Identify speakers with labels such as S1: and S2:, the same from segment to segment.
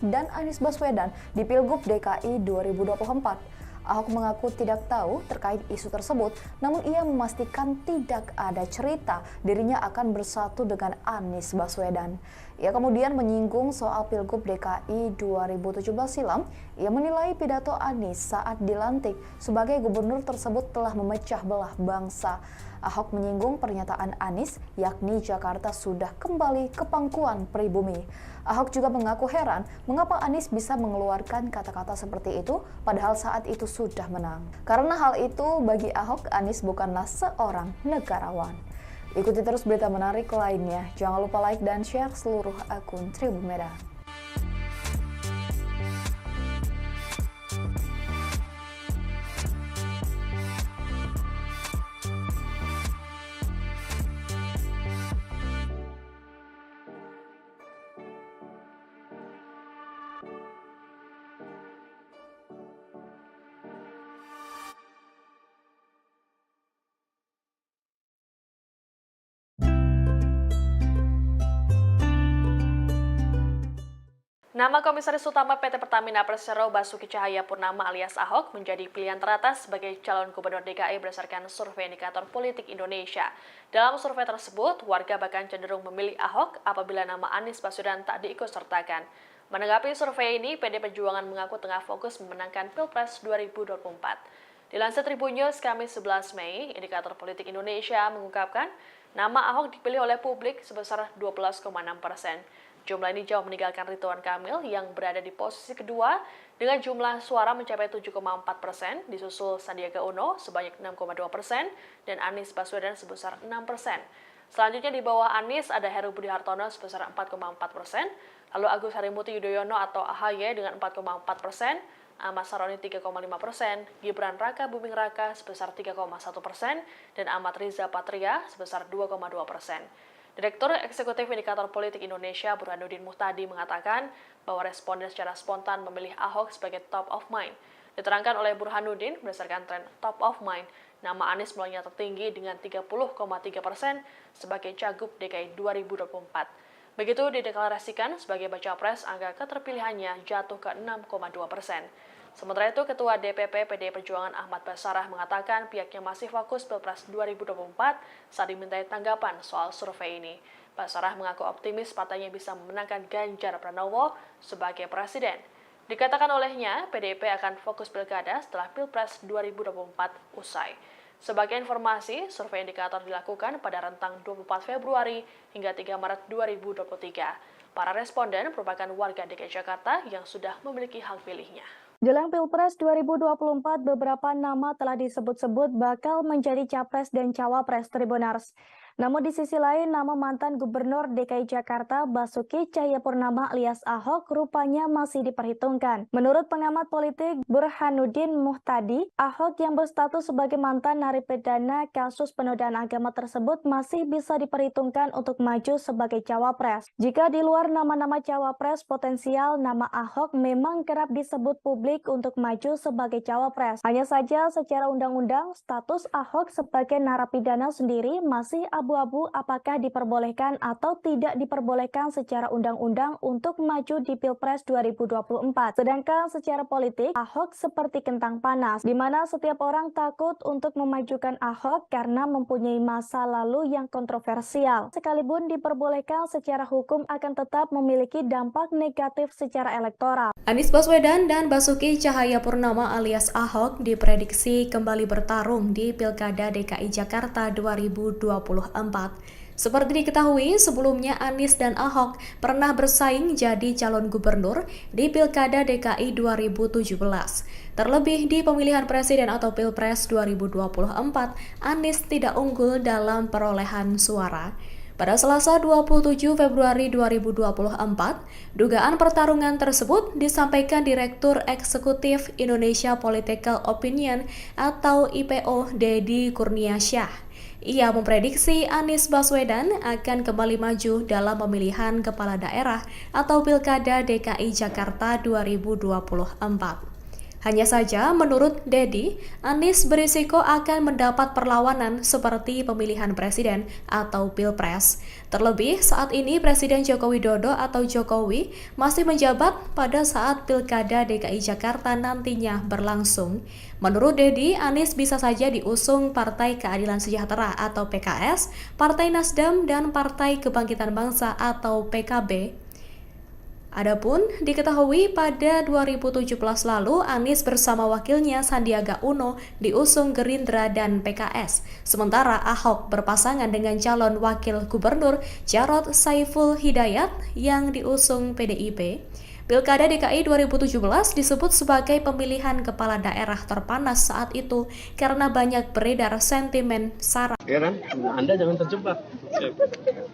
S1: dan Anies Baswedan di Pilgub DKI 2024. Ahok mengaku tidak tahu terkait isu tersebut, namun ia memastikan tidak ada cerita dirinya akan bersatu dengan Anies Baswedan. Ia kemudian menyinggung soal Pilgub DKI 2017 silam. Ia menilai pidato Anies saat dilantik sebagai gubernur tersebut telah memecah belah bangsa. Ahok menyinggung pernyataan Anies, yakni Jakarta sudah kembali ke pangkuan pribumi. Ahok juga mengaku heran mengapa Anies bisa mengeluarkan kata-kata seperti itu padahal saat itu sudah menang. Karena hal itu bagi Ahok, Anies bukanlah seorang negarawan. Ikuti terus berita menarik lainnya. Jangan lupa like dan share seluruh akun Tribun Medan.
S2: Nama Komisaris Utama PT Pertamina Persero Basuki Cahayapurnama alias Ahok menjadi pilihan teratas sebagai calon gubernur DKI berdasarkan survei indikator politik Indonesia. Dalam survei tersebut, warga bahkan cenderung memilih Ahok apabila nama Anies Baswedan tak diikutsertakan. Menanggapi survei ini, PD Perjuangan mengaku tengah fokus memenangkan Pilpres 2024. Dilansir Tribun News Kamis 11 Mei, indikator politik Indonesia mengungkapkan nama Ahok dipilih oleh publik sebesar 12,6%. Jumlah ini jauh meninggalkan Ridwan Kamil yang berada di posisi kedua dengan jumlah suara mencapai 7,4%, disusul Sandiaga Uno sebanyak 6,2% dan Anies Baswedan sebesar 6%. Selanjutnya di bawah Anies ada Heru Budi Hartono sebesar 4,4%, lalu Agus Harimurti Yudhoyono atau AHY dengan 4,4%, Ahmad Saroni 3,5%, Gibran Raka Buming Raka sebesar 3,1%, dan Ahmad Riza Patria sebesar 2,2%. Direktur Eksekutif Indikator Politik Indonesia Burhanuddin Muhtadi mengatakan bahwa responden secara spontan memilih Ahok sebagai top of mind. Diterangkan oleh Burhanuddin, berdasarkan tren top of mind, nama Anies mulainya tertinggi dengan 30,3% sebagai Cagup DKI 2024. Begitu dideklarasikan sebagai baca pres, angka keterpilihannya jatuh ke 6,2%. Sementara itu, Ketua DPP PDI Perjuangan Ahmad Basarah mengatakan pihaknya masih fokus Pilpres 2024 saat dimintai tanggapan soal survei ini. Basarah mengaku optimis partainya bisa memenangkan Ganjar Pranowo sebagai presiden. Dikatakan olehnya, PDIP akan fokus pilkada setelah Pilpres 2024 usai. Sebagai informasi, survei indikator dilakukan pada rentang 24 Februari hingga 3 Maret 2023. Para responden merupakan warga DKI Jakarta yang sudah memiliki hak pilihnya.
S1: Jelang Pilpres 2024, beberapa nama telah disebut-sebut bakal menjadi capres dan cawapres Tribuners. Namun di sisi lain, nama mantan Gubernur DKI Jakarta Basuki Cahayapurnama alias Ahok rupanya masih diperhitungkan. Menurut pengamat politik Burhanuddin Muhtadi, Ahok yang berstatus sebagai mantan narapidana kasus penodaan agama tersebut masih bisa diperhitungkan untuk maju sebagai cawapres. Jika di luar nama-nama cawapres potensial, nama Ahok memang kerap disebut publik untuk maju sebagai cawapres. Hanya saja secara undang-undang, status Ahok sebagai narapidana sendiri masih abu-abu apakah diperbolehkan atau tidak diperbolehkan secara undang-undang untuk maju di Pilpres 2024. Sedangkan secara politik, Ahok seperti kentang panas, di mana setiap orang takut untuk memajukan Ahok karena mempunyai masa lalu yang kontroversial. Sekalipun diperbolehkan secara hukum akan tetap memiliki dampak negatif secara elektoral.
S2: Anies Baswedan dan Basuki Cahayapurnama alias Ahok diprediksi kembali bertarung di Pilkada DKI Jakarta 2024. Seperti diketahui, sebelumnya Anies dan Ahok pernah bersaing jadi calon gubernur di Pilkada DKI 2017. Terlebih di pemilihan presiden atau Pilpres 2024, Anies tidak unggul dalam perolehan suara. Pada Selasa 27 Februari 2024, dugaan pertarungan tersebut disampaikan Direktur Eksekutif Indonesia Political Opinion atau IPO Deddy Kurniasyah. Ia memprediksi Anies Baswedan akan kembali maju dalam pemilihan kepala daerah atau Pilkada DKI Jakarta 2024.
S3: Hanya saja, menurut Dedi, Anies berisiko akan mendapat perlawanan seperti pemilihan presiden atau pilpres. Terlebih, saat ini Presiden Joko Widodo atau Jokowi masih menjabat pada saat Pilkada DKI Jakarta nantinya berlangsung. Menurut Dedi, Anies bisa saja diusung Partai Keadilan Sejahtera atau PKS, Partai Nasdem, dan Partai Kebangkitan Bangsa atau PKB. Adapun diketahui pada 2017 lalu Anies bersama wakilnya Sandiaga Uno diusung Gerindra dan PKS. Sementara Ahok berpasangan dengan calon wakil gubernur Jarod Saiful Hidayat yang diusung PDIP. Pilkada DKI 2017 disebut sebagai pemilihan kepala daerah terpanas saat itu karena banyak beredar sentimen sara.
S4: Ya kan? Anda jangan terjebak.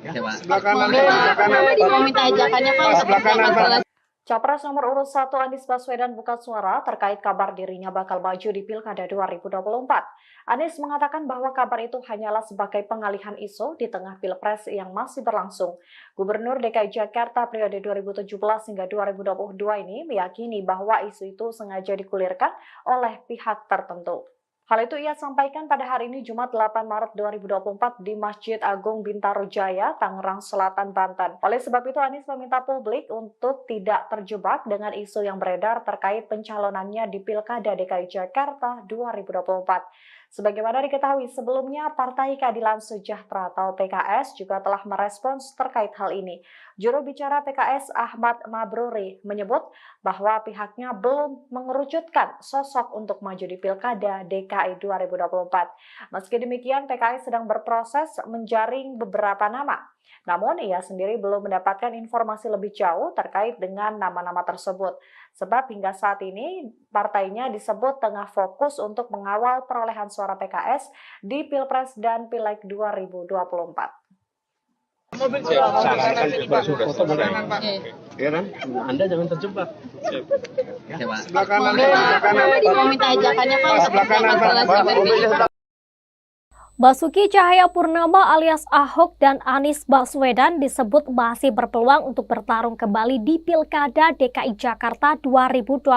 S5: Ya, Pak.
S4: Sebelah kanan, sebelah kanan.
S5: Mau minta ajakannya Pak untuk
S4: Sebelah kanan, Pak.
S1: Capres nomor urut 1 Anies Baswedan buka suara terkait kabar dirinya bakal maju di Pilkada 2024. Anies mengatakan bahwa kabar itu hanyalah sebagai pengalihan isu di tengah Pilpres yang masih berlangsung. Gubernur DKI Jakarta periode 2017 hingga 2022 ini meyakini bahwa isu itu sengaja digulirkan oleh pihak tertentu. Hal itu ia sampaikan pada hari ini Jumat 8 Maret 2024 di Masjid Agung Bintaro Jaya, Tangerang Selatan, Banten. Oleh sebab itu Anies meminta publik untuk tidak terjebak dengan isu yang beredar terkait pencalonannya di Pilkada DKI Jakarta 2024. Sebagaimana diketahui sebelumnya, Partai Keadilan Sejahtera atau PKS juga telah merespons terkait hal ini. Juru bicara PKS Ahmad Mabruri menyebut bahwa pihaknya belum mengerucutkan sosok untuk maju di Pilkada DKI 2024. Meski demikian, PKS sedang berproses menjaring beberapa nama. Namun, ia sendiri belum mendapatkan informasi lebih jauh terkait dengan nama-nama tersebut. Sebab hingga saat ini, partainya disebut tengah fokus untuk mengawal perolehan suara PKS di Pilpres dan Pileg 2024.
S4: Mobil sarankan foto kanan, Pak. Ya kan? Anda jangan terjebak.
S5: Ya, Pak.
S4: Sebelah kanan, sebelah kanan.
S5: Mau minta ajakannya Pak untuk
S4: Sebelah kanan, Pak. Mobilnya
S1: Basuki Cahayapurnama alias Ahok dan Anies Baswedan disebut masih berpeluang untuk bertarung kembali di Pilkada DKI Jakarta 2024.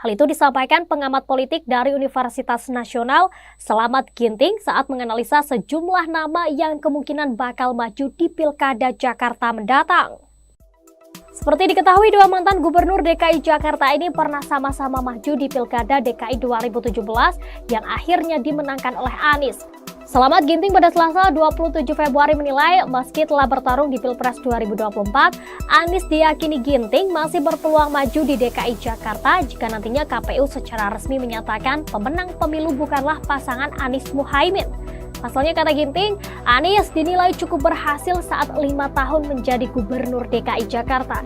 S1: Hal itu disampaikan pengamat politik dari Universitas Nasional Slamet Ginting saat menganalisa sejumlah nama yang kemungkinan bakal maju di Pilkada Jakarta mendatang. Seperti diketahui, dua mantan gubernur DKI Jakarta ini pernah sama-sama maju di Pilkada DKI 2017 yang akhirnya dimenangkan oleh Anies. Slamet Ginting pada Selasa 27 Februari menilai meski telah bertarung di Pilpres 2024, Anies diyakini Ginting masih berpeluang maju di DKI Jakarta jika nantinya KPU secara resmi menyatakan pemenang pemilu bukanlah pasangan Anies Muhaimin. Pasalnya, kata Ginting, Anies dinilai cukup berhasil saat 5 tahun menjadi gubernur DKI Jakarta.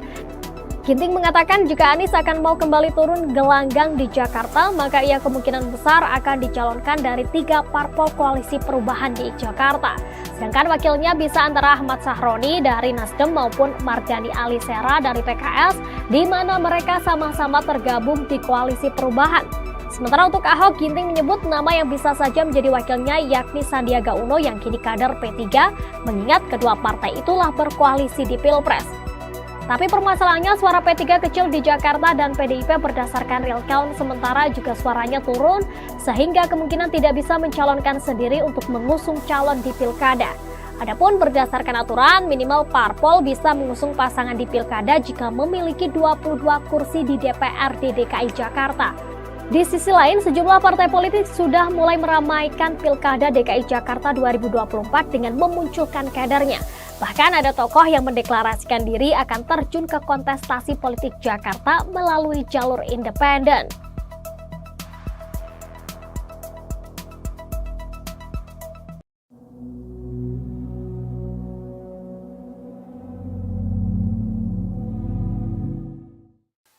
S1: Ginting mengatakan jika Anies akan mau kembali turun gelanggang di Jakarta, maka ia kemungkinan besar akan dicalonkan dari 3 parpol koalisi perubahan di Jakarta. Sedangkan wakilnya bisa antara Ahmad Sahroni dari Nasdem maupun Mardhani Alisera dari PKS, di mana mereka sama-sama tergabung di koalisi perubahan. Sementara untuk Ahok, Ginting menyebut nama yang bisa saja menjadi wakilnya yakni Sandiaga Uno yang kini kader P3, mengingat kedua partai itulah berkoalisi di Pilpres. Tapi permasalahannya suara P3 kecil di Jakarta dan PDIP berdasarkan real count sementara juga suaranya turun sehingga kemungkinan tidak bisa mencalonkan sendiri untuk mengusung calon di Pilkada. Adapun berdasarkan aturan, minimal parpol bisa mengusung pasangan di Pilkada jika memiliki 22 kursi di DPRD DKI Jakarta. Di sisi lain, sejumlah partai politik sudah mulai meramaikan Pilkada DKI Jakarta 2024 dengan memunculkan kadernya. Bahkan ada tokoh yang mendeklarasikan diri akan terjun ke kontestasi politik Jakarta melalui jalur independen.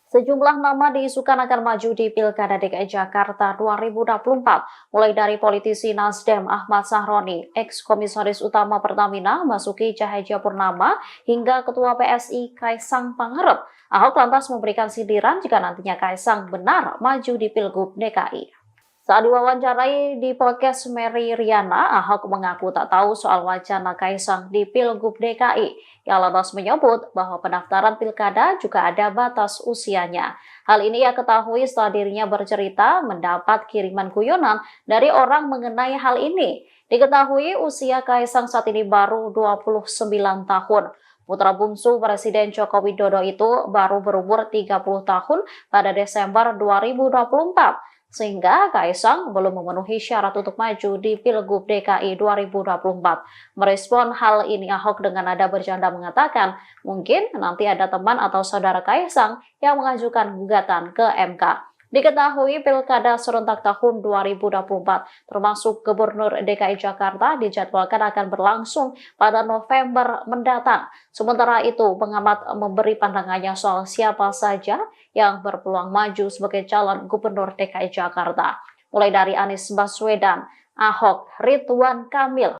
S1: Sejumlah nama diisukan akan maju di Pilkada DKI Jakarta 2024, mulai dari politisi Nasdem Ahmad Sahroni, ex-komisaris utama Pertamina Basuki Cahayapurnama, hingga Ketua PSI Kaisang Pangarep. Ahok lantas memberikan sindiran jika nantinya Kaisang benar maju di Pilgub DKI.
S6: Saat diwawancarai di podcast Mary Riana, Ahok mengaku tak tahu soal wacana Kaisang di Pilgub DKI. Ia lantas menyebut bahwa pendaftaran pilkada juga ada batas usianya. Hal ini ia ketahui setelah dirinya bercerita mendapat kiriman guyonan dari orang mengenai hal ini. Diketahui usia Kaisang saat ini baru 29 tahun. Putra bungsu Presiden Joko Widodo itu baru berumur 30 tahun pada Desember 2024. Sehingga Kaisang belum memenuhi syarat untuk maju di Pilgub DKI 2024. Merespon hal ini, Ahok dengan nada bercanda mengatakan, mungkin nanti ada teman atau saudara Kaisang yang mengajukan gugatan ke MK. Diketahui pilkada serentak tahun 2024 termasuk Gubernur DKI Jakarta dijadwalkan akan berlangsung pada November mendatang. Sementara itu, pengamat memberi pandangannya soal siapa saja yang berpeluang maju sebagai calon Gubernur DKI Jakarta. Mulai dari Anies Baswedan, Ahok, Ridwan Kamil,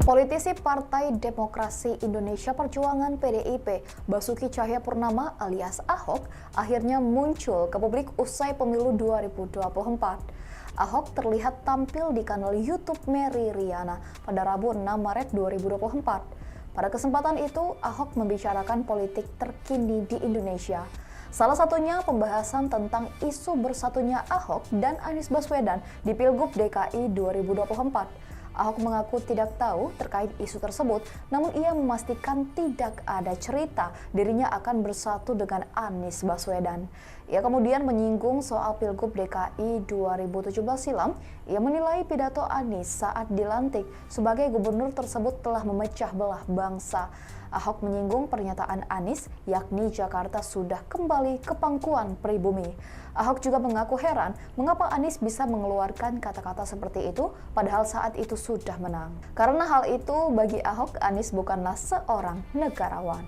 S1: Politisi Partai Demokrasi Indonesia Perjuangan (PDIP), Basuki Cahayapurnama alias Ahok, akhirnya muncul ke publik usai pemilu 2024. Ahok terlihat tampil di kanal YouTube Mary Riana pada Rabu 6 Maret 2024. Pada kesempatan itu, Ahok membicarakan politik terkini di Indonesia. Salah satunya pembahasan tentang isu bersatunya Ahok dan Anies Baswedan di Pilgub DKI 2024. Ahok mengaku tidak tahu terkait isu tersebut, namun ia memastikan tidak ada cerita dirinya akan bersatu dengan Anies Baswedan. Ia kemudian menyinggung soal Pilgub DKI 2017 silam. Ia menilai pidato Anies saat dilantik sebagai gubernur tersebut telah memecah belah bangsa. Ahok menyinggung pernyataan Anies, yakni Jakarta sudah kembali ke pangkuan pribumi. Ahok juga mengaku heran mengapa Anies bisa mengeluarkan kata-kata seperti itu padahal saat itu sudah menang. Karena hal itu bagi Ahok, Anies bukanlah seorang negarawan.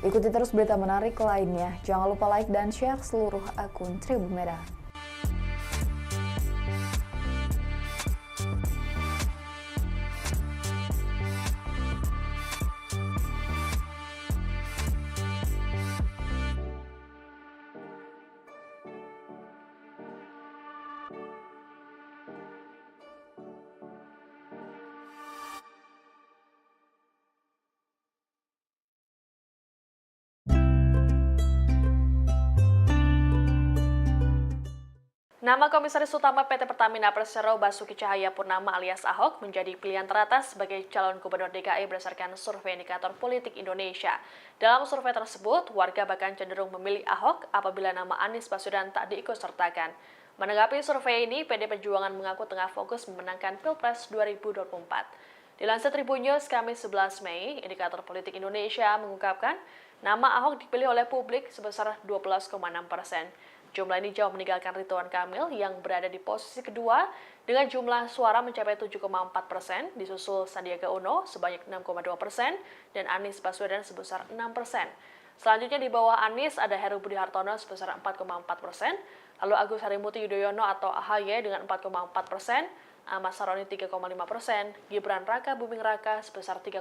S1: Ikuti terus berita menarik lainnya. Jangan lupa like dan share seluruh akun Tribun Medan.
S2: Nama Komisaris Utama PT Pertamina Persero Basuki Cahayapurnama alias Ahok menjadi pilihan teratas sebagai calon Gubernur DKI berdasarkan survei indikator politik Indonesia. Dalam survei tersebut, warga bahkan cenderung memilih Ahok apabila nama Anies Baswedan tak diikutsertakan. Menanggapi survei ini, PD Perjuangan mengaku tengah fokus memenangkan Pilpres 2024. Dilansir Tribun News Kamis 11 Mei, indikator politik Indonesia mengungkapkan nama Ahok dipilih oleh publik sebesar 12,6%. Jumlah ini jauh meninggalkan Ridwan Kamil yang berada di posisi kedua dengan jumlah suara mencapai 7,4%, disusul Sandiaga Uno sebanyak 6,2% dan Anies Baswedan sebesar 6%. Selanjutnya di bawah Anies ada Heru Budi Hartono sebesar 4,4%, lalu Agus Harimurti Yudhoyono atau AHY dengan 4,4%, Ahmad Saroni 3,5%, Gibran Raka Buming Raka sebesar 3,1%,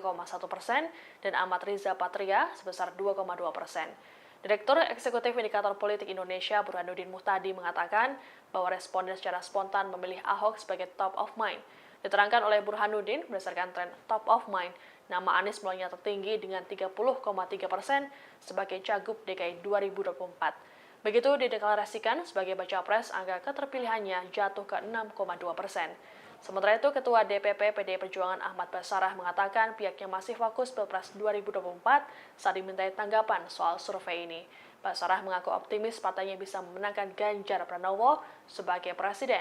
S2: dan Ahmad Riza Patria sebesar 2,2%. Direktur Eksekutif Indikator Politik Indonesia Burhanuddin Muhtadi mengatakan bahwa responden secara spontan memilih Ahok sebagai top of mind. Diterangkan oleh Burhanuddin berdasarkan tren top of mind, nama Anies mulainya tertinggi dengan 30,3% sebagai Cagup DKI 2024. Begitu dideklarasikan sebagai baca pres, angka keterpilihannya jatuh ke 6,2%. Sementara itu, Ketua DPP PDI Perjuangan Ahmad Basarah mengatakan pihaknya masih fokus Pilpres 2024 saat dimintai tanggapan soal survei ini. Basarah mengaku optimis partainya bisa memenangkan Ganjar Pranowo sebagai presiden.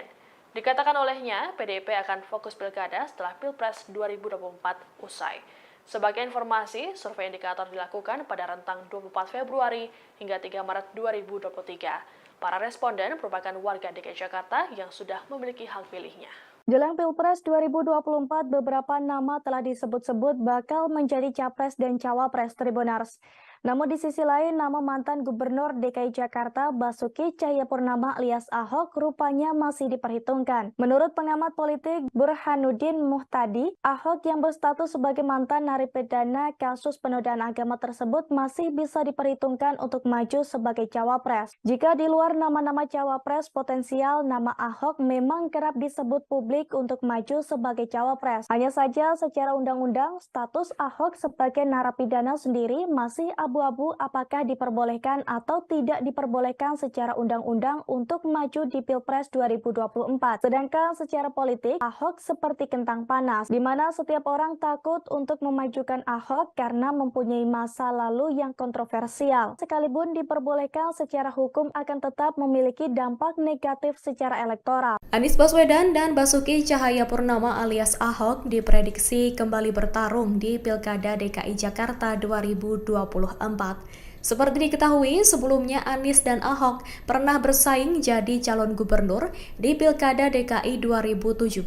S2: Dikatakan olehnya, PDIP akan fokus pilkada setelah Pilpres 2024 usai. Sebagai informasi, survei indikator dilakukan pada rentang 24 Februari hingga 3 Maret 2023. Para responden merupakan warga DKI Jakarta yang sudah memiliki hak pilihnya.
S1: Jelang Pilpres 2024, beberapa nama telah disebut-sebut bakal menjadi capres dan cawapres Tribuners. Namun di sisi lain, nama mantan Gubernur DKI Jakarta Basuki Cahayapurnama alias Ahok rupanya masih diperhitungkan. Menurut pengamat politik Burhanuddin Muhtadi, Ahok yang berstatus sebagai mantan narapidana kasus penodaan agama tersebut masih bisa diperhitungkan untuk maju sebagai cawapres. Jika di luar nama-nama cawapres potensial, nama Ahok memang kerap disebut publik untuk maju sebagai cawapres. Hanya saja secara undang-undang, status Ahok sebagai narapidana sendiri masih abu-abu apakah diperbolehkan atau tidak diperbolehkan secara undang-undang untuk maju di Pilpres 2024. Sedangkan secara politik, Ahok seperti kentang panas, di mana setiap orang takut untuk memajukan Ahok karena mempunyai masa lalu yang kontroversial. Sekalipun diperbolehkan secara hukum akan tetap memiliki dampak negatif secara elektoral.
S3: Anies Baswedan dan Basuki Cahayapurnama alias Ahok diprediksi kembali bertarung di Pilkada DKI Jakarta 2024. Seperti diketahui, sebelumnya Anies dan Ahok pernah bersaing jadi calon gubernur di Pilkada DKI 2017.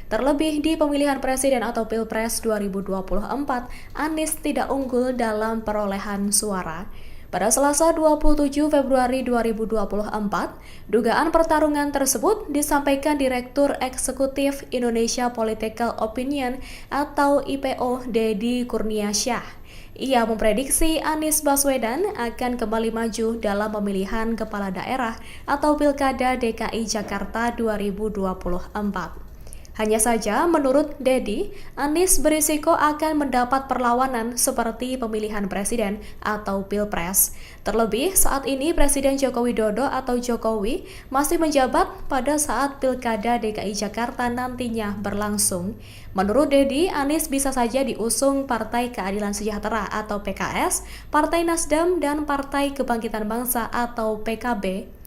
S3: Terlebih di pemilihan presiden atau Pilpres 2024, Anies tidak unggul dalam perolehan suara. Pada Selasa 27 Februari 2024, dugaan pertarungan tersebut disampaikan Direktur Eksekutif Indonesia Political Opinion atau IPO Deddy Kurniasyah. Ia memprediksi Anies Baswedan akan kembali maju dalam pemilihan kepala daerah atau Pilkada DKI Jakarta 2024. Hanya saja, menurut Deddy, Anies berisiko akan mendapat perlawanan seperti pemilihan presiden atau Pilpres. Terlebih, saat ini Presiden Joko Widodo atau Jokowi masih menjabat pada saat Pilkada DKI Jakarta nantinya berlangsung. Menurut Deddy, Anies bisa saja diusung Partai Keadilan Sejahtera atau PKS, Partai Nasdem, dan Partai Kebangkitan Bangsa atau PKB.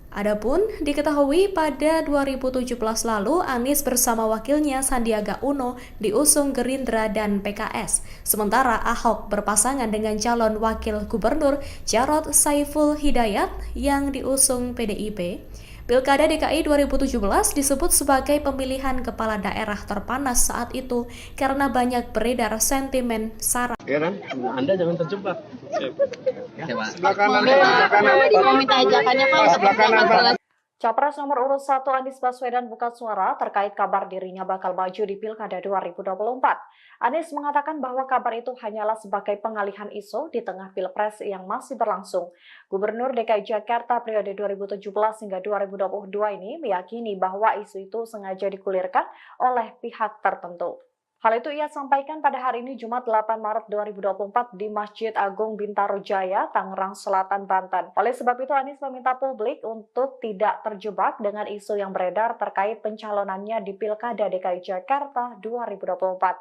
S3: Adapun diketahui pada 2017 lalu Anies bersama wakilnya Sandiaga Uno diusung Gerindra dan PKS. Sementara Ahok berpasangan dengan calon wakil gubernur Jarod Saiful Hidayat yang diusung PDIP. Pilkada DKI 2017 disebut sebagai pemilihan kepala daerah terpanas saat itu karena banyak beredar sentimen sara.
S4: Ya kan? Anda jangan terjebak.
S5: Ya, Pak.
S4: Sebelah kanan.
S5: Mau minta ajakannya, Pak.
S4: Sebelah kanan, Pak.
S6: Capres nomor urut 1 Anies Baswedan buka suara terkait kabar dirinya bakal maju di Pilkada 2024. Anies mengatakan bahwa kabar itu hanyalah sebagai pengalihan isu di tengah Pilpres yang masih berlangsung. Gubernur DKI Jakarta periode 2017 hingga 2022 ini meyakini bahwa isu itu sengaja digulirkan oleh pihak tertentu. Hal itu ia sampaikan pada hari ini Jumat 8 Maret 2024 di Masjid Agung Bintaro Jaya, Tangerang Selatan, Banten. Oleh sebab itu Anies meminta publik untuk tidak terjebak dengan isu yang beredar terkait pencalonannya di Pilkada DKI Jakarta 2024.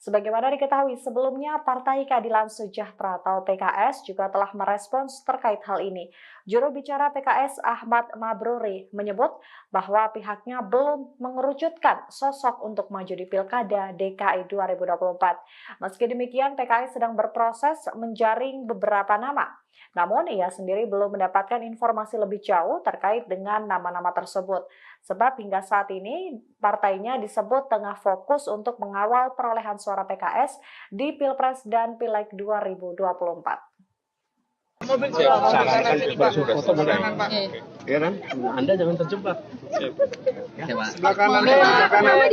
S6: Sebagaimana diketahui sebelumnya, Partai Keadilan Sejahtera atau PKS juga telah merespons terkait hal ini. Juru bicara PKS Ahmad Mabruri menyebut bahwa pihaknya belum mengerucutkan sosok untuk maju di Pilkada DKI 2024. Meski demikian, PKS sedang berproses menjaring beberapa nama. Namun, ia sendiri belum mendapatkan informasi lebih jauh terkait dengan nama-nama tersebut. Sebab hingga saat ini, partainya disebut tengah fokus untuk mengawal perolehan suara PKS di Pilpres dan Pileg 2024.
S4: Ya kan? Anda jangan terjebak.
S5: Ya, Pak.
S4: Sebelah kanan.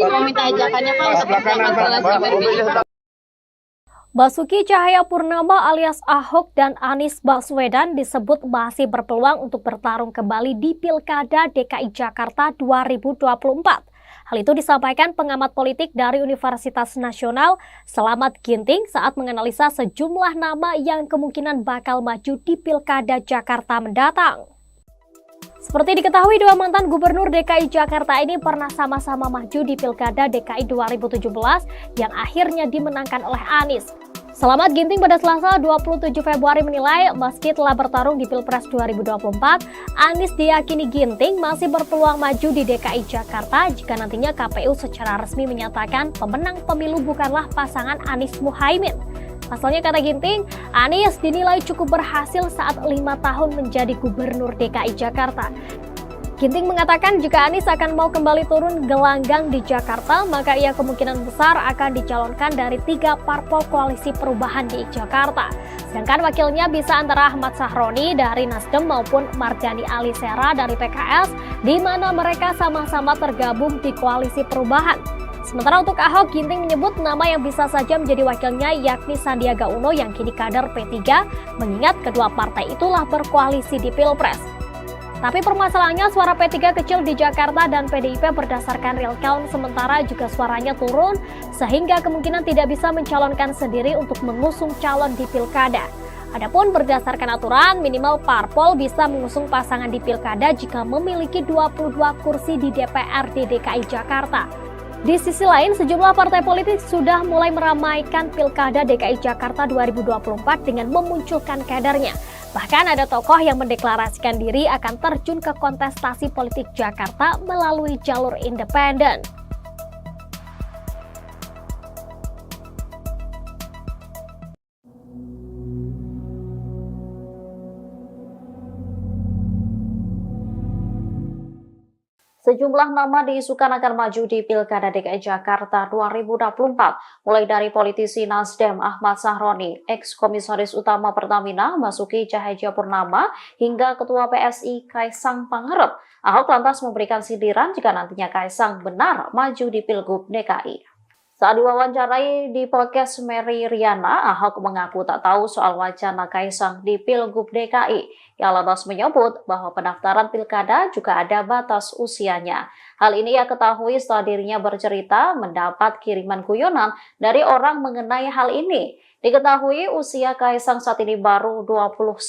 S5: Mau minta ajakannya, Pak.
S4: Sebelah kanan, Pak.
S1: Basuki Cahayapurnama alias Ahok dan Anies Baswedan disebut masih berpeluang untuk bertarung kembali di Pilkada DKI Jakarta 2024. Hal itu disampaikan pengamat politik dari Universitas Nasional Selamat Ginting saat menganalisa sejumlah nama yang kemungkinan bakal maju di Pilkada Jakarta mendatang. Seperti diketahui, dua mantan gubernur DKI Jakarta ini pernah sama-sama maju di Pilkada DKI 2017 yang akhirnya dimenangkan oleh Anies. Selamat Ginting pada Selasa 27 Februari menilai meski telah bertarung di Pilpres 2024, Anies diyakini Ginting masih berpeluang maju di DKI Jakarta jika nantinya KPU secara resmi menyatakan pemenang pemilu bukanlah pasangan Anies Muhaimin. Pasalnya, kata Ginting, Anies dinilai cukup berhasil saat 5 tahun menjadi gubernur DKI Jakarta.
S7: Ginting mengatakan jika Anies akan mau kembali turun gelanggang di Jakarta, maka ia kemungkinan besar akan dicalonkan dari 3 parpol koalisi perubahan di Jakarta. Sedangkan wakilnya bisa antara Ahmad Sahroni dari Nasdem maupun Mardhani Alisera dari PKS, di mana mereka sama-sama tergabung di koalisi perubahan. Sementara untuk Ahok, Ginting menyebut nama yang bisa saja menjadi wakilnya yakni Sandiaga Uno yang kini kader P3, mengingat kedua partai itulah berkoalisi di Pilpres. Tapi permasalahannya suara P3 kecil di Jakarta dan PDIP berdasarkan real count sementara juga suaranya turun sehingga kemungkinan tidak bisa mencalonkan sendiri untuk mengusung calon di Pilkada. Adapun berdasarkan aturan minimal parpol bisa mengusung pasangan di Pilkada jika memiliki 22 kursi di DPRD DKI Jakarta. Di sisi lain, sejumlah partai politik sudah mulai meramaikan Pilkada DKI Jakarta 2024 dengan memunculkan kadernya. Bahkan ada tokoh yang mendeklarasikan diri akan terjun ke kontestasi politik Jakarta melalui jalur independen.
S6: Sejumlah nama diisukan akan maju di Pilkada DKI Jakarta 2024, mulai dari politisi Nasdem Ahmad Sahroni, ex-komisaris utama Pertamina Basuki Cahayapurnama, hingga Ketua PSI Kaisang Pangarep. Ahok lantas memberikan sindiran jika nantinya Kaisang benar maju di Pilgub DKI. Saat diwawancarai di podcast Mary Riana, Ahok mengaku tak tahu soal wacana Kaisang di Pilgub DKI. Ia lantas menyebut bahwa pendaftaran pilkada juga ada batas usianya. Hal ini ia ketahui setelah dirinya bercerita mendapat kiriman guyonan dari orang mengenai hal ini. Diketahui usia Kaisang saat ini baru 29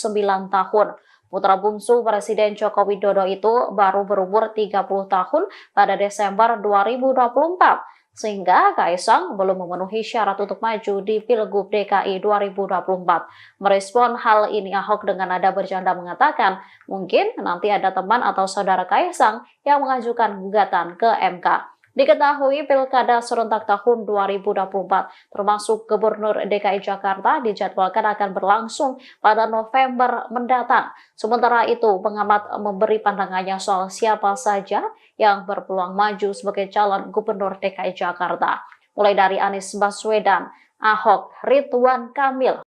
S6: tahun. Putra bungsu Presiden Joko Widodo itu baru berumur 30 tahun pada Desember 2024. Sehingga Kaisang belum memenuhi syarat untuk maju di Pilgub DKI 2024. Merespon hal ini, Ahok dengan nada bercanda mengatakan, mungkin nanti ada teman atau saudara Kaisang yang mengajukan gugatan ke MK. Diketahui Pilkada serentak tahun 2024 termasuk Gubernur DKI Jakarta dijadwalkan akan berlangsung pada November mendatang. Sementara itu, pengamat memberi pandangannya soal siapa saja yang berpeluang maju sebagai calon Gubernur DKI Jakarta. Mulai dari Anies Baswedan, Ahok, Ridwan Kamil,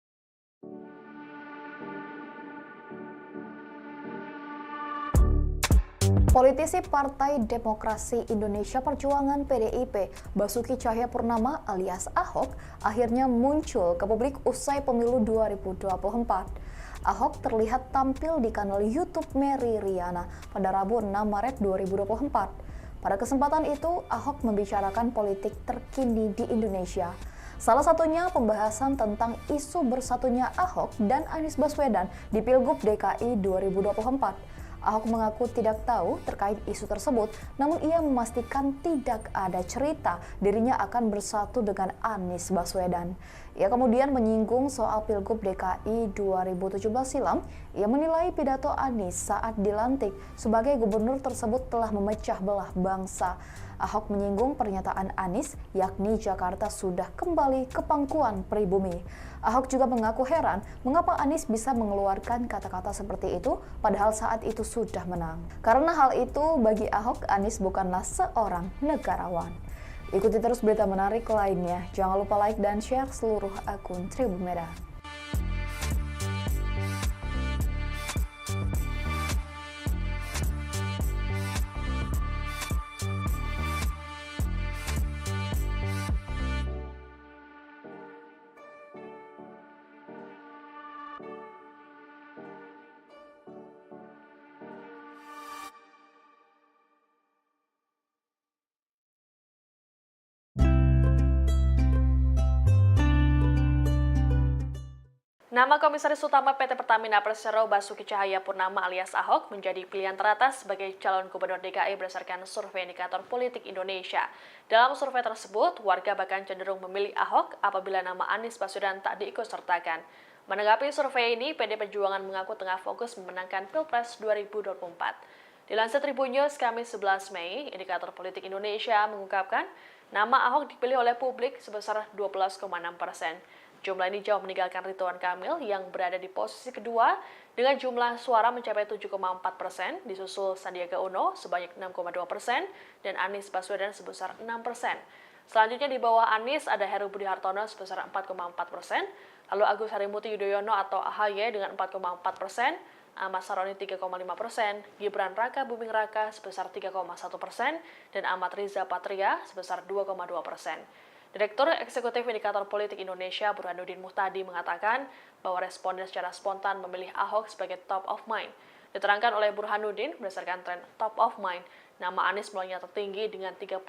S1: Politisi Partai Demokrasi Indonesia Perjuangan PDIP, Basuki Cahayapurnama alias Ahok, akhirnya muncul ke publik usai pemilu 2024. Ahok terlihat tampil di kanal YouTube Mary Riana pada Rabu 6 Maret 2024. Pada kesempatan itu, Ahok membicarakan politik terkini di Indonesia. Salah satunya pembahasan tentang isu bersatunya Ahok dan Anies Baswedan di Pilgub DKI 2024. Ahok mengaku tidak tahu terkait isu tersebut, namun ia memastikan tidak ada cerita dirinya akan bersatu dengan Anies Baswedan. Ia kemudian menyinggung soal Pilgub DKI 2017 silam. Ia menilai pidato Anies saat dilantik sebagai gubernur tersebut telah memecah belah bangsa. Ahok menyinggung pernyataan Anies, yakni Jakarta sudah kembali ke pangkuan pribumi. Ahok juga mengaku heran mengapa Anies bisa mengeluarkan kata-kata seperti itu padahal saat itu sudah menang. Karena hal itu bagi Ahok, Anies bukanlah seorang negarawan. Ikuti terus berita menarik lainnya. Jangan lupa like dan share seluruh akun Tribun Merah.
S2: Nama Komisaris Utama PT Pertamina Persero Basuki Cahayapurnama alias Ahok menjadi pilihan teratas sebagai calon Gubernur DKI berdasarkan survei indikator politik Indonesia. Dalam survei tersebut, warga bahkan cenderung memilih Ahok apabila nama Anies Baswedan tak diikutsertakan. Menanggapi survei ini, PD Perjuangan mengaku tengah fokus memenangkan Pilpres 2024. Dilansir Tribun News Kamis 11 Mei, indikator politik Indonesia mengungkapkan nama Ahok dipilih oleh publik sebesar 12,6%. Jumlah ini jauh meninggalkan Ridwan Kamil yang berada di posisi kedua dengan jumlah suara mencapai 7,4%, disusul Sandiaga Uno sebanyak 6,2% dan Anies Baswedan sebesar 6%. Selanjutnya di bawah Anies ada Heru Budi Hartono sebesar 4,4%, lalu Agus Harimurti Yudhoyono atau AHY dengan 4,4%, Ahmad Saroni 3,5%, Gibran Raka Buming Raka sebesar 3,1%, dan Ahmad Riza Patria sebesar 2,2%. Direktur Eksekutif Indikator Politik Indonesia Burhanuddin Muhtadi mengatakan bahwa responden secara spontan memilih Ahok sebagai top of mind. Diterangkan oleh Burhanuddin berdasarkan tren top of mind, nama Anies mulainya tertinggi dengan 30,3%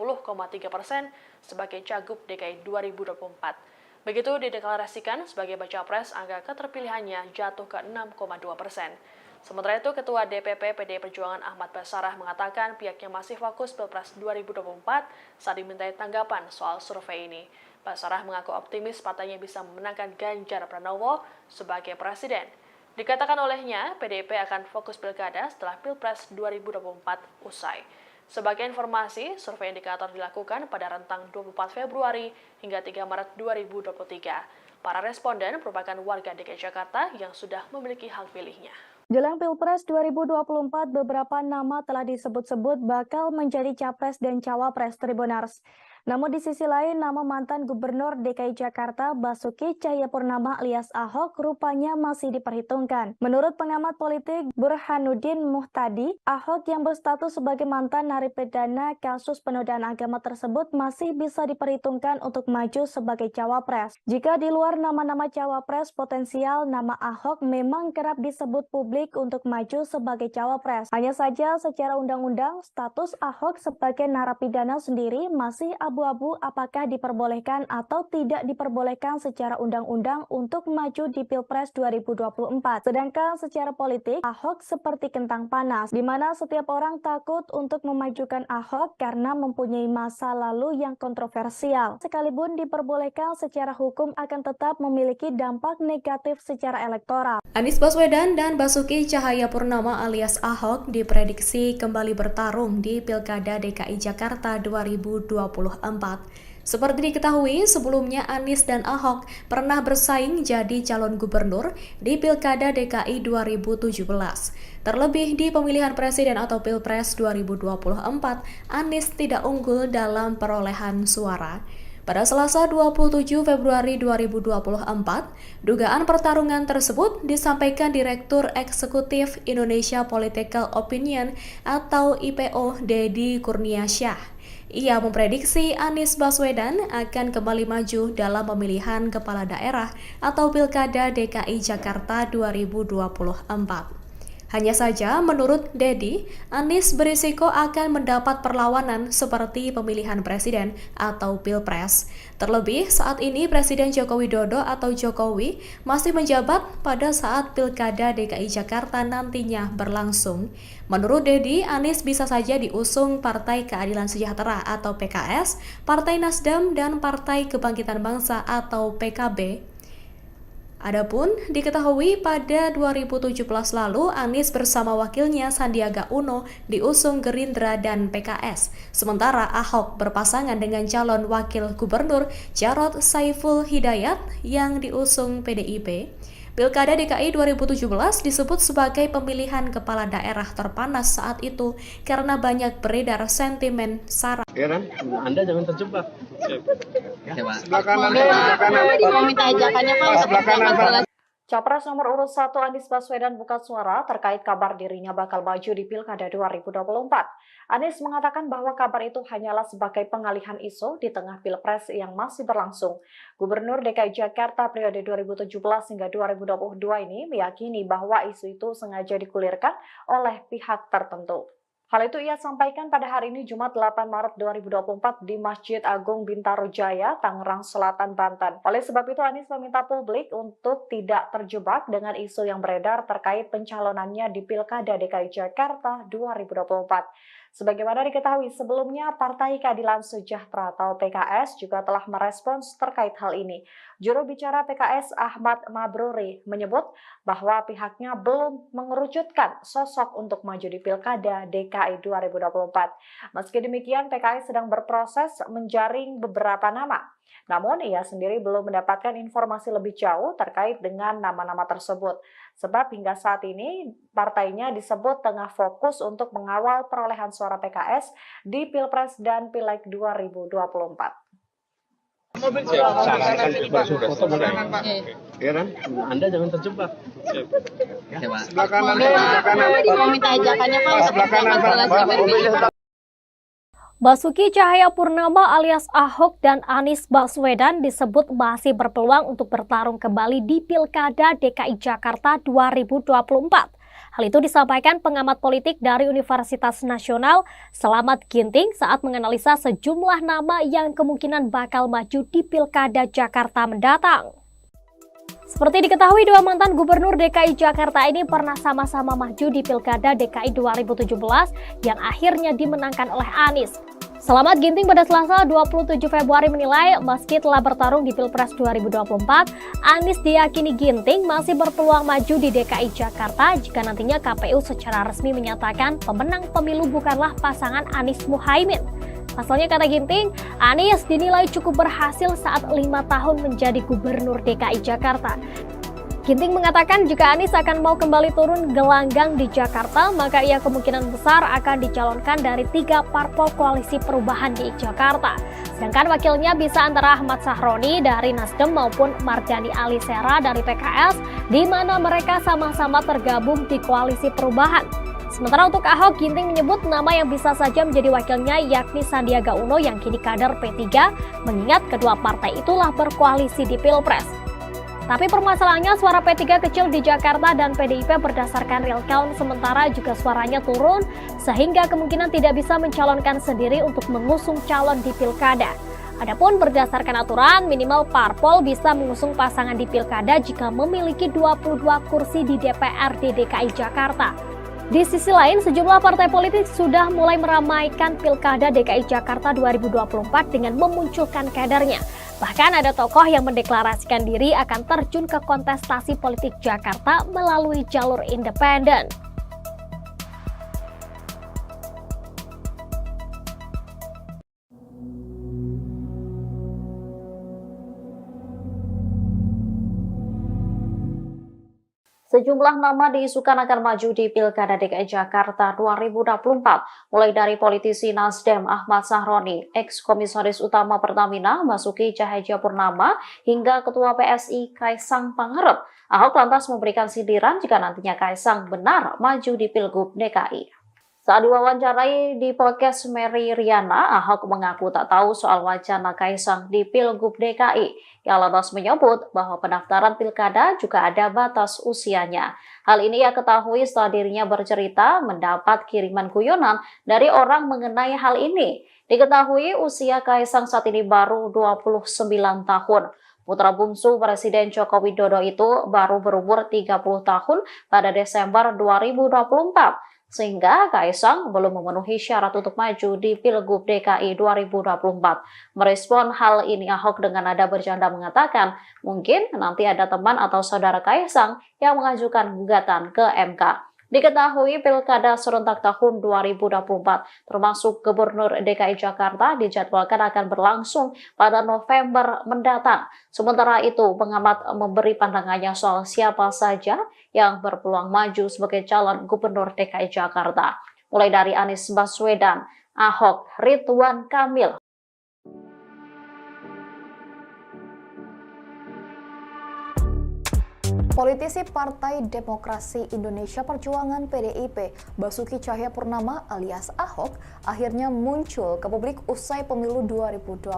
S2: sebagai Cagup DKI 2024. Begitu dideklarasikan sebagai baca pres, angka keterpilihannya jatuh ke 6,2%. Sementara itu, Ketua DPP PDI Perjuangan Ahmad Basarah mengatakan pihaknya masih fokus Pilpres 2024 saat dimintai tanggapan soal survei ini. Basarah mengaku optimis partainya bisa memenangkan Ganjar Pranowo sebagai presiden. Dikatakan olehnya, PDIP akan fokus pilkada setelah Pilpres 2024 usai. Sebagai informasi, survei indikator dilakukan pada rentang 24 Februari hingga 3 Maret 2023. Para responden merupakan warga DKI Jakarta yang sudah memiliki hak pilihnya.
S1: Jelang Pilpres 2024, beberapa nama telah disebut-sebut bakal menjadi capres dan cawapres Tribunars. Namun di sisi lain, nama mantan Gubernur DKI Jakarta Basuki Cahayapurnama alias Ahok rupanya masih diperhitungkan. Menurut pengamat politik Burhanuddin Muhtadi, Ahok yang berstatus sebagai mantan narapidana kasus penodaan agama tersebut masih bisa diperhitungkan untuk maju sebagai cawapres. Jika di luar nama-nama cawapres potensial, nama Ahok memang kerap disebut publik untuk maju sebagai cawapres. Hanya saja secara undang-undang, status Ahok sebagai narapidana sendiri masih abu-abu apakah diperbolehkan atau tidak diperbolehkan secara undang-undang untuk maju di Pilpres 2024. Sedangkan secara politik, Ahok seperti kentang panas, di mana setiap orang takut untuk memajukan Ahok karena mempunyai masa lalu yang kontroversial. Sekalipun diperbolehkan secara hukum akan tetap memiliki dampak negatif secara elektoral.
S3: Anies Baswedan dan Basuki Cahayapurnama alias Ahok diprediksi kembali bertarung di Pilkada DKI Jakarta 2024. Seperti diketahui, sebelumnya Anies dan Ahok pernah bersaing jadi calon gubernur di Pilkada DKI 2017. Terlebih di pemilihan presiden atau Pilpres 2024, Anies tidak unggul dalam perolehan suara. Pada Selasa 27 Februari 2024, dugaan pertarungan tersebut disampaikan Direktur Eksekutif Indonesia Political Opinion atau IPO Deddy Kurniasyah. Ia memprediksi Anies Baswedan akan kembali maju dalam pemilihan kepala daerah atau Pilkada DKI Jakarta 2024. Hanya saja, menurut Deddy, Anies berisiko akan mendapat perlawanan seperti pemilihan presiden atau Pilpres. Terlebih, saat ini Presiden Joko Widodo atau Jokowi masih menjabat pada saat Pilkada DKI Jakarta nantinya berlangsung. Menurut Deddy, Anies bisa saja diusung Partai Keadilan Sejahtera atau PKS, Partai Nasdem, dan Partai Kebangkitan Bangsa atau PKB. Adapun diketahui pada 2017 lalu Anies bersama wakilnya Sandiaga Uno diusung Gerindra dan PKS. Sementara Ahok berpasangan dengan calon wakil gubernur Jarod Saiful Hidayat yang diusung PDIP. Pilkada DKI 2017 disebut sebagai pemilihan kepala daerah terpanas saat itu karena banyak beredar sentimen sara.
S4: Ya kan? Anda jangan terjebak.
S5: Ya, Pak.
S4: Sebelah kanan.
S5: Mau minta ajakannya, Pak.
S4: Sebelah kanan, Pak.
S6: Capres nomor urut 1 Anies Baswedan buka suara terkait kabar dirinya bakal maju di Pilkada 2024. Anies mengatakan bahwa kabar itu hanyalah sebagai pengalihan isu di tengah Pilpres yang masih berlangsung. Gubernur DKI Jakarta periode 2017 hingga 2022 ini meyakini bahwa isu itu sengaja digulirkan oleh pihak tertentu. Hal itu ia sampaikan pada hari ini Jumat 8 Maret 2024 di Masjid Agung Bintaro Jaya, Tangerang Selatan, Banten. Oleh sebab itu Anies meminta publik untuk tidak terjebak dengan isu yang beredar terkait pencalonannya di Pilkada DKI Jakarta 2024. Sebagaimana diketahui sebelumnya, Partai Keadilan Sejahtera atau PKS juga telah merespons terkait hal ini. Juru bicara PKS Ahmad Mabruri menyebut bahwa pihaknya belum mengerucutkan sosok untuk maju di Pilkada DKI DKI 2024. Meski demikian, PKS sedang berproses menjaring beberapa nama. Namun, ia sendiri belum mendapatkan informasi lebih jauh terkait dengan nama-nama tersebut. Sebab hingga saat ini, partainya disebut tengah fokus untuk mengawal perolehan suara PKS di Pilpres dan Pileg 2024.
S4: Sarankan sudah selesai. Ya kan? Anda jangan terjebak.
S5: Sebelah kanan. Mau minta ajakannya Pak. Sebelah kanan.
S7: Basuki Cahayapurnama alias Ahok dan Anies Baswedan disebut masih berpeluang untuk bertarung kembali di Pilkada DKI Jakarta 2024. Hal itu disampaikan pengamat politik dari Universitas Nasional Selamat Ginting saat menganalisa sejumlah nama yang kemungkinan bakal maju di Pilkada Jakarta mendatang. Seperti diketahui, dua mantan gubernur DKI Jakarta ini pernah sama-sama maju di Pilkada DKI 2017 yang akhirnya dimenangkan oleh Anies. Selamat Ginting pada Selasa 27 Februari menilai meski telah bertarung di Pilpres 2024, Anies diyakini Ginting masih berpeluang maju di DKI Jakarta jika nantinya KPU secara resmi menyatakan pemenang pemilu bukanlah pasangan Anies Muhaimin. Pasalnya, kata Ginting, Anies dinilai cukup berhasil saat 5 tahun menjadi gubernur DKI Jakarta. Ginting mengatakan jika Anies akan mau kembali turun gelanggang di Jakarta, maka ia kemungkinan besar akan dicalonkan dari 3 parpol koalisi perubahan di Jakarta. Sedangkan wakilnya bisa antara Ahmad Sahroni dari Nasdem maupun Mardhani Alisera dari PKS, di mana mereka sama-sama tergabung di koalisi perubahan. Sementara untuk Ahok, Ginting menyebut nama yang bisa saja menjadi wakilnya yakni Sandiaga Uno yang kini kader P3, mengingat kedua partai itulah berkoalisi di Pilpres. Tapi permasalahannya suara P3 kecil di Jakarta dan PDIP berdasarkan real count sementara juga suaranya turun sehingga kemungkinan tidak bisa mencalonkan sendiri untuk mengusung calon di Pilkada. Adapun berdasarkan aturan minimal parpol bisa mengusung pasangan di Pilkada jika memiliki 22 kursi di DPRD DKI Jakarta. Di sisi lain, sejumlah partai politik sudah mulai meramaikan Pilkada DKI Jakarta 2024 dengan memunculkan kadernya. Bahkan ada tokoh yang mendeklarasikan diri akan terjun ke kontestasi politik Jakarta melalui jalur independen.
S6: Sejumlah nama diisukan akan maju di Pilkada DKI Jakarta 2024, mulai dari politisi Nasdem Ahmad Sahroni, ex-komisaris utama Pertamina Basuki Cahayapurnama, hingga Ketua PSI Kaisang Pangarep. Ahok lantas memberikan sindiran jika nantinya Kaisang benar maju di Pilgub DKI. Saat diwawancarai di podcast Mary Riana, Ahok mengaku tak tahu soal wacana Kaisang di Pilgub DKI. Ia lantas menyebut bahwa pendaftaran pilkada juga ada batas usianya. Hal ini ia ketahui setelah dirinya bercerita mendapat kiriman guyonan dari orang mengenai hal ini. Diketahui usia Kaisang saat ini baru 29 tahun. Putra bungsu Presiden Joko Widodo itu baru berumur 30 tahun pada Desember 2024. Sehingga Kaisang belum memenuhi syarat untuk maju di Pilgub DKI 2024. Merespon hal ini, Ahok dengan nada bercanda mengatakan, mungkin nanti ada teman atau saudara Kaisang yang mengajukan gugatan ke MK. Diketahui Pilkada serentak tahun 2024 termasuk Gubernur DKI Jakarta dijadwalkan akan berlangsung pada November mendatang. Sementara itu, pengamat memberi pandangannya soal siapa saja yang berpeluang maju sebagai calon Gubernur DKI Jakarta. Mulai dari Anies Baswedan, Ahok, Ridwan Kamil.
S1: Politisi Partai Demokrasi Indonesia Perjuangan PDIP, Basuki Cahayapurnama alias Ahok, akhirnya muncul ke publik usai pemilu 2024.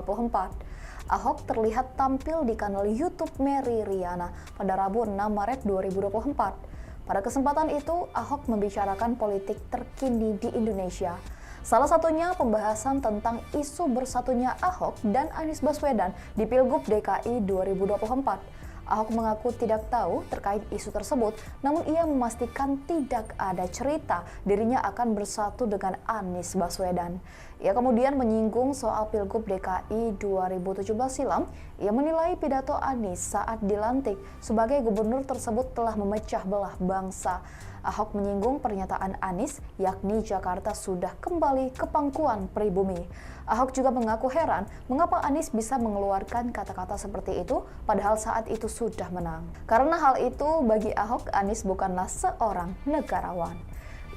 S1: Ahok terlihat tampil di kanal YouTube Mary Riana pada Rabu 6 Maret 2024. Pada kesempatan itu, Ahok membicarakan politik terkini di Indonesia. Salah satunya pembahasan tentang isu bersatunya Ahok dan Anies Baswedan di Pilgub DKI 2024. Ahok mengaku tidak tahu terkait isu tersebut, namun ia memastikan tidak ada cerita dirinya akan bersatu dengan Anies Baswedan. Ia kemudian menyinggung soal Pilgub DKI 2017 silam. Ia menilai pidato Anies saat dilantik sebagai gubernur tersebut telah memecah belah bangsa.
S8: Ahok menyinggung pernyataan Anies, yakni Jakarta sudah kembali ke pangkuan pribumi. Ahok juga mengaku heran mengapa Anies bisa mengeluarkan kata-kata seperti itu padahal saat itu sudah menang. Karena hal itu bagi Ahok, Anies bukanlah seorang negarawan.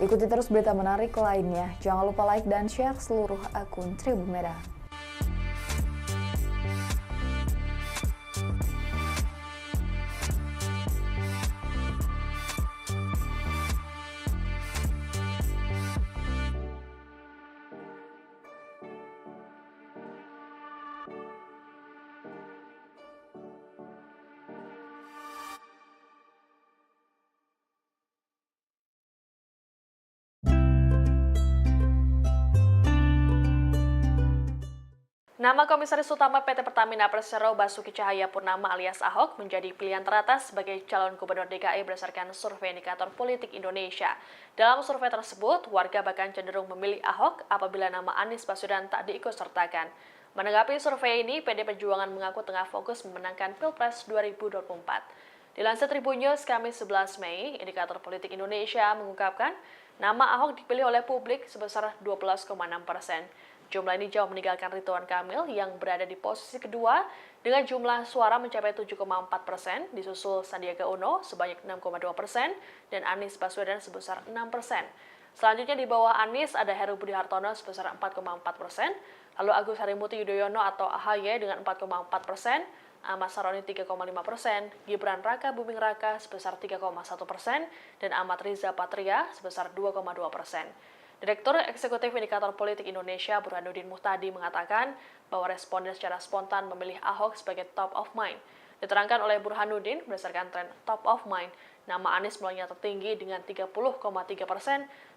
S8: Ikuti terus berita menarik lainnya. Jangan lupa like dan share seluruh akun Tribun Medan.
S2: Nama Komisaris Utama PT Pertamina Persero Basuki Cahayapurnama alias Ahok menjadi pilihan teratas sebagai calon gubernur DKI berdasarkan survei indikator politik Indonesia. Dalam survei tersebut, warga bahkan cenderung memilih Ahok apabila nama Anies Baswedan tak diikutsertakan. Menanggapi survei ini, PD Perjuangan mengaku tengah fokus memenangkan Pilpres 2024. Dilansir Tribun News Kamis 11 Mei, indikator politik Indonesia mengungkapkan nama Ahok dipilih oleh publik sebesar 12,6%. Jumlah ini jauh meninggalkan Ridwan Kamil yang berada di posisi kedua dengan jumlah suara mencapai 7,4%, disusul Sandiaga Uno sebanyak 6,2% dan Anies Baswedan sebesar 6%. Selanjutnya di bawah Anies ada Heru Budi Hartono sebesar 4,4%, lalu Agus Harimurti Yudhoyono atau AHY dengan 4,4%, Ahmad Saroni 3,5%, Gibran Raka Buming Raka sebesar 3,1%, dan Ahmad Riza Patria sebesar 2,2%. Direktur Eksekutif Indikator Politik Indonesia Burhanuddin Muhtadi mengatakan bahwa responden secara spontan memilih Ahok sebagai top of mind. Diterangkan oleh Burhanuddin berdasarkan tren top of mind, nama Anies mulainya tertinggi dengan 30,3%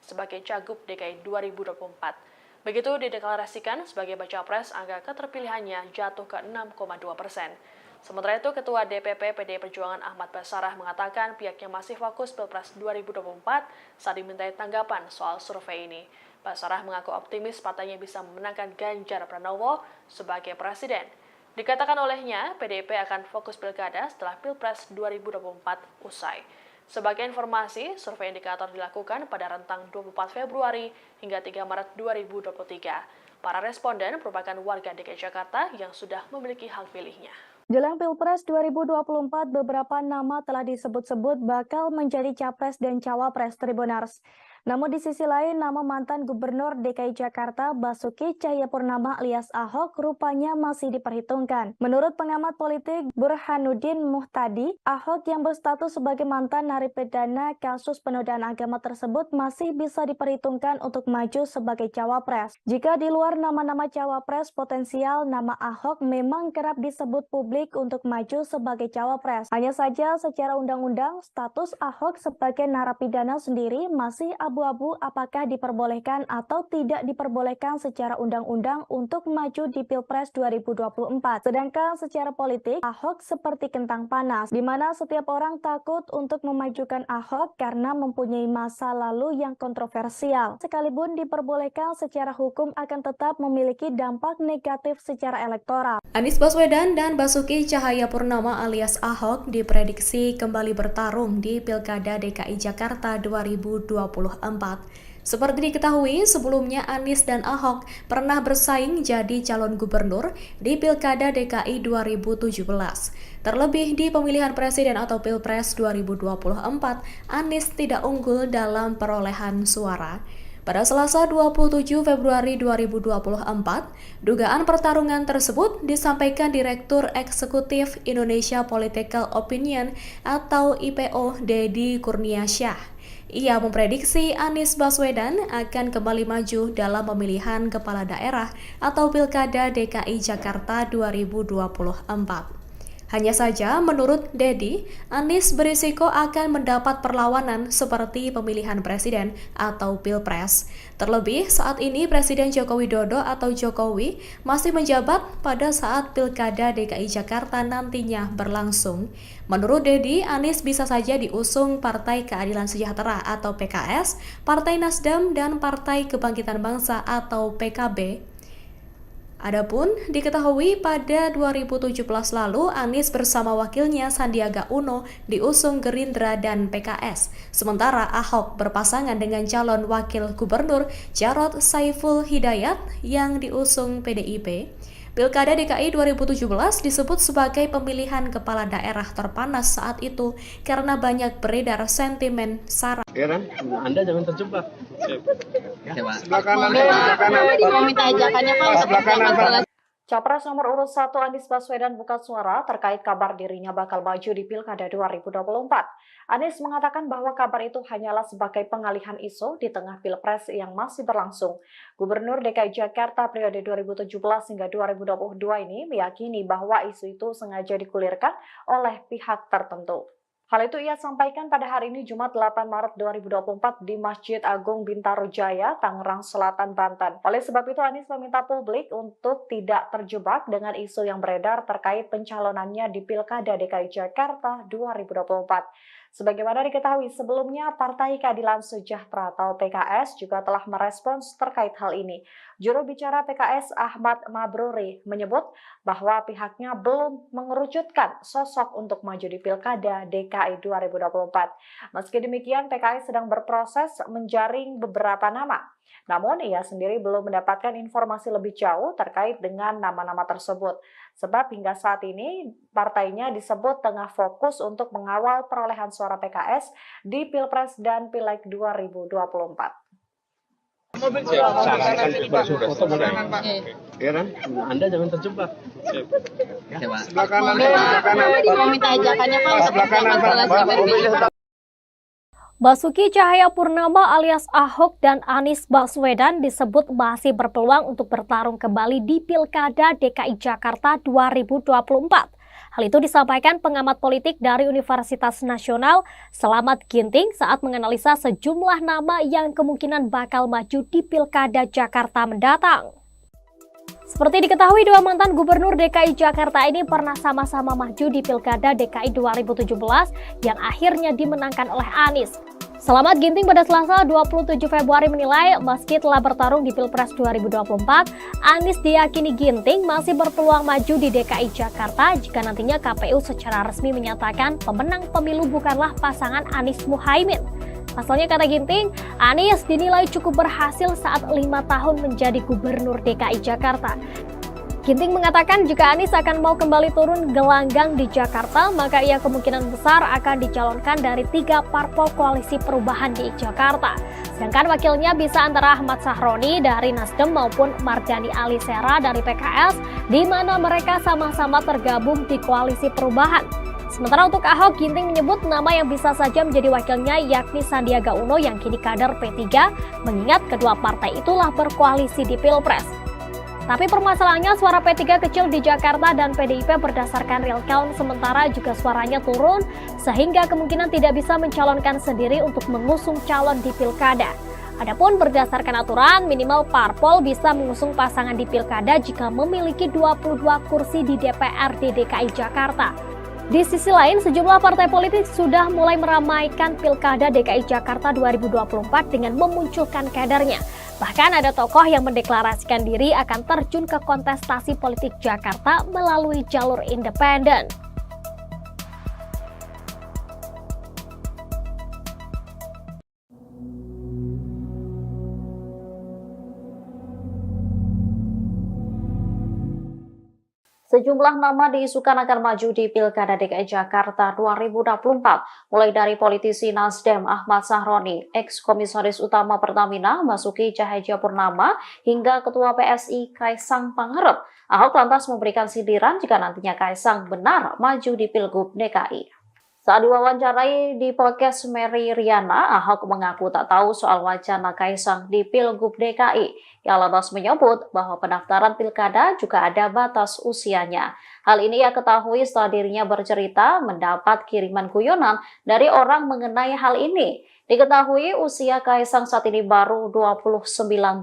S2: sebagai Cagup DKI 2024. Begitu dideklarasikan sebagai baca pres, angka keterpilihannya jatuh ke 6,2%. Sementara itu, Ketua DPP PDI Perjuangan Ahmad Basarah mengatakan pihaknya masih fokus Pilpres 2024 saat dimintai tanggapan soal survei ini. Basarah mengaku optimis partainya bisa memenangkan Ganjar Pranowo sebagai presiden. Dikatakan olehnya, PDIP akan fokus pilkada setelah Pilpres 2024 usai. Sebagai informasi, survei indikator dilakukan pada rentang 24 Februari hingga 3 Maret 2023. Para responden merupakan warga DKI Jakarta yang sudah memiliki hak pilihnya.
S1: Jelang Pilpres 2024, beberapa nama telah disebut-sebut bakal menjadi capres dan cawapres Tribuners. Namun di sisi lain, nama mantan Gubernur DKI Jakarta Basuki Cahayapurnama alias Ahok rupanya masih diperhitungkan. Menurut pengamat politik Burhanuddin Muhtadi, Ahok yang berstatus sebagai mantan narapidana kasus penodaan agama tersebut masih bisa diperhitungkan untuk maju sebagai cawapres. Jika di luar nama-nama cawapres potensial, nama Ahok memang kerap disebut publik untuk maju sebagai cawapres. Hanya saja secara undang-undang, status Ahok sebagai narapidana sendiri masih abu-abu apakah diperbolehkan atau tidak diperbolehkan secara undang-undang untuk maju di Pilpres 2024. Sedangkan secara politik, Ahok seperti kentang panas, di mana setiap orang takut untuk memajukan Ahok karena mempunyai masa lalu yang kontroversial. Sekalipun diperbolehkan secara hukum akan tetap memiliki dampak negatif secara elektoral.
S3: Anies Baswedan dan Basuki Cahayapurnama alias Ahok diprediksi kembali bertarung di Pilkada DKI Jakarta 2024. Seperti diketahui, sebelumnya Anies dan Ahok pernah bersaing jadi calon gubernur di Pilkada DKI 2017. Terlebih di pemilihan presiden atau Pilpres 2024, Anies tidak unggul dalam perolehan suara. Pada Selasa 27 Februari 2024, dugaan pertarungan tersebut disampaikan Direktur Eksekutif Indonesia Political Opinion atau IPO Deddy Kurniasyah. Ia memprediksi Anies Baswedan akan kembali maju dalam pemilihan kepala daerah atau Pilkada DKI Jakarta 2024. Hanya saja, menurut Deddy, Anies berisiko akan mendapat perlawanan seperti pemilihan presiden atau Pilpres. Terlebih, saat ini Presiden Joko Widodo atau Jokowi masih menjabat pada saat Pilkada DKI Jakarta nantinya berlangsung. Menurut Deddy, Anies bisa saja diusung Partai Keadilan Sejahtera atau PKS, Partai Nasdem, dan Partai Kebangkitan Bangsa atau PKB. Adapun diketahui pada 2017 lalu Anies bersama wakilnya Sandiaga Uno diusung Gerindra dan PKS. Sementara Ahok berpasangan dengan calon wakil gubernur Jarod Saiful Hidayat yang diusung PDIP. Pilkada DKI 2017 disebut sebagai pemilihan kepala daerah terpanas saat itu karena banyak beredar sentimen sara.
S4: Heran, Anda jangan terjebak.
S5: Sebelah kanan, sebelah kanan. Mau minta ajakannya Pak.
S4: Sebelah kanan, Pak.
S6: Capres nomor urut 1 Anies Baswedan buka suara terkait kabar dirinya bakal maju di Pilkada 2024. Anies mengatakan bahwa kabar itu hanyalah sebagai pengalihan isu di tengah Pilpres yang masih berlangsung. Gubernur DKI Jakarta periode 2017 hingga 2022 ini meyakini bahwa isu itu sengaja digulirkan oleh pihak tertentu. Hal itu ia sampaikan pada hari ini Jumat 8 Maret 2024 di Masjid Agung Bintaro Jaya, Tangerang Selatan, Banten. Oleh sebab itu Anies meminta publik untuk tidak terjebak dengan isu yang beredar terkait pencalonannya di Pilkada DKI Jakarta 2024. Sebagaimana diketahui sebelumnya, Partai Keadilan Sejahtera atau PKS juga telah merespons terkait hal ini. Juru bicara PKS Ahmad Mabruri menyebut bahwa pihaknya belum mengerucutkan sosok untuk maju di Pilkada DKI 2024. Meski demikian, PKS sedang berproses menjaring beberapa nama. Namun, ia sendiri belum mendapatkan informasi lebih jauh terkait dengan nama-nama tersebut. Sebab hingga saat ini, partainya disebut tengah fokus untuk mengawal perolehan suara PKS di Pilpres dan Pileg 2024.
S4: Sarankan bersuara foto mulai. Heran, Anda jangan terjebak. Sebelah kanan, sebelah kanan.
S5: Mau minta ajakannya Pak.
S4: Sebelah kanan, Pak.
S7: Basuki Cahayapurnama alias Ahok dan Anies Baswedan disebut masih berpeluang untuk bertarung kembali di Pilkada DKI Jakarta 2024. Hal itu disampaikan pengamat politik dari Universitas Nasional Selamat Ginting saat menganalisa sejumlah nama yang kemungkinan bakal maju di Pilkada Jakarta mendatang. Seperti diketahui, dua mantan gubernur DKI Jakarta ini pernah sama-sama maju di Pilkada DKI 2017 yang akhirnya dimenangkan oleh Anies. Selamat Ginting pada Selasa 27 Februari menilai meski telah bertarung di Pilpres 2024, Anies diyakini Ginting masih berpeluang maju di DKI Jakarta jika nantinya KPU secara resmi menyatakan pemenang pemilu bukanlah pasangan Anies Muhaimin. Pasalnya, kata Ginting, Anies dinilai cukup berhasil saat 5 tahun menjadi gubernur DKI Jakarta. Ginting mengatakan jika Anies akan mau kembali turun gelanggang di Jakarta, maka ia kemungkinan besar akan dicalonkan dari 3 parpol koalisi perubahan di Jakarta. Sedangkan wakilnya bisa antara Ahmad Sahroni dari Nasdem maupun Mardhani Alisera dari PKS, di mana mereka sama-sama tergabung di koalisi perubahan. Sementara untuk Ahok, Ginting menyebut nama yang bisa saja menjadi wakilnya yakni Sandiaga Uno yang kini kader P3, mengingat kedua partai itulah berkoalisi di Pilpres. Tapi permasalahannya suara P3 kecil di Jakarta dan PDIP berdasarkan real count sementara juga suaranya turun sehingga kemungkinan tidak bisa mencalonkan sendiri untuk mengusung calon di Pilkada. Adapun berdasarkan aturan, minimal parpol bisa mengusung pasangan di Pilkada jika memiliki 22 kursi di DPRD DKI Jakarta. Di sisi lain, sejumlah partai politik sudah mulai meramaikan Pilkada DKI Jakarta 2024 dengan memunculkan kadernya. Bahkan ada tokoh yang mendeklarasikan diri akan terjun ke kontestasi politik Jakarta melalui jalur independen.
S6: Sejumlah nama diisukan akan maju di Pilkada DKI Jakarta 2024, mulai dari politisi Nasdem Ahmad Sahroni, ex-komisaris utama Pertamina Basuki Cahayapurnama, hingga Ketua PSI Kaisang Pangarep. Ahok lantas memberikan sindiran jika nantinya Kaisang benar maju di Pilgub DKI. Saat diwawancarai di podcast Mary Riana, Ahok mengaku tak tahu soal wacana Kaisang di Pilgub DKI. Ia lantas menyebut bahwa pendaftaran pilkada juga ada batas usianya. Hal ini ia ketahui setelah dirinya bercerita mendapat kiriman guyonan dari orang mengenai hal ini. Diketahui usia Kaisang saat ini baru 29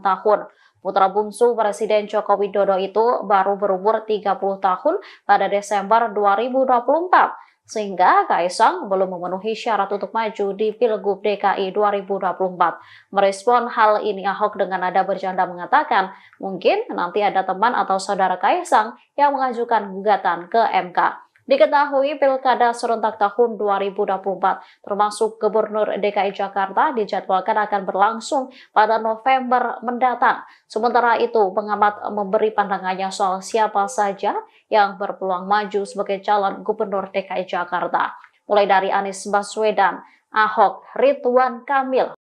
S6: tahun. Putra bungsu Presiden Joko Widodo itu baru berumur 30 tahun pada Desember 2024. sehingga Kaisang belum memenuhi syarat untuk maju di Pilgub DKI 2024. Merespon hal ini, Ahok dengan nada bercanda mengatakan, mungkin nanti ada teman atau saudara Kaisang yang mengajukan gugatan ke MK. Diketahui Pilkada serentak tahun 2024 termasuk Gubernur DKI Jakarta dijadwalkan akan berlangsung pada November mendatang. Sementara itu, pengamat memberi pandangannya soal siapa saja yang berpeluang maju sebagai calon Gubernur DKI Jakarta. Mulai dari Anies Baswedan, Ahok, Ridwan Kamil.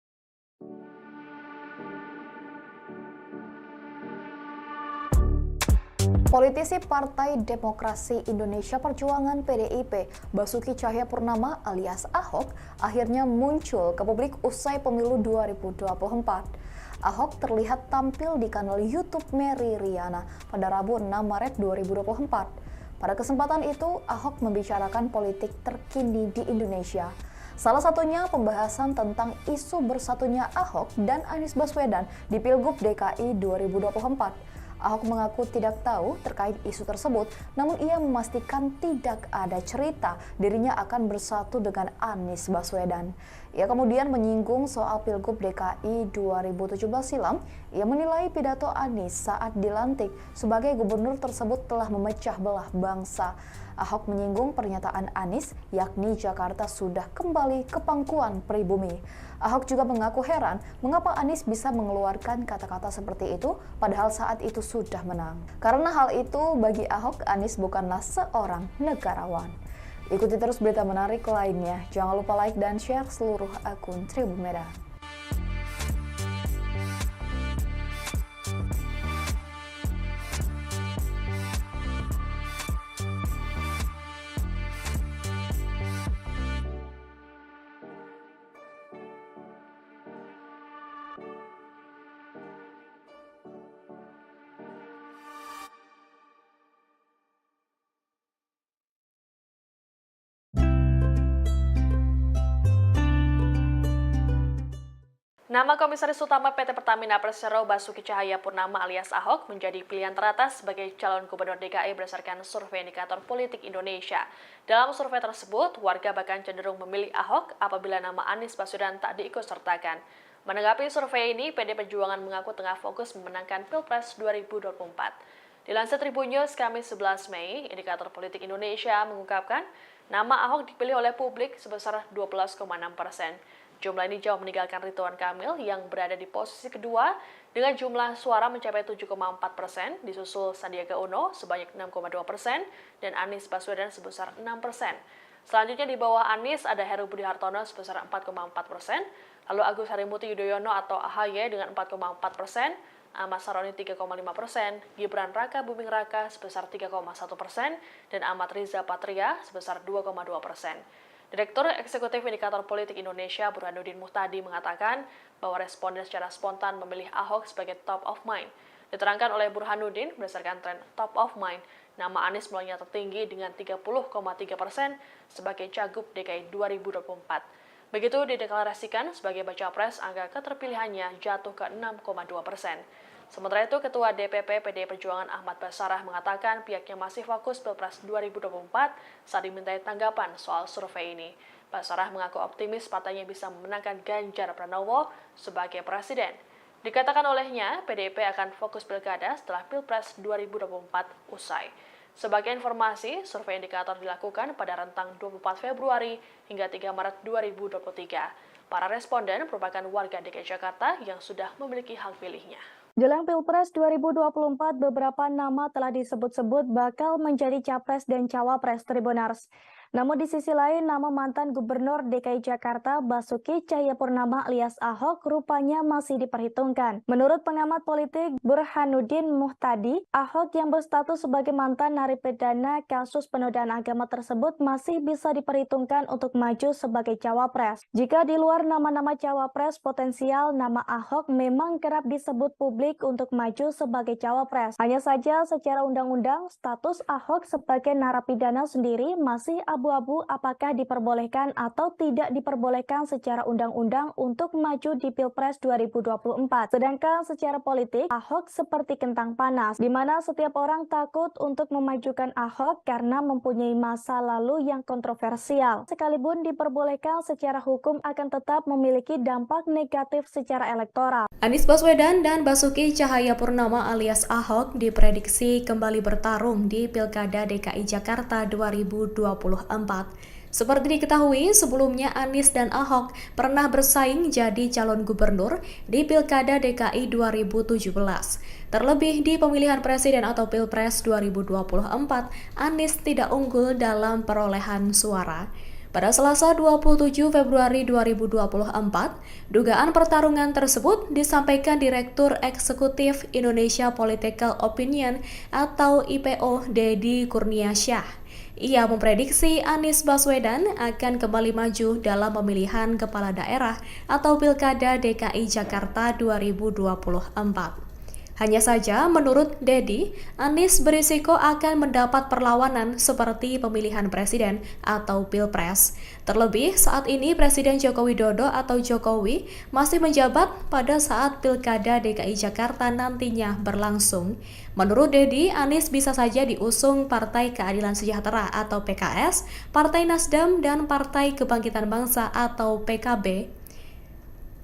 S8: Politisi Partai Demokrasi Indonesia Perjuangan PDIP, Basuki Cahayapurnama alias Ahok, akhirnya muncul ke publik usai pemilu 2024. Ahok terlihat tampil di kanal YouTube Mary Riana pada Rabu 6 Maret 2024. Pada kesempatan itu, Ahok membicarakan politik terkini di Indonesia. Salah satunya pembahasan tentang isu bersatunya Ahok dan Anies Baswedan di Pilgub DKI 2024. Ahok mengaku tidak tahu terkait isu tersebut, namun ia memastikan tidak ada cerita dirinya akan bersatu dengan Anies Baswedan. Ia kemudian menyinggung soal Pilgub DKI 2017 silam. Ia menilai pidato Anies saat dilantik sebagai gubernur tersebut telah memecah belah bangsa. Ahok menyinggung pernyataan Anies, yakni Jakarta sudah kembali ke pangkuan pribumi. Ahok juga mengaku heran mengapa Anies bisa mengeluarkan kata-kata seperti itu padahal saat itu sudah menang. Karena hal itu bagi Ahok, Anies bukanlah seorang negarawan. Ikuti terus berita menarik lainnya. Jangan lupa like dan share seluruh akun Tribun Medan.
S2: Nama Komisaris Utama PT Pertamina Persero Basuki Cahayapurnama alias Ahok menjadi pilihan teratas sebagai calon Gubernur DKI berdasarkan survei indikator politik Indonesia. Dalam survei tersebut, warga bahkan cenderung memilih Ahok apabila nama Anies Baswedan tak diikutsertakan. Menanggapi survei ini, PD Perjuangan mengaku tengah fokus memenangkan Pilpres 2024. Dilansir Tribun News Kamis 11 Mei, indikator politik Indonesia mengungkapkan nama Ahok dipilih oleh publik sebesar 12,6%. Jumlah ini jauh meninggalkan Ridwan Kamil yang berada di posisi kedua dengan jumlah suara mencapai 7,4%, disusul Sandiaga Uno sebanyak 6,2% dan Anies Baswedan sebesar 6%. Selanjutnya di bawah Anies ada Heru Budi Hartono sebesar 4,4%, lalu Agus Harimurti Yudhoyono atau AHY dengan 4,4%, Ahmad Saroni 3,5%, Gibran Raka Buming Raka sebesar 3,1%, dan Ahmad Riza Patria sebesar 2,2%. Direktur Eksekutif Indikator Politik Indonesia Burhanuddin Muhtadi mengatakan bahwa responden secara spontan memilih Ahok sebagai top of mind. Diterangkan oleh Burhanuddin, berdasarkan tren top of mind, nama Anies mulainya tertinggi dengan 30,3% sebagai Cagup DKI 2024. Begitu dideklarasikan sebagai baca pres, angka keterpilihannya jatuh ke 6,2%. Sementara itu, Ketua DPP PDI Perjuangan Ahmad Basarah mengatakan pihaknya masih fokus Pilpres 2024 saat dimintai tanggapan soal survei ini. Basarah mengaku optimis partainya bisa memenangkan Ganjar Pranowo sebagai presiden. Dikatakan olehnya, PDIP akan fokus pilkada setelah Pilpres 2024 usai. Sebagai informasi, survei indikator dilakukan pada rentang 24 Februari hingga 3 Maret 2023. Para responden merupakan warga DKI Jakarta yang sudah memiliki hak pilihnya.
S1: Jelang Pilpres 2024, beberapa nama telah disebut-sebut bakal menjadi capres dan cawapres Tribunars. Namun di sisi lain, nama mantan Gubernur DKI Jakarta Basuki Cahayapurnama alias Ahok rupanya masih diperhitungkan. Menurut pengamat politik Burhanuddin Muhtadi, Ahok yang berstatus sebagai mantan narapidana kasus penodaan agama tersebut masih bisa diperhitungkan untuk maju sebagai cawapres. Jika di luar nama-nama cawapres potensial, nama Ahok memang kerap disebut publik untuk maju sebagai cawapres. Hanya saja secara undang-undang, status Ahok sebagai narapidana sendiri masih abu-abu apakah diperbolehkan atau tidak diperbolehkan secara undang-undang untuk maju di Pilpres 2024. Sedangkan secara politik, Ahok seperti kentang panas, di mana setiap orang takut untuk memajukan Ahok karena mempunyai masa lalu yang kontroversial. Sekalipun diperbolehkan secara hukum akan tetap memiliki dampak negatif secara elektoral.
S3: Anies Baswedan dan Basuki Cahayapurnama alias Ahok diprediksi kembali bertarung di Pilkada DKI Jakarta 2024. Seperti diketahui, sebelumnya Anies dan Ahok pernah bersaing jadi calon gubernur di Pilkada DKI 2017. Terlebih di pemilihan presiden atau Pilpres 2024, Anies tidak unggul dalam perolehan suara. Pada Selasa 27 Februari 2024, dugaan pertarungan tersebut disampaikan Direktur Eksekutif Indonesia Political Opinion atau IPO Deddy Kurniasyah. Ia memprediksi Anies Baswedan akan kembali maju dalam pemilihan kepala daerah atau Pilkada DKI Jakarta 2024. Hanya saja, menurut Deddy, Anies berisiko akan mendapat perlawanan seperti pemilihan presiden atau Pilpres. Terlebih, saat ini Presiden Joko Widodo atau Jokowi masih menjabat pada saat Pilkada DKI Jakarta nantinya berlangsung. Menurut Deddy, Anies bisa saja diusung Partai Keadilan Sejahtera atau PKS, Partai Nasdem, dan Partai Kebangkitan Bangsa atau PKB.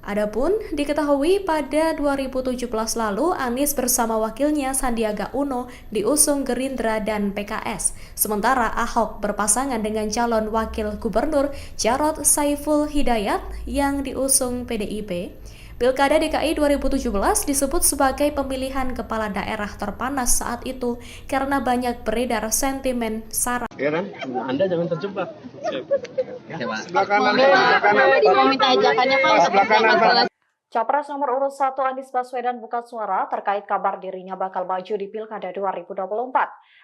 S3: Adapun diketahui pada 2017 lalu Anies bersama wakilnya Sandiaga Uno diusung Gerindra dan PKS. Sementara Ahok berpasangan dengan calon wakil gubernur Jarod Saiful Hidayat yang diusung PDIP. Pilkada DKI 2017 disebut sebagai pemilihan kepala daerah terpanas saat itu karena banyak beredar sentimen sara.
S4: Ya kan? Anda jangan terjebak.
S5: Sebelah kanan, sebelah kanan. Mau minta ajakannya Pak.
S4: Sebelah kanan, Pak.
S6: Capres nomor urut 1 Anies Baswedan buka suara terkait kabar dirinya bakal maju di Pilkada 2024.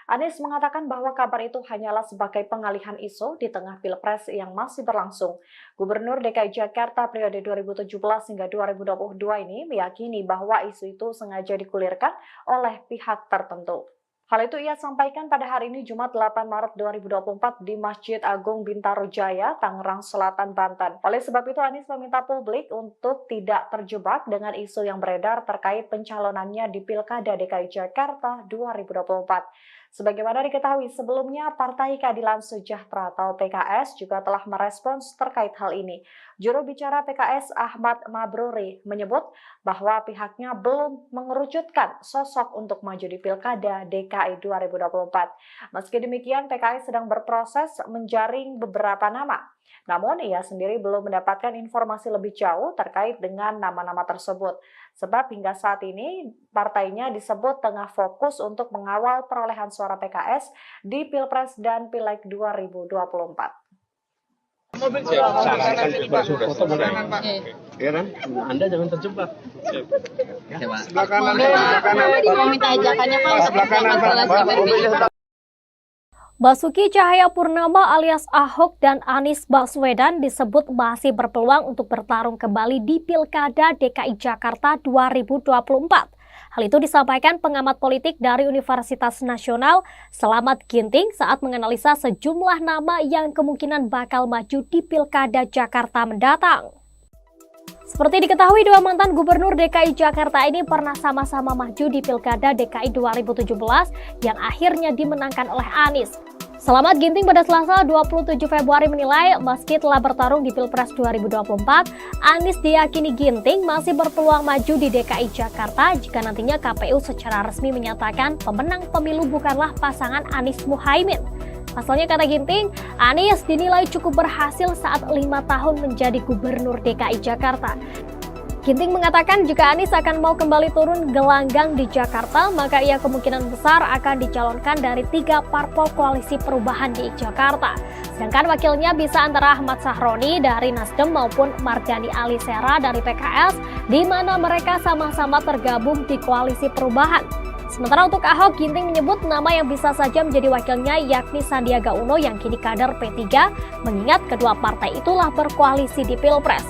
S6: Anies mengatakan bahwa kabar itu hanyalah sebagai pengalihan isu di tengah Pilpres yang masih berlangsung. Gubernur DKI Jakarta periode 2017 hingga 2022 ini meyakini bahwa isu itu sengaja dikulirkan oleh pihak tertentu. Hal itu ia sampaikan pada hari ini Jumat 8 Maret 2024 di Masjid Agung Bintaro Jaya, Tangerang Selatan, Banten. Oleh sebab itu Anies meminta publik untuk tidak terjebak dengan isu yang beredar terkait pencalonannya di Pilkada DKI Jakarta 2024. Sebagaimana diketahui sebelumnya, Partai Keadilan Sejahtera atau PKS juga telah merespons terkait hal ini. Juru bicara PKS Ahmad Mabruri menyebut bahwa pihaknya belum mengerucutkan sosok untuk maju di Pilkada DKI 2024. Meski demikian, PKS sedang berproses menjaring beberapa nama. Namun, ia sendiri belum mendapatkan informasi lebih jauh terkait dengan nama-nama tersebut. Sebab hingga saat ini, partainya disebut tengah fokus untuk mengawal perolehan suara PKS di Pilpres dan Pileg 2024.
S4: Sarankan berfoto boleh. Ya kan? Anda jangan terjebak. Sebelah kanan, sebelah kanan.
S5: Mau minta ajakannya Pak.
S4: Sebelah kanan, Pak.
S7: Basuki Cahayapurnama alias Ahok dan Anies Baswedan disebut masih berpeluang untuk bertarung kembali di Pilkada DKI Jakarta 2024. Hal itu disampaikan pengamat politik dari Universitas Nasional Selamat Ginting saat menganalisa sejumlah nama yang kemungkinan bakal maju di Pilkada Jakarta mendatang. Seperti diketahui, dua mantan gubernur DKI Jakarta ini pernah sama-sama maju di Pilkada DKI 2017 yang akhirnya dimenangkan oleh Anies. Selamat Ginting pada Selasa 27 Februari menilai meski telah bertarung di Pilpres 2024, Anies diyakini Ginting masih berpeluang maju di DKI Jakarta jika nantinya KPU secara resmi menyatakan pemenang pemilu bukanlah pasangan Anies Muhaimin. Pasalnya, kata Ginting, Anies dinilai cukup berhasil saat 5 tahun menjadi gubernur DKI Jakarta. Ginting mengatakan jika Anies akan mau kembali turun gelanggang di Jakarta, maka ia kemungkinan besar akan dicalonkan dari 3 parpol koalisi perubahan di Jakarta. Sedangkan wakilnya bisa antara Ahmad Sahroni dari Nasdem maupun Mardhani Alisera dari PKS, di mana mereka sama-sama tergabung di koalisi perubahan. Sementara untuk Ahok, Ginting menyebut nama yang bisa saja menjadi wakilnya yakni Sandiaga Uno yang kini kader P3, mengingat kedua partai itulah berkoalisi di Pilpres.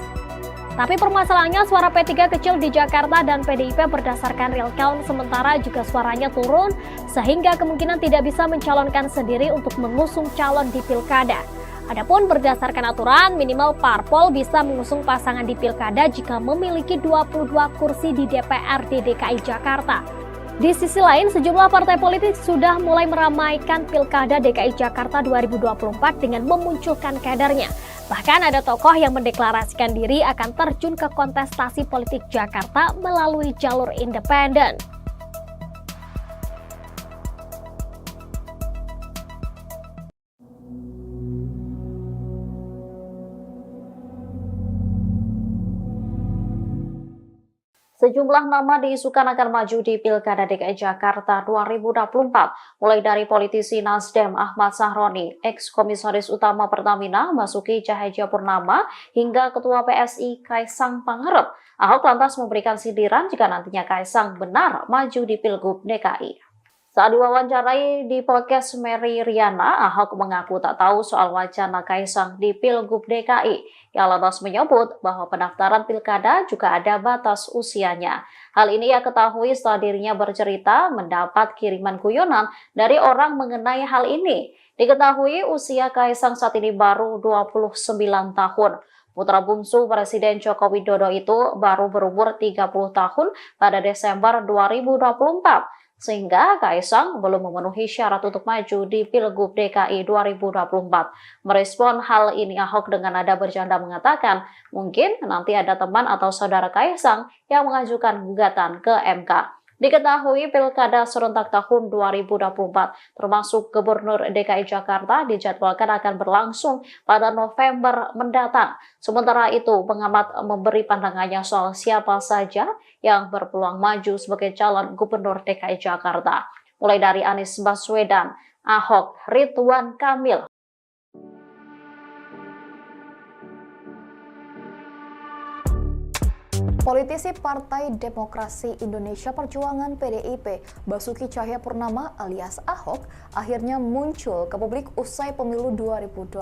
S7: Tapi permasalahannya suara P3 kecil di Jakarta dan PDIP berdasarkan real count, sementara juga suaranya turun sehingga kemungkinan tidak bisa mencalonkan sendiri untuk mengusung calon di pilkada. Adapun berdasarkan aturan, minimal parpol bisa mengusung pasangan di pilkada jika memiliki 22 kursi di DPRD DKI Jakarta. Di sisi lain, sejumlah partai politik sudah mulai meramaikan pilkada DKI Jakarta 2024 dengan memunculkan kadernya. Bahkan ada tokoh yang mendeklarasikan diri akan terjun ke kontestasi politik Jakarta melalui jalur independen.
S6: Sejumlah nama diisukan akan maju di Pilkada DKI Jakarta 2024, mulai dari politisi Nasdem Ahmad Sahroni, ex-komisaris utama Pertamina Basuki Cahayapurnama, hingga Ketua PSI Kaisang Pangarep. Ahok lantas memberikan sindiran jika nantinya Kaisang benar maju di Pilgub DKI. Saat diwawancarai di podcast Mary Riana, Ahok mengaku tak tahu soal wacana Kaisang di Pilgub DKI. Ia lantas menyebut bahwa pendaftaran pilkada juga ada batas usianya. Hal ini ia ketahui setelah dirinya bercerita mendapat kiriman guyonan dari orang mengenai hal ini. Diketahui usia Kaisang saat ini baru 29 tahun. Putra bungsu Presiden Joko Widodo itu baru berumur 30 tahun pada Desember 2024. Sehingga Kaisang belum memenuhi syarat untuk maju di Pilgub DKI 2024. Merespon hal ini, Ahok dengan nada bercanda mengatakan, mungkin nanti ada teman atau saudara Kaisang yang mengajukan gugatan ke MK. Diketahui pilkada serentak tahun 2024 termasuk Gubernur DKI Jakarta dijadwalkan akan berlangsung pada November mendatang. Sementara itu, pengamat memberi pandangannya soal siapa saja yang berpeluang maju sebagai calon Gubernur DKI Jakarta. Mulai dari Anies Baswedan, Ahok, Ridwan Kamil,
S8: Politisi Partai Demokrasi Indonesia Perjuangan PDIP, Basuki Cahayapurnama alias Ahok, akhirnya muncul ke publik usai pemilu 2024.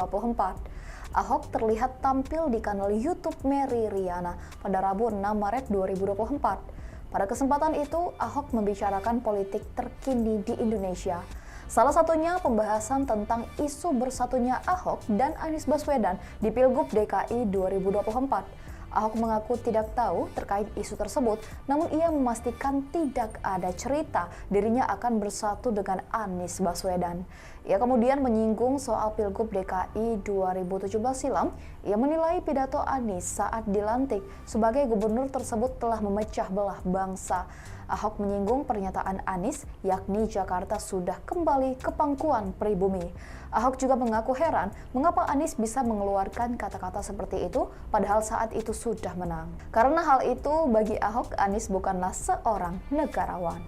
S8: Ahok terlihat tampil di kanal YouTube Mary Riana pada Rabu 6 Maret 2024. Pada kesempatan itu, Ahok membicarakan politik terkini di Indonesia. Salah satunya pembahasan tentang isu bersatunya Ahok dan Anies Baswedan di Pilgub DKI 2024. Ahok mengaku tidak tahu terkait isu tersebut, namun ia memastikan tidak ada cerita dirinya akan bersatu dengan Anies Baswedan. Ia kemudian menyinggung soal Pilgub DKI 2017 silam. Ia menilai pidato Anies saat dilantik sebagai gubernur tersebut telah memecah belah bangsa. Ahok menyinggung pernyataan Anies, yakni Jakarta sudah kembali ke pangkuan pribumi. Ahok juga mengaku heran mengapa Anies bisa mengeluarkan kata-kata seperti itu padahal saat itu sudah menang. Karena hal itu bagi Ahok, Anies bukanlah seorang negarawan.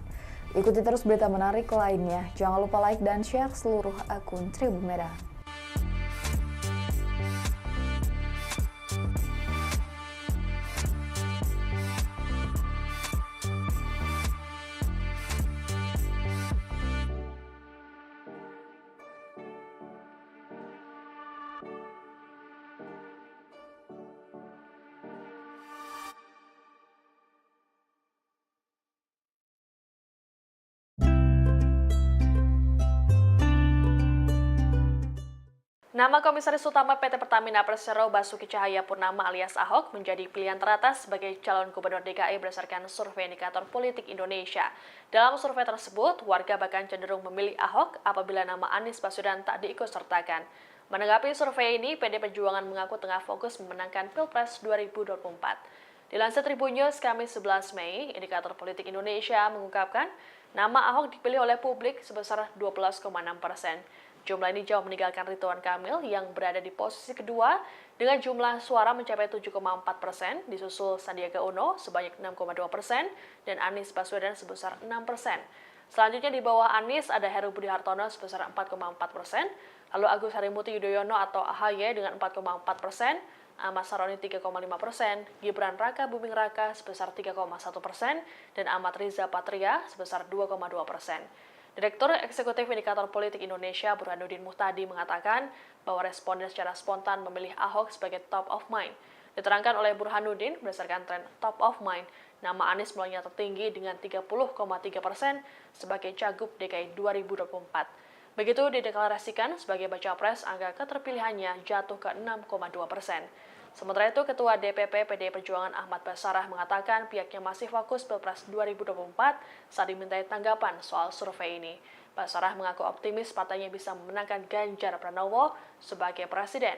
S8: Ikuti terus berita menarik lainnya. Jangan lupa like dan share seluruh akun Tribun Merah.
S2: Nama Komisaris Utama PT Pertamina Persero Basuki Cahayapurnama alias Ahok menjadi pilihan teratas sebagai calon Gubernur DKI berdasarkan survei indikator politik Indonesia. Dalam survei tersebut, warga bahkan cenderung memilih Ahok apabila nama Anies Baswedan tak diikutsertakan. Menanggapi survei ini, PD Perjuangan mengaku tengah fokus memenangkan Pilpres 2024. Dilansir Tribun News Kamis 11 Mei, indikator politik Indonesia mengungkapkan nama Ahok dipilih oleh publik sebesar 12,6%. Jumlah ini jauh meninggalkan Ridwan Kamil yang berada di posisi kedua dengan jumlah suara mencapai 7,4%, disusul Sandiaga Uno sebanyak 6,2% dan Anies Baswedan sebesar 6%. Selanjutnya di bawah Anies ada Heru Budi Hartono sebesar 4,4%, lalu Agus Harimurti Yudhoyono atau AHY dengan 4,4%, Ahmad Saroni 3,5%, Gibran Raka Buming Raka sebesar 3,1%, dan Ahmad Riza Patria sebesar 2,2%. Direktur Eksekutif Indikator Politik Indonesia Burhanuddin Muhtadi mengatakan bahwa responden secara spontan memilih Ahok sebagai top of mind. Diterangkan oleh Burhanuddin, berdasarkan tren top of mind, nama Anies melonjak tertinggi dengan 30,3% sebagai Cagup DKI 2024. Begitu dideklarasikan sebagai baca pres, angka keterpilihannya jatuh ke 6,2%. Sementara itu, Ketua DPP PDI Perjuangan Ahmad Basarah mengatakan pihaknya masih fokus Pilpres 2024 saat dimintai tanggapan soal survei ini. Basarah mengaku optimis partainya bisa memenangkan Ganjar Pranowo sebagai presiden.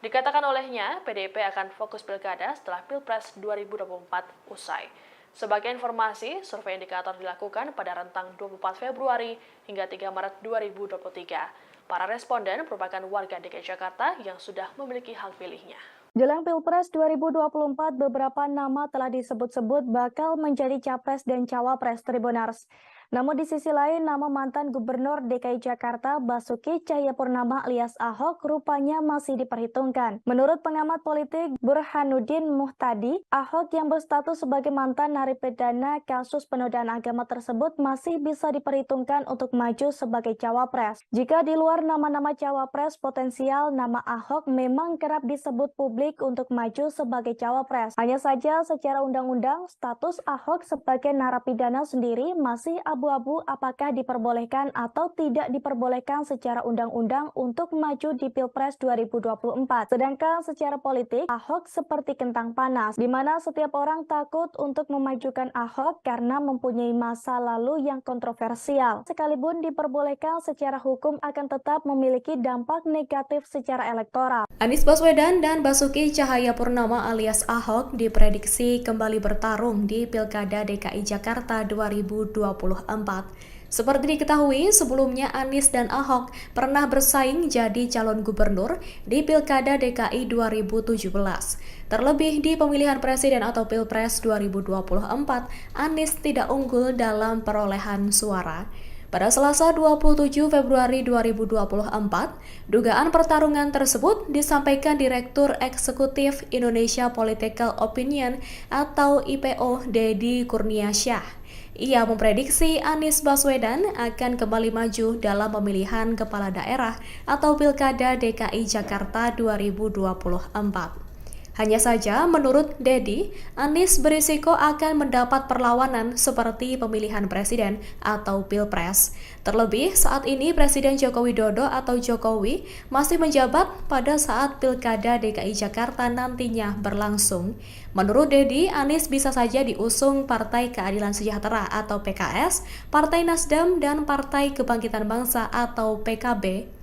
S2: Dikatakan olehnya, PDIP akan fokus pilkada setelah Pilpres 2024 usai. Sebagai informasi, survei indikator dilakukan pada rentang 24 Februari hingga 3 Maret 2023. Para responden merupakan warga DKI Jakarta yang sudah memiliki hak pilihnya.
S1: Jelang Pilpres 2024, beberapa nama telah disebut-sebut bakal menjadi capres dan cawapres Tribuners. Namun di sisi lain, nama mantan Gubernur DKI Jakarta Basuki Cahayapurnama alias Ahok rupanya masih diperhitungkan. Menurut pengamat politik Burhanuddin Muhtadi, Ahok yang berstatus sebagai mantan narapidana kasus penodaan agama tersebut masih bisa diperhitungkan untuk maju sebagai cawapres. Jika di luar nama-nama cawapres potensial, nama Ahok memang kerap disebut publik untuk maju sebagai cawapres. Hanya saja secara undang-undang, status Ahok sebagai narapidana sendiri masih abu-abu apakah diperbolehkan atau tidak diperbolehkan secara undang-undang untuk maju di Pilpres 2024. Sedangkan secara politik, Ahok seperti kentang panas, di mana setiap orang takut untuk memajukan Ahok karena mempunyai masa lalu yang kontroversial. Sekalipun diperbolehkan secara hukum akan tetap memiliki dampak negatif secara elektoral.
S3: Anies Baswedan dan Basuki Cahayapurnama alias Ahok diprediksi kembali bertarung di Pilkada DKI Jakarta 2024. Seperti diketahui, sebelumnya Anies dan Ahok pernah bersaing jadi calon gubernur di Pilkada DKI 2017. Terlebih di pemilihan presiden atau Pilpres 2024, Anies tidak unggul dalam perolehan suara. Pada Selasa 27 Februari 2024, dugaan pertarungan tersebut disampaikan Direktur Eksekutif Indonesia Political Opinion atau IPO Deddy Kurniasyah. Ia memprediksi Anies Baswedan akan kembali maju dalam pemilihan kepala daerah atau Pilkada DKI Jakarta 2024. Hanya saja, menurut Deddy, Anies berisiko akan mendapat perlawanan seperti pemilihan presiden atau Pilpres. Terlebih, saat ini Presiden Joko Widodo atau Jokowi masih menjabat pada saat Pilkada DKI Jakarta nantinya berlangsung. Menurut Deddy, Anies bisa saja diusung Partai Keadilan Sejahtera atau PKS, Partai Nasdem, dan Partai Kebangkitan Bangsa atau PKB.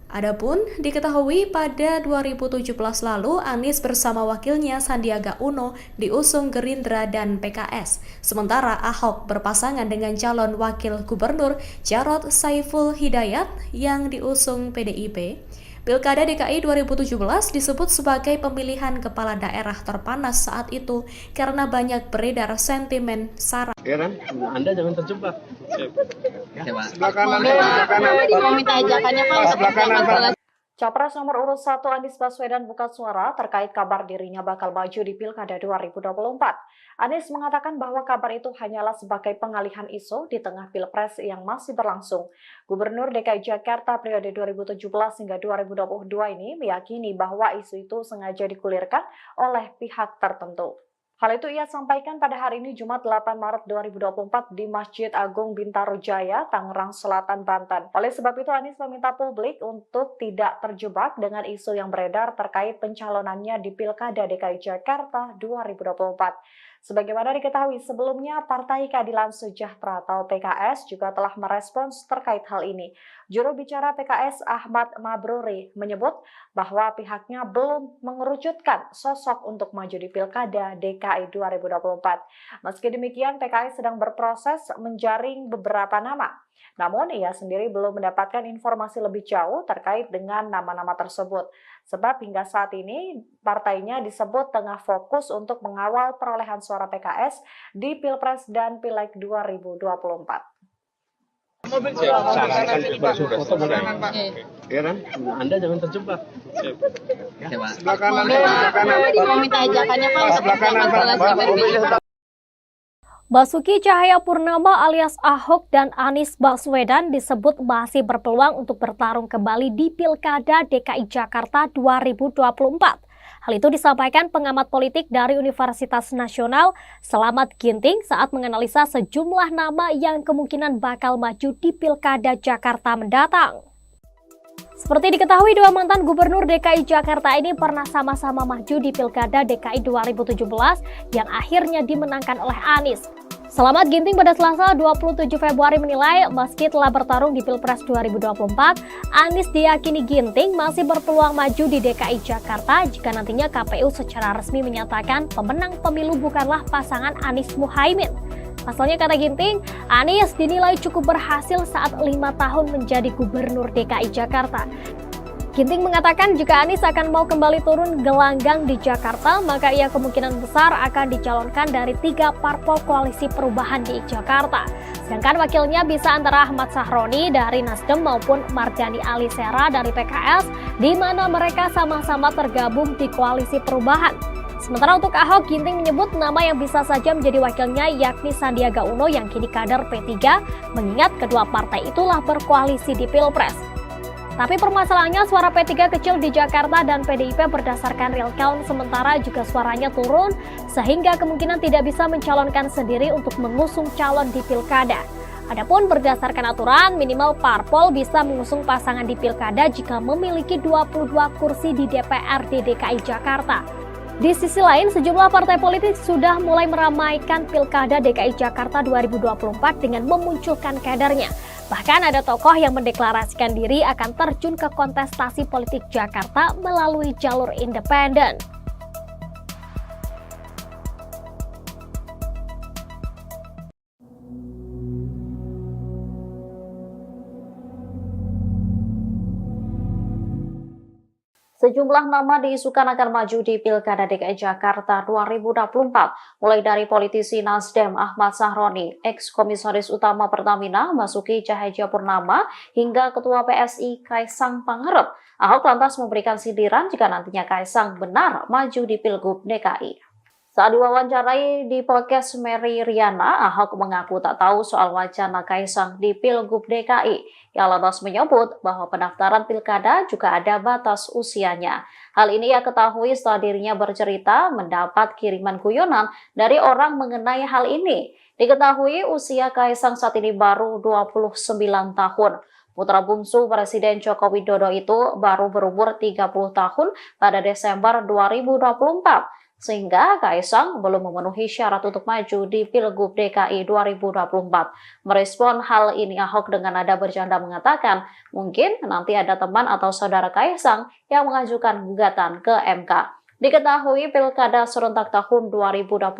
S3: Adapun diketahui pada 2017 lalu Anies bersama wakilnya Sandiaga Uno diusung Gerindra dan PKS. Sementara Ahok berpasangan dengan calon wakil gubernur Jarod Saiful Hidayat yang diusung PDIP. Pilkada DKI 2017 disebut sebagai pemilihan kepala daerah terpanas saat itu karena banyak beredar sentimen sara.
S4: Heran, Anda jangan terjebak.
S5: Sebelah kanan, sebelah kanan. Mau minta ajakannya Pak.
S4: Sebelah kanan, Pak.
S6: Capres nomor urut 1 Anies Baswedan buka suara terkait kabar dirinya bakal maju di Pilkada 2024. Anies mengatakan bahwa kabar itu hanyalah sebagai pengalihan isu di tengah Pilpres yang masih berlangsung. Gubernur DKI Jakarta periode 2017 hingga 2022 ini meyakini bahwa isu itu sengaja digulirkan oleh pihak tertentu. Hal itu ia sampaikan pada hari ini Jumat 8 Maret 2024 di Masjid Agung Bintaro Jaya, Tangerang Selatan, Banten. Oleh sebab itu Anies meminta publik untuk tidak terjebak dengan isu yang beredar terkait pencalonannya di Pilkada DKI Jakarta 2024. Sebagaimana diketahui sebelumnya, Partai Keadilan Sejahtera atau PKS juga telah merespons terkait hal ini. Juru bicara PKS Ahmad Mabruri menyebut bahwa pihaknya belum mengerucutkan sosok untuk maju di Pilkada DKI 2024. Meski demikian, PKS sedang berproses menjaring beberapa nama. Namun, ia sendiri belum mendapatkan informasi lebih jauh terkait dengan nama-nama tersebut. Sebab hingga saat ini, partainya disebut tengah fokus untuk mengawal perolehan suara PKS di Pilpres dan Pileg 2024.
S4: Sarankan berfoto sebelah kanan, Heran, Anda jangan terjebak. Sebelah kanan, sebelah kanan.
S5: Mau minta ajakannya Pak.
S4: Sebelah kanan, Pak.
S7: Basuki Cahayapurnama alias Ahok dan Anies Baswedan disebut masih berpeluang untuk bertarung kembali di Pilkada DKI Jakarta 2024. Hal itu disampaikan pengamat politik dari Universitas Nasional Slamet Ginting saat menganalisa sejumlah nama yang kemungkinan bakal maju di Pilkada Jakarta mendatang. Seperti diketahui, dua mantan gubernur DKI Jakarta ini pernah sama-sama maju di Pilkada DKI 2017 yang akhirnya dimenangkan oleh Anies. Slamet Ginting pada Selasa 27 Februari menilai meski telah bertarung di Pilpres 2024, Anies diyakini Ginting masih berpeluang maju di DKI Jakarta jika nantinya KPU secara resmi menyatakan pemenang pemilu bukanlah pasangan Anies Muhaimin. Pasalnya, kata Ginting, Anies dinilai cukup berhasil saat 5 tahun menjadi gubernur DKI Jakarta. Ginting mengatakan jika Anies akan mau kembali turun gelanggang di Jakarta, maka ia kemungkinan besar akan dicalonkan dari 3 parpol koalisi perubahan di Jakarta. Sedangkan wakilnya bisa antara Ahmad Sahroni dari Nasdem maupun Mardhani Alisera dari PKS, di mana mereka sama-sama tergabung di koalisi perubahan. Sementara untuk Ahok, Ginting menyebut nama yang bisa saja menjadi wakilnya yakni Sandiaga Uno yang kini kader P3, mengingat kedua partai itulah berkoalisi di Pilpres. Tapi permasalahannya suara P3 kecil di Jakarta dan PDIP berdasarkan real count sementara juga suaranya turun sehingga kemungkinan tidak bisa mencalonkan sendiri untuk mengusung calon di Pilkada. Adapun berdasarkan aturan minimal parpol bisa mengusung pasangan di Pilkada jika memiliki 22 kursi di DPRD DKI Jakarta. Di sisi lain, sejumlah partai politik sudah mulai meramaikan Pilkada DKI Jakarta 2024 dengan memunculkan kadernya. Bahkan ada tokoh yang mendeklarasikan diri akan terjun ke kontestasi politik Jakarta melalui jalur independen.
S6: Sejumlah nama diisukan akan maju di Pilkada DKI Jakarta 2024, mulai dari politisi Nasdem Ahmad Sahroni, ex-komisaris utama Pertamina Basuki Cahayapurnama, hingga Ketua PSI Kaisang Pangarep. Ahok lantas memberikan sindiran jika nantinya Kaisang benar maju di Pilgub DKI. Saat diwawancarai di podcast Mary Riana, Ahok mengaku tak tahu soal wacana Kaisang di Pilgub DKI. Ia lantas menyebut bahwa pendaftaran pilkada juga ada batas usianya. Hal ini ia ketahui setelah dirinya bercerita mendapat kiriman guyonan dari orang mengenai hal ini. Diketahui usia Kaisang saat ini baru 29 tahun. Putra bungsu Presiden Joko Widodo itu baru berumur 30 tahun pada Desember 2024. Sehingga Kaisang belum memenuhi syarat untuk maju di Pilgub DKI 2024. Merespon hal ini, Ahok dengan nada bercanda mengatakan, mungkin nanti ada teman atau saudara Kaisang yang mengajukan gugatan ke MK. Diketahui Pilkada serentak tahun 2024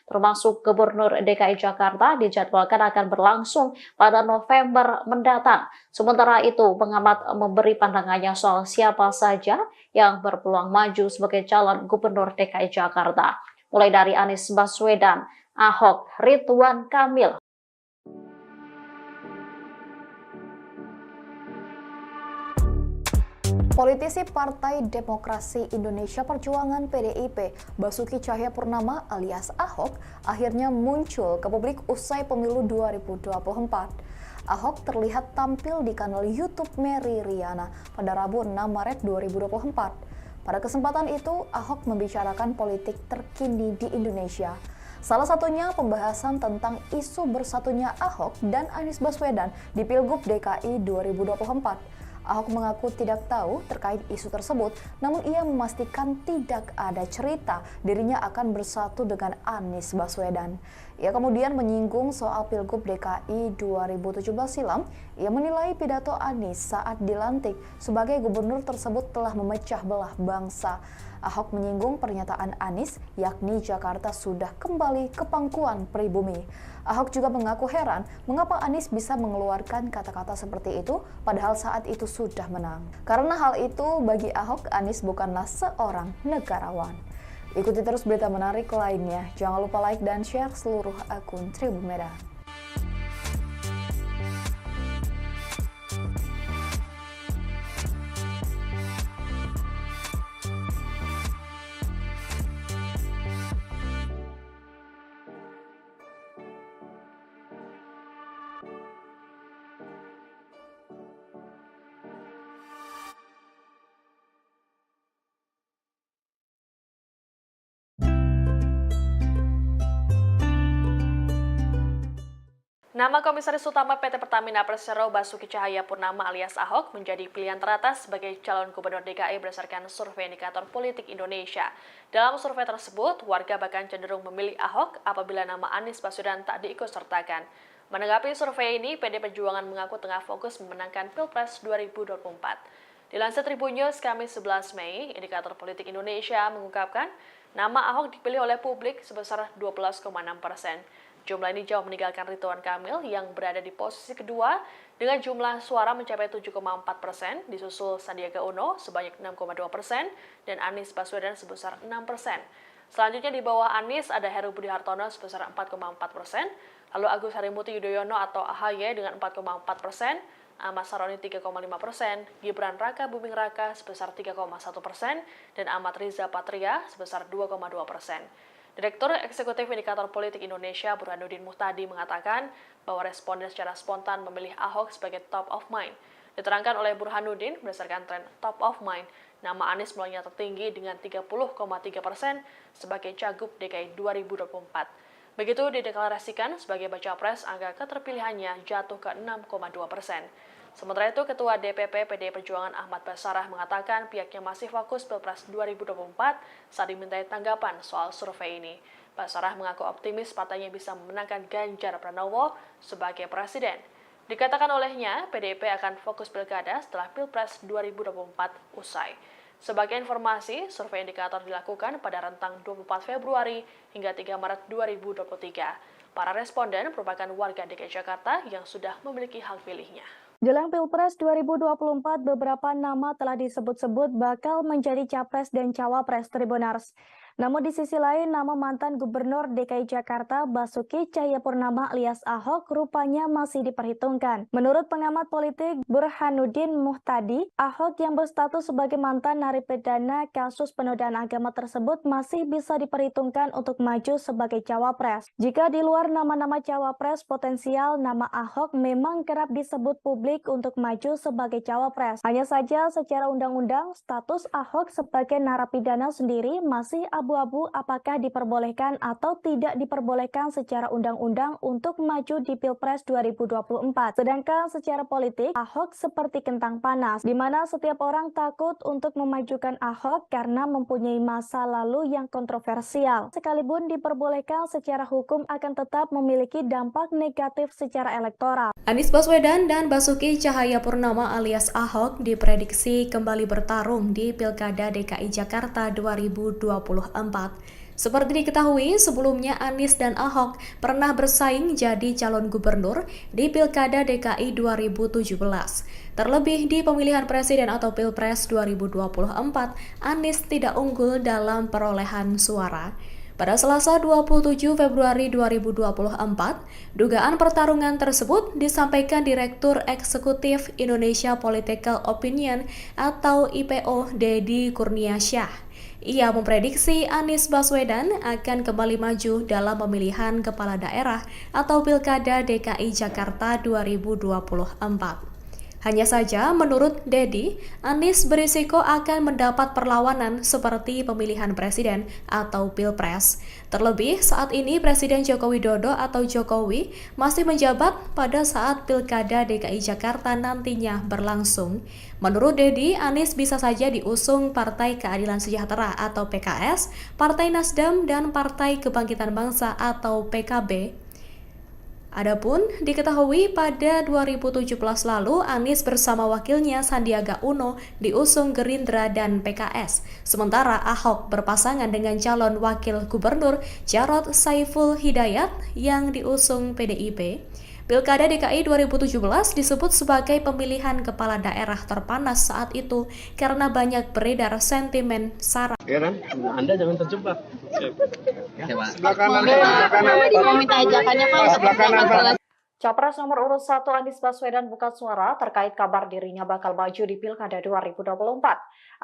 S6: termasuk Gubernur DKI Jakarta dijadwalkan akan berlangsung pada November mendatang. Sementara itu, pengamat memberi pandangannya soal siapa saja yang berpeluang maju sebagai calon Gubernur DKI Jakarta. Mulai dari Anies Baswedan, Ahok, Ridwan Kamil,
S8: Politisi Partai Demokrasi Indonesia Perjuangan PDIP, Basuki Cahayapurnama alias Ahok, akhirnya muncul ke publik usai pemilu 2024. Ahok terlihat tampil di kanal YouTube Mary Riana pada Rabu 6 Maret 2024. Pada kesempatan itu, Ahok membicarakan politik terkini di Indonesia. Salah satunya pembahasan tentang isu bersatunya Ahok dan Anies Baswedan di Pilgub DKI 2024. Ahok mengaku tidak tahu terkait isu tersebut, namun ia memastikan tidak ada cerita dirinya akan bersatu dengan Anies Baswedan. Ia kemudian menyinggung soal Pilgub DKI 2017 silam. Ia menilai pidato Anies saat dilantik sebagai gubernur tersebut telah memecah belah bangsa. Ahok menyinggung pernyataan Anies, yakni Jakarta sudah kembali ke pangkuan pribumi. Ahok juga mengaku heran mengapa Anies bisa mengeluarkan kata-kata seperti itu padahal saat itu sudah menang. Karena hal itu bagi Ahok, Anies bukanlah seorang negarawan. Ikuti terus berita menarik lainnya. Jangan lupa like dan share seluruh akun Tribun Medan.
S2: Nama Komisaris Utama PT Pertamina Persero Basuki Cahayapurnama alias Ahok menjadi pilihan teratas sebagai calon gubernur DKI berdasarkan survei indikator politik Indonesia. Dalam survei tersebut, warga bahkan cenderung memilih Ahok apabila nama Anies Baswedan tak diikutsertakan. Menanggapi survei ini, PD Perjuangan mengaku tengah fokus memenangkan Pilpres 2024. Dilansir Tribun News Kamis 11 Mei, indikator politik Indonesia mengungkapkan nama Ahok dipilih oleh publik sebesar 12,6%. Jumlah ini jauh meninggalkan Ridwan Kamil yang berada di posisi kedua dengan jumlah suara mencapai 7,4%, disusul Sandiaga Uno sebanyak 6,2% dan Anies Baswedan sebesar 6%. Selanjutnya di bawah Anies ada Heru Budi Hartono sebesar 4,4%, lalu Agus Harimurti Yudhoyono atau AHY dengan 4,4%, Ahmad Saroni 3,5%, Gibran Raka Buming Raka sebesar 3,1%, dan Ahmad Riza Patria sebesar 2,2%. Direktur Eksekutif Indikator Politik Indonesia Burhanuddin Muhtadi mengatakan bahwa responden secara spontan memilih Ahok sebagai top of mind. Diterangkan oleh Burhanuddin, berdasarkan tren top of mind, nama Anies mulainya tertinggi dengan 30,3% sebagai Cagup DKI 2024. Begitu dideklarasikan sebagai baca pres, angka keterpilihannya jatuh ke 6,2%. Sementara itu, Ketua DPP PDI Perjuangan Ahmad Basarah mengatakan pihaknya masih fokus Pilpres 2024 saat dimintai tanggapan soal survei ini. Basarah mengaku optimis partainya bisa memenangkan Ganjar Pranowo sebagai presiden. Dikatakan olehnya, PDIP akan fokus pilkada setelah Pilpres 2024 usai. Sebagai informasi, survei indikator dilakukan pada rentang 24 Februari hingga 3 Maret 2023. Para responden merupakan warga DKI Jakarta yang sudah memiliki hak pilihnya.
S1: Jelang Pilpres 2024, beberapa nama telah disebut-sebut bakal menjadi capres dan cawapres Tribuners. Namun di sisi lain, nama mantan Gubernur DKI Jakarta Basuki Cahayapurnama alias Ahok rupanya masih diperhitungkan. Menurut pengamat politik Burhanuddin Muhtadi, Ahok yang berstatus sebagai mantan narapidana kasus penodaan agama tersebut masih bisa diperhitungkan untuk maju sebagai cawapres. Jika di luar nama-nama cawapres potensial, nama Ahok memang kerap disebut publik untuk maju sebagai cawapres. Hanya saja secara undang-undang, status Ahok sebagai narapidana sendiri masih abu-abu apakah diperbolehkan atau tidak diperbolehkan secara undang-undang untuk maju di Pilpres 2024. Sedangkan secara politik, Ahok seperti kentang panas, di mana setiap orang takut untuk memajukan Ahok karena mempunyai masa lalu yang kontroversial. Sekalipun diperbolehkan secara hukum akan tetap memiliki dampak negatif secara elektoral.
S3: Anies Baswedan dan Basuki Cahayapurnama alias Ahok diprediksi kembali bertarung di Pilkada DKI Jakarta 2024. Seperti diketahui, sebelumnya Anies dan Ahok pernah bersaing jadi calon gubernur di Pilkada DKI 2017. Terlebih di pemilihan presiden atau Pilpres 2024, Anies tidak unggul dalam perolehan suara. Pada Selasa 27 Februari 2024, dugaan pertarungan tersebut disampaikan Direktur Eksekutif Indonesia Political Opinion atau IPO Deddy Kurniasyah. Ia memprediksi Anies Baswedan akan kembali maju dalam pemilihan kepala daerah atau Pilkada DKI Jakarta 2024. Hanya saja, menurut Deddy, Anies berisiko akan mendapat perlawanan seperti pemilihan presiden atau Pilpres. Terlebih, saat ini Presiden Joko Widodo atau Jokowi masih menjabat pada saat Pilkada DKI Jakarta nantinya berlangsung. Menurut Deddy, Anies bisa saja diusung Partai Keadilan Sejahtera atau PKS, Partai Nasdem, dan Partai Kebangkitan Bangsa atau PKB. Adapun diketahui pada 2017 lalu Anies bersama wakilnya Sandiaga Uno diusung Gerindra dan PKS. Sementara Ahok berpasangan dengan calon wakil gubernur Jarod Saiful Hidayat yang diusung PDIP. Pilkada DKI 2017 disebut sebagai pemilihan kepala daerah terpanas saat itu karena banyak beredar sentimen sara.
S4: Ya kan? Anda jangan terjebak.
S5: Sebelah kanan. Mau minta ajakannya Pak.
S4: Sebelah kanan, Pak.
S6: Capres nomor urut 1 Anies Baswedan buka suara terkait kabar dirinya bakal maju di Pilkada 2024.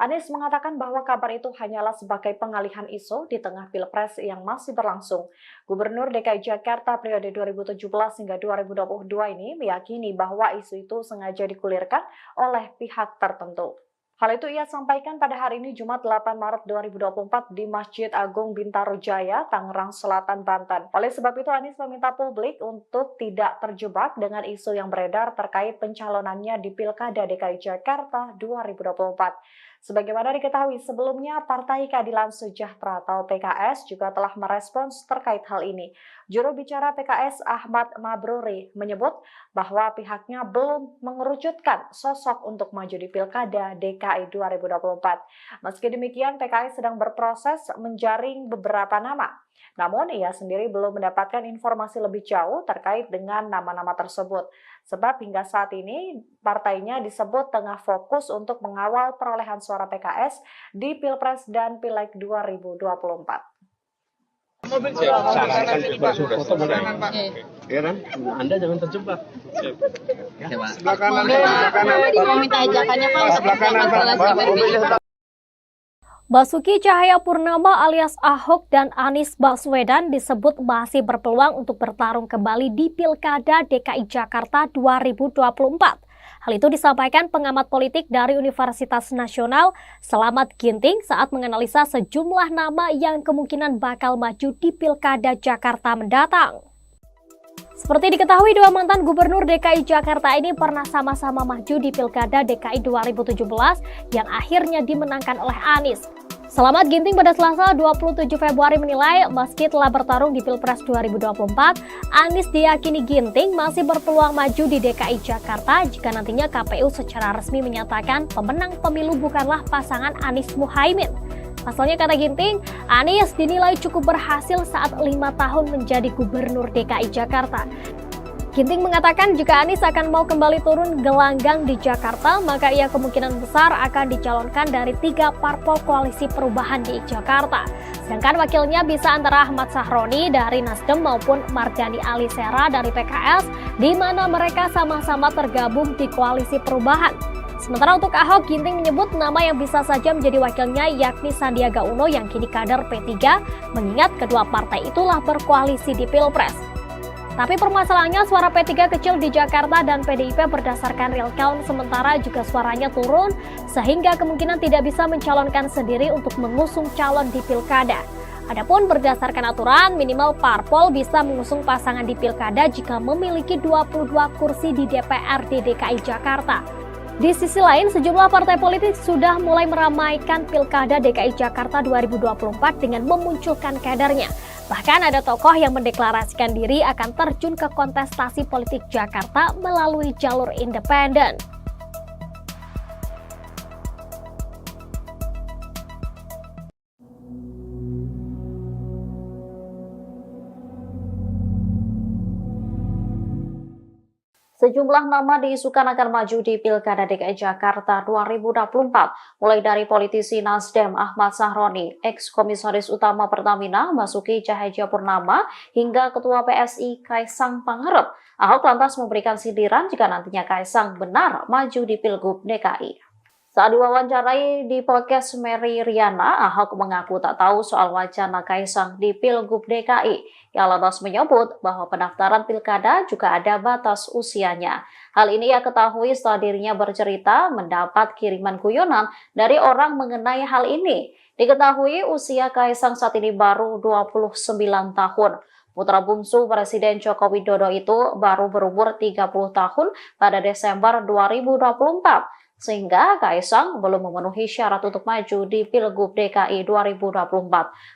S6: Anies mengatakan bahwa kabar itu hanyalah sebagai pengalihan isu di tengah Pilpres yang masih berlangsung. Gubernur DKI Jakarta periode 2017 hingga 2022 ini meyakini bahwa isu itu sengaja digulirkan oleh pihak tertentu. Hal itu ia sampaikan pada hari ini Jumat 8 Maret 2024 di Masjid Agung Bintaro Jaya, Tangerang Selatan, Banten. Oleh sebab itu Anies meminta publik untuk tidak terjebak dengan isu yang beredar terkait pencalonannya di Pilkada DKI Jakarta 2024. Sebagaimana diketahui sebelumnya, Partai Keadilan Sejahtera atau PKS juga telah merespons terkait hal ini. Juru bicara PKS Ahmad Mabruri menyebut bahwa pihaknya belum mengerucutkan sosok untuk maju di Pilkada DKI 2024. Meski demikian, PKS sedang berproses menjaring beberapa nama. Namun, ia sendiri belum mendapatkan informasi lebih jauh terkait dengan nama-nama tersebut. Sebab hingga saat ini, partainya disebut tengah fokus untuk mengawal perolehan suara PKS di Pilpres dan Pileg 2024.
S4: Sarankan bersuara foto boleh. Ya kan? Anda jangan terjebak. Sebelah kanan, sebelah kanan.
S5: Mau minta ajakannya Pak.
S4: Sebelah kanan,
S7: Basuki Cahayapurnama alias Ahok dan Anies Baswedan disebut masih berpeluang untuk bertarung kembali di Pilkada DKI Jakarta 2024. Hal itu disampaikan pengamat politik dari Universitas Nasional Slamet Ginting saat menganalisa sejumlah nama yang kemungkinan bakal maju di Pilkada Jakarta mendatang. Seperti diketahui, dua mantan gubernur DKI Jakarta ini pernah sama-sama maju di Pilkada DKI 2017 yang akhirnya dimenangkan oleh Anies. Slamet Ginting pada Selasa 27 Februari menilai meski telah bertarung di Pilpres 2024, Anies diyakini Ginting masih berpeluang maju di DKI Jakarta jika nantinya KPU secara resmi menyatakan pemenang pemilu bukanlah pasangan Anies Muhaimin. Pasalnya, kata Ginting, Anies dinilai cukup berhasil saat 5 tahun menjadi gubernur DKI Jakarta. Ginting mengatakan jika Anies akan mau kembali turun gelanggang di Jakarta, maka ia kemungkinan besar akan dicalonkan dari 3 parpol koalisi perubahan di Jakarta. Sedangkan wakilnya bisa antara Ahmad Sahroni dari Nasdem maupun Mardhani Alisera dari PKS, di mana mereka sama-sama tergabung di koalisi perubahan. Sementara untuk Ahok, Ginting menyebut nama yang bisa saja menjadi wakilnya yakni Sandiaga Uno yang kini kader P3, mengingat kedua partai itulah berkoalisi di Pilpres. Tapi permasalahannya suara P3 kecil di Jakarta dan PDIP berdasarkan real count sementara juga suaranya turun sehingga kemungkinan tidak bisa mencalonkan sendiri untuk mengusung calon di Pilkada. Adapun berdasarkan aturan, minimal parpol bisa mengusung pasangan di Pilkada jika memiliki 22 kursi di DPRD DKI Jakarta. Di sisi lain, sejumlah partai politik sudah mulai meramaikan Pilkada DKI Jakarta 2024 dengan memunculkan kadernya. Bahkan ada tokoh yang mendeklarasikan diri akan terjun ke kontestasi politik Jakarta melalui jalur independen.
S6: Sejumlah nama diisukan akan maju di Pilkada DKI Jakarta 2024, mulai dari politisi Nasdem Ahmad Sahroni, ex-komisaris utama Pertamina Basuki Cahayapurnama, hingga Ketua PSI Kaisang Pangarep. Ahok lantas memberikan sindiran jika nantinya Kaisang benar maju di Pilgub DKI. Saat diwawancarai di podcast Mary Riana, Ahok mengaku tak tahu soal wacana Kaisang di Pilgub DKI. Ia lantas menyebut bahwa pendaftaran pilkada juga ada batas usianya. Hal ini ia ketahui setelah dirinya bercerita mendapat kiriman guyonan dari orang mengenai hal ini. Diketahui usia Kaisang saat ini baru 29 tahun. Putra bungsu Presiden Joko Widodo itu baru berumur 30 tahun pada Desember 2024. Sehingga Kaisang belum memenuhi syarat untuk maju di Pilgub DKI 2024.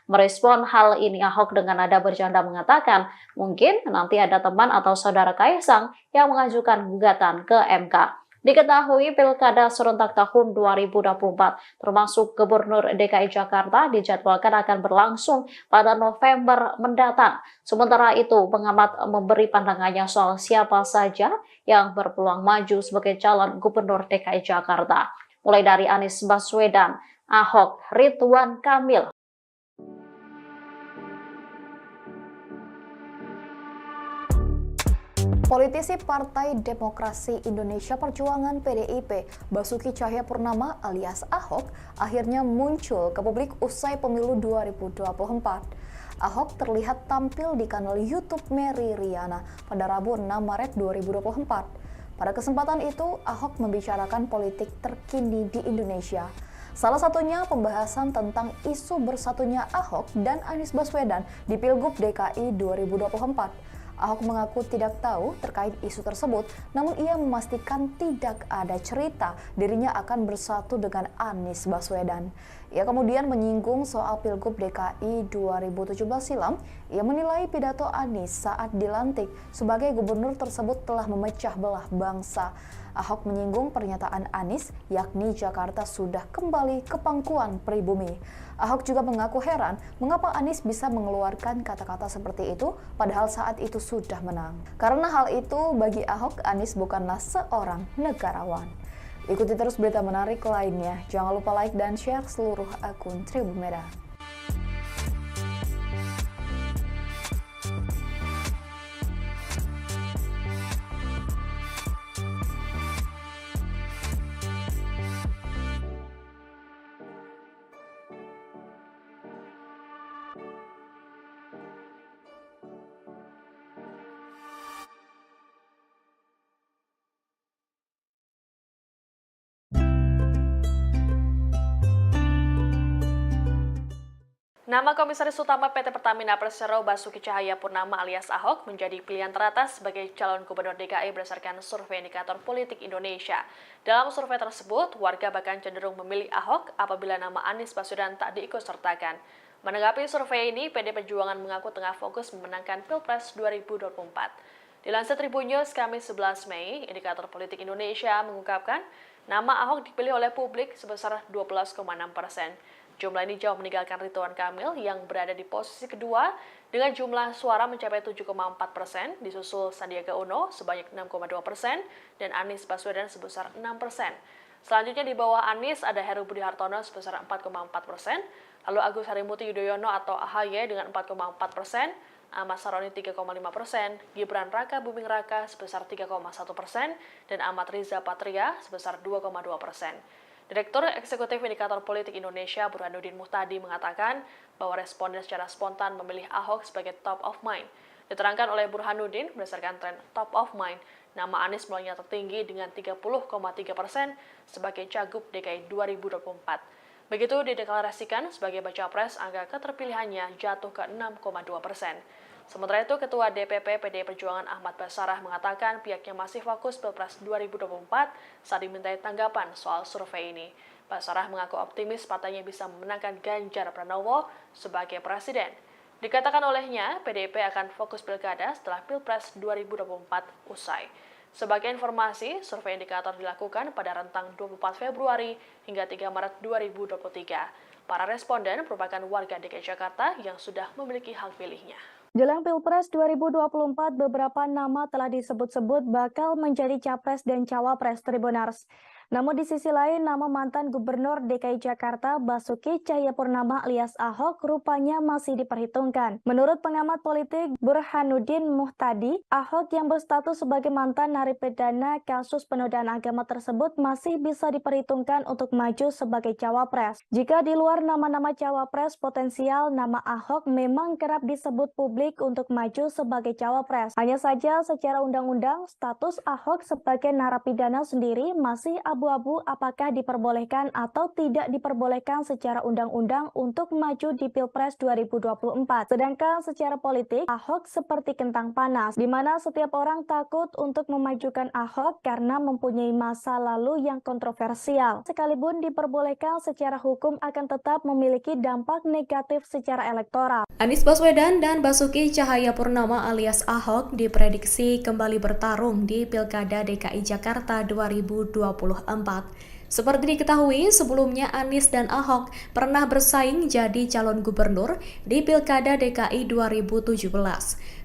S6: Merespon hal ini, Ahok dengan nada bercanda mengatakan, mungkin nanti ada teman atau saudara Kaisang yang mengajukan gugatan ke MK. Diketahui Pilkada serentak tahun 2024 termasuk Gubernur DKI Jakarta dijadwalkan akan berlangsung pada November mendatang. Sementara itu, pengamat memberi pandangannya soal siapa saja yang berpeluang maju sebagai calon Gubernur DKI Jakarta. Mulai dari Anies Baswedan, Ahok, Ridwan Kamil.
S8: Politisi Partai Demokrasi Indonesia Perjuangan PDIP, Basuki Cahayapurnama alias Ahok, akhirnya muncul ke publik usai pemilu 2024. Ahok terlihat tampil di kanal YouTube Mary Riana pada Rabu 6 Maret 2024. Pada kesempatan itu, Ahok membicarakan politik terkini di Indonesia. Salah satunya pembahasan tentang isu bersatunya Ahok dan Anies Baswedan di Pilgub DKI 2024. Ahok mengaku tidak tahu terkait isu tersebut, namun ia memastikan tidak ada cerita dirinya akan bersatu dengan Anies Baswedan. Ia kemudian menyinggung soal Pilgub DKI 2017 silam. Ia menilai pidato Anies saat dilantik sebagai gubernur tersebut telah memecah belah bangsa. Ahok menyinggung pernyataan Anies, yakni Jakarta sudah kembali ke pangkuan pribumi. Ahok juga mengaku heran mengapa Anies bisa mengeluarkan kata-kata seperti itu padahal saat itu sudah menang. Karena hal itu bagi Ahok, Anies bukanlah seorang negarawan. Ikuti terus berita menarik lainnya. Jangan lupa like dan share seluruh akun Tribun Medan.
S2: Nama Komisaris Utama PT Pertamina Persero Basuki Cahayapurnama alias Ahok menjadi pilihan teratas sebagai calon gubernur DKI berdasarkan survei indikator politik Indonesia. Dalam survei tersebut, warga bahkan cenderung memilih Ahok apabila nama Anies Baswedan tak diikutsertakan. Menanggapi survei ini, PD Perjuangan mengaku tengah fokus memenangkan Pilpres 2024. Dilansir Tribun News Kamis 11 Mei, indikator politik Indonesia mengungkapkan nama Ahok dipilih oleh publik sebesar 12,6%. Jumlah ini jauh meninggalkan Ridwan Kamil yang berada di posisi kedua dengan jumlah suara mencapai 7,4%, disusul Sandiaga Uno sebanyak 6,2% dan Anies Baswedan sebesar 6%. Selanjutnya di bawah Anies ada Heru Budi Hartono sebesar 4,4%, lalu Agus Harimurti Yudhoyono atau AHY dengan 4,4%, Ahmad Saroni 3,5%, Gibran Raka Buming Raka sebesar 3,1%, dan Ahmad Riza Patria sebesar 2,2%. Direktur Eksekutif Indikator Politik Indonesia Burhanuddin Muhtadi mengatakan bahwa responden secara spontan memilih Ahok sebagai top of mind. Diterangkan oleh Burhanuddin, berdasarkan tren top of mind, nama Anies mulainya tertinggi dengan 30,3% sebagai Cagup DKI 2024. Begitu dideklarasikan sebagai baca pres, angka keterpilihannya jatuh ke 6,2%. Sementara itu, Ketua DPP PDI Perjuangan Ahmad Basarah mengatakan pihaknya masih fokus Pilpres 2024 saat dimintai tanggapan soal survei ini. Basarah mengaku optimis partainya bisa memenangkan Ganjar Pranowo sebagai presiden. Dikatakan olehnya, PDIP akan fokus pilkada setelah Pilpres 2024 usai. Sebagai informasi, survei indikator dilakukan pada rentang 24 Februari hingga 3 Maret 2023. Para responden merupakan warga DKI Jakarta yang sudah memiliki hak pilihnya.
S1: Jelang Pilpres 2024, beberapa nama telah disebut-sebut bakal menjadi capres dan cawapres Tribunars. Namun di sisi lain, nama mantan Gubernur DKI Jakarta Basuki Cahayapurnama alias Ahok rupanya masih diperhitungkan. Menurut pengamat politik Burhanuddin Muhtadi, Ahok yang berstatus sebagai mantan narapidana kasus penodaan agama tersebut masih bisa diperhitungkan untuk maju sebagai cawapres. Jika di luar nama-nama cawapres potensial, nama Ahok memang kerap disebut publik untuk maju sebagai cawapres. Hanya saja secara undang-undang, status Ahok sebagai narapidana sendiri masih abu-abu apakah diperbolehkan atau tidak diperbolehkan secara undang-undang untuk maju di Pilpres 2024. Sedangkan secara politik, Ahok seperti kentang panas, di mana setiap orang takut untuk memajukan Ahok karena mempunyai masa lalu yang kontroversial. Sekalipun diperbolehkan secara hukum akan tetap memiliki dampak negatif secara elektoral.
S3: Anies Baswedan dan Basuki Cahayapurnama alias Ahok diprediksi kembali bertarung di Pilkada DKI Jakarta 2024. Seperti diketahui, sebelumnya Anies dan Ahok pernah bersaing jadi calon gubernur di Pilkada DKI 2017.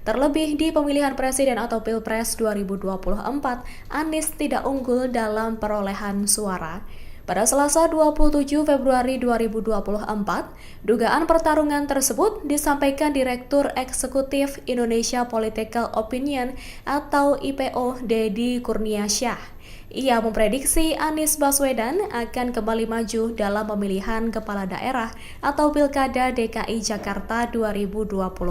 S3: Terlebih di pemilihan presiden atau Pilpres 2024, Anies tidak unggul dalam perolehan suara. Pada Selasa 27 Februari 2024, dugaan pertarungan tersebut disampaikan Direktur Eksekutif Indonesia Political Opinion atau IPO Deddy Kurniasyah. Ia memprediksi Anies Baswedan akan kembali maju dalam pemilihan kepala daerah atau Pilkada DKI Jakarta 2024.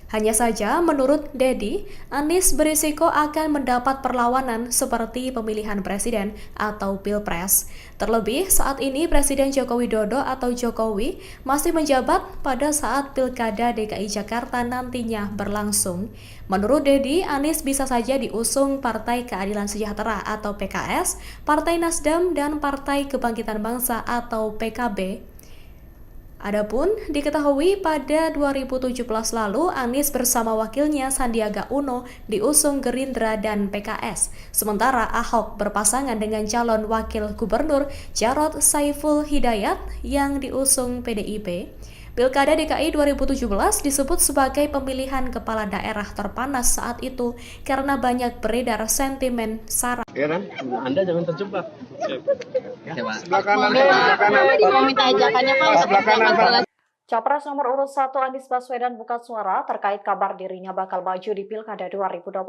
S3: Hanya saja, menurut Dedi, Anies berisiko akan mendapat perlawanan seperti pemilihan presiden atau pilpres. Terlebih, saat ini Presiden Joko Widodo atau Jokowi masih menjabat pada saat Pilkada DKI Jakarta nantinya berlangsung. Menurut Dedi, Anies bisa saja diusung Partai Keadilan Sejahtera atau PKS, Partai Nasdem, dan Partai Kebangkitan Bangsa atau PKB. Adapun diketahui pada 2017 lalu Anies bersama wakilnya Sandiaga Uno diusung Gerindra dan PKS, sementara Ahok berpasangan dengan calon wakil gubernur Jarod Saiful Hidayat yang diusung PDIP. Pilkada DKI 2017 disebut sebagai pemilihan kepala daerah terpanas saat itu karena banyak beredar sentimen sara.
S4: Ya kan? Anda jangan terjebak.
S5: Sebelah kanan. Mau minta ajakannya Pak.
S4: Sebelah kanan, Pak.
S6: Capres nomor urut 1 Anies Baswedan buka suara terkait kabar dirinya bakal maju di Pilkada 2024.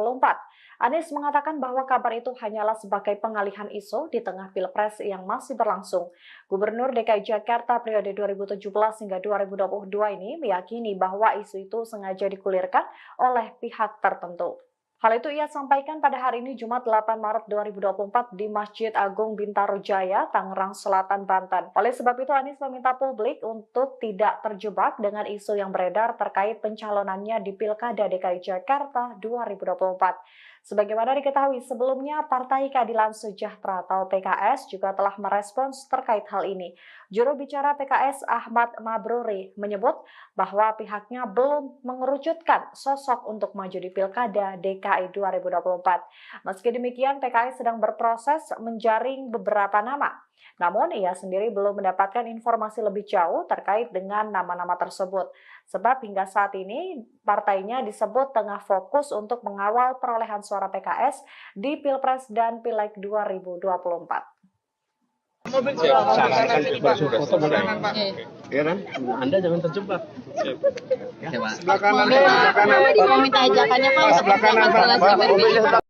S6: Anies mengatakan bahwa kabar itu hanyalah sebagai pengalihan isu di tengah Pilpres yang masih berlangsung. Gubernur DKI Jakarta periode 2017 hingga 2022 ini meyakini bahwa isu itu sengaja digulirkan oleh pihak tertentu. Hal itu ia sampaikan pada hari ini Jumat 8 Maret 2024 di Masjid Agung Bintaro Jaya, Tangerang Selatan, Banten. Oleh sebab itu Anies meminta publik untuk tidak terjebak dengan isu yang beredar terkait pencalonannya di Pilkada DKI Jakarta 2024. Sebagaimana diketahui sebelumnya, Partai Keadilan Sejahtera atau PKS juga telah merespons terkait hal ini. Juru bicara PKS Ahmad Mabruri menyebut bahwa pihaknya belum mengerucutkan sosok untuk maju di Pilkada DKI 2024. Meski demikian, PKS sedang berproses menjaring beberapa nama. Namun, ia sendiri belum mendapatkan informasi lebih jauh terkait dengan nama-nama tersebut. Sebab hingga saat ini, partainya disebut tengah fokus untuk mengawal perolehan suara PKS di Pilpres dan Pileg 2024.
S4: Sarankan bersuara foto kanan, Pak. Ya kan? Anda jangan terjebak. Sebelah kanan.
S5: Mau minta ajakannya Pak.
S4: Sebelah kanan, Pak.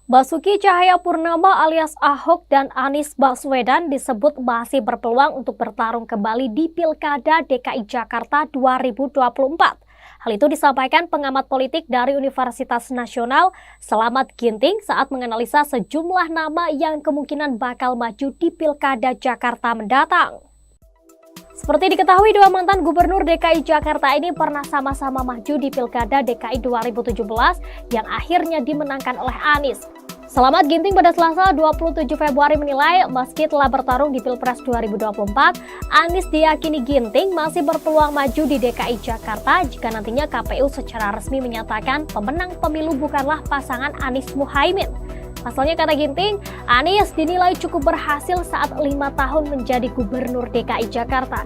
S7: Basuki Cahayapurnama alias Ahok dan Anies Baswedan disebut masih berpeluang untuk bertarung kembali di Pilkada DKI Jakarta 2024. Hal itu disampaikan pengamat politik dari Universitas Nasional Selamat Ginting saat menganalisa sejumlah nama yang kemungkinan bakal maju di Pilkada Jakarta mendatang. Seperti diketahui, dua mantan gubernur DKI Jakarta ini pernah sama-sama maju di Pilkada DKI 2017 yang akhirnya dimenangkan oleh Anies. Selamat Ginting pada Selasa 27 Februari menilai meski telah bertarung di Pilpres 2024, Anies diyakini Ginting masih berpeluang maju di DKI Jakarta jika nantinya KPU secara resmi menyatakan pemenang pemilu bukanlah pasangan Anies Muhaimin. Pasalnya, kata Ginting, Anies dinilai cukup berhasil saat 5 tahun menjadi gubernur DKI Jakarta.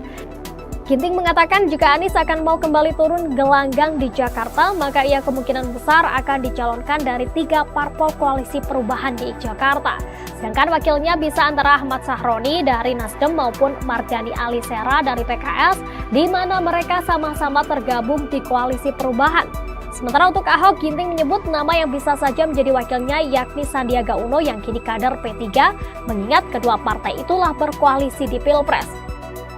S7: Ginting mengatakan jika Anies akan mau kembali turun gelanggang di Jakarta, maka ia kemungkinan besar akan dicalonkan dari 3 parpol koalisi perubahan di Jakarta. Sedangkan wakilnya bisa antara Ahmad Sahroni dari Nasdem maupun Mardhani Alisera dari PKS, di mana mereka sama-sama tergabung di koalisi perubahan. Sementara untuk Ahok, Ginting menyebut nama yang bisa saja menjadi wakilnya yakni Sandiaga Uno yang kini kader P3, mengingat kedua partai itulah berkoalisi di Pilpres.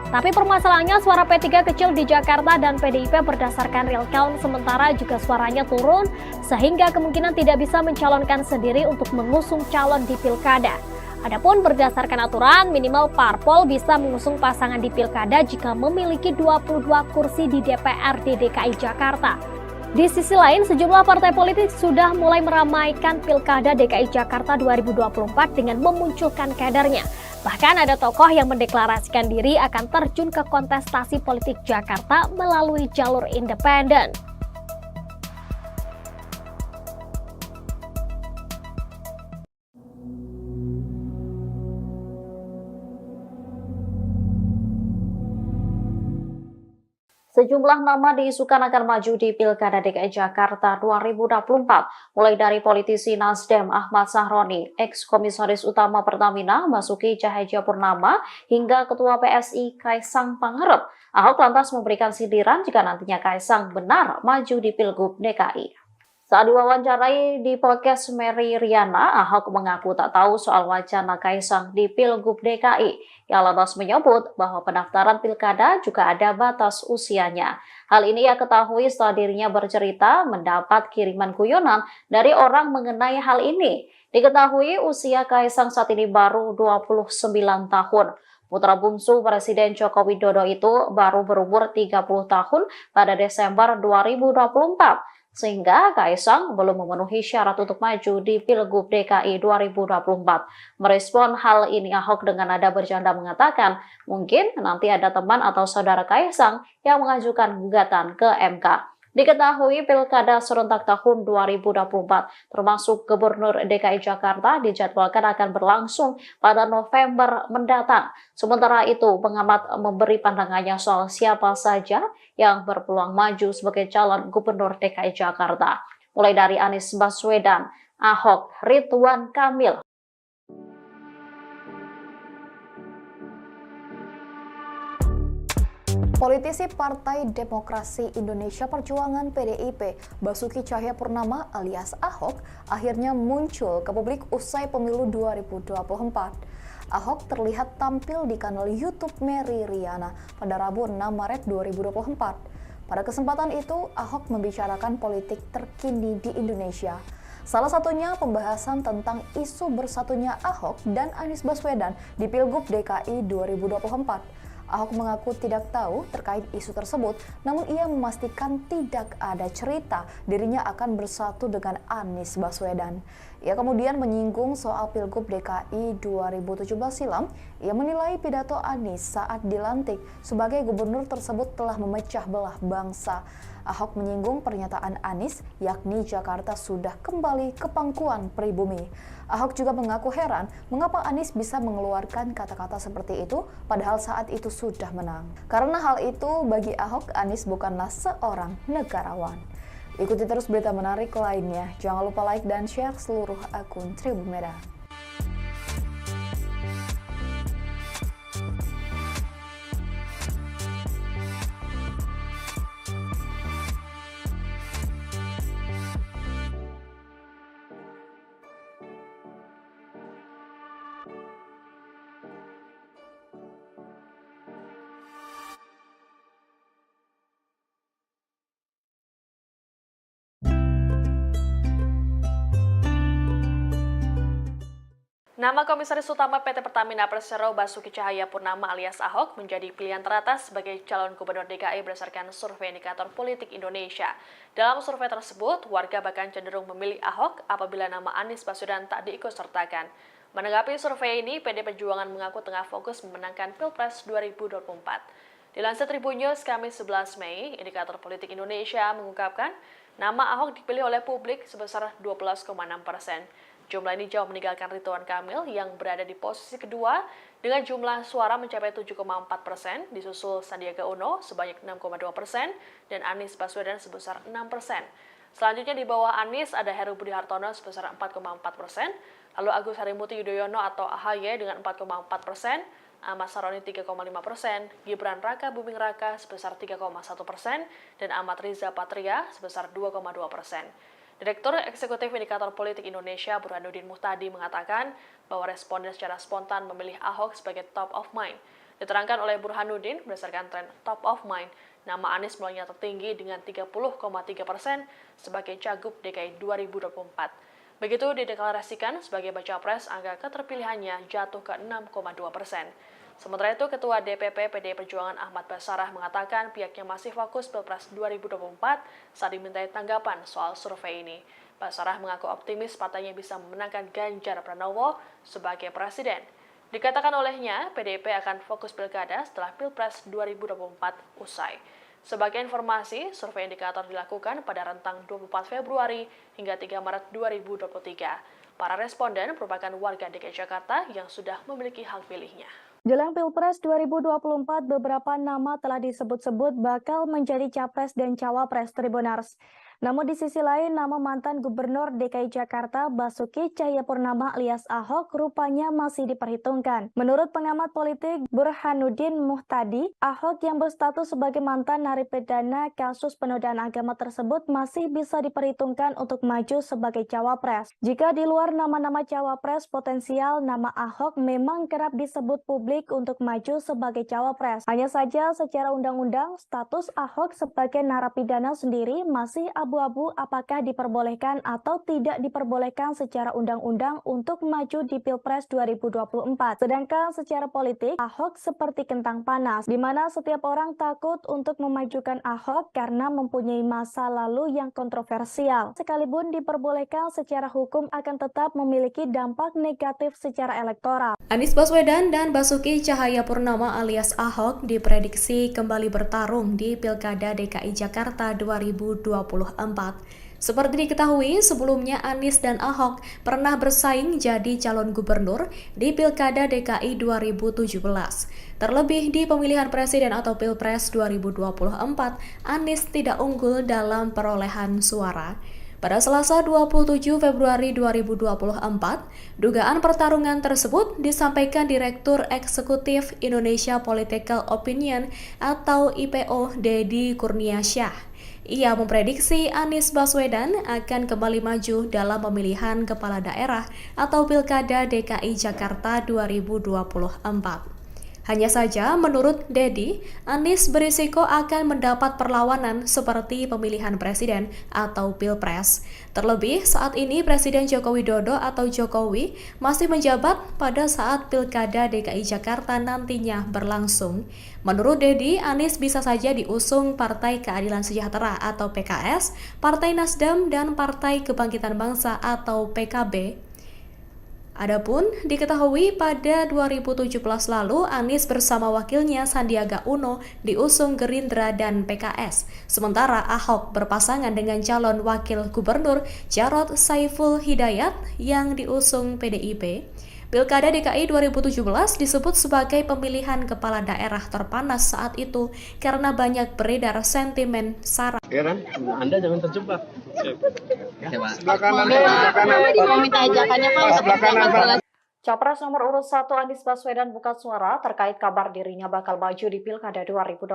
S7: Tapi permasalahannya suara P3 kecil di Jakarta dan PDIP berdasarkan real count sementara juga suaranya turun sehingga kemungkinan tidak bisa mencalonkan sendiri untuk mengusung calon di Pilkada. Adapun berdasarkan aturan, minimal parpol bisa mengusung pasangan di Pilkada jika memiliki 22 kursi di DPRD DKI Jakarta. Di sisi lain, sejumlah partai politik sudah mulai meramaikan Pilkada DKI Jakarta 2024 dengan memunculkan kadernya. Bahkan ada tokoh yang mendeklarasikan diri akan terjun ke kontestasi politik Jakarta melalui jalur independen.
S6: Sejumlah nama diisukan akan maju di Pilkada DKI Jakarta 2024, mulai dari politisi Nasdem Ahmad Sahroni, ex-komisaris utama Pertamina Basuki Cahayapurnama, hingga Ketua PSI Kaisang Pangarep. Ahok lantas memberikan sindiran jika nantinya Kaisang benar maju di Pilgub DKI. Saat diwawancarai di podcast Mary Riana, Ahok mengaku tak tahu soal wacana Kaisang di Pilgub DKI. Ia lantas menyebut bahwa pendaftaran pilkada juga ada batas usianya. Hal ini ia ketahui setelah dirinya bercerita mendapat kiriman guyonan dari orang mengenai hal ini. Diketahui usia Kaisang saat ini baru 29 tahun. Putra bungsu Presiden Joko Widodo itu baru berumur 30 tahun pada Desember 2024. Sehingga Kaisang belum memenuhi syarat untuk maju di Pilgub DKI 2024. Merespon hal ini, Ahok dengan nada bercanda mengatakan, mungkin nanti ada teman atau saudara Kaisang yang mengajukan gugatan ke MK. Diketahui pilkada serentak tahun 2024 termasuk Gubernur DKI Jakarta dijadwalkan akan berlangsung pada November mendatang. Sementara itu, pengamat memberi pandangannya soal siapa saja yang berpeluang maju sebagai calon Gubernur DKI Jakarta. Mulai dari Anies Baswedan, Ahok, Ridwan Kamil.
S8: Politisi Partai Demokrasi Indonesia Perjuangan PDIP, Basuki Cahayapurnama alias Ahok, akhirnya muncul ke publik usai pemilu 2024. Ahok terlihat tampil di kanal YouTube Mary Riana pada Rabu 6 Maret 2024. Pada kesempatan itu, Ahok membicarakan politik terkini di Indonesia. Salah satunya pembahasan tentang isu bersatunya Ahok dan Anies Baswedan di Pilgub DKI 2024. Ahok mengaku tidak tahu terkait isu tersebut, namun ia memastikan tidak ada cerita dirinya akan bersatu dengan Anies Baswedan. Ia kemudian menyinggung soal Pilgub DKI 2017 silam. Ia menilai pidato Anies saat dilantik sebagai gubernur tersebut telah memecah belah bangsa. Ahok menyinggung pernyataan Anies, yakni Jakarta sudah kembali ke pangkuan pribumi. Ahok juga mengaku heran mengapa Anies bisa mengeluarkan kata-kata seperti itu padahal saat itu sudah menang. Karena hal itu bagi Ahok, Anies bukanlah seorang negarawan. Ikuti terus berita menarik lainnya. Jangan lupa like dan share seluruh akun Tribun Merah.
S2: Nama Komisaris Utama PT Pertamina Persero Basuki Cahayapurnama alias Ahok menjadi pilihan teratas sebagai calon Gubernur DKI berdasarkan survei indikator politik Indonesia. Dalam survei tersebut, warga bahkan cenderung memilih Ahok apabila nama Anies Baswedan tak diikutsertakan. Menanggapi survei ini, PD Perjuangan mengaku tengah fokus memenangkan Pilpres 2024. Dilansir Tribun News Kamis 11 Mei, indikator politik Indonesia mengungkapkan nama Ahok dipilih oleh publik sebesar 12,6%. Jumlah ini jauh meninggalkan Ridwan Kamil yang berada di posisi kedua dengan jumlah suara mencapai 7,4%, disusul Sandiaga Uno sebanyak 6,2% dan Anies Baswedan sebesar 6%. Selanjutnya di bawah Anies ada Heru Budi Hartono sebesar 4,4%, lalu Agus Harimurti Yudhoyono atau AHY dengan 4,4%, Ahmad Saroni 3,5%, Gibran Raka Buming Raka sebesar 3,1%, dan Ahmad Riza Patria sebesar 2,2%. Direktur Eksekutif Indikator Politik Indonesia Burhanuddin Muhtadi mengatakan bahwa responden secara spontan memilih Ahok sebagai top of mind. Diterangkan oleh Burhanuddin berdasarkan tren top of mind, nama Anies mulainya tertinggi dengan 30,3% sebagai Cagup DKI 2024. Begitu dideklarasikan sebagai baca pres, angka keterpilihannya jatuh ke 6,2%. Sementara itu, Ketua DPP PDI Perjuangan Ahmad Basarah mengatakan pihaknya masih fokus Pilpres 2024 saat dimintai tanggapan soal survei ini. Basarah mengaku optimis partainya bisa memenangkan Ganjar Pranowo sebagai presiden. Dikatakan olehnya, PDIP akan fokus pilkada setelah Pilpres 2024 usai. Sebagai informasi, survei indikator dilakukan pada rentang 24 Februari hingga 3 Maret 2023. Para responden merupakan warga DKI Jakarta yang sudah memiliki hak pilihnya.
S1: Jelang Pilpres 2024, beberapa nama telah disebut-sebut bakal menjadi capres dan cawapres Tribunars. Namun di sisi lain, nama mantan Gubernur DKI Jakarta Basuki Cahayapurnama alias Ahok rupanya masih diperhitungkan. Menurut pengamat politik Burhanuddin Muhtadi, Ahok yang berstatus sebagai mantan narapidana kasus penodaan agama tersebut masih bisa diperhitungkan untuk maju sebagai cawapres. Jika di luar nama-nama cawapres potensial, nama Ahok memang kerap disebut publik untuk maju sebagai cawapres. Hanya saja secara undang-undang, status Ahok sebagai narapidana sendiri masih abu-abu apakah diperbolehkan atau tidak diperbolehkan secara undang-undang untuk maju di Pilpres 2024. Sedangkan secara politik, Ahok seperti kentang panas, di mana setiap orang takut untuk memajukan Ahok karena mempunyai masa lalu yang kontroversial. Sekalipun diperbolehkan secara hukum akan tetap memiliki dampak negatif secara elektoral.
S3: Anies Baswedan dan Basuki Cahayapurnama alias Ahok diprediksi kembali bertarung di Pilkada DKI Jakarta 2024. Seperti diketahui, sebelumnya Anies dan Ahok pernah bersaing jadi calon gubernur di Pilkada DKI 2017. Terlebih di pemilihan presiden atau Pilpres 2024, Anies tidak unggul dalam perolehan suara. Pada Selasa 27 Februari 2024, dugaan pertarungan tersebut disampaikan Direktur Eksekutif Indonesia Political Opinion atau IPO Deddy Kurniasyah. Ia memprediksi Anies Baswedan akan kembali maju dalam pemilihan kepala daerah atau Pilkada DKI Jakarta 2024. Hanya saja, menurut Deddy, Anies berisiko akan mendapat perlawanan seperti pemilihan presiden atau Pilpres. Terlebih, saat ini Presiden Joko Widodo atau Jokowi masih menjabat pada saat Pilkada DKI Jakarta nantinya berlangsung. Menurut Deddy, Anies bisa saja diusung Partai Keadilan Sejahtera atau PKS, Partai Nasdem, dan Partai Kebangkitan Bangsa atau PKB. Adapun diketahui pada 2017 lalu Anies bersama wakilnya Sandiaga Uno diusung Gerindra dan PKS. Sementara Ahok berpasangan dengan calon wakil gubernur Jarod Saiful Hidayat yang diusung PDIP. Pilkada DKI 2017 disebut sebagai pemilihan kepala daerah terpanas saat itu karena banyak beredar sentimen sara.
S4: Heran, Anda jangan terjebak.
S5: Sebelah kanan. Mau minta ajakannya Pak.
S4: Sebelah kanan.
S6: Capres nomor urut 1 Anies Baswedan buka suara terkait kabar dirinya bakal maju di Pilkada 2024.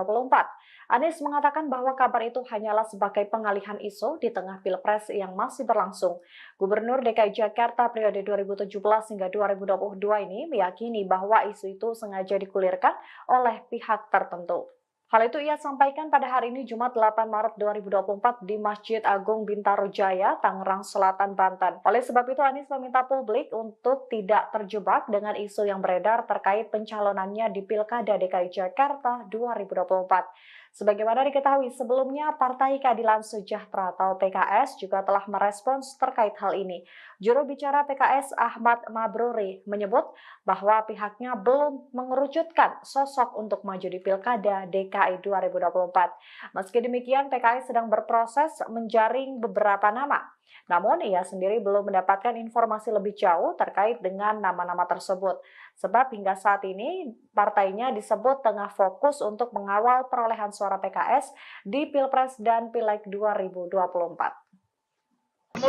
S6: Anies mengatakan bahwa kabar itu hanyalah sebagai pengalihan isu di tengah Pilpres yang masih berlangsung. Gubernur DKI Jakarta periode 2017 hingga 2022 ini meyakini bahwa isu itu sengaja digulirkan oleh pihak tertentu. Hal itu ia sampaikan pada hari ini Jumat 8 Maret 2024 di Masjid Agung Bintaro Jaya, Tangerang Selatan, Banten. Oleh sebab itu Anies meminta publik untuk tidak terjebak dengan isu yang beredar terkait pencalonannya di Pilkada DKI Jakarta 2024. Sebagaimana diketahui sebelumnya, Partai Keadilan Sejahtera atau PKS juga telah merespons terkait hal ini. Juru bicara PKS Ahmad Mabruri menyebut bahwa pihaknya belum mengerucutkan sosok untuk maju di Pilkada DKI 2024. Meski demikian, PKS sedang berproses menjaring beberapa nama. Namun, ia sendiri belum mendapatkan informasi lebih jauh terkait dengan nama-nama tersebut. Sebab hingga saat ini, partainya disebut tengah fokus untuk mengawal perolehan suara PKS di Pilpres dan Pileg 2024.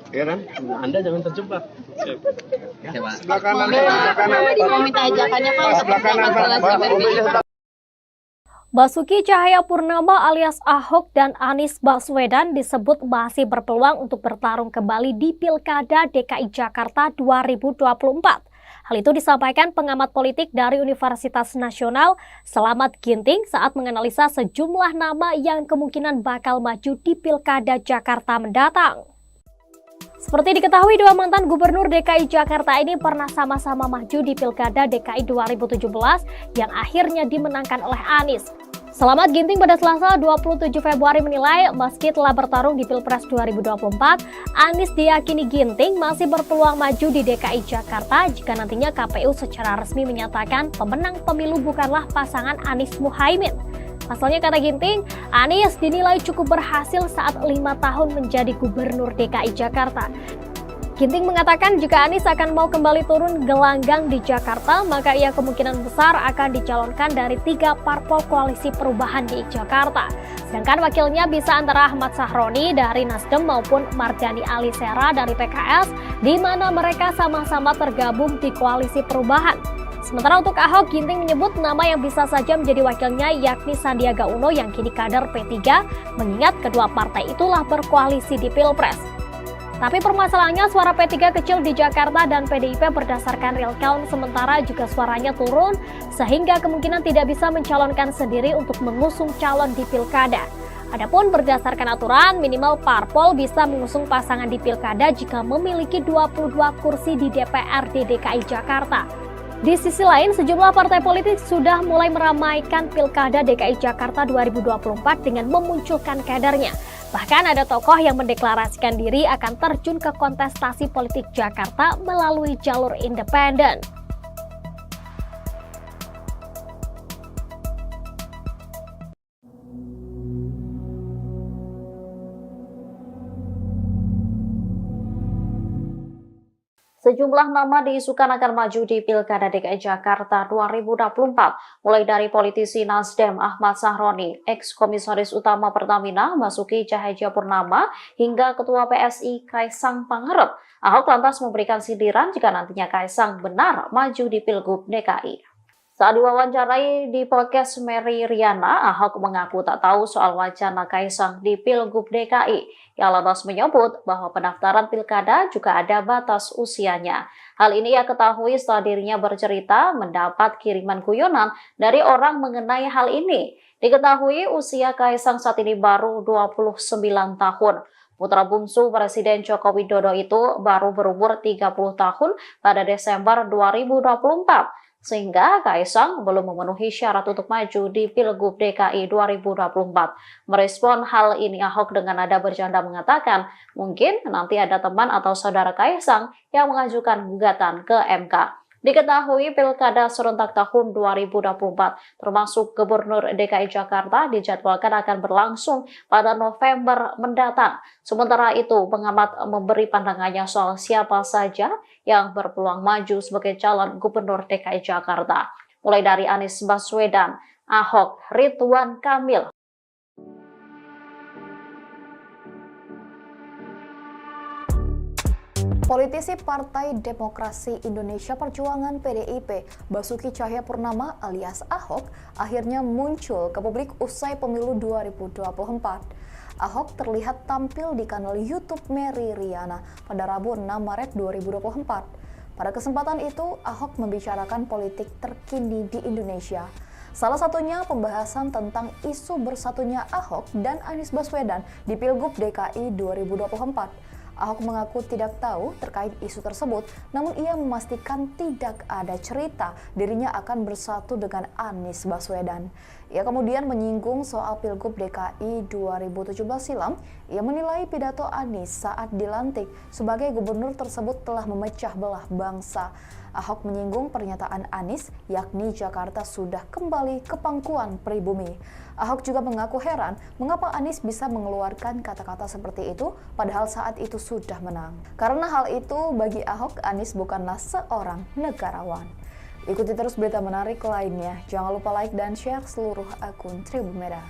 S4: Heran, Anda jangan terjebak.
S5: Sebelah kanan. Mau minta ajakannya Pak. Sebelah kanan.
S7: Basuki Cahayapurnama alias Ahok dan Anies Baswedan disebut masih berpeluang untuk bertarung kembali di Pilkada DKI Jakarta 2024. Hal itu disampaikan pengamat politik dari Universitas Nasional Selamat Ginting saat menganalisa sejumlah nama yang kemungkinan bakal maju di Pilkada Jakarta mendatang. Seperti diketahui, dua mantan gubernur DKI Jakarta ini pernah sama-sama maju di Pilkada DKI 2017 yang akhirnya dimenangkan oleh Anies. Selamat Ginting pada Selasa 27 Februari menilai meski telah bertarung di Pilpres 2024, Anies diyakini Ginting masih berpeluang maju di DKI Jakarta jika nantinya KPU secara resmi menyatakan pemenang pemilu bukanlah pasangan Anies Muhaimin. Pasalnya, kata Ginting, Anies dinilai cukup berhasil saat 5 tahun menjadi gubernur DKI Jakarta. Ginting mengatakan jika Anies akan mau kembali turun gelanggang di Jakarta, maka ia kemungkinan besar akan dicalonkan dari 3 parpol koalisi perubahan di Jakarta. Sedangkan wakilnya bisa antara Ahmad Sahroni dari Nasdem maupun Mardhani Alisera dari PKS, di mana mereka sama-sama tergabung di koalisi perubahan. Sementara untuk Ahok, Ginting menyebut nama yang bisa saja menjadi wakilnya yakni Sandiaga Uno yang kini kader P3, mengingat kedua partai itulah berkoalisi di Pilpres. Tapi permasalahannya suara P3 kecil di Jakarta dan PDIP berdasarkan real count sementara juga suaranya turun sehingga kemungkinan tidak bisa mencalonkan sendiri untuk mengusung calon di Pilkada. Adapun berdasarkan aturan minimal parpol bisa mengusung pasangan di Pilkada jika memiliki 22 kursi di DPRD DKI Jakarta. Di sisi lain, sejumlah partai politik sudah mulai meramaikan Pilkada DKI Jakarta 2024 dengan memunculkan kadernya. Bahkan ada tokoh yang mendeklarasikan diri akan terjun ke kontestasi politik Jakarta melalui jalur independen.
S6: Sejumlah nama diisukan akan maju di Pilkada DKI Jakarta 2024, mulai dari politisi Nasdem Ahmad Sahroni, ex-komisaris utama Pertamina Basuki Cahayapurnama, hingga Ketua PSI Kaisang Pangarep. Ahok lantas memberikan sindiran jika nantinya Kaisang benar maju di Pilgub DKI. Saat diwawancarai di podcast Mary Riana, Ahok mengaku tak tahu soal wacana Kaisang di Pilgub DKI. Ia lantas menyebut bahwa pendaftaran pilkada juga ada batas usianya. Hal ini ia ketahui setelah dirinya bercerita mendapat kiriman guyonan dari orang mengenai hal ini. Diketahui usia Kaisang saat ini baru 29 tahun. Putra bungsu Presiden Joko Widodo itu baru berumur 30 tahun pada Desember 2024. Sehingga Kaisang belum memenuhi syarat untuk maju di Pilgub DKI 2024. Merespon hal ini, Ahok dengan nada bercanda mengatakan, mungkin nanti ada teman atau saudara Kaisang yang mengajukan gugatan ke MK. Diketahui Pilkada serentak tahun 2024 termasuk Gubernur DKI Jakarta dijadwalkan akan berlangsung pada November mendatang. Sementara itu, pengamat memberi pandangannya soal siapa saja yang berpeluang maju sebagai calon Gubernur DKI Jakarta. Mulai dari Anies Baswedan, Ahok, Ridwan Kamil,
S8: Politisi Partai Demokrasi Indonesia Perjuangan PDIP, Basuki Cahayapurnama alias Ahok, akhirnya muncul ke publik usai pemilu 2024. Ahok terlihat tampil di kanal YouTube Mary Riana pada Rabu 6 Maret 2024. Pada kesempatan itu, Ahok membicarakan politik terkini di Indonesia. Salah satunya pembahasan tentang isu bersatunya Ahok dan Anies Baswedan di Pilgub DKI 2024. Ahok mengaku tidak tahu terkait isu tersebut, namun ia memastikan tidak ada cerita dirinya akan bersatu dengan Anies Baswedan. Ia kemudian menyinggung soal Pilgub DKI 2017 silam. Ia menilai pidato Anies saat dilantik sebagai gubernur tersebut telah memecah belah bangsa. Ahok menyinggung pernyataan Anies, yakni Jakarta sudah kembali ke pangkuan pribumi. Ahok juga mengaku heran mengapa Anies bisa mengeluarkan kata-kata seperti itu padahal saat itu sudah menang. Karena hal itu bagi Ahok, Anies bukanlah seorang negarawan. Ikuti terus berita menarik lainnya. Jangan lupa like dan share seluruh akun Tribun Medan.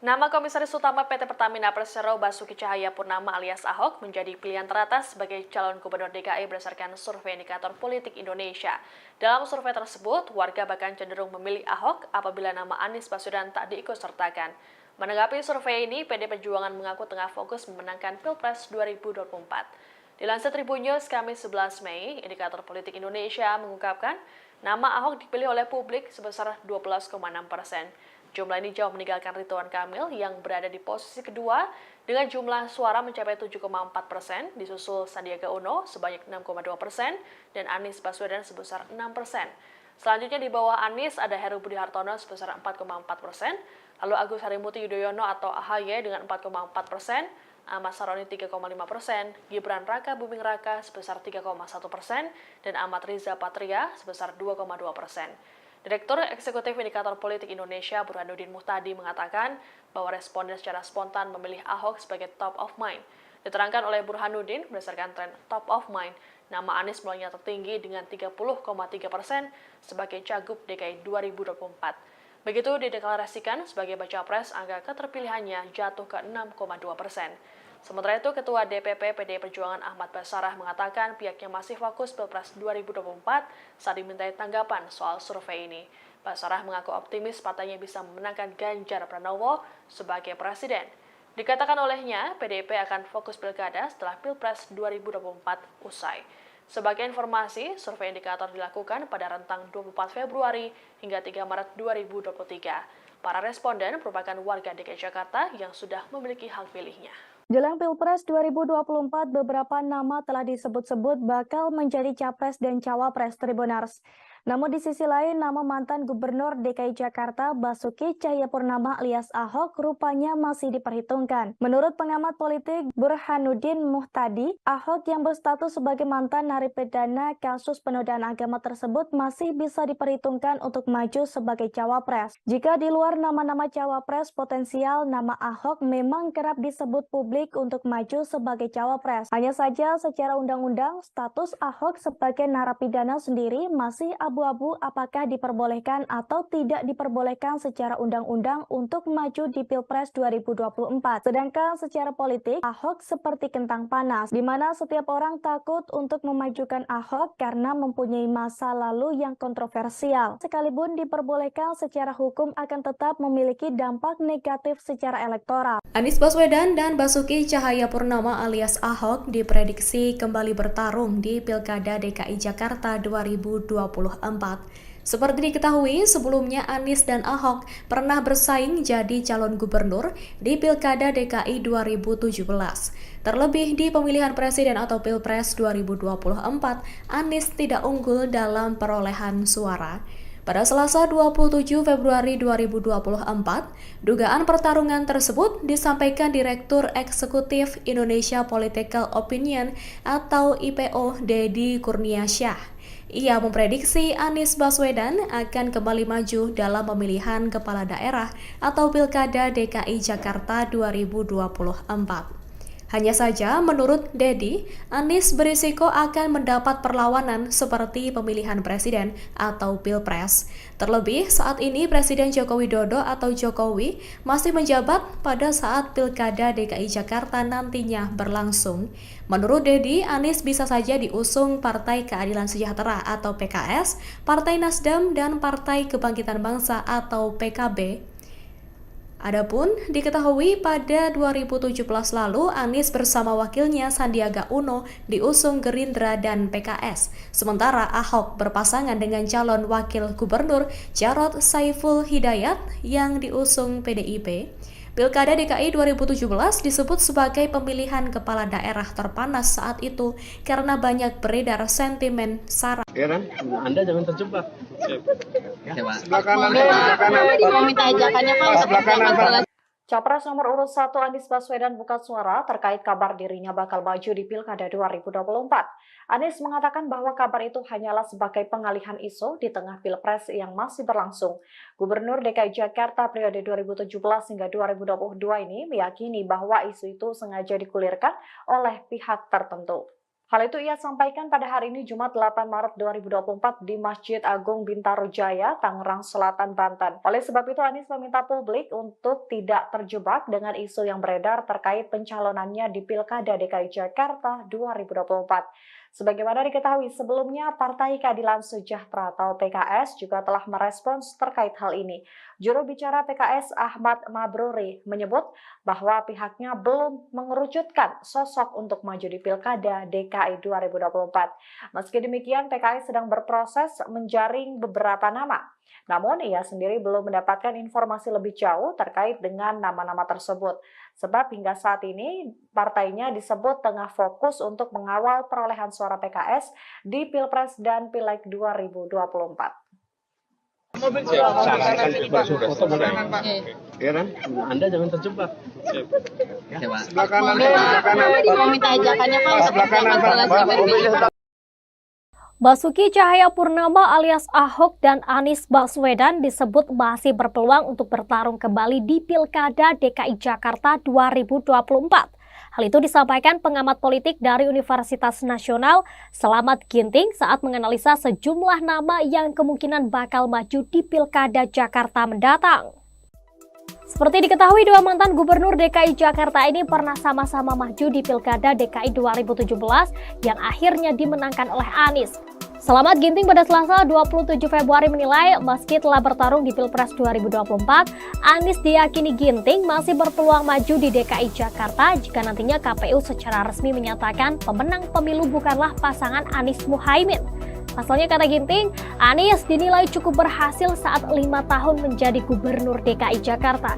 S2: Nama Komisaris Utama PT Pertamina Persero Basuki Cahayapurnama alias Ahok menjadi pilihan teratas sebagai calon Gubernur DKI berdasarkan survei indikator politik Indonesia. Dalam survei tersebut, warga bahkan cenderung memilih Ahok apabila nama Anies Baswedan tak diikutsertakan. Menanggapi survei ini, PD Perjuangan mengaku tengah fokus memenangkan Pilpres 2024. Dilansir Tribun News Kamis 11 Mei, indikator politik Indonesia mengungkapkan nama Ahok dipilih oleh publik sebesar 12,6%. Jumlah ini jauh meninggalkan Ridwan Kamil yang berada di posisi kedua dengan jumlah suara mencapai 7,4%, disusul Sandiaga Uno sebanyak 6,2% dan Anies Baswedan sebesar 6%. Selanjutnya di bawah Anies ada Heru Budi Hartono sebesar 4,4%, lalu Agus Harimurti Yudhoyono atau AHY dengan 4,4%, Ahmad Saroni 3,5%, Gibran Raka Buming Raka sebesar 3,1%, dan Ahmad Riza Patria sebesar 2,2%. Direktur Eksekutif Indikator Politik Indonesia Burhanuddin Muhtadi mengatakan bahwa responden secara spontan memilih Ahok sebagai top of mind. Diterangkan oleh Burhanuddin berdasarkan tren top of mind, nama Anies mulainya tertinggi dengan 30,3% sebagai Cagup DKI 2024. Begitu dideklarasikan sebagai baca pres, angka keterpilihannya jatuh ke 6,2%. Sementara itu, Ketua DPP PDI Perjuangan Ahmad Basarah mengatakan pihaknya masih fokus Pilpres 2024 saat dimintai tanggapan soal survei ini. Basarah mengaku optimis partainya bisa memenangkan Ganjar Pranowo sebagai presiden. Dikatakan olehnya, PDIP akan fokus pilkada setelah Pilpres 2024 usai. Sebagai informasi, survei indikator dilakukan pada rentang 24 Februari hingga 3 Maret 2023. Para responden merupakan warga DKI Jakarta yang sudah memiliki hak pilihnya.
S1: Jelang Pilpres 2024, beberapa nama telah disebut-sebut bakal menjadi capres dan cawapres Tribuners. Namun di sisi lain, nama mantan Gubernur DKI Jakarta Basuki Cahayapurnama alias Ahok rupanya masih diperhitungkan. Menurut pengamat politik Burhanuddin Muhtadi, Ahok yang berstatus sebagai mantan narapidana kasus penodaan agama tersebut masih bisa diperhitungkan untuk maju sebagai cawapres. Jika di luar nama-nama cawapres potensial, nama Ahok memang kerap disebut publik untuk maju sebagai cawapres. Hanya saja secara undang-undang, status Ahok sebagai narapidana sendiri masih abu-abu apakah diperbolehkan atau tidak diperbolehkan secara undang-undang untuk maju di Pilpres 2024. Sedangkan secara politik, Ahok seperti kentang panas, di mana setiap orang takut untuk memajukan Ahok karena mempunyai masa lalu yang kontroversial. Sekalipun diperbolehkan secara hukum akan tetap memiliki dampak negatif secara elektoral.
S3: Anies Baswedan dan Basuki Cahayapurnama alias Ahok diprediksi kembali bertarung di Pilkada DKI Jakarta 2024. Seperti diketahui, sebelumnya Anies dan Ahok pernah bersaing jadi calon gubernur di Pilkada DKI 2017. Terlebih di pemilihan presiden atau Pilpres 2024, Anies tidak unggul dalam perolehan suara. Pada Selasa 27 Februari 2024, dugaan pertarungan tersebut disampaikan Direktur Eksekutif Indonesia Political Opinion atau IPO Deddy Kurniasyah. Ia memprediksi Anies Baswedan akan kembali maju dalam pemilihan kepala daerah atau Pilkada DKI Jakarta 2024. Hanya saja, menurut Deddy, Anies berisiko akan mendapat perlawanan seperti pemilihan presiden atau Pilpres. Terlebih, saat ini Presiden Joko Widodo atau Jokowi masih menjabat pada saat Pilkada DKI Jakarta nantinya berlangsung. Menurut Deddy, Anies bisa saja diusung Partai Keadilan Sejahtera atau PKS, Partai Nasdem, dan Partai Kebangkitan Bangsa atau PKB. Adapun diketahui pada 2017 lalu Anies bersama wakilnya Sandiaga Uno diusung Gerindra dan PKS. Sementara Ahok berpasangan dengan calon wakil gubernur Jarod Saiful Hidayat yang diusung PDIP. Pilkada DKI 2017 disebut sebagai pemilihan kepala daerah terpanas saat itu karena banyak beredar sentimen sara.
S4: Ya kan? Anda jangan terjebak.
S5: Ya,
S4: Sebelah kanan, sebelah kanan.
S5: Mau minta ajakannya Pak.
S4: Sebelah kanan, Pak.
S6: Capres nomor urut 1 Anies Baswedan buka suara terkait kabar dirinya bakal maju di Pilkada 2024. Anies mengatakan bahwa kabar itu hanyalah sebagai pengalihan isu di tengah Pilpres yang masih berlangsung. Gubernur DKI Jakarta periode 2017 hingga 2022 ini meyakini bahwa isu itu sengaja digulirkan oleh pihak tertentu. Hal itu ia sampaikan pada hari ini Jumat 8 Maret 2024 di Masjid Agung Bintaro Jaya, Tangerang Selatan, Banten. Oleh sebab itu Anies meminta publik untuk tidak terjebak dengan isu yang beredar terkait pencalonannya di Pilkada DKI Jakarta 2024. Sebagaimana diketahui sebelumnya, Partai Keadilan Sejahtera atau PKS juga telah merespons terkait hal ini. Juru bicara PKS Ahmad Mabruri menyebut bahwa pihaknya belum mengerucutkan sosok untuk maju di Pilkada DKI DKI 2024. Meski demikian, PKS sedang berproses menjaring beberapa nama. Namun, ia sendiri belum mendapatkan informasi lebih jauh terkait dengan nama-nama tersebut. Sebab hingga saat ini, partainya disebut tengah fokus untuk mengawal perolehan suara PKS di Pilpres dan Pileg 2024.
S4: Sarankan bersuara foto boleh. Ya kan? Anda jangan terjebak. Sebelah kanan, sebelah kanan.
S5: Mau minta ajakannya Pak.
S4: Sebelah kanan, Pak.
S7: Basuki Cahayapurnama alias Ahok dan Anies Baswedan disebut masih berpeluang untuk bertarung kembali di Pilkada DKI Jakarta 2024. Hal itu disampaikan pengamat politik dari Universitas Nasional Slamet Ginting saat menganalisa sejumlah nama yang kemungkinan bakal maju di Pilkada Jakarta mendatang. Seperti diketahui, dua mantan gubernur DKI Jakarta ini pernah sama-sama maju di Pilkada DKI 2017 yang akhirnya dimenangkan oleh Anies. Slamet Ginting pada Selasa 27 Februari menilai meski telah bertarung di Pilpres 2024, Anies diyakini Ginting masih berpeluang maju di DKI Jakarta jika nantinya KPU secara resmi menyatakan pemenang pemilu bukanlah pasangan Anies Muhaimin. Pasalnya, kata Ginting, Anies dinilai cukup berhasil saat 5 tahun menjadi gubernur DKI Jakarta.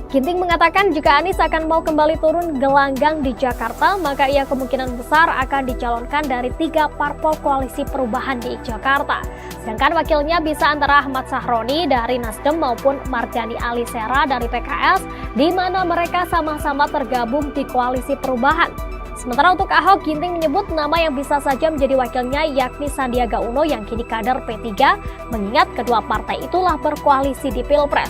S7: Ginting mengatakan jika Anies akan mau kembali turun gelanggang di Jakarta, maka ia kemungkinan besar akan dicalonkan dari 3 parpol koalisi perubahan di Jakarta. Sedangkan wakilnya bisa antara Ahmad Sahroni dari Nasdem maupun Mardhani Alisera dari PKS, di mana mereka sama-sama tergabung di koalisi perubahan. Sementara untuk Ahok, Ginting menyebut nama yang bisa saja menjadi wakilnya yakni Sandiaga Uno yang kini kader P3, mengingat kedua partai itulah berkoalisi di Pilpres.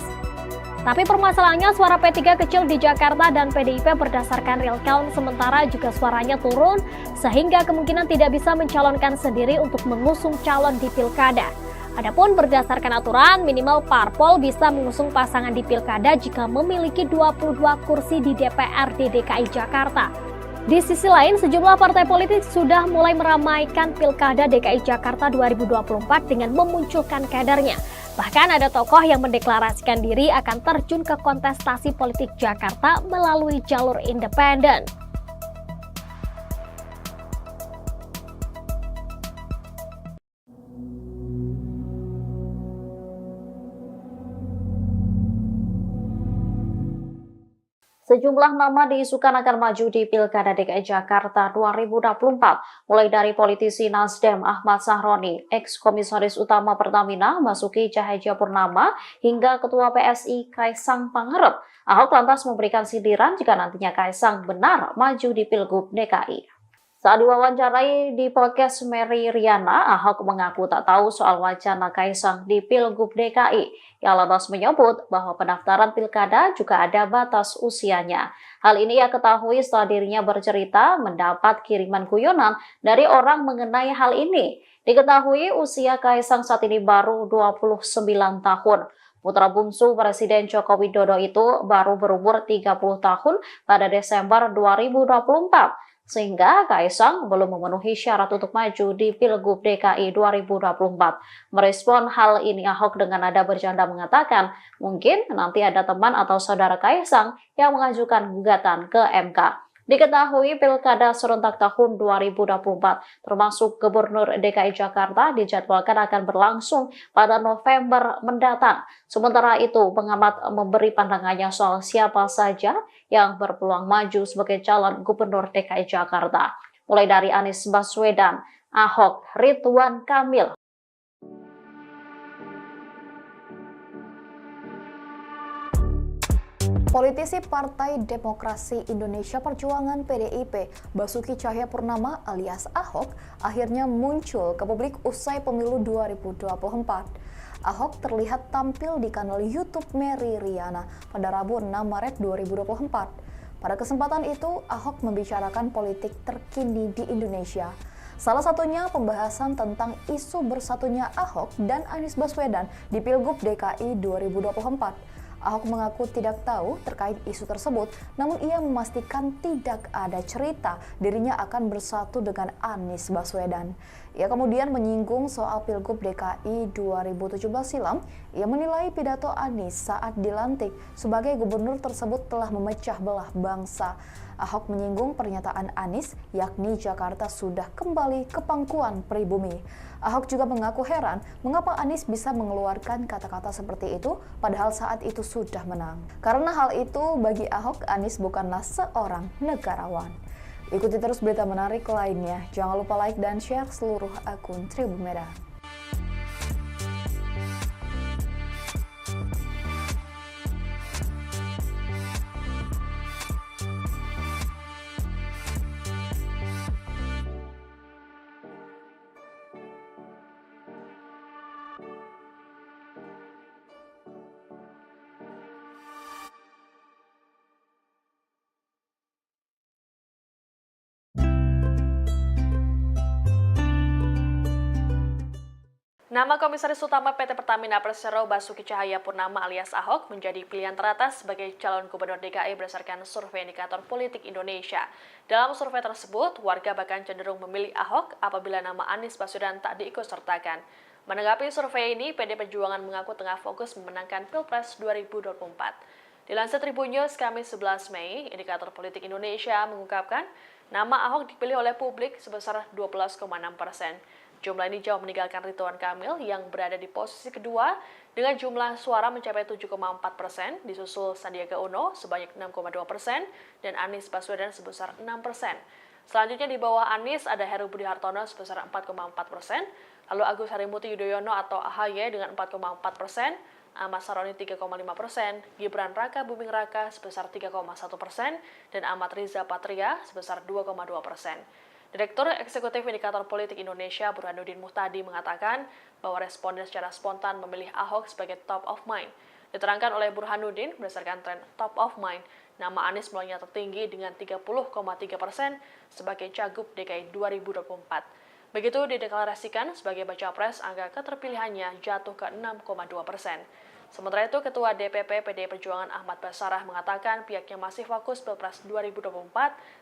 S7: Tapi permasalahannya suara P3 kecil di Jakarta dan PDIP berdasarkan real count sementara juga suaranya turun sehingga kemungkinan tidak bisa mencalonkan sendiri untuk mengusung calon di Pilkada. Adapun berdasarkan aturan minimal parpol bisa mengusung pasangan di Pilkada jika memiliki 22 kursi di DPRD DKI Jakarta. Di sisi lain, sejumlah partai politik sudah mulai meramaikan Pilkada DKI Jakarta 2024 dengan memunculkan kadernya. Bahkan ada tokoh yang mendeklarasikan diri akan terjun ke kontestasi politik Jakarta melalui jalur independen.
S6: Sejumlah nama diisukan akan maju di Pilkada DKI Jakarta 2024, mulai dari politisi Nasdem Ahmad Sahroni, ex-komisaris utama Pertamina Basuki Cahayapurnama, hingga Ketua PSI Kaisang Pangarep. Ahok lantas memberikan sindiran jika nantinya Kaisang benar maju di Pilgub DKI. Saat diwawancarai di podcast Mary Riana, Ahok mengaku tak tahu soal wacana Kaisang di Pilgub DKI. Ia lantas menyebut bahwa pendaftaran pilkada juga ada batas usianya. Hal ini ia ketahui setelah dirinya bercerita mendapat kiriman guyonan dari orang mengenai hal ini. Diketahui usia Kaisang saat ini baru 29 tahun. Putra bungsu Presiden Joko Widodo itu baru berumur 30 tahun pada Desember 2024. Sehingga Kaisang belum memenuhi syarat untuk maju di Pilgub DKI 2024. Merespon hal ini, Ahok dengan nada bercanda mengatakan, mungkin nanti ada teman atau saudara Kaisang yang mengajukan gugatan ke MK. Diketahui Pilkada serentak tahun 2024 termasuk Gubernur DKI Jakarta dijadwalkan akan berlangsung pada November mendatang. Sementara itu, pengamat memberi pandangannya soal siapa saja yang berpeluang maju sebagai calon Gubernur DKI Jakarta. Mulai dari Anies Baswedan, Ahok, Ridwan Kamil.
S8: Politisi Partai Demokrasi Indonesia Perjuangan PDIP, Basuki Cahayapurnama alias Ahok, akhirnya muncul ke publik usai pemilu 2024. Ahok terlihat tampil di kanal YouTube Mary Riana pada Rabu 6 Maret 2024. Pada kesempatan itu, Ahok membicarakan politik terkini di Indonesia. Salah satunya pembahasan tentang isu bersatunya Ahok dan Anies Baswedan di Pilgub DKI 2024. Ahok mengaku tidak tahu terkait isu tersebut, namun ia memastikan tidak ada cerita dirinya akan bersatu dengan Anies Baswedan. Ia kemudian menyinggung soal Pilgub DKI 2017 silam. Ia menilai pidato Anies saat dilantik sebagai gubernur tersebut telah memecah belah bangsa. Ahok menyinggung pernyataan Anies, yakni Jakarta sudah kembali ke pangkuan pribumi. Ahok juga mengaku heran mengapa Anies bisa mengeluarkan kata-kata seperti itu padahal saat itu sudah menang. Karena hal itu bagi Ahok, Anies bukanlah seorang negarawan. Ikuti terus berita menarik lainnya. Jangan lupa like dan share seluruh akun Tribun Medan.
S2: Nama Komisaris Utama PT Pertamina Persero Basuki Cahayapurnama alias Ahok menjadi pilihan teratas sebagai calon gubernur DKI berdasarkan survei indikator politik Indonesia. Dalam survei tersebut, warga bahkan cenderung memilih Ahok apabila nama Anies Baswedan tak diikutsertakan. Menanggapi survei ini, PD Perjuangan mengaku tengah fokus memenangkan Pilpres 2024. Dilansir Tribun News Kamis 11 Mei, indikator politik Indonesia mengungkapkan nama Ahok dipilih oleh publik sebesar 12,6%. Jumlah ini jauh meninggalkan Ridwan Kamil yang berada di posisi kedua dengan jumlah suara mencapai 7,4%, disusul Sandiaga Uno sebanyak 6,2% dan Anies Baswedan sebesar 6%. Selanjutnya di bawah Anies ada Heru Budi Hartono sebesar 4,4%, lalu Agus Harimurti Yudhoyono atau AHY dengan 4,4%, Ahmad Saroni 3,5%, Gibran Raka Buming Raka sebesar 3,1%, dan Ahmad Riza Patria sebesar 2,2%. Direktur Eksekutif Indikator Politik Indonesia Burhanuddin Muhtadi mengatakan bahwa responden secara spontan memilih Ahok sebagai top of mind. Diterangkan oleh Burhanuddin berdasarkan tren top of mind, nama Anies mulainya tertinggi dengan 30,3% sebagai Cagup DKI 2024. Begitu dideklarasikan sebagai baca pres, angka keterpilihannya jatuh ke 6,2%. Sementara itu, Ketua DPP PDI Perjuangan Ahmad Basarah mengatakan pihaknya masih fokus Pilpres 2024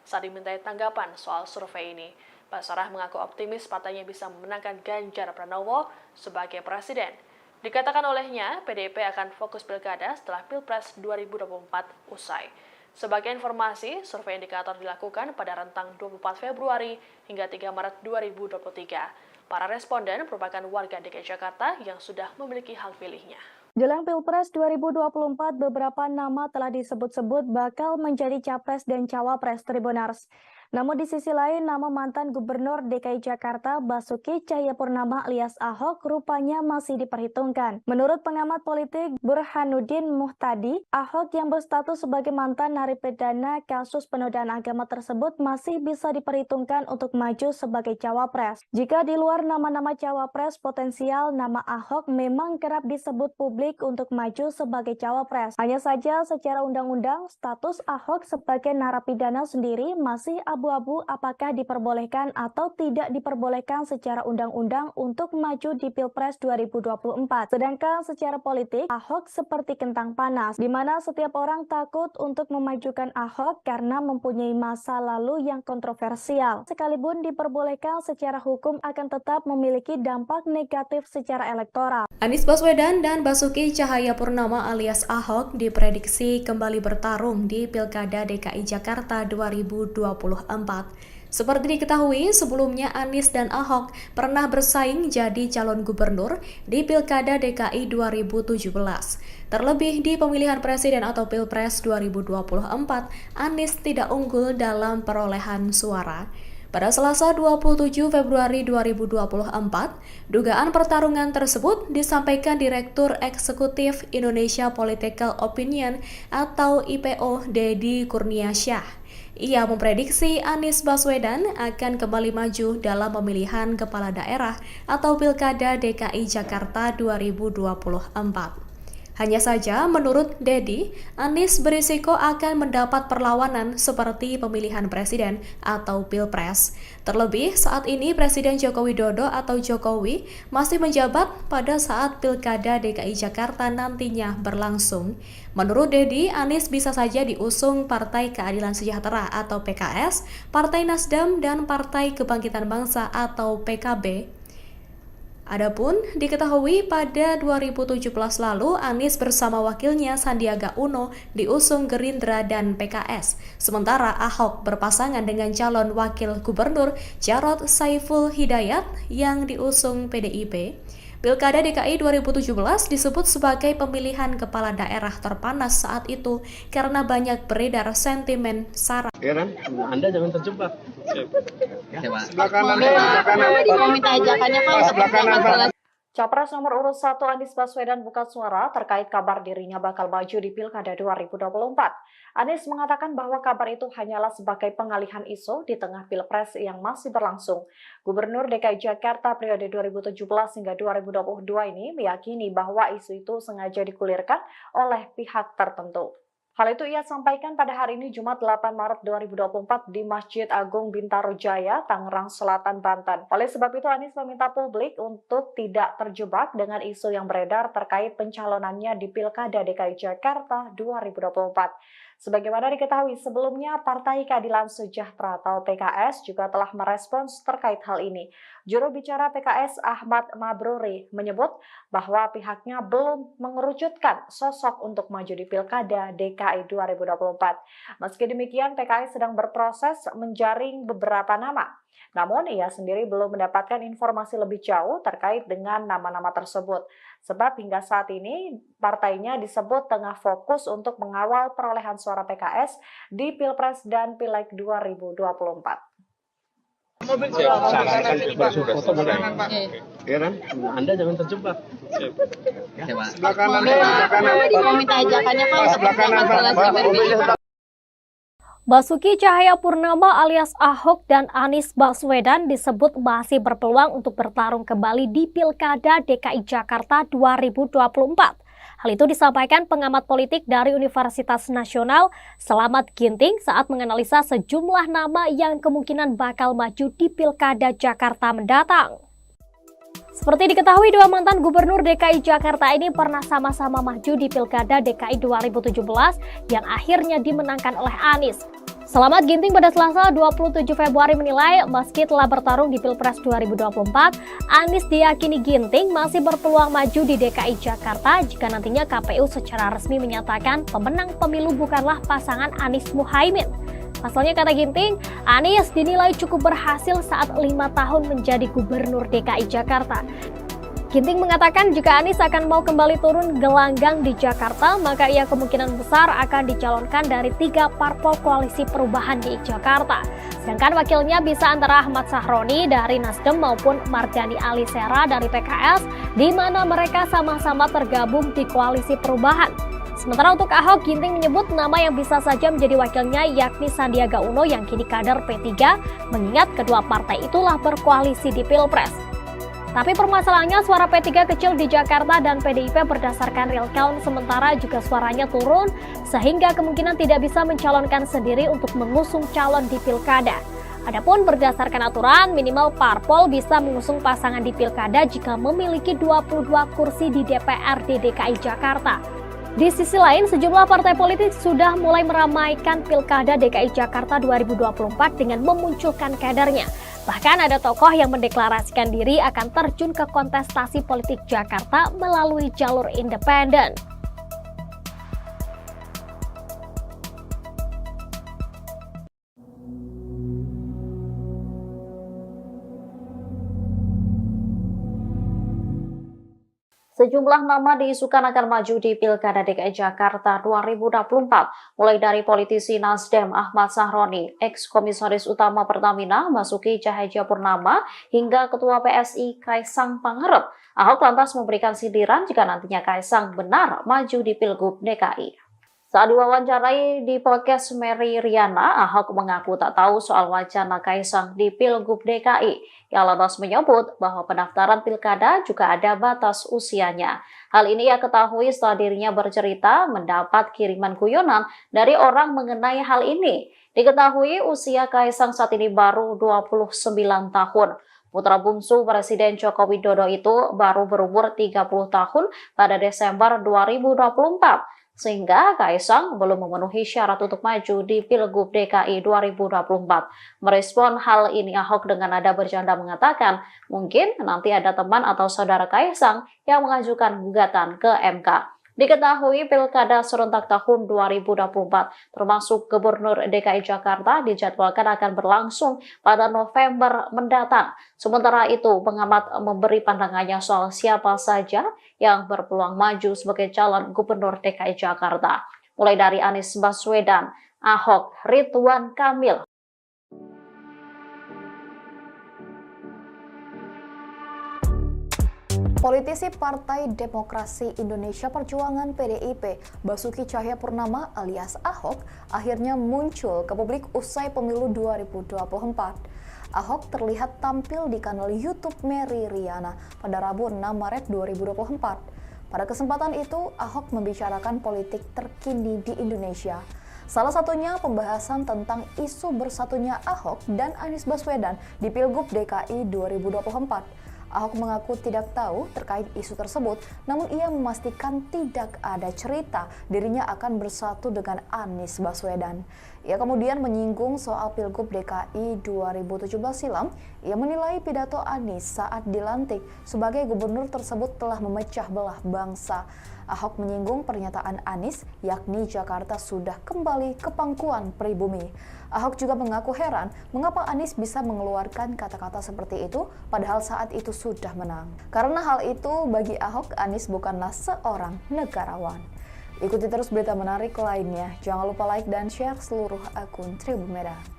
S2: saat dimintai tanggapan soal survei ini. Basarah mengaku optimis partainya bisa memenangkan Ganjar Pranowo sebagai presiden. Dikatakan olehnya, PDIP akan fokus pilkada setelah Pilpres 2024 usai. Sebagai informasi, survei indikator dilakukan pada rentang 24 Februari hingga 3 Maret 2023. Para responden merupakan warga DKI Jakarta yang sudah memiliki hak pilihnya.
S1: Jelang Pilpres 2024, beberapa nama telah disebut-sebut bakal menjadi capres dan cawapres Tribunars. Namun di sisi lain, nama mantan Gubernur DKI Jakarta Basuki Cahayapurnama alias Ahok rupanya masih diperhitungkan. Menurut pengamat politik Burhanuddin Muhtadi, Ahok yang berstatus sebagai mantan narapidana kasus penodaan agama tersebut masih bisa diperhitungkan untuk maju sebagai cawapres. Jika di luar nama-nama cawapres potensial, nama Ahok memang kerap disebut publik untuk maju sebagai cawapres. Hanya saja secara undang-undang, status Ahok sebagai narapidana sendiri masih abu-abu apakah diperbolehkan atau tidak diperbolehkan secara undang-undang untuk maju di Pilpres 2024. Sedangkan secara politik, Ahok seperti kentang panas, di mana setiap orang takut untuk memajukan Ahok karena mempunyai masa lalu yang kontroversial. Sekalipun diperbolehkan secara hukum akan tetap memiliki dampak negatif secara elektoral.
S3: Anies Baswedan dan Basuki Cahayapurnama alias Ahok diprediksi kembali bertarung di Pilkada DKI Jakarta 2024. Seperti diketahui, sebelumnya Anies dan Ahok pernah bersaing jadi calon gubernur di Pilkada DKI 2017. Terlebih di pemilihan presiden atau Pilpres 2024, Anies tidak unggul dalam perolehan suara. Pada Selasa 27 Februari 2024, dugaan pertarungan tersebut disampaikan Direktur Eksekutif Indonesia Political Opinion atau IPO Deddy Kurniasyah. Ia memprediksi Anies Baswedan akan kembali maju dalam pemilihan kepala daerah atau Pilkada DKI Jakarta 2024. Hanya saja, menurut Deddy, Anies berisiko akan mendapat perlawanan seperti pemilihan presiden atau Pilpres. Terlebih, saat ini Presiden Joko Widodo atau Jokowi masih menjabat pada saat Pilkada DKI Jakarta nantinya berlangsung. Menurut Deddy, Anies bisa saja diusung Partai Keadilan Sejahtera atau PKS, Partai Nasdem, dan Partai Kebangkitan Bangsa atau PKB. Adapun diketahui pada 2017 lalu Anies bersama wakilnya Sandiaga Uno diusung Gerindra dan PKS. Sementara Ahok berpasangan dengan calon wakil gubernur Jarod Saiful Hidayat yang diusung PDIP. Pilkada DKI 2017 disebut sebagai pemilihan kepala daerah terpanas saat itu karena banyak beredar sentimen sara.
S4: Heran, Anda jangan terjebak.
S5: Sebelah kanan. Mau minta ajakannya Pak.
S4: Sebelah kanan, Pak.
S6: Capres nomor urut 1 Anies Baswedan buka suara terkait kabar dirinya bakal maju di Pilkada 2024. Anies mengatakan bahwa kabar itu hanyalah sebagai pengalihan isu di tengah Pilpres yang masih berlangsung. Gubernur DKI Jakarta periode 2017 hingga 2022 ini meyakini bahwa isu itu sengaja dikulirkan oleh pihak tertentu. Hal itu ia sampaikan pada hari ini Jumat 8 Maret 2024 di Masjid Agung Bintaro Jaya, Tangerang Selatan, Banten. Oleh sebab itu Anies meminta publik untuk tidak terjebak dengan isu yang beredar terkait pencalonannya di Pilkada DKI Jakarta 2024. Sebagaimana diketahui sebelumnya, Partai Keadilan Sejahtera atau PKS juga telah merespons terkait hal ini. Juru bicara PKS Ahmad Mabruri menyebut bahwa pihaknya belum mengerucutkan sosok untuk maju di Pilkada DKI 2024. Meski demikian, PKS sedang berproses menjaring beberapa nama. Namun, ia sendiri belum mendapatkan informasi lebih jauh terkait dengan nama-nama tersebut. Sebab hingga saat ini, partainya disebut tengah fokus untuk mengawal perolehan suara PKS di Pilpres dan Pileg 2024.
S4: Sarankan berfoto mulai. Heran, Anda jangan terjebak. Sebelah kanan.
S5: Mau minta ajakannya Pak.
S4: Sebelah kanan, Pak.
S7: Basuki Cahayapurnama alias Ahok dan Anies Baswedan disebut masih berpeluang untuk bertarung kembali di Pilkada DKI Jakarta 2024. Hal itu disampaikan pengamat politik dari Universitas Nasional Selamat Ginting saat menganalisa sejumlah nama yang kemungkinan bakal maju di Pilkada Jakarta mendatang. Seperti diketahui, dua mantan gubernur DKI Jakarta ini pernah sama-sama maju di Pilkada DKI 2017 yang akhirnya dimenangkan oleh Anies. Selamat Ginting pada Selasa 27 Februari menilai meski telah bertarung di Pilpres 2024, Anies diyakini Ginting masih berpeluang maju di DKI Jakarta jika nantinya KPU secara resmi menyatakan pemenang pemilu bukanlah pasangan Anies Muhaimin. Pasalnya, kata Ginting, Anies dinilai cukup berhasil saat 5 tahun menjadi gubernur DKI Jakarta. Ginting mengatakan jika Anies akan mau kembali turun gelanggang di Jakarta, maka ia kemungkinan besar akan dicalonkan dari 3 parpol koalisi perubahan di Jakarta. Sedangkan wakilnya bisa antara Ahmad Sahroni dari Nasdem maupun Mardhani Alisera dari PKS, di mana mereka sama-sama tergabung di koalisi perubahan. Sementara untuk Ahok, Ginting menyebut nama yang bisa saja menjadi wakilnya yakni Sandiaga Uno yang kini kader P3, mengingat kedua partai itulah berkoalisi di Pilpres. Tapi permasalahannya suara P3 kecil di Jakarta dan PDIP berdasarkan real count sementara juga suaranya turun sehingga kemungkinan tidak bisa mencalonkan sendiri untuk mengusung calon di Pilkada. Adapun berdasarkan aturan, minimal parpol bisa mengusung pasangan di Pilkada jika memiliki 22 kursi di DPRD DKI Jakarta. Di sisi lain, sejumlah partai politik sudah mulai meramaikan Pilkada DKI Jakarta 2024 dengan memunculkan kadernya. Bahkan ada tokoh yang mendeklarasikan diri akan terjun ke kontestasi politik Jakarta melalui jalur independen.
S6: Sejumlah nama diisukan akan maju di Pilkada DKI Jakarta 2024, mulai dari politisi Nasdem Ahmad Sahroni, ex-komisaris utama Pertamina Basuki Cahayapurnama, hingga Ketua PSI Kaisang Pangarep. Ahok lantas memberikan sindiran jika nantinya Kaisang benar maju di Pilgub DKI. Saat diwawancarai di podcast Mary Riana, Ahok mengaku tak tahu soal wacana Kaisang di Pilgub DKI. Ia lantas menyebut bahwa pendaftaran pilkada juga ada batas usianya. Hal ini ia ketahui setelah dirinya bercerita mendapat kiriman guyonan dari orang mengenai hal ini. Diketahui usia Kaisang saat ini baru 29 tahun. Putra bungsu Presiden Joko Widodo itu baru berumur 30 tahun pada Desember 2024. sehingga Kaisang belum memenuhi syarat untuk maju di Pilgub DKI 2024. Merespon hal ini, Ahok dengan nada bercanda mengatakan, mungkin nanti ada teman atau saudara Kaisang yang mengajukan gugatan ke MK. Diketahui pilkada serentak tahun 2024 termasuk Gubernur DKI Jakarta dijadwalkan akan berlangsung pada November mendatang. Sementara itu, pengamat memberi pandangannya soal siapa saja yang berpeluang maju sebagai calon Gubernur DKI Jakarta. Mulai dari Anies Baswedan, Ahok, Ridwan Kamil.
S8: Politisi Partai Demokrasi Indonesia Perjuangan PDIP, Basuki Cahayapurnama alias Ahok, akhirnya muncul ke publik usai pemilu 2024. Ahok terlihat tampil di kanal YouTube Mary Riana pada Rabu 6 Maret 2024. Pada kesempatan itu, Ahok membicarakan politik terkini di Indonesia. Salah satunya pembahasan tentang isu bersatunya Ahok dan Anies Baswedan di Pilgub DKI 2024. Ahok mengaku tidak tahu terkait isu tersebut, namun ia memastikan tidak ada cerita dirinya akan bersatu dengan Anies Baswedan. Ia kemudian menyinggung soal Pilgub DKI 2017 silam. Ia menilai pidato Anies saat dilantik sebagai gubernur tersebut telah memecah belah bangsa. Ahok menyinggung pernyataan Anies, yakni Jakarta sudah kembali ke pangkuan pribumi. Ahok juga mengaku heran mengapa Anies bisa mengeluarkan kata-kata seperti itu padahal saat itu sudah menang. Karena hal itu bagi Ahok, Anies bukanlah seorang negarawan. Ikuti terus berita menarik lainnya. Jangan lupa like dan share seluruh akun Tribun Medan.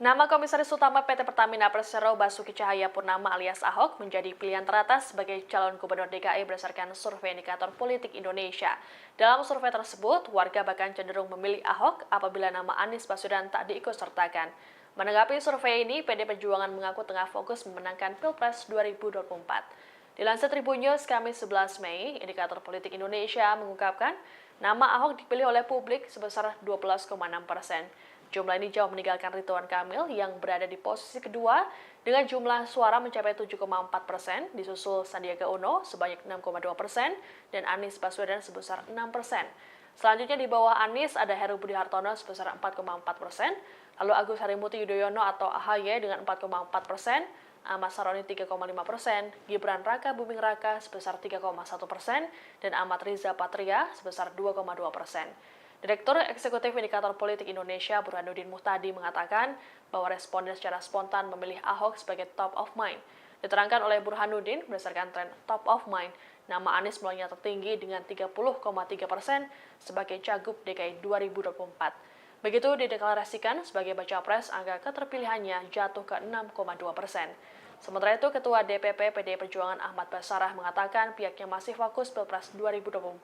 S2: Nama Komisaris Utama PT Pertamina Persero Basuki Cahayapurnama alias Ahok menjadi pilihan teratas sebagai calon Gubernur DKI berdasarkan survei indikator politik Indonesia. Dalam survei tersebut, warga bahkan cenderung memilih Ahok apabila nama Anies Baswedan tak diikutsertakan. Menanggapi survei ini, PD Perjuangan mengaku tengah fokus memenangkan Pilpres 2024. Dilansir Tribun News Kamis 11 Mei, indikator politik Indonesia mengungkapkan nama Ahok dipilih oleh publik sebesar 12,6%. Jumlah ini jauh meninggalkan Ridwan Kamil yang berada di posisi kedua dengan jumlah suara mencapai 7,4%, disusul Sandiaga Uno sebanyak 6,2% dan Anies Baswedan sebesar 6%. Selanjutnya di bawah Anies ada Heru Budi Hartono sebesar 4,4%, lalu Agus Harimurti Yudhoyono atau AHY dengan 4,4%, Ahmad Saroni 3,5%, Gibran Raka Buming Raka sebesar 3,1%, dan Ahmad Riza Patria sebesar 2,2%. Direktur Eksekutif Indikator Politik Indonesia Burhanuddin Muhtadi mengatakan bahwa responden secara spontan memilih Ahok sebagai top of mind. Diterangkan oleh Burhanuddin, berdasarkan tren top of mind, nama Anies mulainya tertinggi dengan 30,3% sebagai Cagup DKI 2024. Begitu dideklarasikan sebagai baca pres, angka keterpilihannya jatuh ke 6,2%. Sementara itu, Ketua DPP PDI Perjuangan Ahmad Basarah mengatakan pihaknya masih fokus Pilpres 2024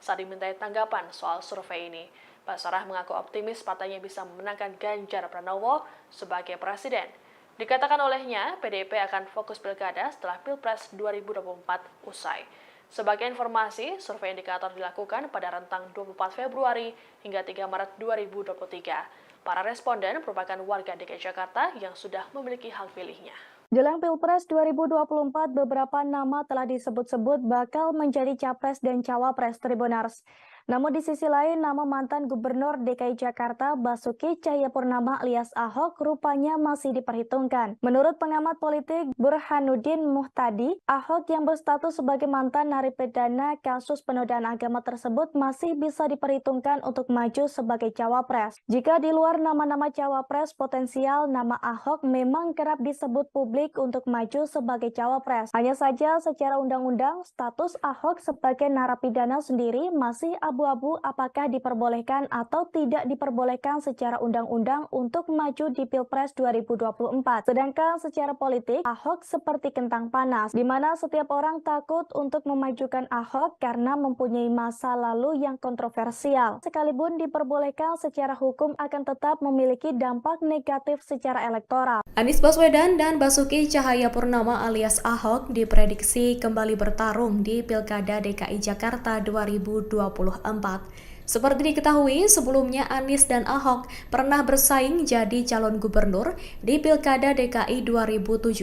S2: saat dimintai tanggapan soal survei ini. Basarah mengaku optimis partainya bisa memenangkan Ganjar Pranowo sebagai presiden. Dikatakan olehnya, PDIP akan fokus pilkada setelah Pilpres 2024 usai. Sebagai informasi, survei indikator dilakukan pada rentang 24 Februari hingga 3 Maret 2023. Para responden merupakan warga DKI Jakarta yang sudah memiliki hak pilihnya.
S1: Jelang Pilpres 2024, beberapa nama telah disebut-sebut bakal menjadi capres dan cawapres Tribunars. Namun di sisi lain, nama mantan Gubernur DKI Jakarta Basuki Cahayapurnama alias Ahok rupanya masih diperhitungkan. Menurut pengamat politik Burhanuddin Muhtadi, Ahok yang berstatus sebagai mantan narapidana kasus penodaan agama tersebut masih bisa diperhitungkan untuk maju sebagai cawapres. Jika di luar nama-nama cawapres potensial, nama Ahok memang kerap disebut publik untuk maju sebagai cawapres. Hanya saja secara undang-undang, status Ahok sebagai narapidana sendiri masih abu-abu apakah diperbolehkan atau tidak diperbolehkan secara undang-undang untuk maju di Pilpres 2024. Sedangkan secara politik, Ahok seperti kentang panas, di mana setiap orang takut untuk memajukan Ahok karena mempunyai masa lalu yang kontroversial. Sekalipun diperbolehkan secara hukum akan tetap memiliki dampak negatif secara elektoral.
S3: Anies Baswedan dan Basuki Cahayapurnama alias Ahok diprediksi kembali bertarung di Pilkada DKI Jakarta 2024. Seperti diketahui, sebelumnya Anies dan Ahok pernah bersaing jadi calon gubernur di Pilkada DKI 2017.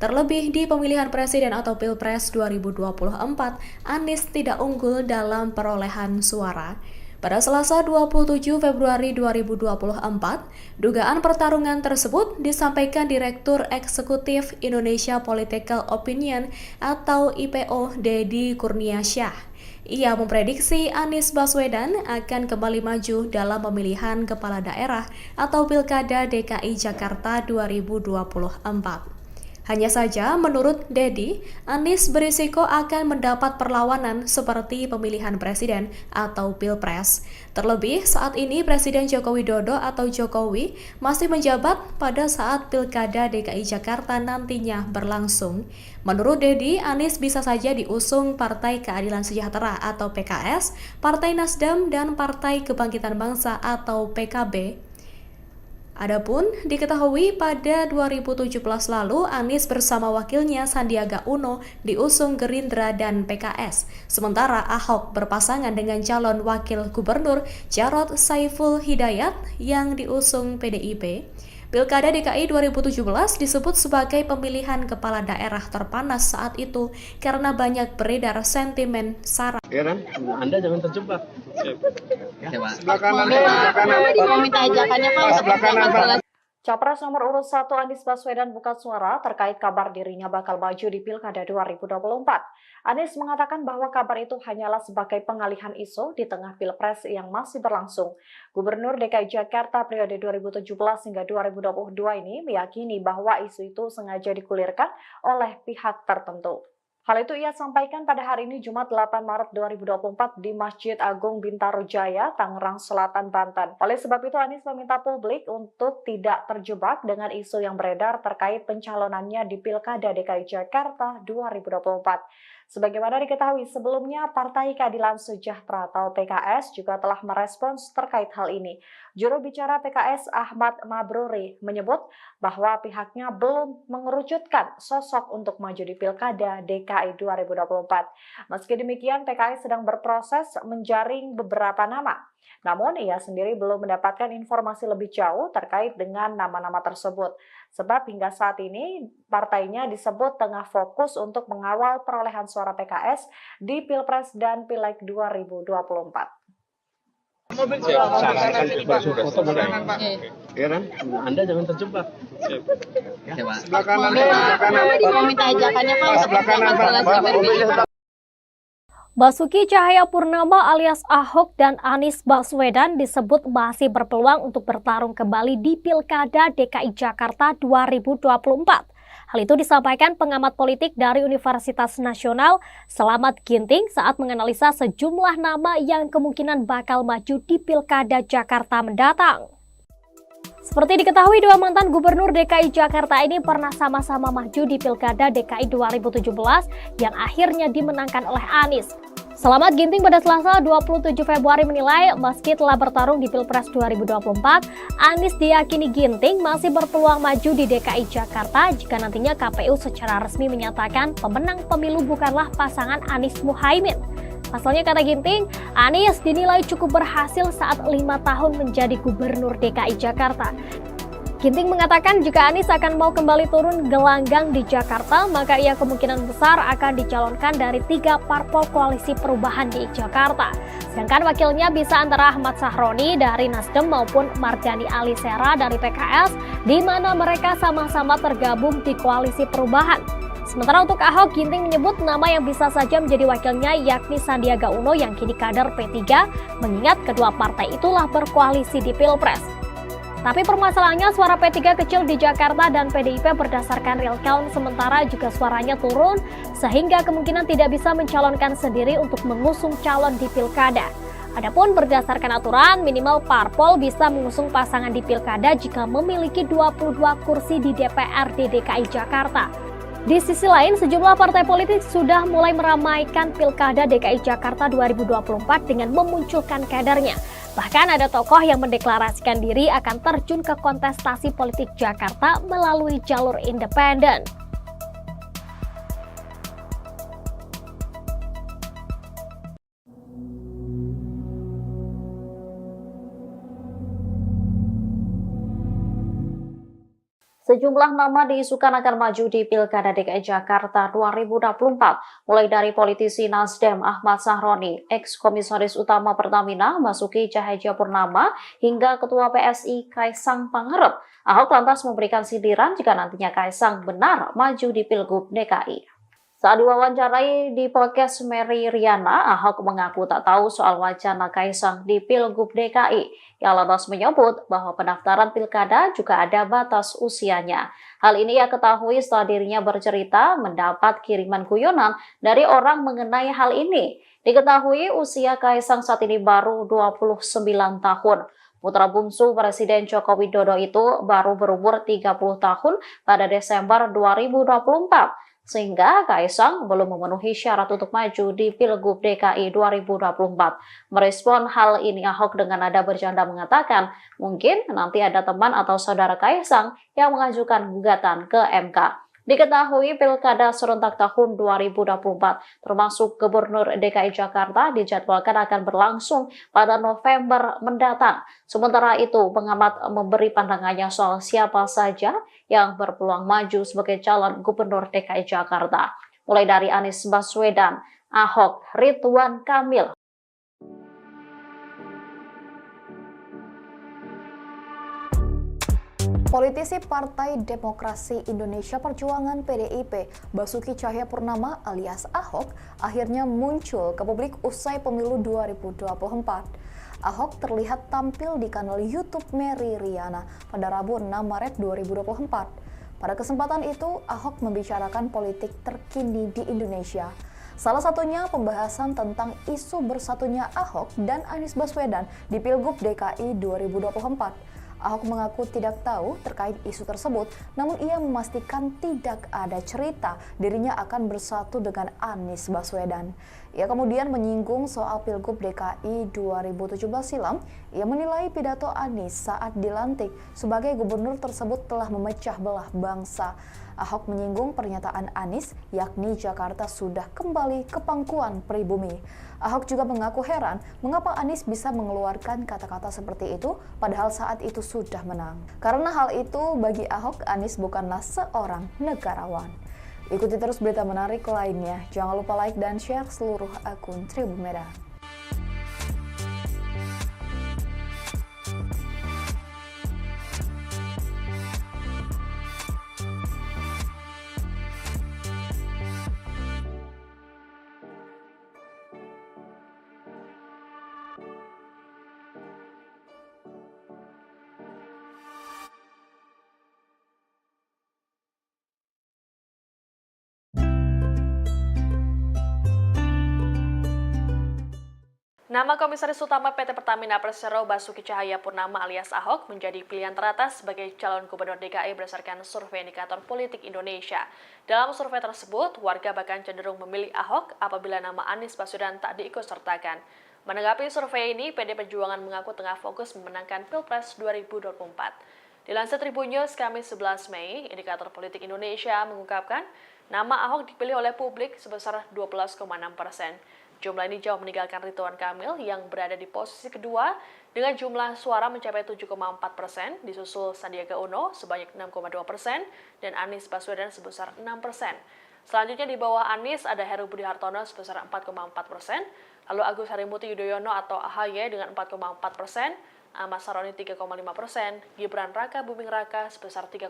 S3: Terlebih di pemilihan presiden atau Pilpres 2024, Anies tidak unggul dalam perolehan suara. Pada Selasa 27 Februari 2024, dugaan pertarungan tersebut disampaikan Direktur Eksekutif Indonesia Political Opinion atau IPO Deddy Kurniasyah. Ia memprediksi Anies Baswedan akan kembali maju dalam pemilihan kepala daerah atau Pilkada DKI Jakarta 2024. Hanya saja, menurut Deddy, Anies berisiko akan mendapat perlawanan seperti pemilihan presiden atau Pilpres. Terlebih, saat ini Presiden Joko Widodo atau Jokowi masih menjabat pada saat Pilkada DKI Jakarta nantinya berlangsung. Menurut Deddy, Anies bisa saja diusung Partai Keadilan Sejahtera atau PKS, Partai Nasdem, dan Partai Kebangkitan Bangsa atau PKB. Adapun diketahui pada 2017 lalu Anies bersama wakilnya Sandiaga Uno diusung Gerindra dan PKS. Sementara Ahok berpasangan dengan calon wakil gubernur Jarod Saiful Hidayat yang diusung PDIP. Pilkada DKI 2017 disebut sebagai pemilihan kepala daerah terpanas saat itu karena banyak beredar sentimen sara.
S4: Ya kan? Anda jangan terjebak.
S5: Sebelah kanan. Mau minta ajakannya Pak.
S4: Sebelah kanan, Pak.
S6: Capres nomor urut 1 Anies Baswedan buka suara terkait kabar dirinya bakal maju di Pilkada 2024. Anies mengatakan bahwa kabar itu hanyalah sebagai pengalihan isu di tengah Pilpres yang masih berlangsung. Gubernur DKI Jakarta periode 2017 hingga 2022 ini meyakini bahwa isu itu sengaja digulirkan oleh pihak tertentu. Hal itu ia sampaikan pada hari ini Jumat 8 Maret 2024 di Masjid Agung Bintaro Jaya, Tangerang Selatan, Banten. Oleh sebab itu Anies meminta publik untuk tidak terjebak dengan isu yang beredar terkait pencalonannya di Pilkada DKI Jakarta 2024. Sebagaimana diketahui sebelumnya, Partai Keadilan Sejahtera atau PKS juga telah merespons terkait hal ini. Juru bicara PKS Ahmad Mabruri menyebut bahwa pihaknya belum mengerucutkan sosok untuk maju di Pilkada DKI 2024. Meski demikian, PKS sedang berproses menjaring beberapa nama. Namun, ia sendiri belum mendapatkan informasi lebih jauh terkait dengan nama-nama tersebut. Sebab hingga saat ini, partainya disebut tengah fokus untuk mengawal perolehan suara PKS di Pilpres dan Pileg 2024.
S4: Sarankan berfoto mulai. Ya kan? Anda jangan terjebak. Sebelah kanan.
S5: Mau minta ajakannya Pak.
S4: Sebelah kanan, Pak.
S7: Basuki Cahayapurnama alias Ahok dan Anies Baswedan disebut masih berpeluang untuk bertarung kembali di Pilkada DKI Jakarta 2024. Hal itu disampaikan pengamat politik dari Universitas Nasional Selamat Ginting saat menganalisa sejumlah nama yang kemungkinan bakal maju di Pilkada Jakarta mendatang. Seperti diketahui, dua mantan gubernur DKI Jakarta ini pernah sama-sama maju di Pilkada DKI 2017 yang akhirnya dimenangkan oleh Anies. Selamat Ginting pada Selasa 27 Februari menilai meski telah bertarung di Pilpres 2024, Anies diyakini Ginting masih berpeluang maju di DKI Jakarta jika nantinya KPU secara resmi menyatakan pemenang pemilu bukanlah pasangan Anies Muhaimin. Pasalnya, kata Ginting, Anies dinilai cukup berhasil saat 5 tahun menjadi gubernur DKI Jakarta. Ginting mengatakan jika Anies akan mau kembali turun gelanggang di Jakarta, maka ia kemungkinan besar akan dicalonkan dari 3 parpol koalisi perubahan di Jakarta. Sedangkan wakilnya bisa antara Ahmad Sahroni dari Nasdem maupun Mardhani Alisera dari PKS, di mana mereka sama-sama tergabung di koalisi perubahan. Sementara untuk Ahok, Ginting menyebut nama yang bisa saja menjadi wakilnya yakni Sandiaga Uno yang kini kader P3, mengingat kedua partai itulah berkoalisi di Pilpres. Tapi permasalahannya suara P3 kecil di Jakarta dan PDIP berdasarkan real count, sementara juga suaranya turun sehingga kemungkinan tidak bisa mencalonkan sendiri untuk mengusung calon di pilkada. Adapun berdasarkan aturan, minimal parpol bisa mengusung pasangan di pilkada jika memiliki 22 kursi di DPRD DKI Jakarta. Di sisi lain, sejumlah partai politik sudah mulai meramaikan pilkada DKI Jakarta 2024 dengan memunculkan kadernya. Bahkan ada tokoh yang mendeklarasikan diri akan terjun ke kontestasi politik Jakarta melalui jalur independen.
S6: Sejumlah nama diisukan akan maju di Pilkada DKI Jakarta 2024, mulai dari politisi Nasdem Ahmad Sahroni, ex-komisaris utama Pertamina Basuki Cahayapurnama, hingga Ketua PSI Kaisang Pangarep. Ahok lantas memberikan sindiran jika nantinya Kaisang benar maju di Pilgub DKI. Saat diwawancarai di podcast Mary Riana, Ahok mengaku tak tahu soal wacana Kaisang di Pilgub DKI. Ia lantas menyebut bahwa pendaftaran pilkada juga ada batas usianya. Hal ini ia ketahui setelah dirinya bercerita mendapat kiriman guyonan dari orang mengenai hal ini. Diketahui usia Kaisang saat ini baru 29 tahun. Putra bungsu Presiden Joko Widodo itu baru berumur 30 tahun pada Desember 2024. Sehingga Kaisang belum memenuhi syarat untuk maju di Pilgub DKI 2024. Merespon hal ini, Ahok dengan nada bercanda mengatakan, mungkin nanti ada teman atau saudara Kaisang yang mengajukan gugatan ke MK. Diketahui pilkada serentak tahun 2024 termasuk Gubernur DKI Jakarta dijadwalkan akan berlangsung pada November mendatang. Sementara itu, pengamat memberi pandangannya soal siapa saja yang berpeluang maju sebagai calon Gubernur DKI Jakarta. Mulai dari Anies Baswedan, Ahok, Ridwan Kamil,
S8: Politisi Partai Demokrasi Indonesia Perjuangan PDIP, Basuki Cahayapurnama alias Ahok, akhirnya muncul ke publik usai pemilu 2024. Ahok terlihat tampil di kanal YouTube Mary Riana pada Rabu 6 Maret 2024. Pada kesempatan itu, Ahok membicarakan politik terkini di Indonesia. Salah satunya pembahasan tentang isu bersatunya Ahok dan Anies Baswedan di Pilgub DKI 2024. Ahok mengaku tidak tahu terkait isu tersebut, namun ia memastikan tidak ada cerita dirinya akan bersatu dengan Anies Baswedan. Ia kemudian menyinggung soal Pilgub DKI 2017 silam. Ia menilai pidato Anies saat dilantik sebagai gubernur tersebut telah memecah belah bangsa. Ahok menyinggung pernyataan Anies, yakni Jakarta sudah kembali ke pangkuan pribumi. Ahok juga mengaku heran mengapa Anies bisa mengeluarkan kata-kata seperti itu padahal saat itu sudah menang. Karena hal itu bagi Ahok, Anies bukanlah seorang negarawan. Ikuti terus berita menarik lainnya. Jangan lupa like dan share seluruh akun Tribun Merah.
S2: Nama Komisaris Utama PT Pertamina Persero Basuki Cahayapurnama alias Ahok menjadi pilihan teratas sebagai calon Gubernur DKI berdasarkan survei indikator politik Indonesia. Dalam survei tersebut, warga bahkan cenderung memilih Ahok apabila nama Anies Baswedan tak diikutsertakan. Menanggapi survei ini, PD Perjuangan mengaku tengah fokus memenangkan Pilpres 2024. Dilansir Tribun News Kamis 11 Mei, indikator politik Indonesia mengungkapkan nama Ahok dipilih oleh publik sebesar 12,6%. Jumlah ini jauh meninggalkan Ridwan Kamil yang berada di posisi kedua dengan jumlah suara mencapai 7,4%, disusul Sandiaga Uno sebanyak 6,2% dan Anies Baswedan sebesar 6%. Selanjutnya di bawah Anies ada Heru Budi Hartono sebesar 4,4%, lalu Agus Harimurti Yudhoyono atau AHY dengan 4,4%, Ahmad Sahroni 3,5%, Gibran Raka Buming Raka sebesar 3,1%,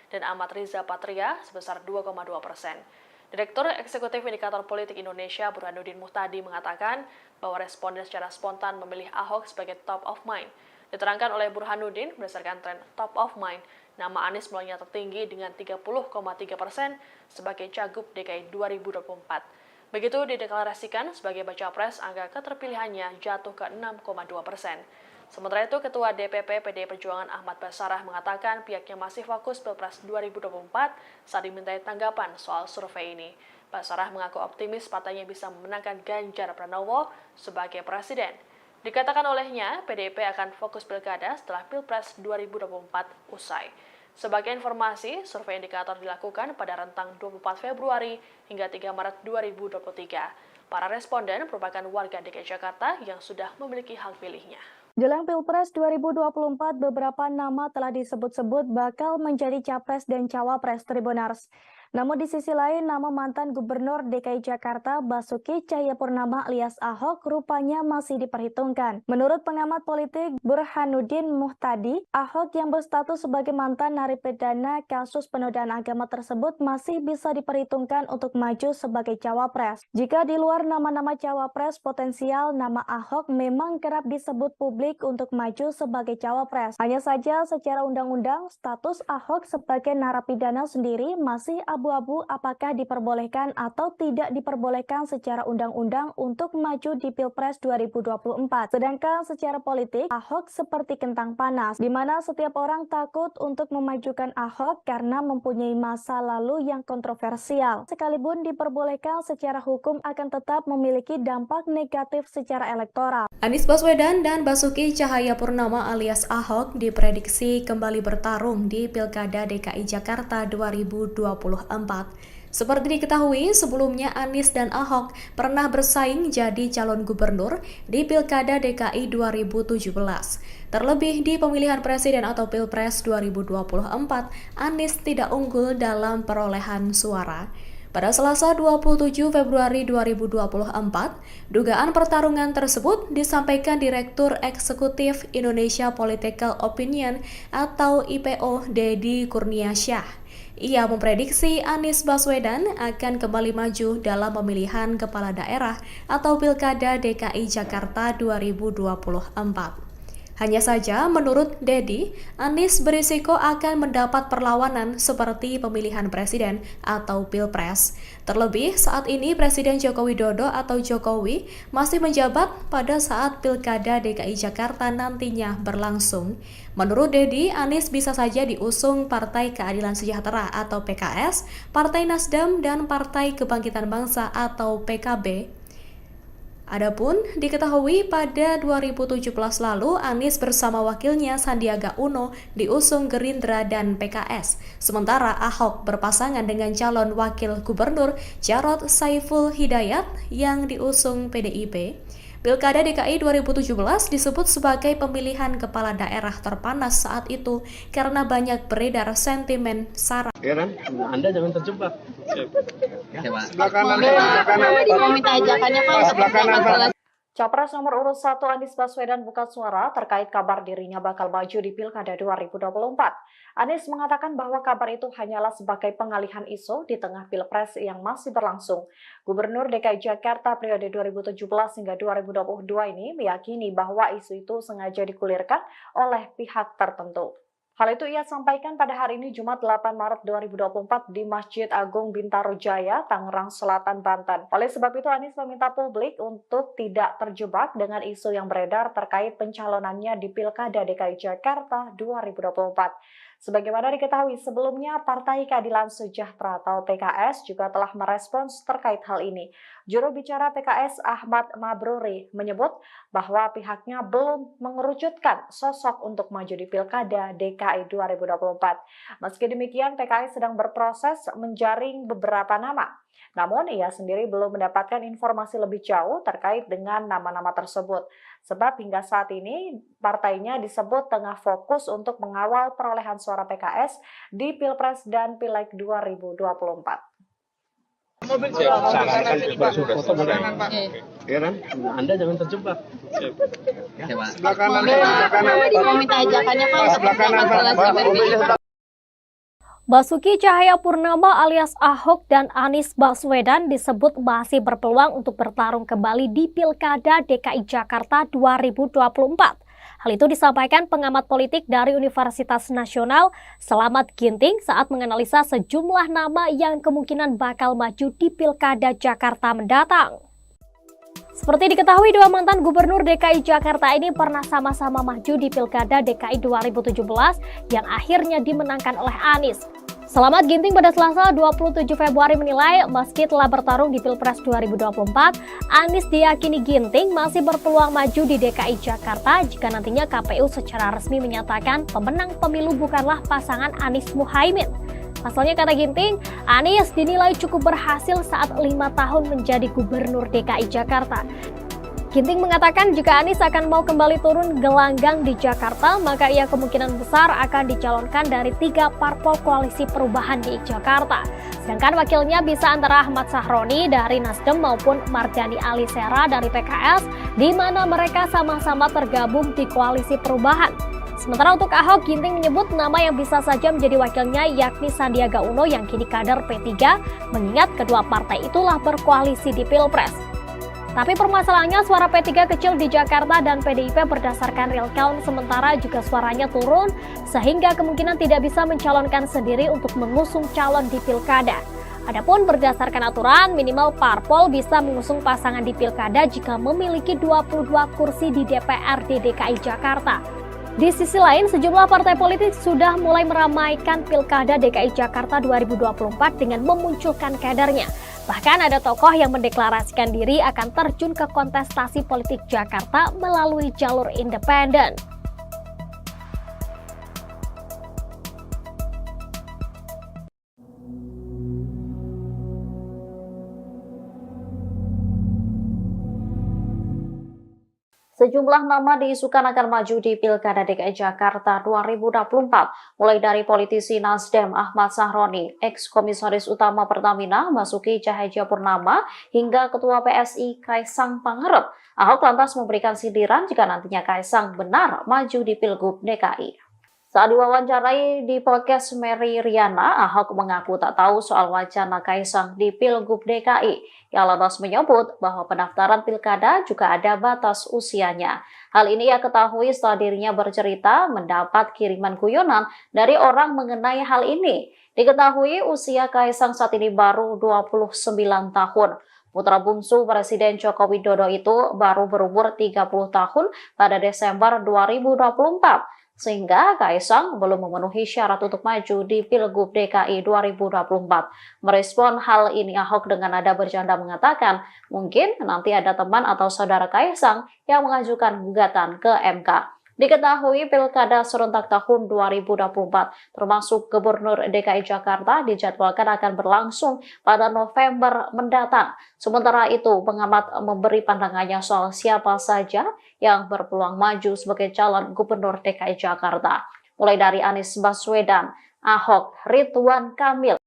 S2: dan Ahmad Riza Patria sebesar 2,2%. Direktur Eksekutif Indikator Politik Indonesia Burhanuddin Muhtadi mengatakan bahwa responden secara spontan memilih Ahok sebagai top of mind. Diterangkan oleh Burhanuddin, berdasarkan tren top of mind, nama Anies melonjak tertinggi dengan 30,3% sebagai Cagup DKI 2024. Begitu dideklarasikan sebagai baca pres, angka keterpilihannya jatuh ke 6,2%. Sementara itu, Ketua DPP PDI Perjuangan Ahmad Basarah mengatakan pihaknya masih fokus Pilpres 2024 saat dimintai tanggapan soal survei ini. Basarah mengaku optimis partainya bisa memenangkan Ganjar Pranowo sebagai presiden. Dikatakan olehnya, PDIP akan fokus pilkada setelah Pilpres 2024 usai. Sebagai informasi, survei indikator dilakukan pada rentang 24 Februari hingga 3 Maret 2023. Para responden merupakan warga DKI Jakarta yang sudah memiliki hak pilihnya.
S1: Jelang Pilpres 2024, beberapa nama telah disebut-sebut bakal menjadi capres dan cawapres Tribuners. Namun di sisi lain, nama mantan Gubernur DKI Jakarta Basuki Cahayapurnama alias Ahok rupanya masih diperhitungkan. Menurut pengamat politik Burhanuddin Muhtadi, Ahok yang berstatus sebagai mantan narapidana kasus penodaan agama tersebut masih bisa diperhitungkan untuk maju sebagai cawapres. Jika di luar nama-nama cawapres potensial, nama Ahok memang kerap disebut publik untuk maju sebagai cawapres. Hanya saja secara undang-undang, status Ahok sebagai narapidana sendiri masih abu-abu apakah diperbolehkan atau tidak diperbolehkan secara undang-undang untuk maju di Pilpres 2024. Sedangkan secara politik, Ahok seperti kentang panas, di mana setiap orang takut untuk memajukan Ahok karena mempunyai masa lalu yang kontroversial. Sekalipun diperbolehkan secara hukum akan tetap memiliki dampak negatif secara elektoral.
S3: Anies Baswedan dan Basuki Cahayapurnama alias Ahok diprediksi kembali bertarung di Pilkada DKI Jakarta 2024. Seperti diketahui, sebelumnya Anies dan Ahok pernah bersaing jadi calon gubernur di Pilkada DKI 2017. Terlebih di pemilihan presiden atau Pilpres 2024, Anies tidak unggul dalam perolehan suara. Pada Selasa 27 Februari 2024, dugaan pertarungan tersebut disampaikan Direktur Eksekutif Indonesia Political Opinion atau IPO Deddy Kurniasyah. Ia memprediksi Anies Baswedan akan kembali maju dalam pemilihan kepala daerah atau Pilkada DKI Jakarta 2024. Hanya saja, menurut Deddy, Anies berisiko akan mendapat perlawanan seperti pemilihan presiden atau Pilpres. Terlebih, saat ini Presiden Joko Widodo atau Jokowi masih menjabat pada saat Pilkada DKI Jakarta nantinya berlangsung. Menurut Deddy, Anies bisa saja diusung Partai Keadilan Sejahtera atau PKS, Partai Nasdem, dan Partai Kebangkitan Bangsa atau PKB. Adapun diketahui pada 2017 lalu Anies bersama wakilnya Sandiaga Uno diusung Gerindra dan PKS. Sementara Ahok berpasangan dengan calon wakil gubernur Jarod Saiful Hidayat yang diusung PDIP. Pilkada DKI 2017 disebut sebagai pemilihan kepala daerah terpanas saat itu karena banyak beredar sentimen sara.
S4: Heran, Anda jangan terjebak.
S5: Sebelah kanan. Mau minta ajakannya Pak.
S4: Sebelah kanan, Pak.
S6: Capres nomor urut 1 Anies Baswedan buka suara terkait kabar dirinya bakal maju di Pilkada 2024. Anies mengatakan bahwa kabar itu hanyalah sebagai pengalihan isu di tengah Pilpres yang masih berlangsung. Gubernur DKI Jakarta periode 2017 hingga 2022 ini meyakini bahwa isu itu sengaja digulirkan oleh pihak tertentu. Hal itu ia sampaikan pada hari ini Jumat 8 Maret 2024 di Masjid Agung Bintaro Jaya, Tangerang Selatan, Banten. Oleh sebab itu Anies meminta publik untuk tidak terjebak dengan isu yang beredar terkait pencalonannya di Pilkada DKI Jakarta 2024. Sebagaimana diketahui sebelumnya, Partai Keadilan Sejahtera atau PKS juga telah merespons terkait hal ini. Juru bicara PKS Ahmad Mabruri menyebut bahwa pihaknya belum mengerucutkan sosok untuk maju di Pilkada DKI 2024. Meski demikian, PKS sedang berproses menjaring beberapa nama. Namun, ia sendiri belum mendapatkan informasi lebih jauh terkait dengan nama-nama tersebut. Sebab hingga saat ini, partainya disebut tengah fokus untuk mengawal perolehan suara PKS di Pilpres dan Pileg 2024.
S4: Sarankan berfoto boleh. Heran, Anda jangan terjebak. Sebelah kanan.
S5: Mau minta ajakannya Pak.
S4: Sebelah kanan, Pak.
S7: Basuki Cahayapurnama alias Ahok dan Anies Baswedan disebut masih berpeluang untuk bertarung kembali di Pilkada DKI Jakarta 2024. Hal itu disampaikan pengamat politik dari Universitas Nasional Slamet Ginting saat menganalisa sejumlah nama yang kemungkinan bakal maju di Pilkada Jakarta mendatang. Seperti diketahui, dua mantan gubernur DKI Jakarta ini pernah sama-sama maju di Pilkada DKI 2017 yang akhirnya dimenangkan oleh Anies. Slamet Ginting pada Selasa 27 Februari menilai meski telah bertarung di Pilpres 2024, Anies diyakini Ginting masih berpeluang maju di DKI Jakarta jika nantinya KPU secara resmi menyatakan pemenang pemilu bukanlah pasangan Anies Muhaimin. Pasalnya, kata Ginting, Anies dinilai cukup berhasil saat 5 tahun menjadi gubernur DKI Jakarta. Ginting mengatakan jika Anies akan mau kembali turun gelanggang di Jakarta, maka ia kemungkinan besar akan dicalonkan dari 3 parpol koalisi perubahan di Jakarta. Sedangkan wakilnya bisa antara Ahmad Sahroni dari Nasdem maupun Mardhani Alisera dari PKS, di mana mereka sama-sama tergabung di koalisi perubahan. Sementara untuk Ahok, Ginting menyebut nama yang bisa saja menjadi wakilnya yakni Sandiaga Uno yang kini kader P3, mengingat kedua partai itulah berkoalisi di Pilpres. Tapi permasalahannya suara P3 kecil di Jakarta dan PDIP berdasarkan real count sementara juga suaranya turun sehingga kemungkinan tidak bisa mencalonkan sendiri untuk mengusung calon di Pilkada. Adapun berdasarkan aturan, minimal parpol bisa mengusung pasangan di Pilkada jika memiliki 22 kursi di DPRD DKI Jakarta. Di sisi lain, sejumlah partai politik sudah mulai meramaikan Pilkada DKI Jakarta 2024 dengan memunculkan kadernya. Bahkan ada tokoh yang mendeklarasikan diri akan terjun ke kontestasi politik Jakarta melalui jalur independen.
S6: Sejumlah nama diisukan akan maju di Pilkada DKI Jakarta 2024, mulai dari politisi Nasdem Ahmad Sahroni, ex-komisaris utama Pertamina Basuki Cahayapurnama, hingga Ketua PSI Kaisang Pangarep. Ahok lantas memberikan sindiran jika nantinya Kaisang benar maju di Pilgub DKI. Saat diwawancarai di podcast Mary Riana, Ahok mengaku tak tahu soal wacana Kaisang di Pilgub DKI. Ia lantas menyebut bahwa pendaftaran pilkada juga ada batas usianya. Hal ini ia ketahui setelah dirinya bercerita mendapat kiriman guyonan dari orang mengenai hal ini. Diketahui usia Kaisang saat ini baru 29 tahun. Putra bungsu Presiden Joko Widodo itu baru berumur 30 tahun pada Desember 2024. Sehingga Kaisang belum memenuhi syarat untuk maju di Pilgub DKI 2024. Merespon hal ini, Ahok dengan nada bercanda mengatakan, mungkin nanti ada teman atau saudara Kaisang yang mengajukan gugatan ke MK. Diketahui Pilkada serentak tahun 2024 termasuk Gubernur DKI Jakarta dijadwalkan akan berlangsung pada November mendatang. Sementara itu, pengamat memberi pandangannya soal siapa saja yang berpeluang maju sebagai calon Gubernur DKI Jakarta. Mulai dari Anies Baswedan, Ahok, Ridwan Kamil,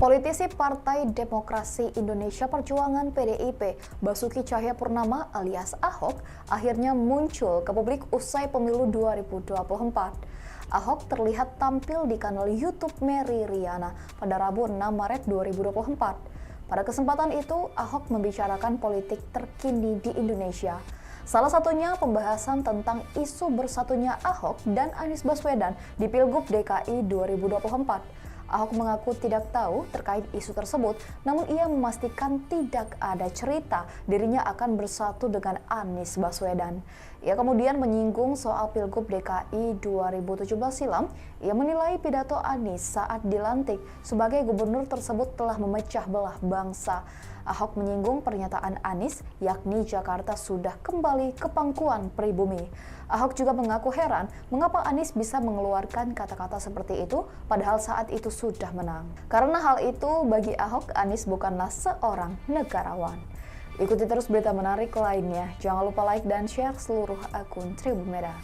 S8: Politisi Partai Demokrasi Indonesia Perjuangan PDIP, Basuki Cahayapurnama alias Ahok, akhirnya muncul ke publik usai pemilu 2024. Ahok terlihat tampil di kanal YouTube Mary Riana pada Rabu 6 Maret 2024. Pada kesempatan itu, Ahok membicarakan politik terkini di Indonesia. Salah satunya pembahasan tentang isu bersatunya Ahok dan Anies Baswedan di Pilgub DKI 2024. Ahok mengaku tidak tahu terkait isu tersebut, namun ia memastikan tidak ada cerita dirinya akan bersatu dengan Anies Baswedan. Ia kemudian menyinggung soal Pilgub DKI 2017 silam. Ia menilai pidato Anies saat dilantik sebagai gubernur tersebut telah memecah belah bangsa. Ahok menyinggung pernyataan Anies, yakni Jakarta sudah kembali ke pangkuan pribumi. Ahok juga mengaku heran mengapa Anies bisa mengeluarkan kata-kata seperti itu padahal saat itu sudah menang. Karena hal itu bagi Ahok, Anies bukanlah seorang negarawan. Ikuti terus berita menarik lainnya. Jangan lupa like dan share seluruh akun Tribun Medan.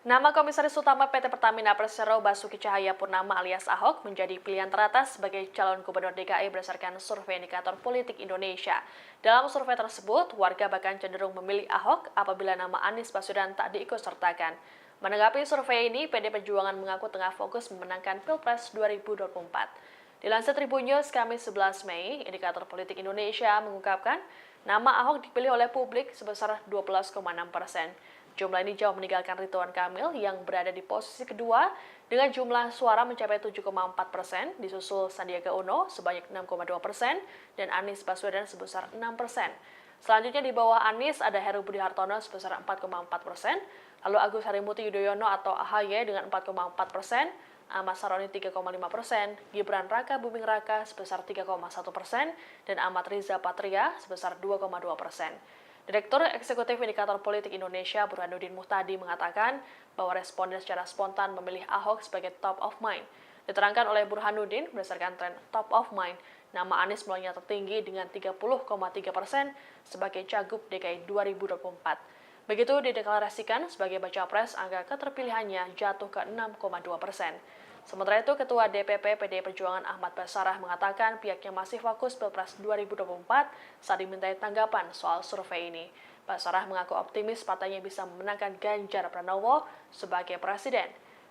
S2: Nama Komisaris Utama PT Pertamina Persero Basuki Cahayapurnama alias Ahok menjadi pilihan teratas sebagai calon gubernur DKI berdasarkan survei indikator politik Indonesia. Dalam survei tersebut, warga bahkan cenderung memilih Ahok apabila nama Anies Baswedan tak diikutsertakan. Menanggapi survei ini, PD Perjuangan mengaku tengah fokus memenangkan Pilpres 2024. Dilansir Tribun News Kamis 11 Mei, indikator politik Indonesia mengungkapkan nama Ahok dipilih oleh publik sebesar 12,6%. Jumlah ini jauh meninggalkan Ridwan Kamil yang berada di posisi kedua dengan jumlah suara mencapai 7,4%, disusul Sandiaga Uno sebanyak 6,2% dan Anies Baswedan sebesar 6%. Selanjutnya di bawah Anies ada Heru Budi Hartono sebesar 4,4%, lalu Agus Harimurti Yudhoyono atau AHY dengan 4,4%, Ahmad Saroni 3,5%, Gibran Raka Buming Raka sebesar 3,1%, dan Ahmad Riza Patria sebesar 2,2%. Direktur Eksekutif Indikator Politik Indonesia Burhanuddin Muhtadi mengatakan bahwa responden secara spontan memilih Ahok sebagai top of mind. Diterangkan oleh Burhanuddin berdasarkan tren top of mind, nama Anies mulainya tertinggi dengan 30,3% sebagai Cagup DKI 2024. Begitu dideklarasikan sebagai baca pres, angka keterpilihannya jatuh ke 6,2%. Sementara itu, Ketua DPP PDI Perjuangan Ahmad Basarah mengatakan pihaknya masih fokus Pilpres 2024 saat dimintai tanggapan soal survei ini. Basarah mengaku optimis partainya bisa memenangkan Ganjar Pranowo sebagai presiden.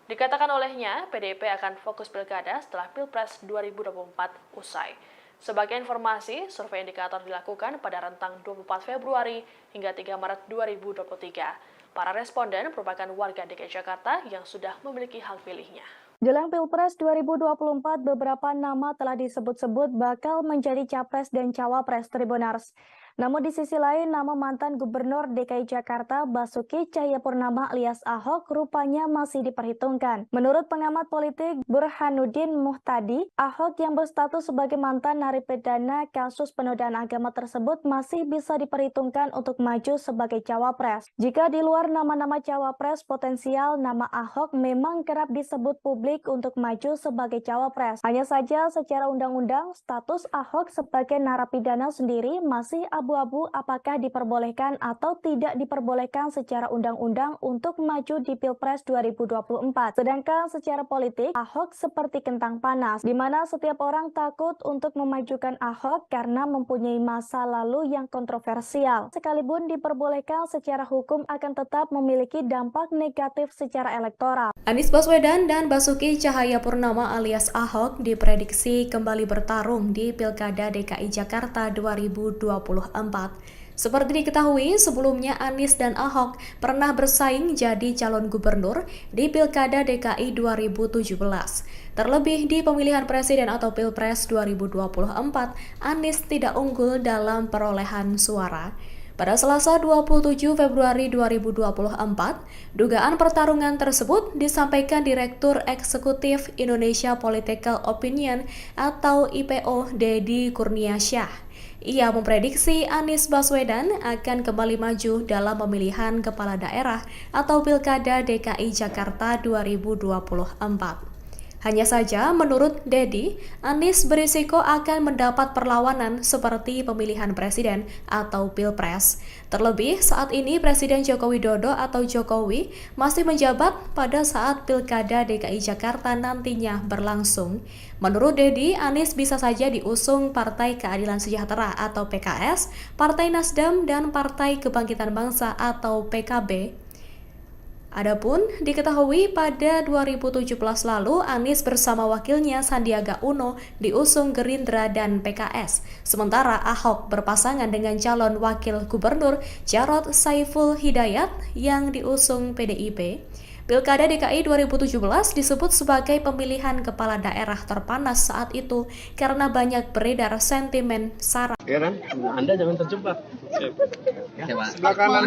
S2: Dikatakan olehnya, PDIP akan fokus pilkada setelah Pilpres 2024 usai. Sebagai informasi, survei indikator dilakukan pada rentang 24 Februari hingga 3 Maret 2023. Para responden merupakan warga DKI Jakarta yang sudah memiliki hak pilihnya.
S1: Jelang Pilpres 2024, beberapa nama telah disebut-sebut bakal menjadi capres dan cawapres Tribunars. Namun di sisi lain, nama mantan Gubernur DKI Jakarta Basuki Cahayapurnama alias Ahok rupanya masih diperhitungkan. Menurut pengamat politik Burhanuddin Muhtadi, Ahok yang berstatus sebagai mantan narapidana kasus penodaan agama tersebut masih bisa diperhitungkan untuk maju sebagai cawapres. Jika di luar nama-nama cawapres potensial, nama Ahok memang kerap disebut publik untuk maju sebagai cawapres. Hanya saja secara undang-undang, status Ahok sebagai narapidana sendiri masih abu-abu apakah diperbolehkan atau tidak diperbolehkan secara undang-undang untuk maju di Pilpres 2024. Sedangkan secara politik, Ahok seperti kentang panas, di mana setiap orang takut untuk memajukan Ahok karena mempunyai masa lalu yang kontroversial. Sekalipun diperbolehkan secara hukum akan tetap memiliki dampak negatif secara elektoral.
S3: Anies Baswedan dan Basuki Cahayapurnama alias Ahok diprediksi kembali bertarung di Pilkada DKI Jakarta 2024. Seperti diketahui, sebelumnya Anies dan Ahok pernah bersaing jadi calon gubernur di Pilkada DKI 2017. Terlebih di pemilihan presiden atau Pilpres 2024, Anies tidak unggul dalam perolehan suara. Pada Selasa 27 Februari 2024, dugaan pertarungan tersebut disampaikan Direktur Eksekutif Indonesia Political Opinion atau IPO Deddy Kurniasyah. Ia memprediksi Anies Baswedan akan kembali maju dalam pemilihan kepala daerah atau Pilkada DKI Jakarta 2024. Hanya saja, menurut Deddy, Anies berisiko akan mendapat perlawanan seperti pemilihan presiden atau Pilpres. Terlebih, saat ini Presiden Joko Widodo atau Jokowi masih menjabat pada saat Pilkada DKI Jakarta nantinya berlangsung. Menurut Deddy, Anies bisa saja diusung Partai Keadilan Sejahtera atau PKS, Partai Nasdem, dan Partai Kebangkitan Bangsa atau PKB. Adapun diketahui pada 2017 lalu Anies bersama wakilnya Sandiaga Uno diusung Gerindra dan PKS. Sementara Ahok berpasangan dengan calon wakil gubernur Jarod Saiful Hidayat yang diusung PDIP. Pilkada DKI 2017 disebut sebagai pemilihan kepala daerah terpanas saat itu karena banyak beredar sentimen sara.
S4: Ya kan? Anda jangan terjebak.
S5: Sebelah kanan.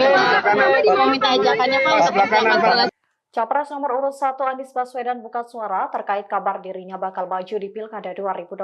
S5: Mau minta ajakannya Pak.
S4: Sebelah kanan, Pak.
S6: Capres nomor urut 1 Anies Baswedan buka suara terkait kabar dirinya bakal maju di Pilkada 2024.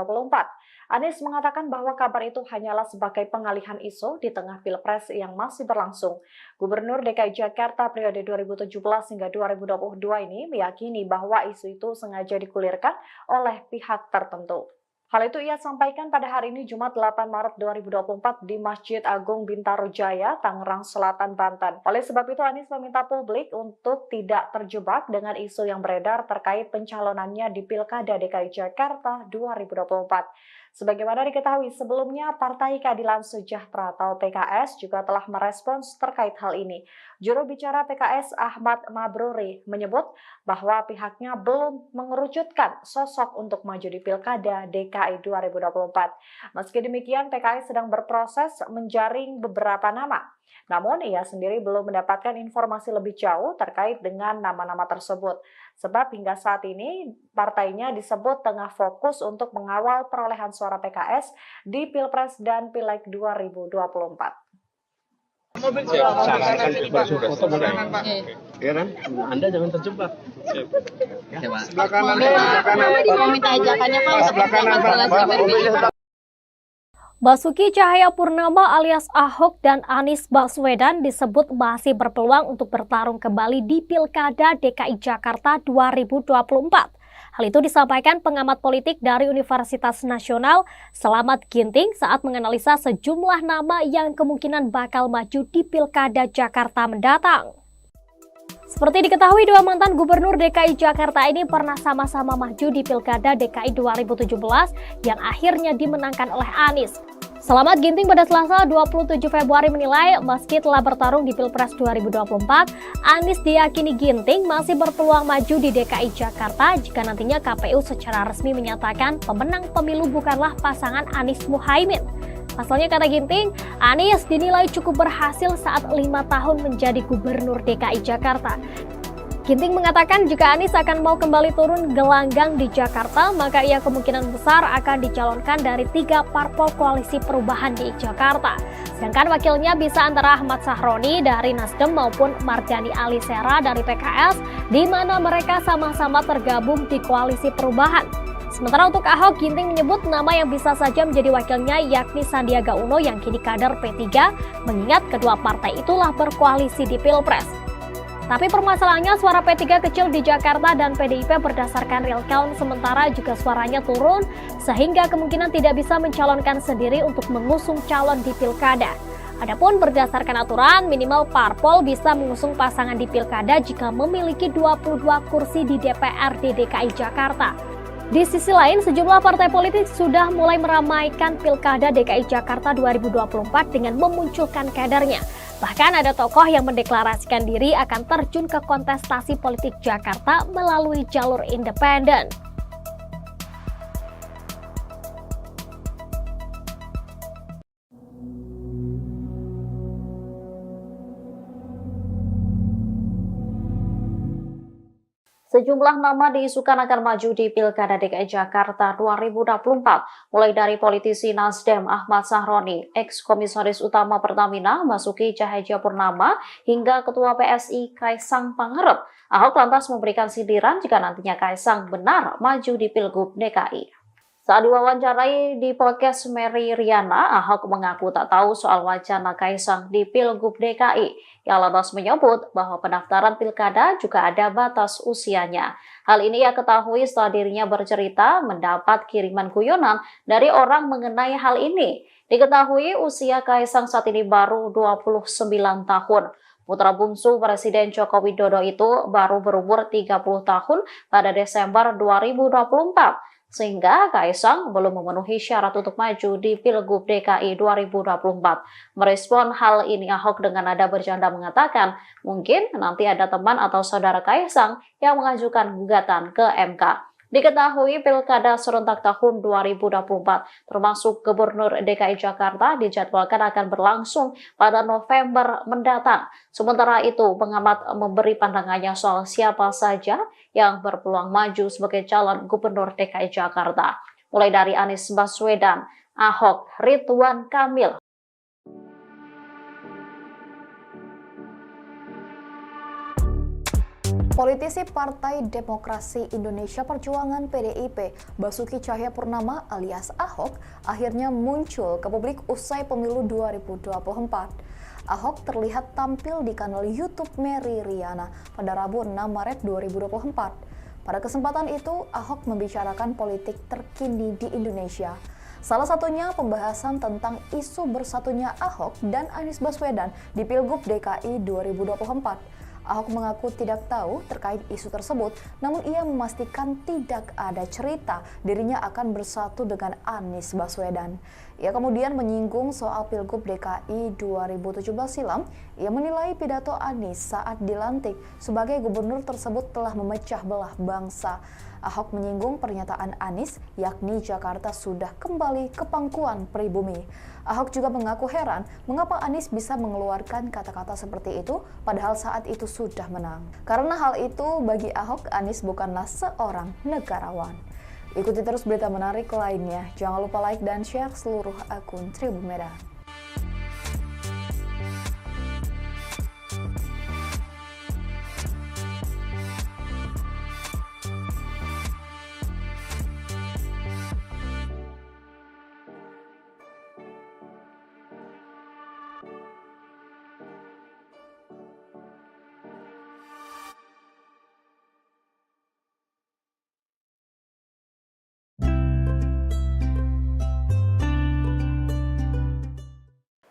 S6: Anies mengatakan bahwa kabar itu hanyalah sebagai pengalihan isu di tengah Pilpres yang masih berlangsung. Gubernur DKI Jakarta periode 2017 hingga 2022 ini meyakini bahwa isu itu sengaja digulirkan oleh pihak tertentu. Hal itu ia sampaikan pada hari ini Jumat 8 Maret 2024 di Masjid Agung Bintaro Jaya, Tangerang Selatan, Banten. Oleh sebab itu Anies meminta publik untuk tidak terjebak dengan isu yang beredar terkait pencalonannya di Pilkada DKI Jakarta 2024. Sebagaimana diketahui sebelumnya, Partai Keadilan Sejahtera atau PKS juga telah merespons terkait hal ini. Juru bicara PKS Ahmad Mabruri menyebut bahwa pihaknya belum mengerucutkan sosok untuk maju di Pilkada DKI 2024. Meski demikian, PKS sedang berproses menjaring beberapa nama. Namun, ia sendiri belum mendapatkan informasi lebih jauh terkait dengan nama-nama tersebut. Sebab hingga saat ini, partainya disebut tengah fokus untuk mengawal perolehan suara PKS di Pilpres dan Pileg 2024.
S4: Sarankan bersuara mulai. Ya kan? Anda jangan terjebak. Sebelah kanan.
S5: Mau minta ajakannya Pak.
S4: Sebelah kanan, Pak.
S7: Basuki Cahayapurnama alias Ahok dan Anies Baswedan disebut masih berpeluang untuk bertarung kembali di Pilkada DKI Jakarta 2024. Hal itu disampaikan pengamat politik dari Universitas Nasional Selamat Ginting saat menganalisa sejumlah nama yang kemungkinan bakal maju di Pilkada Jakarta mendatang. Seperti diketahui, dua mantan gubernur DKI Jakarta ini pernah sama-sama maju di Pilkada DKI 2017 yang akhirnya dimenangkan oleh Anies. Selamat Ginting pada Selasa 27 Februari menilai meski telah bertarung di Pilpres 2024, Anies diyakini Ginting masih berpeluang maju di DKI Jakarta jika nantinya KPU secara resmi menyatakan pemenang pemilu bukanlah pasangan Anies Muhaimin. Pasalnya, kata Ginting, Anies dinilai cukup berhasil saat 5 tahun menjadi gubernur DKI Jakarta. Ginting mengatakan jika Anies akan mau kembali turun gelanggang di Jakarta, maka ia kemungkinan besar akan dicalonkan dari 3 parpol koalisi perubahan di Jakarta. Sedangkan wakilnya bisa antara Ahmad Sahroni dari Nasdem maupun Mardhani Alisera dari PKS, di mana mereka sama-sama tergabung di koalisi perubahan. Sementara untuk Ahok, Ginting menyebut nama yang bisa saja menjadi wakilnya yakni Sandiaga Uno yang kini kader P3, mengingat kedua partai itulah berkoalisi di Pilpres. Tapi permasalahannya suara P3 kecil di Jakarta dan PDIP berdasarkan real count sementara juga suaranya turun sehingga kemungkinan tidak bisa mencalonkan sendiri untuk mengusung calon di Pilkada. Adapun berdasarkan aturan, minimal parpol bisa mengusung pasangan di Pilkada jika memiliki 22 kursi di DPRD DKI Jakarta. Di sisi lain, sejumlah partai politik sudah mulai meramaikan Pilkada DKI Jakarta 2024 dengan memunculkan kadernya. Bahkan ada tokoh yang mendeklarasikan diri akan terjun ke kontestasi politik Jakarta melalui jalur independen.
S6: Sejumlah nama diisukan akan maju di Pilkada DKI Jakarta 2024, mulai dari politisi Nasdem Ahmad Sahroni, ex-komisaris utama Pertamina Basuki Cahayapurnama, hingga Ketua PSI Kaisang Pangarep. Ahok lantas memberikan sindiran jika nantinya Kaisang benar maju di Pilgub DKI. Saat diwawancarai di podcast Mary Riana, Ahok mengaku tak tahu soal wacana Kaisang di Pilgub DKI. Ia lantas menyebut bahwa pendaftaran pilkada juga ada batas usianya. Hal ini ia ketahui setelah dirinya bercerita mendapat kiriman guyonan dari orang mengenai hal ini. Diketahui usia Kaisang saat ini baru 29 tahun. Putra bungsu Presiden Joko Widodo itu baru berumur 30 tahun pada Desember 2024. Sehingga Kaisang belum memenuhi syarat untuk maju di Pilgub DKI 2024. Merespon hal ini, Ahok dengan nada bercanda mengatakan, mungkin nanti ada teman atau saudara Kaisang yang mengajukan gugatan ke MK. Diketahui Pilkada serentak tahun 2024 termasuk Gubernur DKI Jakarta dijadwalkan akan berlangsung pada November mendatang. Sementara itu, pengamat memberi pandangannya soal siapa saja yang berpeluang maju sebagai calon Gubernur DKI Jakarta. Mulai dari Anies Baswedan, Ahok, Ridwan Kamil.
S8: Politisi Partai Demokrasi Indonesia Perjuangan PDIP, Basuki Cahayapurnama alias Ahok, akhirnya muncul ke publik usai pemilu 2024. Ahok terlihat tampil di kanal YouTube Mary Riana pada Rabu 6 Maret 2024. Pada kesempatan itu, Ahok membicarakan politik terkini di Indonesia. Salah satunya pembahasan tentang isu bersatunya Ahok dan Anies Baswedan di Pilgub DKI 2024. Ahok mengaku tidak tahu terkait isu tersebut, namun ia memastikan tidak ada cerita dirinya akan bersatu dengan Anies Baswedan. Ia kemudian menyinggung soal Pilgub DKI 2017 silam. Ia menilai pidato Anies saat dilantik sebagai gubernur tersebut telah memecah belah bangsa. Ahok menyinggung pernyataan Anies, yakni Jakarta sudah kembali ke pangkuan pribumi. Ahok juga mengaku heran mengapa Anies bisa mengeluarkan kata-kata seperti itu padahal saat itu sudah menang. Karena hal itu bagi Ahok, Anies bukanlah seorang negarawan. Ikuti terus berita menarik lainnya. Jangan lupa like dan share seluruh akun Tribun Medan.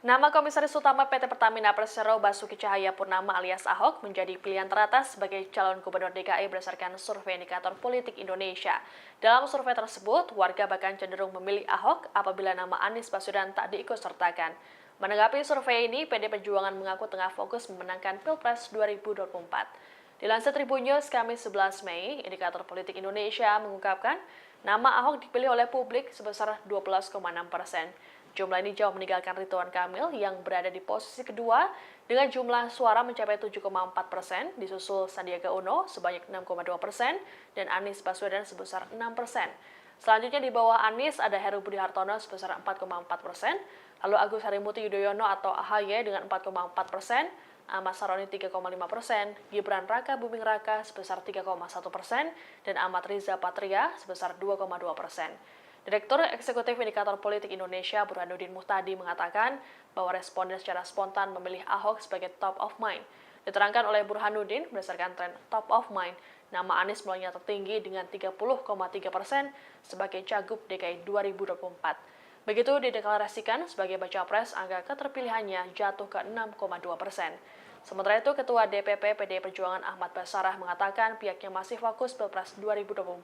S2: Nama Komisaris Utama PT Pertamina Persero Basuki Cahayapurnama alias Ahok menjadi pilihan teratas sebagai calon gubernur DKI berdasarkan survei indikator politik Indonesia. Dalam survei tersebut, warga bahkan cenderung memilih Ahok apabila nama Anies Baswedan tak diikutsertakan. Menanggapi survei ini, PD Perjuangan mengaku tengah fokus memenangkan Pilpres 2024. Dilansir Tribun News Kamis 11 Mei, indikator politik Indonesia mengungkapkan nama Ahok dipilih oleh publik sebesar 12,6%. Jumlah ini jauh meninggalkan Ridwan Kamil yang berada di posisi kedua dengan jumlah suara mencapai 7,4%, disusul Sandiaga Uno sebanyak 6,2% dan Anies Baswedan sebesar 6%. Selanjutnya di bawah Anies ada Heru Budi Hartono sebesar 4,4%, lalu Agus Harimurti Yudhoyono atau AHY dengan 4,4%, Ahmad Saroni 3,5%, Gibran Raka Buming Raka sebesar 3,1%, dan Ahmad Riza Patria sebesar 2,2%. Direktur Eksekutif Indikator Politik Indonesia Burhanuddin Muhtadi mengatakan bahwa responden secara spontan memilih Ahok sebagai top of mind. Diterangkan oleh Burhanuddin berdasarkan tren top of mind, nama Anies mulainya tertinggi dengan 30,3% sebagai Cagup DKI 2024. Begitu dideklarasikan sebagai baca pres, angka keterpilihannya jatuh ke 6,2%. Sementara itu, Ketua DPP PDI Perjuangan Ahmad Basarah mengatakan pihaknya masih fokus Pilpres 2024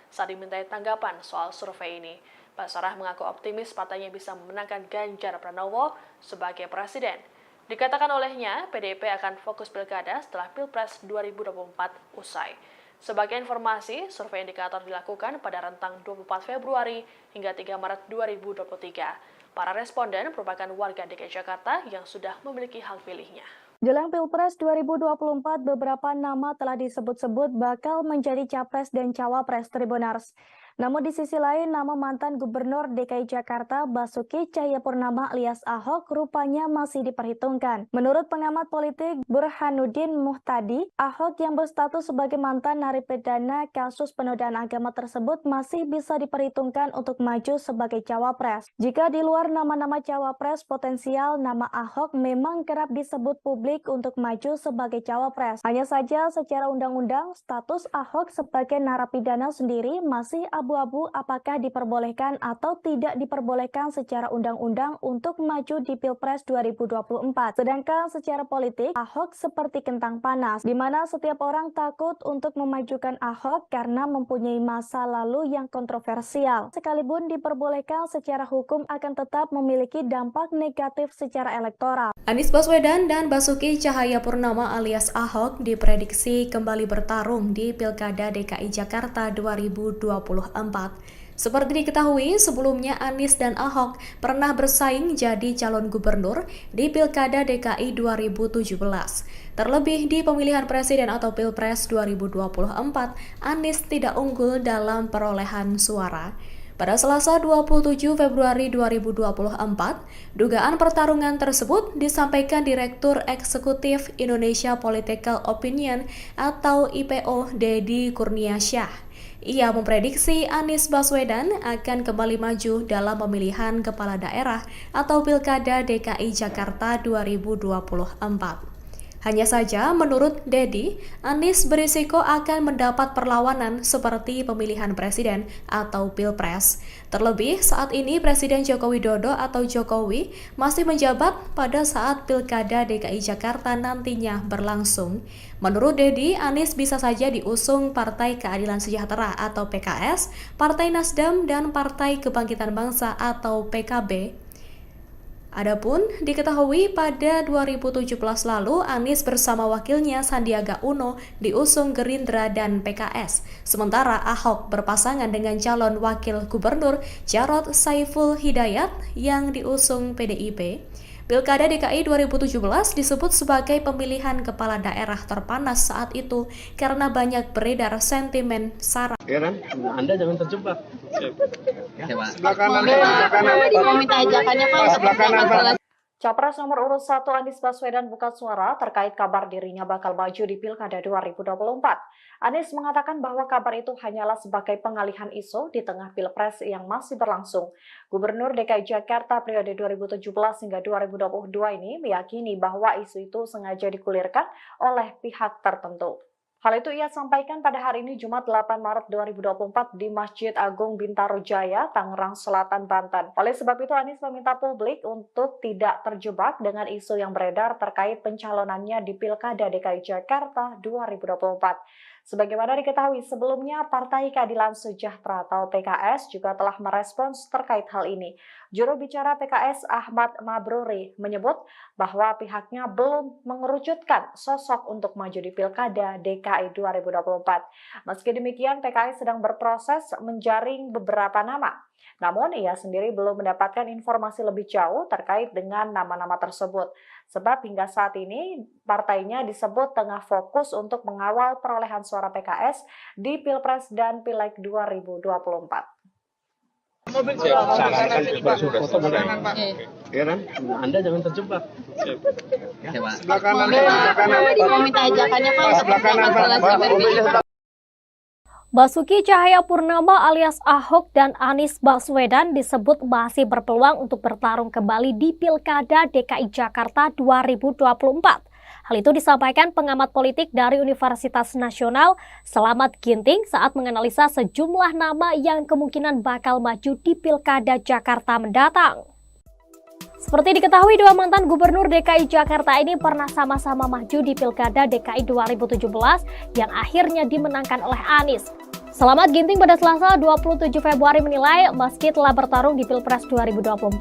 S2: saat dimintai tanggapan soal survei ini. Basarah mengaku optimis partainya bisa memenangkan Ganjar Pranowo sebagai presiden. Dikatakan olehnya, PDIP akan fokus pilkada setelah Pilpres 2024 usai. Sebagai informasi, survei indikator dilakukan pada rentang 24 Februari hingga 3 Maret 2023. Para responden merupakan warga DKI Jakarta yang sudah memiliki hak pilihnya.
S1: Jelang Pilpres 2024, beberapa nama telah disebut-sebut bakal menjadi capres dan cawapres Tribunars. Namun di sisi lain, nama mantan Gubernur DKI Jakarta Basuki Cahayapurnama alias Ahok rupanya masih diperhitungkan. Menurut pengamat politik Burhanuddin Muhtadi, Ahok yang berstatus sebagai mantan narapidana kasus penodaan agama tersebut masih bisa diperhitungkan untuk maju sebagai cawapres. Jika di luar nama-nama cawapres potensial, nama Ahok memang kerap disebut publik untuk maju sebagai cawapres. Hanya saja secara undang-undang, status Ahok sebagai narapidana sendiri masih abu-abu apakah diperbolehkan atau tidak diperbolehkan secara undang-undang untuk maju di Pilpres 2024. Sedangkan secara politik, Ahok seperti kentang panas, di mana setiap orang takut untuk memajukan Ahok karena mempunyai masa lalu yang kontroversial. Sekalipun diperbolehkan secara hukum akan tetap memiliki dampak negatif secara elektoral.
S3: Anies Baswedan dan Basuki Cahayapurnama alias Ahok diprediksi kembali bertarung di Pilkada DKI Jakarta 2024. Seperti diketahui, sebelumnya Anies dan Ahok pernah bersaing jadi calon gubernur di Pilkada DKI 2017. Terlebih di pemilihan presiden atau Pilpres 2024, Anies tidak unggul dalam perolehan suara. Pada Selasa 27 Februari 2024, dugaan pertarungan tersebut disampaikan Direktur Eksekutif Indonesia Political Opinion atau IPO Deddy Kurniasyah. Ia memprediksi Anies Baswedan akan kembali maju dalam pemilihan kepala daerah atau Pilkada DKI Jakarta 2024. Hanya saja, menurut Dedi, Anies berisiko akan mendapat perlawanan seperti pemilihan presiden atau pilpres. Terlebih, saat ini Presiden Joko Widodo atau Jokowi masih menjabat pada saat Pilkada DKI Jakarta nantinya berlangsung. Menurut Dedi, Anies bisa saja diusung Partai Keadilan Sejahtera atau PKS, Partai Nasdem, dan Partai Kebangkitan Bangsa atau PKB. Adapun diketahui pada 2017 lalu Anies bersama wakilnya Sandiaga Uno diusung Gerindra dan PKS. Sementara Ahok berpasangan dengan calon wakil gubernur Jarod Saiful Hidayat yang diusung PDIP. Pilkada DKI 2017 disebut sebagai pemilihan kepala daerah terpanas saat itu karena banyak beredar sentimen sara.
S4: Ya kan? Anda jangan terjebak.
S5: Sebelah kanan. Mau minta ajakannya Pak.
S4: Sebelah kanan, Pak.
S6: Capres nomor urut 1 Anies Baswedan buka suara terkait kabar dirinya bakal maju di Pilkada 2024. Anies mengatakan bahwa kabar itu hanyalah sebagai pengalihan isu di tengah Pilpres yang masih berlangsung. Gubernur DKI Jakarta periode 2017 hingga 2022 ini meyakini bahwa isu itu sengaja digulirkan oleh pihak tertentu. Hal itu ia sampaikan pada hari ini Jumat 8 Maret 2024 di Masjid Agung Bintaro Jaya, Tangerang Selatan, Banten. Oleh sebab itu Anies meminta publik untuk tidak terjebak dengan isu yang beredar terkait pencalonannya di Pilkada DKI Jakarta 2024. Sebagaimana diketahui sebelumnya, Partai Keadilan Sejahtera atau PKS juga telah merespons terkait hal ini. Juru bicara PKS Ahmad Mabruri menyebut bahwa pihaknya belum mengerucutkan sosok untuk maju di Pilkada DKI 2024. Meski demikian, PKS sedang berproses menjaring beberapa nama. Namun, ia sendiri belum mendapatkan informasi lebih jauh terkait dengan nama-nama tersebut. Sebab hingga saat ini, partainya disebut tengah fokus untuk mengawal perolehan suara PKS di Pilpres dan Pileg 2024.
S4: Sarankan sudah selesai. Ya kan? Anda jangan terjebak. Sebelah kanan.
S5: Mau minta ajakannya Pak.
S4: Sebelah kanan, Pak.
S7: Basuki Cahayapurnama alias Ahok dan Anies Baswedan disebut masih berpeluang untuk bertarung kembali di Pilkada DKI Jakarta 2024. Hal itu disampaikan pengamat politik dari Universitas Nasional Selamat Ginting saat menganalisa sejumlah nama yang kemungkinan bakal maju di Pilkada Jakarta mendatang. Seperti diketahui, dua mantan gubernur DKI Jakarta ini pernah sama-sama maju di Pilkada DKI 2017 yang akhirnya dimenangkan oleh Anies. Selamat Ginting pada Selasa 27 Februari menilai meski telah bertarung di Pilpres 2024,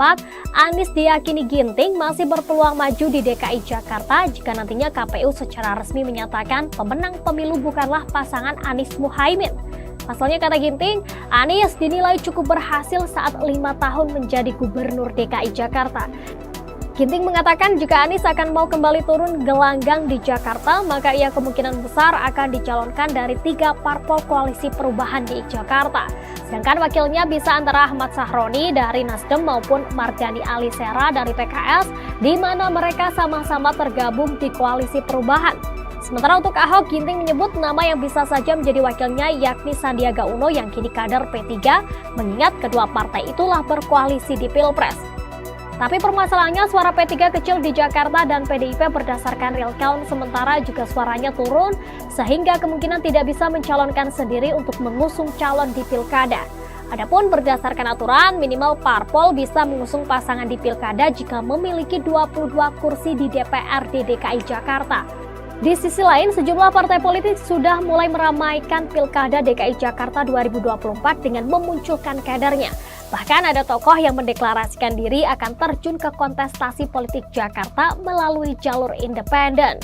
S7: Anies diyakini Ginting masih berpeluang maju di DKI Jakarta jika nantinya KPU secara resmi menyatakan pemenang pemilu bukanlah pasangan Anies Muhaimin. Pasalnya, kata Ginting, Anies dinilai cukup berhasil saat 5 tahun menjadi gubernur DKI Jakarta. Ginting mengatakan jika Anies akan mau kembali turun gelanggang di Jakarta, maka ia kemungkinan besar akan dicalonkan dari 3 parpol koalisi perubahan di Jakarta. Sedangkan wakilnya bisa antara Ahmad Sahroni dari Nasdem maupun Mardhani Alisera dari PKS, di mana mereka sama-sama tergabung di koalisi perubahan. Sementara untuk Ahok, Ginting menyebut nama yang bisa saja menjadi wakilnya yakni Sandiaga Uno yang kini kader P3, mengingat kedua partai itulah berkoalisi di Pilpres. Tapi permasalahannya suara P3 kecil di Jakarta dan PDIP berdasarkan real count sementara juga suaranya turun sehingga kemungkinan tidak bisa mencalonkan sendiri untuk mengusung calon di Pilkada. Adapun berdasarkan aturan minimal parpol bisa mengusung pasangan di Pilkada jika memiliki 22 kursi di DPRD DKI Jakarta. Di sisi lain, sejumlah partai politik sudah mulai meramaikan Pilkada DKI Jakarta 2024 dengan memunculkan kadernya. Bahkan ada tokoh yang mendeklarasikan diri akan terjun ke kontestasi politik Jakarta melalui jalur independen.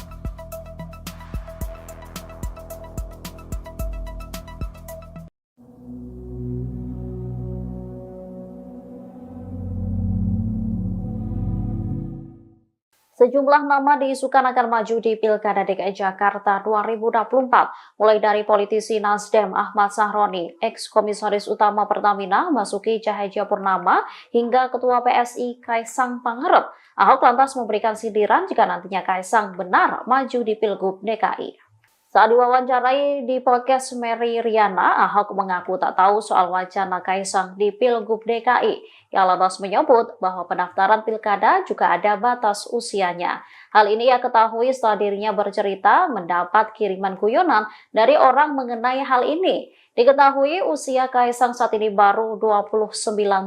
S6: Sejumlah nama diisukan akan maju di Pilkada DKI Jakarta 2024, mulai dari politisi Nasdem Ahmad Sahroni, ex-komisaris utama Pertamina Basuki Cahayapurnama, hingga Ketua PSI Kaisang Pangarep. Ahok lantas memberikan sindiran jika nantinya Kaisang benar maju di Pilgub DKI. Saat diwawancarai di podcast Mary Riana, Ahok mengaku tak tahu soal wacana Kaisang di Pilgub DKI. Ia lantas menyebut bahwa pendaftaran pilkada juga ada batas usianya. Hal ini ia ketahui setelah dirinya bercerita mendapat kiriman guyonan dari orang mengenai hal ini. Diketahui usia Kaisang saat ini baru 29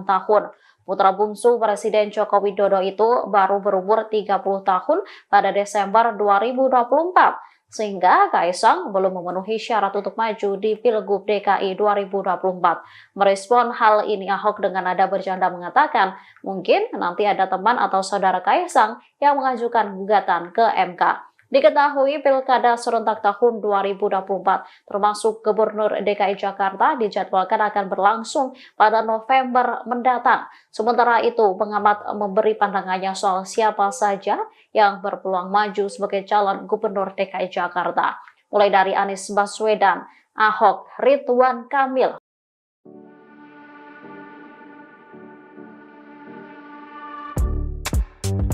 S6: tahun. Putra bungsu Presiden Joko Widodo itu baru berumur 30 tahun pada Desember 2024. Sehingga Kaisang belum memenuhi syarat untuk maju di Pilgub DKI 2024. Merespon hal ini, Ahok dengan nada bercanda mengatakan, mungkin nanti ada teman atau saudara Kaisang yang mengajukan gugatan ke MK. Diketahui pilkada serentak tahun 2024 termasuk Gubernur DKI Jakarta dijadwalkan akan berlangsung pada November mendatang. Sementara itu, pengamat memberi pandangannya soal siapa saja yang berpeluang maju sebagai calon Gubernur DKI Jakarta. Mulai dari Anies Baswedan, Ahok, Ridwan Kamil.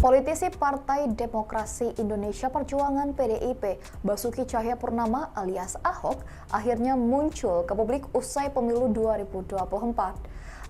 S8: Politisi Partai Demokrasi Indonesia Perjuangan PDIP, Basuki Cahayapurnama alias Ahok, akhirnya muncul ke publik usai pemilu 2024.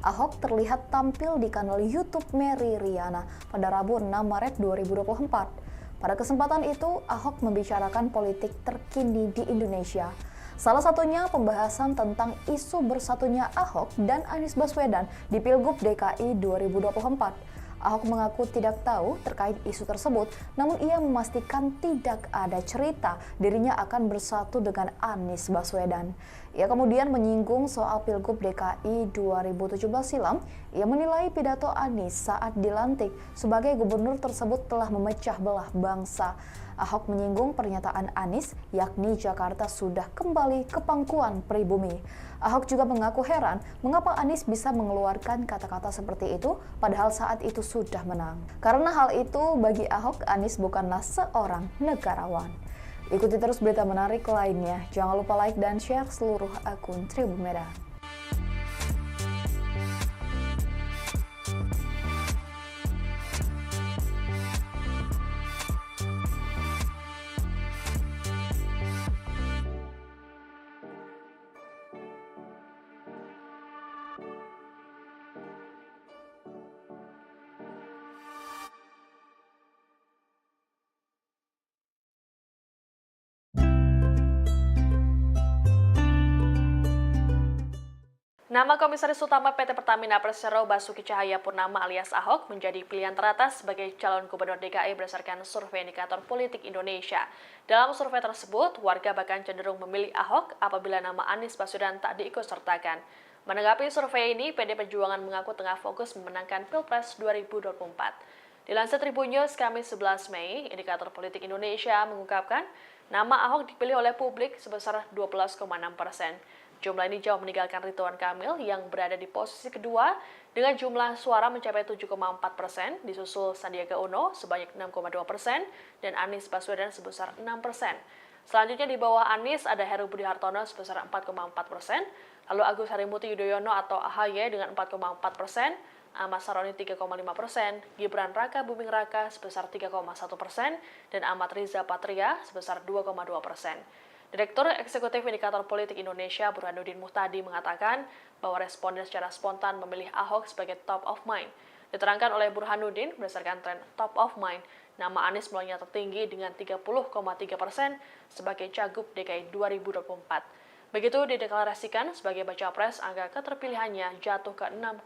S8: Ahok terlihat tampil di kanal YouTube Mary Riana pada Rabu 6 Maret 2024. Pada kesempatan itu, Ahok membicarakan politik terkini di Indonesia. Salah satunya pembahasan tentang isu bersatunya Ahok dan Anies Baswedan di Pilgub DKI 2024. Ahok mengaku tidak tahu terkait isu tersebut, namun ia memastikan tidak ada cerita dirinya akan bersatu dengan Anies Baswedan. Ia kemudian menyinggung soal Pilgub DKI 2017 silam. Ia menilai pidato Anies saat dilantik sebagai gubernur tersebut telah memecah belah bangsa. Ahok menyinggung pernyataan Anies, yakni Jakarta sudah kembali ke pangkuan pribumi. Ahok juga mengaku heran mengapa Anies bisa mengeluarkan kata-kata seperti itu padahal saat itu sudah menang. Karena hal itu bagi Ahok, Anies bukanlah seorang negarawan. Ikuti terus berita menarik lainnya. Jangan lupa like dan share seluruh akun Tribun Medan.
S2: Nama Komisaris Utama PT Pertamina Persero Basuki Cahayapurnama alias Ahok menjadi pilihan teratas sebagai calon Gubernur DKI berdasarkan survei indikator politik Indonesia. Dalam survei tersebut, warga bahkan cenderung memilih Ahok apabila nama Anies Baswedan tak diikutsertakan. Menanggapi survei ini, PD Perjuangan mengaku tengah fokus memenangkan Pilpres 2024. Dilansir Tribun News Kamis 11 Mei, indikator politik Indonesia mengungkapkan nama Ahok dipilih oleh publik sebesar 12,6%. Jumlah ini jauh meninggalkan Ridwan Kamil yang berada di posisi kedua dengan jumlah suara mencapai 7,4%, disusul Sandiaga Uno sebanyak 6,2% dan Anies Baswedan sebesar 6%. Selanjutnya di bawah Anies ada Heru Budi Hartono sebesar 4,4%, lalu Agus Harimurti Yudhoyono atau AHY dengan 4,4%, Ahmad Saroni 3,5%, Gibran Raka Buming Raka sebesar 3,1%, dan Ahmad Riza Patria sebesar 2,2%. Direktur Eksekutif Indikator Politik Indonesia Burhanuddin Muhtadi mengatakan bahwa responden secara spontan memilih Ahok sebagai top of mind. Diterangkan oleh Burhanuddin berdasarkan tren top of mind, nama Anies mulainya tertinggi dengan 30,3% sebagai Cagup DKI 2024. Begitu dideklarasikan sebagai baca pres, angka keterpilihannya jatuh ke 6,2%.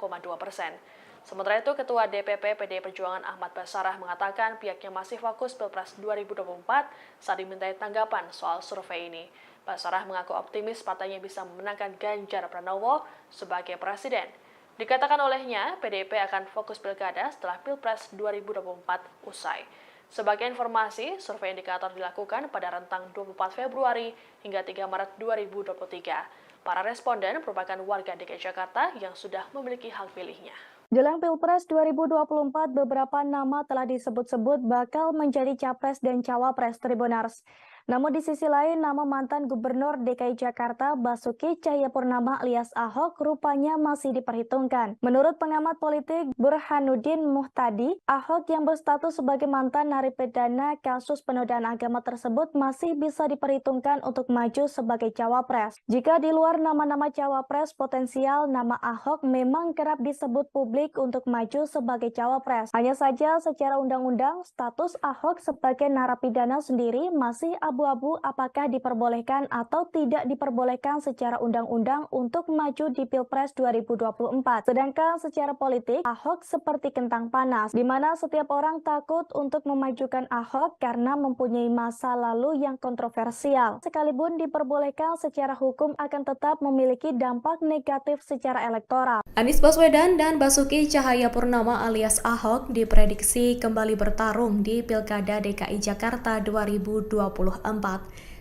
S2: Sementara itu, Ketua DPP PDI Perjuangan Ahmad Basarah mengatakan pihaknya masih fokus Pilpres 2024 saat dimintai tanggapan soal survei ini. Basarah mengaku optimis partainya bisa memenangkan Ganjar Pranowo sebagai presiden. Dikatakan olehnya, PDIP akan fokus pilkada setelah Pilpres 2024 usai. Sebagai informasi, survei indikator dilakukan pada rentang 24 Februari hingga 3 Maret 2023. Para responden merupakan warga DKI Jakarta yang sudah memiliki hak pilihnya.
S1: Jelang Pilpres 2024, beberapa nama telah disebut-sebut bakal menjadi capres dan cawapres Tribunars. Namun di sisi lain, nama mantan Gubernur DKI Jakarta Basuki Cahayapurnama alias Ahok rupanya masih diperhitungkan. Menurut pengamat politik Burhanuddin Muhtadi, Ahok yang berstatus sebagai mantan narapidana kasus penodaan agama tersebut masih bisa diperhitungkan untuk maju sebagai cawapres. Jika di luar nama-nama cawapres potensial, nama Ahok memang kerap disebut publik untuk maju sebagai cawapres. Hanya saja secara undang-undang, status Ahok sebagai narapidana sendiri masih abu-abu apakah diperbolehkan atau tidak diperbolehkan secara undang-undang untuk maju di Pilpres 2024. Sedangkan secara politik, Ahok seperti kentang panas, di mana setiap orang takut untuk memajukan Ahok karena mempunyai masa lalu yang kontroversial. Sekalipun diperbolehkan secara hukum akan tetap memiliki dampak negatif secara elektoral.
S3: Anies Baswedan dan Basuki Cahayapurnama alias Ahok diprediksi kembali bertarung di Pilkada DKI Jakarta 2024.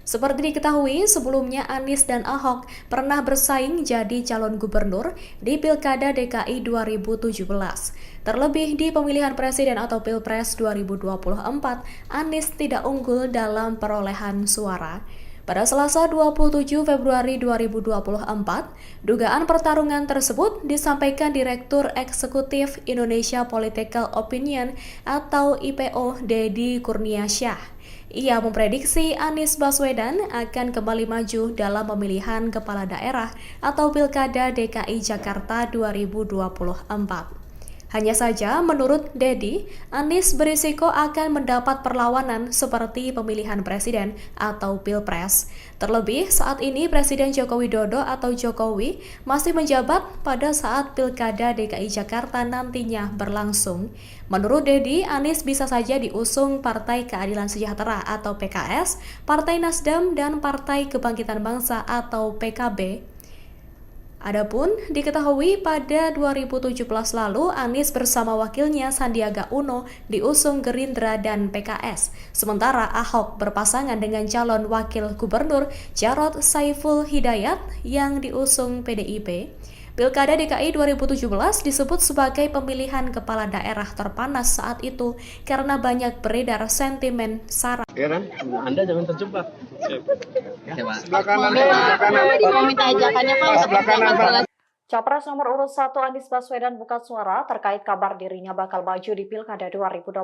S3: Seperti diketahui, sebelumnya Anies dan Ahok pernah bersaing jadi calon gubernur di Pilkada DKI 2017. Terlebih di pemilihan presiden atau Pilpres 2024, Anies tidak unggul dalam perolehan suara. Pada Selasa 27 Februari 2024, dugaan pertarungan tersebut disampaikan Direktur Eksekutif Indonesia Political Opinion atau IPO Deddy Kurniasyah. Ia memprediksi Anies Baswedan akan kembali maju dalam pemilihan kepala daerah atau Pilkada DKI Jakarta 2024. Hanya saja, menurut Deddy, Anies berisiko akan mendapat perlawanan seperti pemilihan presiden atau Pilpres. Terlebih, saat ini Presiden Joko Widodo atau Jokowi masih menjabat pada saat Pilkada DKI Jakarta nantinya berlangsung. Menurut Deddy, Anies bisa saja diusung Partai Keadilan Sejahtera atau PKS, Partai Nasdem, dan Partai Kebangkitan Bangsa atau PKB. Adapun diketahui pada 2017 lalu Anies bersama wakilnya Sandiaga Uno diusung Gerindra dan PKS. Sementara Ahok berpasangan dengan calon wakil gubernur Jarod Saiful Hidayat yang diusung PDIP. Pilkada DKI 2017 disebut sebagai pemilihan kepala daerah terpanas saat itu karena banyak beredar sentimen sara.
S4: Heran, Anda jangan terjebak.
S5: Sebelah kanan, sebelah kanan. Mau minta ajakannya Pak.
S4: Sebelah kanan, Pak.
S6: Capres nomor urut 1 Anies Baswedan buka suara terkait kabar dirinya bakal maju di Pilkada 2024.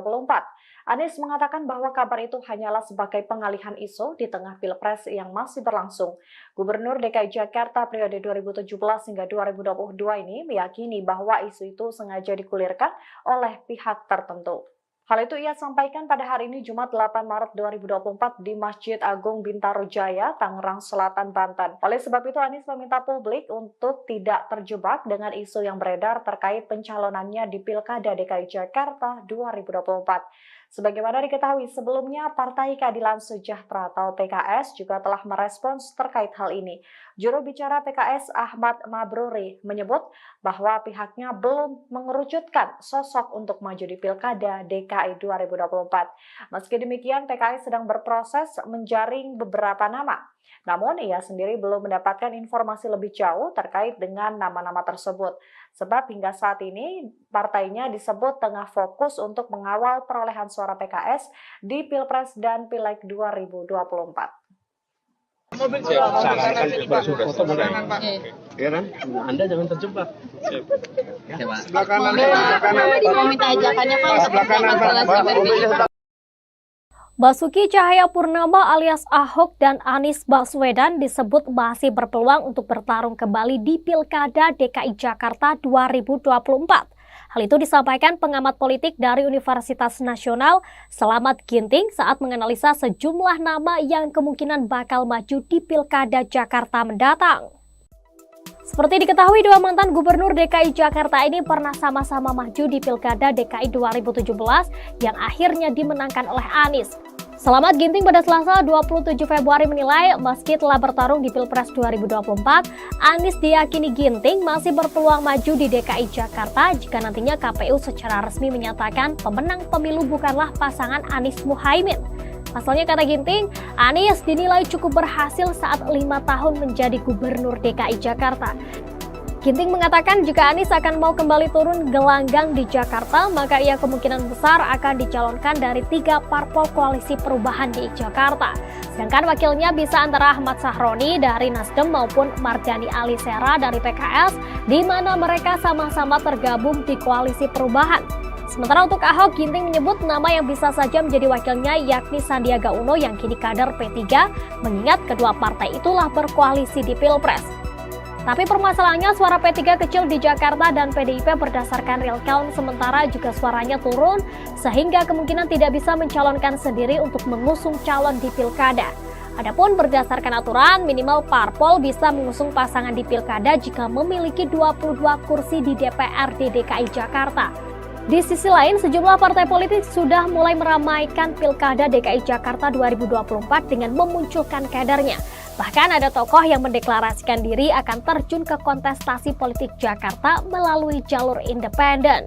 S6: Anies mengatakan bahwa kabar itu hanyalah sebagai pengalihan isu di tengah Pilpres yang masih berlangsung. Gubernur DKI Jakarta periode 2017 hingga 2022 ini meyakini bahwa isu itu sengaja digulirkan oleh pihak tertentu. Hal itu ia sampaikan pada hari ini Jumat 8 Maret 2024 di Masjid Agung Bintaro Jaya, Tangerang Selatan, Banten. Oleh sebab itu Anies meminta publik untuk tidak terjebak dengan isu yang beredar terkait pencalonannya di Pilkada DKI Jakarta 2024. Sebagaimana diketahui sebelumnya, Partai Keadilan Sejahtera atau PKS juga telah merespons terkait hal ini. Juru bicara PKS Ahmad Mabruri menyebut bahwa pihaknya belum mengerucutkan sosok untuk maju di Pilkada DKI 2024. Meski demikian, PKS sedang berproses menjaring beberapa nama. Namun, ia sendiri belum mendapatkan informasi lebih jauh terkait dengan nama-nama tersebut. Sebab hingga saat ini, partainya disebut tengah fokus untuk mengawal perolehan suara PKS di Pilpres dan Pileg 2024.
S4: Sarankan berfoto mulai. Heran, Anda jangan terjebak. Sebelah kanan, sebelah kanan.
S5: Mau minta ajakannya Pak.
S4: Sebelah kanan, Pak.
S7: Basuki Cahayapurnama alias Ahok dan Anies Baswedan disebut masih berpeluang untuk bertarung kembali di Pilkada DKI Jakarta 2024. Hal itu disampaikan pengamat politik dari Universitas Nasional Slamet Ginting saat menganalisa sejumlah nama yang kemungkinan bakal maju di Pilkada Jakarta mendatang. Seperti diketahui, dua mantan gubernur DKI Jakarta ini pernah sama-sama maju di Pilkada DKI 2017 yang akhirnya dimenangkan oleh Anies. Slamet Ginting pada Selasa 27 Februari menilai meski telah bertarung di Pilpres 2024, Anies diyakini Ginting masih berpeluang maju di DKI Jakarta jika nantinya KPU secara resmi menyatakan pemenang pemilu bukanlah pasangan Anies Muhaimin. Pasalnya, kata Ginting, Anies dinilai cukup berhasil saat 5 tahun menjadi gubernur DKI Jakarta. Ginting mengatakan jika Anies akan mau kembali turun gelanggang di Jakarta, maka ia kemungkinan besar akan dicalonkan dari 3 parpol koalisi perubahan di Jakarta. Sedangkan wakilnya bisa antara Ahmad Sahroni dari Nasdem maupun Mardhani Alisera dari PKS, di mana mereka sama-sama tergabung di koalisi perubahan. Sementara untuk Ahok, Ginting menyebut nama yang bisa saja menjadi wakilnya yakni Sandiaga Uno yang kini kader P3, mengingat kedua partai itulah berkoalisi di Pilpres. Tapi permasalahannya suara P3 kecil di Jakarta dan PDIP berdasarkan real count sementara juga suaranya turun sehingga kemungkinan tidak bisa mencalonkan sendiri untuk mengusung calon di pilkada. Adapun berdasarkan aturan minimal parpol bisa mengusung pasangan di pilkada jika memiliki 22 kursi di DPRD DKI Jakarta. Di sisi lain, sejumlah partai politik sudah mulai meramaikan Pilkada DKI Jakarta 2024 dengan memunculkan kadernya. Bahkan ada tokoh yang mendeklarasikan diri akan terjun ke kontestasi politik Jakarta melalui jalur independen.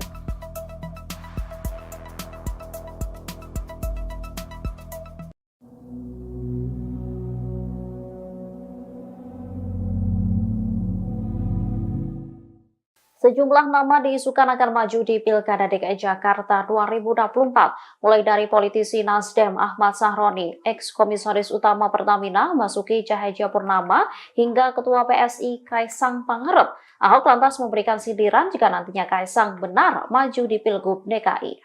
S6: Sejumlah nama diisukan akan maju di Pilkada DKI Jakarta 2024, mulai dari politisi Nasdem Ahmad Sahroni, ex-komisaris utama Pertamina Basuki Cahayapurnama, hingga Ketua PSI Kaisang Pangarep. Ahok lantas memberikan sindiran jika nantinya Kaisang benar maju di Pilgub DKI.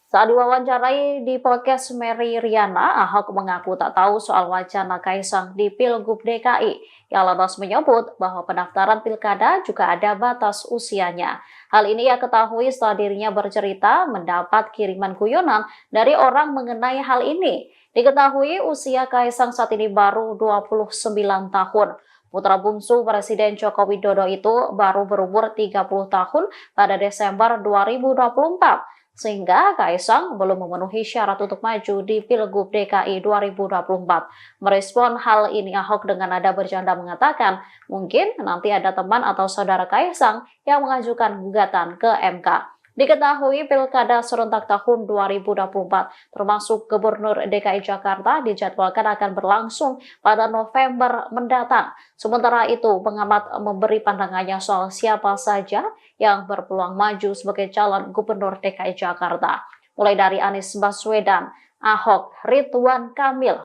S6: Saat diwawancarai di podcast Mary Riana, Ahok mengaku tak tahu soal wacana Kaisang di Pilgub DKI. Ia lantas menyebut bahwa pendaftaran pilkada juga ada batas usianya. Hal ini ia ketahui setelah dirinya bercerita mendapat kiriman guyonan dari orang mengenai hal ini. Diketahui usia Kaisang saat ini baru 29 tahun. Putra bungsu Presiden Joko Widodo itu baru berumur 30 tahun pada Desember 2024. Sehingga Kaisang belum memenuhi syarat untuk maju di Pilgub DKI 2024. Merespon hal ini, Ahok dengan nada bercanda mengatakan, mungkin nanti ada teman atau saudara Kaisang yang mengajukan gugatan ke MK. Diketahui Pilkada serentak tahun 2024 termasuk Gubernur DKI Jakarta dijadwalkan akan berlangsung pada November mendatang. Sementara itu, pengamat memberi pandangannya soal siapa saja yang berpeluang maju sebagai calon Gubernur DKI Jakarta. Mulai dari Anies Baswedan, Ahok, Ridwan Kamil,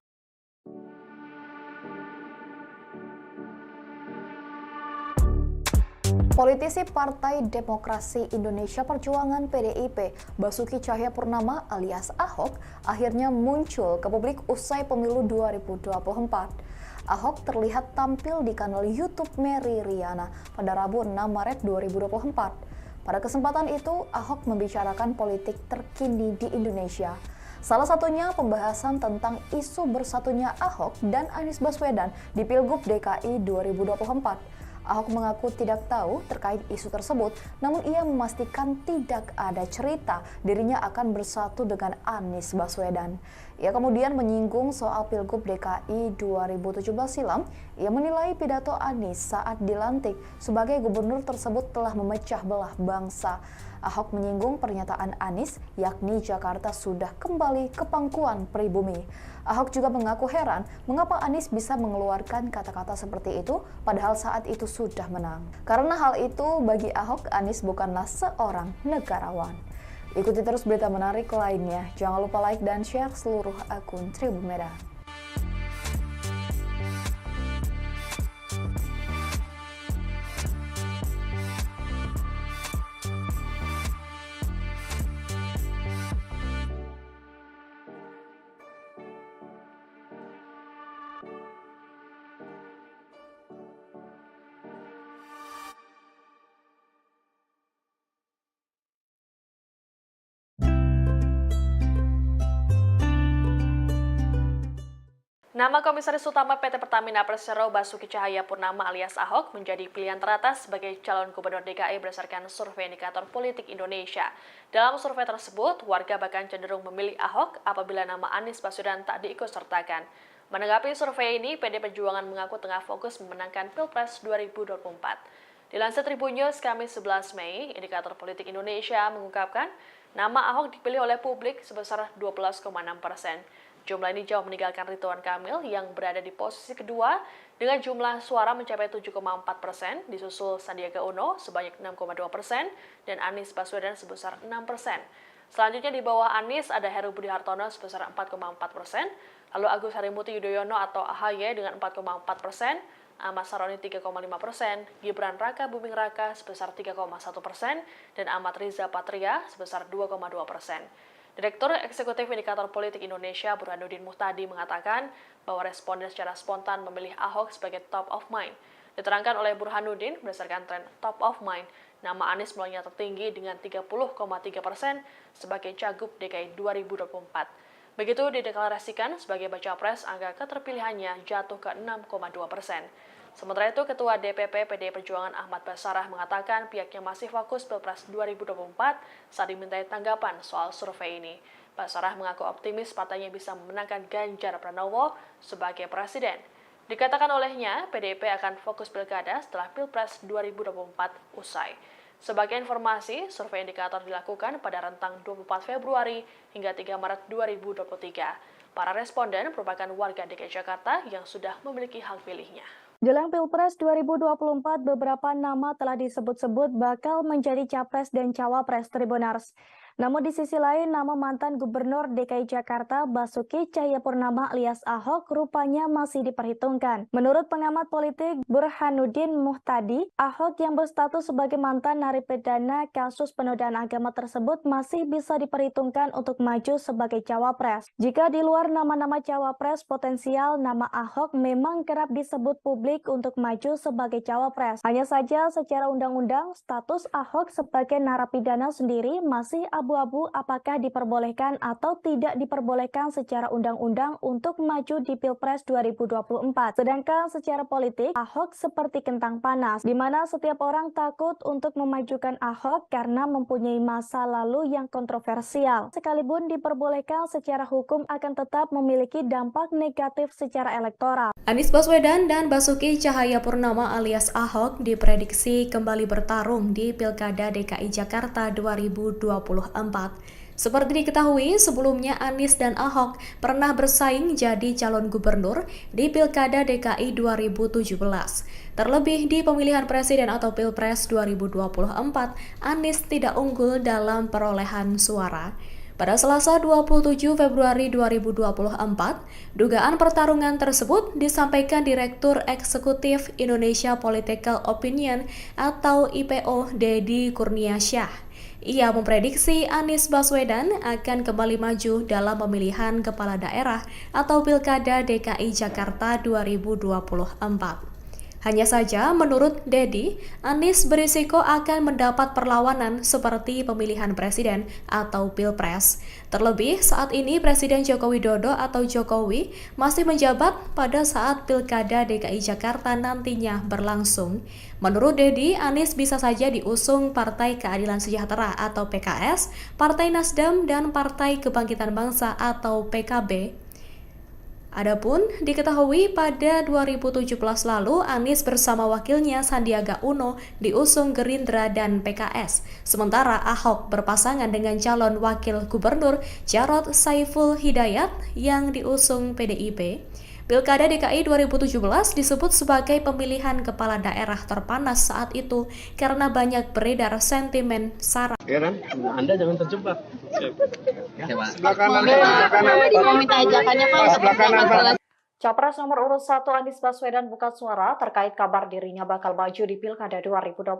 S8: Politisi Partai Demokrasi Indonesia Perjuangan PDIP, Basuki Cahayapurnama alias Ahok, akhirnya muncul ke publik usai pemilu 2024. Ahok terlihat tampil di kanal YouTube Mary Riana pada Rabu 6 Maret 2024. Pada kesempatan itu, Ahok membicarakan politik terkini di Indonesia. Salah satunya pembahasan tentang isu bersatunya Ahok dan Anies Baswedan di Pilgub DKI 2024. Ahok mengaku tidak tahu terkait isu tersebut, namun ia memastikan tidak ada cerita dirinya akan bersatu dengan Anies Baswedan. Ia kemudian menyinggung soal Pilgub DKI 2017 silam. Ia menilai pidato Anies saat dilantik sebagai gubernur tersebut telah memecah belah bangsa. Ahok menyinggung pernyataan Anies, yakni Jakarta sudah kembali ke pangkuan pribumi. Ahok juga mengaku heran mengapa Anies bisa mengeluarkan kata-kata seperti itu padahal saat itu sudah menang. Karena hal itu bagi Ahok, Anies bukanlah seorang negarawan. Ikuti terus berita menarik lainnya. Jangan lupa like dan share seluruh akun Tribun Medan.
S2: Nama Komisaris Utama PT Pertamina Persero Basuki Cahayapurnama alias Ahok menjadi pilihan teratas sebagai calon Gubernur DKI berdasarkan survei indikator politik Indonesia. Dalam survei tersebut, warga bahkan cenderung memilih Ahok apabila nama Anies Baswedan tak diikutsertakan. Menanggapi survei ini, PD Perjuangan mengaku tengah fokus memenangkan Pilpres 2024. Dilansir Tribun News Kamis 11 Mei, indikator politik Indonesia mengungkapkan nama Ahok dipilih oleh publik sebesar 12,6%. Jumlah ini jauh meninggalkan Ridwan Kamil yang berada di posisi kedua dengan jumlah suara mencapai 7,4%, disusul Sandiaga Uno sebanyak 6,2% dan Anies Baswedan sebesar 6%. Selanjutnya di bawah Anies ada Heru Budi Hartono sebesar 4,4%, lalu Agus Harimurti Yudhoyono atau AHY dengan 4,4%, Ahmad Saroni 3,5%, Gibran Raka Buming Raka sebesar 3,1%, dan Ahmad Riza Patria sebesar 2,2%. Direktur Eksekutif Indikator Politik Indonesia Burhanuddin Muhtadi mengatakan bahwa responden secara spontan memilih Ahok sebagai top of mind. Diterangkan oleh Burhanuddin, berdasarkan tren top of mind, nama Anies mulainya tertinggi dengan 30,3% sebagai Cagup DKI 2024. Begitu dideklarasikan sebagai baca pres, angka keterpilihannya jatuh ke 6,2%. Sementara itu, Ketua DPP PDI Perjuangan Ahmad Basarah mengatakan pihaknya masih fokus Pilpres 2024 saat dimintai tanggapan soal survei ini. Basarah mengaku optimis partainya bisa memenangkan Ganjar Pranowo sebagai presiden. Dikatakan olehnya, PDIP akan fokus pilkada setelah Pilpres 2024 usai. Sebagai informasi, survei indikator dilakukan pada rentang 24 Februari hingga 3 Maret 2023. Para responden merupakan warga DKI Jakarta yang sudah memiliki hak pilihnya.
S1: Jelang Pilpres 2024, beberapa nama telah disebut-sebut bakal menjadi capres dan cawapres Tribunars. Namun di sisi lain, nama mantan Gubernur DKI Jakarta Basuki Cahayapurnama alias Ahok rupanya masih diperhitungkan. Menurut pengamat politik Burhanuddin Muhtadi, Ahok yang berstatus sebagai mantan narapidana kasus penodaan agama tersebut masih bisa diperhitungkan untuk maju sebagai cawapres. Jika di luar nama-nama cawapres potensial, nama Ahok memang kerap disebut publik untuk maju sebagai cawapres. Hanya saja secara undang-undang, status Ahok sebagai narapidana sendiri masih abu-abu apakah diperbolehkan atau tidak diperbolehkan secara undang-undang untuk maju di Pilpres 2024. Sedangkan secara politik, Ahok seperti kentang panas, di mana setiap orang takut untuk memajukan Ahok karena mempunyai masa lalu yang kontroversial. Sekalipun diperbolehkan secara hukum akan tetap memiliki dampak negatif secara elektoral.
S3: Anies Baswedan dan Basuki Cahayapurnama alias Ahok diprediksi kembali bertarung di Pilkada DKI Jakarta 2024. Seperti diketahui, sebelumnya Anies dan Ahok pernah bersaing jadi calon gubernur di Pilkada DKI 2017. Terlebih di pemilihan presiden atau Pilpres 2024, Anies tidak unggul dalam perolehan suara. Pada Selasa 27 Februari 2024, dugaan pertarungan tersebut disampaikan Direktur Eksekutif Indonesia Political Opinion atau IPO Deddy Kurniasyah. Ia memprediksi Anies Baswedan akan kembali maju dalam pemilihan kepala daerah atau Pilkada DKI Jakarta 2024. Hanya saja, menurut Deddy, Anies berisiko akan mendapat perlawanan seperti pemilihan presiden atau Pilpres. Terlebih, saat ini Presiden Joko Widodo atau Jokowi masih menjabat pada saat Pilkada DKI Jakarta nantinya berlangsung. Menurut Deddy, Anies bisa saja diusung Partai Keadilan Sejahtera atau PKS, Partai Nasdem, dan Partai Kebangkitan Bangsa atau PKB. Adapun diketahui pada 2017 lalu Anies bersama wakilnya Sandiaga Uno diusung Gerindra dan PKS. Sementara Ahok berpasangan dengan calon wakil gubernur Jarod Saiful Hidayat yang diusung PDIP. Pilkada DKI 2017 disebut sebagai pemilihan kepala daerah terpanas saat itu karena banyak beredar sentimen sara.
S4: Heran, Anda jangan terjebak.
S5: Sebelah kanan, sebelah kanan. Mau minta ajakannya Pak.
S4: Sebelah kanan, Pak.
S6: Capres nomor urut 1 Anies Baswedan buka suara terkait kabar dirinya bakal maju di Pilkada 2024.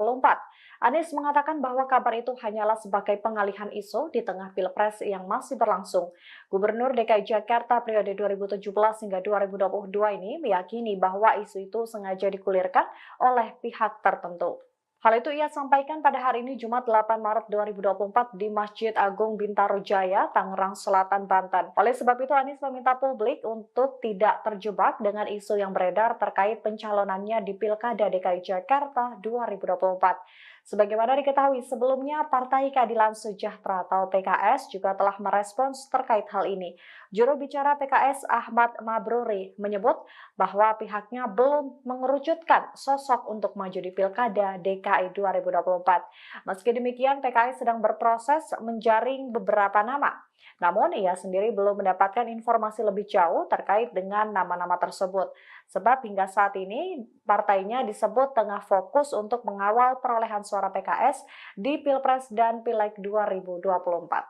S6: Anies mengatakan bahwa kabar itu hanyalah sebagai pengalihan isu di tengah Pilpres yang masih berlangsung. Gubernur DKI Jakarta periode 2017 hingga 2022 ini meyakini bahwa isu itu sengaja dikulirkan oleh pihak tertentu. Hal itu ia sampaikan pada hari ini Jumat 8 Maret 2024 di Masjid Agung Bintaro Jaya, Tangerang Selatan, Banten. Oleh sebab itu Anies meminta publik untuk tidak terjebak dengan isu yang beredar terkait pencalonannya di Pilkada DKI Jakarta 2024. Sebagaimana diketahui sebelumnya, Partai Keadilan Sejahtera atau PKS juga telah merespons terkait hal ini. Juru bicara PKS Ahmad Mabruri menyebut bahwa pihaknya belum mengerucutkan sosok untuk maju di Pilkada DKI DKI 2024. Meski demikian, PKS sedang berproses menjaring beberapa nama. Namun, ia sendiri belum mendapatkan informasi lebih jauh terkait dengan nama-nama tersebut. Sebab hingga saat ini, partainya disebut tengah fokus untuk mengawal perolehan suara PKS di Pilpres dan Pileg 2024.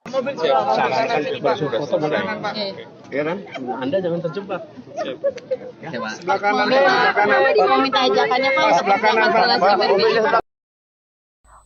S4: Sarankan bersuara foto mulai. Ya kan? Anda jangan terjebak. Sebelah kanan, sebelah kanan.
S5: Mau minta ajakannya Pak.
S4: Sebelah kanan, Pak.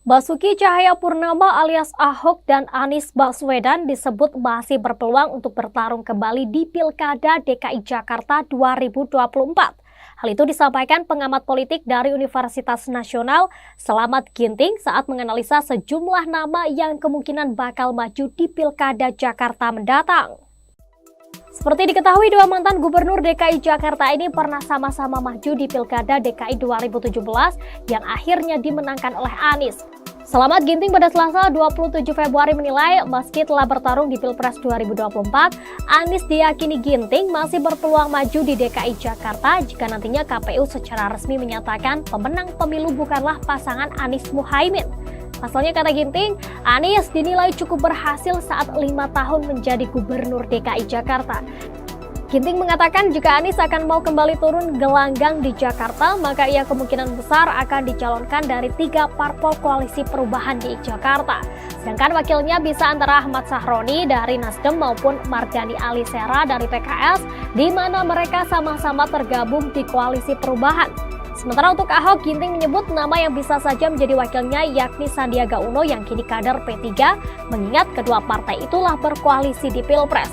S7: Basuki Cahayapurnama alias Ahok dan Anies Baswedan disebut masih berpeluang untuk bertarung kembali di Pilkada DKI Jakarta 2024. Hal itu disampaikan pengamat politik dari Universitas Nasional Selamat Ginting saat menganalisa sejumlah nama yang kemungkinan bakal maju di Pilkada Jakarta mendatang. Seperti diketahui, dua mantan gubernur DKI Jakarta ini pernah sama-sama maju di Pilkada DKI 2017 yang akhirnya dimenangkan oleh Anies. Selamat Ginting pada Selasa 27 Februari menilai meski telah bertarung di Pilpres 2024, Anies diyakini Ginting masih berpeluang maju di DKI Jakarta jika nantinya KPU secara resmi menyatakan pemenang pemilu bukanlah pasangan Anies Muhaimin. Pasalnya, kata Ginting, Anies dinilai cukup berhasil saat 5 tahun menjadi gubernur DKI Jakarta. Ginting mengatakan jika Anies akan mau kembali turun gelanggang di Jakarta, maka ia kemungkinan besar akan dicalonkan dari 3 parpol koalisi perubahan di Jakarta. Sedangkan wakilnya bisa antara Ahmad Sahroni dari Nasdem maupun Mardhani Alisera dari PKS, di mana mereka sama-sama tergabung di koalisi perubahan. Sementara untuk Ahok, Ginting menyebut nama yang bisa saja menjadi wakilnya yakni Sandiaga Uno yang kini kader P3, mengingat kedua partai itulah berkoalisi di Pilpres.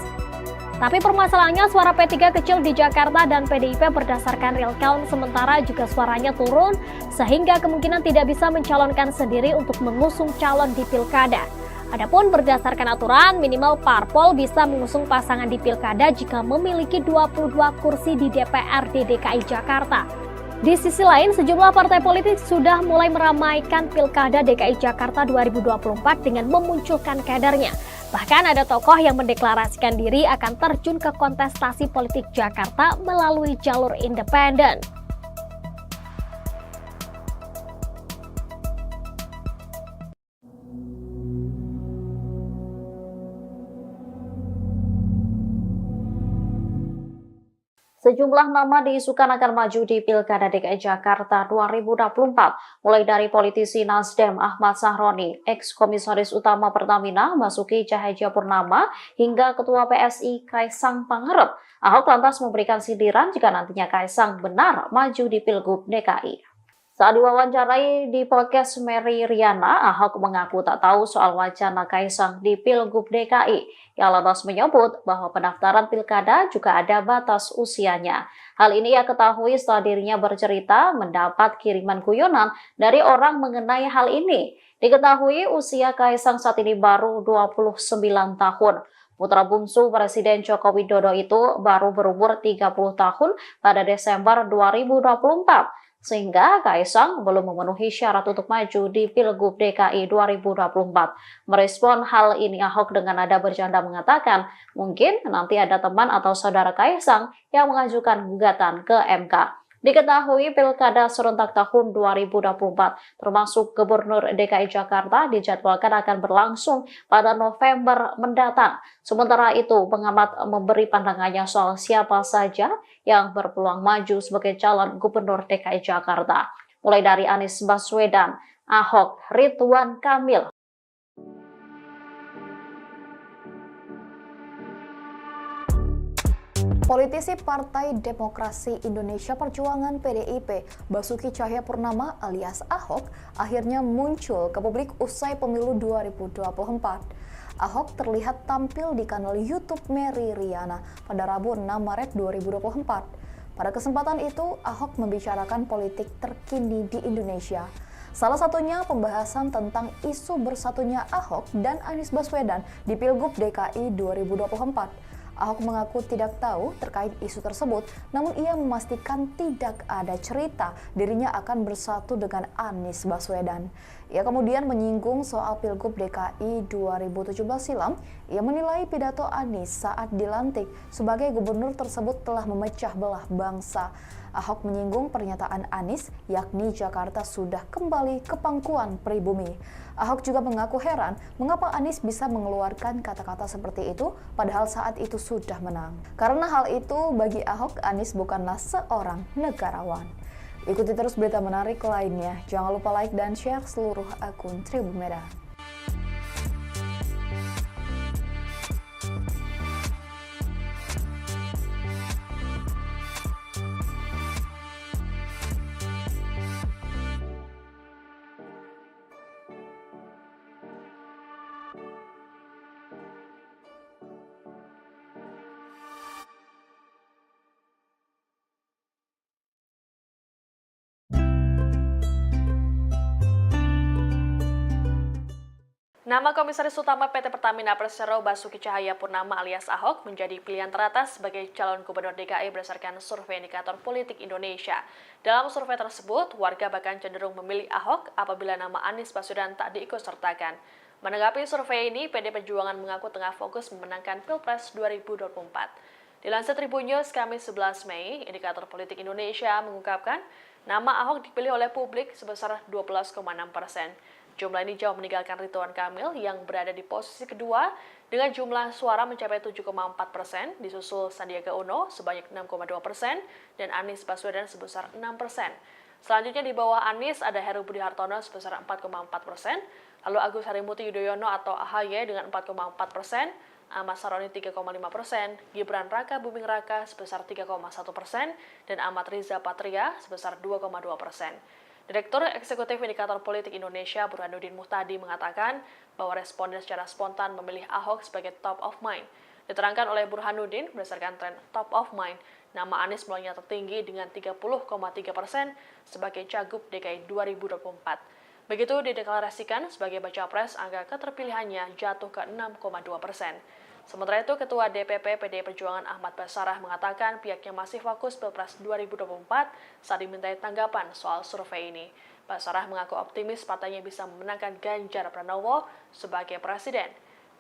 S7: Tapi permasalahannya suara P3 kecil di Jakarta dan PDIP berdasarkan real count sementara juga suaranya turun sehingga kemungkinan tidak bisa mencalonkan sendiri untuk mengusung calon di Pilkada. Adapun berdasarkan aturan minimal parpol bisa mengusung pasangan di Pilkada jika memiliki 22 kursi di DPRD DKI Jakarta. Di sisi lain, sejumlah partai politik sudah mulai meramaikan Pilkada DKI Jakarta 2024 dengan memunculkan kadernya. Bahkan ada tokoh yang mendeklarasikan diri akan terjun ke kontestasi politik Jakarta melalui jalur independen.
S6: Sejumlah nama diisukan akan maju di Pilkada DKI Jakarta 2024, mulai dari politisi Nasdem Ahmad Sahroni, ex-komisaris utama Pertamina Basuki Cahayapurnama, hingga Ketua PSI Kaisang Pangarep. Ahok lantas memberikan sindiran jika nantinya Kaisang benar maju di Pilgub DKI. Saat diwawancarai di podcast Mary Riana, Ahok mengaku tak tahu soal wacana Kaisang di Pilgub DKI. Ia lantas menyebut bahwa pendaftaran pilkada juga ada batas usianya. Hal ini ia ketahui setelah dirinya bercerita mendapat kiriman guyonan dari orang mengenai hal ini. Diketahui usia Kaisang saat ini baru 29 tahun. Putra bungsu Presiden Joko Widodo itu baru berumur 30 tahun pada Desember 2024. Sehingga Kaisang belum memenuhi syarat untuk maju di Pilgub DKI 2024. Merespon hal ini, Ahok dengan nada bercanda mengatakan, mungkin nanti ada teman atau saudara Kaisang yang mengajukan gugatan ke MK. Diketahui Pilkada serentak tahun 2024 termasuk Gubernur DKI Jakarta dijadwalkan akan berlangsung pada November mendatang. Sementara itu, pengamat memberi pandangannya soal siapa saja yang berpeluang maju sebagai calon Gubernur DKI Jakarta. Mulai dari Anies Baswedan, Ahok, Ridwan Kamil,
S8: Politisi Partai Demokrasi Indonesia Perjuangan PDIP, Basuki Cahayapurnama alias Ahok, akhirnya muncul ke publik usai pemilu 2024. Ahok terlihat tampil di kanal YouTube Mary Riana pada Rabu 6 Maret 2024. Pada kesempatan itu, Ahok membicarakan politik terkini di Indonesia. Salah satunya pembahasan tentang isu bersatunya Ahok dan Anies Baswedan di Pilgub DKI 2024. Ahok mengaku tidak tahu terkait isu tersebut, namun ia memastikan tidak ada cerita dirinya akan bersatu dengan Anies Baswedan. Ia kemudian menyinggung soal Pilgub DKI 2017 silam. Ia menilai pidato Anies saat dilantik sebagai gubernur tersebut telah memecah belah bangsa. Ahok menyinggung pernyataan Anies, yakni Jakarta sudah kembali ke pangkuan pribumi. Ahok juga mengaku heran mengapa Anies bisa mengeluarkan kata-kata seperti itu padahal saat itu sudah menang. Karena hal itu bagi Ahok, Anies bukanlah seorang negarawan. Ikuti terus berita menarik lainnya. Jangan lupa like dan share seluruh akun Tribun Merah.
S2: Nama Komisaris Utama PT Pertamina Persero Basuki Cahayapurnama alias Ahok menjadi pilihan teratas sebagai calon gubernur DKI berdasarkan survei indikator politik Indonesia. Dalam survei tersebut, warga bahkan cenderung memilih Ahok apabila nama Anies Baswedan tak diikutsertakan. Menanggapi survei ini, PD Perjuangan mengaku tengah fokus memenangkan Pilpres 2024. Dilansir Tribun News Kamis 11 Mei, indikator politik Indonesia mengungkapkan nama Ahok dipilih oleh publik sebesar 12,6%. Jumlah ini jauh meninggalkan Ridwan Kamil yang berada di posisi kedua dengan jumlah suara mencapai 7,4%, disusul Sandiaga Uno sebanyak 6,2% dan Anies Baswedan sebesar 6%. Selanjutnya di bawah Anies ada Heru Budi Hartono sebesar 4,4%, lalu Agus Harimurti Yudhoyono atau AHY dengan 4,4%, Ahmad Saroni 3,5%, Gibran Raka Buming Raka sebesar 3,1%, dan Ahmad Riza Patria sebesar 2,2%. Direktur Eksekutif Indikator Politik Indonesia Burhanuddin Muhtadi mengatakan bahwa responden secara spontan memilih Ahok sebagai top of mind. Diterangkan oleh Burhanuddin, berdasarkan tren top of mind, nama Anies mulainya tertinggi dengan 30,3% sebagai Cagup DKI 2024. Begitu dideklarasikan sebagai baca pres, angka keterpilihannya jatuh ke 6,2%. Sementara itu, Ketua DPP PDI Perjuangan Ahmad Basarah mengatakan pihaknya masih fokus Pilpres 2024 saat dimintai tanggapan soal survei ini. Basarah mengaku optimis partainya bisa memenangkan Ganjar Pranowo sebagai presiden.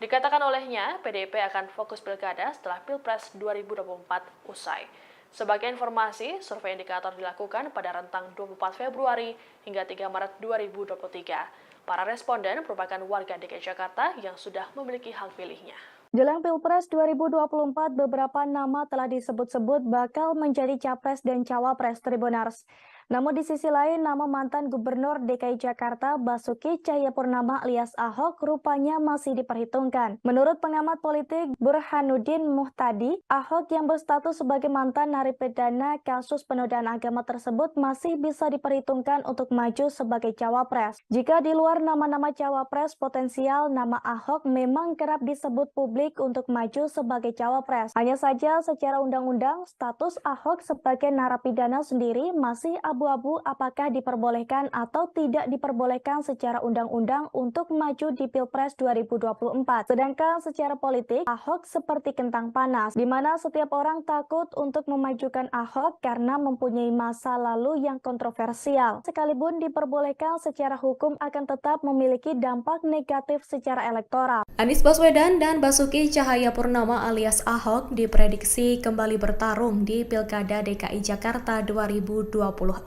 S2: Dikatakan olehnya, PDIP akan fokus pilkada setelah Pilpres 2024 usai. Sebagai informasi, survei indikator dilakukan pada rentang 24 Februari hingga 3 Maret 2023. Para responden merupakan warga DKI Jakarta yang sudah memiliki hak pilihnya.
S1: Jelang Pilpres 2024, beberapa nama telah disebut-sebut bakal menjadi capres dan cawapres Tribuners. Namun di sisi lain, nama mantan Gubernur DKI Jakarta Basuki Cahayapurnama alias Ahok rupanya masih diperhitungkan. Menurut pengamat politik Burhanuddin Muhtadi, Ahok yang berstatus sebagai mantan narapidana kasus penodaan agama tersebut masih bisa diperhitungkan untuk maju sebagai cawapres. Jika di luar nama-nama cawapres potensial, nama Ahok memang kerap disebut publik untuk maju sebagai cawapres. Hanya saja secara undang-undang, status Ahok sebagai narapidana sendiri masih abu-abu apakah diperbolehkan atau tidak diperbolehkan secara undang-undang untuk maju di Pilpres 2024. Sedangkan secara politik, Ahok seperti kentang panas, di mana setiap orang takut untuk memajukan Ahok karena mempunyai masa lalu yang kontroversial. Sekalipun diperbolehkan secara hukum akan tetap memiliki dampak negatif secara elektoral.
S3: Anies Baswedan dan Basuki Cahayapurnama alias Ahok diprediksi kembali bertarung di Pilkada DKI Jakarta 2024.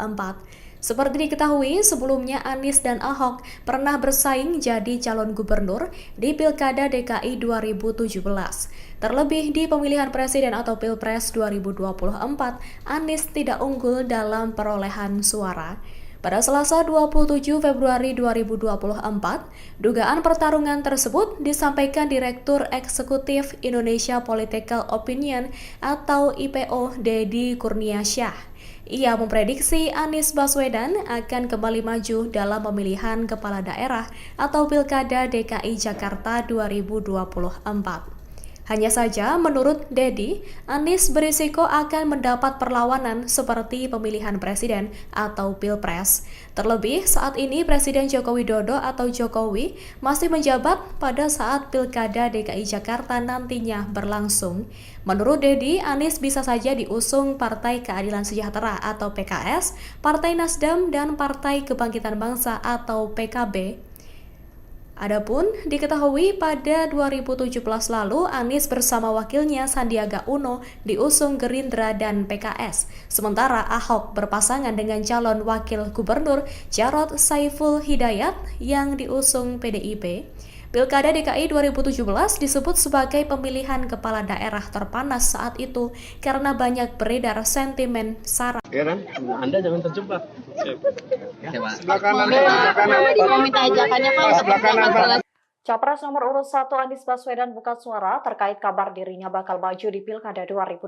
S3: Seperti diketahui, sebelumnya Anies dan Ahok pernah bersaing jadi calon gubernur di Pilkada DKI 2017. Terlebih di pemilihan presiden atau Pilpres 2024, Anies tidak unggul dalam perolehan suara. Pada Selasa 27 Februari 2024, dugaan pertarungan tersebut disampaikan Direktur Eksekutif Indonesia Political Opinion atau IPO Deddy Kurniasyah. Ia memprediksi Anies Baswedan akan kembali maju dalam pemilihan kepala daerah atau Pilkada DKI Jakarta 2024. Hanya saja, menurut Deddy, Anies berisiko akan mendapat perlawanan seperti pemilihan presiden atau Pilpres. Terlebih, saat ini Presiden Joko Widodo atau Jokowi masih menjabat pada saat Pilkada DKI Jakarta nantinya berlangsung. Menurut Deddy, Anies bisa saja diusung Partai Keadilan Sejahtera atau PKS, Partai Nasdem, dan Partai Kebangkitan Bangsa atau PKB. Adapun diketahui pada 2017 lalu Anies bersama wakilnya Sandiaga Uno diusung Gerindra dan PKS. Sementara Ahok berpasangan dengan calon wakil gubernur Jarod Saiful Hidayat yang diusung PDIP. Pilkada DKI 2017 disebut sebagai pemilihan kepala daerah terpanas saat itu karena banyak beredar sentimen sara.
S4: Heran, Anda jangan terjebak.
S5: Sebelah kanan. Mau minta ajakannya Pak.
S4: Sebelah kanan, Pak.
S6: Capres nomor urut 1 Anies Baswedan buka suara terkait kabar dirinya bakal maju di Pilkada 2024.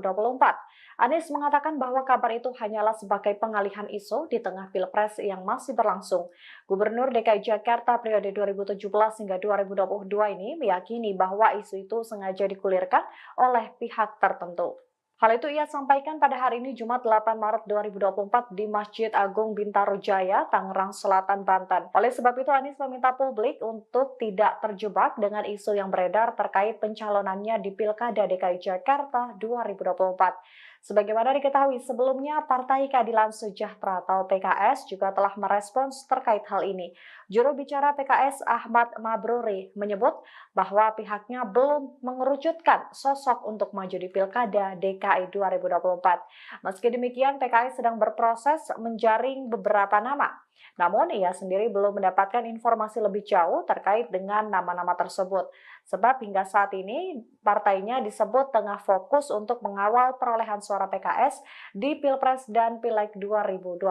S6: Anies mengatakan bahwa kabar itu hanyalah sebagai pengalihan isu di tengah Pilpres yang masih berlangsung. Gubernur DKI Jakarta periode 2017 hingga 2022 ini meyakini bahwa isu itu sengaja digulirkan oleh pihak tertentu. Hal itu ia sampaikan pada hari ini Jumat 8 Maret 2024 di Masjid Agung Bintaro Jaya, Tangerang Selatan, Banten. Oleh sebab itu Anies meminta publik untuk tidak terjebak dengan isu yang beredar terkait pencalonannya di Pilkada DKI Jakarta 2024. Sebagaimana diketahui sebelumnya, Partai Keadilan Sejahtera atau PKS juga telah merespons terkait hal ini. Juru bicara PKS Ahmad Mabruri menyebut bahwa pihaknya belum mengerucutkan sosok untuk maju di Pilkada DKI 2024. Meski demikian, PKS sedang berproses menjaring beberapa nama. Namun, ia sendiri belum mendapatkan informasi lebih jauh terkait dengan nama-nama tersebut. Sebab hingga saat ini, partainya disebut tengah fokus untuk mengawal perolehan suara PKS di Pilpres dan Pileg 2024.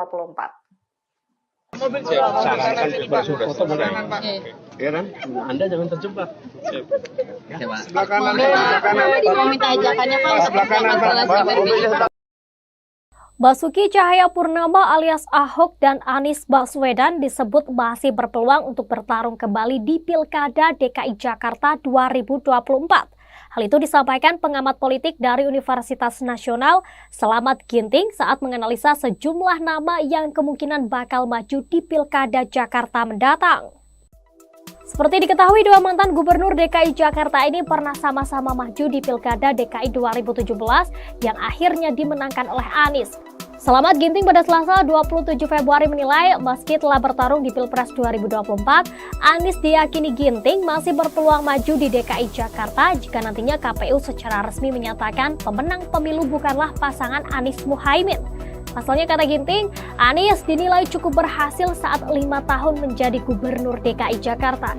S4: Sarankan berfoto sebelah kanan, Heran, Anda jangan terjebak. Sebelah kanan.
S5: Mau minta ajakannya Pak.
S4: Sebelah kanan, Pak.
S7: Basuki Cahayapurnama alias Ahok dan Anies Baswedan disebut masih berpeluang untuk bertarung kembali di Pilkada DKI Jakarta 2024. Hal itu disampaikan pengamat politik dari Universitas Nasional Slamet Ginting saat menganalisa sejumlah nama yang kemungkinan bakal maju di Pilkada Jakarta mendatang. Seperti diketahui, dua mantan gubernur DKI Jakarta ini pernah sama-sama maju di Pilkada DKI 2017 yang akhirnya dimenangkan oleh Anies. Slamet Ginting pada Selasa 27 Februari menilai meski telah bertarung di Pilpres 2024, Anies diyakini Ginting masih berpeluang maju di DKI Jakarta jika nantinya KPU secara resmi menyatakan pemenang pemilu bukanlah pasangan Anies Muhaimin. Pasalnya, kata Ginting, Anies dinilai cukup berhasil saat 5 tahun menjadi gubernur DKI Jakarta.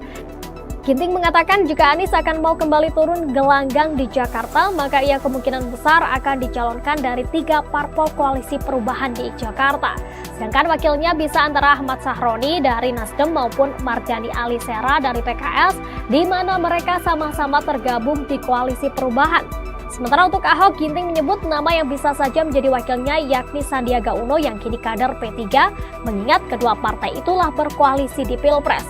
S7: Ginting mengatakan jika Anies akan mau kembali turun gelanggang di Jakarta, maka ia kemungkinan besar akan dicalonkan dari 3 parpol koalisi perubahan di Jakarta. Sedangkan wakilnya bisa antara Ahmad Sahroni dari Nasdem maupun Mardhani Alisera dari PKS, di mana mereka sama-sama tergabung di koalisi perubahan. Sementara untuk Ahok, Ginting menyebut nama yang bisa saja menjadi wakilnya yakni Sandiaga Uno yang kini kader P3, mengingat kedua partai itulah berkoalisi di Pilpres.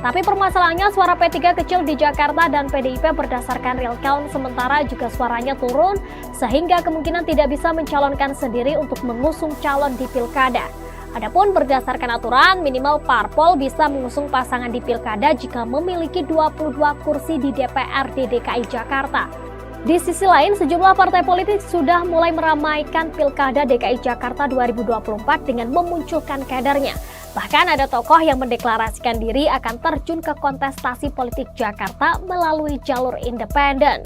S7: Tapi permasalahannya suara P3 kecil di Jakarta dan PDIP berdasarkan real count sementara juga suaranya turun sehingga kemungkinan tidak bisa mencalonkan sendiri untuk mengusung calon di Pilkada. Adapun berdasarkan aturan, minimal parpol bisa mengusung pasangan di Pilkada jika memiliki 22 kursi di DPRD DKI Jakarta. Di sisi lain, sejumlah partai politik sudah mulai meramaikan Pilkada DKI Jakarta 2024 dengan memunculkan kadernya. Bahkan ada tokoh yang mendeklarasikan diri akan terjun ke kontestasi politik Jakarta melalui jalur independen.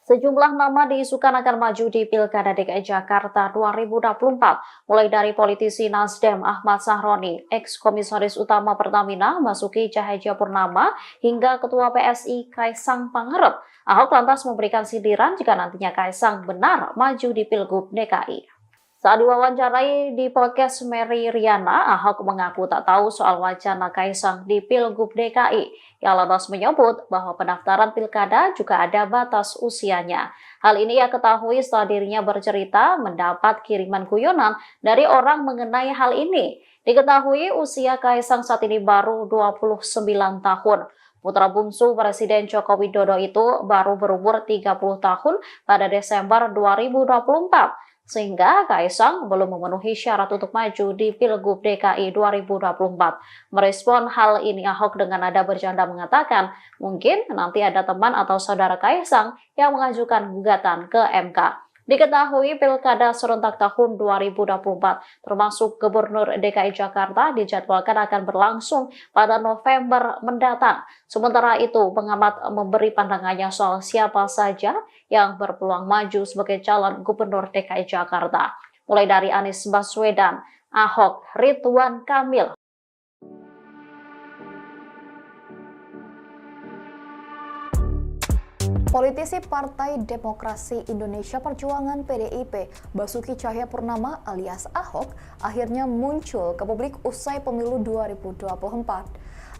S6: Sejumlah nama diisukan akan maju di Pilkada DKI Jakarta 2024, mulai dari politisi Nasdem Ahmad Sahroni, ex-komisaris utama Pertamina Basuki Cahayapurnama, hingga Ketua PSI Kaisang Pangarep. Ahok lantas memberikan sindiran jika nantinya Kaisang benar maju di Pilgub DKI. Saat diwawancarai di podcast Mary Riana, Ahok mengaku tak tahu soal wacana Kaisang di Pilgub DKI. Ia lantas menyebut bahwa pendaftaran pilkada juga ada batas usianya. Hal ini ia ketahui setelah dirinya bercerita mendapat kiriman guyonan dari orang mengenai hal ini. Diketahui usia Kaisang saat ini baru 29 tahun. Putra bungsu Presiden Joko Widodo itu baru berumur 30 tahun pada Desember 2024. sehingga Kaisang belum memenuhi syarat untuk maju di Pilgub DKI 2024. Merespon hal ini, Ahok dengan nada bercanda mengatakan, mungkin nanti ada teman atau saudara Kaisang yang mengajukan gugatan ke MK. Diketahui Pilkada serentak tahun 2024 termasuk Gubernur DKI Jakarta dijadwalkan akan berlangsung pada November mendatang. Sementara itu, pengamat memberi pandangannya soal siapa saja yang berpeluang maju sebagai calon Gubernur DKI Jakarta. Mulai dari Anies Baswedan, Ahok, Ridwan Kamil,
S8: Politisi Partai Demokrasi Indonesia Perjuangan (PDIP), Basuki Cahayapurnama alias Ahok, akhirnya muncul ke publik usai pemilu 2024.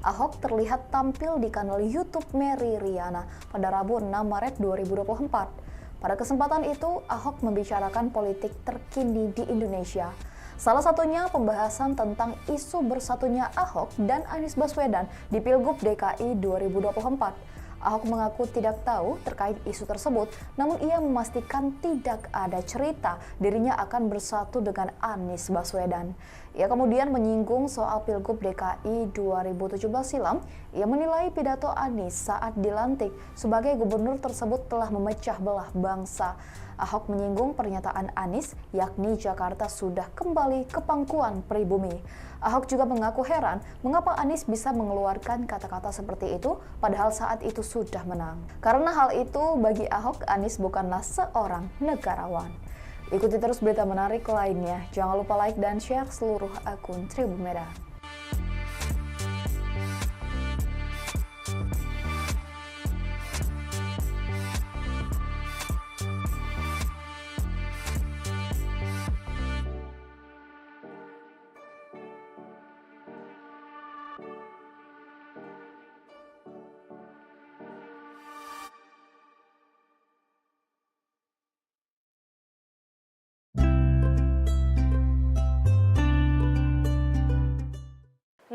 S8: Ahok terlihat tampil di kanal YouTube Mary Riana pada Rabu 6 Maret 2024. Pada kesempatan itu, Ahok membicarakan politik terkini di Indonesia. Salah satunya pembahasan tentang isu bersatunya Ahok dan Anies Baswedan di Pilgub DKI 2024. Ahok mengaku tidak tahu terkait isu tersebut, namun ia memastikan tidak ada cerita dirinya akan bersatu dengan Anies Baswedan. Ia kemudian menyinggung soal Pilgub DKI 2017 silam. Ia menilai pidato Anies saat dilantik sebagai gubernur tersebut telah memecah belah bangsa. Ahok menyinggung pernyataan Anies, yakni Jakarta sudah kembali ke pangkuan pribumi. Ahok juga mengaku heran mengapa Anies bisa mengeluarkan kata-kata seperti itu padahal saat itu sudah menang. Karena hal itu bagi Ahok, Anies bukanlah seorang negarawan. Ikuti terus berita menarik lainnya. Jangan lupa like dan share seluruh akun Tribun Medan.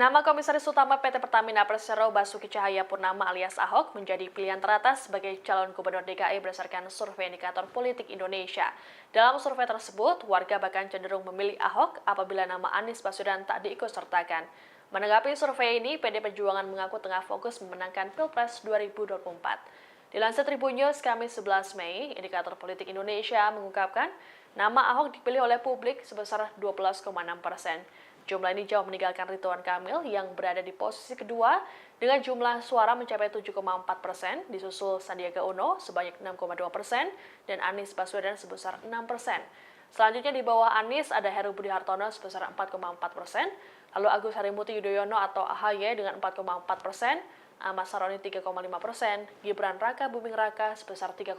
S2: Nama Komisaris Utama PT Pertamina Persero Basuki Cahayapurnama alias Ahok menjadi pilihan teratas sebagai calon Gubernur DKI berdasarkan survei indikator politik Indonesia. Dalam survei tersebut, warga bahkan cenderung memilih Ahok apabila nama Anies Baswedan tak diikutsertakan. Menanggapi survei ini, PD Perjuangan mengaku tengah fokus memenangkan Pilpres 2024. Dilansir Tribun News Kamis 11 Mei, indikator politik Indonesia mengungkapkan nama Ahok dipilih oleh publik sebesar 12,6%. Jumlah ini jauh meninggalkan Ridwan Kamil yang berada di posisi kedua dengan jumlah suara mencapai 7,4%, disusul Sandiaga Uno sebanyak 6,2% dan Anies Baswedan sebesar 6%. Selanjutnya di bawah Anies ada Heru Budi Hartono sebesar 4,4%, lalu Agus Harimurti Yudhoyono atau AHY dengan 4,4%, Ahmad Saroni 3,5%, Gibran Raka Buming Raka sebesar 3,1%,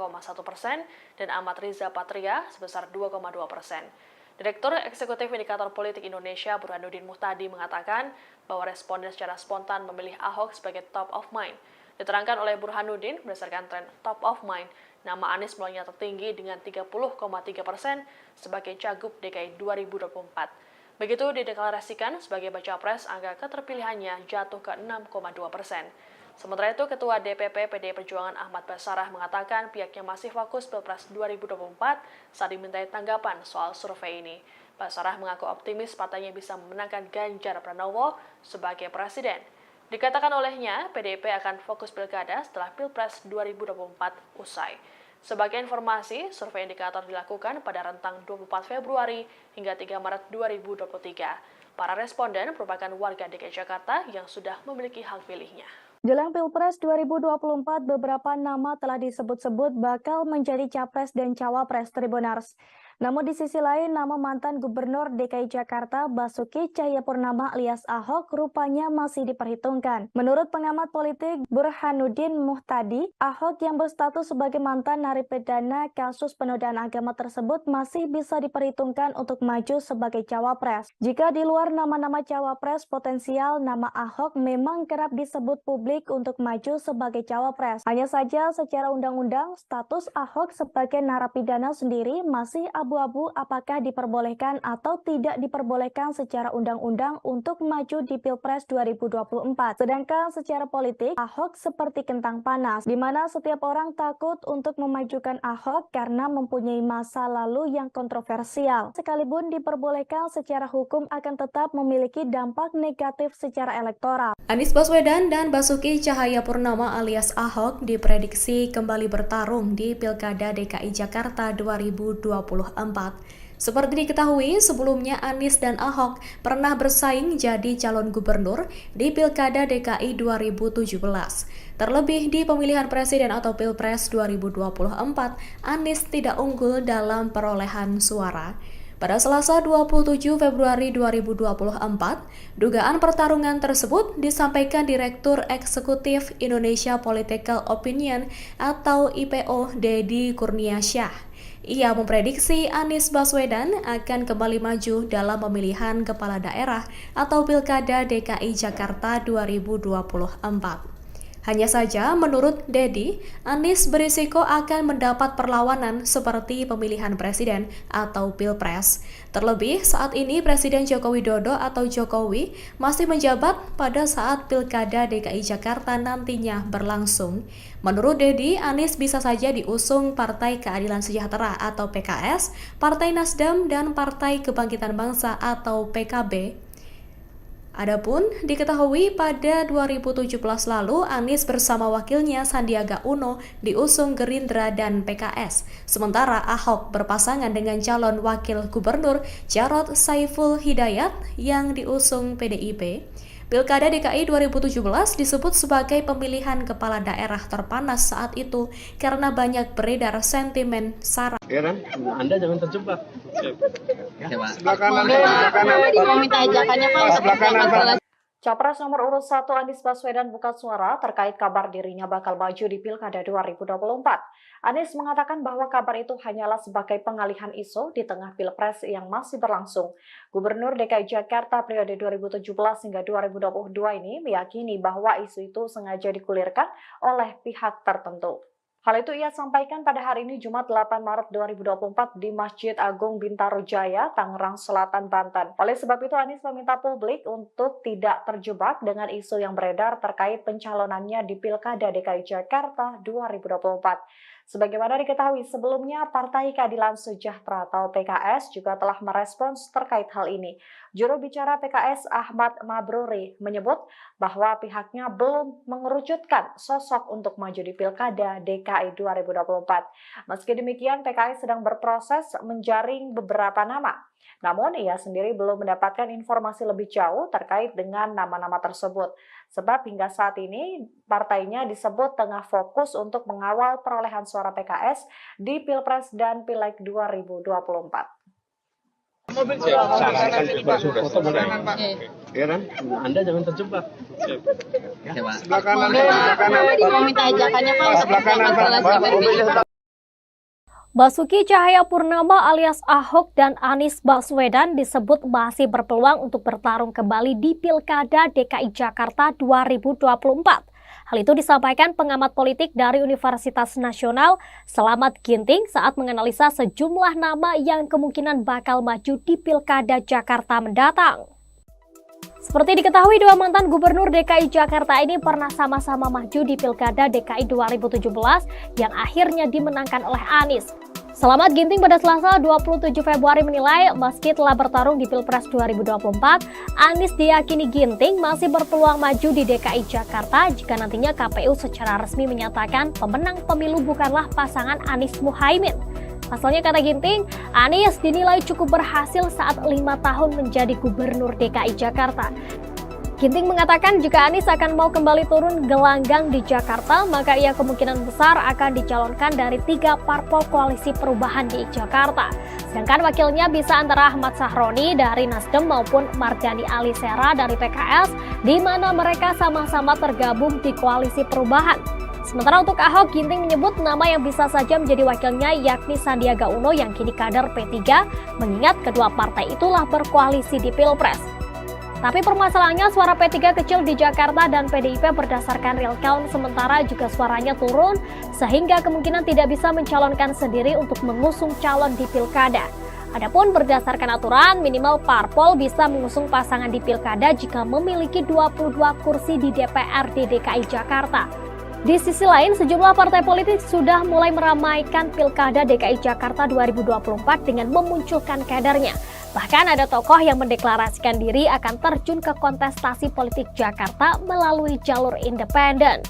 S2: dan Ahmad Riza Patria sebesar 2,2%. Direktur Eksekutif Indikator Politik Indonesia Burhanuddin Muhtadi mengatakan bahwa responden secara spontan memilih Ahok sebagai top of mind. Diterangkan oleh Burhanuddin, berdasarkan tren top of mind, nama Anies mulainya tertinggi dengan 30,3% sebagai Cagup DKI 2024. Begitu dideklarasikan sebagai baca pres, angka keterpilihannya jatuh ke 6,2%. Sementara itu, Ketua DPP PDI Perjuangan Ahmad Basarah mengatakan pihaknya masih fokus Pilpres 2024 saat dimintai tanggapan soal survei ini. Basarah mengaku optimis partainya bisa memenangkan Ganjar Pranowo sebagai presiden. Dikatakan olehnya, PDIP akan fokus pilkada setelah Pilpres 2024 usai. Sebagai informasi, survei indikator dilakukan pada rentang 24 Februari hingga 3 Maret 2023. Para responden merupakan warga DKI Jakarta yang sudah memiliki hak pilihnya.
S1: Jelang Pilpres 2024, beberapa nama telah disebut-sebut bakal menjadi capres dan cawapres Tribunars. Namun di sisi lain, nama mantan Gubernur DKI Jakarta Basuki Cahayapurnama alias Ahok rupanya masih diperhitungkan. Menurut pengamat politik Burhanuddin Muhtadi, Ahok yang berstatus sebagai mantan narapidana kasus penodaan agama tersebut masih bisa diperhitungkan untuk maju sebagai cawapres. Jika di luar nama-nama cawapres potensial, nama Ahok memang kerap disebut publik untuk maju sebagai cawapres. Hanya saja secara undang-undang, status Ahok sebagai narapidana sendiri masih abu abu-abu apakah diperbolehkan atau tidak diperbolehkan secara undang-undang untuk maju di Pilpres 2024. Sedangkan secara politik, Ahok seperti kentang panas, di mana setiap orang takut untuk memajukan Ahok karena mempunyai masa lalu yang kontroversial. Sekalipun diperbolehkan secara hukum akan tetap memiliki dampak negatif secara elektoral.
S3: Anies Baswedan dan Basuki Cahayapurnama alias Ahok diprediksi kembali bertarung di Pilkada DKI Jakarta 2024. Seperti diketahui, sebelumnya Anies dan Ahok pernah bersaing jadi calon gubernur di Pilkada DKI 2017. Terlebih di pemilihan presiden atau Pilpres 2024, Anies tidak unggul dalam perolehan suara. Pada Selasa 27 Februari 2024, dugaan pertarungan tersebut disampaikan Direktur Eksekutif Indonesia Political Opinion atau IPO Deddy Kurniasyah. Ia memprediksi Anies Baswedan akan kembali maju dalam pemilihan kepala daerah atau Pilkada DKI Jakarta 2024. Hanya saja, menurut Deddy, Anies berisiko akan mendapat perlawanan seperti pemilihan presiden atau Pilpres. Terlebih, saat ini Presiden Joko Widodo atau Jokowi masih menjabat pada saat Pilkada DKI Jakarta nantinya berlangsung. Menurut Deddy, Anies bisa saja diusung Partai Keadilan Sejahtera atau PKS, Partai Nasdem, dan Partai Kebangkitan Bangsa atau PKB. Adapun diketahui pada 2017 lalu Anies bersama wakilnya Sandiaga Uno diusung Gerindra dan PKS. Sementara Ahok berpasangan dengan calon wakil gubernur Jarod Saiful Hidayat yang diusung PDIP. Pilkada DKI 2017 disebut sebagai pemilihan kepala daerah terpanas saat itu karena banyak beredar sentimen sara.
S4: Ya kan? Anda jangan terjebak.
S5: Sebelah kanan. Mau minta ajakannya Pak.
S4: Sebelah kanan, Pak.
S6: Capres nomor urut 1 Anies Baswedan buka suara terkait kabar dirinya bakal maju di Pilkada 2024. Anies mengatakan bahwa kabar itu hanyalah sebagai pengalihan isu di tengah Pilpres yang masih berlangsung. Gubernur DKI Jakarta periode 2017 hingga 2022 ini meyakini bahwa isu itu sengaja digulirkan oleh pihak tertentu. Hal itu ia sampaikan pada hari ini Jumat 8 Maret 2024 di Masjid Agung Bintaro Jaya, Tangerang Selatan, Banten. Oleh sebab itu Anies meminta publik untuk tidak terjebak dengan isu yang beredar terkait pencalonannya di Pilkada DKI Jakarta 2024. Sebagaimana diketahui sebelumnya, Partai Keadilan Sejahtera atau PKS juga telah merespons terkait hal ini. Juru bicara PKS Ahmad Mabruri menyebut bahwa pihaknya belum mengerucutkan sosok untuk maju di Pilkada DKI 2024. Meski demikian, PKS sedang berproses menjaring beberapa nama. Namun, ia sendiri belum mendapatkan informasi lebih jauh terkait dengan nama-nama tersebut. Sebab hingga saat ini, partainya disebut tengah fokus untuk mengawal perolehan suara PKS di Pilpres dan Pileg 2024.
S4: Sarankan foto benar. Ya kan? Anda jangan terjebak. Sebelah kanan.
S5: Mau minta ajakannya Pak.
S4: Sebelah kanan, Pak.
S7: Basuki Cahayapurnama alias Ahok dan Anies Baswedan disebut masih berpeluang untuk bertarung kembali di Pilkada DKI Jakarta 2024. Hal itu disampaikan pengamat politik dari Universitas Nasional Slamet Ginting saat menganalisa sejumlah nama yang kemungkinan bakal maju di Pilkada Jakarta mendatang. Seperti diketahui, dua mantan gubernur DKI Jakarta ini pernah sama-sama maju di Pilkada DKI 2017 yang akhirnya dimenangkan oleh Anies. Slamet Ginting pada Selasa 27 Februari menilai meski telah bertarung di Pilpres 2024, Anies diyakini Ginting masih berpeluang maju di DKI Jakarta jika nantinya KPU secara resmi menyatakan pemenang pemilu bukanlah pasangan Anies Muhaimin. Pasalnya, kata Ginting, Anies dinilai cukup berhasil saat 5 tahun menjadi gubernur DKI Jakarta. Ginting mengatakan jika Anies akan mau kembali turun gelanggang di Jakarta, maka ia kemungkinan besar akan dicalonkan dari 3 parpol koalisi perubahan di Jakarta. Sedangkan wakilnya bisa antara Ahmad Sahroni dari Nasdem maupun Mardhani Alisera dari PKS, di mana mereka sama-sama tergabung di koalisi perubahan. Sementara untuk Ahok, Ginting menyebut nama yang bisa saja menjadi wakilnya yakni Sandiaga Uno yang kini kader P3, mengingat kedua partai itulah berkoalisi di Pilpres. Tapi permasalahannya suara P3 kecil di Jakarta dan PDIP berdasarkan real count, sementara juga suaranya turun sehingga kemungkinan tidak bisa mencalonkan sendiri untuk mengusung calon di Pilkada. Adapun berdasarkan aturan, minimal parpol bisa mengusung pasangan di pilkada jika memiliki 22 kursi di DPRD DKI Jakarta. Di sisi lain, sejumlah partai politik sudah mulai meramaikan Pilkada DKI Jakarta 2024 dengan memunculkan kadernya. Bahkan ada tokoh yang mendeklarasikan diri akan terjun ke kontestasi politik Jakarta melalui jalur independen.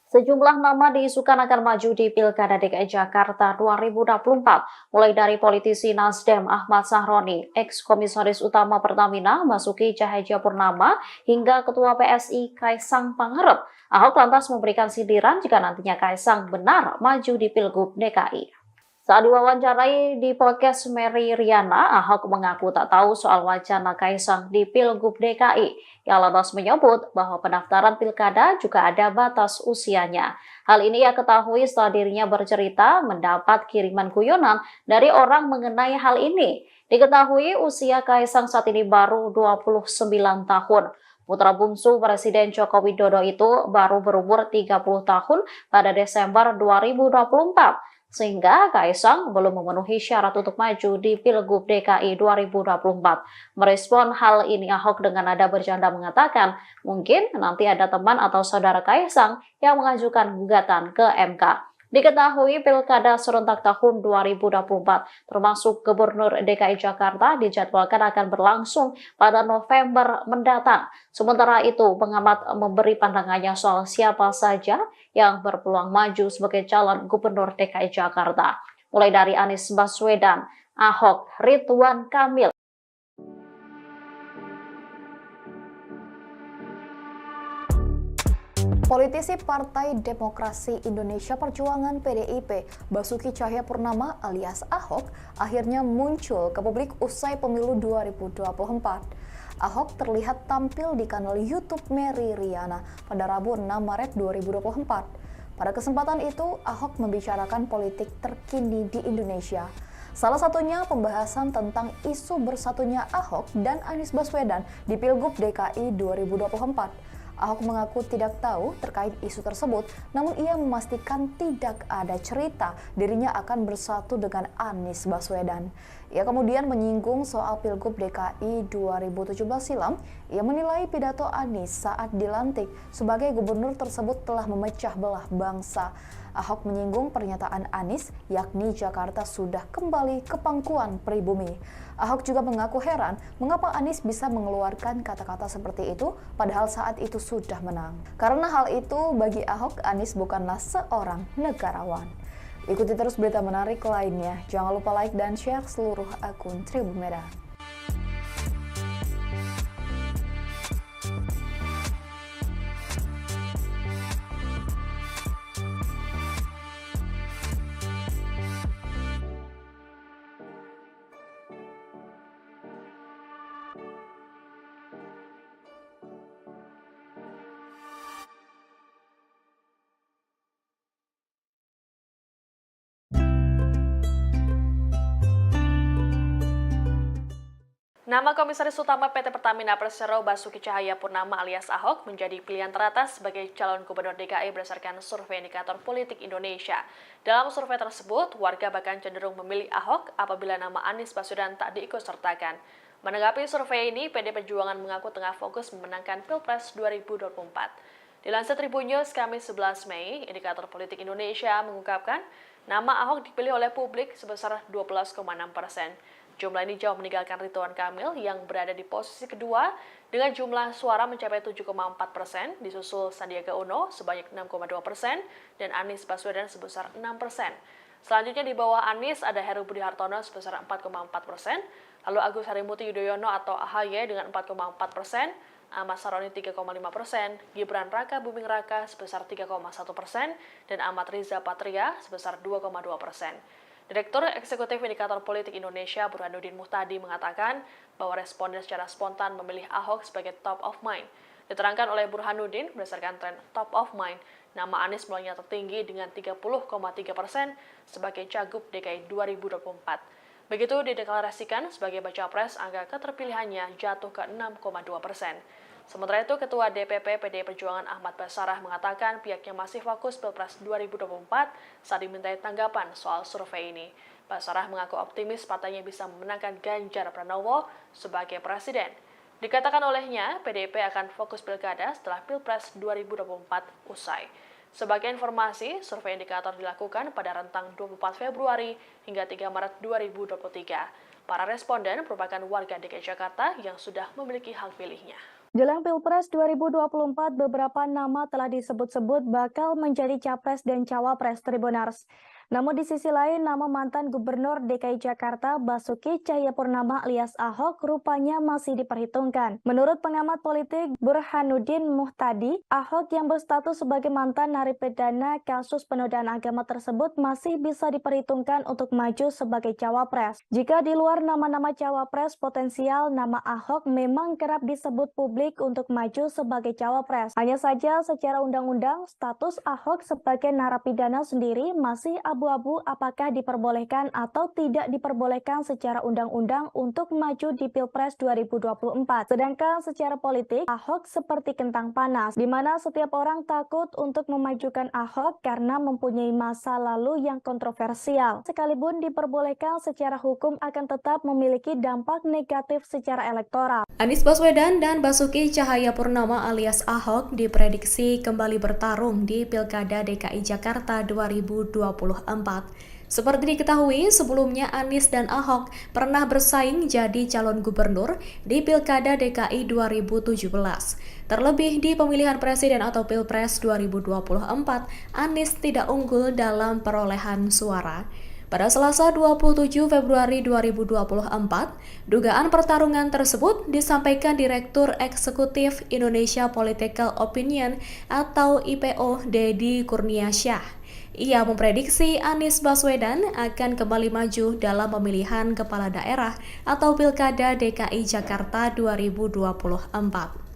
S6: Sejumlah nama diisukan akan maju di Pilkada DKI Jakarta 2024, mulai dari politisi Nasdem Ahmad Sahroni, ex-komisaris utama Pertamina Basuki Cahayapurnama, hingga Ketua PSI Kaisang Pangarep. Ahok lantas memberikan sindiran jika nantinya Kaisang benar maju di Pilgub DKI. Saat diwawancarai di podcast Mary Riana, Ahok mengaku tak tahu soal wacana Kaisang di Pilgub DKI. Ia lantas menyebut bahwa pendaftaran pilkada juga ada batas usianya. Hal ini ia ketahui setelah dirinya bercerita mendapat kiriman guyonan dari orang mengenai hal ini. Diketahui usia Kaisang saat ini baru 29 tahun. Putra bungsu Presiden Joko Widodo itu baru berumur 30 tahun pada Desember 2024. Sehingga Kaisang belum memenuhi syarat untuk maju di Pilgub DKI 2024. Merespon hal ini, Ahok dengan nada bercanda mengatakan, mungkin nanti ada teman atau saudara Kaisang yang mengajukan gugatan ke MK. Diketahui Pilkada serentak tahun 2024, termasuk Gubernur DKI Jakarta, dijadwalkan akan berlangsung pada November mendatang. Sementara itu, pengamat memberi pandangannya soal siapa saja yang berpeluang maju sebagai calon Gubernur DKI Jakarta. Mulai dari Anies Baswedan, Ahok, Ridwan Kamil.
S8: Politisi Partai Demokrasi Indonesia Perjuangan PDIP, Basuki Cahayapurnama alias Ahok, akhirnya muncul ke publik usai pemilu 2024. Ahok terlihat tampil di kanal YouTube Mary Riana pada Rabu 6 Maret 2024. Pada kesempatan itu, Ahok membicarakan politik terkini di Indonesia. Salah satunya pembahasan tentang isu bersatunya Ahok dan Anies Baswedan di Pilgub DKI 2024. Ahok mengaku tidak tahu terkait isu tersebut, namun ia memastikan tidak ada cerita dirinya akan bersatu dengan Anies Baswedan. Ia kemudian menyinggung soal Pilgub DKI 2017 silam. Ia menilai pidato Anies saat dilantik sebagai gubernur tersebut telah memecah belah bangsa. Ahok menyinggung pernyataan Anies, yakni Jakarta sudah kembali ke pangkuan pribumi. Ahok juga mengaku heran mengapa Anies bisa mengeluarkan kata-kata seperti itu padahal saat itu sudah menang. Karena hal itu bagi Ahok, Anies bukanlah seorang negarawan. Ikuti terus berita menarik lainnya. Jangan lupa like dan share seluruh akun Tribun Merah.
S2: Nama Komisaris Utama PT Pertamina Persero Basuki Cahayapurnama alias Ahok menjadi pilihan teratas sebagai calon Gubernur DKI berdasarkan survei indikator politik Indonesia. Dalam survei tersebut, warga bahkan cenderung memilih Ahok apabila nama Anies Baswedan tak diikutsertakan. Menanggapi survei ini, PD Perjuangan mengaku tengah fokus memenangkan Pilpres 2024. Dilansir Tribun News Kamis 11 Mei, indikator politik Indonesia mengungkapkan nama Ahok dipilih oleh publik sebesar 12,6%. Jumlah ini jauh meninggalkan Ridwan Kamil yang berada di posisi kedua dengan jumlah suara mencapai 7,4%, disusul Sandiaga Uno sebanyak 6,2% dan Anies Baswedan sebesar 6%. Selanjutnya di bawah Anies ada Heru Budi Hartono sebesar 4,4%, lalu Agus Harimurti Yudhoyono atau AHY dengan 4,4%, Ahmad Saroni 3,5%, Gibran Raka Buming Raka sebesar 3,1%, dan Ahmad Riza Patria sebesar 2,2%. Direktur Eksekutif Indikator Politik Indonesia Burhanuddin Muhtadi mengatakan bahwa responden secara spontan memilih Ahok sebagai top of mind. Diterangkan oleh Burhanuddin, berdasarkan tren top of mind, nama Anies mulainya tertinggi dengan 30,3% sebagai Cagup DKI 2024. Begitu dideklarasikan sebagai baca pres, angka keterpilihannya jatuh ke 6,2%. Sementara itu, Ketua DPP PDI Perjuangan Ahmad Basarah mengatakan pihaknya masih fokus Pilpres 2024 saat dimintai tanggapan soal survei ini. Basarah mengaku optimis partainya bisa memenangkan Ganjar Pranowo sebagai presiden. Dikatakan olehnya, PDIP akan fokus pilkada setelah Pilpres 2024 usai. Sebagai informasi, survei indikator dilakukan pada rentang 24 Februari hingga 3 Maret 2023. Para responden merupakan warga DKI Jakarta yang sudah memiliki hak pilihnya.
S1: Jelang Pilpres 2024, beberapa nama telah disebut-sebut bakal menjadi capres dan cawapres Tribuners. Namun di sisi lain, nama mantan Gubernur DKI Jakarta Basuki Cahayapurnama alias Ahok rupanya masih diperhitungkan. Menurut pengamat politik Burhanuddin Muhtadi, Ahok yang berstatus sebagai mantan narapidana kasus penodaan agama tersebut masih bisa diperhitungkan untuk maju sebagai cawapres. Jika di luar nama-nama cawapres potensial, nama Ahok memang kerap disebut publik untuk maju sebagai cawapres. Hanya saja secara undang-undang, status Ahok sebagai narapidana sendiri masih abu-abu apakah diperbolehkan atau tidak diperbolehkan secara undang-undang untuk maju di Pilpres 2024. Sedangkan secara politik, Ahok seperti kentang panas, di mana setiap orang takut untuk memajukan Ahok karena mempunyai masa lalu yang kontroversial. Sekalipun diperbolehkan secara hukum akan tetap memiliki dampak negatif secara elektoral.
S3: Anies Baswedan dan Basuki Cahayapurnama alias Ahok diprediksi kembali bertarung di Pilkada DKI Jakarta 2024. Seperti diketahui, sebelumnya Anies dan Ahok pernah bersaing jadi calon gubernur di Pilkada DKI 2017. Terlebih di pemilihan presiden atau Pilpres 2024, Anies tidak unggul dalam perolehan suara. Pada Selasa 27 Februari 2024, dugaan pertarungan tersebut disampaikan Direktur Eksekutif Indonesia Political Opinion atau IPO Deddy Kurniasyah. Ia memprediksi Anies Baswedan akan kembali maju dalam pemilihan kepala daerah atau Pilkada DKI Jakarta 2024.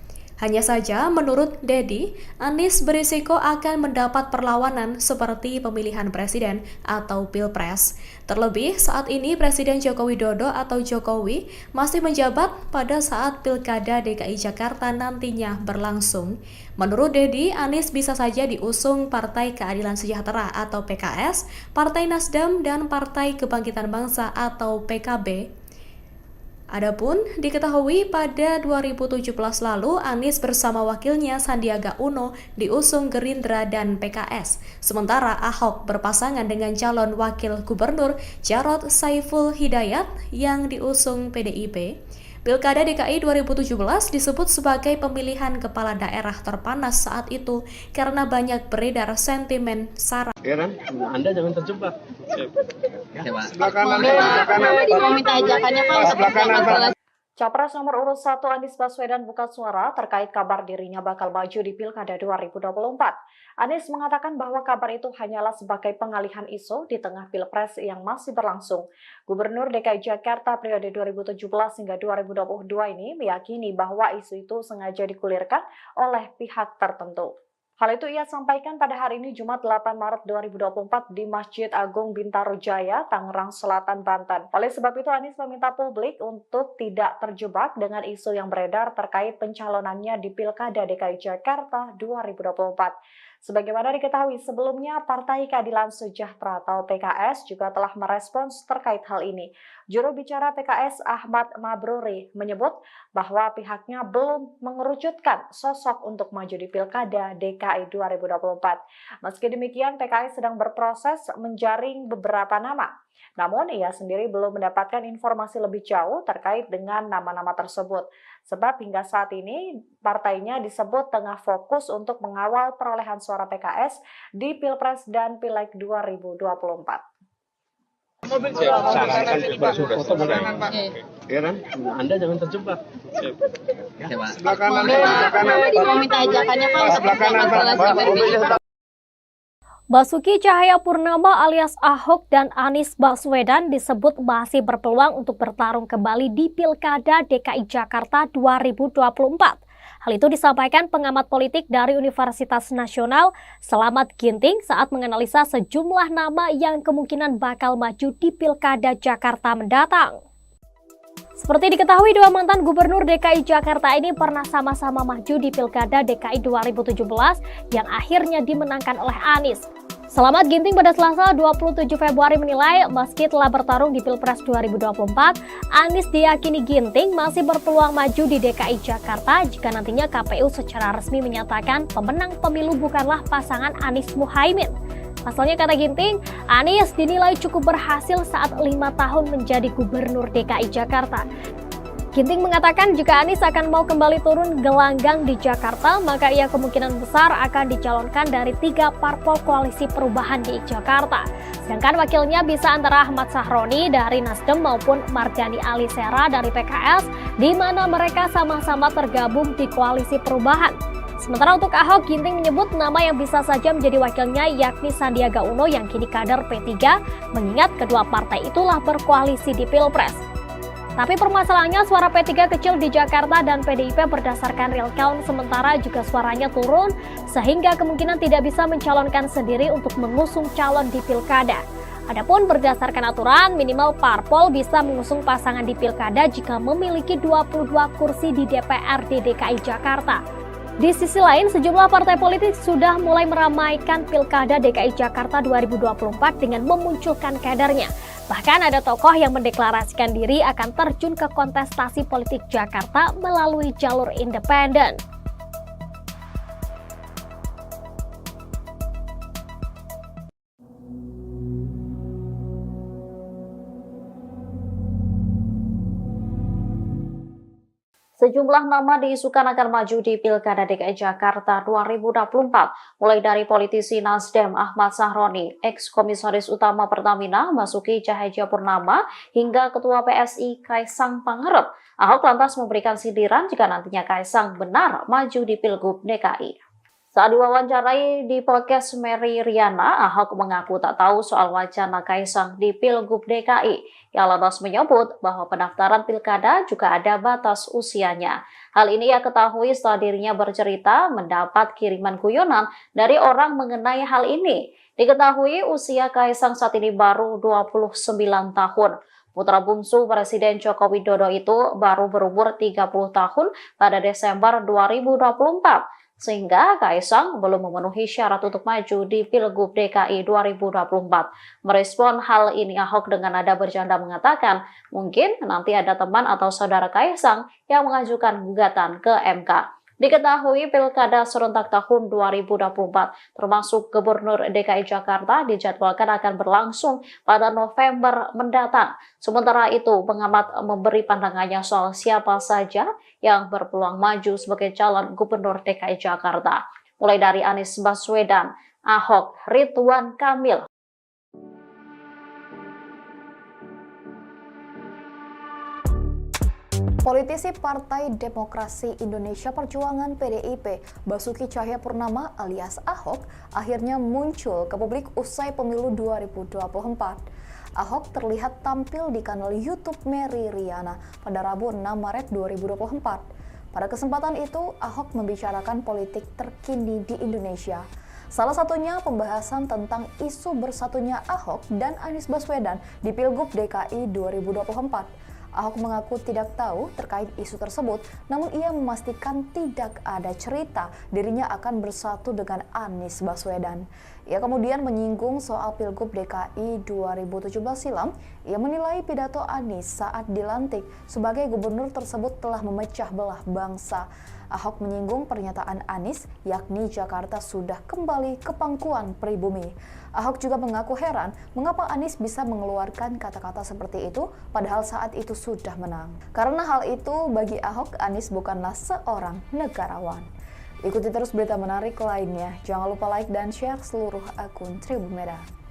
S3: Hanya saja, menurut Deddy, Anies berisiko akan mendapat perlawanan seperti pemilihan presiden atau Pilpres. Terlebih, saat ini Presiden Joko Widodo atau Jokowi masih menjabat pada saat Pilkada DKI Jakarta nantinya berlangsung. Menurut Deddy, Anies bisa saja diusung Partai Keadilan Sejahtera atau PKS, Partai Nasdem, dan Partai Kebangkitan Bangsa atau PKB. Adapun diketahui pada 2017 lalu Anies bersama wakilnya Sandiaga Uno diusung Gerindra dan PKS. Sementara Ahok berpasangan dengan calon wakil gubernur Jarod Saiful Hidayat yang diusung PDIP. Pilkada DKI 2017 disebut sebagai pemilihan kepala daerah terpanas saat itu karena banyak beredar sentimen sara.
S4: Heran, Anda jangan terjebak.
S5: Sebelah kanan. Mau minta ajakannya Pak.
S4: Sebelah kanan.
S6: Capres nomor urut 1 Anies Baswedan buka suara terkait kabar dirinya bakal maju di Pilkada 2024. Anies mengatakan bahwa kabar itu hanyalah sebagai pengalihan isu di tengah Pilpres yang masih berlangsung. Gubernur DKI Jakarta periode 2017 hingga 2022 ini meyakini bahwa isu itu sengaja digulirkan oleh pihak tertentu. Hal itu ia sampaikan pada hari ini Jumat 8 Maret 2024 di Masjid Agung Bintaro Jaya, Tangerang Selatan, Banten. Oleh sebab itu Anies meminta publik untuk tidak terjebak dengan isu yang beredar terkait pencalonannya di Pilkada DKI Jakarta 2024. Sebagaimana diketahui sebelumnya, Partai Keadilan Sejahtera atau PKS juga telah merespons terkait hal ini. Juru bicara PKS Ahmad Mabruri menyebut bahwa pihaknya belum mengerucutkan sosok untuk maju di Pilkada DKI 2024. Meski demikian, PKS sedang berproses menjaring beberapa nama. Namun, ia sendiri belum mendapatkan informasi lebih jauh terkait dengan nama-nama tersebut. Sebab hingga saat ini, partainya disebut tengah fokus untuk mengawal perolehan suara PKS di Pilpres dan Pileg 2024.
S4: Heran, Anda jangan terjebak.
S5: Sebelah kanan. Mau minta ajakannya Pak. Sebelah kanan.
S7: Basuki Cahayapurnama alias Ahok dan Anies Baswedan disebut masih berpeluang untuk bertarung kembali di Pilkada DKI Jakarta 2024. Hal itu disampaikan pengamat politik dari Universitas Nasional Slamet Ginting saat menganalisa sejumlah nama yang kemungkinan bakal maju di Pilkada Jakarta mendatang. Seperti diketahui, dua mantan gubernur DKI Jakarta ini pernah sama-sama maju di Pilkada DKI 2017 yang akhirnya dimenangkan oleh Anies. Slamet Ginting pada Selasa 27 Februari menilai meski telah bertarung di Pilpres 2024, Anies diyakini Ginting masih berpeluang maju di DKI Jakarta jika nantinya KPU secara resmi menyatakan pemenang pemilu bukanlah pasangan Anies Muhaimin. Pasalnya, kata Ginting, Anies dinilai cukup berhasil saat 5 tahun menjadi gubernur DKI Jakarta. Ginting mengatakan jika Anies akan mau kembali turun gelanggang di Jakarta, maka ia kemungkinan besar akan dicalonkan dari 3 parpol koalisi perubahan di Jakarta. Sedangkan wakilnya bisa antara Ahmad Sahroni dari Nasdem maupun Mardhani Alisera dari PKS, di mana mereka sama-sama tergabung di koalisi perubahan. Sementara untuk Ahok, Ginting menyebut nama yang bisa saja menjadi wakilnya yakni Sandiaga Uno yang kini kader P3, mengingat kedua partai itulah berkoalisi di Pilpres. Tapi permasalahannya suara P3 kecil di Jakarta dan PDIP berdasarkan real count sementara juga suaranya turun sehingga kemungkinan tidak bisa mencalonkan sendiri untuk mengusung calon di Pilkada. Adapun berdasarkan aturan minimal parpol bisa mengusung pasangan di Pilkada jika memiliki 22 kursi di DPRD DKI Jakarta. Di sisi lain, sejumlah partai politik sudah mulai meramaikan Pilkada DKI Jakarta 2024 dengan memunculkan kadernya. Bahkan ada tokoh yang mendeklarasikan diri akan terjun ke kontestasi politik Jakarta melalui jalur independen.
S6: Sejumlah nama diisukan akan maju di Pilkada DKI Jakarta 2024, mulai dari politisi Nasdem Ahmad Sahroni, ex-komisaris utama Pertamina Basuki Cahayapurnama, hingga Ketua PSI Kaisang Pangarep. Ahok lantas memberikan sindiran jika nantinya Kaisang benar maju di Pilgub DKI. Saat diwawancarai di podcast Mary Riana, Ahok mengaku tak tahu soal wacana Kaisang di Pilgub DKI. Ia lantas menyebut bahwa pendaftaran pilkada juga ada batas usianya. Hal ini ia ketahui setelah dirinya bercerita mendapat kiriman guyonan dari orang mengenai hal ini. Diketahui usia Kaisang saat ini baru 29 tahun. Putra bungsu Presiden Joko Widodo itu baru berumur 30 tahun pada Desember 2024. Sehingga Kaisang belum memenuhi syarat untuk maju di Pilgub DKI 2024. Merespon hal ini, Ahok dengan nada bercanda mengatakan, mungkin nanti ada teman atau saudara Kaisang yang mengajukan gugatan ke MK. Diketahui Pilkada serentak tahun 2024 termasuk Gubernur DKI Jakarta dijadwalkan akan berlangsung pada November mendatang. Sementara itu, pengamat memberi pandangannya soal siapa saja yang berpeluang maju sebagai calon Gubernur DKI Jakarta. Mulai dari Anies Baswedan, Ahok, Ridwan Kamil,
S8: Politisi Partai Demokrasi Indonesia Perjuangan PDIP, Basuki Cahayapurnama alias Ahok, akhirnya muncul ke publik usai pemilu 2024. Ahok terlihat tampil di kanal YouTube Mary Riana pada Rabu 6 Maret 2024. Pada kesempatan itu, Ahok membicarakan politik terkini di Indonesia. Salah satunya pembahasan tentang isu bersatunya Ahok dan Anies Baswedan di Pilgub DKI 2024. Ahok mengaku tidak tahu terkait isu tersebut, namun ia memastikan tidak ada cerita dirinya akan bersatu dengan Anies Baswedan. Ia kemudian menyinggung soal Pilgub DKI 2017 silam. Ia menilai pidato Anies saat dilantik sebagai gubernur tersebut telah memecah belah bangsa. Ahok menyinggung pernyataan Anies, yakni Jakarta sudah kembali ke pangkuan pribumi. Ahok juga mengaku heran mengapa Anies bisa mengeluarkan kata-kata seperti itu padahal saat itu sudah menang. Karena hal itu bagi Ahok, Anies bukanlah seorang negarawan. Ikuti terus berita menarik lainnya. Jangan lupa like dan share seluruh akun Tribun Medan.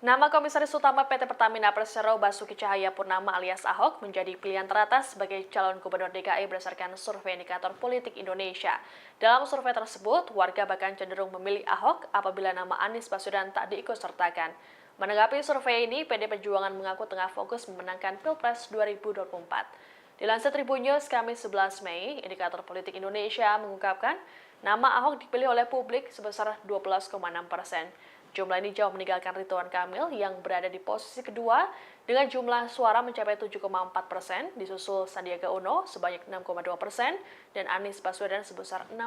S2: Nama Komisaris Utama PT Pertamina Persero Basuki Cahayapurnama alias Ahok menjadi pilihan teratas sebagai calon gubernur DKI berdasarkan survei indikator politik Indonesia. Dalam survei tersebut, warga bahkan cenderung memilih Ahok apabila nama Anies Baswedan tak diikutsertakan. Menanggapi survei ini, PD Perjuangan mengaku tengah fokus memenangkan Pilpres 2024. Dilansir Tribun News Kamis 11 Mei, indikator politik Indonesia mengungkapkan nama Ahok dipilih oleh publik sebesar 12,6%. Jumlah ini jauh meninggalkan Ridwan Kamil yang berada di posisi kedua dengan jumlah suara mencapai 7,4%, disusul Sandiaga Uno sebanyak 6,2% dan Anies Baswedan sebesar 6%.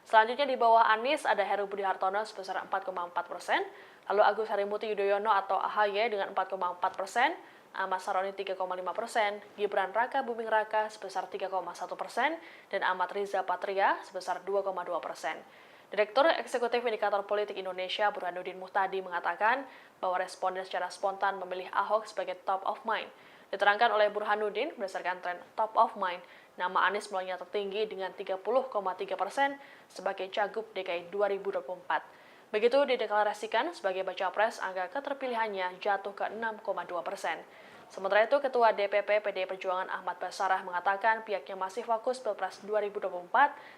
S2: Selanjutnya di bawah Anies ada Heru Budi Hartono sebesar 4,4%, lalu Agus Harimurti Yudhoyono atau AHY dengan 4,4%, Ahmad Saroni 3,5%, Gibran Raka Buming Raka sebesar 3,1%, dan Ahmad Riza Patria sebesar 2,2%. Direktur Eksekutif Indikator Politik Indonesia Burhanuddin Muhtadi mengatakan bahwa responden secara spontan memilih Ahok sebagai top of mind. Diterangkan oleh Burhanuddin berdasarkan tren top of mind, nama Anies mulainya tertinggi dengan 30,3% sebagai Cagup DKI 2024. Begitu dideklarasikan sebagai baca pres, angka keterpilihannya jatuh ke 6,2%. Sementara itu, Ketua DPP PDI Perjuangan Ahmad Basarah mengatakan pihaknya masih fokus Pilpres 2024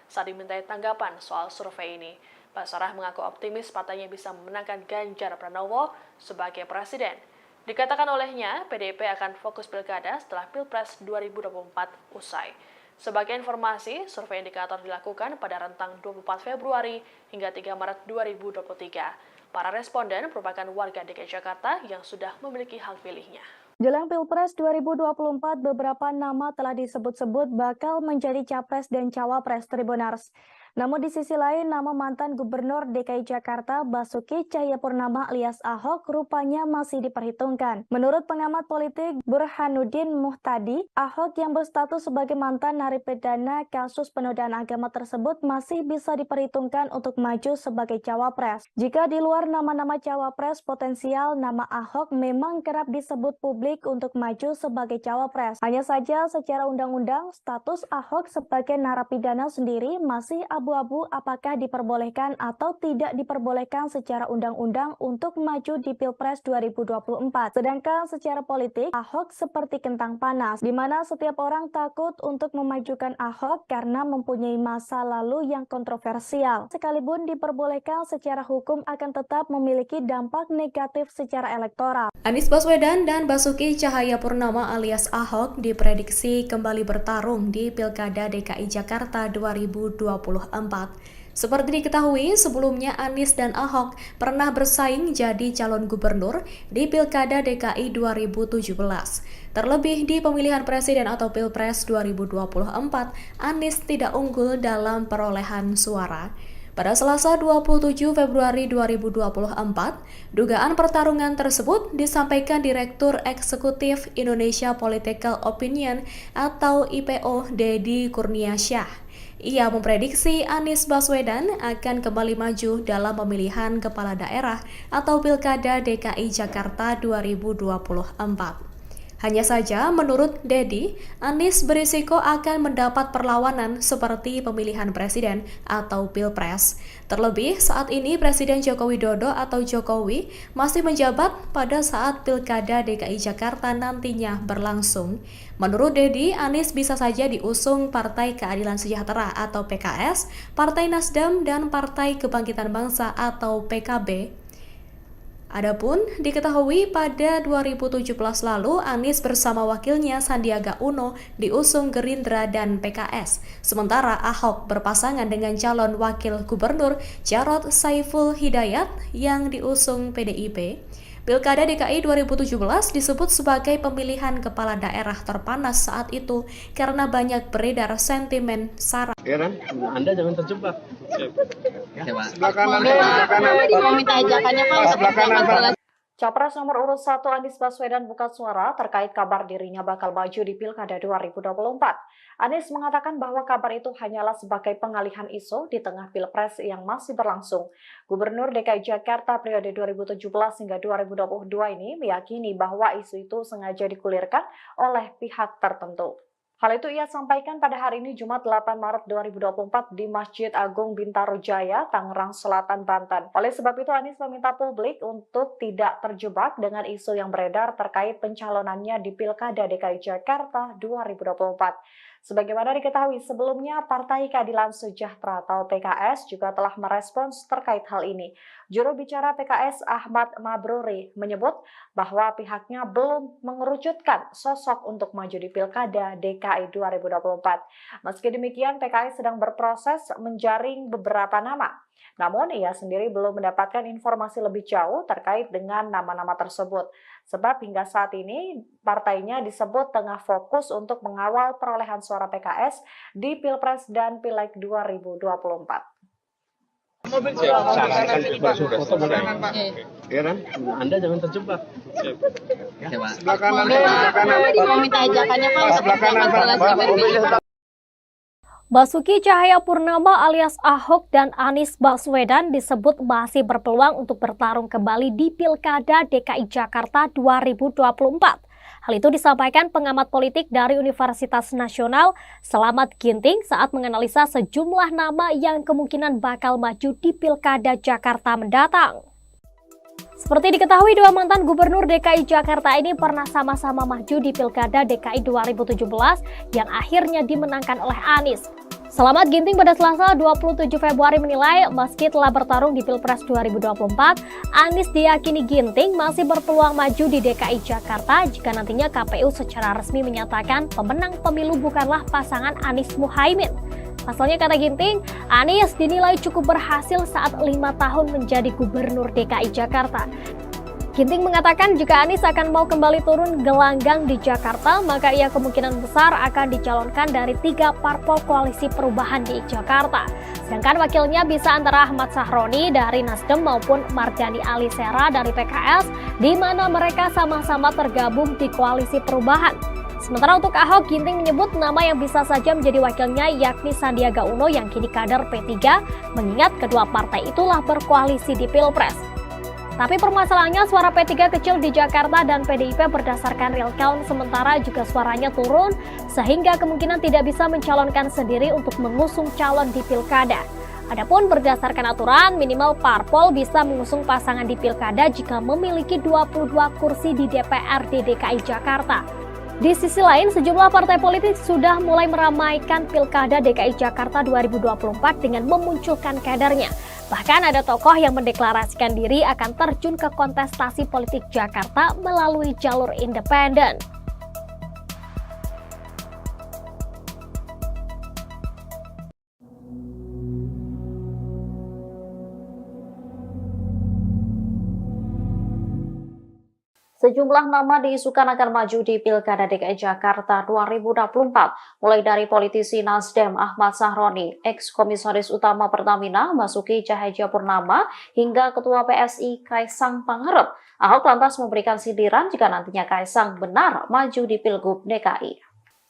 S2: saat dimintai tanggapan soal survei ini. Basarah mengaku optimis partainya bisa memenangkan Ganjar Pranowo sebagai presiden. Dikatakan olehnya, PDIP akan fokus pilkada setelah Pilpres 2024 usai. Sebagai informasi, survei indikator dilakukan pada rentang 24 Februari hingga 3 Maret 2023. Para responden merupakan warga DKI Jakarta yang sudah memiliki hak pilihnya.
S1: Jelang Pilpres 2024, beberapa nama telah disebut-sebut bakal menjadi capres dan cawapres Tribunars. Namun di sisi lain, nama mantan Gubernur DKI Jakarta Basuki Cahayapurnama alias Ahok rupanya masih diperhitungkan. Menurut pengamat politik Burhanuddin Muhtadi, Ahok yang berstatus sebagai mantan narapidana kasus penodaan agama tersebut masih bisa diperhitungkan untuk maju sebagai cawapres. Jika di luar nama-nama cawapres potensial, nama Ahok memang kerap disebut publik untuk maju sebagai cawapres. Hanya saja secara undang-undang, status Ahok sebagai narapidana sendiri masih abu-abu apakah diperbolehkan atau tidak diperbolehkan secara undang-undang untuk maju di Pilpres 2024. Sedangkan secara politik, Ahok seperti kentang panas, di mana setiap orang takut untuk memajukan Ahok karena mempunyai masa lalu yang kontroversial. Sekalipun diperbolehkan secara hukum akan tetap memiliki dampak negatif secara elektoral.
S3: Anies Baswedan dan Basuki Cahayapurnama alias Ahok diprediksi kembali bertarung di Pilkada DKI Jakarta 2024. Seperti diketahui, sebelumnya Anies dan Ahok pernah bersaing jadi calon gubernur di Pilkada DKI 2017. Terlebih di pemilihan presiden atau Pilpres 2024, Anies tidak unggul dalam perolehan suara. Pada Selasa 27 Februari 2024, dugaan pertarungan tersebut disampaikan Direktur Eksekutif Indonesia Political Opinion atau IPO Deddy Kurniasyah. Ia memprediksi Anies Baswedan akan kembali maju dalam pemilihan kepala daerah atau Pilkada DKI Jakarta 2024. Hanya saja, menurut Deddy, Anies berisiko akan mendapat perlawanan seperti pemilihan presiden atau Pilpres. Terlebih, saat ini Presiden Joko Widodo atau Jokowi masih menjabat pada saat Pilkada DKI Jakarta nantinya berlangsung. Menurut Deddy, Anies bisa saja diusung Partai Keadilan Sejahtera atau PKS, Partai Nasdem, dan Partai Kebangkitan Bangsa atau PKB. Adapun diketahui pada 2017 lalu Anies bersama wakilnya Sandiaga Uno diusung Gerindra dan PKS. Sementara Ahok berpasangan dengan calon wakil gubernur Jarod Saiful Hidayat yang diusung PDIP. Pilkada DKI 2017 disebut sebagai pemilihan kepala daerah terpanas saat itu karena banyak beredar sentimen sara.
S4: Heran, Anda jangan terjebak.
S5: Ya,
S4: Sebelah kanan, sebelah kanan.
S5: Mau minta ajakannya Pak.
S4: Sebelah kanan, Pak.
S6: Capres nomor urut 1 Anies Baswedan buka suara terkait kabar dirinya bakal maju di Pilkada 2024. Anies mengatakan bahwa kabar itu hanyalah sebagai pengalihan isu di tengah Pilpres yang masih berlangsung. Gubernur DKI Jakarta periode 2017 hingga 2022 ini meyakini bahwa isu itu sengaja digulirkan oleh pihak tertentu. Hal itu ia sampaikan pada hari ini Jumat 8 Maret 2024 di Masjid Agung Bintaro Jaya, Tangerang Selatan, Banten. Oleh sebab itu Anies meminta publik untuk tidak terjebak dengan isu yang beredar terkait pencalonannya di Pilkada DKI Jakarta 2024. Sebagaimana diketahui sebelumnya, Partai Keadilan Sejahtera atau PKS juga telah merespons terkait hal ini. Juru bicara PKS Ahmad Mabruri menyebut bahwa pihaknya belum mengerucutkan sosok untuk maju di Pilkada DKI 2024. Meski demikian, PKS sedang berproses menjaring beberapa nama. Namun, ia sendiri belum mendapatkan informasi lebih jauh terkait dengan nama-nama tersebut. Sebab hingga saat ini, partainya disebut tengah fokus untuk mengawal perolehan suara PKS di Pilpres dan Pileg 2024.
S4: Sarankan bersuara foto boleh. Ya kan? Anda jangan terjebak. Sebelah kanan, sebelah kanan.
S5: Mau minta ajakannya Pak.
S4: Sebelah kanan, Pak.
S7: Basuki Cahayapurnama alias Ahok dan Anies Baswedan disebut masih berpeluang untuk bertarung kembali di Pilkada DKI Jakarta 2024. Hal itu disampaikan pengamat politik dari Universitas Nasional Slamet Ginting saat menganalisa sejumlah nama yang kemungkinan bakal maju di Pilkada Jakarta mendatang. Seperti diketahui, dua mantan gubernur DKI Jakarta ini pernah sama-sama maju di Pilkada DKI 2017 yang akhirnya dimenangkan oleh Anies. Slamet Ginting pada Selasa 27 Februari menilai meski telah bertarung di Pilpres 2024, Anies diyakini Ginting masih berpeluang maju di DKI Jakarta jika nantinya KPU secara resmi menyatakan pemenang pemilu bukanlah pasangan Anies Muhaimin. Pasalnya, kata Ginting, Anies dinilai cukup berhasil saat 5 tahun menjadi gubernur DKI Jakarta. Ginting mengatakan jika Anies akan mau kembali turun gelanggang di Jakarta, maka ia kemungkinan besar akan dicalonkan dari 3 parpol koalisi perubahan di Jakarta. Sedangkan wakilnya bisa antara Ahmad Sahroni dari Nasdem maupun Mardhani Alisera dari PKS, di mana mereka sama-sama tergabung di koalisi perubahan. Sementara untuk Ahok, Ginting menyebut nama yang bisa saja menjadi wakilnya yakni Sandiaga Uno yang kini kader P3, mengingat kedua partai itulah berkoalisi di Pilpres. Tapi permasalahannya suara P3 kecil di Jakarta dan PDIP berdasarkan real count sementara juga suaranya turun sehingga kemungkinan tidak bisa mencalonkan sendiri untuk mengusung calon di Pilkada. Adapun berdasarkan aturan minimal parpol bisa mengusung pasangan di Pilkada jika memiliki 22 kursi di DPRD DKI Jakarta. Di sisi lain, sejumlah partai politik sudah mulai meramaikan Pilkada DKI Jakarta 2024 dengan memunculkan kadernya. Bahkan ada tokoh yang mendeklarasikan diri akan terjun ke kontestasi politik Jakarta melalui jalur independen.
S6: Sejumlah nama diisukan akan maju di Pilkada DKI Jakarta 2024, mulai dari politisi Nasdem Ahmad Sahroni, ex-komisaris utama Pertamina Basuki Cahayapurnama, hingga Ketua PSI Kaisang Pangarep. Ahok lantas memberikan sindiran jika nantinya Kaisang benar maju di Pilgub DKI.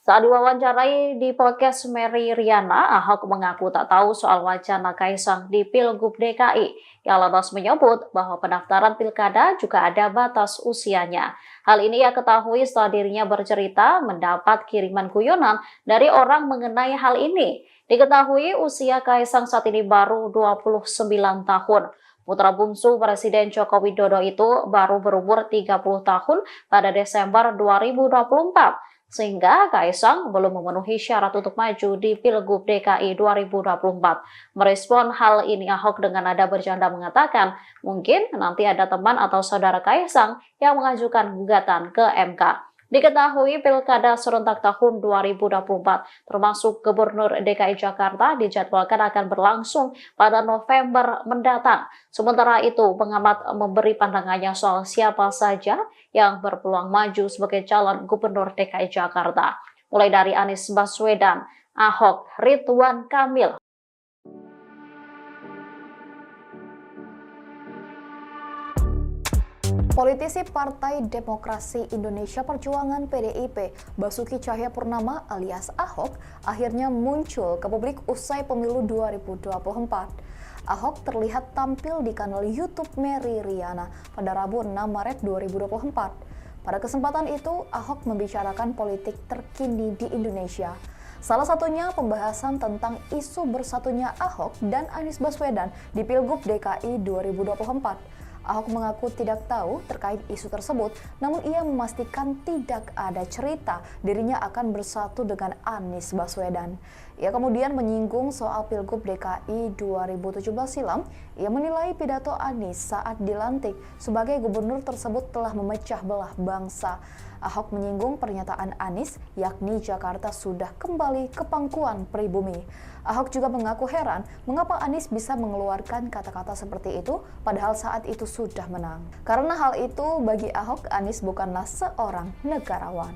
S6: Saat diwawancarai di podcast Mary Riana, Ahok mengaku tak tahu soal wacana Kaisang di Pilgub DKI. Ia lantas menyebut bahwa pendaftaran pilkada juga ada batas usianya. Hal ini ia ketahui setelah dirinya bercerita mendapat kiriman guyonan dari orang mengenai hal ini. Diketahui usia Kaisang saat ini baru 29 tahun. Putra bungsu Presiden Joko Widodo itu baru berumur 30 tahun pada Desember 2024. Sehingga Kaisang belum memenuhi syarat untuk maju di Pilgub DKI 2024. Merespon hal ini, Ahok dengan nada bercanda mengatakan, mungkin nanti ada teman atau saudara Kaisang yang mengajukan gugatan ke MK. Diketahui Pilkada serentak tahun 2024 termasuk Gubernur DKI Jakarta dijadwalkan akan berlangsung pada November mendatang. Sementara itu, pengamat memberi pandangannya soal siapa saja yang berpeluang maju sebagai calon Gubernur DKI Jakarta. Mulai dari Anies Baswedan, Ahok, Ridwan Kamil.
S8: Politisi Partai Demokrasi Indonesia Perjuangan PDIP, Basuki Cahayapurnama alias Ahok, akhirnya muncul ke publik usai pemilu 2024. Ahok terlihat tampil di kanal YouTube Mary Riana pada Rabu 6 Maret 2024. Pada kesempatan itu, Ahok membicarakan politik terkini di Indonesia. Salah satunya pembahasan tentang isu bersatunya Ahok dan Anies Baswedan di Pilgub DKI 2024. Ahok mengaku tidak tahu terkait isu tersebut, namun ia memastikan tidak ada cerita dirinya akan bersatu dengan Anies Baswedan. Ia kemudian menyinggung soal Pilgub DKI 2017 silam. Ia menilai pidato Anies saat dilantik sebagai gubernur tersebut telah memecah belah bangsa. Ahok menyinggung pernyataan Anies, yakni Jakarta sudah kembali ke pangkuan pribumi. Ahok juga mengaku heran mengapa Anies bisa mengeluarkan kata-kata seperti itu padahal saat itu sudah menang. Karena hal itu bagi Ahok, Anies bukanlah seorang negarawan.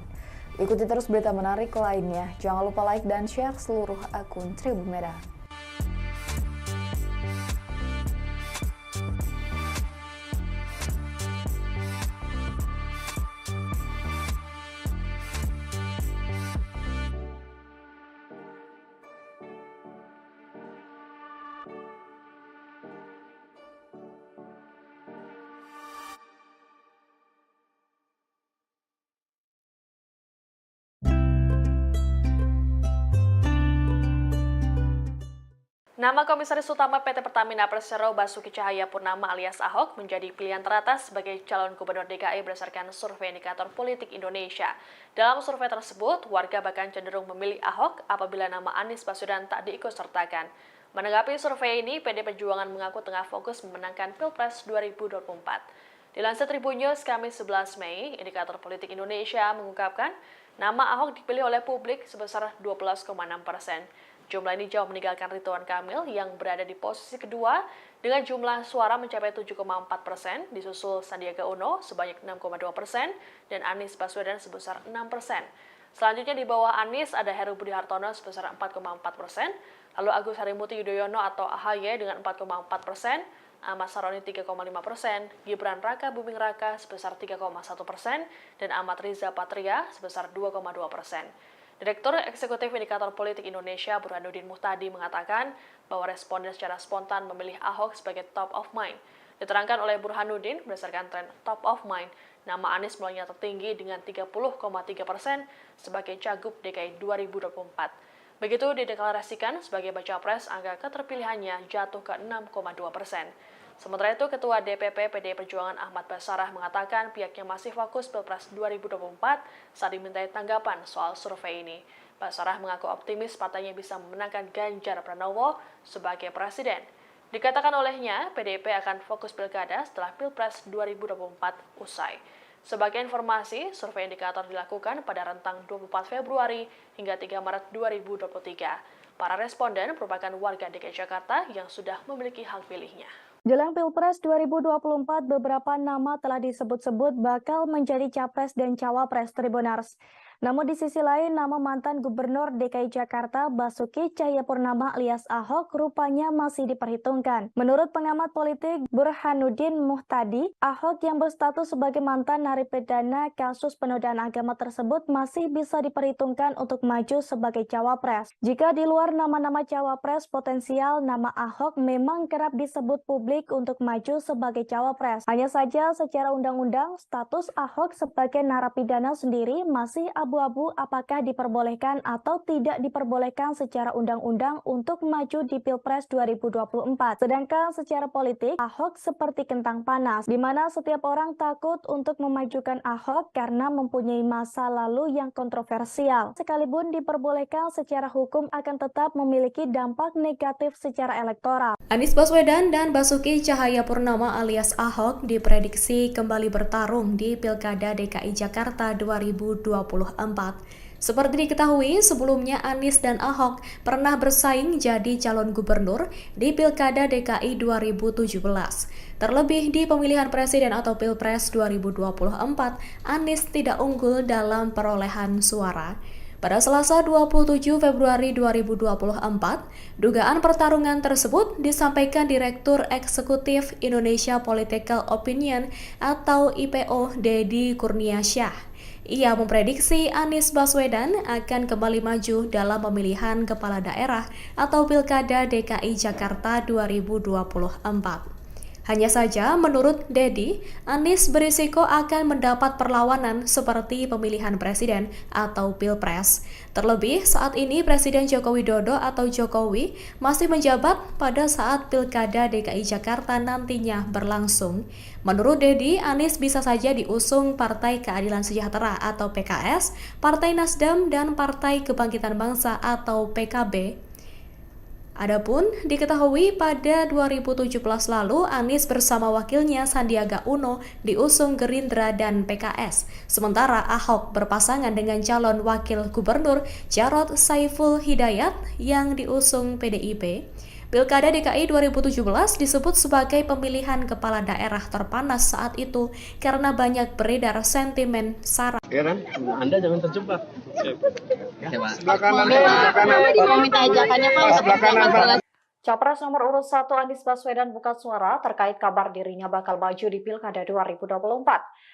S8: Ikuti terus berita menarik lainnya. Jangan lupa like dan share seluruh akun Tribun Medan.
S2: Nama Komisaris Utama PT Pertamina Persero Basuki Cahayapurnama alias Ahok menjadi pilihan teratas sebagai calon gubernur DKI berdasarkan survei indikator politik Indonesia. Dalam survei tersebut, warga bahkan cenderung memilih Ahok apabila nama Anies Baswedan tak diikutsertakan. Menanggapi survei ini, PD Perjuangan mengaku tengah fokus memenangkan Pilpres 2024. Dilansir Tribun News Kamis 11 Mei, indikator politik Indonesia mengungkapkan nama Ahok dipilih oleh publik sebesar 12,6%. Jumlah ini jauh meninggalkan Ridwan Kamil yang berada di posisi kedua dengan jumlah suara mencapai 7,4%, disusul Sandiaga Uno sebanyak 6,2% dan Anies Baswedan sebesar 6%. Selanjutnya di bawah Anies ada Heru Budi Hartono sebesar 4,4%, lalu Agus Harimurti Yudhoyono atau AHY dengan 4,4%, Ahmad Saroni 3,5%, Gibran Raka Buming Raka sebesar 3,1%, dan Ahmad Riza Patria sebesar 2,2%. Direktur Eksekutif Indikator Politik Indonesia Burhanuddin Muhtadi mengatakan bahwa responden secara spontan memilih Ahok sebagai top of mind. Diterangkan oleh Burhanuddin berdasarkan tren top of mind, nama Anies mulainya tertinggi dengan 30,3% sebagai Cagup DKI 2024. Begitu dideklarasikan sebagai baca pres, angka keterpilihannya jatuh ke 6,2%. Sementara itu, Ketua DPP PDI Perjuangan Ahmad Basarah mengatakan pihaknya masih fokus Pilpres 2024 saat dimintai tanggapan soal survei ini. Basarah mengaku optimis partainya bisa memenangkan Ganjar Pranowo sebagai presiden. Dikatakan olehnya, PDIP akan fokus pilkada setelah Pilpres 2024 usai. Sebagai informasi, survei indikator dilakukan pada rentang 24 Februari hingga 3 Maret 2023. Para responden merupakan warga DKI Jakarta yang sudah memiliki hak pilihnya.
S1: Jelang Pilpres 2024, beberapa nama telah disebut-sebut bakal menjadi capres dan cawapres Tribunars. Namun di sisi lain, nama mantan Gubernur DKI Jakarta Basuki Cahayapurnama alias Ahok rupanya masih diperhitungkan. Menurut pengamat politik Burhanuddin Muhtadi, Ahok yang berstatus sebagai mantan narapidana kasus penodaan agama tersebut masih bisa diperhitungkan untuk maju sebagai cawapres. Jika di luar nama-nama cawapres potensial, nama Ahok memang kerap disebut publik untuk maju sebagai cawapres. Hanya saja secara undang-undang, status Ahok sebagai narapidana sendiri masih abu-abu apakah diperbolehkan atau tidak diperbolehkan secara undang-undang untuk maju di Pilpres 2024. Sedangkan secara politik, Ahok seperti kentang panas, di mana setiap orang takut untuk memajukan Ahok karena mempunyai masa lalu yang kontroversial. Sekalipun diperbolehkan secara hukum akan tetap memiliki dampak negatif secara elektoral.
S3: Anies Baswedan dan Basuki Cahayapurnama alias Ahok diprediksi kembali bertarung di Pilkada DKI Jakarta 2024. Seperti diketahui, sebelumnya Anies dan Ahok pernah bersaing jadi calon gubernur di Pilkada DKI 2017. Terlebih di pemilihan presiden atau Pilpres 2024, Anies tidak unggul dalam perolehan suara. Pada Selasa 27 Februari 2024, dugaan pertarungan tersebut disampaikan Direktur Eksekutif Indonesia Political Opinion atau IPO Deddy Kurniasyah. Ia memprediksi Anies Baswedan akan kembali maju dalam pemilihan kepala daerah atau Pilkada DKI Jakarta 2024. Hanya saja, menurut Dedi, Anies berisiko akan mendapat perlawanan seperti pemilihan presiden atau pilpres. Terlebih, saat ini Presiden Joko Widodo atau Jokowi masih menjabat pada saat Pilkada DKI Jakarta nantinya berlangsung. Menurut Dedi, Anies bisa saja diusung Partai Keadilan Sejahtera atau PKS, Partai Nasdem, dan Partai Kebangkitan Bangsa atau PKB. Adapun diketahui pada 2017 lalu Anies bersama wakilnya Sandiaga Uno diusung Gerindra dan PKS. Sementara Ahok berpasangan dengan calon wakil gubernur Jarod Saiful Hidayat yang diusung PDIP. Pilkada DKI 2017 disebut sebagai pemilihan kepala daerah terpanas saat itu karena banyak beredar sentimen sara.
S4: Heran, Anda jangan terjebak.
S5: Sebelah kanan. Mau minta ajakannya Pak.
S4: Sebelah kanan, Pak.
S6: Capres nomor urut 1 Anies Baswedan buka suara terkait kabar dirinya bakal maju di Pilkada 2024.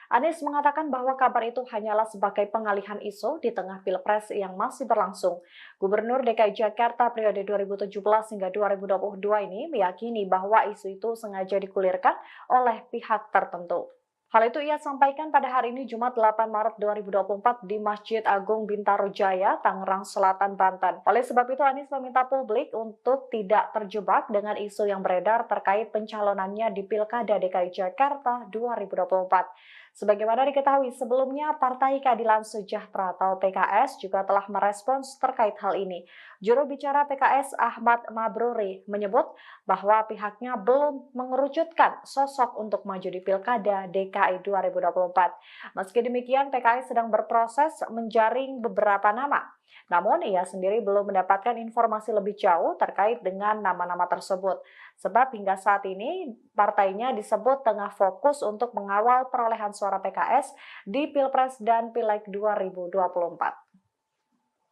S6: Anies mengatakan bahwa kabar itu hanyalah sebagai pengalihan isu di tengah Pilpres yang masih berlangsung. Gubernur DKI Jakarta periode 2017 hingga 2022 ini meyakini bahwa isu itu sengaja dikulirkan oleh pihak tertentu. Hal itu ia sampaikan pada hari ini Jumat 8 Maret 2024 di Masjid Agung Bintaro Jaya, Tangerang Selatan, Banten. Oleh sebab itu Anies meminta publik untuk tidak terjebak dengan isu yang beredar terkait pencalonannya di Pilkada DKI Jakarta 2024. Sebagaimana diketahui sebelumnya, Partai Keadilan Sejahtera atau PKS juga telah merespons terkait hal ini. Juru bicara PKS Ahmad Mabruri menyebut bahwa pihaknya belum mengerucutkan sosok untuk maju di Pilkada DKI 2024. Meski demikian, PKS sedang berproses menjaring beberapa nama. Namun, ia sendiri belum mendapatkan informasi lebih jauh terkait dengan nama-nama tersebut. Sebab hingga saat ini, partainya disebut tengah fokus untuk mengawal perolehan suara PKS di Pilpres dan Pileg 2024.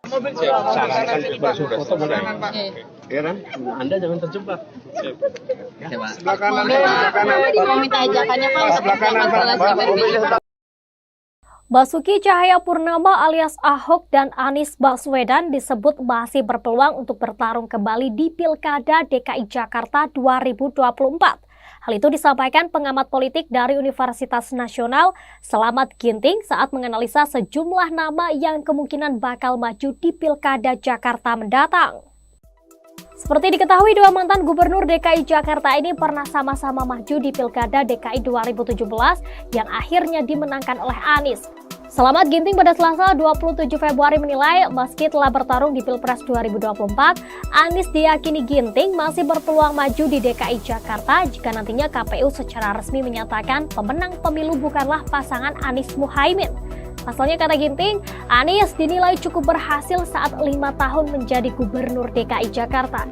S4: Sarankan berfoto mulai. Heran, Anda jangan terjebak. Sebelah kanan.
S5: Mau minta ajakannya Pak.
S4: Sebelah kanan, Pak.
S7: Basuki Cahayapurnama alias Ahok dan Anies Baswedan disebut masih berpeluang untuk bertarung kembali di Pilkada DKI Jakarta 2024. Hal itu disampaikan pengamat politik dari Universitas Nasional Selamat Ginting saat menganalisa sejumlah nama yang kemungkinan bakal maju di Pilkada Jakarta mendatang. Seperti diketahui, dua mantan gubernur DKI Jakarta ini pernah sama-sama maju di Pilkada DKI 2017 yang akhirnya dimenangkan oleh Anies. Selamat Ginting pada Selasa 27 Februari menilai meski telah bertarung di Pilpres 2024, Anies diyakini Ginting masih berpeluang maju di DKI Jakarta jika nantinya KPU secara resmi menyatakan pemenang pemilu bukanlah pasangan Anies Muhaimin. Pasalnya, kata Ginting, Anies dinilai cukup berhasil saat 5 tahun menjadi gubernur DKI Jakarta.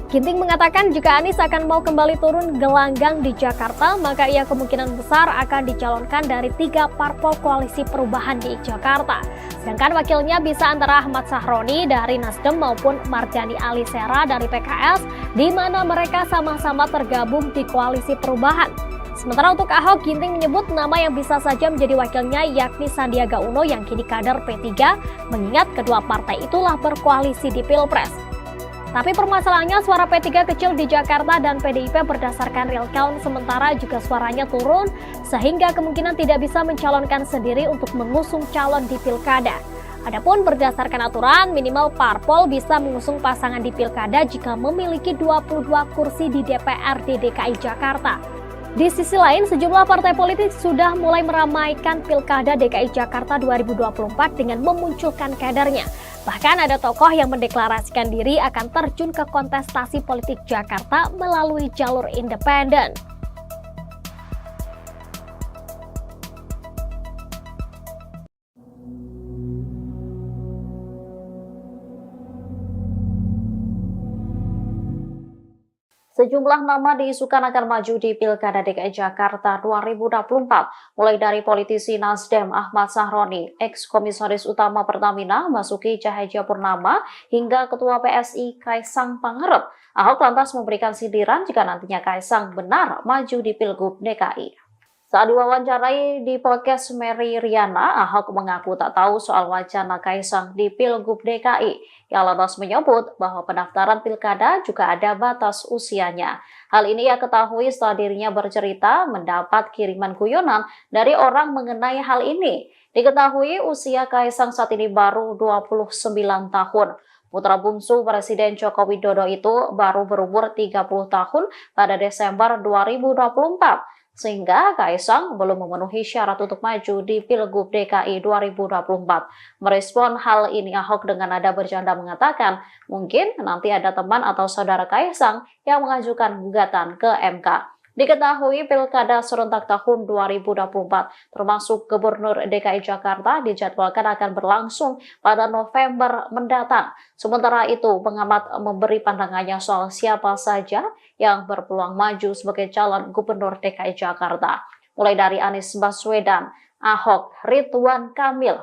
S7: Ginting mengatakan jika Anies akan mau kembali turun gelanggang di Jakarta, maka ia kemungkinan besar akan dicalonkan dari 3 parpol koalisi perubahan di Jakarta. Sedangkan wakilnya bisa antara Ahmad Sahroni dari Nasdem maupun Mardhani Alisera dari PKS, di mana mereka sama-sama tergabung di koalisi perubahan. Sementara untuk Ahok, Ginting menyebut nama yang bisa saja menjadi wakilnya yakni Sandiaga Uno yang kini kader P3, mengingat kedua partai itulah berkoalisi di Pilpres. Tapi permasalahannya suara P3 kecil di Jakarta dan PDIP berdasarkan real count, sementara juga suaranya turun, sehingga kemungkinan tidak bisa mencalonkan sendiri untuk mengusung calon di Pilkada. Adapun berdasarkan aturan, minimal parpol bisa mengusung pasangan di Pilkada jika memiliki 22 kursi di DPRD DKI Jakarta. Di sisi lain, sejumlah partai politik sudah mulai meramaikan Pilkada DKI Jakarta 2024 dengan memunculkan kadernya. Bahkan ada tokoh yang mendeklarasikan diri akan terjun ke kontestasi politik Jakarta melalui jalur independen.
S6: Sejumlah nama diisukan akan maju di Pilkada DKI Jakarta 2024, mulai dari politisi Nasdem Ahmad Sahroni, ex-komisaris utama Pertamina Basuki Cahayapurnama, hingga Ketua PSI Kaisang Pangarep. Ahok lantas memberikan sindiran jika nantinya Kaisang benar maju di Pilgub DKI. Saat diwawancarai di podcast Mary Riana, Ahok mengaku tak tahu soal wacana Kaisang di Pilgub DKI. Ia lantas menyebut bahwa pendaftaran pilkada juga ada batas usianya. Hal ini ia ketahui setelah dirinya bercerita mendapat kiriman guyonan dari orang mengenai hal ini. Diketahui usia Kaisang saat ini baru 29 tahun. Putra bungsu Presiden Joko Widodo itu baru berumur 30 tahun pada Desember 2024. Sehingga Kaisang belum memenuhi syarat untuk maju di Pilgub DKI 2024. Merespon hal ini, Ahok dengan nada bercanda mengatakan, mungkin nanti ada teman atau saudara Kaisang yang mengajukan gugatan ke MK. Diketahui pilkada serentak tahun 2024 termasuk Gubernur DKI Jakarta dijadwalkan akan berlangsung pada November mendatang. Sementara itu, pengamat memberi pandangannya soal siapa saja yang berpeluang maju sebagai calon Gubernur DKI Jakarta. Mulai dari Anies Baswedan, Ahok, Ridwan Kamil.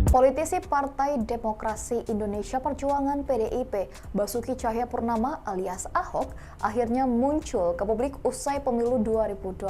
S8: Politisi Partai Demokrasi Indonesia Perjuangan PDIP, Basuki Cahayapurnama alias Ahok, akhirnya muncul ke publik usai pemilu 2024.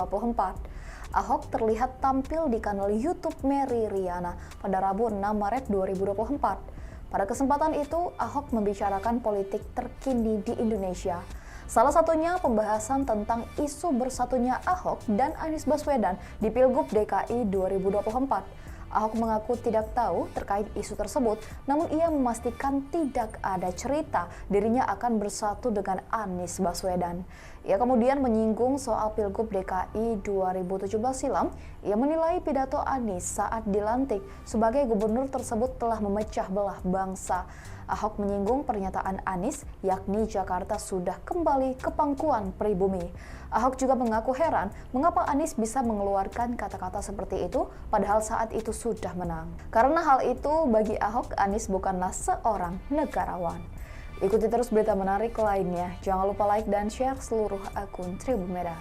S8: Ahok terlihat tampil di kanal YouTube Mary Riana pada Rabu 6 Maret 2024. Pada kesempatan itu, Ahok membicarakan politik terkini di Indonesia. Salah satunya pembahasan tentang isu bersatunya Ahok dan Anies Baswedan di Pilgub DKI 2024. Ahok mengaku tidak tahu terkait isu tersebut, namun ia memastikan tidak ada cerita dirinya akan bersatu dengan Anies Baswedan. Ia kemudian menyinggung soal Pilgub DKI 2017 silam. Ia menilai pidato Anies saat dilantik sebagai gubernur tersebut telah memecah belah bangsa. Ahok menyinggung pernyataan Anies, yakni Jakarta sudah kembali ke pangkuan pribumi. Ahok juga mengaku heran mengapa Anies bisa mengeluarkan kata-kata seperti itu padahal saat itu sudah menang. Karena hal itu bagi Ahok, Anies bukanlah seorang negarawan. Ikuti terus berita menarik lainnya. Jangan lupa like dan share seluruh akun Tribun Medan.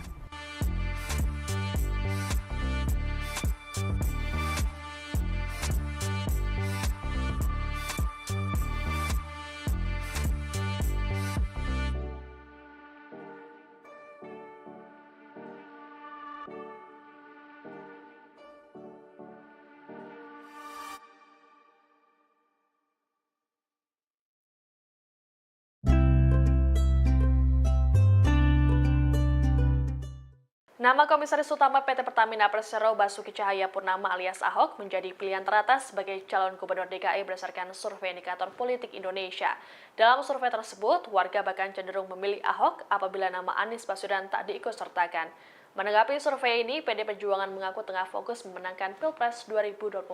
S2: Nama Komisaris Utama PT Pertamina Persero Basuki Cahayapurnama alias Ahok menjadi pilihan teratas sebagai calon Gubernur DKI berdasarkan survei indikator politik Indonesia. Dalam survei tersebut, warga bahkan cenderung memilih Ahok apabila nama Anies Baswedan tak diikutsertakan. Menanggapi survei ini, PD Perjuangan mengaku tengah fokus memenangkan Pilpres 2024.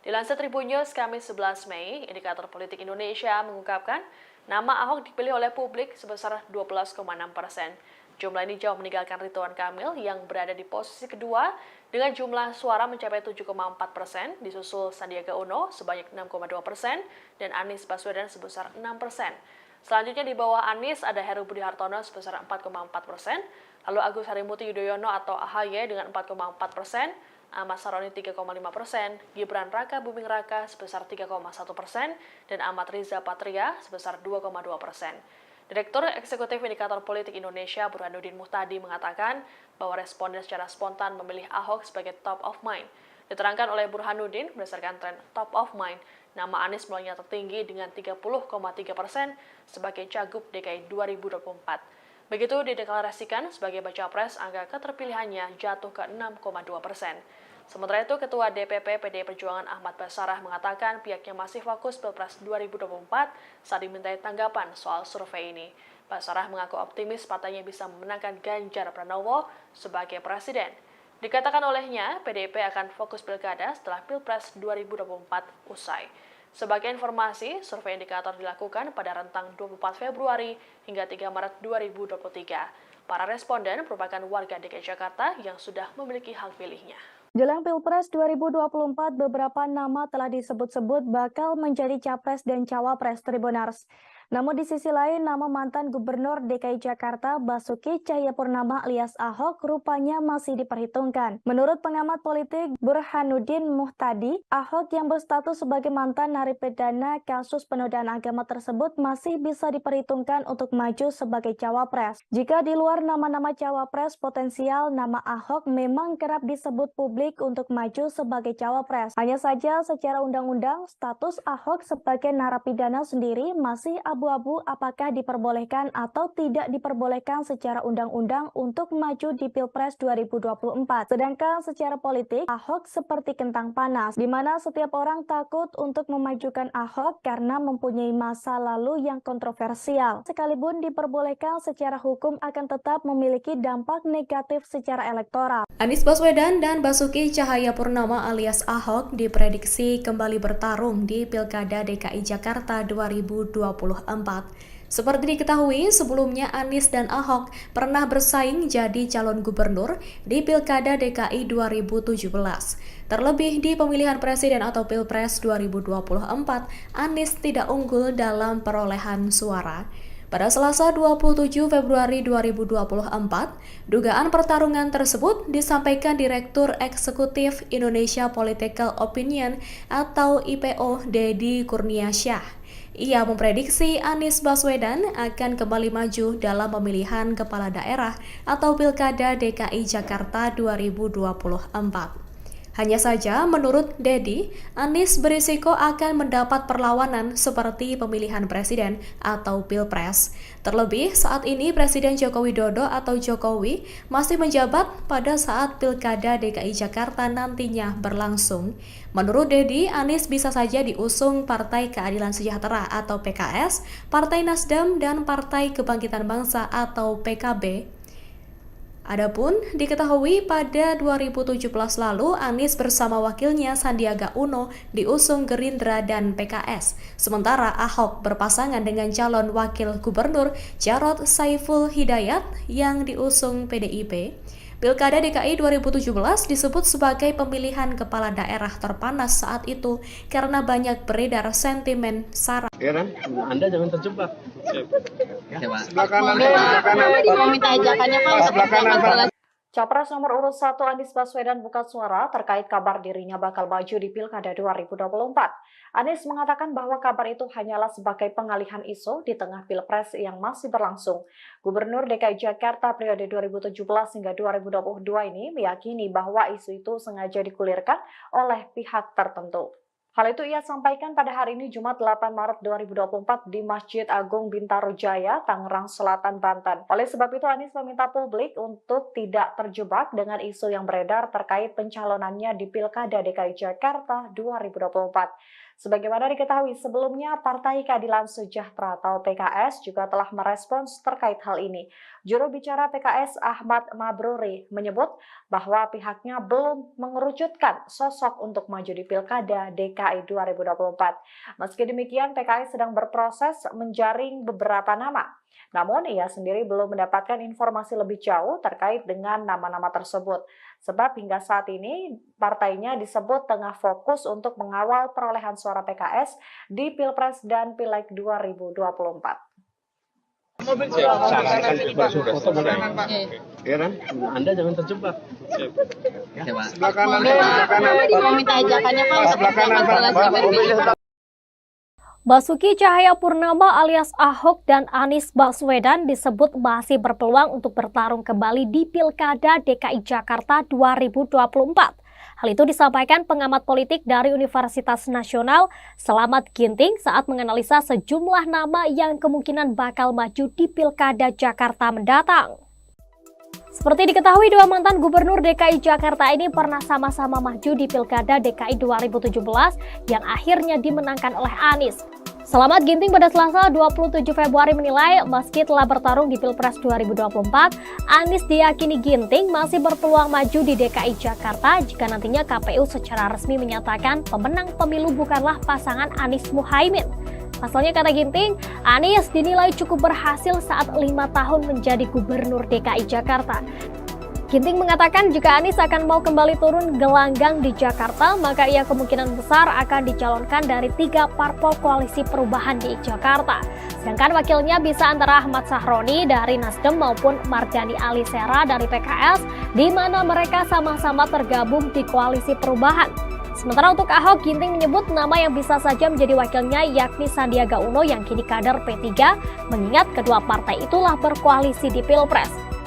S2: Dilansir Tribun News Kamis 11 Mei, indikator politik Indonesia mengungkapkan nama Ahok dipilih oleh publik sebesar 12,6%. Jumlah ini jauh meninggalkan Ridwan Kamil yang berada di posisi kedua dengan jumlah suara mencapai 7,4%, disusul Sandiaga Uno sebanyak 6,2% dan Anies Baswedan sebesar 6%. Selanjutnya di bawah Anies ada Heru Budi Hartono sebesar 4,4%, lalu Agus Harimurti Yudhoyono atau AHY dengan 4,4%, Ahmad Saroni 3,5%, Gibran Raka Buming Raka sebesar 3,1%, dan Ahmad Riza Patria sebesar 2,2%. Direktur Eksekutif Indikator Politik Indonesia Burhanuddin Muhtadi mengatakan bahwa responden secara spontan memilih Ahok sebagai top of mind. Diterangkan oleh Burhanuddin, berdasarkan tren top of mind, nama Anies mulainya tertinggi dengan 30,3% sebagai Cagup DKI 2024. Begitu dideklarasikan sebagai baca pres, angka keterpilihannya jatuh ke 6,2%. Sementara itu, Ketua DPP PDI Perjuangan Ahmad Basarah mengatakan pihaknya masih fokus Pilpres 2024 saat dimintai tanggapan soal survei ini. Basarah mengaku optimis partainya bisa memenangkan Ganjar Pranowo sebagai presiden. Dikatakan olehnya, PDIP akan fokus pilkada setelah Pilpres 2024 usai. Sebagai informasi, survei indikator dilakukan pada rentang 24 Februari hingga 3 Maret 2023. Para responden merupakan warga DKI Jakarta yang sudah memiliki hak pilihnya.
S1: Jelang Pilpres 2024, beberapa nama telah disebut-sebut bakal menjadi capres dan cawapres Tribunars. Namun di sisi lain, nama mantan Gubernur DKI Jakarta Basuki Cahayapurnama alias Ahok rupanya masih diperhitungkan. Menurut pengamat politik Burhanuddin Muhtadi, Ahok yang berstatus sebagai mantan narapidana kasus penodaan agama tersebut masih bisa diperhitungkan untuk maju sebagai cawapres. Jika di luar nama-nama cawapres potensial, nama Ahok memang kerap disebut publik untuk maju sebagai cawapres. Hanya saja secara undang-undang, status Ahok sebagai narapidana sendiri masih abu-abu apakah diperbolehkan atau tidak diperbolehkan secara undang-undang untuk maju di Pilpres 2024. Sedangkan secara politik, Ahok seperti kentang panas, di mana setiap orang takut untuk memajukan Ahok karena mempunyai masa lalu yang kontroversial. Sekalipun diperbolehkan secara hukum akan tetap memiliki dampak negatif secara elektoral.
S3: Anies Baswedan dan Basuki Cahayapurnama alias Ahok diprediksi kembali bertarung di Pilkada DKI Jakarta 2024. Seperti diketahui, sebelumnya Anies dan Ahok pernah bersaing jadi calon gubernur di Pilkada DKI 2017. Terlebih di pemilihan presiden atau Pilpres 2024, Anies tidak unggul dalam perolehan suara. Pada Selasa 27 Februari 2024, dugaan pertarungan tersebut disampaikan Direktur Eksekutif Indonesia Political Opinion atau IPO Deddy Kurniasyah. Ia memprediksi Anies Baswedan akan kembali maju dalam pemilihan kepala daerah atau Pilkada DKI Jakarta 2024. Hanya saja, menurut Deddy, Anies berisiko akan mendapat perlawanan seperti pemilihan presiden atau Pilpres. Terlebih, saat ini Presiden Joko Widodo atau Jokowi masih menjabat pada saat Pilkada DKI Jakarta nantinya berlangsung. Menurut Deddy, Anies bisa saja diusung Partai Keadilan Sejahtera atau PKS, Partai Nasdem, dan Partai Kebangkitan Bangsa atau PKB. Adapun diketahui pada 2017 lalu Anies bersama wakilnya Sandiaga Uno diusung Gerindra dan PKS. Sementara Ahok berpasangan dengan calon wakil gubernur Jarod Saiful Hidayat yang diusung PDIP. Pilkada DKI 2017 disebut sebagai pemilihan kepala daerah terpanas saat itu karena banyak beredar sentimen sara.
S4: Ya kan? Anda jangan terjebak.
S5: Sebelah kanan. Mau minta ajakannya Pak.
S4: Sebelah kanan, Pak.
S6: Capres nomor urut 1 Anies Baswedan buka suara terkait kabar dirinya bakal maju di Pilkada 2024. Anies mengatakan bahwa kabar itu hanyalah sebagai pengalihan isu di tengah Pilpres yang masih berlangsung. Gubernur DKI Jakarta periode 2017 hingga 2022 ini meyakini bahwa isu itu sengaja digulirkan oleh pihak tertentu. Hal itu ia sampaikan pada hari ini Jumat 8 Maret 2024 di Masjid Agung Bintaro Jaya, Tangerang Selatan, Banten. Oleh sebab itu Anies meminta publik untuk tidak terjebak dengan isu yang beredar terkait pencalonannya di Pilkada DKI Jakarta 2024. Sebagaimana diketahui sebelumnya, Partai Keadilan Sejahtera atau PKS juga telah merespons terkait hal ini. Juru bicara PKS Ahmad Mabruri menyebut bahwa pihaknya belum mengerucutkan sosok untuk maju di Pilkada DKI 2024. Meski demikian, PKS sedang berproses menjaring beberapa nama. Namun, ia sendiri belum mendapatkan informasi lebih jauh terkait dengan nama-nama tersebut. Sebab hingga saat ini, partainya disebut tengah fokus untuk mengawal perolehan suara PKS di Pilpres dan Pileg 2024.
S4: Sarankan berfoto boleh. Ya kan? Anda jangan terjebak. Sebelah kanan.
S5: Mau minta ajakannya Pak.
S4: Sebelah kanan, Pak.
S7: Basuki Cahayapurnama alias Ahok dan Anies Baswedan disebut masih berpeluang untuk bertarung kembali di Pilkada DKI Jakarta 2024. Hal itu disampaikan pengamat politik dari Universitas Nasional Slamet Ginting saat menganalisa sejumlah nama yang kemungkinan bakal maju di Pilkada Jakarta mendatang. Seperti diketahui, dua mantan gubernur DKI Jakarta ini pernah sama-sama maju di Pilkada DKI 2017 yang akhirnya dimenangkan oleh Anies. Slamet Ginting pada Selasa 27 Februari menilai meski telah bertarung di Pilpres 2024, Anies diyakini Ginting masih berpeluang maju di DKI Jakarta jika nantinya KPU secara resmi menyatakan pemenang pemilu bukanlah pasangan Anies Muhaimin. Pasalnya, kata Ginting, Anies dinilai cukup berhasil saat 5 tahun menjadi gubernur DKI Jakarta. Ginting mengatakan jika Anies akan mau kembali turun gelanggang di Jakarta, maka ia kemungkinan besar akan dicalonkan dari 3 parpol koalisi perubahan di Jakarta. Sedangkan wakilnya bisa antara Ahmad Sahroni dari Nasdem maupun Mardhani Alisera dari PKS, di mana mereka sama-sama tergabung di koalisi perubahan. Sementara untuk Ahok, Ginting menyebut nama yang bisa saja menjadi wakilnya yakni Sandiaga Uno yang kini kader P3, mengingat kedua partai itulah berkoalisi di Pilpres.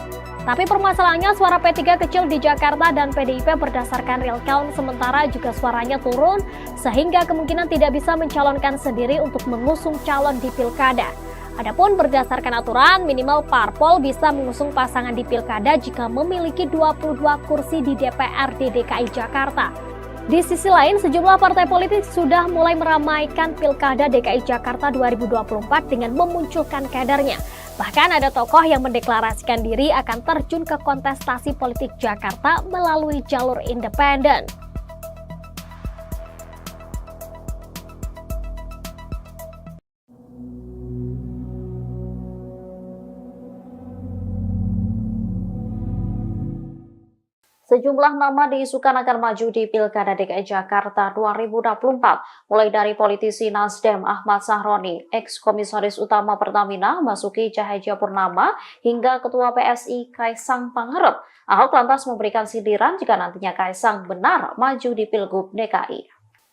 S7: Tapi permasalahannya suara P3 kecil di Jakarta dan PDIP berdasarkan real count, sementara juga suaranya turun sehingga kemungkinan tidak bisa mencalonkan sendiri untuk mengusung calon di Pilkada. Adapun berdasarkan aturan, minimal parpol bisa mengusung pasangan di Pilkada jika memiliki 22 kursi di DPRD DKI Jakarta. Di sisi lain, sejumlah partai politik sudah mulai meramaikan Pilkada DKI Jakarta 2024 dengan memunculkan kadernya. Bahkan ada tokoh yang mendeklarasikan diri akan terjun ke kontestasi politik Jakarta melalui jalur independen.
S6: Sejumlah nama diisukan akan maju di Pilkada DKI Jakarta 2024, mulai dari politisi Nasdem Ahmad Sahroni, ex-komisaris utama Pertamina Basuki Cahayapurnama, hingga Ketua PSI Kaisang Pangarep. Ahok lantas memberikan sindiran jika nantinya Kaisang benar maju di Pilgub DKI.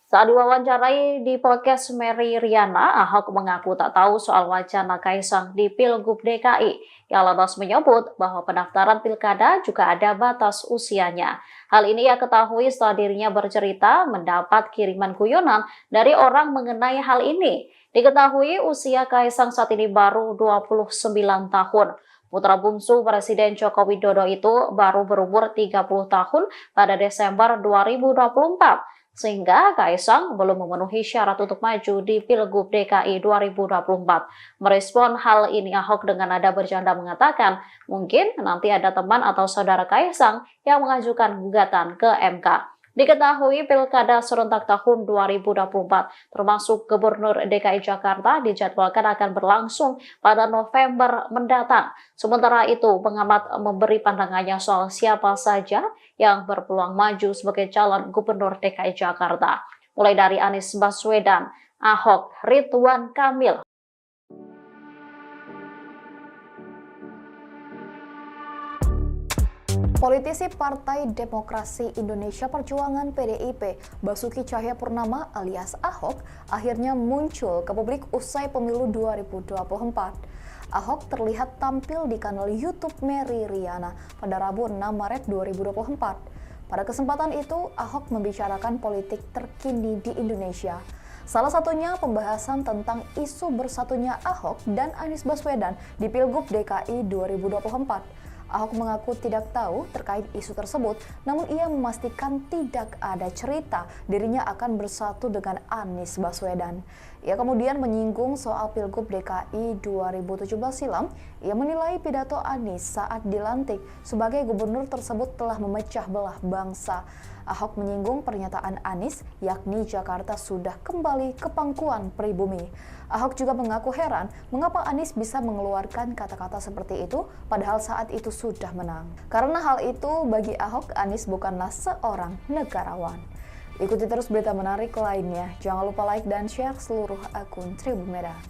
S6: Saat diwawancarai di podcast Mary Riana, Ahok mengaku tak tahu soal wacana Kaisang di Pilgub DKI. Ia lantas menyebut bahwa pendaftaran pilkada juga ada batas usianya. Hal ini ia ketahui setelah dirinya bercerita mendapat kiriman guyonan dari orang mengenai hal ini. Diketahui usia Kaisang saat ini baru 29 tahun. Putra bungsu Presiden Joko Widodo itu baru berumur 30 tahun pada Desember 2024. Sehingga Kaisang belum memenuhi syarat untuk maju di Pilgub DKI 2024. Merespon hal ini, Ahok dengan nada bercanda mengatakan, mungkin nanti ada teman atau saudara Kaisang yang mengajukan gugatan ke MK. Diketahui Pilkada serentak tahun 2024 termasuk Gubernur DKI Jakarta dijadwalkan akan berlangsung pada November mendatang. Sementara itu, pengamat memberi pandangannya soal siapa saja yang berpeluang maju sebagai calon Gubernur DKI Jakarta. Mulai dari Anies Baswedan, Ahok, Ridwan Kamil.
S8: Politisi Partai Demokrasi Indonesia Perjuangan PDIP, Basuki Cahayapurnama alias Ahok, akhirnya muncul ke publik usai pemilu 2024. Ahok terlihat tampil di kanal YouTube Mary Riana pada Rabu 6 Maret 2024. Pada kesempatan itu, Ahok membicarakan politik terkini di Indonesia. Salah satunya pembahasan tentang isu bersatunya Ahok dan Anies Baswedan di Pilgub DKI 2024. Ahok mengaku tidak tahu terkait isu tersebut, namun ia memastikan tidak ada cerita dirinya akan bersatu dengan Anies Baswedan. Ia kemudian menyinggung soal Pilgub DKI 2017 silam. Ia menilai pidato Anies saat dilantik sebagai gubernur tersebut telah memecah belah bangsa. Ahok menyinggung pernyataan Anies, yakni Jakarta sudah kembali ke pangkuan pribumi. Ahok juga mengaku heran mengapa Anies bisa mengeluarkan kata-kata seperti itu padahal saat itu sudah menang. Karena hal itu bagi Ahok, Anies bukanlah seorang negarawan. Ikuti terus berita menarik lainnya. Jangan lupa like dan share seluruh akun Tribun Merah.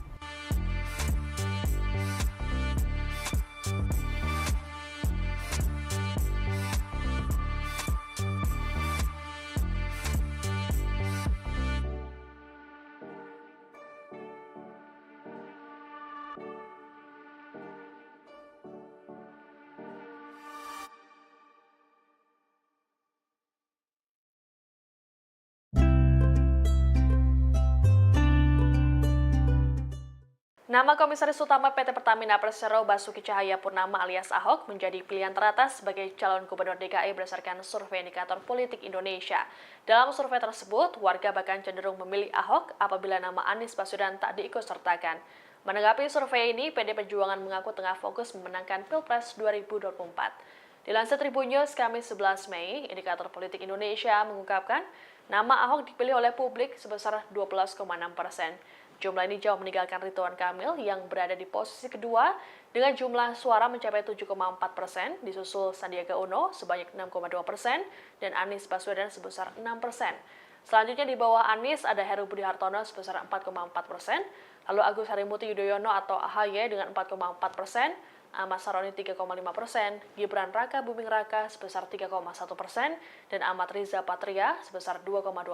S2: Nama Komisaris Utama PT Pertamina Persero Basuki Cahayapurnama alias Ahok menjadi pilihan teratas sebagai calon Gubernur DKI berdasarkan survei indikator politik Indonesia. Dalam survei tersebut, warga bahkan cenderung memilih Ahok apabila nama Anies Baswedan tak diikutsertakan. Menanggapi survei ini, PD Perjuangan mengaku tengah fokus memenangkan Pilpres 2024. Dilansir Tribun News Kamis 11 Mei, indikator politik Indonesia mengungkapkan nama Ahok dipilih oleh publik sebesar 12,6%. Jumlah ini jauh meninggalkan Ridwan Kamil yang berada di posisi kedua dengan jumlah suara mencapai 7,4%, disusul Sandiaga Uno sebanyak 6,2% dan Anies Baswedan sebesar 6%. Selanjutnya di bawah Anies ada Heru Budi Hartono sebesar 4,4%, lalu Agus Harimurti Yudhoyono atau AHY dengan 4,4%, Ahmad Saroni 3,5%, Gibran Raka Buming Raka sebesar 3,1%, dan Ahmad Riza Patria sebesar 2,2%.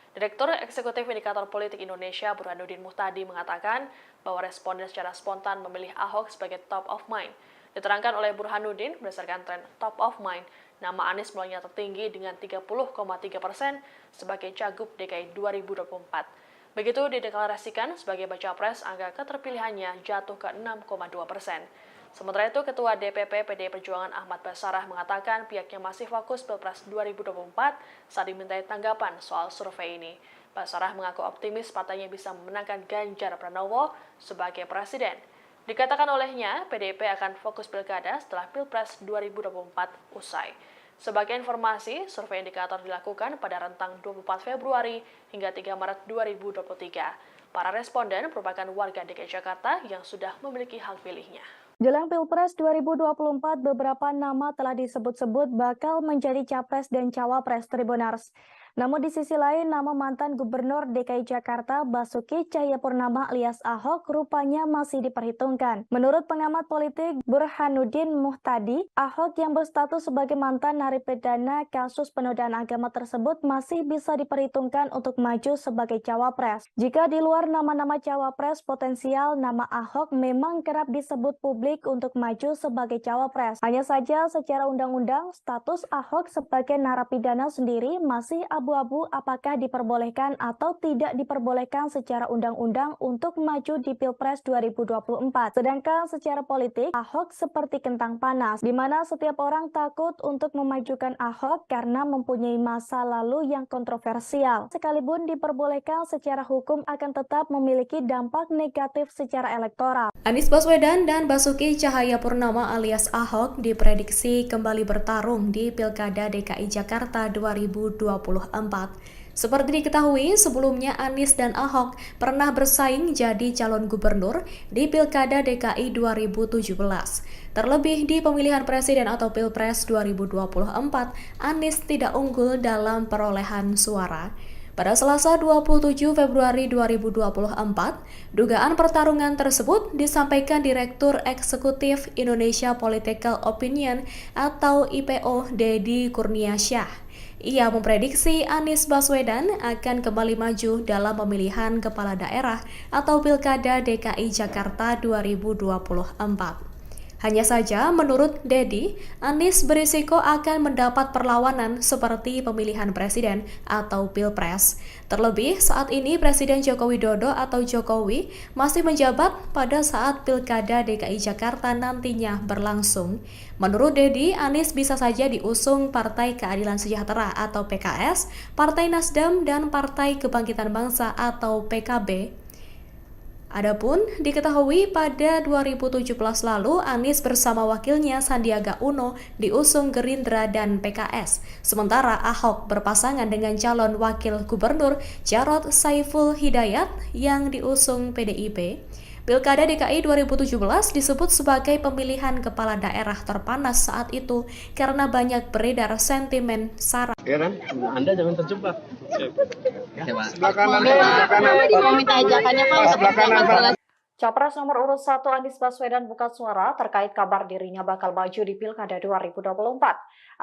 S2: Direktur Eksekutif Indikator Politik Indonesia Burhanuddin Muhtadi mengatakan bahwa responden secara spontan memilih Ahok sebagai top of mind. Diterangkan oleh Burhanuddin, berdasarkan tren top of mind, nama Anies melonjak tertinggi dengan 30,3% sebagai Cagup DKI 2024. Begitu dideklarasikan sebagai baca pres, angka keterpilihannya jatuh ke 6,2%. Sementara itu, Ketua DPP PDI Perjuangan Ahmad Basarah mengatakan pihaknya masih fokus Pilpres 2024 saat dimintai tanggapan soal survei ini. Basarah mengaku optimis partainya bisa memenangkan Ganjar Pranowo sebagai presiden. Dikatakan olehnya, PDIP akan fokus pilkada setelah Pilpres 2024 usai. Sebagai informasi, survei indikator dilakukan pada rentang 24 Februari hingga 3 Maret 2023. Para responden merupakan warga DKI Jakarta yang sudah memiliki hak pilihnya.
S1: Jelang Pilpres 2024, beberapa nama telah disebut-sebut bakal menjadi capres dan cawapres Tribuners. Namun di sisi lain, nama mantan Gubernur DKI Jakarta Basuki Cahayapurnama alias Ahok rupanya masih diperhitungkan. Menurut pengamat politik Burhanuddin Muhtadi, Ahok yang berstatus sebagai mantan narapidana kasus penodaan agama tersebut masih bisa diperhitungkan untuk maju sebagai cawapres. Jika di luar nama-nama cawapres potensial, nama Ahok memang kerap disebut publik untuk maju sebagai cawapres. Hanya saja secara undang-undang, status Ahok sebagai narapidana sendiri masih abu-abu apakah diperbolehkan atau tidak diperbolehkan secara undang-undang untuk maju di Pilpres 2024. Sedangkan secara politik, Ahok seperti kentang panas, di mana setiap orang takut untuk memajukan Ahok karena mempunyai masa lalu yang kontroversial. Sekalipun diperbolehkan secara hukum akan tetap memiliki dampak negatif secara elektoral.
S3: Anies Baswedan dan Basuki Cahayapurnama alias Ahok diprediksi kembali bertarung di Pilkada DKI Jakarta 2024. Seperti diketahui, sebelumnya Anies dan Ahok pernah bersaing jadi calon gubernur di Pilkada DKI 2017. Terlebih di pemilihan presiden atau Pilpres 2024, Anies tidak unggul dalam perolehan suara. Pada Selasa 27 Februari 2024, dugaan pertarungan tersebut disampaikan Direktur Eksekutif Indonesia Political Opinion atau IPO Deddy Kurniasyah. Ia memprediksi Anies Baswedan akan kembali maju dalam pemilihan kepala daerah atau Pilkada DKI Jakarta 2024. Hanya saja, menurut Deddy, Anies berisiko akan mendapat perlawanan seperti pemilihan presiden atau Pilpres. Terlebih, saat ini Presiden Joko Widodo atau Jokowi masih menjabat pada saat Pilkada DKI Jakarta nantinya berlangsung. Menurut Deddy, Anies bisa saja diusung Partai Keadilan Sejahtera atau PKS, Partai Nasdem, dan Partai Kebangkitan Bangsa atau PKB. Adapun diketahui pada 2017 lalu Anies bersama wakilnya Sandiaga Uno diusung Gerindra dan PKS. Sementara Ahok berpasangan dengan calon wakil gubernur Jarod Saiful Hidayat yang diusung PDIP. Pilkada DKI 2017 disebut sebagai pemilihan kepala daerah terpanas saat itu karena banyak beredar sentimen sara.
S4: Ya kan? Anda jangan terjebak.
S5: Sebelah kanan. Mau minta ajakannya Pak.
S4: Sebelah kanan, Pak.
S6: Capres nomor urut 1 Anies Baswedan buka suara terkait kabar dirinya bakal maju di Pilkada 2024.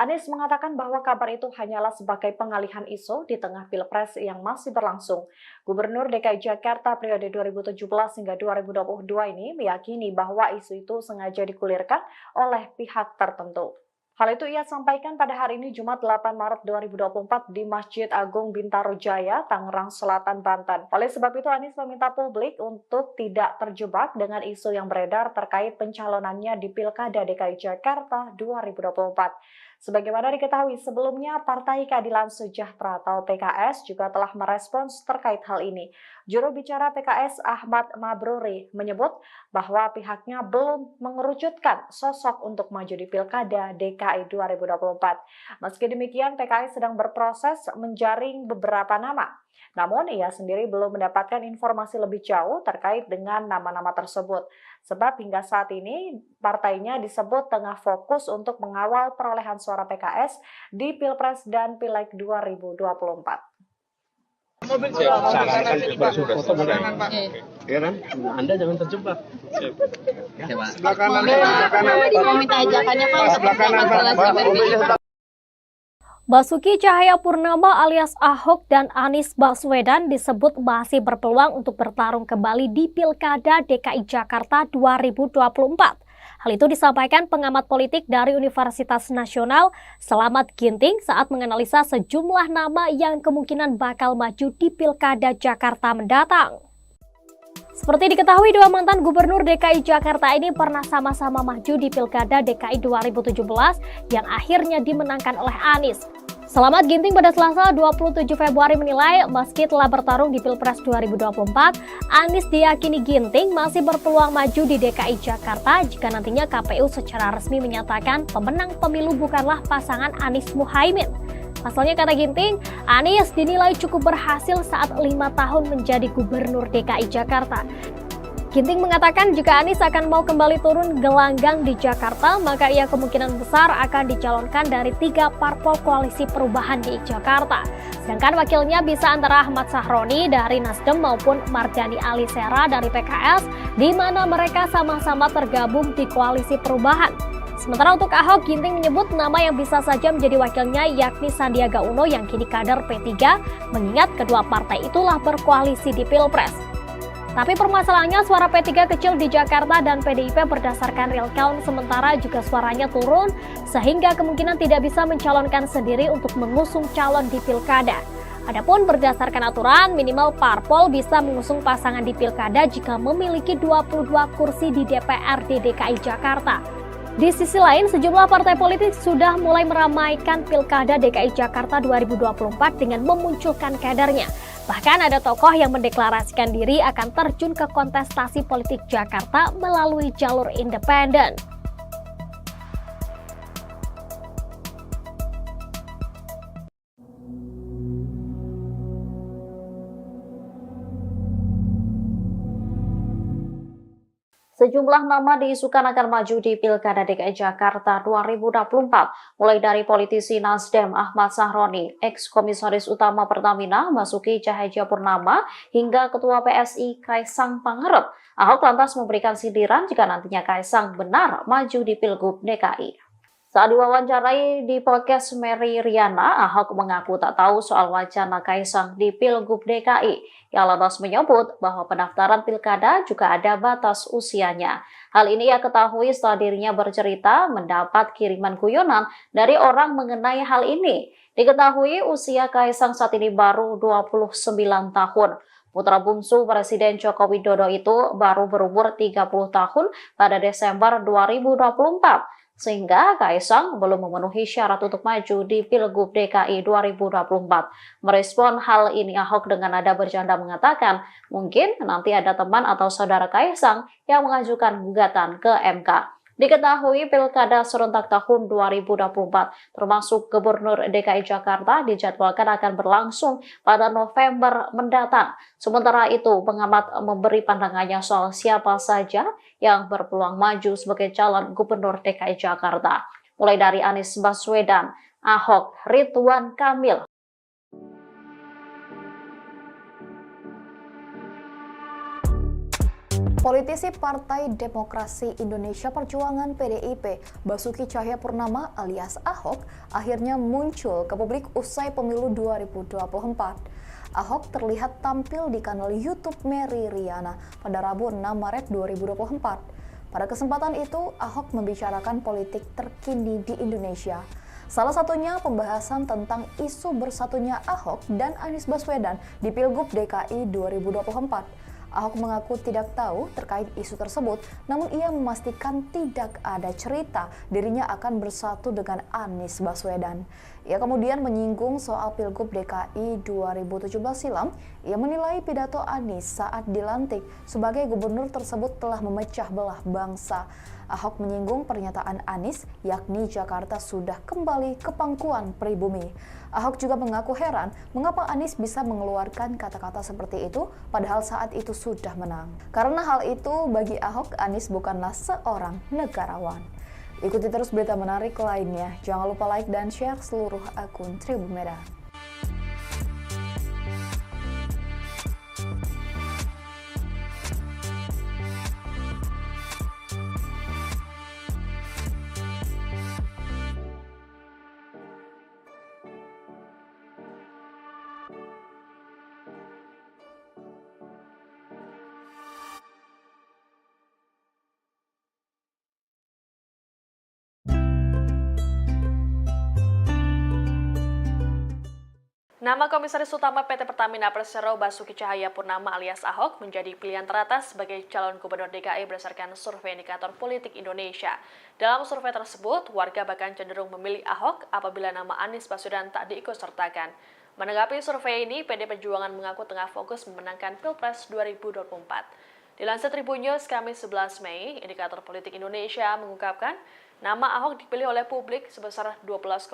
S6: Anies mengatakan bahwa kabar itu hanyalah sebagai pengalihan isu di tengah Pilpres yang masih berlangsung. Gubernur DKI Jakarta periode 2017 hingga 2022 ini meyakini bahwa isu itu sengaja digulirkan oleh pihak tertentu. Hal itu ia sampaikan pada hari ini Jumat 8 Maret 2024 di Masjid Agung Bintaro Jaya, Tangerang Selatan, Banten. Oleh sebab itu Anies meminta publik untuk tidak terjebak dengan isu yang beredar terkait pencalonannya di Pilkada DKI Jakarta 2024. Sebagaimana diketahui sebelumnya, Partai Keadilan Sejahtera atau PKS juga telah merespons terkait hal ini. Juru bicara PKS Ahmad Mabruri menyebut bahwa pihaknya belum mengerucutkan sosok untuk maju di Pilkada DKI 2024. Meski demikian, PKS sedang berproses menjaring beberapa nama. Namun, ia sendiri belum mendapatkan informasi lebih jauh terkait dengan nama-nama tersebut. Sebab hingga saat ini partainya disebut tengah fokus untuk mengawal perolehan suara PKS di Pilpres dan Pileg 2024.
S4: Sarankan bersuara foto boleh, ya kan? Anda jangan terjebak. Sebelah kanan, sebelah kanan.
S5: Mau minta ajakannya Pak.
S4: Sebelah kanan, Pak.
S7: Basuki Cahayapurnama alias Ahok dan Anies Baswedan disebut masih berpeluang untuk bertarung kembali di Pilkada DKI Jakarta 2024. Hal itu disampaikan pengamat politik dari Universitas Nasional Slamet Ginting saat menganalisa sejumlah nama yang kemungkinan bakal maju di Pilkada Jakarta mendatang. Seperti diketahui, dua mantan gubernur DKI Jakarta ini pernah sama-sama maju di Pilkada DKI 2017 yang akhirnya dimenangkan oleh Anies. Slamet Ginting pada Selasa 27 Februari menilai meski telah bertarung di Pilpres 2024, Anies diyakini Ginting masih berpeluang maju di DKI Jakarta jika nantinya KPU secara resmi menyatakan pemenang pemilu bukanlah pasangan Anies Muhaimin. Pasalnya, kata Ginting, Anies dinilai cukup berhasil saat 5 tahun menjadi gubernur DKI Jakarta. Ginting mengatakan jika Anies akan mau kembali turun gelanggang di Jakarta, maka ia kemungkinan besar akan dicalonkan dari 3 parpol koalisi perubahan di Jakarta. Sedangkan wakilnya bisa antara Ahmad Sahroni dari Nasdem maupun Mardhani Alisera dari PKS, di mana mereka sama-sama tergabung di koalisi perubahan. Sementara untuk Ahok, Ginting menyebut nama yang bisa saja menjadi wakilnya yakni Sandiaga Uno yang kini kader P3, mengingat kedua partai itulah berkoalisi di Pilpres. Tapi permasalahannya suara P3 kecil di Jakarta dan PDIP berdasarkan real count sementara juga suaranya turun sehingga kemungkinan tidak bisa mencalonkan sendiri untuk mengusung calon di Pilkada. Adapun berdasarkan aturan minimal parpol bisa mengusung pasangan di Pilkada jika memiliki 22 kursi di DPRD DKI Jakarta. Di sisi lain, sejumlah partai politik sudah mulai meramaikan Pilkada DKI Jakarta 2024 dengan memunculkan kadernya. Bahkan ada tokoh yang mendeklarasikan diri akan terjun ke kontestasi politik Jakarta melalui jalur independen.
S6: Sejumlah nama diisukan akan maju di Pilkada DKI Jakarta 2024, mulai dari politisi Nasdem Ahmad Sahroni, ex-komisaris utama Pertamina Basuki Cahayapurnama, hingga Ketua PSI Kaisang Pangarep. Ahok lantas memberikan sindiran jika nantinya Kaisang benar maju di Pilgub DKI. Saat diwawancarai di podcast Mary Riana, Ahok mengaku tak tahu soal wacana Kaisang di Pilgub DKI. Ia lantas menyebut bahwa pendaftaran pilkada juga ada batas usianya. Hal ini ia ketahui setelah dirinya bercerita mendapat kiriman guyonan dari orang mengenai hal ini. Diketahui usia Kaisang saat ini baru 29 tahun. Putra bungsu Presiden Joko Widodo itu baru berumur 30 tahun pada Desember 2024. Sehingga Kaisang belum memenuhi syarat untuk maju di Pilgub DKI 2024. Merespon hal ini, Ahok dengan nada bercanda mengatakan, mungkin nanti ada teman atau saudara Kaisang yang mengajukan gugatan ke MK. Diketahui Pilkada serentak tahun 2024 termasuk Gubernur DKI Jakarta dijadwalkan akan berlangsung pada November mendatang. Sementara itu, pengamat memberi pandangannya soal siapa saja yang berpeluang maju sebagai calon Gubernur DKI Jakarta. Mulai dari Anies Baswedan, Ahok, Ridwan Kamil.
S8: Politisi Partai Demokrasi Indonesia Perjuangan PDIP, Basuki Cahayapurnama alias Ahok, akhirnya muncul ke publik usai pemilu 2024. Ahok terlihat tampil di kanal YouTube Mary Riana pada Rabu 6 Maret 2024. Pada kesempatan itu, Ahok membicarakan politik terkini di Indonesia. Salah satunya pembahasan tentang isu bersatunya Ahok dan Anies Baswedan di Pilgub DKI 2024. Ahok mengaku tidak tahu terkait isu tersebut, namun ia memastikan tidak ada cerita dirinya akan bersatu dengan Anies Baswedan. Ia kemudian menyinggung soal Pilgub DKI 2017 silam. Ia menilai pidato Anies saat dilantik sebagai gubernur tersebut telah memecah belah bangsa. Ahok menyinggung pernyataan Anies, yakni Jakarta sudah kembali ke pangkuan pribumi. Ahok juga mengaku heran mengapa Anies bisa mengeluarkan kata-kata seperti itu padahal saat itu sudah menang. Karena hal itu bagi Ahok, Anies bukanlah seorang negarawan. Ikuti terus berita menarik lainnya. Jangan lupa like dan share seluruh akun Tribun Medan.
S2: Nama Komisaris Utama PT Pertamina Persero Basuki Cahayapurnama alias Ahok menjadi pilihan teratas sebagai calon gubernur DKI berdasarkan survei indikator politik Indonesia. Dalam survei tersebut, warga bahkan cenderung memilih Ahok apabila nama Anies Baswedan tak diikutsertakan. Menanggapi survei ini, PD Perjuangan mengaku tengah fokus memenangkan Pilpres 2024. Dilansir Tribun News Kamis 11 Mei, indikator politik Indonesia mengungkapkan nama Ahok dipilih oleh publik sebesar 12,6%.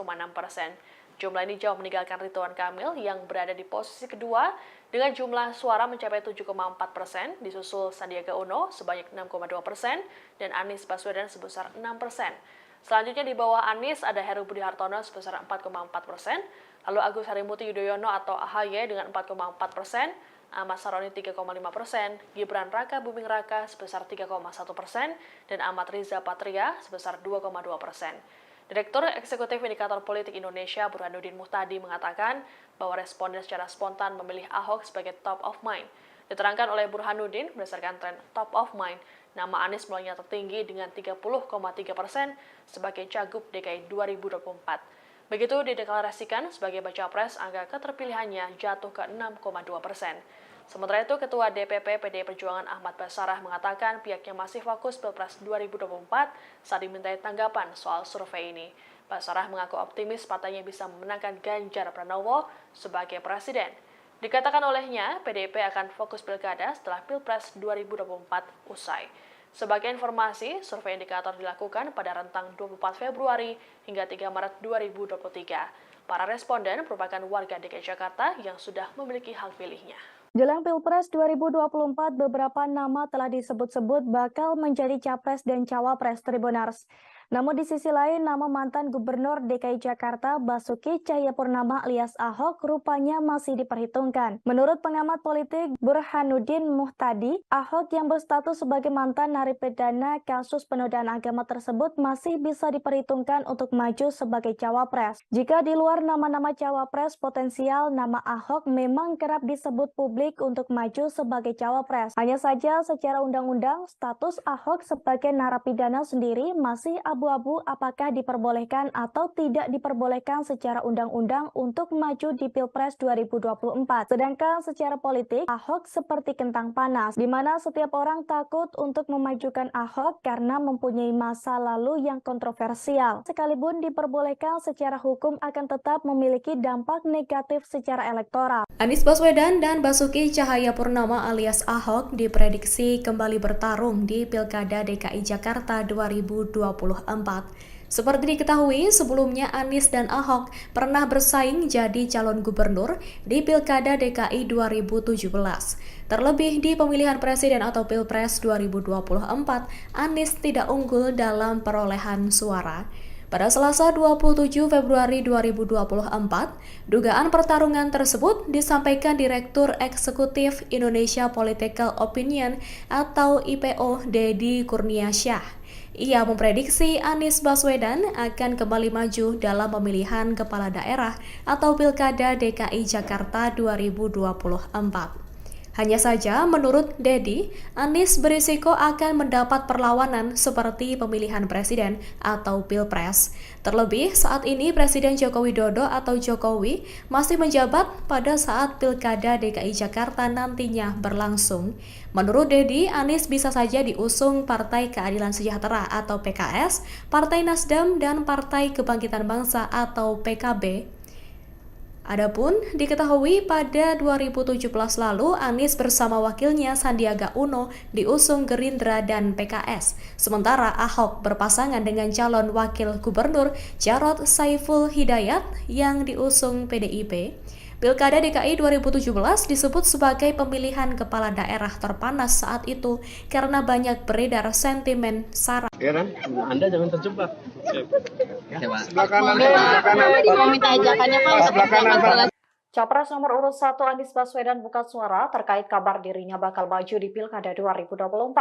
S2: Jumlah ini jauh meninggalkan Ridwan Kamil yang berada di posisi kedua dengan jumlah suara mencapai 7,4%, disusul Sandiaga Uno sebanyak 6,2% dan Anies Baswedan sebesar 6%. Selanjutnya di bawah Anies ada Heru Budi Hartono sebesar 4,4%, lalu Agus Harimurti Yudhoyono atau AHY dengan 4,4%, Ahmad Saroni 3,5%, Gibran Raka Buming Raka sebesar 3,1%, dan Ahmad Riza Patria sebesar 2,2%. Direktur Eksekutif Indikator Politik Indonesia Burhanuddin Muhtadi mengatakan bahwa responden secara spontan memilih Ahok sebagai top of mind. Diterangkan oleh Burhanuddin, berdasarkan tren top of mind, nama Anies mulainya tertinggi dengan 30,3% sebagai Cagup DKI 2024. Begitu dideklarasikan sebagai baca pres, angka keterpilihannya jatuh ke 6,2%. Sementara itu, Ketua DPP PDI Perjuangan Ahmad Basarah mengatakan pihaknya masih fokus Pilpres 2024 saat dimintai tanggapan soal survei ini. Basarah mengaku optimis partainya bisa memenangkan Ganjar Pranowo sebagai presiden. Dikatakan olehnya, PDIP akan fokus pilkada setelah Pilpres 2024 usai. Sebagai informasi, survei indikator dilakukan pada rentang 24 Februari hingga 3 Maret 2023. Para responden merupakan warga DKI Jakarta yang sudah memiliki hak pilihnya.
S1: Jelang Pilpres 2024, beberapa nama telah disebut-sebut bakal menjadi capres dan cawapres Tribuners. Namun di sisi lain, nama mantan Gubernur DKI Jakarta Basuki Cahayapurnama alias Ahok rupanya masih diperhitungkan. Menurut pengamat politik Burhanuddin Muhtadi, Ahok yang berstatus sebagai mantan narapidana kasus penodaan agama tersebut masih bisa diperhitungkan untuk maju sebagai cawapres. Jika di luar nama-nama cawapres potensial, nama Ahok memang kerap disebut publik untuk maju sebagai cawapres. Hanya saja secara undang-undang, status Ahok sebagai narapidana sendiri masih abu-abu apakah diperbolehkan atau tidak diperbolehkan secara undang-undang untuk maju di Pilpres 2024. Sedangkan secara politik, Ahok seperti kentang panas, di mana setiap orang takut untuk memajukan Ahok karena mempunyai masa lalu yang kontroversial. Sekalipun diperbolehkan secara hukum akan tetap memiliki dampak negatif secara elektoral.
S3: Anies Baswedan dan Basuki Cahayapurnama alias Ahok diprediksi kembali bertarung di Pilkada DKI Jakarta 2024. Seperti diketahui, sebelumnya Anies dan Ahok pernah bersaing jadi calon gubernur di Pilkada DKI 2017. Terlebih di pemilihan presiden atau Pilpres 2024, Anies tidak unggul dalam perolehan suara. Pada Selasa 27 Februari 2024, dugaan pertarungan tersebut disampaikan Direktur Eksekutif Indonesia Political Opinion atau IPO Deddy Kurniasyah. Ia memprediksi Anies Baswedan akan kembali maju dalam pemilihan kepala daerah atau Pilkada DKI Jakarta 2024. Hanya saja, menurut Deddy, Anies berisiko akan mendapat perlawanan seperti pemilihan presiden atau Pilpres. Terlebih, saat ini Presiden Joko Widodo atau Jokowi masih menjabat pada saat Pilkada DKI Jakarta nantinya berlangsung. Menurut Deddy, Anies bisa saja diusung Partai Keadilan Sejahtera atau PKS, Partai Nasdem, dan Partai Kebangkitan Bangsa atau PKB. Adapun diketahui pada 2017 lalu Anies bersama wakilnya Sandiaga Uno diusung Gerindra dan PKS. Sementara Ahok berpasangan dengan calon wakil gubernur Jarod Saiful Hidayat yang diusung PDIP. Pilkada DKI 2017 disebut sebagai pemilihan kepala daerah terpanas saat itu karena banyak beredar sentimen sara.
S4: Ya kan? Anda jangan terjebak.
S5: Sebelah kanan. Mau minta ajakannya Pak.
S4: Sebelah kanan, Pak.
S6: Capres nomor urut 1 Anies Baswedan buka suara terkait kabar dirinya bakal maju di Pilkada 2024.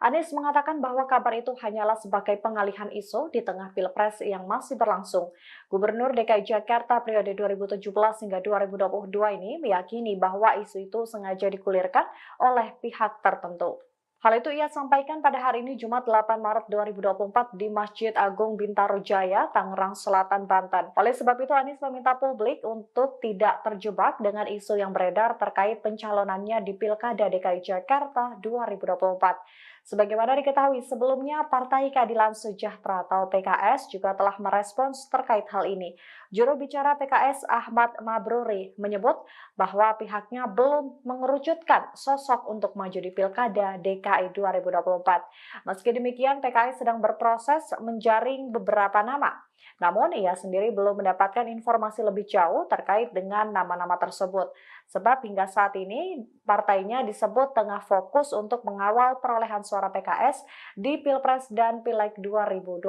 S6: Anies mengatakan bahwa kabar itu hanyalah sebagai pengalihan isu di tengah Pilpres yang masih berlangsung. Gubernur DKI Jakarta periode 2017 hingga 2022 ini meyakini bahwa isu itu sengaja digulirkan oleh pihak tertentu. Hal itu ia sampaikan pada hari ini Jumat 8 Maret 2024 di Masjid Agung Bintaro Jaya, Tangerang Selatan, Banten. Oleh sebab itu Anies meminta publik untuk tidak terjebak dengan isu yang beredar terkait pencalonannya di Pilkada DKI Jakarta 2024. Sebagaimana diketahui sebelumnya, Partai Keadilan Sejahtera atau PKS juga telah merespons terkait hal ini. Juru bicara PKS Ahmad Mabruri menyebut bahwa pihaknya belum mengerucutkan sosok untuk maju di Pilkada DKI 2024. Meski demikian, PKS sedang berproses menjaring beberapa nama. Namun, ia sendiri belum mendapatkan informasi lebih jauh terkait dengan nama-nama tersebut. Sebab hingga saat ini, partainya disebut tengah fokus untuk mengawal perolehan suara PKS di Pilpres dan Pileg 2024.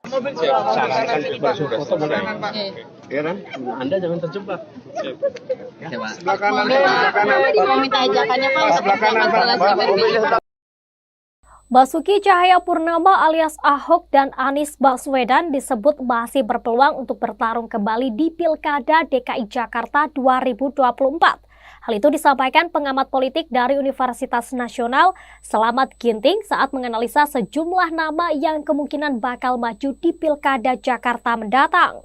S4: Sarankan bersuara foto benar. Ya kan? Anda jangan terjebak. Sebelah kanan.
S5: Mau minta ajakannya Pak.
S4: Sebelah kanan, Pak.
S7: Basuki Cahayapurnama alias Ahok dan Anies Baswedan disebut masih berpeluang untuk bertarung kembali di Pilkada DKI Jakarta 2024. Hal itu disampaikan pengamat politik dari Universitas Nasional Slamet Ginting saat menganalisa sejumlah nama yang kemungkinan bakal maju di Pilkada Jakarta mendatang.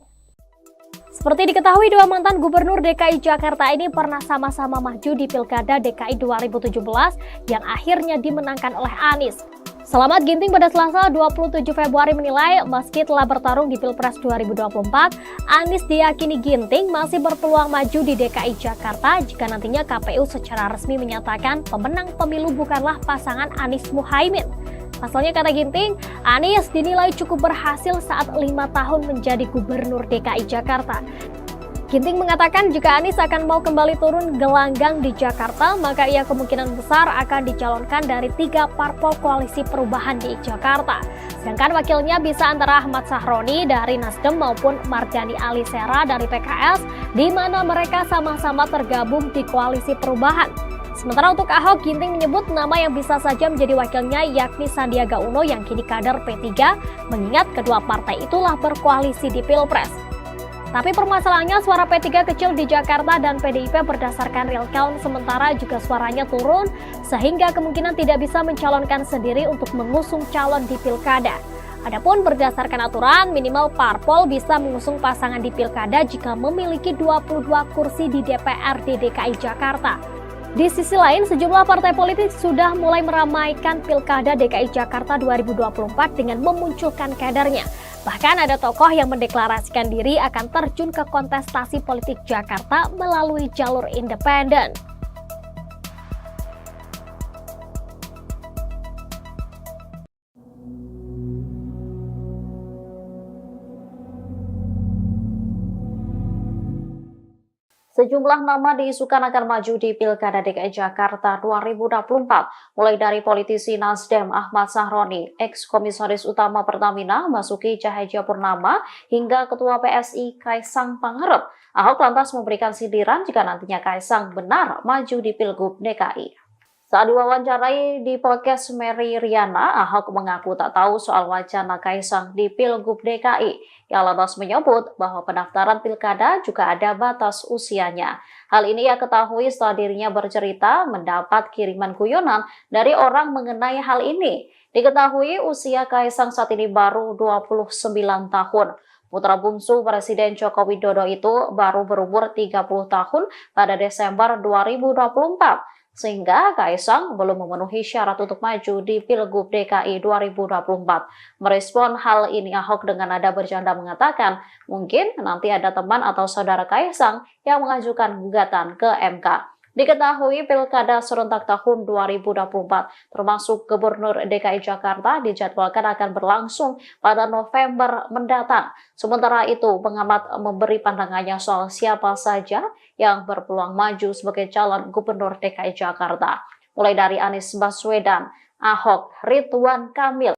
S7: Seperti diketahui, dua mantan gubernur DKI Jakarta ini pernah sama-sama maju di Pilkada DKI 2017 yang akhirnya dimenangkan oleh Anies. Slamet Ginting pada Selasa 27 Februari menilai meski telah bertarung di Pilpres 2024, Anies diyakini Ginting masih berpeluang maju di DKI Jakarta jika nantinya KPU secara resmi menyatakan pemenang pemilu bukanlah pasangan Anies Muhaimin. Pasalnya, kata Ginting, Anies dinilai cukup berhasil saat 5 tahun menjadi gubernur DKI Jakarta. Ginting mengatakan jika Anies akan mau kembali turun gelanggang di Jakarta, maka ia kemungkinan besar akan dicalonkan dari 3 parpol koalisi perubahan di Jakarta. Sedangkan wakilnya bisa antara Ahmad Sahroni dari Nasdem maupun Mardhani Alisera dari PKS, di mana mereka sama-sama tergabung di koalisi perubahan. Sementara untuk Ahok, Ginting menyebut nama yang bisa saja menjadi wakilnya yakni Sandiaga Uno yang kini kader P3, mengingat kedua partai itulah berkoalisi di Pilpres. Tapi permasalahannya suara P3 kecil di Jakarta dan PDIP berdasarkan real count, sementara juga suaranya turun sehingga kemungkinan tidak bisa mencalonkan sendiri untuk mengusung calon di Pilkada. Adapun berdasarkan aturan, minimal parpol bisa mengusung pasangan di Pilkada jika memiliki 22 kursi di DPRD DKI Jakarta. Di sisi lain, sejumlah partai politik sudah mulai meramaikan Pilkada DKI Jakarta 2024 dengan memunculkan kadernya. Bahkan ada tokoh yang mendeklarasikan diri akan terjun ke kontestasi politik Jakarta melalui jalur independen.
S6: Sejumlah nama diisukan akan maju di Pilkada DKI Jakarta 2024, mulai dari politisi Nasdem Ahmad Sahroni, ex-komisaris utama Pertamina Basuki Cahayapurnama, hingga Ketua PSI Kaisang Pangarep. Ahok lantas memberikan sindiran jika nantinya Kaisang benar maju di Pilgub DKI. Saat diwawancarai di podcast Mary Riana, Ahok mengaku tak tahu soal wacana Kaisang di Pilgub DKI. Ia lantas menyebut bahwa pendaftaran pilkada juga ada batas usianya. Hal ini ia ketahui setelah dirinya bercerita mendapat kiriman guyonan dari orang mengenai hal ini. Diketahui usia Kaisang saat ini baru 29 tahun. Putra bungsu Presiden Joko Widodo itu baru berumur 30 tahun pada Desember 2024. sehingga Kaisang belum memenuhi syarat untuk maju di Pilgub DKI 2024. Merespon hal ini, Ahok dengan nada bercanda mengatakan, mungkin nanti ada teman atau saudara Kaisang yang mengajukan gugatan ke MK. Diketahui Pilkada serentak tahun 2024 termasuk Gubernur DKI Jakarta dijadwalkan akan berlangsung pada November mendatang. Sementara itu, pengamat memberi pandangannya soal siapa saja yang berpeluang maju sebagai calon Gubernur DKI Jakarta. Mulai dari Anies Baswedan, Ahok, Ridwan Kamil.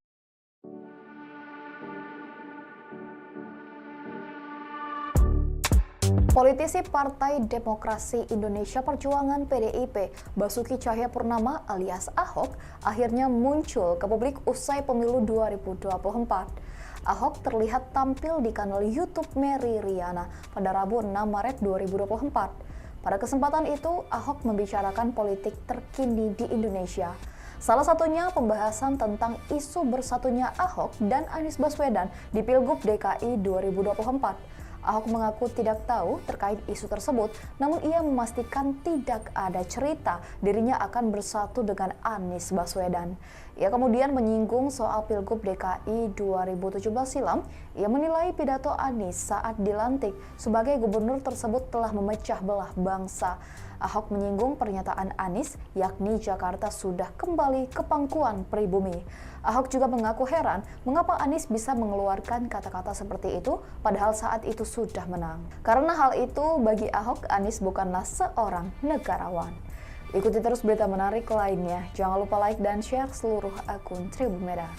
S8: Politisi Partai Demokrasi Indonesia Perjuangan PDIP, Basuki Cahayapurnama alias Ahok, akhirnya muncul ke publik usai pemilu 2024. Ahok terlihat tampil di kanal YouTube Mary Riana pada Rabu 6 Maret 2024. Pada kesempatan itu, Ahok membicarakan politik terkini di Indonesia. Salah satunya pembahasan tentang isu bersatunya Ahok dan Anies Baswedan di Pilgub DKI 2024. Ahok mengaku tidak tahu terkait isu tersebut, namun ia memastikan tidak ada cerita dirinya akan bersatu dengan Anies Baswedan. Ia kemudian menyinggung soal Pilgub DKI 2017 silam. Ia menilai pidato Anies saat dilantik sebagai gubernur tersebut telah memecah belah bangsa. Ahok menyinggung pernyataan Anies, yakni Jakarta sudah kembali ke pangkuan pribumi. Ahok juga mengaku heran mengapa Anies bisa mengeluarkan kata-kata seperti itu padahal saat itu sudah menang. Karena hal itu bagi Ahok, Anies bukanlah seorang negarawan. Ikuti terus berita menarik lainnya. Jangan lupa like dan share seluruh akun Tribun Medan.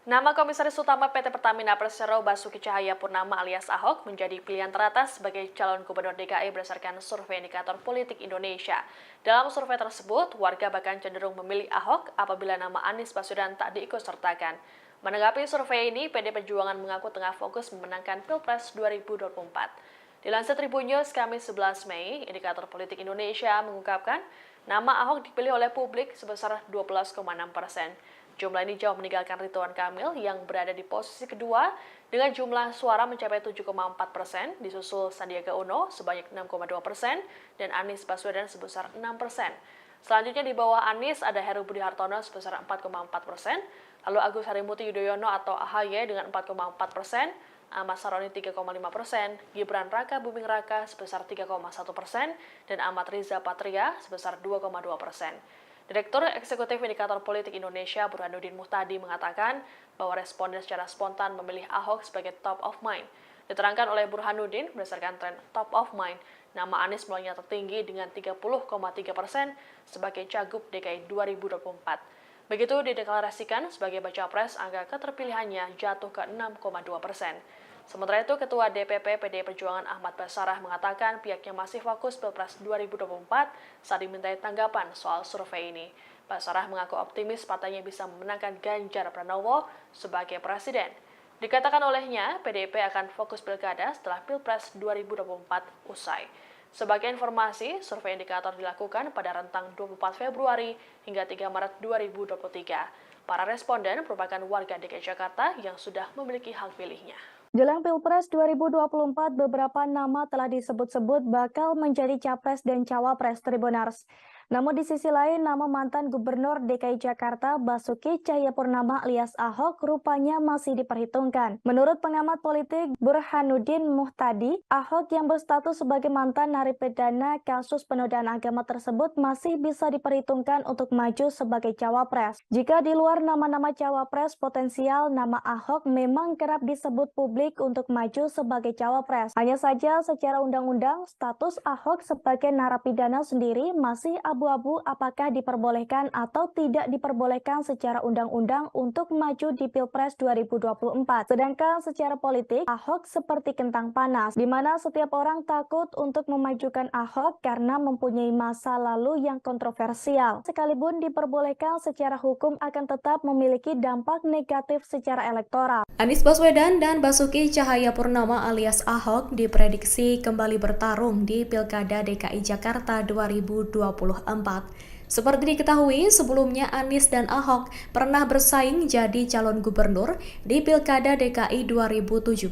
S2: Nama Komisaris Utama PT Pertamina Persero Basuki Cahayapurnama alias Ahok menjadi pilihan teratas sebagai calon Gubernur DKI berdasarkan survei indikator politik Indonesia. Dalam survei tersebut, warga bahkan cenderung memilih Ahok apabila nama Anies Baswedan tak diikutsertakan. Menanggapi survei ini, PD Perjuangan mengaku tengah fokus memenangkan Pilpres 2024. Dilansir Tribun News Kamis 11 Mei, indikator politik Indonesia mengungkapkan nama Ahok dipilih oleh publik sebesar 12,6%. Jumlah ini jauh meninggalkan Ridwan Kamil yang berada di posisi kedua dengan jumlah suara mencapai 7,4%, disusul Sandiaga Uno sebanyak 6,2% dan Anies Baswedan sebesar 6%. Selanjutnya di bawah Anies ada Heru Budi Hartono sebesar 4,4%, lalu Agus Harimurti Yudhoyono atau AHY dengan 4,4%, Ahmad Saroni 3,5%, Gibran Raka Buming Raka sebesar 3,1%, dan Ahmad Riza Patria sebesar 2,2%. Direktur Eksekutif Indikator Politik Indonesia Burhanuddin Muhtadi mengatakan bahwa responden secara spontan memilih Ahok sebagai top of mind. Diterangkan oleh Burhanuddin berdasarkan tren top of mind, nama Anies mulainya tertinggi dengan 30,3% sebagai Cagup DKI 2024. Begitu dideklarasikan sebagai baca pres, angka keterpilihannya jatuh ke 6,2%. Sementara itu, Ketua DPP PDI Perjuangan Ahmad Basarah mengatakan pihaknya masih fokus Pilpres 2024 saat dimintai tanggapan soal survei ini. Basarah mengaku optimis partainya bisa memenangkan Ganjar Pranowo sebagai presiden. Dikatakan olehnya, PDIP akan fokus pilkada setelah Pilpres 2024 usai. Sebagai informasi, survei indikator dilakukan pada rentang 24 Februari hingga 3 Maret 2023. Para responden merupakan warga DKI Jakarta yang sudah memiliki hak pilihnya.
S1: Jelang Pilpres 2024, beberapa nama telah disebut-sebut bakal menjadi capres dan cawapres Tribunars. Namun di sisi lain, nama mantan Gubernur DKI Jakarta Basuki Cahayapurnama alias Ahok rupanya masih diperhitungkan. Menurut pengamat politik Burhanuddin Muhtadi, Ahok yang berstatus sebagai mantan narapidana kasus penodaan agama tersebut masih bisa diperhitungkan untuk maju sebagai cawapres. Jika di luar nama-nama cawapres potensial, nama Ahok memang kerap disebut publik untuk maju sebagai cawapres. Hanya saja secara undang-undang, status Ahok sebagai narapidana sendiri masih abu-abu apakah diperbolehkan atau tidak diperbolehkan secara undang-undang untuk maju di Pilpres 2024. Sedangkan secara politik, Ahok seperti kentang panas, di mana setiap orang takut untuk memajukan Ahok karena mempunyai masa lalu yang kontroversial. Sekalipun diperbolehkan secara hukum akan tetap memiliki dampak negatif secara elektoral.
S3: Anies Baswedan dan Basuki Cahayapurnama alias Ahok diprediksi kembali bertarung di Pilkada DKI Jakarta 2024. Seperti diketahui, sebelumnya Anies dan Ahok pernah bersaing jadi calon gubernur di Pilkada DKI 2017.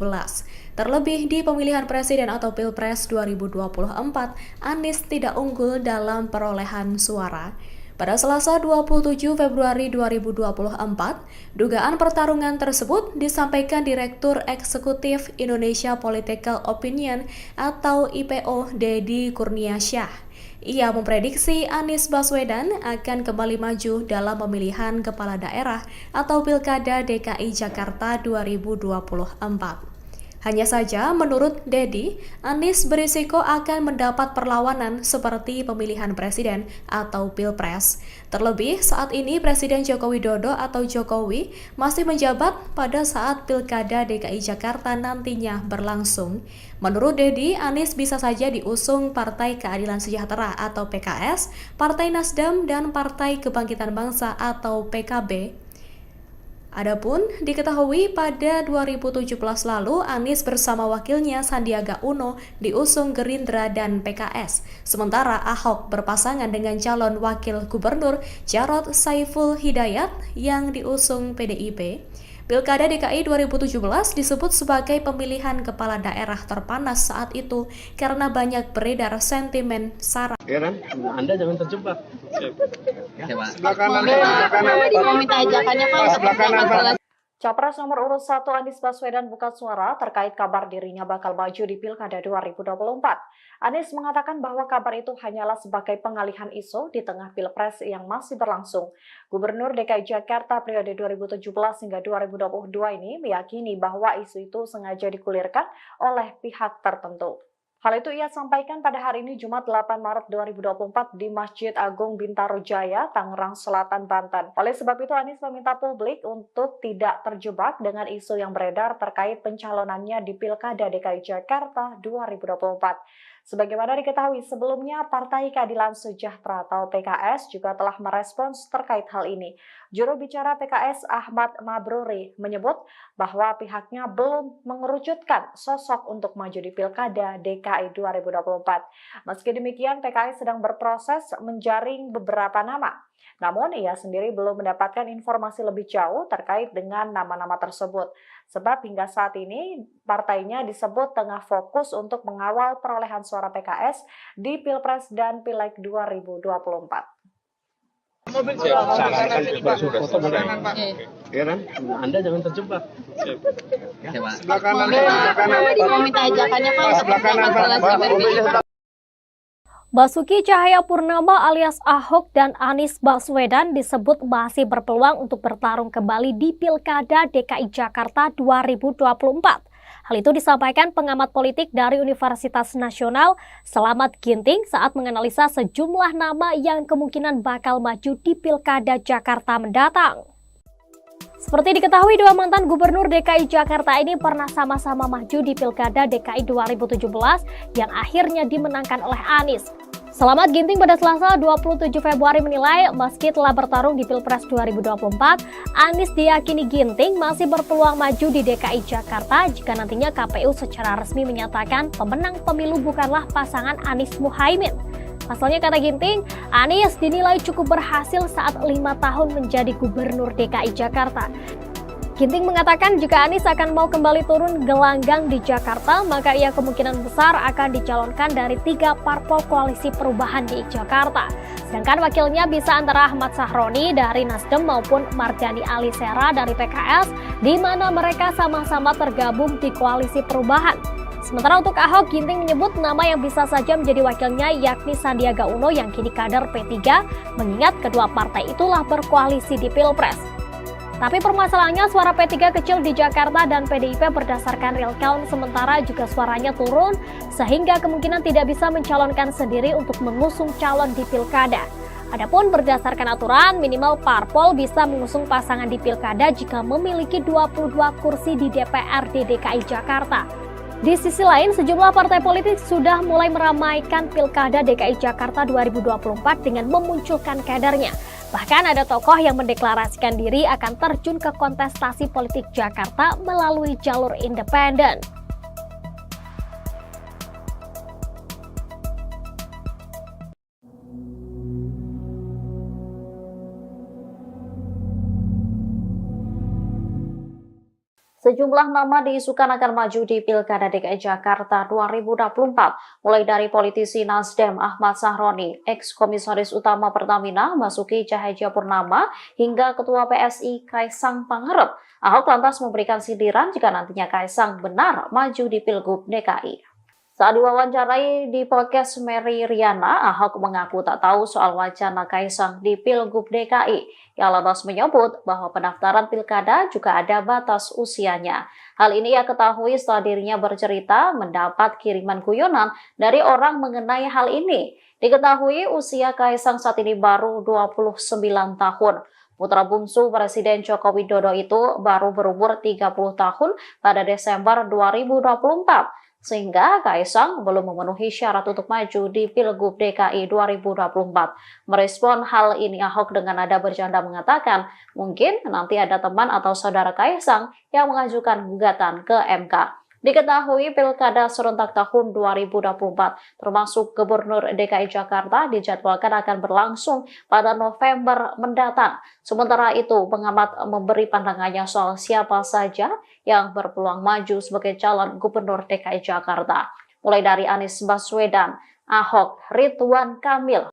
S3: Terlebih di pemilihan presiden atau Pilpres 2024, Anies tidak unggul dalam perolehan suara. Pada Selasa 27 Februari 2024, dugaan pertarungan tersebut disampaikan Direktur Eksekutif Indonesia Political Opinion atau IPO Deddy Kurniasyah. Ia memprediksi Anies Baswedan akan kembali maju dalam pemilihan kepala daerah atau Pilkada DKI Jakarta 2024. Hanya saja, menurut Deddy, Anies berisiko akan mendapat perlawanan seperti pemilihan presiden atau Pilpres. Terlebih, saat ini Presiden Joko Widodo atau Jokowi masih menjabat pada saat Pilkada DKI Jakarta nantinya berlangsung. Menurut Deddy, Anies bisa saja diusung Partai Keadilan Sejahtera atau PKS, Partai Nasdem, dan Partai Kebangkitan Bangsa atau PKB. Adapun diketahui pada 2017 lalu Anies bersama wakilnya Sandiaga Uno diusung Gerindra dan PKS. Sementara Ahok berpasangan dengan calon wakil gubernur Jarod Saiful Hidayat yang diusung PDIP. Pilkada DKI 2017 disebut sebagai pemilihan kepala daerah terpanas saat itu karena banyak beredar sentimen sara.
S4: Ya kan? Anda jangan terjebak.
S5: Sebelah kanan. Mau minta ajakannya Pak.
S4: Sebelah kanan.
S6: Capres nomor urut 1 Anies Baswedan buka suara terkait kabar dirinya bakal maju di Pilkada 2024. Anies mengatakan bahwa kabar itu hanyalah sebagai pengalihan isu di tengah Pilpres yang masih berlangsung. Gubernur DKI Jakarta periode 2017 hingga 2022 ini meyakini bahwa isu itu sengaja digulirkan oleh pihak tertentu. Hal itu ia sampaikan pada hari ini Jumat 8 Maret 2024 di Masjid Agung Bintaro Jaya, Tangerang Selatan, Banten. Oleh sebab itu Anies meminta publik untuk tidak terjebak dengan isu yang beredar terkait pencalonannya di Pilkada DKI Jakarta 2024. Sebagaimana diketahui sebelumnya, Partai Keadilan Sejahtera atau PKS juga telah merespons terkait hal ini. Juru bicara PKS Ahmad Mabruri menyebut bahwa pihaknya belum mengerucutkan sosok untuk maju di Pilkada DKI 2024. Meski demikian, PKS sedang berproses menjaring beberapa nama. Namun, ia sendiri belum mendapatkan informasi lebih jauh terkait dengan nama-nama tersebut. Sebab hingga saat ini, partainya disebut tengah fokus untuk mengawal perolehan suara PKS di Pilpres dan Pileg 2024.
S4: Sudah selesai. Ya kan? Anda jangan terjebak. Sebelah kanan.
S5: Mau minta ajakannya Pak.
S4: Sebelah kanan.
S7: Basuki Cahayapurnama alias Ahok dan Anies Baswedan disebut masih berpeluang untuk bertarung kembali di Pilkada DKI Jakarta 2024. Hal itu disampaikan pengamat politik dari Universitas Nasional Selamat Ginting saat menganalisa sejumlah nama yang kemungkinan bakal maju di Pilkada Jakarta mendatang. Seperti diketahui, dua mantan gubernur DKI Jakarta ini pernah sama-sama maju di Pilkada DKI 2017 yang akhirnya dimenangkan oleh Anies. Selamat Ginting pada Selasa 27 Februari menilai meski telah bertarung di Pilpres 2024, Anies diyakini Ginting masih berpeluang maju di DKI Jakarta jika nantinya KPU secara resmi menyatakan pemenang pemilu bukanlah pasangan Anies Muhaimin. Pasalnya, kata Ginting, Anies dinilai cukup berhasil saat 5 tahun menjadi gubernur DKI Jakarta. Ginting mengatakan jika Anies akan mau kembali turun gelanggang di Jakarta, maka ia kemungkinan besar akan dicalonkan dari 3 parpol koalisi perubahan di Jakarta. Sedangkan wakilnya bisa antara Ahmad Sahroni dari Nasdem maupun Mardhani Alisera dari PKS, di mana mereka sama-sama tergabung di koalisi perubahan. Sementara untuk Ahok, Ginting menyebut nama yang bisa saja menjadi wakilnya yakni Sandiaga Uno yang kini kader P3, mengingat kedua partai itulah berkoalisi di Pilpres. Tapi permasalahannya suara P3 kecil di Jakarta dan PDIP berdasarkan real count sementara juga suaranya turun sehingga kemungkinan tidak bisa mencalonkan sendiri untuk mengusung calon di pilkada. Adapun berdasarkan aturan, minimal parpol bisa mengusung pasangan di pilkada jika memiliki 22 kursi di DPRD DKI Jakarta. Di sisi lain, sejumlah partai politik sudah mulai meramaikan Pilkada DKI Jakarta 2024 dengan memunculkan kadernya. Bahkan ada tokoh yang mendeklarasikan diri akan terjun ke kontestasi politik Jakarta melalui jalur independen.
S6: Sejumlah nama diisukan akan maju di Pilkada DKI Jakarta 2024, mulai dari politisi Nasdem Ahmad Sahroni, ex-komisaris utama Pertamina Basuki Cahayapurnama, hingga Ketua PSI Kaisang Pangarep. Ahok lantas memberikan sindiran jika nantinya Kaisang benar maju di Pilgub DKI. Saat diwawancarai di podcast Mary Riana, Ahok mengaku tak tahu soal wacana Kaisang di Pilgub DKI. Ia lantas menyebut bahwa pendaftaran pilkada juga ada batas usianya. Hal ini ia ketahui setelah dirinya bercerita mendapat kiriman guyonan dari orang mengenai hal ini. Diketahui usia Kaisang saat ini baru 29 tahun. Putra bungsu Presiden Joko Widodo itu baru berumur 30 tahun pada Desember 2024. Sehingga Kaisang belum memenuhi syarat untuk maju di Pilgub DKI 2024. Merespon hal ini, Ahok dengan nada bercanda mengatakan, mungkin nanti ada teman atau saudara Kaisang yang mengajukan gugatan ke MK. Diketahui Pilkada serentak tahun 2024, termasuk Gubernur DKI Jakarta, dijadwalkan akan berlangsung pada November mendatang. Sementara itu, pengamat memberi pandangannya soal siapa saja yang berpeluang maju sebagai calon Gubernur DKI Jakarta. Mulai dari Anies Baswedan, Ahok, Ridwan Kamil,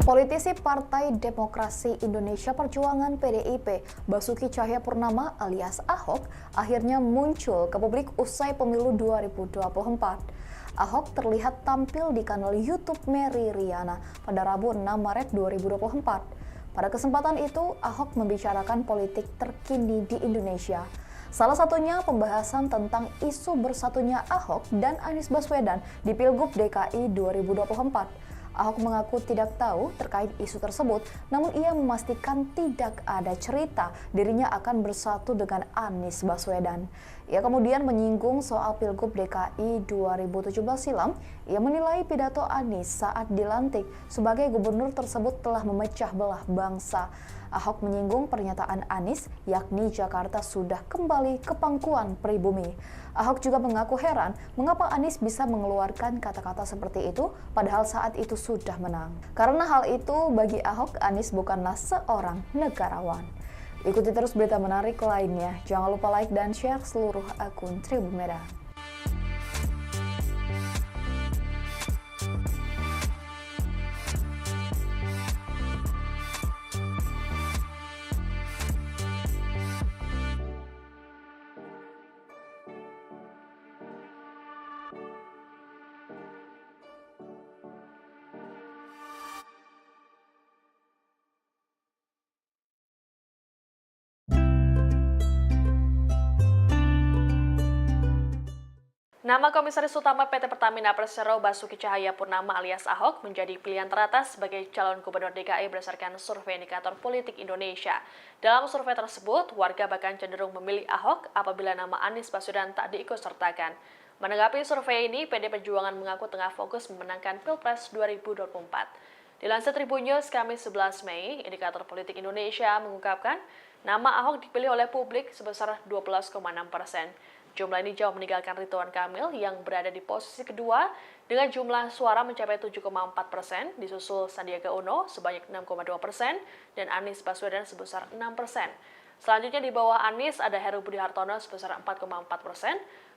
S8: Politisi Partai Demokrasi Indonesia Perjuangan PDIP, Basuki Cahayapurnama alias Ahok, akhirnya muncul ke publik usai pemilu 2024. Ahok terlihat tampil di kanal YouTube Mary Riana pada Rabu 6 Maret 2024. Pada kesempatan itu, Ahok membicarakan politik terkini di Indonesia. Salah satunya pembahasan tentang isu bersatunya Ahok dan Anies Baswedan di Pilgub DKI 2024. Ahok mengaku tidak tahu terkait isu tersebut, namun ia memastikan tidak ada cerita dirinya akan bersatu dengan Anies Baswedan. Ia kemudian menyinggung soal Pilgub DKI 2017 silam. Ia menilai pidato Anies saat dilantik sebagai gubernur tersebut telah memecah belah bangsa. Ahok menyinggung pernyataan Anies, yakni Jakarta sudah kembali ke pangkuan pribumi. Ahok juga mengaku heran mengapa Anies bisa mengeluarkan kata-kata seperti itu padahal saat itu sudah menang. Karena hal itu bagi Ahok, Anies bukanlah seorang negarawan. Ikuti terus berita menarik lainnya. Jangan lupa like dan share seluruh akun Tribun Medan.
S2: Nama Komisaris Utama PT Pertamina Persero Basuki Cahayapurnama alias Ahok menjadi pilihan teratas sebagai calon Gubernur DKI berdasarkan survei indikator politik Indonesia. Dalam survei tersebut, warga bahkan cenderung memilih Ahok apabila nama Anies Baswedan tak diikutsertakan. Menanggapi survei ini, PD Perjuangan mengaku tengah fokus memenangkan Pilpres 2024. Dilansir Tribun News Kamis 11 Mei, indikator politik Indonesia mengungkapkan nama Ahok dipilih oleh publik sebesar 12,6%. Jumlah ini jauh meninggalkan Ridwan Kamil yang berada di posisi kedua dengan jumlah suara mencapai 7,4%, disusul Sandiaga Uno sebanyak 6,2% dan Anies Baswedan sebesar 6%. Selanjutnya di bawah Anies ada Heru Budi Hartono sebesar 4,4%,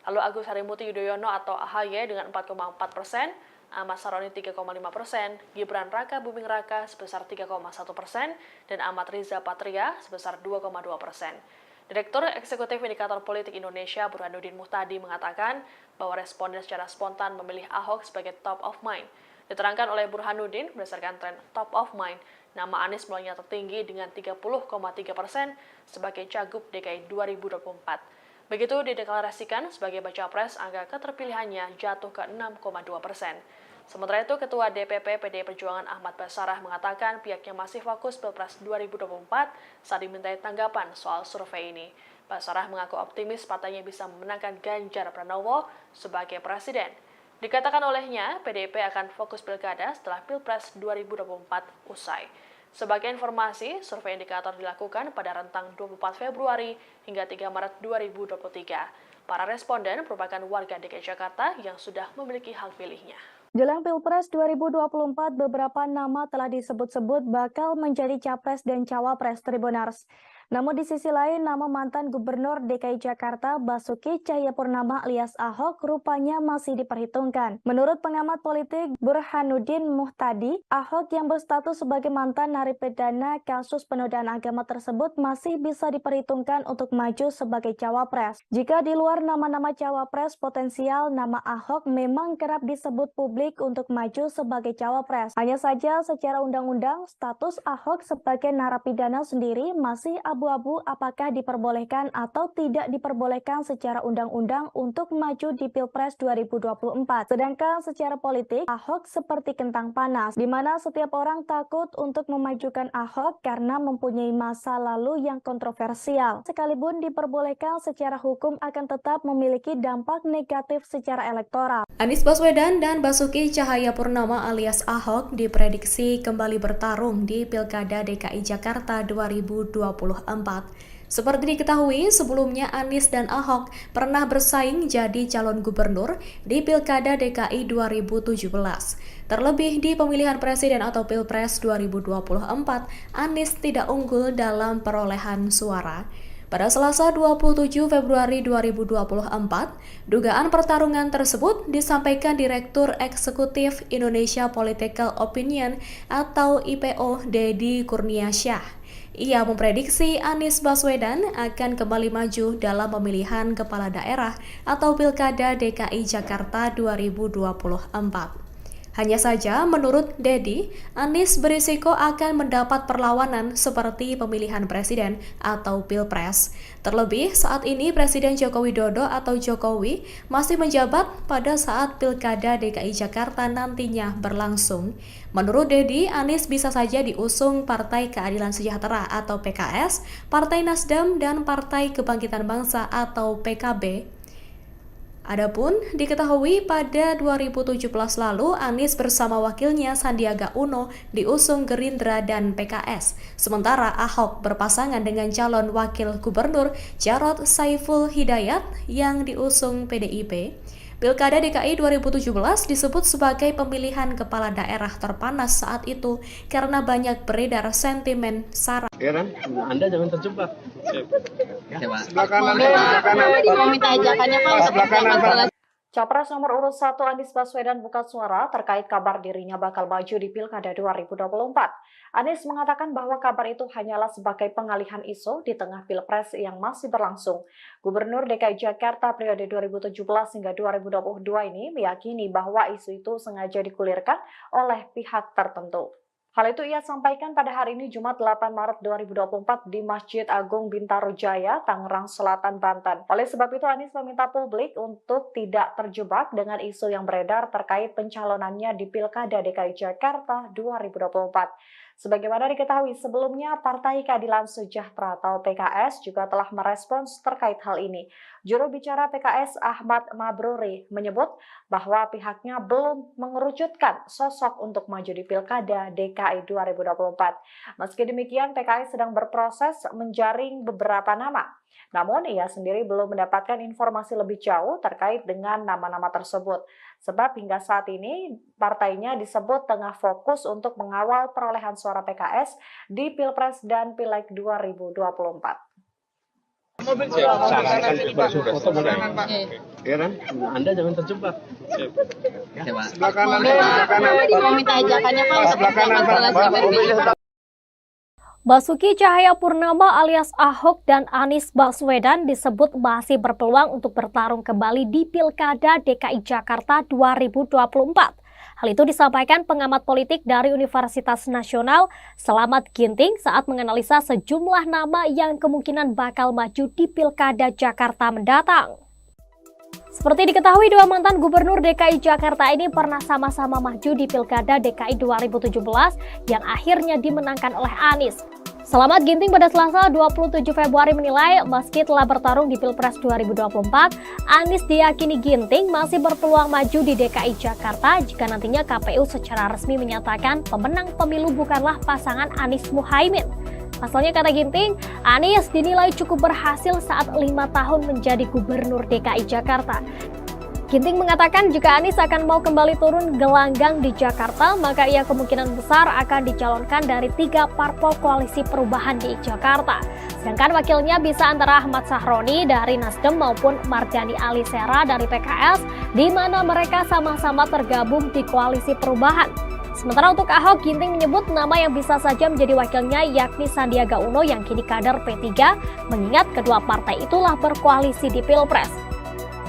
S2: lalu Agus Harimurti Yudhoyono atau AHY dengan 4,4%, Ahmad Saroni 3,5%, Gibran Raka Buming Raka sebesar 3,1%, dan Ahmad Riza Patria sebesar 2,2%. Direktur Eksekutif Indikator Politik Indonesia Burhanuddin Muhtadi mengatakan bahwa responden secara spontan memilih Ahok sebagai top of mind. Diterangkan oleh Burhanuddin, berdasarkan tren top of mind, nama Anies melonjak tertinggi dengan 30,3% sebagai Cagup DKI 2024. Begitu dideklarasikan sebagai baca pres, angka keterpilihannya jatuh ke 6,2%. Sementara itu, Ketua DPP PDI Perjuangan Ahmad Basarah mengatakan pihaknya masih fokus Pilpres 2024 saat dimintai tanggapan soal survei ini. Basarah mengaku optimis partainya bisa memenangkan Ganjar Pranowo sebagai presiden. Dikatakan olehnya, PDIP akan fokus pilkada setelah Pilpres 2024 usai. Sebagai informasi, survei indikator dilakukan pada rentang 24 Februari hingga 3 Maret 2023. Para responden merupakan warga DKI Jakarta yang sudah memiliki hak pilihnya.
S1: Jelang Pilpres 2024, beberapa nama telah disebut-sebut bakal menjadi capres dan cawapres Tribuners. Namun di sisi lain, nama mantan Gubernur DKI Jakarta Basuki Cahayapurnama alias Ahok rupanya masih diperhitungkan. Menurut pengamat politik Burhanuddin Muhtadi, Ahok yang berstatus sebagai mantan narapidana kasus penodaan agama tersebut masih bisa diperhitungkan untuk maju sebagai cawapres. Jika di luar nama-nama cawapres potensial, nama Ahok memang kerap disebut publik untuk maju sebagai cawapres. Hanya saja secara undang-undang, status Ahok sebagai narapidana sendiri masih abu-abu apakah diperbolehkan atau tidak diperbolehkan secara undang-undang untuk maju di Pilpres 2024. Sedangkan secara politik, Ahok seperti kentang panas, di mana setiap orang takut untuk memajukan Ahok karena mempunyai masa lalu yang kontroversial. Sekalipun diperbolehkan secara hukum akan tetap memiliki dampak negatif secara elektoral.
S3: Anies Baswedan dan Basuki Cahayapurnama alias Ahok diprediksi kembali bertarung di Pilkada DKI Jakarta 2024. Seperti diketahui, sebelumnya Anies dan Ahok pernah bersaing jadi calon gubernur di Pilkada DKI 2017. Terlebih di pemilihan presiden atau Pilpres 2024, Anies tidak unggul dalam perolehan suara. Pada Selasa 27 Februari 2024, dugaan pertarungan tersebut disampaikan Direktur Eksekutif Indonesia Political Opinion atau IPO Deddy Kurniasyah. Ia memprediksi Anies Baswedan akan kembali maju dalam pemilihan kepala daerah atau Pilkada DKI Jakarta 2024. Hanya saja, menurut Deddy, Anies berisiko akan mendapat perlawanan seperti pemilihan presiden atau Pilpres. Terlebih, saat ini Presiden Joko Widodo atau Jokowi masih menjabat pada saat Pilkada DKI Jakarta nantinya berlangsung. Menurut Deddy, Anies bisa saja diusung Partai Keadilan Sejahtera atau PKS, Partai Nasdem, dan Partai Kebangkitan Bangsa atau PKB. Adapun diketahui pada 2017 lalu Anies bersama wakilnya Sandiaga Uno diusung Gerindra dan PKS. Sementara Ahok berpasangan dengan calon wakil gubernur Jarod Saiful Hidayat yang diusung PDIP. Pilkada DKI 2017 disebut sebagai pemilihan kepala daerah terpanas saat itu karena banyak beredar sentimen sara.
S4: Heran, Anda jangan terjebak.
S5: Sebelah kanan. Minta ajakannya Pak.
S4: Sebelah kanan, Pak.
S6: Capres nomor urut 1 Anies Baswedan buka suara terkait kabar dirinya bakal maju di Pilkada 2024. Anies mengatakan bahwa kabar itu hanyalah sebagai pengalihan isu di tengah Pilpres yang masih berlangsung. Gubernur DKI Jakarta periode 2017 hingga 2022 ini meyakini bahwa isu itu sengaja digulirkan oleh pihak tertentu. Hal itu ia sampaikan pada hari ini Jumat 8 Maret 2024 di Masjid Agung Bintaro Jaya, Tangerang Selatan, Banten. Oleh sebab itu Anies meminta publik untuk tidak terjebak dengan isu yang beredar terkait pencalonannya di Pilkada DKI Jakarta 2024. Sebagaimana diketahui sebelumnya, Partai Keadilan Sejahtera atau PKS juga telah merespons terkait hal ini. Juru bicara PKS Ahmad Mabruri menyebut bahwa pihaknya belum mengerucutkan sosok untuk maju di Pilkada DKI 2024. Meski demikian, PKS sedang berproses menjaring beberapa nama. Namun, ia sendiri belum mendapatkan informasi lebih jauh terkait dengan nama-nama tersebut. Sebab hingga saat ini, partainya disebut tengah fokus untuk mengawal perolehan suara PKS di Pilpres dan Pileg 2024.
S4: Sarankan berfoto mulai. Heran, Anda jangan terjebak. Sebelah kanan.
S5: Minta ajakannya Pak. Sebelah kanan, Pak.
S7: Basuki Cahayapurnama alias Ahok dan Anies Baswedan disebut masih berpeluang untuk bertarung kembali di Pilkada DKI Jakarta 2024. Hal itu disampaikan pengamat politik dari Universitas Nasional Selamat Ginting saat menganalisa sejumlah nama yang kemungkinan bakal maju di Pilkada Jakarta mendatang. Seperti diketahui, dua mantan gubernur DKI Jakarta ini pernah sama-sama maju di Pilkada DKI 2017 yang akhirnya dimenangkan oleh Anies. Selamat Ginting pada Selasa 27 Februari menilai meski telah bertarung di Pilpres 2024, Anies diyakini Ginting masih berpeluang maju di DKI Jakarta jika nantinya KPU secara resmi menyatakan pemenang pemilu bukanlah pasangan Anies Muhaimin. Pasalnya, kata Ginting, Anies dinilai cukup berhasil saat 5 tahun menjadi gubernur DKI Jakarta. Ginting mengatakan jika Anies akan mau kembali turun gelanggang di Jakarta, maka ia kemungkinan besar akan dicalonkan dari 3 parpol koalisi perubahan di Jakarta. Sedangkan wakilnya bisa antara Ahmad Sahroni dari Nasdem maupun Mardhani Alisera dari PKS, di mana mereka sama-sama tergabung di koalisi perubahan. Sementara untuk Ahok, Ginting menyebut nama yang bisa saja menjadi wakilnya yakni Sandiaga Uno yang kini kader P3, mengingat kedua partai itulah berkoalisi di Pilpres.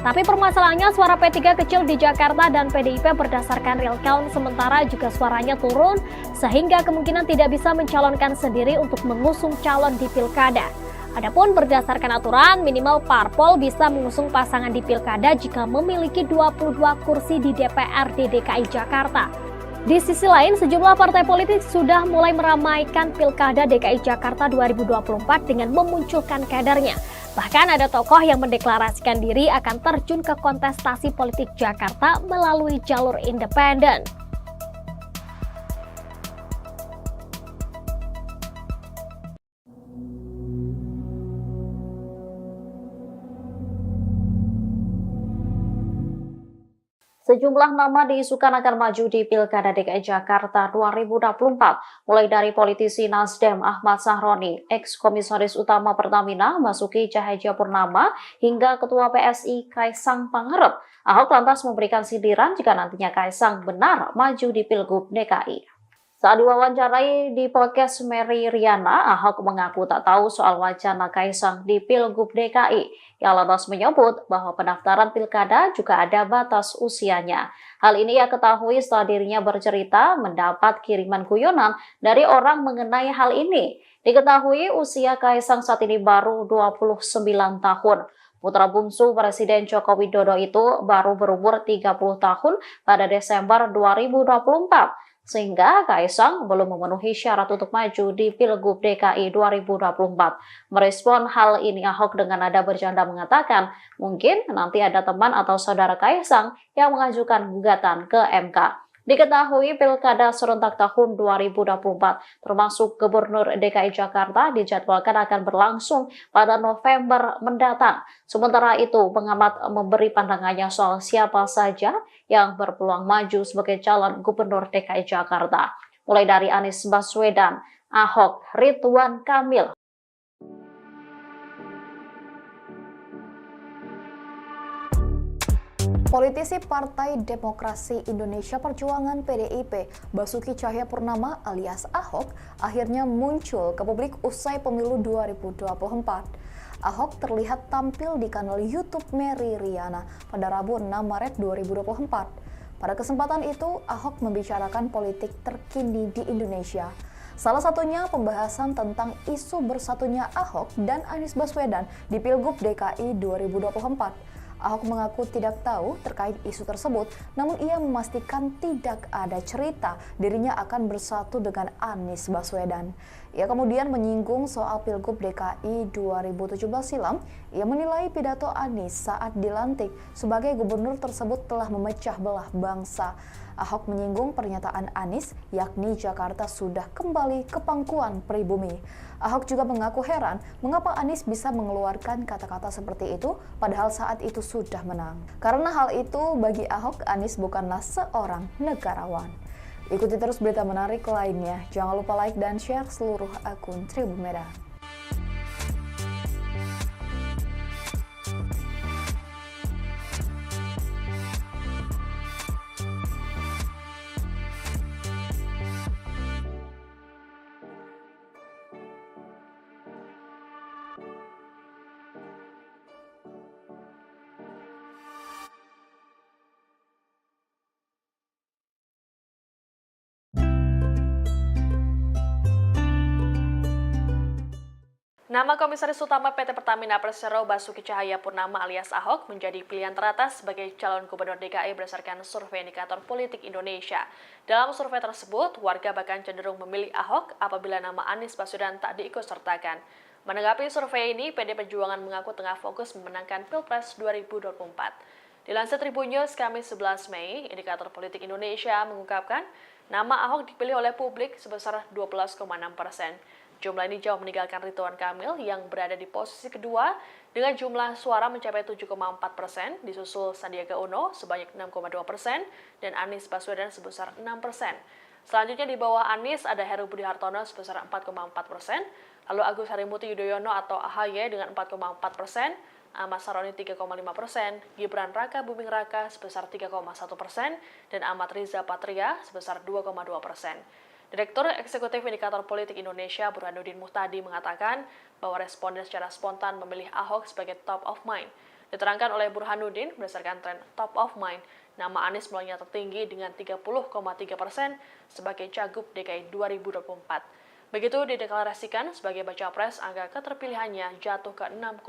S7: Tapi permasalahannya suara P3 kecil di Jakarta dan PDIP berdasarkan real count sementara juga suaranya turun sehingga kemungkinan tidak bisa mencalonkan sendiri untuk mengusung calon di Pilkada. Adapun berdasarkan aturan, minimal parpol bisa mengusung pasangan di Pilkada jika memiliki 22 kursi di DPRD DKI Jakarta. Di sisi lain, sejumlah partai politik sudah mulai meramaikan Pilkada DKI Jakarta 2024 dengan memunculkan kadernya. Bahkan ada tokoh yang mendeklarasikan diri akan terjun ke kontestasi politik Jakarta melalui jalur independen.
S6: Sejumlah nama diisukan akan maju di Pilkada DKI Jakarta 2024, mulai dari politisi Nasdem Ahmad Sahroni, ex-komisaris utama Pertamina Basuki Cahayapurnama, hingga Ketua PSI Kaisang Pangarep. Ahok lantas memberikan sindiran jika nantinya Kaisang benar maju di Pilgub DKI. Saat diwawancarai di podcast Mary Riana, Ahok mengaku tak tahu soal wacana Kaisang di Pilgub DKI. Ia lantas menyebut bahwa pendaftaran pilkada juga ada batas usianya. Hal ini ia ketahui setelah dirinya bercerita mendapat kiriman guyonan dari orang mengenai hal ini. Diketahui usia Kaisang saat ini baru 29 tahun. Putra bungsu Presiden Joko Widodo itu baru berumur 30 tahun pada Desember 2024. Sehingga Kaisang belum memenuhi syarat untuk maju di Pilgub DKI 2024. Merespon hal ini, Ahok dengan nada bercanda mengatakan, mungkin nanti ada teman atau saudara Kaisang yang mengajukan gugatan ke MK. Diketahui Pilkada serentak tahun 2024 termasuk Gubernur DKI Jakarta dijadwalkan akan berlangsung pada November mendatang. Sementara itu, pengamat memberi pandangannya soal siapa saja yang berpeluang maju sebagai calon Gubernur DKI Jakarta. Mulai dari Anies Baswedan, Ahok, Ridwan Kamil,
S8: Politisi Partai Demokrasi Indonesia Perjuangan PDIP, Basuki Cahayapurnama alias Ahok, akhirnya muncul ke publik usai pemilu 2024. Ahok terlihat tampil di kanal YouTube Mary Riana pada Rabu 6 Maret 2024. Pada kesempatan itu, Ahok membicarakan politik terkini di Indonesia. Salah satunya pembahasan tentang isu bersatunya Ahok dan Anies Baswedan di Pilgub DKI 2024. Ahok mengaku tidak tahu terkait isu tersebut, namun ia memastikan tidak ada cerita dirinya akan bersatu dengan Anies Baswedan. Ia kemudian menyinggung soal Pilgub DKI 2017 silam. Ia menilai pidato Anies saat dilantik sebagai gubernur tersebut telah memecah belah bangsa. Ahok menyinggung pernyataan Anies, yakni Jakarta sudah kembali ke pangkuan pribumi. Ahok juga mengaku heran mengapa Anies bisa mengeluarkan kata-kata seperti itu padahal saat itu sudah menang. Karena hal itu bagi Ahok, Anies bukanlah seorang negarawan. Ikuti terus berita menarik lainnya. Jangan lupa like dan share seluruh akun Tribun Medan.
S2: Nama Komisaris Utama PT Pertamina Persero Basuki Cahayapurnama alias Ahok menjadi pilihan teratas sebagai calon gubernur DKI berdasarkan survei indikator politik Indonesia. Dalam survei tersebut, warga bahkan cenderung memilih Ahok apabila nama Anies Baswedan tak diikutsertakan. Menanggapi survei ini, PD Perjuangan mengaku tengah fokus memenangkan Pilpres 2024. Dilansir Tribun News Kamis 11 Mei, indikator politik Indonesia mengungkapkan nama Ahok dipilih oleh publik sebesar 12,6%. Jumlah ini jauh meninggalkan Ridwan Kamil yang berada di posisi kedua dengan jumlah suara mencapai 7,4%, disusul Sandiaga Uno sebanyak 6,2% dan Anies Baswedan sebesar 6%. Selanjutnya di bawah Anies ada Heru Budi Hartono sebesar 4,4%, lalu Agus Harimurti Yudhoyono atau AHY dengan 4,4%, Ahmad Saroni 3,5%, Gibran Raka Buming Raka sebesar 3,1%, dan Ahmad Riza Patria sebesar 2,2%. Direktur Eksekutif Indikator Politik Indonesia Burhanuddin Muhtadi mengatakan bahwa responden secara spontan memilih Ahok sebagai top of mind. Diterangkan oleh Burhanuddin, berdasarkan tren top of mind, nama Anies mulainya tertinggi dengan 30,3% sebagai Cagup DKI 2024. Begitu dideklarasikan sebagai baca pres, angka keterpilihannya jatuh ke 6,2%.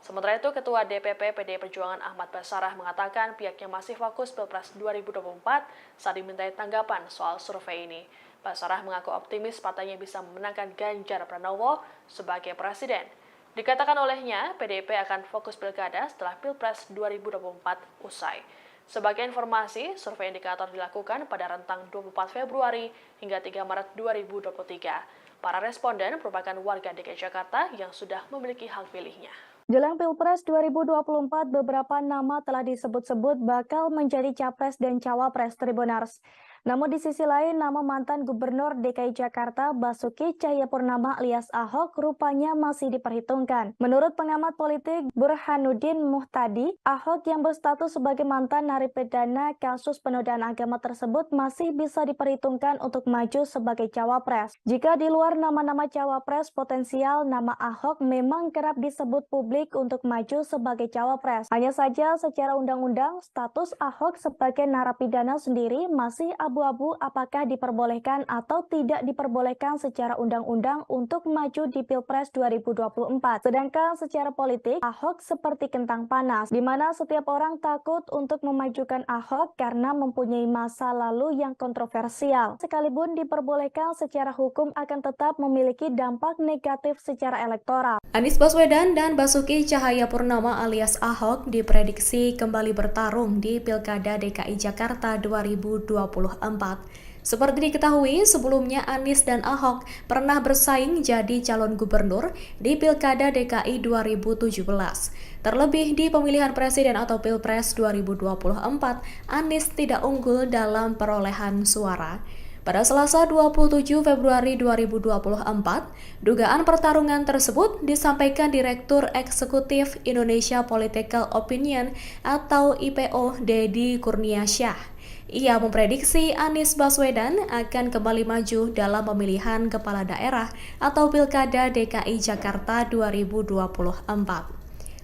S2: Sementara itu, Ketua DPP PDI Perjuangan Ahmad Basarah mengatakan pihaknya masih fokus Pilpres 2024 saat dimintai tanggapan soal survei ini. Basarah mengaku optimis partainya bisa memenangkan Ganjar Pranowo sebagai presiden. Dikatakan olehnya, PDIP akan fokus pilkada setelah Pilpres 2024 usai. Sebagai informasi, survei indikator dilakukan pada rentang 24 Februari hingga 3 Maret 2023. Para responden merupakan warga DKI Jakarta yang sudah memiliki hak pilihnya.
S1: Jelang Pilpres 2024, beberapa nama telah disebut-sebut bakal menjadi capres dan cawapres Tribunars. Namun di sisi lain, nama mantan Gubernur DKI Jakarta Basuki Cahayapurnama alias Ahok rupanya masih diperhitungkan. Menurut pengamat politik Burhanuddin Muhtadi, Ahok yang berstatus sebagai mantan narapidana kasus penodaan agama tersebut masih bisa diperhitungkan untuk maju sebagai cawapres. Jika di luar nama-nama cawapres potensial, nama Ahok memang kerap disebut publik untuk maju sebagai cawapres. Hanya saja secara undang-undang, status Ahok sebagai narapidana sendiri masih abu-abu apakah diperbolehkan atau tidak diperbolehkan secara undang-undang untuk maju di Pilpres 2024. Sedangkan secara politik, Ahok seperti kentang panas, di mana setiap orang takut untuk memajukan Ahok karena mempunyai masa lalu yang kontroversial. Sekalipun diperbolehkan secara hukum akan tetap memiliki dampak negatif secara elektoral.
S3: Anies Baswedan dan Basuki Cahayapurnama alias Ahok diprediksi kembali bertarung di Pilkada DKI Jakarta 2024. Seperti diketahui, sebelumnya Anies dan Ahok pernah bersaing jadi calon gubernur di Pilkada DKI 2017. Terlebih di pemilihan presiden atau Pilpres 2024, Anies tidak unggul dalam perolehan suara. Pada Selasa 27 Februari 2024, dugaan pertarungan tersebut disampaikan Direktur Eksekutif Indonesia Political Opinion atau IPO Deddy Kurniasyah. Ia memprediksi Anies Baswedan akan kembali maju dalam pemilihan kepala daerah atau Pilkada DKI Jakarta 2024.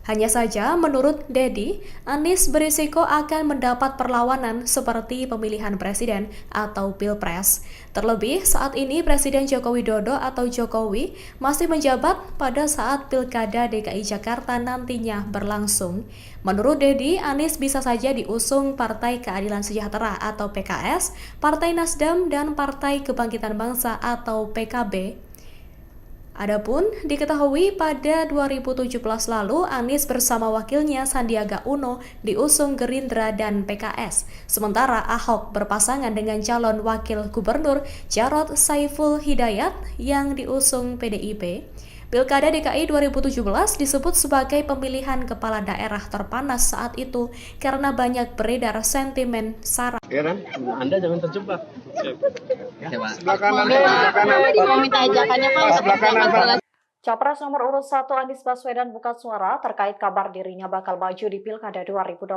S3: Hanya saja, menurut Deddy, Anies berisiko akan mendapat perlawanan seperti pemilihan presiden atau Pilpres. Terlebih, saat ini Presiden Joko Widodo atau Jokowi masih menjabat pada saat Pilkada DKI Jakarta nantinya berlangsung. Menurut Deddy, Anies bisa saja diusung Partai Keadilan Sejahtera atau PKS, Partai Nasdem, dan Partai Kebangkitan Bangsa atau PKB. Adapun diketahui pada 2017 lalu Anies bersama wakilnya Sandiaga Uno diusung Gerindra dan PKS. Sementara Ahok berpasangan dengan calon wakil gubernur Jarod Saiful Hidayat yang diusung PDIP. Pilkada DKI 2017 disebut sebagai pemilihan kepala daerah terpanas saat itu karena banyak beredar sentimen sara.
S4: Ya kan? Anda jangan terjebak.
S5: Sebelah kanan, sebelah kanan. Mau minta ajakannya Pak.
S4: Sebelah kanan, Pak.
S6: Capres nomor urut 1 Anies Baswedan buka suara terkait kabar dirinya bakal maju di Pilkada 2024.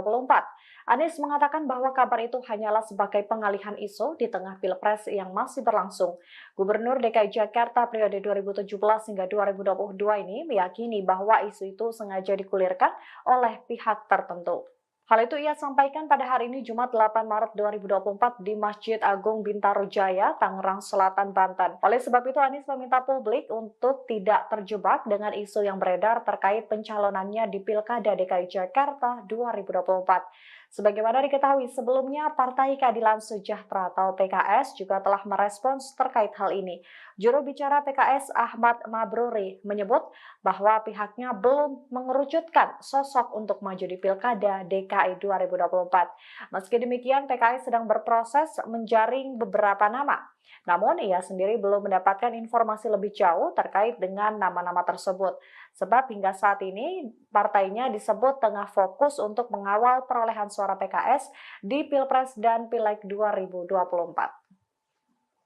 S6: Anies mengatakan bahwa kabar itu hanyalah sebagai pengalihan isu di tengah Pilpres yang masih berlangsung. Gubernur DKI Jakarta periode 2017 hingga 2022 ini meyakini bahwa isu itu sengaja digulirkan oleh pihak tertentu. Hal itu ia sampaikan pada hari ini Jumat 8 Maret 2024 di Masjid Agung Bintaro Jaya, Tangerang Selatan, Banten. Oleh sebab itu Anies meminta publik untuk tidak terjebak dengan isu yang beredar terkait pencalonannya di Pilkada DKI Jakarta 2024. Sebagaimana diketahui sebelumnya, Partai Keadilan Sejahtera atau PKS juga telah merespons terkait hal ini. Juru bicara PKS Ahmad Mabruri menyebut bahwa pihaknya belum mengerucutkan sosok untuk maju di Pilkada DKI 2024. Meski demikian, PKS sedang berproses menjaring beberapa nama. Namun, ia sendiri belum mendapatkan informasi lebih jauh terkait dengan nama-nama tersebut. Sebab hingga saat ini, partainya disebut tengah fokus untuk mengawal perolehan suara PKS di Pilpres dan Pileg 2024.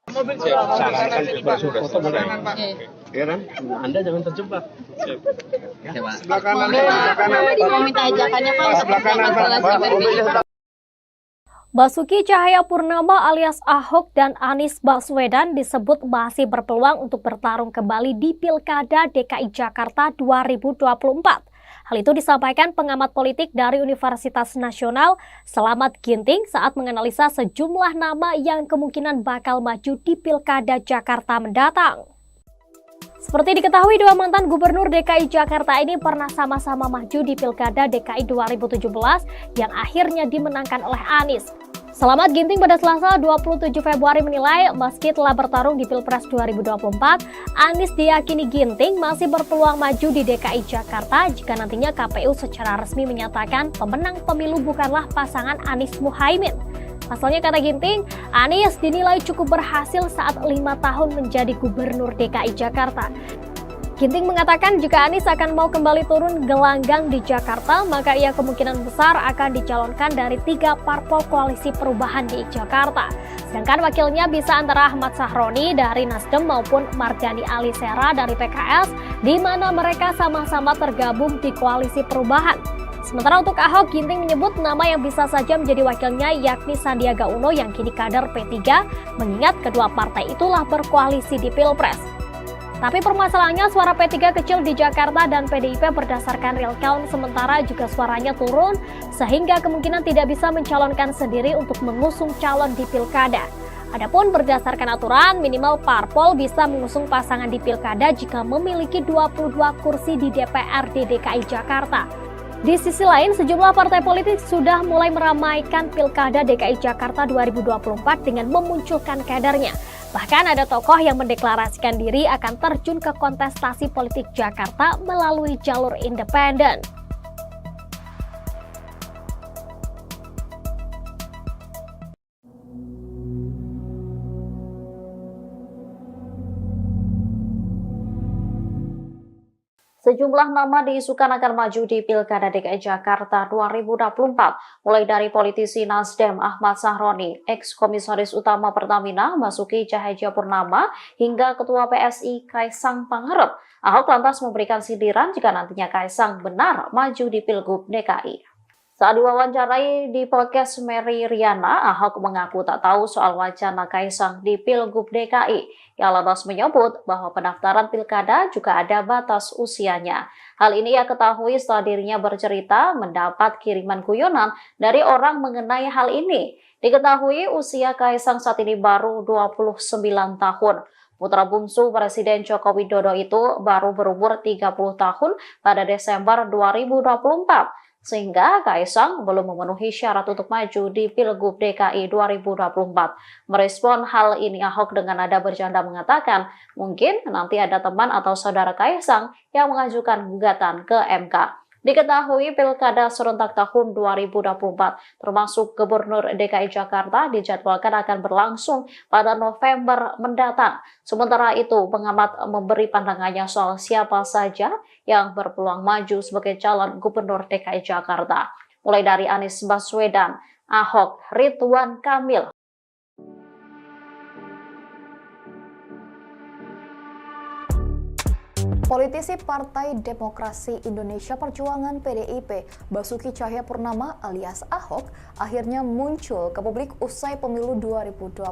S4: Sarankan bersuara Pak. Ya kan? Anda jangan terjebak. Sebelah kanan, sebelah kanan.
S5: Mau minta ajakannya Pak.
S4: Sebelah kanan, Pak.
S7: Basuki Cahayapurnama alias Ahok dan Anies Baswedan disebut masih berpeluang untuk bertarung kembali di Pilkada DKI Jakarta 2024. Hal itu disampaikan pengamat politik dari Universitas Nasional Selamat Ginting saat menganalisa sejumlah nama yang kemungkinan bakal maju di Pilkada Jakarta mendatang. Seperti diketahui, dua mantan gubernur DKI Jakarta ini pernah sama-sama maju di Pilkada DKI 2017 yang akhirnya dimenangkan oleh Anies. Selamat Ginting pada Selasa 27 Februari menilai meski telah bertarung di Pilpres 2024, Anies diyakini Ginting masih berpeluang maju di DKI Jakarta jika nantinya KPU secara resmi menyatakan pemenang pemilu bukanlah pasangan Anies Muhaimin. Pasalnya, kata Ginting, Anies dinilai cukup berhasil saat 5 tahun menjadi gubernur DKI Jakarta. Ginting mengatakan jika Anies akan mau kembali turun gelanggang di Jakarta, maka ia kemungkinan besar akan dicalonkan dari 3 parpol koalisi perubahan di Jakarta. Sedangkan wakilnya bisa antara Ahmad Sahroni dari Nasdem maupun Mardhani Alisera dari PKS, di mana mereka sama-sama tergabung di koalisi perubahan. Sementara untuk Ahok, Ginting menyebut nama yang bisa saja menjadi wakilnya yakni Sandiaga Uno yang kini kader P3, mengingat kedua partai itulah berkoalisi di Pilpres. Tapi permasalahannya suara P3 kecil di Jakarta dan PDIP berdasarkan real count sementara juga suaranya turun sehingga kemungkinan tidak bisa mencalonkan sendiri untuk mengusung calon di Pilkada. Adapun berdasarkan aturan, minimal parpol bisa mengusung pasangan di Pilkada jika memiliki 22 kursi di DPRD DKI Jakarta. Di sisi lain, sejumlah partai politik sudah mulai meramaikan Pilkada DKI Jakarta 2024 dengan memunculkan kadernya. Bahkan ada tokoh yang mendeklarasikan diri akan terjun ke kontestasi politik Jakarta melalui jalur independen.
S6: Sejumlah nama diisukan akan maju di Pilkada DKI Jakarta 2024, mulai dari politisi Nasdem Ahmad Sahroni, ex-komisaris utama Pertamina Basuki Cahayapurnama, hingga Ketua PSI Kaisang Pangarep. Ahok lantas memberikan sindiran jika nantinya Kaisang benar maju di Pilgub DKI. Saat diwawancarai di podcast Mary Riana, Ahok mengaku tak tahu soal wacana Kaisang di Pilgub DKI. Ia lantas menyebut bahwa pendaftaran pilkada juga ada batas usianya. Hal ini ia ketahui setelah dirinya bercerita mendapat kiriman guyonan dari orang mengenai hal ini. Diketahui usia Kaisang saat ini baru 29 tahun. Putra bungsu Presiden Joko Widodo itu baru berumur 30 tahun pada Desember 2024. Sehingga Kaisang belum memenuhi syarat untuk maju di Pilgub DKI 2024. Merespon hal ini, Ahok dengan nada bercanda mengatakan, mungkin nanti ada teman atau saudara Kaisang yang mengajukan gugatan ke MK. Diketahui Pilkada serentak tahun 2024 termasuk Gubernur DKI Jakarta dijadwalkan akan berlangsung pada November mendatang. Sementara itu, pengamat memberi pandangannya soal siapa saja yang berpeluang maju sebagai calon Gubernur DKI Jakarta. Mulai dari Anies Baswedan, Ahok, Ridwan Kamil.
S8: Politisi Partai Demokrasi Indonesia Perjuangan PDIP, Basuki Cahayapurnama alias Ahok, akhirnya muncul ke publik usai pemilu 2024.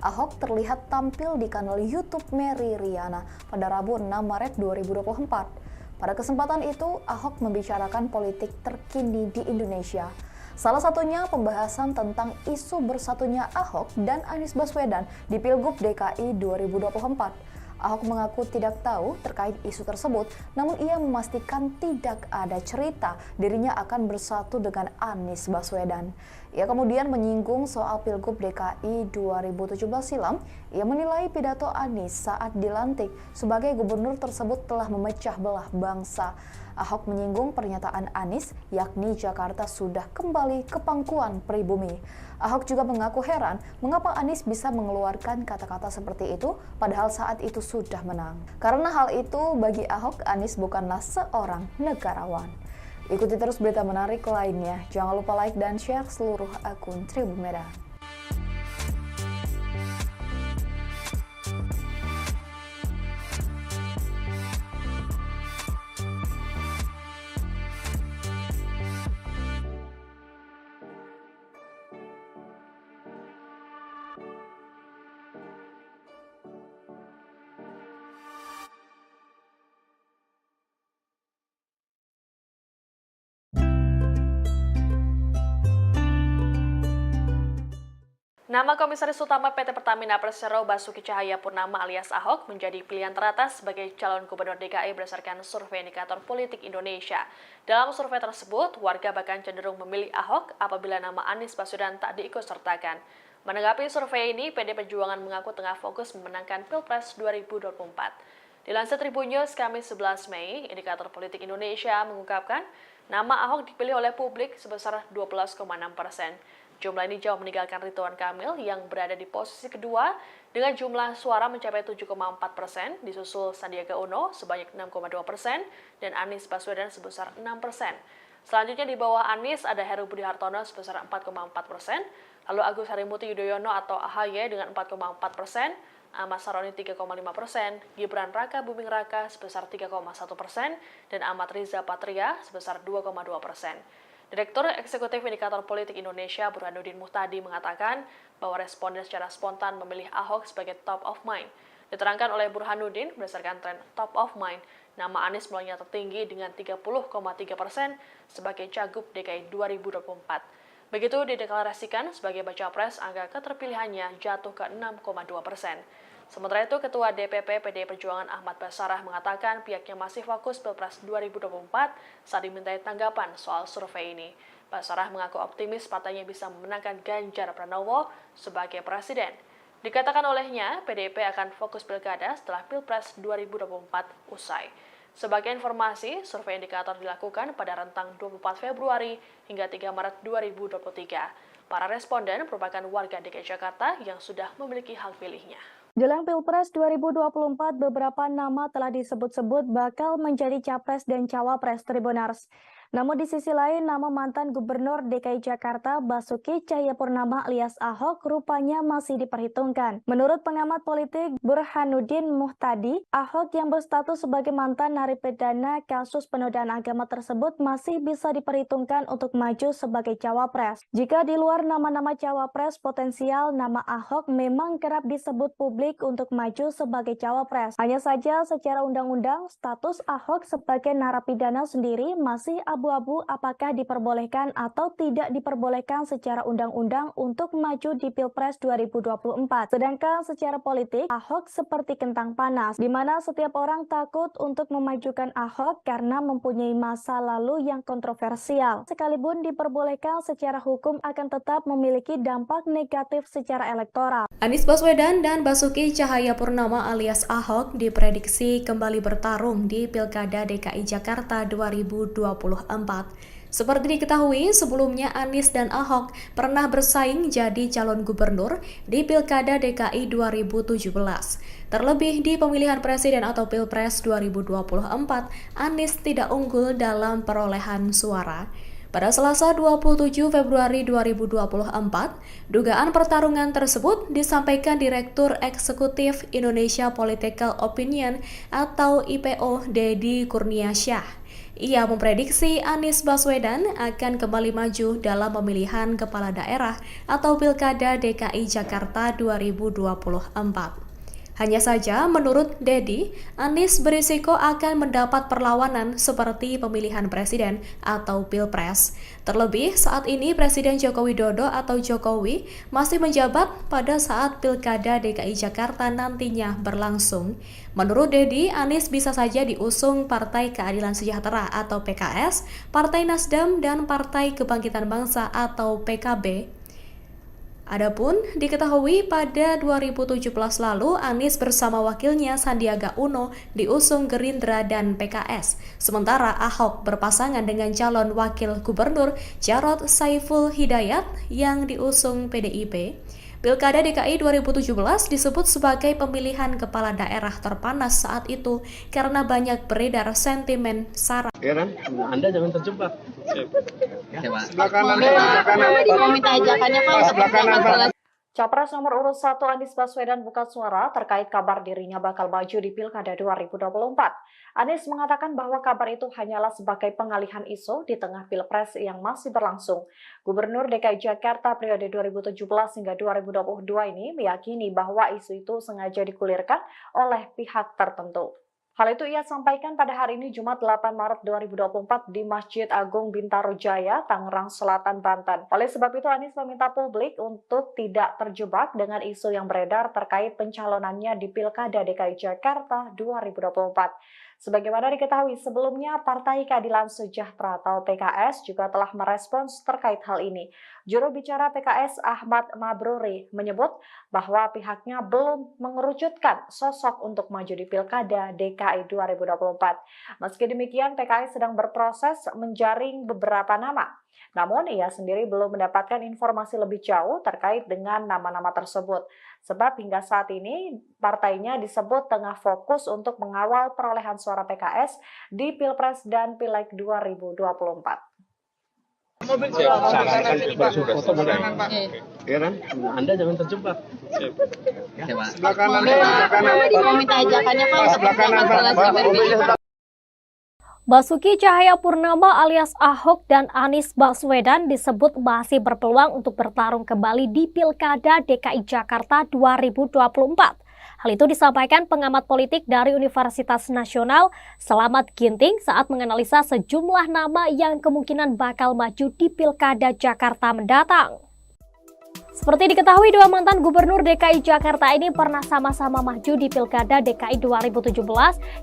S8: Ahok terlihat tampil di kanal YouTube Mary Riana pada Rabu 6 Maret 2024. Pada kesempatan itu, Ahok membicarakan politik terkini di Indonesia. Salah satunya pembahasan tentang isu bersatunya Ahok dan Anies Baswedan di Pilgub DKI 2024. Ahok mengaku tidak tahu terkait isu tersebut, namun ia memastikan tidak ada cerita dirinya akan bersatu dengan Anies Baswedan. Ia kemudian menyinggung soal Pilgub DKI 2017 silam. Ia menilai pidato Anies saat dilantik sebagai gubernur tersebut telah memecah belah bangsa. Ahok menyinggung pernyataan Anies, yakni Jakarta sudah kembali ke pangkuan pribumi. Ahok juga mengaku heran mengapa Anies bisa mengeluarkan kata-kata seperti itu padahal saat itu sudah menang. Karena hal itu bagi Ahok, Anies bukanlah seorang negarawan. Ikuti terus berita menarik lainnya. Jangan lupa like dan share seluruh akun Tribun Merah.
S2: Nama Komisaris Utama PT Pertamina Persero Basuki Cahayapurnama alias Ahok menjadi pilihan teratas sebagai calon gubernur DKI berdasarkan survei indikator politik Indonesia. Dalam survei tersebut, warga bahkan cenderung memilih Ahok apabila nama Anies Baswedan tak diikutsertakan. Menanggapi survei ini, PD Perjuangan mengaku tengah fokus memenangkan Pilpres 2024. Dilansir Tribun News Kamis 11 Mei, indikator politik Indonesia mengungkapkan nama Ahok dipilih oleh publik sebesar 12,6%. Jumlah ini jauh meninggalkan Ridwan Kamil yang berada di posisi kedua dengan jumlah suara mencapai 7,4%, disusul Sandiaga Uno sebanyak 6,2% dan Anies Baswedan sebesar 6%. Selanjutnya di bawah Anies ada Heru Budi Hartono sebesar 4,4%, lalu Agus Harimurti Yudhoyono atau AHY dengan 4,4%, Ahmad Saroni 3,5%, Gibran Raka Buming Raka sebesar 3,1%, dan Ahmad Riza Patria sebesar 2,2%. Direktur Eksekutif Indikator Politik Indonesia Burhanuddin Muhtadi mengatakan bahwa responden secara spontan memilih Ahok sebagai top of mind. Diterangkan oleh Burhanuddin, berdasarkan tren top of mind, nama Anies mulainya tertinggi dengan 30,3% sebagai Cagup DKI 2024. Begitu dideklarasikan sebagai baca pres, angka keterpilihannya jatuh ke 6,2%. Sementara itu, Ketua DPP PDI Perjuangan Ahmad Basarah mengatakan pihaknya masih fokus Pilpres 2024 saat dimintai tanggapan soal survei ini. Basarah mengaku optimis partainya bisa memenangkan Ganjar Pranowo sebagai presiden. Dikatakan olehnya, PDIP akan fokus pilkada setelah Pilpres 2024 usai. Sebagai informasi, survei indikator dilakukan pada rentang 24 Februari hingga 3 Maret 2023. Para responden merupakan warga DKI Jakarta yang sudah memiliki hak pilihnya.
S1: Jelang Pilpres 2024, beberapa nama telah disebut-sebut bakal menjadi capres dan cawapres Tribuners. Namun di sisi lain, nama mantan Gubernur DKI Jakarta Basuki Cahayapurnama alias Ahok rupanya masih diperhitungkan. Menurut pengamat politik Burhanuddin Muhtadi, Ahok yang berstatus sebagai mantan narapidana kasus penodaan agama tersebut masih bisa diperhitungkan untuk maju sebagai cawapres. Jika di luar nama-nama cawapres potensial, nama Ahok memang kerap disebut publik untuk maju sebagai cawapres. Hanya saja secara undang-undang, status Ahok sebagai narapidana sendiri masih abu-abu apakah diperbolehkan atau tidak diperbolehkan secara undang-undang untuk maju di Pilpres 2024. Sedangkan secara politik, Ahok seperti kentang panas, di mana setiap orang takut untuk memajukan Ahok karena mempunyai masa lalu yang kontroversial. Sekalipun diperbolehkan secara hukum akan tetap memiliki dampak negatif secara elektoral.
S3: Anies Baswedan dan Basuki Cahayapurnama alias Ahok diprediksi kembali bertarung di Pilkada DKI Jakarta 2024. Seperti diketahui, sebelumnya Anies dan Ahok pernah bersaing jadi calon gubernur di Pilkada DKI 2017. Terlebih di pemilihan presiden atau Pilpres 2024, Anies tidak unggul dalam perolehan suara. Pada Selasa 27 Februari 2024, dugaan pertarungan tersebut disampaikan Direktur Eksekutif Indonesia Political Opinion atau IPO Deddy Kurniasyah. Ia memprediksi Anies Baswedan akan kembali maju dalam pemilihan kepala daerah atau Pilkada DKI Jakarta 2024. Hanya saja, menurut Dedi, Anies berisiko akan mendapat perlawanan seperti pemilihan presiden atau pilpres. Terlebih, saat ini Presiden Joko Widodo atau Jokowi masih menjabat pada saat Pilkada DKI Jakarta nantinya berlangsung. Menurut Dedi, Anies bisa saja diusung Partai Keadilan Sejahtera atau PKS, Partai Nasdem, dan Partai Kebangkitan Bangsa atau PKB. Adapun diketahui pada 2017 lalu Anies bersama wakilnya Sandiaga Uno diusung Gerindra dan PKS. Sementara Ahok berpasangan dengan calon wakil gubernur Jarod Saiful Hidayat yang diusung PDIP. Pilkada DKI 2017 disebut sebagai pemilihan kepala daerah terpanas saat itu karena banyak beredar sentimen sara.
S4: Heran, Anda jangan terjebak.
S5: Sebelah kanan. Mau minta ajakannya Pak.
S4: Sebelah kanan, Pak.
S6: Capres nomor urut 1 Anies Baswedan buka suara terkait kabar dirinya bakal maju di Pilkada 2024. Anies mengatakan bahwa kabar itu hanyalah sebagai pengalihan isu di tengah Pilpres yang masih berlangsung. Gubernur DKI Jakarta periode 2017 hingga 2022 ini meyakini bahwa isu itu sengaja digulirkan oleh pihak tertentu. Hal itu ia sampaikan pada hari ini Jumat 8 Maret 2024 di Masjid Agung Bintaro Jaya, Tangerang Selatan, Banten. Oleh sebab itu Anies meminta publik untuk tidak terjebak dengan isu yang beredar terkait pencalonannya di Pilkada DKI Jakarta 2024. Sebagaimana diketahui sebelumnya, Partai Keadilan Sejahtera atau PKS juga telah merespons terkait hal ini. Juru bicara PKS Ahmad Mabruri menyebut bahwa pihaknya belum mengerucutkan sosok untuk maju di Pilkada DKI 2024. Meski demikian, PKS sedang berproses menjaring beberapa nama. Namun, ia sendiri belum mendapatkan informasi lebih jauh terkait dengan nama-nama tersebut. Sebab hingga saat ini, partainya disebut tengah fokus untuk mengawal perolehan suara PKS di Pilpres dan Pileg 2024.
S4: Sarankan berfoto sebelah kanan, Heran, Anda jangan terjebak. Sebelah kanan.
S5: Mau minta ajakannya Pak.
S4: Sebelah kanan, Pak.
S7: Basuki Cahayapurnama alias Ahok dan Anies Baswedan disebut masih berpeluang untuk bertarung kembali di Pilkada DKI Jakarta 2024. Hal itu disampaikan pengamat politik dari Universitas Nasional Slamet Ginting saat menganalisa sejumlah nama yang kemungkinan bakal maju di Pilkada Jakarta mendatang. Seperti diketahui, dua mantan gubernur DKI Jakarta ini pernah sama-sama maju di Pilkada DKI 2017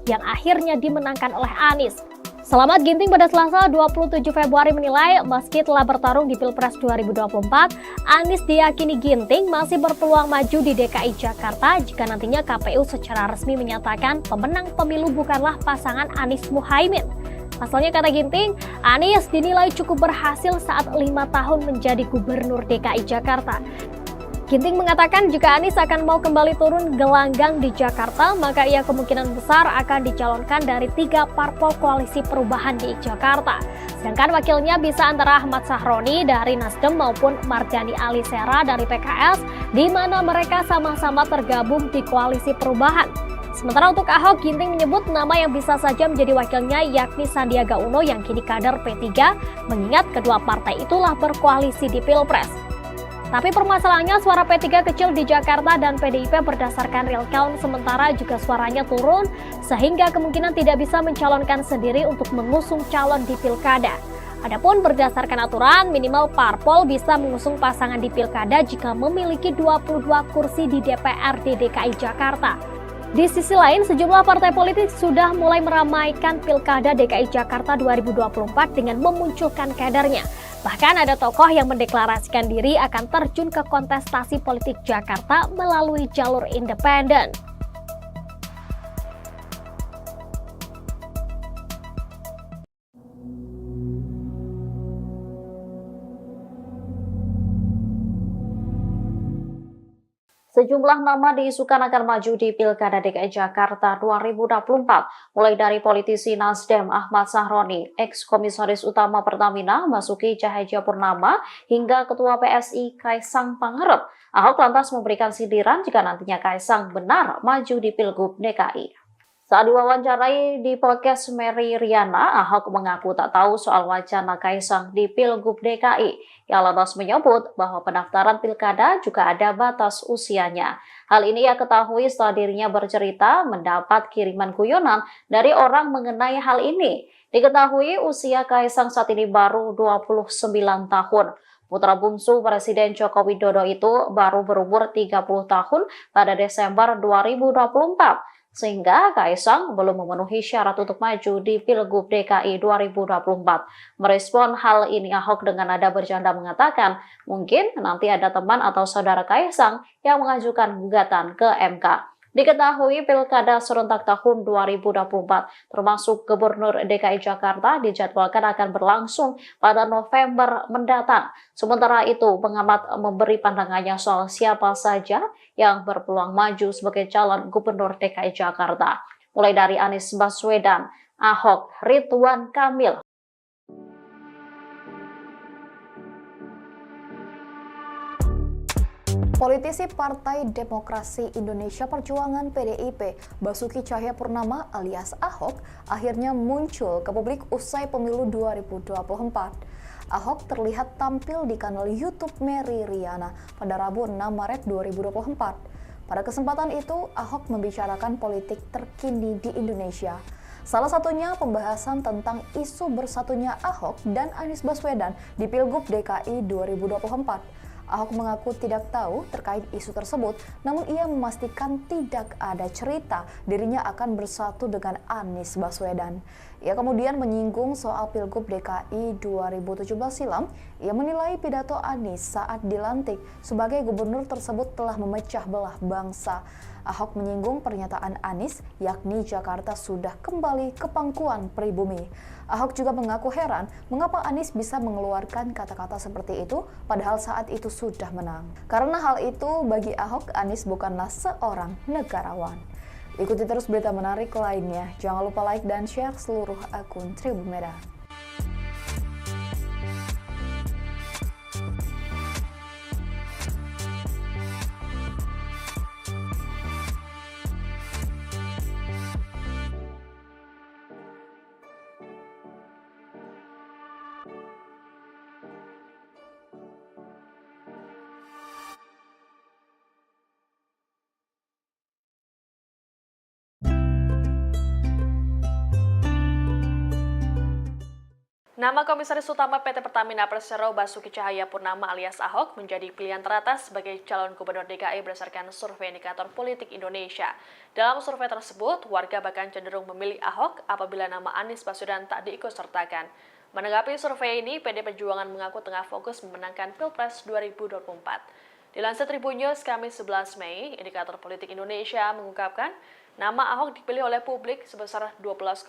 S7: yang akhirnya dimenangkan oleh Anies. Slamet Ginting pada Selasa 27 Februari menilai meski telah bertarung di Pilpres 2024, Anies diyakini Ginting masih berpeluang maju di DKI Jakarta jika nantinya KPU secara resmi menyatakan pemenang pemilu bukanlah pasangan Anies Muhaimin. Pasalnya, kata Ginting, Anies dinilai cukup berhasil saat 5 tahun menjadi gubernur DKI Jakarta. Ginting mengatakan jika Anies akan mau kembali turun gelanggang di Jakarta, maka ia kemungkinan besar akan dicalonkan dari 3 parpol koalisi perubahan di Jakarta. Sedangkan wakilnya bisa antara Ahmad Sahroni dari Nasdem maupun Mardhani Alisera dari PKS, di mana mereka sama-sama tergabung di koalisi perubahan. Sementara untuk Ahok, Ginting menyebut nama yang bisa saja menjadi wakilnya yakni Sandiaga Uno yang kini kader P3, mengingat kedua partai itulah berkoalisi di Pilpres. Tapi permasalahannya suara P3 kecil di Jakarta dan PDIP berdasarkan real count sementara juga suaranya turun sehingga kemungkinan tidak bisa mencalonkan sendiri untuk mengusung calon di Pilkada. Adapun berdasarkan aturan, minimal parpol bisa mengusung pasangan di Pilkada jika memiliki 22 kursi di DPRD DKI Jakarta. Di sisi lain, sejumlah partai politik sudah mulai meramaikan Pilkada DKI Jakarta 2024 dengan memunculkan kadernya. Bahkan ada tokoh yang mendeklarasikan diri akan terjun ke kontestasi politik Jakarta melalui jalur independen.
S6: Sejumlah nama diisukan akan maju di Pilkada DKI Jakarta 2024, mulai dari politisi Nasdem Ahmad Sahroni, ex-komisaris utama Pertamina Basuki Cahayapurnama, hingga Ketua PSI Kaisang Pangarep. Ahok lantas memberikan sindiran jika nantinya Kaisang benar maju di Pilgub DKI. Saat diwawancarai di podcast Mary Riana, Ahok mengaku tak tahu soal wacana Kaisang di Pilgub DKI. Ia lantas menyebut bahwa pendaftaran pilkada juga ada batas usianya. Hal ini ia ketahui setelah dirinya bercerita mendapat kiriman guyonan dari orang mengenai hal ini. Diketahui usia Kaisang saat ini baru 29 tahun. Putra bungsu Presiden Joko Widodo itu baru berumur 30 tahun pada Desember 2024. Sehingga Kaisang belum memenuhi syarat untuk maju di Pilgub DKI 2024. Merespon hal ini, Ahok dengan nada bercanda mengatakan, mungkin nanti ada teman atau saudara Kaisang yang mengajukan gugatan ke MK. Diketahui pilkada serentak tahun 2024 termasuk Gubernur DKI Jakarta dijadwalkan akan berlangsung pada November mendatang. Sementara itu, pengamat memberi pandangannya soal siapa saja yang berpeluang maju sebagai calon Gubernur DKI Jakarta. Mulai dari Anies Baswedan, Ahok, Ridwan Kamil.
S8: Politisi Partai Demokrasi Indonesia Perjuangan PDIP, Basuki Cahayapurnama alias Ahok, akhirnya muncul ke publik usai pemilu 2024. Ahok terlihat tampil di kanal YouTube Mary Riana pada Rabu 6 Maret 2024. Pada kesempatan itu, Ahok membicarakan politik terkini di Indonesia. Salah satunya pembahasan tentang isu bersatunya Ahok dan Anies Baswedan di Pilgub DKI 2024. Ahok mengaku tidak tahu terkait isu tersebut, namun ia memastikan tidak ada cerita dirinya akan bersatu dengan Anies Baswedan. Ia kemudian menyinggung soal Pilgub DKI 2017 silam. Ia menilai pidato Anies saat dilantik sebagai gubernur tersebut telah memecah belah bangsa. Ahok menyinggung pernyataan Anies, yakni Jakarta sudah kembali ke pangkuan pribumi. Ahok juga mengaku heran mengapa Anies bisa mengeluarkan kata-kata seperti itu padahal saat itu sudah menang. Karena hal itu bagi Ahok, Anies bukanlah seorang negarawan. Ikuti terus berita menarik lainnya. Jangan lupa like dan share seluruh akun Tribun Medan.
S2: Nama Komisaris Utama PT Pertamina Persero Basuki Cahayapurnama alias Ahok menjadi pilihan teratas sebagai calon Gubernur DKI berdasarkan survei indikator politik Indonesia. Dalam survei tersebut, warga bahkan cenderung memilih Ahok apabila nama Anies Baswedan tak diikutsertakan. Menanggapi survei ini, PD Perjuangan mengaku tengah fokus memenangkan Pilpres 2024. Dilansir Tribun News Kamis 11 Mei, indikator politik Indonesia mengungkapkan nama Ahok dipilih oleh publik sebesar 12,6%.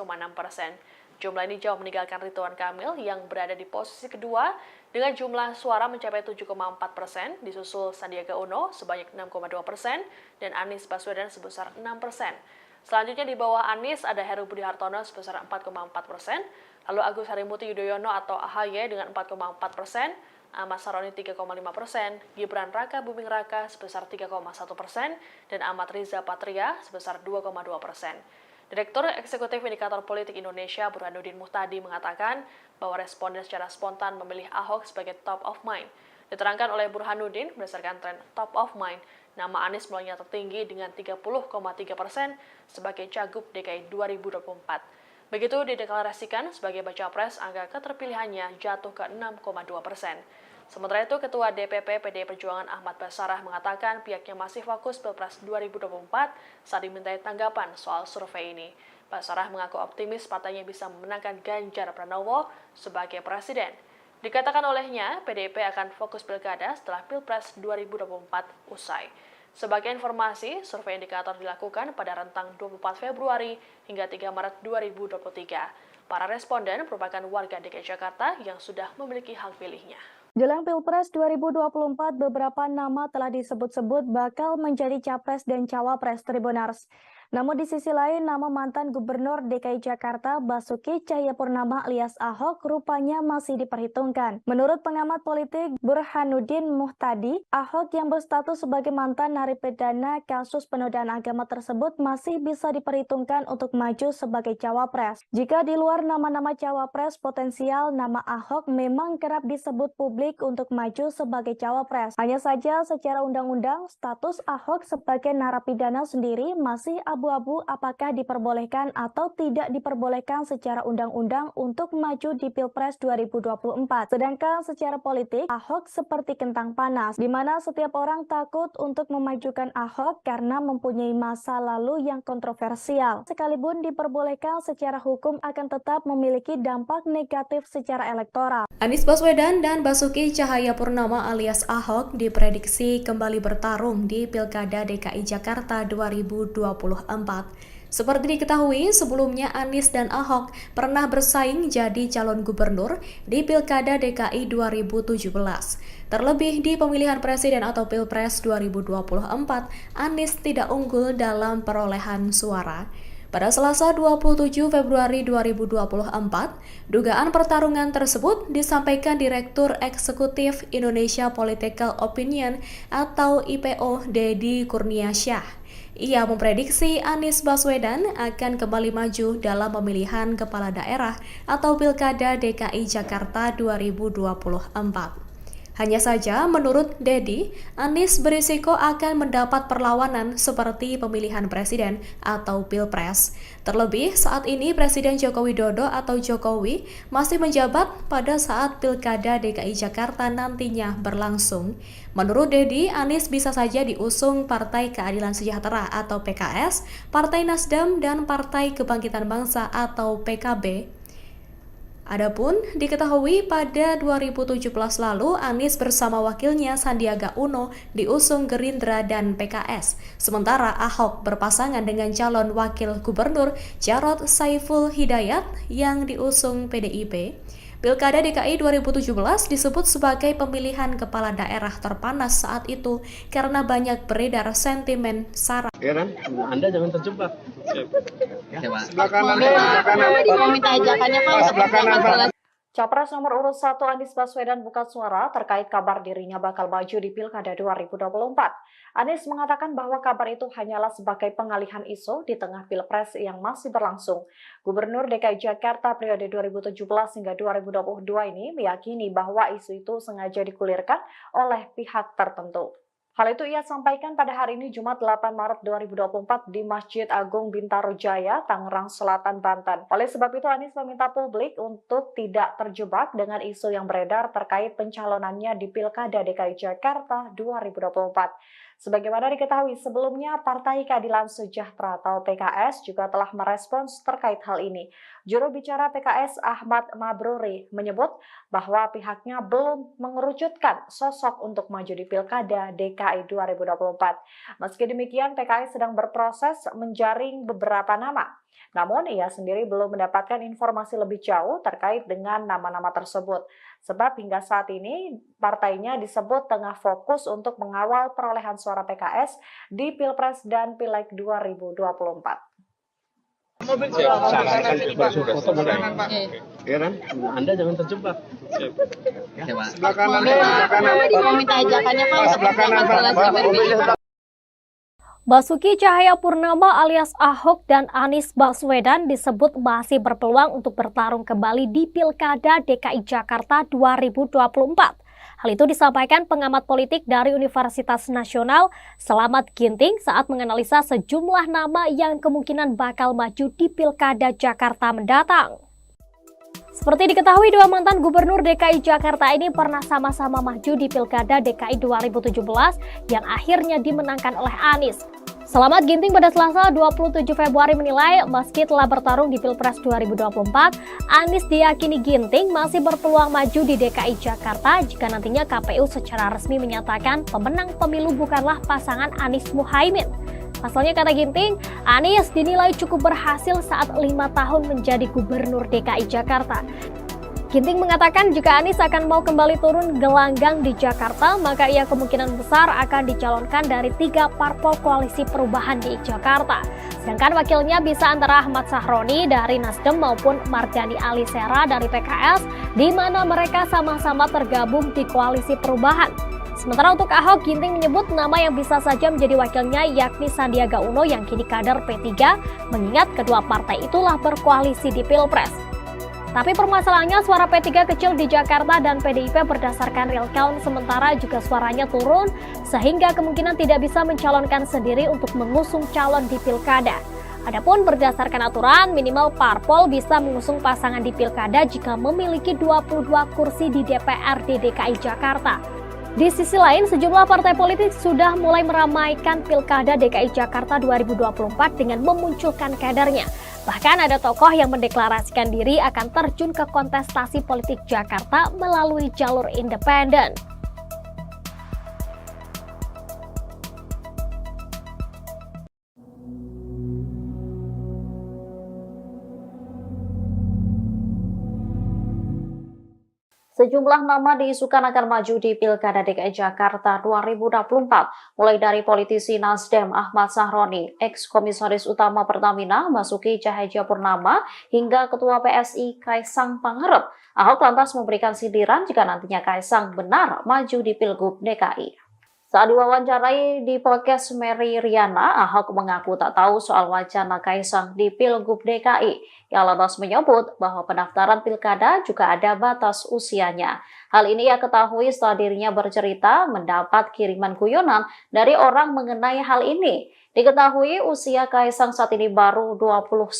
S2: Jumlah ini jauh meninggalkan Ridwan Kamil yang berada di posisi kedua dengan jumlah suara mencapai 7,4%, disusul Sandiaga Uno sebanyak 6,2% dan Anies Baswedan sebesar 6%. Selanjutnya di bawah Anies ada Heru Budi Hartono sebesar 4,4%, lalu Agus Harimurti Yudhoyono atau AHY dengan 4,4%, Ahmad Saroni 3,5%, Gibran Raka Buming Raka sebesar 3,1%, dan Ahmad Riza Patria sebesar 2,2%. Direktur Eksekutif Indikator Politik Indonesia Burhanuddin Muhtadi mengatakan bahwa responden secara spontan memilih Ahok sebagai top of mind. Diterangkan oleh Burhanuddin, berdasarkan tren top of mind, nama Anies mulainya tertinggi dengan 30,3% sebagai Cagup DKI 2024. Begitu dideklarasikan sebagai baca pres, angka keterpilihannya jatuh ke 6,2%. Sementara itu, Ketua DPP PDI Perjuangan Ahmad Basarah mengatakan pihaknya masih fokus Pilpres 2024 saat dimintai tanggapan soal survei ini. Basarah mengaku optimis partainya bisa memenangkan Ganjar Pranowo sebagai presiden. Dikatakan olehnya, PDIP akan fokus pilkada setelah Pilpres 2024 usai. Sebagai informasi, survei indikator dilakukan pada rentang 24 Februari hingga 3 Maret 2023. Para responden merupakan warga DKI Jakarta yang sudah memiliki hak pilihnya.
S1: Jelang Pilpres 2024, beberapa nama telah disebut-sebut bakal menjadi capres dan cawapres Tribunars. Namun di sisi lain, nama mantan Gubernur DKI Jakarta Basuki Cahayapurnama alias Ahok rupanya masih diperhitungkan. Menurut pengamat politik Burhanuddin Muhtadi, Ahok yang berstatus sebagai mantan narapidana kasus penodaan agama tersebut masih bisa diperhitungkan untuk maju sebagai cawapres. Jika di luar nama-nama cawapres potensial, nama Ahok memang kerap disebut publik untuk maju sebagai cawapres. Hanya saja secara undang-undang, status Ahok sebagai narapidana sendiri masih abu-abu apakah diperbolehkan atau tidak diperbolehkan secara undang-undang untuk maju di Pilpres 2024. Sedangkan secara politik, Ahok seperti kentang panas, di mana setiap orang takut untuk memajukan Ahok karena mempunyai masa lalu yang kontroversial. Sekalipun diperbolehkan secara hukum akan tetap memiliki dampak negatif secara elektoral.
S3: Anies Baswedan dan Basuki Cahayapurnama alias Ahok diprediksi kembali bertarung di Pilkada DKI Jakarta 2024. Seperti diketahui, sebelumnya Anies dan Ahok pernah bersaing jadi calon gubernur di Pilkada DKI 2017. Terlebih di pemilihan presiden atau Pilpres 2024, Anies tidak unggul dalam perolehan suara. Pada Selasa 27 Februari 2024, dugaan pertarungan tersebut disampaikan Direktur Eksekutif Indonesia Political Opinion atau IPO Deddy Kurniasyah. Ia memprediksi Anies Baswedan akan kembali maju dalam pemilihan kepala daerah atau Pilkada DKI Jakarta 2024. Hanya saja, menurut Deddy, Anies berisiko akan mendapat perlawanan seperti pemilihan presiden atau Pilpres. Terlebih, saat ini Presiden Joko Widodo atau Jokowi masih menjabat pada saat Pilkada DKI Jakarta nantinya berlangsung. Menurut Deddy, Anies bisa saja diusung Partai Keadilan Sejahtera atau PKS, Partai Nasdem, dan Partai Kebangkitan Bangsa atau PKB. Adapun diketahui pada 2017 lalu Anies bersama wakilnya Sandiaga Uno diusung Gerindra dan PKS. Sementara Ahok berpasangan dengan calon wakil gubernur Jarod Saiful Hidayat yang diusung PDIP. Pilkada DKI 2017 disebut sebagai pemilihan kepala daerah terpanas saat itu karena banyak beredar sentimen sara.
S4: Ya kan? Anda jangan terjebak.
S5: Sebelah kanan. Mau minta ajakannya Pak.
S4: Sebelah kanan, Pak.
S6: Capres nomor urut 1 Anies Baswedan buka suara terkait kabar dirinya bakal maju di Pilkada 2024. Anies mengatakan bahwa kabar itu hanyalah sebagai pengalihan isu di tengah Pilpres yang masih berlangsung. Gubernur DKI Jakarta periode 2017 hingga 2022 ini meyakini bahwa isu itu sengaja digulirkan oleh pihak tertentu. Hal itu ia sampaikan pada hari ini Jumat 8 Maret 2024 di Masjid Agung Bintaro Jaya, Tangerang Selatan, Banten. Oleh sebab itu Anies meminta publik untuk tidak terjebak dengan isu yang beredar terkait pencalonannya di Pilkada DKI Jakarta 2024. Sebagaimana diketahui sebelumnya, Partai Keadilan Sejahtera atau PKS juga telah merespons terkait hal ini. Juru bicara PKS Ahmad Mabruri menyebut bahwa pihaknya belum mengerucutkan sosok untuk maju di Pilkada DKI 2024. Meski demikian, PKS sedang berproses menjaring beberapa nama. Namun, ia sendiri belum mendapatkan informasi lebih jauh terkait dengan nama-nama tersebut. Sebab hingga saat ini, partainya disebut tengah fokus untuk mengawal perolehan suara PKS di Pilpres dan Pileg 2024.
S4: Sarankan foto sebelah Pak. Ya kan? Anda jangan terjebak. Sebelah kanan.
S5: Mau minta ajakannya Pak.
S4: Sebelah kanan, Pak.
S7: Basuki Cahayapurnama alias Ahok dan Anies Baswedan disebut masih berpeluang untuk bertarung kembali di Pilkada DKI Jakarta 2024. Hal itu disampaikan pengamat politik dari Universitas Nasional Slamet Ginting saat menganalisa sejumlah nama yang kemungkinan bakal maju di Pilkada Jakarta mendatang. Seperti diketahui, dua mantan gubernur DKI Jakarta ini pernah sama-sama maju di Pilkada DKI 2017 yang akhirnya dimenangkan oleh Anies. Slamet Ginting pada Selasa 27 Februari menilai meski telah bertarung di Pilpres 2024, Anies diyakini Ginting masih berpeluang maju di DKI Jakarta jika nantinya KPU secara resmi menyatakan pemenang pemilu bukanlah pasangan Anies Muhaimin. Pasalnya, kata Ginting, Anies dinilai cukup berhasil saat 5 tahun menjadi gubernur DKI Jakarta. Ginting mengatakan jika Anies akan mau kembali turun gelanggang di Jakarta, maka ia kemungkinan besar akan dicalonkan dari 3 parpol koalisi perubahan di Jakarta. Sedangkan wakilnya bisa antara Ahmad Sahroni dari Nasdem maupun Mardhani Alisera dari PKS, di mana mereka sama-sama tergabung di koalisi perubahan. Sementara untuk Ahok, Ginting menyebut nama yang bisa saja menjadi wakilnya yakni Sandiaga Uno yang kini kader P3, mengingat kedua partai itulah berkoalisi di Pilpres. Tapi permasalahannya suara P3 kecil di Jakarta dan PDIP berdasarkan real count, sementara juga suaranya turun sehingga kemungkinan tidak bisa mencalonkan sendiri untuk mengusung calon di Pilkada. Adapun berdasarkan aturan, minimal parpol bisa mengusung pasangan di Pilkada jika memiliki 22 kursi di DPRD DKI Jakarta. Di sisi lain, sejumlah partai politik sudah mulai meramaikan Pilkada DKI Jakarta 2024 dengan memunculkan kadernya. Bahkan ada tokoh yang mendeklarasikan diri akan terjun ke kontestasi politik Jakarta melalui jalur independen.
S6: Sejumlah nama diisukan akan maju di Pilkada DKI Jakarta 2024, mulai dari politisi Nasdem Ahmad Sahroni, ex-komisaris utama Pertamina Basuki Cahayapurnama, hingga Ketua PSI Kaisang Pangarep. Ahok lantas memberikan sindiran jika nantinya Kaisang benar maju di Pilgub DKI. Saat diwawancarai di podcast Mary Riana, Ahok mengaku tak tahu soal wacana Kaisang di Pilgub DKI. Ia lantas menyebut bahwa pendaftaran pilkada juga ada batas usianya. Hal ini ia ketahui setelah dirinya bercerita mendapat kiriman guyonan dari orang mengenai hal ini. Diketahui usia Kaisang saat ini baru 29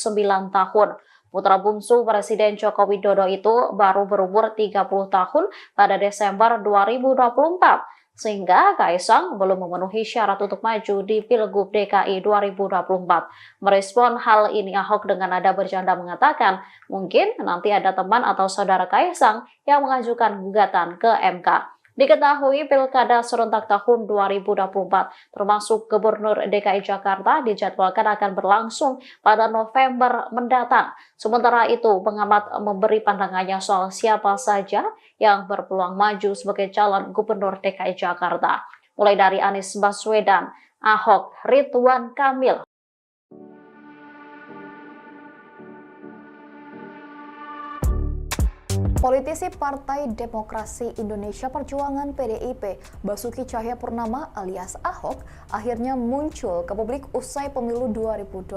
S6: tahun. Putra bungsu Presiden Joko Widodo itu baru berumur 30 tahun pada Desember 2024. Sehingga Kaisang belum memenuhi syarat untuk maju di Pilgub DKI 2024. Merespon hal ini, Ahok dengan nada bercanda mengatakan, mungkin nanti ada teman atau saudara Kaisang yang mengajukan gugatan ke MK. Diketahui Pilkada serentak tahun 2024, termasuk Gubernur DKI Jakarta, dijadwalkan akan berlangsung pada November mendatang. Sementara itu, pengamat memberi pandangannya soal siapa saja yang berpeluang maju sebagai calon Gubernur DKI Jakarta. Mulai dari Anies Baswedan, Ahok, Ridwan Kamil.
S8: Politisi Partai Demokrasi Indonesia Perjuangan PDIP, Basuki Cahayapurnama alias Ahok, akhirnya muncul ke publik usai pemilu 2024.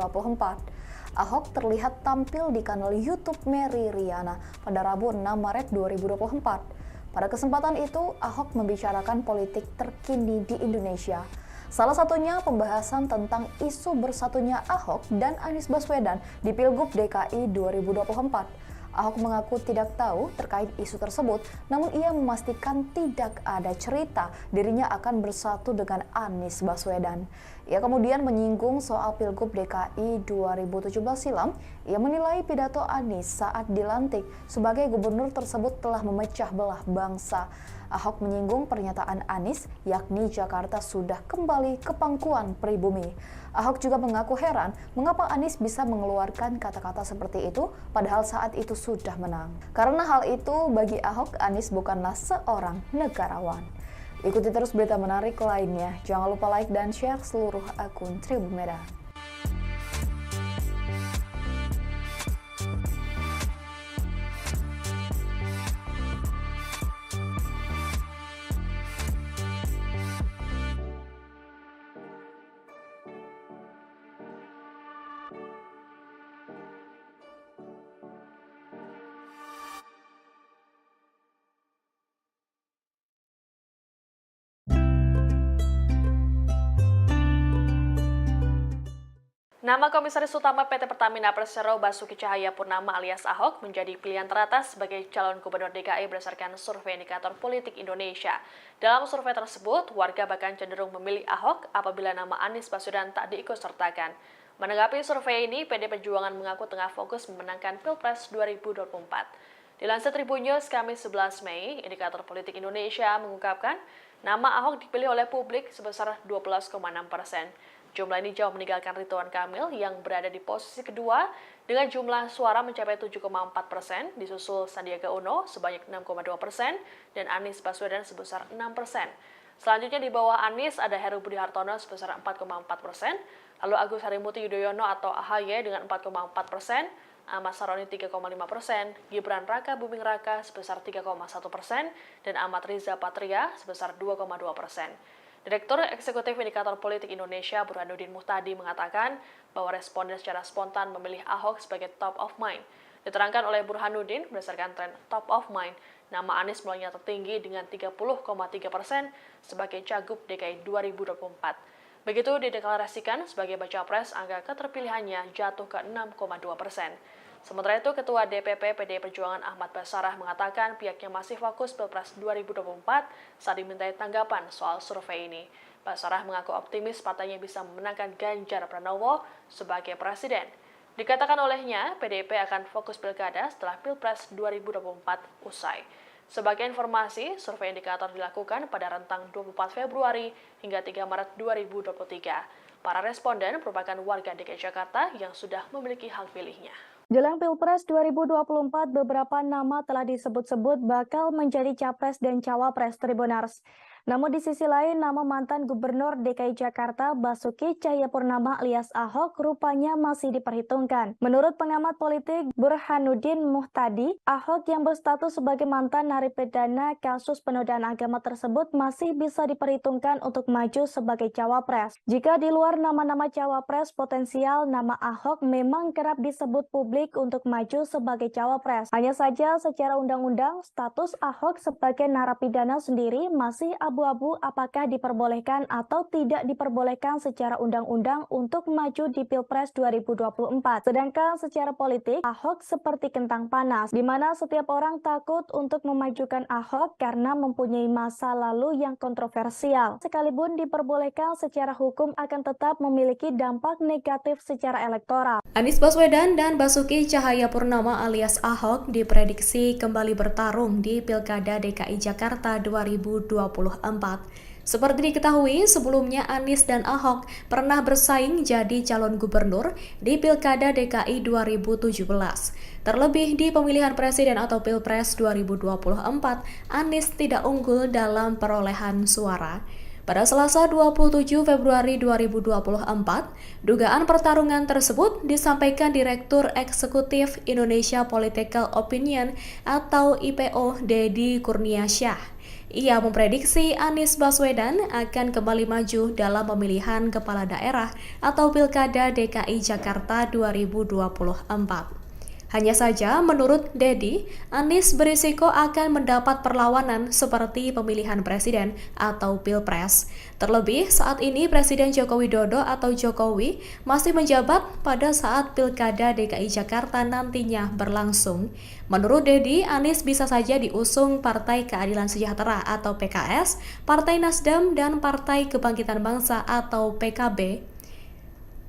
S8: Ahok terlihat tampil di kanal YouTube Mary Riana pada Rabu 6 Maret 2024. Pada kesempatan itu, Ahok membicarakan politik terkini di Indonesia. Salah satunya pembahasan tentang isu bersatunya Ahok dan Anies Baswedan di Pilgub DKI 2024. Ahok mengaku tidak tahu terkait isu tersebut, namun ia memastikan tidak ada cerita dirinya akan bersatu dengan Anies Baswedan. Ia kemudian menyinggung soal Pilgub DKI 2017 silam. Ia menilai pidato Anies saat dilantik sebagai gubernur tersebut telah memecah belah bangsa. Ahok menyinggung pernyataan Anies, yakni Jakarta sudah kembali ke pangkuan pribumi. Ahok juga mengaku heran mengapa Anies bisa mengeluarkan kata-kata seperti itu padahal saat itu sudah menang. Karena hal itu bagi Ahok, Anies bukanlah seorang negarawan. Ikuti terus berita menarik lainnya. Jangan lupa like dan share seluruh akun Tribun Medan.
S2: Nama Komisaris Utama PT Pertamina Persero Basuki Cahayapurnama alias Ahok menjadi pilihan teratas sebagai calon Gubernur DKI berdasarkan survei indikator politik Indonesia. Dalam survei tersebut, warga bahkan cenderung memilih Ahok apabila nama Anies Baswedan tak diikutsertakan. Menanggapi survei ini, PD Perjuangan mengaku tengah fokus memenangkan Pilpres 2024. Dilansir Tribun News Kamis 11 Mei, indikator politik Indonesia mengungkapkan nama Ahok dipilih oleh publik sebesar 12,6%. Jumlah ini jauh meninggalkan Ridwan Kamil yang berada di posisi kedua dengan jumlah suara mencapai 7,4%, disusul Sandiaga Uno sebanyak 6,2% dan Anies Baswedan sebesar 6%. Selanjutnya di bawah Anies ada Heru Budi Hartono sebesar 4,4%, Lalu Agus Harimurti Yudhoyono atau AHY dengan 4,4%, Ahmad Saroni 3,5%, Gibran Raka Buming Raka sebesar 3,1%, dan Ahmad Riza Patria sebesar 2,2%. Direktur Eksekutif Indikator Politik Indonesia Burhanuddin Muhtadi mengatakan bahwa responden secara spontan memilih Ahok sebagai top of mind. Diterangkan oleh Burhanuddin, berdasarkan tren top of mind, nama Anies mulainya tertinggi dengan 30,3% sebagai Cagup DKI 2024. Begitu dideklarasikan sebagai baca pres, angka keterpilihannya jatuh ke 6,2%. Sementara itu, Ketua DPP PDI Perjuangan Ahmad Basarah mengatakan pihaknya masih fokus Pilpres 2024 saat dimintai tanggapan soal survei ini. Basarah mengaku optimis partainya bisa memenangkan Ganjar Pranowo sebagai presiden. Dikatakan olehnya, PDIP akan fokus pilkada setelah Pilpres 2024 usai. Sebagai informasi, survei indikator dilakukan pada rentang 24 Februari hingga 3 Maret 2023. Para responden merupakan warga DKI Jakarta yang sudah memiliki hak pilihnya.
S1: Jelang Pilpres 2024, beberapa nama telah disebut-sebut bakal menjadi capres dan cawapres Tribunars. Namun di sisi lain, nama mantan Gubernur DKI Jakarta Basuki Cahayapurnama alias Ahok rupanya masih diperhitungkan. Menurut pengamat politik Burhanuddin Muhtadi, Ahok yang berstatus sebagai mantan narapidana kasus penodaan agama tersebut masih bisa diperhitungkan untuk maju sebagai cawapres. Jika di luar nama-nama cawapres potensial, nama Ahok memang kerap disebut publik untuk maju sebagai cawapres. Hanya saja secara undang-undang, status Ahok sebagai narapidana sendiri masih abu-abu apakah diperbolehkan atau tidak diperbolehkan secara undang-undang untuk maju di Pilpres 2024. Sedangkan secara politik, Ahok seperti kentang panas, di mana setiap orang takut untuk memajukan Ahok karena mempunyai masa lalu yang kontroversial. Sekalipun diperbolehkan secara hukum akan tetap memiliki dampak negatif secara elektoral.
S3: Anies Baswedan dan Basuki Cahayapurnama alias Ahok diprediksi kembali bertarung di Pilkada DKI Jakarta 2024. Seperti diketahui, sebelumnya Anies dan Ahok pernah bersaing jadi calon gubernur di Pilkada DKI 2017. Terlebih di pemilihan presiden atau Pilpres 2024, Anies tidak unggul dalam perolehan suara. Pada Selasa 27 Februari 2024, dugaan pertarungan tersebut disampaikan Direktur Eksekutif Indonesia Political Opinion atau IPO Deddy Kurniasyah. Ia memprediksi Anies Baswedan akan kembali maju dalam pemilihan kepala daerah atau Pilkada DKI Jakarta 2024. Hanya saja, menurut Deddy, Anies berisiko akan mendapat perlawanan seperti pemilihan presiden atau Pilpres. Terlebih, saat ini Presiden Joko Widodo atau Jokowi masih menjabat pada saat Pilkada DKI Jakarta nantinya berlangsung. Menurut Deddy, Anies bisa saja diusung Partai Keadilan Sejahtera atau PKS, Partai Nasdem, dan Partai Kebangkitan Bangsa atau PKB.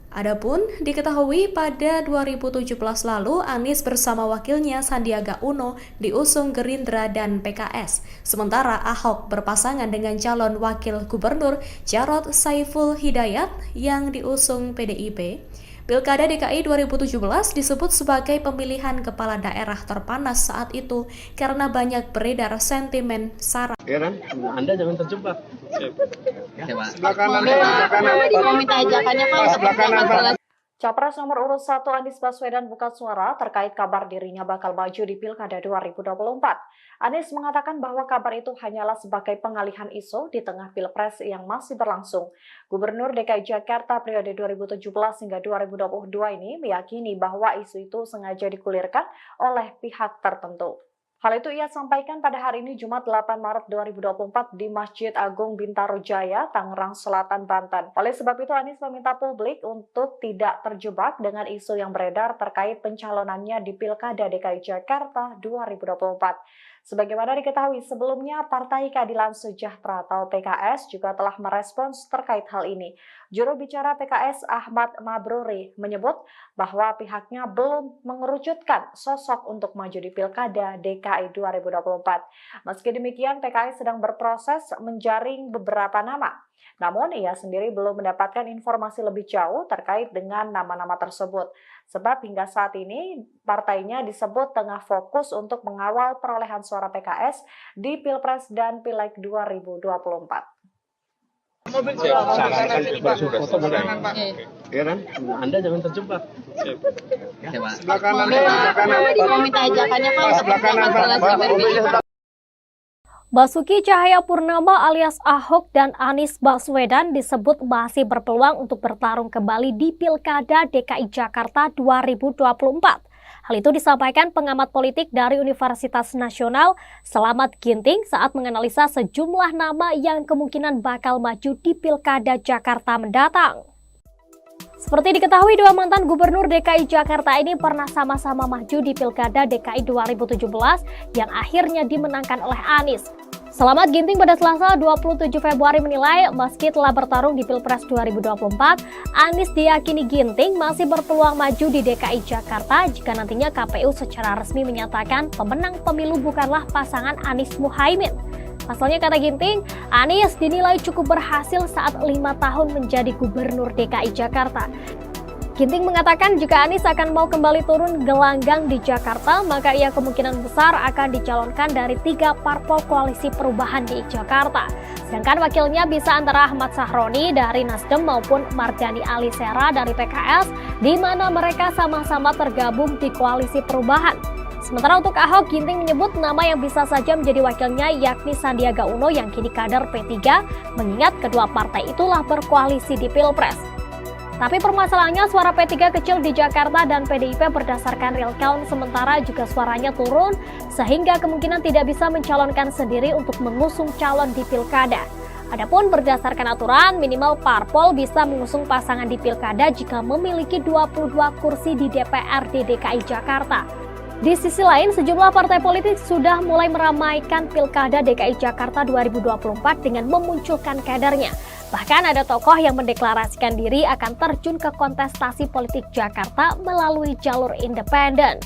S3: Adapun diketahui pada 2017 lalu Anies bersama wakilnya Sandiaga Uno diusung Gerindra dan PKS. Sementara Ahok berpasangan dengan calon wakil gubernur Jarod Saiful Hidayat yang diusung PDIP. Pilkada DKI 2017 disebut sebagai pemilihan kepala daerah terpanas saat itu karena banyak beredar sentimen sara.
S4: Ya kan? Anda jangan terjebak.
S5: Ya, Pak.
S4: Sebelah kanan, sebelah kanan.
S5: Mau minta ajakannya, Pak.
S4: Sebelah kanan, Pak.
S6: Capres nomor urut 1 Anies Baswedan buka suara terkait kabar dirinya bakal maju di Pilkada 2024. Anies mengatakan bahwa kabar itu hanyalah sebagai pengalihan isu di tengah Pilpres yang masih berlangsung. Gubernur DKI Jakarta periode 2017 hingga 2022 ini meyakini bahwa isu itu sengaja digulirkan oleh pihak tertentu. Hal itu ia sampaikan pada hari ini Jumat 8 Maret 2024 di Masjid Agung Bintaro Jaya, Tangerang Selatan, Banten. Oleh sebab itu Anies meminta publik untuk tidak terjebak dengan isu yang beredar terkait pencalonannya di Pilkada DKI Jakarta 2024. Sebagaimana diketahui sebelumnya, Partai Keadilan Sejahtera atau PKS juga telah merespons terkait hal ini. Juru bicara PKS Ahmad Mabruri menyebut bahwa pihaknya belum mengerucutkan sosok untuk maju di Pilkada DKI 2024. Meski demikian, PKS sedang berproses menjaring beberapa nama. Namun, ia sendiri belum mendapatkan informasi lebih jauh terkait dengan nama-nama tersebut. Sebab hingga saat ini, partainya disebut tengah fokus untuk mengawal perolehan suara PKS di Pilpres dan Pileg 2024.
S4: Sarankan sudah selesai. Ya kan? Anda jangan terjebak. Sebelah kanan, sebelah kanan.
S5: Mau minta ajakannya Pak.
S4: Sebelah kanan, Pak.
S7: Basuki Cahayapurnama alias Ahok dan Anies Baswedan disebut masih berpeluang untuk bertarung kembali di Pilkada DKI Jakarta 2024. Hal itu disampaikan pengamat politik dari Universitas Nasional Slamet Ginting saat menganalisa sejumlah nama yang kemungkinan bakal maju di Pilkada Jakarta mendatang. Seperti diketahui, dua mantan gubernur DKI Jakarta ini pernah sama-sama maju di Pilkada DKI 2017 yang akhirnya dimenangkan oleh Anies. Slamet Ginting pada Selasa 27 Februari menilai meski telah bertarung di Pilpres 2024, Anies diyakini Ginting masih berpeluang maju di DKI Jakarta jika nantinya KPU secara resmi menyatakan pemenang pemilu bukanlah pasangan Anies Muhaimin. Pasalnya, kata Ginting, Anies dinilai cukup berhasil saat 5 tahun menjadi gubernur DKI Jakarta. Ginting mengatakan jika Anies akan mau kembali turun gelanggang di Jakarta, maka ia kemungkinan besar akan dicalonkan dari 3 parpol koalisi perubahan di Jakarta. Sedangkan wakilnya bisa antara Ahmad Sahroni dari Nasdem maupun Mardhani Alisera dari PKS, di mana mereka sama-sama tergabung di koalisi perubahan. Sementara untuk Ahok, Ginting menyebut nama yang bisa saja menjadi wakilnya yakni Sandiaga Uno yang kini kader P3, mengingat kedua partai itulah berkoalisi di Pilpres. Tapi permasalahannya suara P3 kecil di Jakarta dan PDIP berdasarkan real count, sementara juga suaranya turun sehingga kemungkinan tidak bisa mencalonkan sendiri untuk mengusung calon di Pilkada. Adapun berdasarkan aturan, minimal parpol bisa mengusung pasangan di Pilkada jika memiliki 22 kursi di DPRD DKI Jakarta. Di sisi lain, sejumlah partai politik sudah mulai meramaikan Pilkada DKI Jakarta 2024 dengan memunculkan kadernya. Bahkan ada tokoh yang mendeklarasikan diri akan terjun ke kontestasi politik Jakarta melalui jalur independen.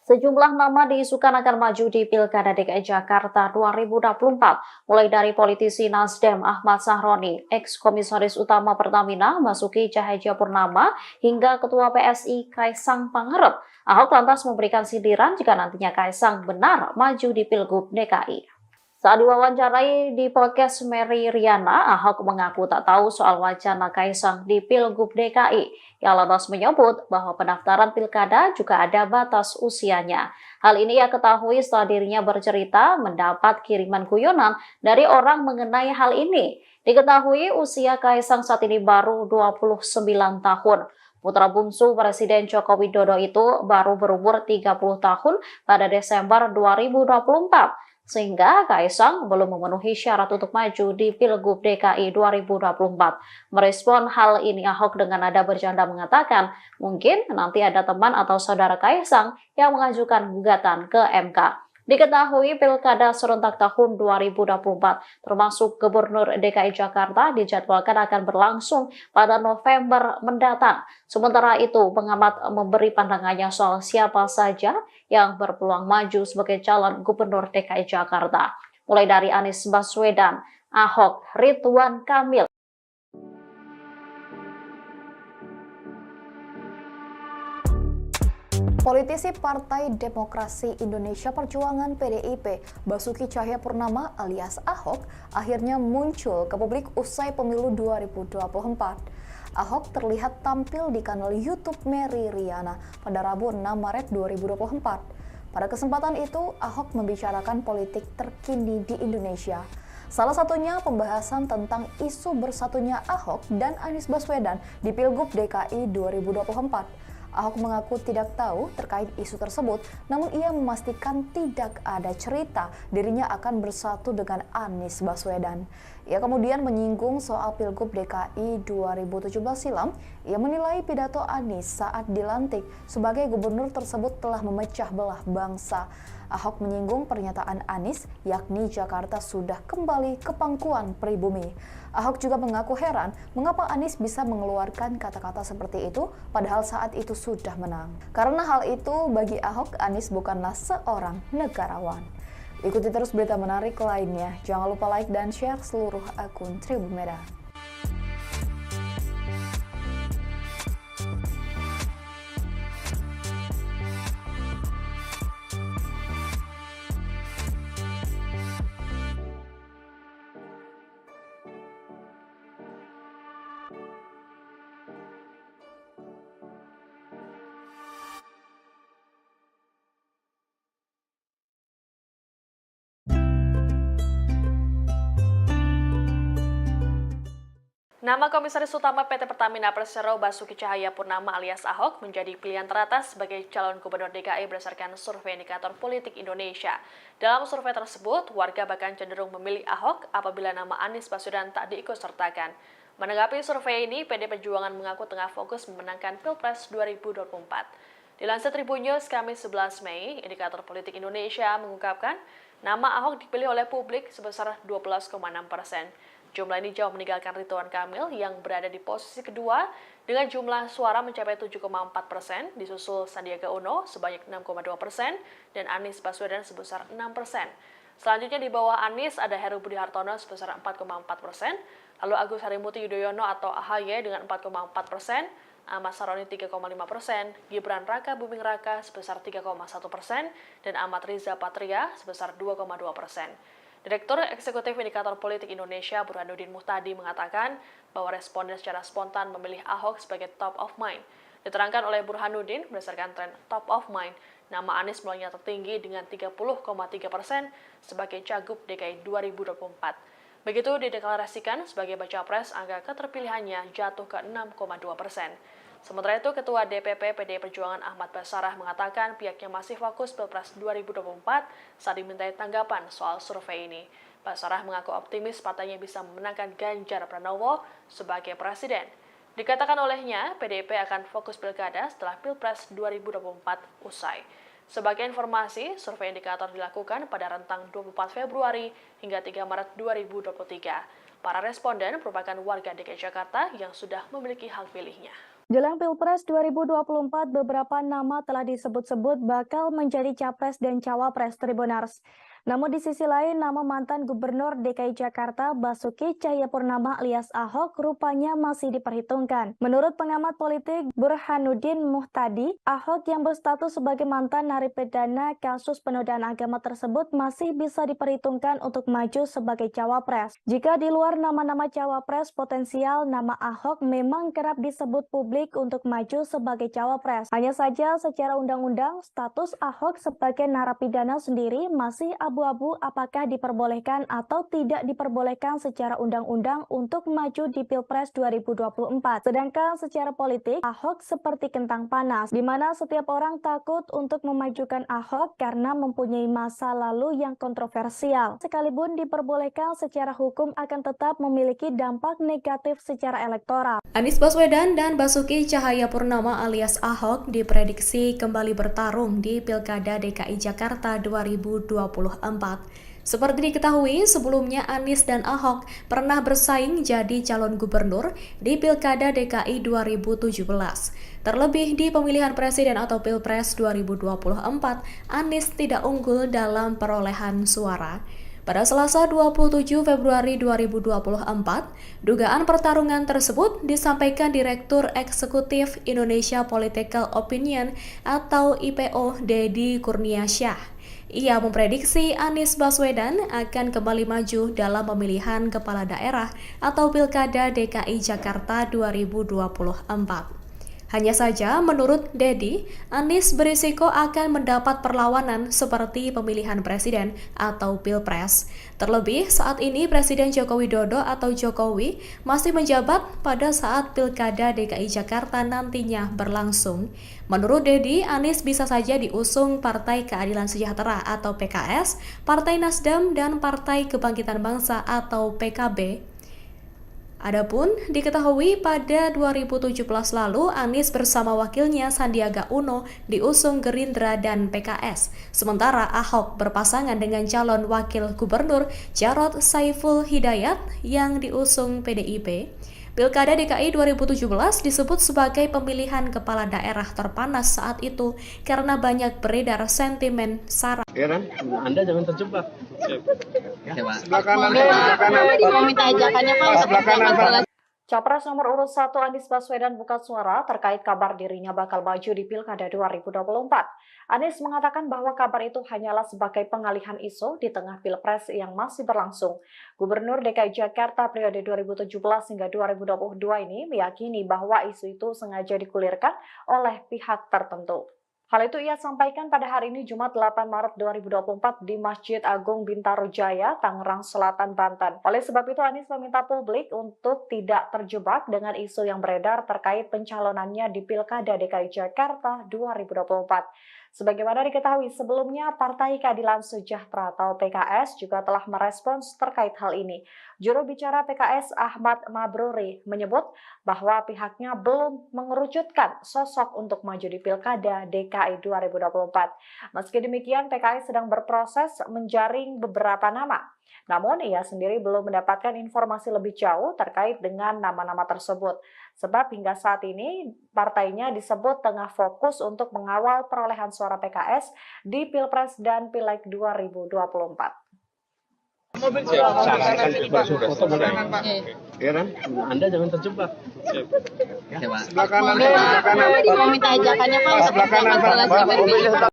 S6: Sejumlah nama diisukan akan maju di Pilkada DKI Jakarta 2024, mulai dari politisi Nasdem Ahmad Sahroni, ex-komisaris utama Pertamina Basuki Cahayapurnama, hingga Ketua PSI Kaisang Pangarep. Ahok lantas memberikan sindiran jika nantinya Kaisang benar maju di Pilgub DKI. Saat diwawancarai di podcast Mary Riana, Ahok mengaku tak tahu soal wacana Kaisang di Pilgub DKI. Ia lantas menyebut bahwa pendaftaran pilkada juga ada batas usianya. Hal ini ia ketahui setelah dirinya bercerita mendapat kiriman guyonan dari orang mengenai hal ini. Diketahui usia Kaisang saat ini baru 29 tahun. Putra bungsu Presiden Joko Widodo itu baru berumur 30 tahun pada Desember 2024. Sehingga Kaisang belum memenuhi syarat untuk maju di Pilgub DKI 2024. Merespon hal ini, Ahok dengan nada bercanda mengatakan, mungkin nanti ada teman atau saudara Kaisang yang mengajukan gugatan ke MK. Diketahui Pilkada serentak tahun 2024 termasuk Gubernur DKI Jakarta dijadwalkan akan berlangsung pada November mendatang. Sementara itu, pengamat memberi pandangannya soal siapa saja yang berpeluang maju sebagai calon Gubernur DKI Jakarta. Mulai dari Anies Baswedan, Ahok, Ridwan Kamil.
S8: Politisi Partai Demokrasi Indonesia Perjuangan PDIP, Basuki Cahayapurnama alias Ahok, akhirnya muncul ke publik usai pemilu 2024. Ahok terlihat tampil di kanal YouTube Mary Riana pada Rabu 6 Maret 2024. Pada kesempatan itu, Ahok membicarakan politik terkini di Indonesia. Salah satunya pembahasan tentang isu bersatunya Ahok dan Anies Baswedan di Pilgub DKI 2024. Ahok mengaku tidak tahu terkait isu tersebut, namun ia memastikan tidak ada cerita dirinya akan bersatu dengan Anies Baswedan. Ia kemudian menyinggung soal Pilgub DKI 2017 silam. Ia menilai pidato Anies saat dilantik sebagai gubernur tersebut telah memecah belah bangsa. Ahok menyinggung pernyataan Anies, yakni Jakarta sudah kembali ke pangkuan pribumi. Ahok juga mengaku heran mengapa Anies bisa mengeluarkan kata-kata seperti itu padahal saat itu sudah menang. Karena hal itu bagi Ahok, Anies bukanlah seorang negarawan. Ikuti terus berita menarik lainnya. Jangan lupa like dan share seluruh akun Tribun Medan.
S2: Nama Komisaris Utama PT Pertamina Persero Basuki Cahayapurnama alias Ahok menjadi pilihan teratas sebagai calon gubernur DKI berdasarkan survei indikator politik Indonesia. Dalam survei tersebut, warga bahkan cenderung memilih Ahok apabila nama Anies Baswedan tak diikutsertakan. Menanggapi survei ini, PD Perjuangan mengaku tengah fokus memenangkan Pilpres 2024. Dilansir Tribun News Kamis 11 Mei, indikator politik Indonesia mengungkapkan nama Ahok dipilih oleh publik sebesar 12,6%. Jumlah ini jauh meninggalkan Ridwan Kamil yang berada di posisi kedua dengan jumlah suara mencapai 7,4%, disusul Sandiaga Uno sebanyak 6,2% dan Anies Baswedan sebesar 6%. Selanjutnya di bawah Anies ada Heru Budi Hartono sebesar 4,4%, lalu Agus Harimurti Yudhoyono atau AHY dengan 4,4%, Ahmad Saroni 3,5%, Gibran Raka Buming Raka sebesar 3,1%, dan Ahmad Riza Patria sebesar 2,2%. Direktur Eksekutif Indikator Politik Indonesia Burhanuddin Muhtadi mengatakan bahwa responden secara spontan memilih Ahok sebagai top of mind. Diterangkan oleh Burhanuddin berdasarkan tren top of mind, nama Anies mulainya tertinggi dengan 30,3% sebagai Cagup DKI 2024. Begitu dideklarasikan sebagai baca pres, angka keterpilihannya jatuh ke 6,2%. Sementara itu, Ketua DPP PDI Perjuangan Ahmad Basarah mengatakan pihaknya masih fokus Pilpres 2024 saat dimintai tanggapan soal survei ini. Basarah mengaku optimis partainya bisa memenangkan Ganjar Pranowo sebagai presiden. Dikatakan olehnya, PDIP akan fokus pilkada setelah Pilpres 2024 usai. Sebagai informasi, survei indikator dilakukan pada rentang 24 Februari hingga 3 Maret 2023. Para responden merupakan warga DKI Jakarta yang sudah memiliki hak pilihnya.
S1: Jelang Pilpres 2024, beberapa nama telah disebut-sebut bakal menjadi capres dan cawapres Tribunars. Namun di sisi lain, nama mantan Gubernur DKI Jakarta Basuki Cahayapurnama alias Ahok rupanya masih diperhitungkan. Menurut pengamat politik Burhanuddin Muhtadi, Ahok yang berstatus sebagai mantan narapidana kasus penodaan agama tersebut masih bisa diperhitungkan untuk maju sebagai cawapres. Jika di luar nama-nama cawapres potensial, nama Ahok memang kerap disebut publik untuk maju sebagai cawapres. Hanya saja secara undang-undang, status Ahok sebagai narapidana sendiri masih abu-abu apakah diperbolehkan atau tidak diperbolehkan secara undang-undang untuk maju di Pilpres 2024. Sedangkan secara politik, Ahok seperti kentang panas, di mana setiap orang takut untuk memajukan Ahok karena mempunyai masa lalu yang kontroversial. Sekalipun diperbolehkan secara hukum akan tetap memiliki dampak negatif secara elektoral.
S3: Anies Baswedan dan Basuki Cahayapurnama alias Ahok diprediksi kembali bertarung di Pilkada DKI Jakarta 2024. Seperti diketahui, sebelumnya Anies dan Ahok pernah bersaing jadi calon gubernur di Pilkada DKI 2017. Terlebih di pemilihan presiden atau Pilpres 2024, Anies tidak unggul dalam perolehan suara. Pada Selasa 27 Februari 2024, dugaan pertarungan tersebut disampaikan Direktur Eksekutif Indonesia Political Opinion atau IPO Deddy Kurniasyah. Ia memprediksi Anies Baswedan akan kembali maju dalam pemilihan kepala daerah atau Pilkada DKI Jakarta 2024. Hanya saja, menurut Deddy, Anies berisiko akan mendapat perlawanan seperti pemilihan presiden atau Pilpres. Terlebih, saat ini Presiden Joko Widodo atau Jokowi masih menjabat pada saat Pilkada DKI Jakarta nantinya berlangsung. Menurut Deddy, Anies bisa saja diusung Partai Keadilan Sejahtera atau PKS, Partai Nasdem, dan Partai Kebangkitan Bangsa atau PKB. Adapun diketahui pada 2017 lalu Anies bersama wakilnya Sandiaga Uno diusung Gerindra dan PKS. Sementara Ahok berpasangan dengan calon wakil gubernur Jarod Saiful Hidayat yang diusung PDIP. Pilkada DKI 2017 disebut sebagai pemilihan kepala daerah terpanas saat itu karena banyak beredar sentimen sara.
S4: Heran, Anda jangan terjebak.
S5: Ya,
S4: Sebelah kanan, sebelah kanan.
S5: Mau minta ajakannya Pak.
S4: Sebelah kanan, Pak.
S6: Capres nomor urut 1 Anies Baswedan buka suara terkait kabar dirinya bakal maju di Pilkada 2024. Anies mengatakan bahwa kabar itu hanyalah sebagai pengalihan isu di tengah Pilpres yang masih berlangsung. Gubernur DKI Jakarta periode 2017 hingga 2022 ini meyakini bahwa isu itu sengaja digulirkan oleh pihak tertentu. Hal itu ia sampaikan pada hari ini Jumat 8 Maret 2024 di Masjid Agung Bintaro Jaya, Tangerang Selatan, Banten. Oleh sebab itu Anies meminta publik untuk tidak terjebak dengan isu yang beredar terkait pencalonannya di Pilkada DKI Jakarta 2024. Sebagaimana diketahui sebelumnya, Partai Keadilan Sejahtera atau PKS juga telah merespons terkait hal ini. Juru bicara PKS Ahmad Mabruri menyebut bahwa pihaknya belum mengerucutkan sosok untuk maju di Pilkada DKI 2024. Meski demikian, PKS sedang berproses menjaring beberapa nama. Namun, ia sendiri belum mendapatkan informasi lebih jauh terkait dengan nama-nama tersebut. Sebab hingga saat ini, partainya disebut tengah fokus untuk mengawal perolehan suara PKS di Pilpres dan Pileg 2024.
S4: Sarankan bersuara foto boleh. Ya kan? Anda jangan terjebak. Sebelah kanan.
S5: Mau minta ajakannya Pak.
S4: Sebelah kanan, Pak.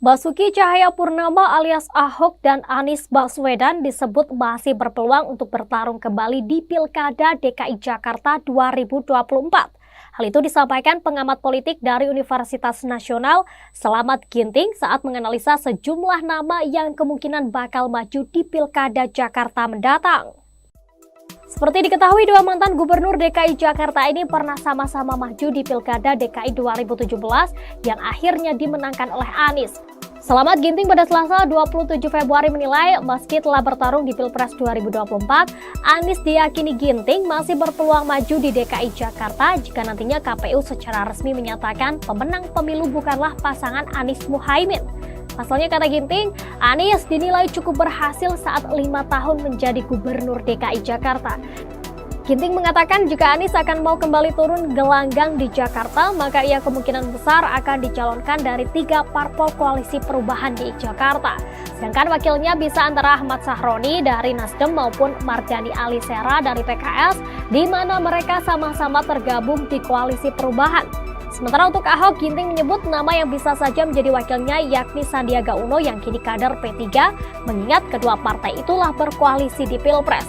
S7: Basuki Cahayapurnama alias Ahok dan Anies Baswedan disebut masih berpeluang untuk bertarung kembali di Pilkada DKI Jakarta 2024. Hal itu disampaikan pengamat politik dari Universitas Nasional Slamet Ginting saat menganalisa sejumlah nama yang kemungkinan bakal maju di Pilkada Jakarta mendatang. Seperti diketahui, dua mantan gubernur DKI Jakarta ini pernah sama-sama maju di Pilkada DKI 2017 yang akhirnya dimenangkan oleh Anies. Slamet Ginting pada Selasa 27 Februari menilai meski telah bertarung di Pilpres 2024, Anies diyakini Ginting masih berpeluang maju di DKI Jakarta jika nantinya KPU secara resmi menyatakan pemenang pemilu bukanlah pasangan Anies Muhaimin. Pasalnya, kata Ginting, Anies dinilai cukup berhasil saat 5 tahun menjadi gubernur DKI Jakarta. Ginting mengatakan jika Anies akan mau kembali turun gelanggang di Jakarta, maka ia kemungkinan besar akan dicalonkan dari 3 parpol koalisi perubahan di Jakarta. Sedangkan wakilnya bisa antara Ahmad Sahroni dari Nasdem maupun Mardhani Alisera dari PKS, di mana mereka sama-sama tergabung di koalisi perubahan. Sementara untuk Ahok, Ginting menyebut nama yang bisa saja menjadi wakilnya yakni Sandiaga Uno yang kini kader P3, mengingat kedua partai itulah berkoalisi di Pilpres.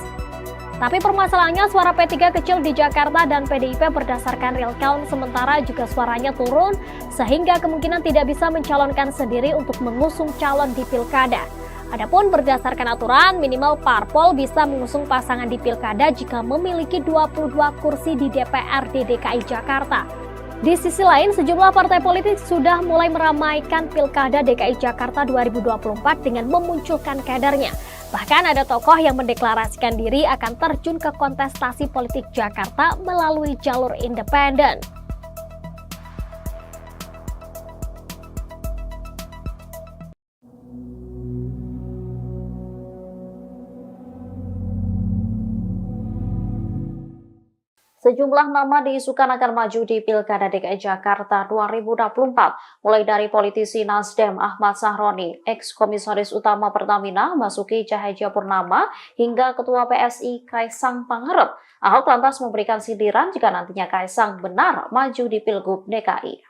S7: Tapi permasalahannya suara P3 kecil di Jakarta dan PDIP berdasarkan real count sementara juga suaranya turun sehingga kemungkinan tidak bisa mencalonkan sendiri untuk mengusung calon di Pilkada. Adapun berdasarkan aturan minimal parpol bisa mengusung pasangan di Pilkada jika memiliki 22 kursi di DPRD DKI Jakarta. Di sisi lain, sejumlah partai politik sudah mulai meramaikan Pilkada DKI Jakarta 2024 dengan memunculkan kadernya. Bahkan ada tokoh yang mendeklarasikan diri akan terjun ke kontestasi politik Jakarta melalui jalur independen.
S6: Sejumlah nama diisukan akan maju di Pilkada DKI Jakarta 2024, mulai dari politisi Nasdem Ahmad Sahroni, ex-komisaris utama Pertamina Basuki Cahayapurnama, hingga Ketua PSI Kaisang Pangarep. Ahok lantas memberikan sindiran jika nantinya Kaisang benar maju di Pilgub DKI.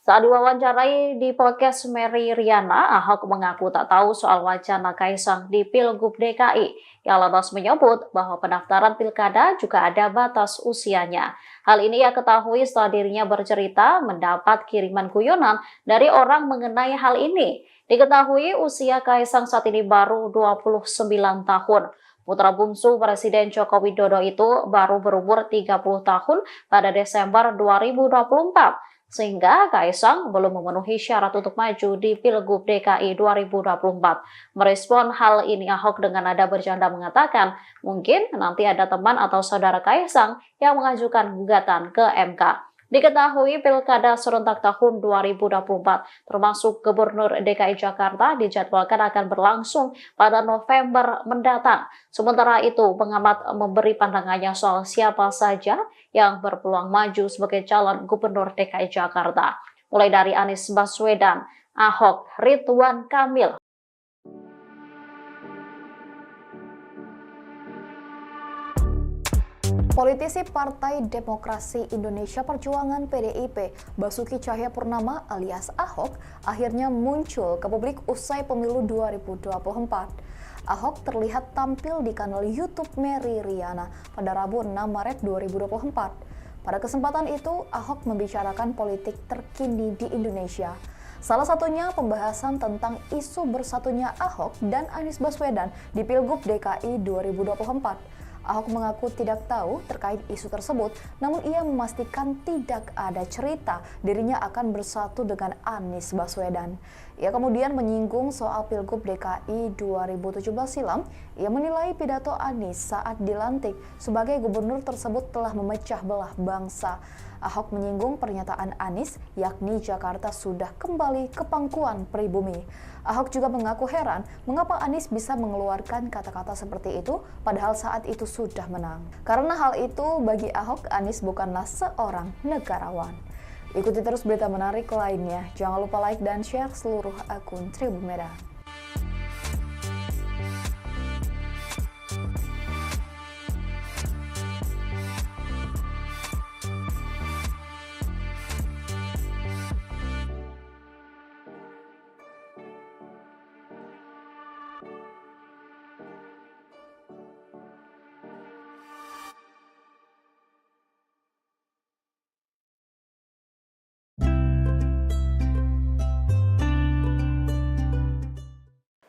S6: Saat diwawancarai di podcast Mary Riana, Ahok mengaku tak tahu soal wacana Kaisang di Pilgub DKI. Ia lantas menyebut bahwa pendaftaran pilkada juga ada batas usianya. Hal ini ia ketahui setelah dirinya bercerita mendapat kiriman guyonan dari orang mengenai hal ini. Diketahui usia Kaisang saat ini baru 29 tahun. Putra bungsu Presiden Joko Widodo itu baru berumur 30 tahun pada Desember 2024. Sehingga Kaisang belum memenuhi syarat untuk maju di Pilgub DKI 2024. Merespon hal ini, Ahok dengan nada bercanda mengatakan, mungkin nanti ada teman atau saudara Kaisang yang mengajukan gugatan ke MK. Diketahui Pilkada serentak tahun 2024 termasuk Gubernur DKI Jakarta dijadwalkan akan berlangsung pada November mendatang. Sementara itu, pengamat memberi pandangannya soal siapa saja yang berpeluang maju sebagai calon Gubernur DKI Jakarta. Mulai dari Anies Baswedan, Ahok, Ridwan Kamil.
S8: Politisi Partai Demokrasi Indonesia Perjuangan PDIP, Basuki Cahayapurnama alias Ahok, akhirnya muncul ke publik usai pemilu 2024. Ahok terlihat tampil di kanal YouTube Mary Riana pada Rabu 6 Maret 2024. Pada kesempatan itu, Ahok membicarakan politik terkini di Indonesia. Salah satunya pembahasan tentang isu bersatunya Ahok dan Anies Baswedan di Pilgub DKI 2024. Ahok mengaku tidak tahu terkait isu tersebut, namun ia memastikan tidak ada cerita dirinya akan bersatu dengan Anies Baswedan. Ia kemudian menyinggung soal Pilgub DKI 2017 silam. Ia menilai pidato Anies saat dilantik sebagai gubernur tersebut telah memecah belah bangsa. Ahok menyinggung pernyataan Anies, yakni Jakarta sudah kembali ke pangkuan pribumi. Ahok juga mengaku heran mengapa Anies bisa mengeluarkan kata-kata seperti itu padahal saat itu sudah menang. Karena hal itu bagi Ahok, Anies bukanlah seorang negarawan. Ikuti terus berita menarik lainnya. Jangan lupa like dan share seluruh akun Tribun Medan.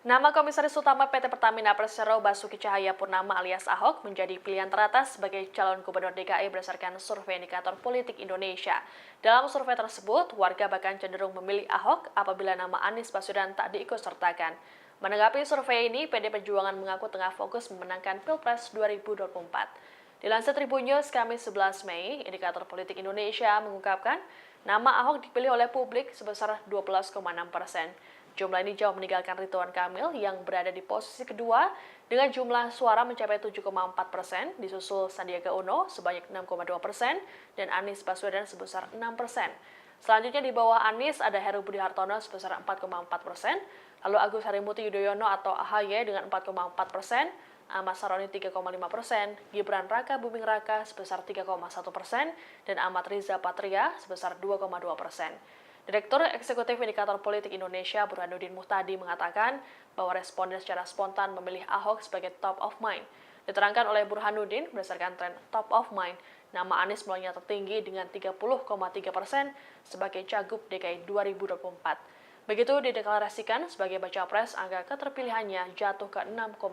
S2: Nama Komisaris Utama PT Pertamina Persero Basuki Cahayapurnama alias Ahok menjadi pilihan teratas sebagai calon gubernur DKI berdasarkan survei indikator politik Indonesia. Dalam survei tersebut, warga bahkan cenderung memilih Ahok apabila nama Anies Baswedan tak diikutsertakan. Menanggapi survei ini, PD Perjuangan mengaku tengah fokus memenangkan Pilpres 2024. Dilansir Tribun News Kamis 11 Mei, indikator politik Indonesia mengungkapkan nama Ahok dipilih oleh publik sebesar 12,6%. Jumlah ini jauh meninggalkan Ridwan Kamil yang berada di posisi kedua dengan jumlah suara mencapai 7,4%, disusul Sandiaga Uno sebanyak 6,2% dan Anies Baswedan sebesar 6%. Selanjutnya di bawah Anies ada Heru Budi Hartono sebesar 4,4%, lalu Agus Harimurti Yudhoyono atau AHY dengan 4,4%, Ahmad Saroni 3,5%, Gibran Raka Buming Raka sebesar 3,1%, dan Ahmad Riza Patria sebesar 2,2%. Direktur Eksekutif Indikator Politik Indonesia Burhanuddin Muhtadi mengatakan bahwa responden secara spontan memilih Ahok sebagai top of mind. Diterangkan oleh Burhanuddin berdasarkan tren top of mind, nama Anies mulainya tertinggi dengan 30,3% sebagai Cagup DKI 2024. Begitu dideklarasikan sebagai baca pres, angka keterpilihannya jatuh ke 6,2%.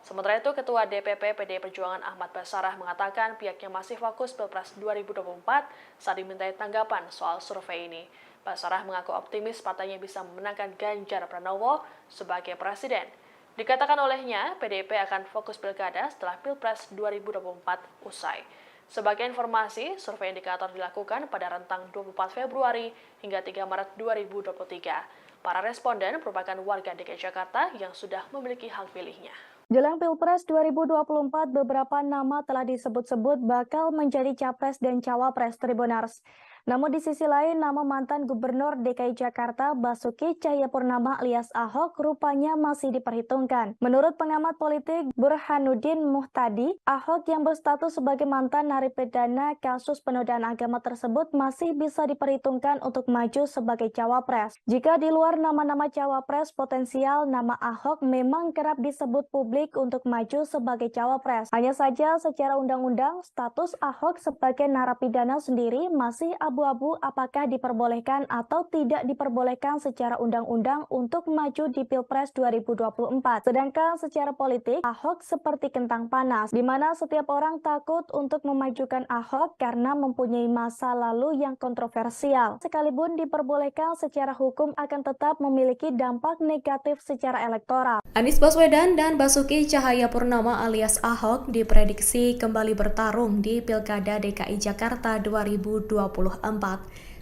S2: Sementara itu, Ketua DPP PDI Perjuangan Ahmad Basarah mengatakan pihaknya masih fokus Pilpres 2024 saat dimintai tanggapan soal survei ini. Basarah mengaku optimis partainya bisa memenangkan Ganjar Pranowo sebagai presiden. Dikatakan olehnya, PDIP akan fokus pilkada setelah Pilpres 2024 usai. Sebagai informasi, survei indikator dilakukan pada rentang 24 Februari hingga 3 Maret 2023. Para responden merupakan warga DKI Jakarta yang sudah memiliki hak pilihnya.
S1: Jelang Pilpres 2024, beberapa nama telah disebut-sebut bakal menjadi capres dan cawapres Tribunars. Namun di sisi lain, nama mantan Gubernur DKI Jakarta Basuki Cahayapurnama alias Ahok rupanya masih diperhitungkan. Menurut pengamat politik Burhanuddin Muhtadi, Ahok yang berstatus sebagai mantan narapidana kasus penodaan agama tersebut masih bisa diperhitungkan untuk maju sebagai cawapres. Jika di luar nama-nama cawapres potensial, nama Ahok memang kerap disebut publik untuk maju sebagai cawapres. Hanya saja secara undang-undang, status Ahok sebagai narapidana sendiri masih abu-abu apakah diperbolehkan atau tidak diperbolehkan secara undang-undang untuk maju di Pilpres 2024. Sedangkan secara politik, Ahok seperti kentang panas, di mana setiap orang takut untuk memajukan Ahok karena mempunyai masa lalu yang kontroversial. Sekalipun diperbolehkan secara hukum akan tetap memiliki dampak negatif secara elektoral.
S3: Anies Baswedan dan Basuki Cahayapurnama alias Ahok diprediksi kembali bertarung di Pilkada DKI Jakarta 2024.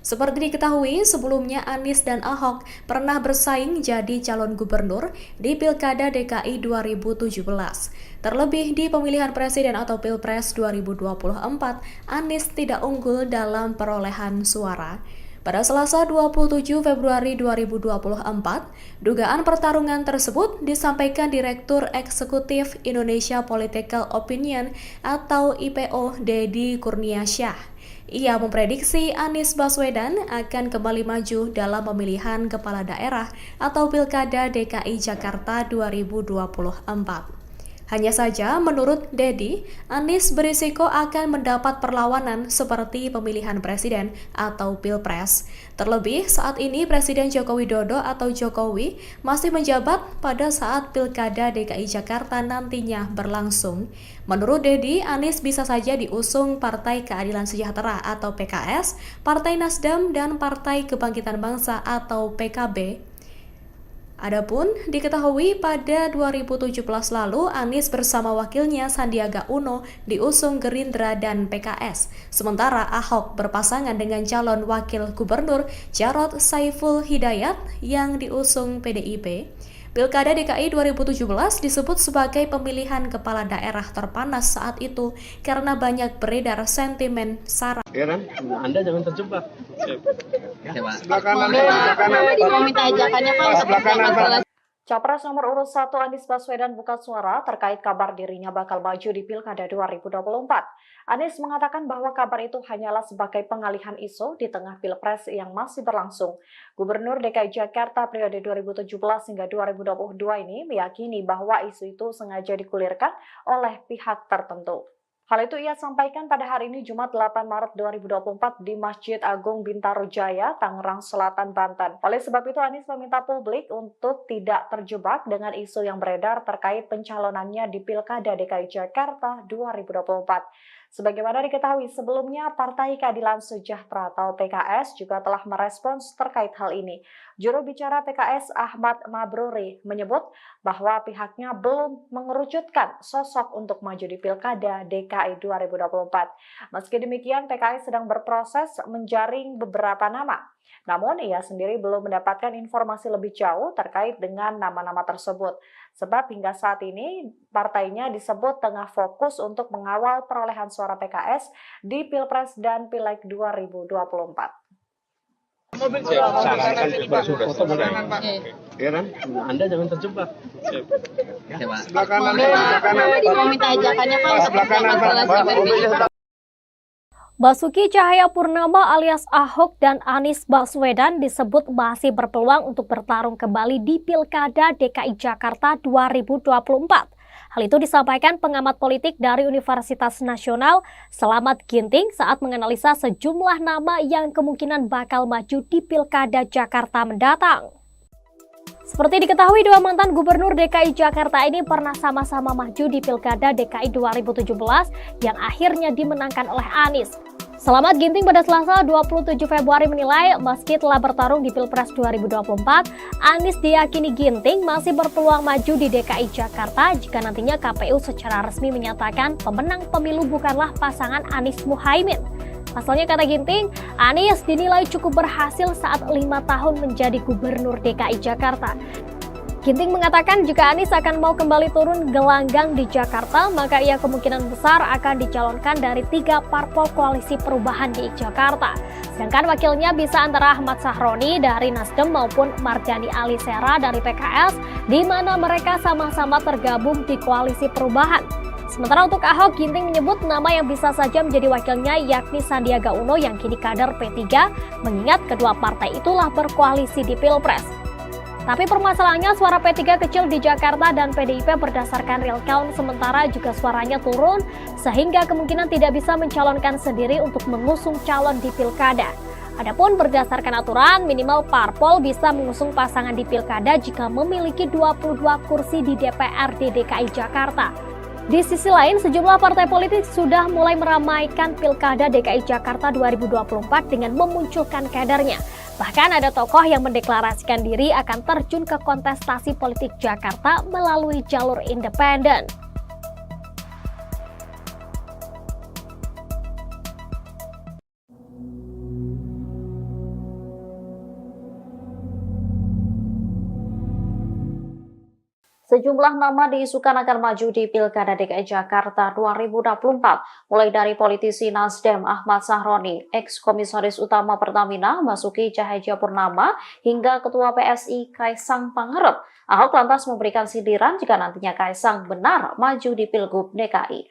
S3: Seperti diketahui, sebelumnya Anies dan Ahok pernah bersaing jadi calon gubernur di Pilkada DKI 2017. Terlebih di pemilihan presiden atau Pilpres 2024, Anies tidak unggul dalam perolehan suara. Pada Selasa 27 Februari 2024, dugaan pertarungan tersebut disampaikan Direktur Eksekutif Indonesia Political Opinion atau IPO Deddy Kurniasyah. Ia memprediksi Anies Baswedan akan kembali maju dalam pemilihan kepala daerah atau Pilkada DKI Jakarta 2024. Hanya saja, menurut Dedi, Anies berisiko akan mendapat perlawanan seperti pemilihan presiden atau pilpres. Terlebih, saat ini Presiden Joko Widodo atau Jokowi masih menjabat pada saat Pilkada DKI Jakarta nantinya berlangsung. Menurut Dedi, Anies bisa saja diusung Partai Keadilan Sejahtera atau PKS, Partai Nasdem, dan Partai Kebangkitan Bangsa atau PKB. Adapun diketahui pada 2017 lalu Anies bersama wakilnya Sandiaga Uno diusung Gerindra dan PKS. Sementara Ahok berpasangan dengan calon wakil gubernur Jarod Saiful Hidayat yang diusung PDIP. Pilkada DKI 2017 disebut sebagai pemilihan kepala daerah terpanas saat itu karena banyak beredar sentimen sara.
S4: Heran, Anda jangan terjebak.
S5: Sebelah kanan. Mau minta ajakannya Pak.
S4: Sebelah kanan, Pak.
S6: Capres nomor urut 1 Anies Baswedan buka suara terkait kabar dirinya bakal maju di Pilkada 2024. Anies mengatakan bahwa kabar itu hanyalah sebagai pengalihan isu di tengah Pilpres yang masih berlangsung. Gubernur DKI Jakarta periode 2017 hingga 2022 ini meyakini bahwa isu itu sengaja dikulirkan oleh pihak tertentu. Hal itu ia sampaikan pada hari ini Jumat 8 Maret 2024 di Masjid Agung Bintaro Jaya, Tangerang Selatan, Banten. Oleh sebab itu Anies meminta publik untuk tidak terjebak dengan isu yang beredar terkait pencalonannya di Pilkada DKI Jakarta 2024. Sebagaimana diketahui sebelumnya, Partai Keadilan Sejahtera atau PKS juga telah merespons terkait hal ini. Juru bicara PKS Ahmad Mabruri menyebut bahwa pihaknya belum mengerucutkan sosok untuk maju di Pilkada DKI 2024. Meski demikian, PKS sedang berproses menjaring beberapa nama. Namun, ia sendiri belum mendapatkan informasi lebih jauh terkait dengan nama-nama tersebut. Sebab hingga saat ini, partainya disebut tengah fokus untuk mengawal perolehan suara PKS di Pilpres dan Pileg 2024.
S4: Sarankan berfoto mulai. Heran, Anda jangan terjebak. Sebelah kanan.
S5: Mau minta ajakannya Pak.
S4: Sebelah kanan, Pak.
S7: Basuki Cahayapurnama alias Ahok dan Anies Baswedan disebut masih berpeluang untuk bertarung kembali di Pilkada DKI Jakarta 2024. Hal itu disampaikan pengamat politik dari Universitas Nasional Slamet Ginting saat menganalisa sejumlah nama yang kemungkinan bakal maju di Pilkada Jakarta mendatang. Seperti diketahui, dua mantan gubernur DKI Jakarta ini pernah sama-sama maju di Pilkada DKI 2017 yang akhirnya dimenangkan oleh Anies. Slamet Ginting pada Selasa 27 Februari menilai meski telah bertarung di Pilpres 2024, Anies diyakini Ginting masih berpeluang maju di DKI Jakarta jika nantinya KPU secara resmi menyatakan pemenang pemilu bukanlah pasangan Anies Muhaimin. Pasalnya, kata Ginting, Anies dinilai cukup berhasil saat 5 tahun menjadi gubernur DKI Jakarta. Ginting mengatakan jika Anies akan mau kembali turun gelanggang di Jakarta, maka ia kemungkinan besar akan dicalonkan dari 3 parpol koalisi perubahan di Jakarta. Sedangkan wakilnya bisa antara Ahmad Sahroni dari Nasdem maupun Mardhani Alisera dari PKS, di mana mereka sama-sama tergabung di koalisi perubahan. Sementara untuk Ahok, Ginting menyebut nama yang bisa saja menjadi wakilnya yakni Sandiaga Uno yang kini kader P3, mengingat kedua partai itulah berkoalisi di Pilpres. Tapi permasalahannya suara P3 kecil di Jakarta dan PDIP berdasarkan real count, sementara juga suaranya turun, sehingga kemungkinan tidak bisa mencalonkan sendiri untuk mengusung calon di Pilkada. Adapun berdasarkan aturan, minimal parpol bisa mengusung pasangan di Pilkada jika memiliki 22 kursi di DPRD DKI Jakarta. Di sisi lain, sejumlah partai politik sudah mulai meramaikan Pilkada DKI Jakarta 2024 dengan memunculkan kadernya. Bahkan ada tokoh yang mendeklarasikan diri akan terjun ke kontestasi politik Jakarta melalui jalur independen.
S6: Sejumlah nama diisukan akan maju di Pilkada DKI Jakarta 2024, mulai dari politisi Nasdem Ahmad Sahroni, ex-komisaris utama Pertamina Basuki Cahayapurnama, hingga Ketua PSI Kaisang Pangarep. Ahok lantas memberikan sindiran jika nantinya Kaisang benar maju di Pilgub DKI.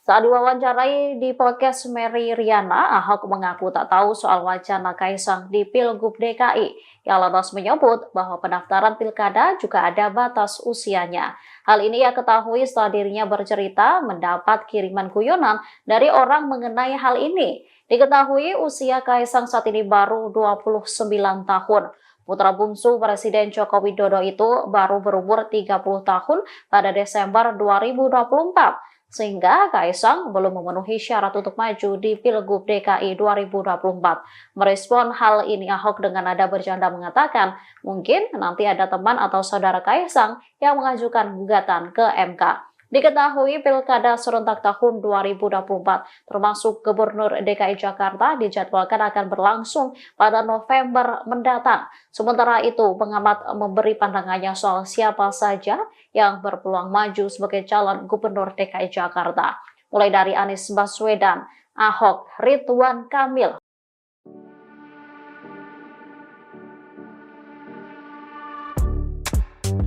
S6: Saat diwawancarai di podcast Mary Riana, Ahok mengaku tak tahu soal wacana Kaisang di Pilgub DKI. Ia lantas menyebut bahwa pendaftaran pilkada juga ada batas usianya. Hal ini ia ketahui setelah dirinya bercerita mendapat kiriman guyonan dari orang mengenai hal ini. Diketahui usia Kaisang saat ini baru 29 tahun. Putra bungsu Presiden Joko Widodo itu baru berumur 30 tahun pada Desember 2024. Sehingga Kaisang belum memenuhi syarat untuk maju di Pilgub DKI 2024. Merespon hal ini, Ahok dengan nada bercanda mengatakan, mungkin nanti ada teman atau saudara Kaisang yang mengajukan gugatan ke MK. Diketahui pilkada serentak tahun 2024 termasuk Gubernur DKI Jakarta dijadwalkan akan berlangsung pada November mendatang. Sementara itu, pengamat memberi pandangannya soal siapa saja yang berpeluang maju sebagai calon Gubernur DKI Jakarta. Mulai dari Anies Baswedan, Ahok, Ridwan Kamil.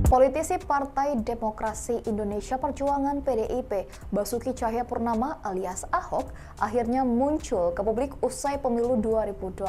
S8: Politisi Partai Demokrasi Indonesia Perjuangan PDIP, Basuki Cahayapurnama alias Ahok, akhirnya muncul ke publik usai pemilu 2024.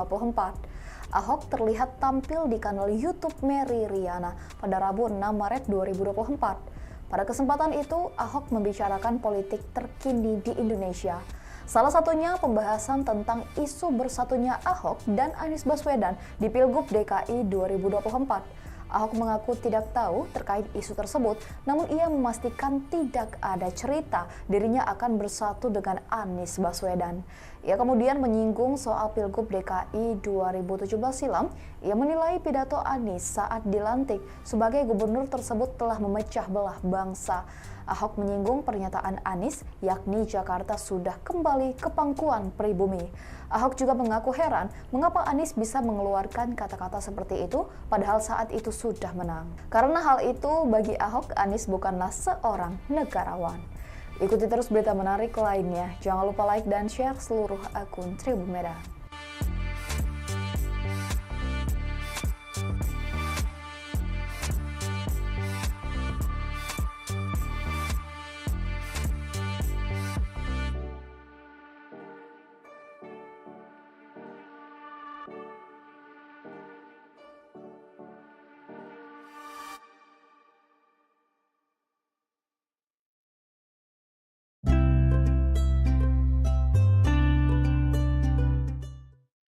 S8: Ahok terlihat tampil di kanal YouTube Mary Riana pada Rabu 6 Maret 2024. Pada kesempatan itu, Ahok membicarakan politik terkini di Indonesia. Salah satunya pembahasan tentang isu bersatunya Ahok dan Anies Baswedan di Pilgub DKI 2024. Ahok mengaku tidak tahu terkait isu tersebut, namun ia memastikan tidak ada cerita dirinya akan bersatu dengan Anies Baswedan. Ia kemudian menyinggung soal Pilgub DKI 2017 silam. Ia menilai pidato Anies saat dilantik sebagai gubernur tersebut telah memecah belah bangsa. Ahok menyinggung pernyataan Anies, yakni Jakarta sudah kembali ke pangkuan pribumi. Ahok juga mengaku heran mengapa Anies bisa mengeluarkan kata-kata seperti itu padahal saat itu sudah menang. Karena hal itu bagi Ahok, Anies bukanlah seorang negarawan. Ikuti terus berita menarik lainnya. Jangan lupa like dan share seluruh akun Tribun Merah.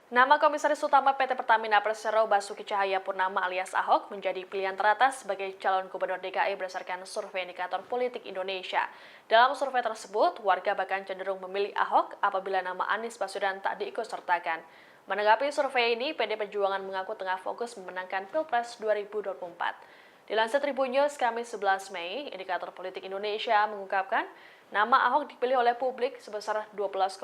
S2: Nama Komisaris Utama PT Pertamina Persero Basuki Cahayapurnama alias Ahok menjadi pilihan teratas sebagai calon Gubernur DKI berdasarkan survei indikator politik Indonesia. Dalam survei tersebut, warga bahkan cenderung memilih Ahok apabila nama Anies Baswedan tak diikutsertakan. Menanggapi survei ini, PD Perjuangan mengaku tengah fokus memenangkan Pilpres 2024. Dilansir Tribun News Kamis 11 Mei, indikator politik Indonesia mengungkapkan nama Ahok dipilih oleh publik sebesar 12,6%.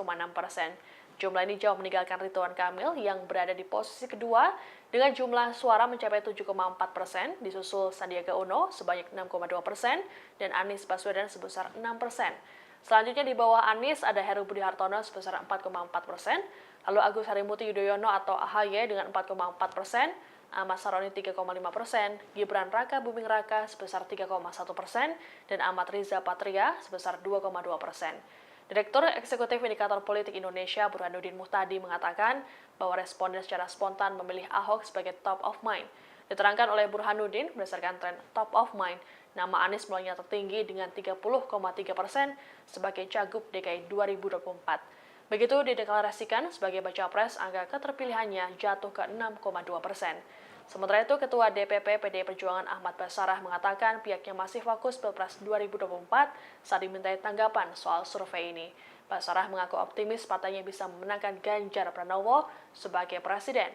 S2: Jumlah ini jauh meninggalkan Ridwan Kamil yang berada di posisi kedua dengan jumlah suara mencapai 7,4%, disusul Sandiaga Uno sebanyak 6,2% dan Anies Baswedan sebesar 6%. Selanjutnya di bawah Anies ada Heru Budi Hartono sebesar 4,4%, lalu Agus Harimurti Yudhoyono atau AHY dengan 4,4%, Ahmad Saroni 3,5%, Gibran Raka Buming Raka sebesar 3,1%, dan Ahmad Riza Patria sebesar 2,2%. Direktur Eksekutif Indikator Politik Indonesia Burhanuddin Muhtadi mengatakan bahwa responden secara spontan memilih Ahok sebagai top of mind. Diterangkan oleh Burhanuddin, berdasarkan tren top of mind, nama Anies mulainya tertinggi dengan 30,3% sebagai Cagup DKI 2024. Begitu dideklarasikan sebagai baca pres, angka keterpilihannya jatuh ke 6,2%. Sementara itu, Ketua DPP PDI Perjuangan Ahmad Basarah mengatakan pihaknya masih fokus Pilpres 2024 saat dimintai tanggapan soal survei ini. Basarah mengaku optimis partainya bisa memenangkan Ganjar Pranowo sebagai presiden.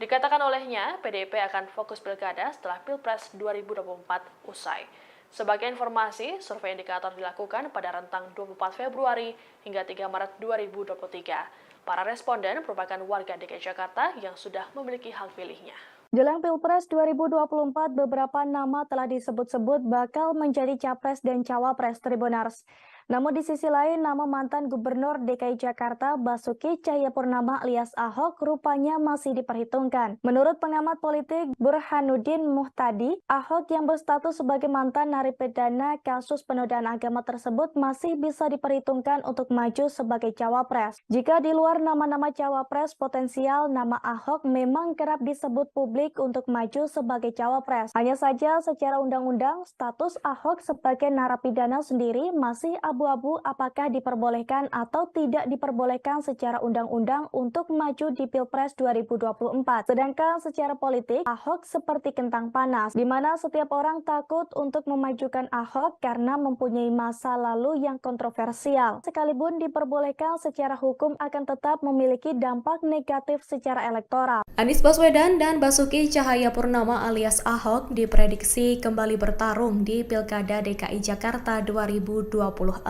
S2: Dikatakan olehnya, PDIP akan fokus pilkada setelah Pilpres 2024 usai. Sebagai informasi, survei indikator dilakukan pada rentang 24 Februari hingga 3 Maret 2023. Para responden merupakan warga DKI Jakarta yang sudah memiliki hak pilihnya.
S1: Jelang Pilpres 2024, beberapa nama telah disebut-sebut bakal menjadi capres dan cawapres Tribunars. Namun di sisi lain, nama mantan Gubernur DKI Jakarta Basuki Cahayapurnama alias Ahok rupanya masih diperhitungkan. Menurut pengamat politik Burhanuddin Muhtadi, Ahok yang berstatus sebagai mantan narapidana kasus penodaan agama tersebut masih bisa diperhitungkan untuk maju sebagai cawapres. Jika di luar nama-nama cawapres potensial, nama Ahok memang kerap disebut publik untuk maju sebagai cawapres. Hanya saja secara undang-undang, status Ahok sebagai narapidana sendiri masih abu-abu apakah diperbolehkan atau tidak diperbolehkan secara undang-undang untuk maju di Pilpres 2024. Sedangkan secara politik, Ahok seperti kentang panas, di mana setiap orang takut untuk memajukan Ahok karena mempunyai masa lalu yang kontroversial. Sekalipun diperbolehkan secara hukum akan tetap memiliki dampak negatif secara elektoral.
S3: Anies Baswedan dan Basuki Cahayapurnama alias Ahok diprediksi kembali bertarung di Pilkada DKI Jakarta 2024.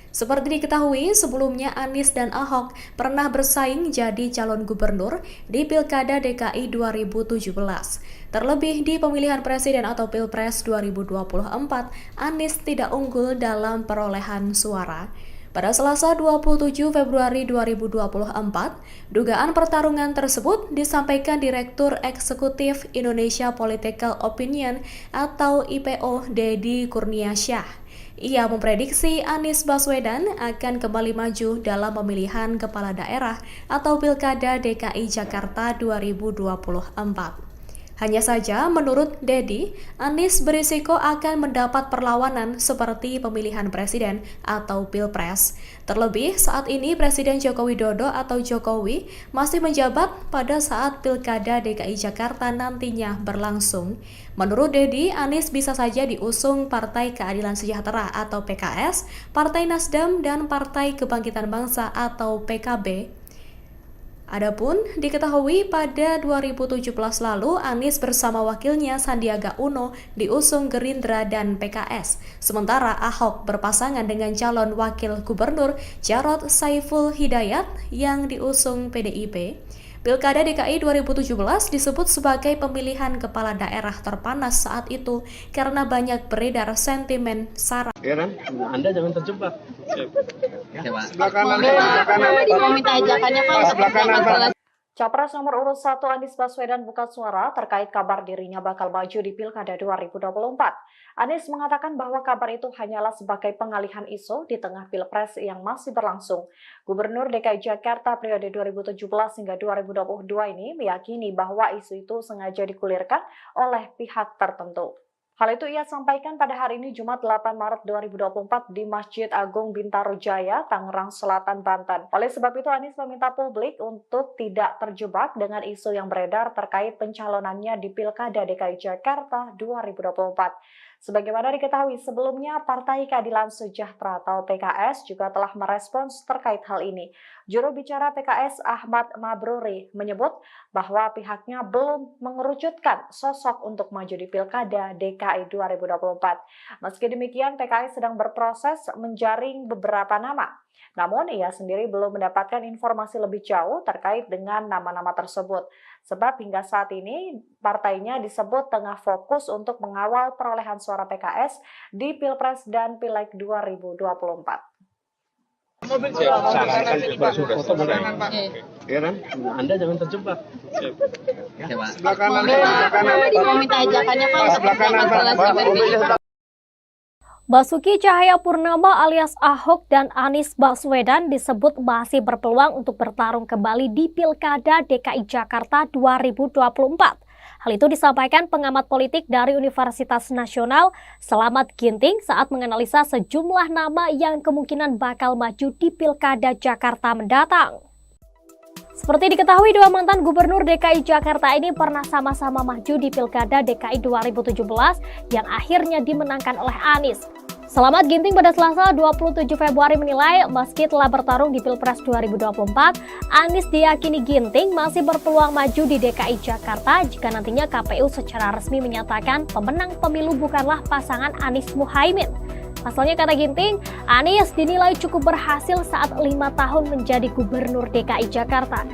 S3: Seperti diketahui, sebelumnya Anies dan Ahok pernah bersaing jadi calon gubernur di Pilkada DKI 2017. Terlebih di pemilihan presiden atau Pilpres 2024, Anies tidak unggul dalam perolehan suara. Pada Selasa 27 Februari 2024, dugaan pertarungan tersebut disampaikan Direktur Eksekutif Indonesia Political Opinion atau IPO Deddy Kurniasyah. Ia memprediksi Anies Baswedan akan kembali maju dalam pemilihan kepala daerah atau Pilkada DKI Jakarta 2024. Hanya saja, menurut Deddy, Anies berisiko akan mendapat perlawanan seperti pemilihan presiden atau Pilpres. Terlebih, saat ini Presiden Joko Widodo atau Jokowi masih menjabat pada saat Pilkada DKI Jakarta nantinya berlangsung. Menurut Deddy, Anies bisa saja diusung Partai Keadilan Sejahtera atau PKS, Partai Nasdem, dan Partai Kebangkitan Bangsa atau PKB. Adapun diketahui pada 2017 lalu Anies bersama wakilnya Sandiaga Uno diusung Gerindra dan PKS. Sementara Ahok berpasangan dengan calon wakil gubernur Jarod Saiful Hidayat yang diusung PDIP. Pilkada DKI 2017 disebut sebagai pemilihan kepala daerah terpanas saat itu karena banyak beredar sentimen sara.
S4: Heran, Anda jangan terjebak.
S5: Sebelah kanan, sebelah kanan. Mau minta ajakannya Pak.
S4: Sebelah kanan, Pak.
S6: Capres nomor urut 1 Anies Baswedan buka suara terkait kabar dirinya bakal maju di Pilkada 2024. Anies mengatakan bahwa kabar itu hanyalah sebagai pengalihan isu di tengah Pilpres yang masih berlangsung. Gubernur DKI Jakarta periode 2017 hingga 2022 ini meyakini bahwa isu itu sengaja digulirkan oleh pihak tertentu. Hal itu ia sampaikan pada hari ini Jumat 8 Maret 2024 di Masjid Agung Bintaro Jaya, Tangerang Selatan, Banten. Oleh sebab itu Anies meminta publik untuk tidak terjebak dengan isu yang beredar terkait pencalonannya di Pilkada DKI Jakarta 2024. Sebagaimana diketahui sebelumnya, Partai Keadilan Sejahtera atau PKS juga telah merespons terkait hal ini. Juru bicara PKS Ahmad Mabruri menyebut bahwa pihaknya belum mengerucutkan sosok untuk maju di Pilkada DKI 2024. Meski demikian, PKS sedang berproses menjaring beberapa nama. Namun, ia sendiri belum mendapatkan informasi lebih jauh terkait dengan nama-nama tersebut. Sebab hingga saat ini, partainya disebut tengah fokus untuk mengawal perolehan suara PKS di Pilpres dan Pileg 2024.
S4: Sarankan berfoto sebelah kanan, Heran, Anda jangan terjebak. Sebelah kanan, sebelah kanan.
S5: Mau minta ajakannya Pak.
S4: Sebelah kanan, Pak.
S7: Basuki Cahayapurnama alias Ahok dan Anies Baswedan disebut masih berpeluang untuk bertarung kembali di Pilkada DKI Jakarta 2024. Hal itu disampaikan pengamat politik dari Universitas Nasional Slamet Ginting saat menganalisa sejumlah nama yang kemungkinan bakal maju di Pilkada Jakarta mendatang. Seperti diketahui, dua mantan gubernur DKI Jakarta ini pernah sama-sama maju di Pilkada DKI 2017 yang akhirnya dimenangkan oleh Anies. Slamet Ginting pada Selasa 27 Februari menilai meski telah bertarung di Pilpres 2024, Anies diyakini Ginting masih berpeluang maju di DKI Jakarta jika nantinya KPU secara resmi menyatakan pemenang pemilu bukanlah pasangan Anies Muhaimin. Pasalnya, kata Ginting, Anies dinilai cukup berhasil saat 5 tahun menjadi gubernur DKI Jakarta.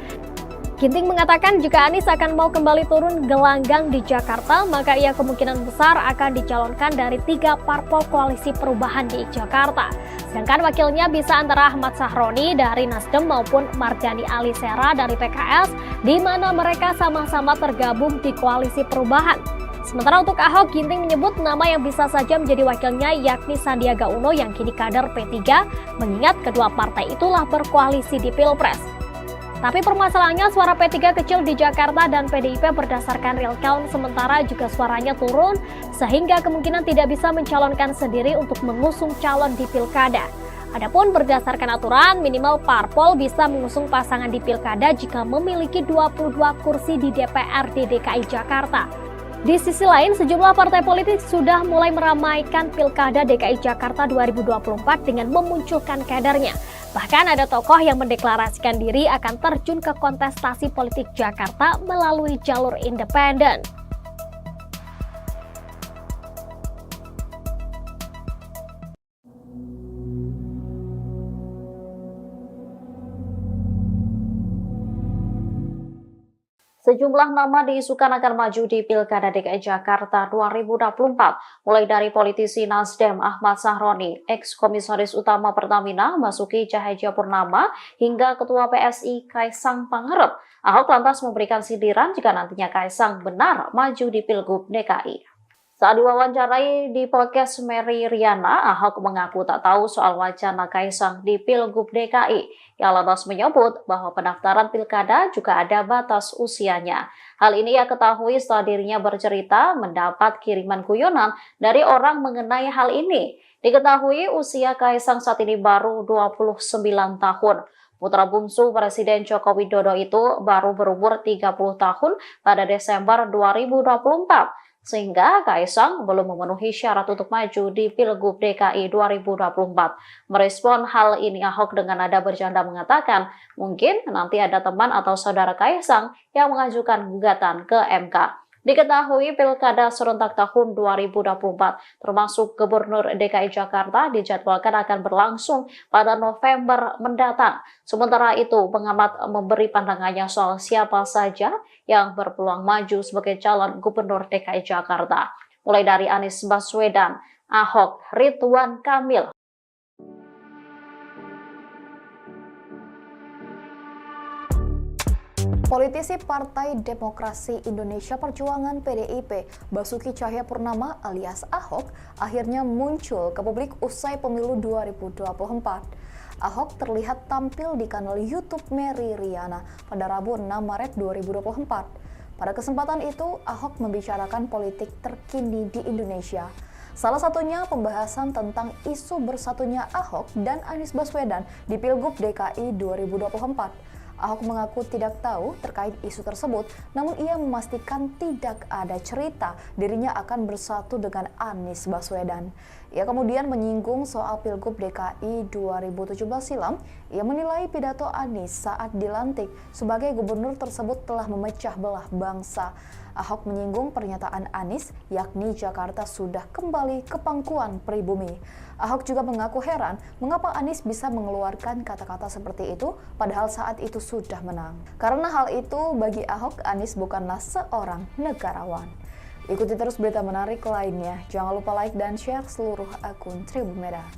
S7: Ginting mengatakan jika Anies akan mau kembali turun gelanggang di Jakarta, maka ia kemungkinan besar akan dicalonkan dari 3 parpol koalisi perubahan di Jakarta. Sedangkan wakilnya bisa antara Ahmad Sahroni dari Nasdem maupun Mardhani Alisera dari PKS, di mana mereka sama-sama tergabung di koalisi perubahan. Sementara untuk Ahok, Ginting menyebut nama yang bisa saja menjadi wakilnya yakni Sandiaga Uno yang kini kader P3, mengingat kedua partai itulah berkoalisi di Pilpres. Tapi permasalahannya suara P3 kecil di Jakarta dan PDIP berdasarkan real count, sementara juga suaranya turun sehingga kemungkinan tidak bisa mencalonkan sendiri untuk mengusung calon di Pilkada. Adapun berdasarkan aturan, minimal parpol bisa mengusung pasangan di Pilkada jika memiliki 22 kursi di DPRD DKI Jakarta. Di sisi lain, sejumlah partai politik sudah mulai meramaikan Pilkada DKI Jakarta 2024 dengan memunculkan kadernya. Bahkan ada tokoh yang mendeklarasikan diri akan terjun ke kontestasi politik Jakarta melalui jalur independen.
S6: Sejumlah nama diisukan akan maju di Pilkada DKI Jakarta 2024, mulai dari politisi Nasdem Ahmad Sahroni, ex-komisaris utama Pertamina Basuki Cahayapurnama, hingga Ketua PSI Kaisang Pangarep. Ahok lantas memberikan sindiran jika nantinya Kaisang benar maju di Pilgub DKI. Saat diwawancarai di podcast Mary Riana, Ahok mengaku tak tahu soal wacana Kaisang di Pilgub DKI. Ia lantas menyebut bahwa pendaftaran pilkada juga ada batas usianya. Hal ini ia ketahui setelah dirinya bercerita mendapat kiriman guyonan dari orang mengenai hal ini. Diketahui usia Kaisang saat ini baru 29 tahun. Putra bungsu Presiden Joko Widodo itu baru berumur 30 tahun pada Desember 2024. Sehingga Kaisang belum memenuhi syarat untuk maju di Pilgub DKI 2024. Merespon hal ini, Ahok dengan nada bercanda mengatakan, mungkin nanti ada teman atau saudara Kaisang yang mengajukan gugatan ke MK. Diketahui Pilkada serentak tahun 2024 termasuk Gubernur DKI Jakarta dijadwalkan akan berlangsung pada November mendatang. Sementara itu, pengamat memberi pandangannya soal siapa saja yang berpeluang maju sebagai calon Gubernur DKI Jakarta. Mulai dari Anies Baswedan, Ahok, Ridwan Kamil.
S8: Politisi Partai Demokrasi Indonesia Perjuangan PDIP, Basuki Cahayapurnama alias Ahok, akhirnya muncul ke publik usai pemilu 2024. Ahok terlihat tampil di kanal YouTube Mary Riana pada Rabu 6 Maret 2024. Pada kesempatan itu, Ahok membicarakan politik terkini di Indonesia. Salah satunya pembahasan tentang isu bersatunya Ahok dan Anies Baswedan di Pilgub DKI 2024. Ahok mengaku tidak tahu terkait isu tersebut, namun ia memastikan tidak ada cerita dirinya akan bersatu dengan Anies Baswedan. Ia kemudian menyinggung soal Pilgub DKI 2017 silam. Ia menilai pidato Anies saat dilantik sebagai gubernur tersebut telah memecah belah bangsa. Ahok menyinggung pernyataan Anies, yakni Jakarta sudah kembali ke pangkuan pribumi. Ahok juga mengaku heran mengapa Anies bisa mengeluarkan kata-kata seperti itu padahal saat itu sudah menang. Karena hal itu bagi Ahok, Anies bukanlah seorang negarawan. Ikuti terus berita menarik lainnya. Jangan lupa like dan share seluruh akun Tribun Merah.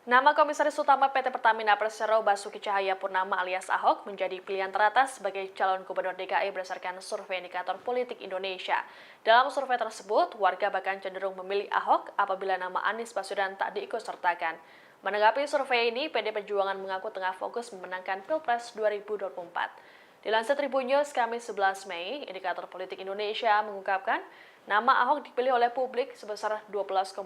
S2: Nama Komisaris Utama PT Pertamina Persero Basuki Cahayapurnama alias Ahok menjadi pilihan teratas sebagai calon Gubernur DKI berdasarkan survei indikator politik Indonesia. Dalam survei tersebut, warga bahkan cenderung memilih Ahok apabila nama Anies Baswedan tak diikutsertakan. Menanggapi survei ini, PD Perjuangan mengaku tengah fokus memenangkan Pilpres 2024. Dilansir Tribun News Kamis 11 Mei, indikator politik Indonesia mengungkapkan nama Ahok dipilih oleh publik sebesar 12,6%.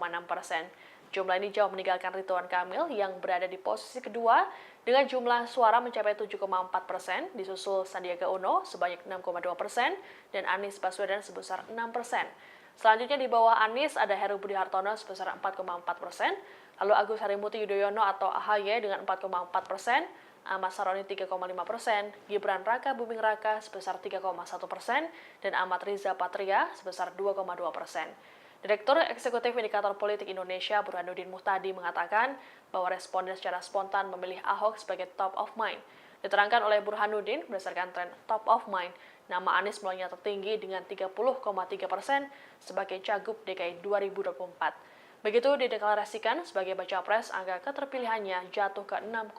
S2: Jumlah ini jauh meninggalkan Ridwan Kamil yang berada di posisi kedua dengan jumlah suara mencapai 7,4%, disusul Sandiaga Uno sebanyak 6,2% dan Anies Baswedan sebesar 6%. Selanjutnya di bawah Anies ada Heru Budi Hartono sebesar 4,4%, lalu Agus Harimurti Yudhoyono atau AHY dengan 4,4%, Ahmad Saroni 3,5%, Gibran Raka Buming Raka sebesar 3,1%, dan Ahmad Riza Patria sebesar 2,2%. Direktur Eksekutif Indikator Politik Indonesia Burhanuddin Muhtadi mengatakan bahwa responden secara spontan memilih Ahok sebagai top of mind. Diterangkan oleh Burhanuddin, berdasarkan tren top of mind, nama Anies mulainya tertinggi dengan 30,3% sebagai Cagup DKI 2024. Begitu dideklarasikan sebagai baca pres, angka keterpilihannya jatuh ke 6,2%.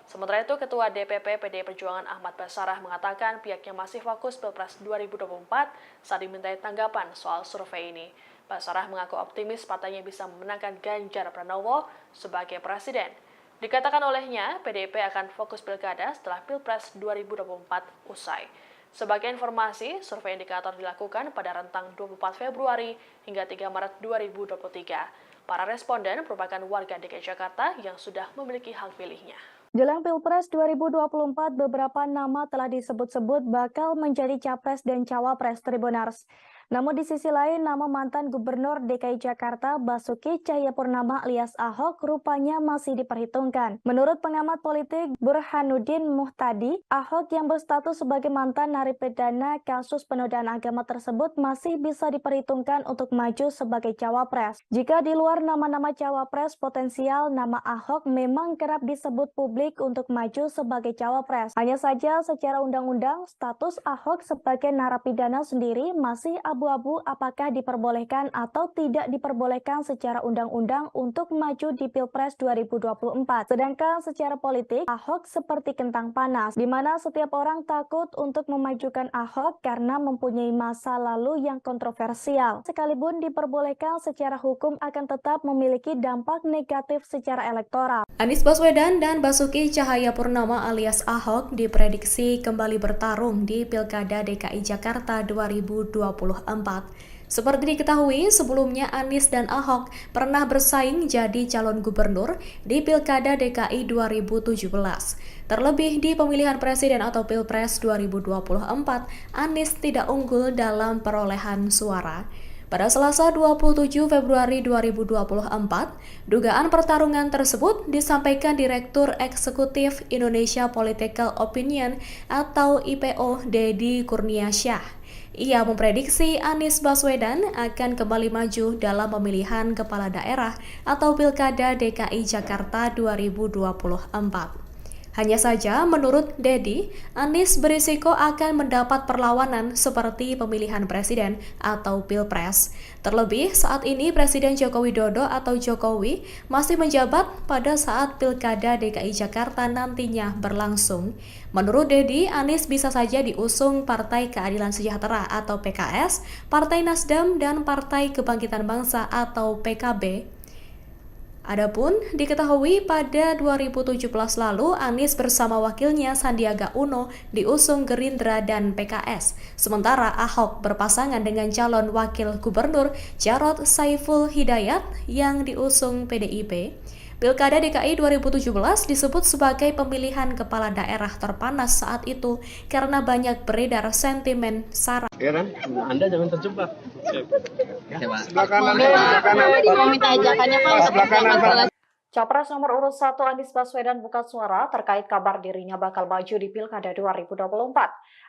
S2: Sementara itu, Ketua DPP PDI Perjuangan Ahmad Basarah mengatakan pihaknya masih fokus Pilpres 2024 saat dimintai tanggapan soal survei ini. Basarah mengaku optimis partainya bisa memenangkan Ganjar Pranowo sebagai presiden. Dikatakan olehnya, PDIP akan fokus pilkada setelah Pilpres 2024 usai. Sebagai informasi, survei indikator dilakukan pada rentang 24 Februari hingga 3 Maret 2023. Para responden merupakan warga DKI Jakarta yang sudah memiliki hak pilihnya.
S1: Jelang Pilpres 2024, beberapa nama telah disebut-sebut bakal menjadi capres dan cawapres Tribunars. Namun di sisi lain, nama mantan Gubernur DKI Jakarta Basuki Cahayapurnama alias Ahok rupanya masih diperhitungkan. Menurut pengamat politik Burhanuddin Muhtadi, Ahok yang berstatus sebagai mantan narapidana kasus penodaan agama tersebut masih bisa diperhitungkan untuk maju sebagai cawapres. Jika di luar nama-nama cawapres potensial, nama Ahok memang kerap disebut publik untuk maju sebagai cawapres. Hanya saja secara undang-undang, status Ahok sebagai narapidana sendiri masih abu-abu apakah diperbolehkan atau tidak diperbolehkan secara undang-undang untuk maju di Pilpres 2024. Sedangkan secara politik, Ahok seperti kentang panas, di mana setiap orang takut untuk memajukan Ahok karena mempunyai masa lalu yang kontroversial. Sekalipun diperbolehkan secara hukum akan tetap memiliki dampak negatif secara elektoral.
S3: Anies Baswedan dan Basuki Cahayapurnama alias Ahok diprediksi kembali bertarung di Pilkada DKI Jakarta 2024. Seperti diketahui, sebelumnya Anies dan Ahok pernah bersaing jadi calon gubernur di Pilkada DKI 2017. Terlebih di pemilihan presiden atau Pilpres 2024, Anies tidak unggul dalam perolehan suara. Pada Selasa 27 Februari 2024, dugaan pertarungan tersebut disampaikan Direktur Eksekutif Indonesia Political Opinion atau IPO Deddy Kurniasyah. Ia memprediksi Anies Baswedan akan kembali maju dalam pemilihan kepala daerah atau Pilkada DKI Jakarta 2024. Hanya saja, menurut Deddy, Anies berisiko akan mendapat perlawanan seperti pemilihan presiden atau Pilpres. Terlebih, saat ini Presiden Joko Widodo atau Jokowi masih menjabat pada saat Pilkada DKI Jakarta nantinya berlangsung. Menurut Deddy, Anies bisa saja diusung Partai Keadilan Sejahtera atau PKS, Partai Nasdem, dan Partai Kebangkitan Bangsa atau PKB. Adapun diketahui pada 2017 lalu Anies bersama wakilnya Sandiaga Uno diusung Gerindra dan PKS. Sementara Ahok berpasangan dengan calon wakil gubernur Jarod Saiful Hidayat yang diusung PDIP. Pilkada DKI 2017 disebut sebagai pemilihan kepala daerah terpanas saat itu karena banyak beredar sentimen sara.
S4: Ya kan? Anda jangan terjebak.
S5: Sebelah kanan. Mau minta ajakannya Pak.
S4: Sebelah kanan, Pak.
S6: Capres nomor urut 1 Anies Baswedan buka suara terkait kabar dirinya bakal maju di Pilkada 2024.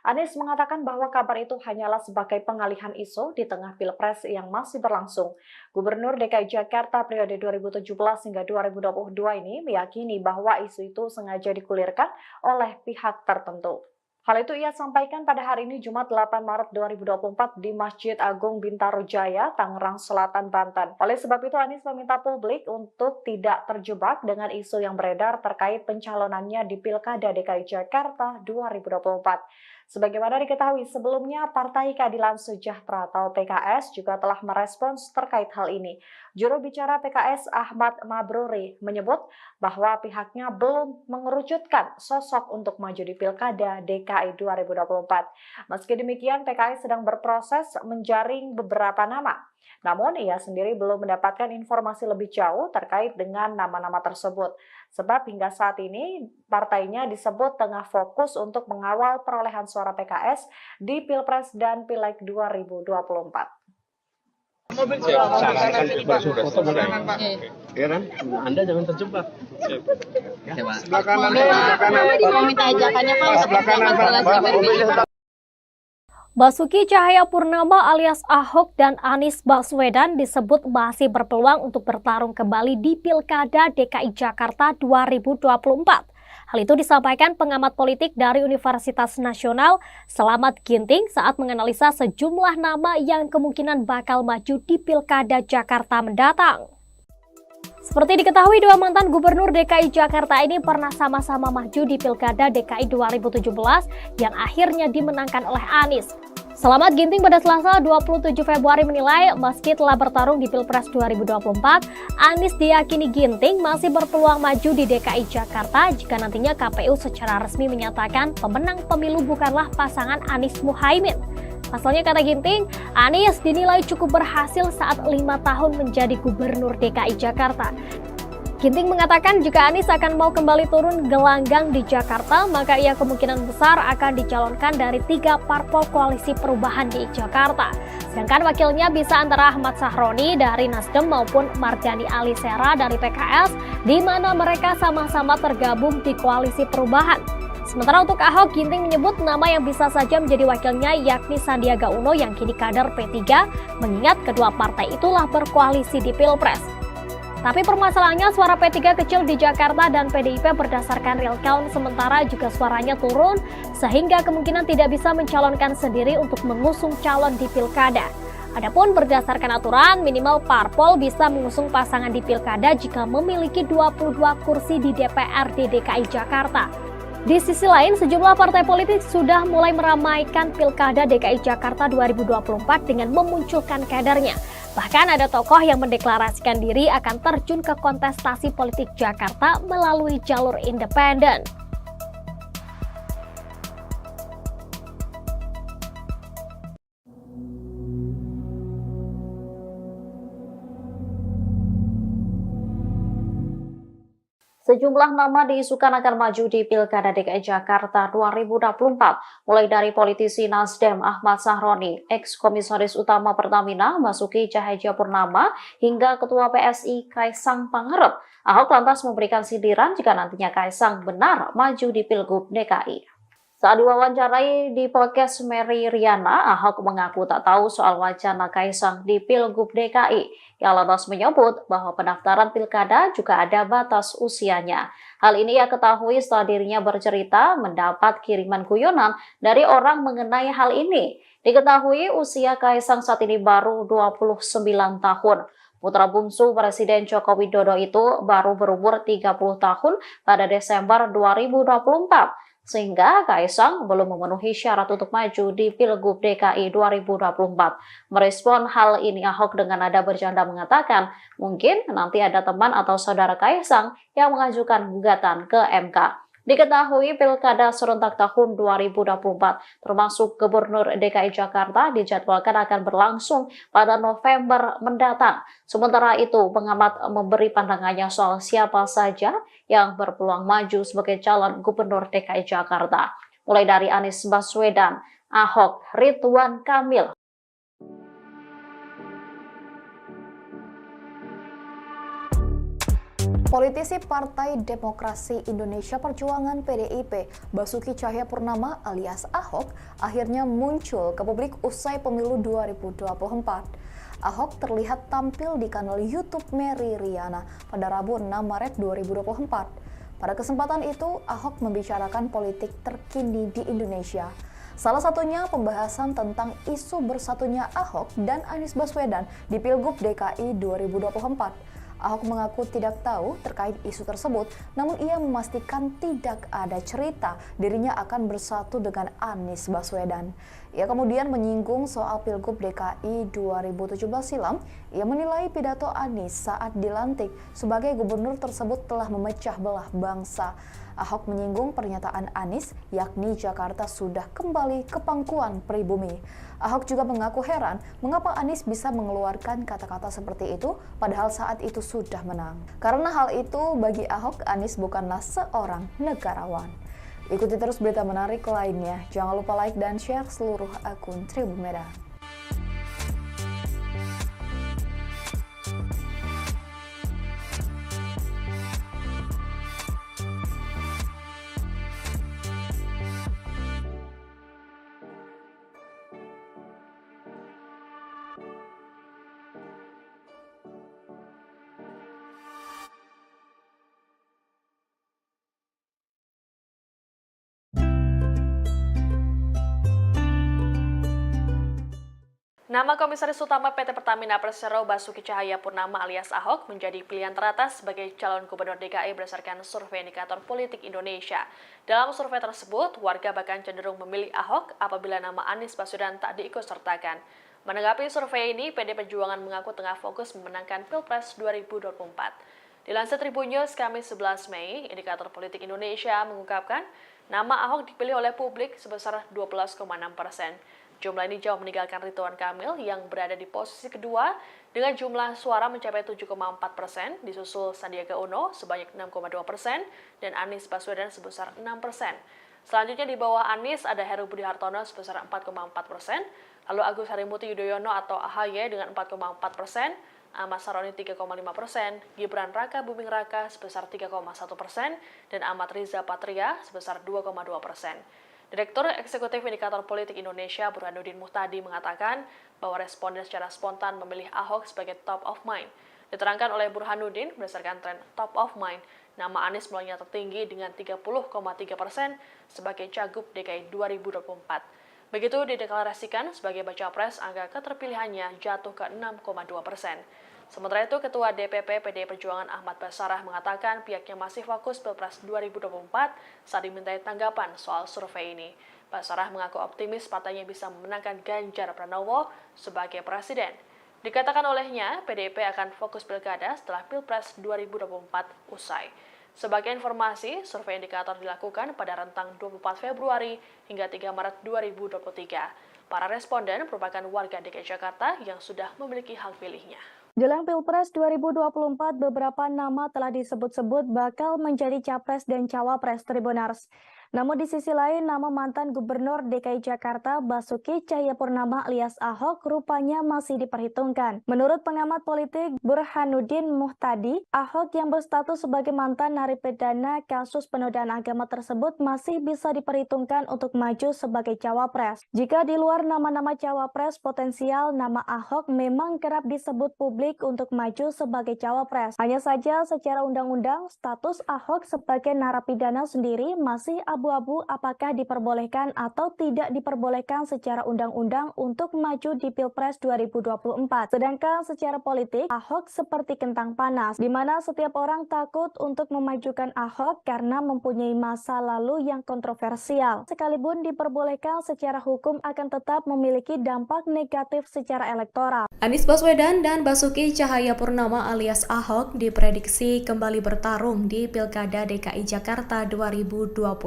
S6: Anies mengatakan bahwa kabar itu hanyalah sebagai pengalihan isu di tengah Pilpres yang masih berlangsung. Gubernur DKI Jakarta periode 2017 hingga 2022 ini meyakini bahwa isu itu sengaja digulirkan oleh pihak tertentu. Hal itu ia sampaikan pada hari ini Jumat 8 Maret 2024 di Masjid Agung Bintaro Jaya, Tangerang Selatan, Banten. Oleh sebab itu Anies meminta publik untuk tidak terjebak dengan isu yang beredar terkait pencalonannya di Pilkada DKI Jakarta 2024. Sebagaimana diketahui sebelumnya, Partai Keadilan Sejahtera atau PKS juga telah merespons terkait hal ini. Juru bicara PKS Ahmad Mabruri menyebut bahwa pihaknya belum mengerucutkan sosok untuk maju di Pilkada DKI 2024. Meski demikian, PKS sedang berproses menjaring beberapa nama. Namun, ia sendiri belum mendapatkan informasi lebih jauh terkait dengan nama-nama tersebut. Sebab hingga saat ini, partainya disebut tengah fokus untuk mengawal perolehan suara PKS di Pilpres dan Pileg 2024.
S4: Sarankan berfoto boleh. Ya kan? Anda jangan terjebak. Sebelah kanan.
S5: Mau minta ajakannya Pak.
S4: Sebelah kanan.
S7: Basuki Cahayapurnama alias Ahok dan Anies Baswedan disebut masih berpeluang untuk bertarung kembali di Pilkada DKI Jakarta 2024. Hal itu disampaikan pengamat politik dari Universitas Nasional Slamet Ginting saat menganalisa sejumlah nama yang kemungkinan bakal maju di Pilkada Jakarta mendatang. Seperti diketahui, dua mantan gubernur DKI Jakarta ini pernah sama-sama maju di Pilkada DKI 2017 yang akhirnya dimenangkan oleh Anies. Slamet Ginting pada Selasa 27 Februari menilai meski telah bertarung di Pilpres 2024, Anies diyakini Ginting masih berpeluang maju di DKI Jakarta jika nantinya KPU secara resmi menyatakan pemenang pemilu bukanlah pasangan Anies Muhaimin. Pasalnya, kata Ginting, Anies dinilai cukup berhasil saat 5 tahun menjadi gubernur DKI Jakarta. Ginting mengatakan jika Anies akan mau kembali turun gelanggang di Jakarta, maka ia kemungkinan besar akan dicalonkan dari 3 parpol koalisi perubahan di Jakarta. Sedangkan wakilnya bisa antara Ahmad Sahroni dari Nasdem maupun Mardhani Alisera dari PKS, di mana mereka sama-sama tergabung di koalisi perubahan. Sementara untuk Ahok, Ginting menyebut nama yang bisa saja menjadi wakilnya yakni Sandiaga Uno yang kini kader P3, mengingat kedua partai itulah berkoalisi di Pilpres. Tapi permasalahannya suara P3 kecil di Jakarta dan PDIP berdasarkan real count sementara juga suaranya turun sehingga kemungkinan tidak bisa mencalonkan sendiri untuk mengusung calon di Pilkada. Adapun berdasarkan aturan, minimal parpol bisa mengusung pasangan di Pilkada jika memiliki 22 kursi di DPRD DKI Jakarta. Di sisi lain, sejumlah partai politik sudah mulai meramaikan Pilkada DKI Jakarta 2024 dengan memunculkan kadernya. Bahkan ada tokoh yang mendeklarasikan diri akan terjun ke kontestasi politik Jakarta melalui jalur independen.
S6: Sejumlah nama diisukan akan maju di Pilkada DKI Jakarta 2024, mulai dari politisi Nasdem Ahmad Sahroni, ex-komisaris utama Pertamina Basuki Cahayapurnama, hingga Ketua PSI Kaisang Pangarep. Ahok lantas memberikan sindiran jika nantinya Kaisang benar maju di Pilgub DKI. Saat diwawancarai di podcast Mary Riana, Ahok mengaku tak tahu soal wacana Kaisang di Pilgub DKI. Ia lantas menyebut bahwa pendaftaran pilkada juga ada batas usianya. Hal ini ia ketahui setelah dirinya bercerita mendapat kiriman guyonan dari orang mengenai hal ini. Diketahui usia Kaisang saat ini baru 29 tahun. Putra bungsu Presiden Joko Widodo itu baru berumur 30 tahun pada Desember 2024. Sehingga Kaisang belum memenuhi syarat untuk maju di Pilgub DKI 2024. Merespon hal ini, Ahok dengan nada bercanda mengatakan, mungkin nanti ada teman atau saudara Kaisang yang mengajukan gugatan ke MK. Diketahui Pilkada serentak tahun 2024 termasuk Gubernur DKI Jakarta dijadwalkan akan berlangsung pada November mendatang. Sementara itu, pengamat memberi pandangannya soal siapa saja yang berpeluang maju sebagai calon Gubernur DKI Jakarta. Mulai dari Anies Baswedan, Ahok, Ridwan Kamil.
S8: Politisi Partai Demokrasi Indonesia Perjuangan PDIP, Basuki Cahayapurnama alias Ahok, akhirnya muncul ke publik usai pemilu 2024. Ahok terlihat tampil di kanal YouTube Mary Riana pada Rabu 6 Maret 2024. Pada kesempatan itu, Ahok membicarakan politik terkini di Indonesia. Salah satunya pembahasan tentang isu bersatunya Ahok dan Anies Baswedan di Pilgub DKI 2024. Ahok mengaku tidak tahu terkait isu tersebut, namun ia memastikan tidak ada cerita dirinya akan bersatu dengan Anies Baswedan. Ia kemudian menyinggung soal Pilgub DKI 2017 silam. Ia menilai pidato Anies saat dilantik sebagai gubernur tersebut telah memecah belah bangsa. Ahok menyinggung pernyataan Anies, yakni Jakarta sudah kembali ke pangkuan pribumi. Ahok juga mengaku heran mengapa Anies bisa mengeluarkan kata-kata seperti itu padahal saat itu sudah menang. Karena hal itu bagi Ahok, Anies bukanlah seorang negarawan. Ikuti terus berita menarik lainnya. Jangan lupa like dan share seluruh akun Tribun Medan.
S2: Nama Komisaris Utama PT Pertamina Persero Basuki Cahayapurnama alias Ahok menjadi pilihan teratas sebagai calon gubernur DKI berdasarkan survei indikator politik Indonesia. Dalam survei tersebut, warga bahkan cenderung memilih Ahok apabila nama Anies Baswedan tak diikutsertakan. Menanggapi survei ini, PD Perjuangan mengaku tengah fokus memenangkan Pilpres 2024. Dilansir Tribun News Kamis 11 Mei, indikator politik Indonesia mengungkapkan nama Ahok dipilih oleh publik sebesar 12,6%. Jumlah ini jauh meninggalkan Ridwan Kamil yang berada di posisi kedua dengan jumlah suara mencapai 7,4%, disusul Sandiaga Uno sebanyak 6,2% dan Anies Baswedan sebesar 6%. Selanjutnya di bawah Anies ada Heru Budi Hartono sebesar 4,4%, lalu Agus Harimurti Yudhoyono atau AHY dengan 4,4%, Ahmad Saroni 3,5%, Gibran Raka Buming Raka sebesar 3,1%, dan Ahmad Riza Patria sebesar 2,2%. Direktur Eksekutif Indikator Politik Indonesia Burhanuddin Muhtadi mengatakan bahwa responden secara spontan memilih Ahok sebagai top of mind. Diterangkan oleh Burhanuddin berdasarkan tren top of mind, nama Anies mulainya tertinggi dengan 30,3% sebagai Cagup DKI 2024. Begitu dideklarasikan sebagai baca pres, angka keterpilihannya jatuh ke 6,2%. Sementara itu, Ketua DPP PDI Perjuangan Ahmad Basarah mengatakan pihaknya masih fokus Pilpres 2024 saat dimintai tanggapan soal survei ini. Basarah mengaku optimis partainya bisa memenangkan Ganjar Pranowo sebagai presiden. Dikatakan olehnya, PDIP akan fokus pilkada setelah Pilpres 2024 usai. Sebagai informasi, survei indikator dilakukan pada rentang 24 Februari hingga 3 Maret 2023. Para responden merupakan warga DKI Jakarta yang sudah memiliki hak pilihnya.
S1: Jelang Pilpres 2024, beberapa nama telah disebut-sebut bakal menjadi capres dan cawapres Tribuners. Namun di sisi lain, nama mantan Gubernur DKI Jakarta Basuki Cahayapurnama alias Ahok rupanya masih diperhitungkan. Menurut pengamat politik Burhanuddin Muhtadi, Ahok yang berstatus sebagai mantan narapidana kasus penodaan agama tersebut masih bisa diperhitungkan untuk maju sebagai cawapres. Jika di luar nama-nama cawapres potensial, nama Ahok memang kerap disebut publik untuk maju sebagai cawapres. Hanya saja secara undang-undang, status Ahok sebagai narapidana sendiri masih abu-abu apakah diperbolehkan atau tidak diperbolehkan secara undang-undang untuk maju di Pilpres 2024. Sedangkan secara politik, Ahok seperti kentang panas, di mana setiap orang takut untuk memajukan Ahok karena mempunyai masa lalu yang kontroversial. Sekalipun diperbolehkan secara hukum akan tetap memiliki dampak negatif secara elektoral.
S3: Anies Baswedan dan Basuki Cahayapurnama alias Ahok diprediksi kembali bertarung di Pilkada DKI Jakarta 2024.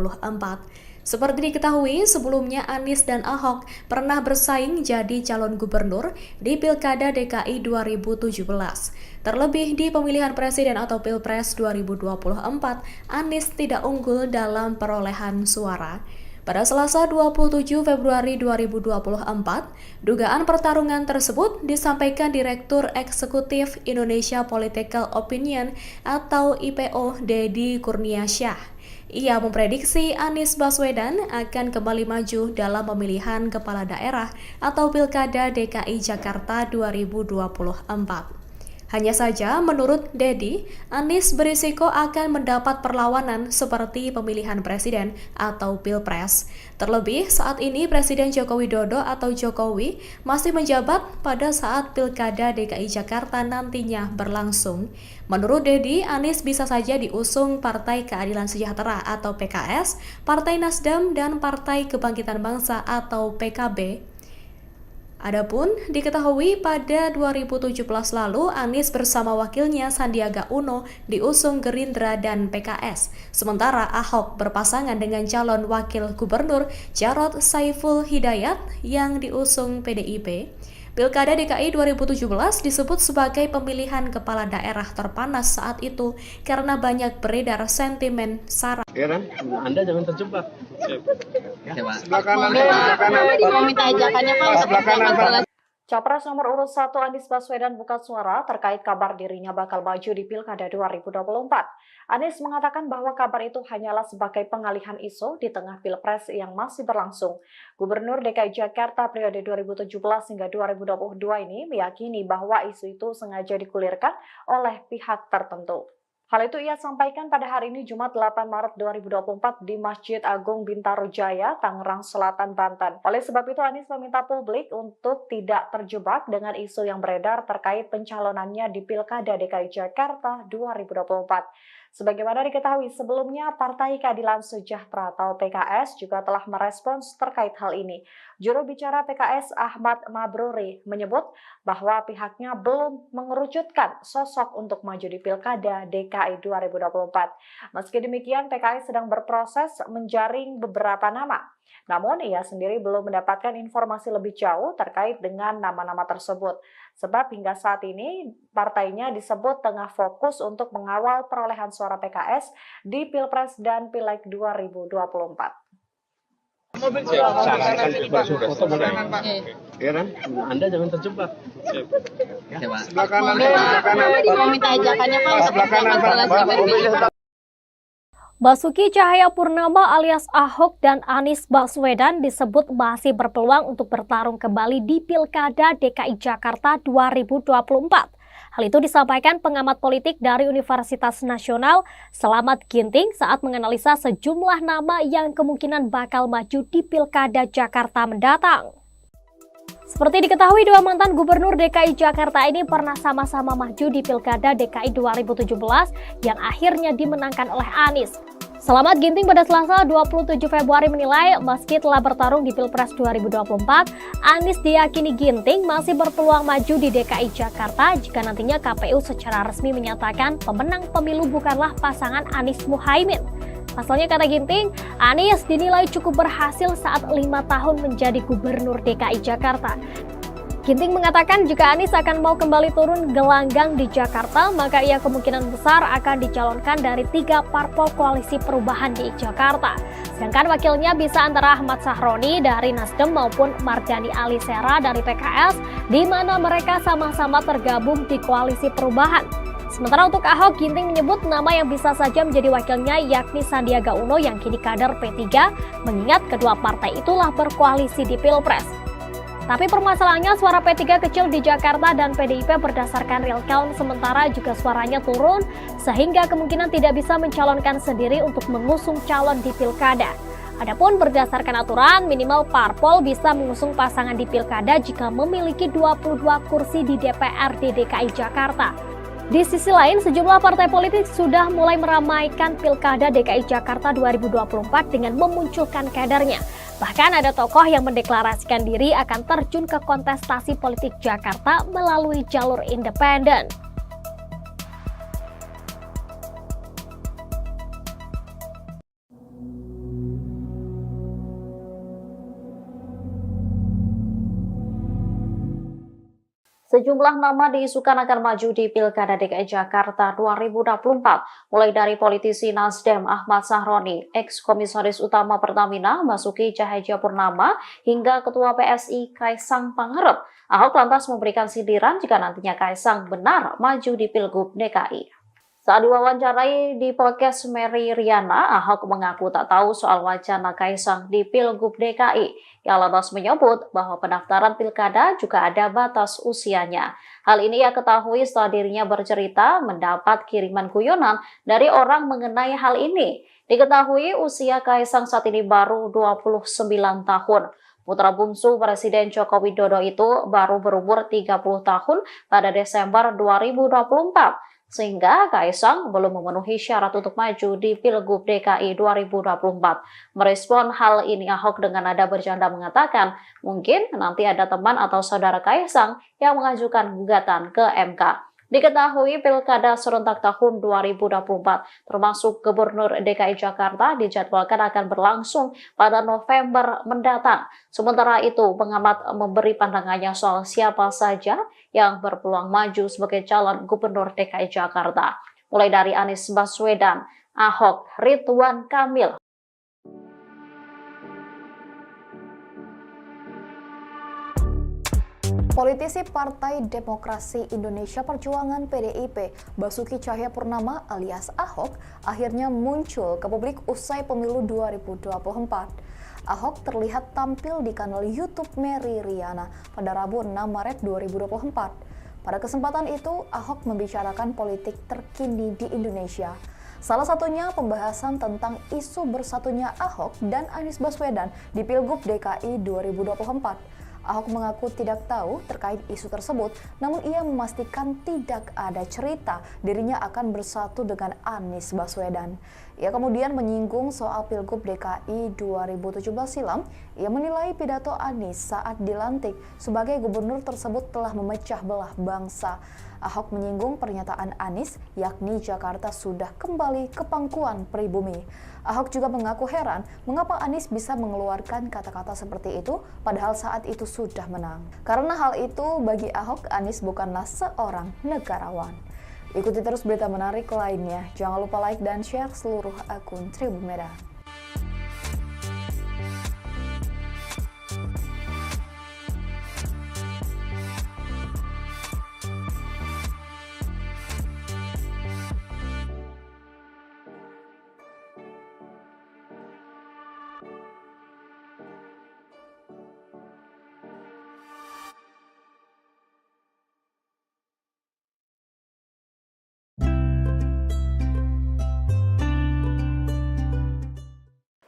S3: Seperti diketahui, sebelumnya Anies dan Ahok pernah bersaing jadi calon gubernur di Pilkada DKI 2017. Terlebih di pemilihan presiden atau Pilpres 2024, Anies tidak unggul dalam perolehan suara. Pada Selasa 27 Februari 2024, dugaan pertarungan tersebut disampaikan Direktur Eksekutif Indonesia Political Opinion atau IPO Deddy Kurniasyah. Ia memprediksi Anies Baswedan akan kembali maju dalam pemilihan kepala daerah atau Pilkada DKI Jakarta 2024. Hanya saja, menurut Dedi, Anies berisiko akan mendapat perlawanan seperti pemilihan presiden atau pilpres. Terlebih, saat ini Presiden Joko Widodo atau Jokowi masih menjabat pada saat Pilkada DKI Jakarta nantinya berlangsung. Menurut Dedi, Anies bisa saja diusung Partai Keadilan Sejahtera atau PKS, Partai Nasdem, dan Partai Kebangkitan Bangsa atau PKB. Adapun diketahui pada 2017 lalu Anies bersama wakilnya Sandiaga Uno diusung Gerindra dan PKS, sementara Ahok berpasangan dengan calon wakil gubernur Jarod Saiful Hidayat yang diusung PDIP. Pilkada DKI 2017 disebut sebagai pemilihan kepala daerah terpanas saat itu karena banyak beredar sentimen sara.
S4: Ya kan? Anda jangan terjebak.
S5: Sebelah kanan. Mau minta ajakannya Pak.
S4: Sebelah kanan, Pak.
S6: Capres nomor urut 1 Anies Baswedan buka suara terkait kabar dirinya bakal maju di Pilkada 2024. Anies mengatakan bahwa kabar itu hanyalah sebagai pengalihan isu di tengah Pilpres yang masih berlangsung. Gubernur DKI Jakarta periode 2017 hingga 2022 ini meyakini bahwa isu itu sengaja digulirkan oleh pihak tertentu. Hal itu ia sampaikan pada hari ini Jumat 8 Maret 2024 di Masjid Agung Bintaro Jaya, Tangerang Selatan, Banten. Oleh sebab itu Anies meminta publik untuk tidak terjebak dengan isu yang beredar terkait pencalonannya di Pilkada DKI Jakarta 2024. Sebagaimana diketahui sebelumnya, Partai Keadilan Sejahtera atau PKS juga telah merespons terkait hal ini. Juru bicara PKS Ahmad Mabruri menyebut bahwa pihaknya belum mengerucutkan sosok untuk maju di Pilkada DKI 2024. Meski demikian, PKS sedang berproses menjaring beberapa nama. Namun, ia sendiri belum mendapatkan informasi lebih jauh terkait dengan nama-nama tersebut. Sebab hingga saat ini, partainya disebut tengah fokus untuk mengawal perolehan suara PKS di Pilpres dan Pileg 2024.
S4: Sarankan bersuara foto boleh. Ya kan? Anda jangan terjebak. Sebelah kanan.
S5: Mau minta ajakannya Pak.
S4: Sebelah kanan, Pak.
S7: Basuki Cahayapurnama alias Ahok dan Anies Baswedan disebut masih berpeluang untuk bertarung kembali di Pilkada DKI Jakarta 2024. Hal itu disampaikan pengamat politik dari Universitas Nasional Slamet Ginting saat menganalisa sejumlah nama yang kemungkinan bakal maju di Pilkada Jakarta mendatang. Seperti diketahui, dua mantan gubernur DKI Jakarta ini pernah sama-sama maju di Pilkada DKI 2017 yang akhirnya dimenangkan oleh Anies. Slamet Ginting pada Selasa 27 Februari menilai meski telah bertarung di Pilpres 2024, Anies diyakini Ginting masih berpeluang maju di DKI Jakarta jika nantinya KPU secara resmi menyatakan pemenang pemilu bukanlah pasangan Anies Muhaimin. Pasalnya, kata Ginting, Anies dinilai cukup berhasil saat 5 tahun menjadi gubernur DKI Jakarta. Ginting mengatakan jika Anies akan mau kembali turun gelanggang di Jakarta, maka ia kemungkinan besar akan dicalonkan dari 3 parpol koalisi perubahan di Jakarta. Sedangkan wakilnya bisa antara Ahmad Sahroni dari Nasdem maupun Mardhani Alisera dari PKS, di mana mereka sama-sama tergabung di koalisi perubahan. Sementara untuk Ahok, Ginting menyebut nama yang bisa saja menjadi wakilnya yakni Sandiaga Uno yang kini kader P3, mengingat kedua partai itulah berkoalisi di Pilpres. Tapi permasalahannya suara P3 kecil di Jakarta dan PDIP berdasarkan real count, sementara juga suaranya turun sehingga kemungkinan tidak bisa mencalonkan sendiri untuk mengusung calon di Pilkada. Adapun berdasarkan aturan, minimal parpol bisa mengusung pasangan di Pilkada jika memiliki 22 kursi di DPRD DKI Jakarta. Di sisi lain, sejumlah partai politik sudah mulai meramaikan Pilkada DKI Jakarta 2024 dengan memunculkan kadernya. Bahkan ada tokoh yang mendeklarasikan diri akan terjun ke kontestasi politik Jakarta melalui jalur independen.
S6: Sejumlah nama diisukan akan maju di Pilkada DKI Jakarta 2024, mulai dari politisi Nasdem Ahmad Sahroni, ex-komisaris utama Pertamina Basuki Cahayapurnama, hingga Ketua PSI Kaisang Pangarep. Ahok lantas memberikan sindiran jika nantinya Kaisang benar maju di Pilgub DKI. Saat diwawancarai di podcast Mary Riana, Ahok mengaku tak tahu soal wacana Kaisang di Pilgub DKI. Ia lantas menyebut bahwa pendaftaran pilkada juga ada batas usianya. Hal ini ia ketahui setelah dirinya bercerita mendapat kiriman guyonan dari orang mengenai hal ini. Diketahui usia Kaisang saat ini baru 29 tahun. Putra bungsu Presiden Joko Widodo itu baru berumur 30 tahun pada Desember 2024. Sehingga Kaisang belum memenuhi syarat untuk maju di Pilgub DKI 2024. Merespon hal ini, Ahok dengan nada bercanda mengatakan, mungkin nanti ada teman atau saudara Kaisang yang mengajukan gugatan ke MK. Diketahui pilkada serentak tahun 2024 termasuk Gubernur DKI Jakarta dijadwalkan akan berlangsung pada November mendatang. Sementara itu, pengamat memberi pandangannya soal siapa saja yang berpeluang maju sebagai calon Gubernur DKI Jakarta. Mulai dari Anies Baswedan, Ahok, Ridwan Kamil.
S8: Politisi Partai Demokrasi Indonesia Perjuangan PDIP, Basuki Cahayapurnama alias Ahok, akhirnya muncul ke publik usai pemilu 2024. Ahok terlihat tampil di kanal YouTube Mary Riana pada Rabu 6 Maret 2024. Pada kesempatan itu, Ahok membicarakan politik terkini di Indonesia. Salah satunya pembahasan tentang isu bersatunya Ahok dan Anies Baswedan di Pilgub DKI 2024. Ahok mengaku tidak tahu terkait isu tersebut, namun ia memastikan tidak ada cerita dirinya akan bersatu dengan Anies Baswedan. Ia kemudian menyinggung soal Pilgub DKI 2017 silam. Ia menilai pidato Anies saat dilantik sebagai gubernur tersebut telah memecah belah bangsa. Ahok menyinggung pernyataan Anies, yakni Jakarta sudah kembali ke pangkuan pribumi. Ahok juga mengaku heran mengapa Anies bisa mengeluarkan kata-kata seperti itu padahal saat itu sudah menang. Karena hal itu bagi Ahok, Anies bukanlah seorang negarawan. Ikuti terus berita menarik lainnya. Jangan lupa like dan share seluruh akun Tribun Medan.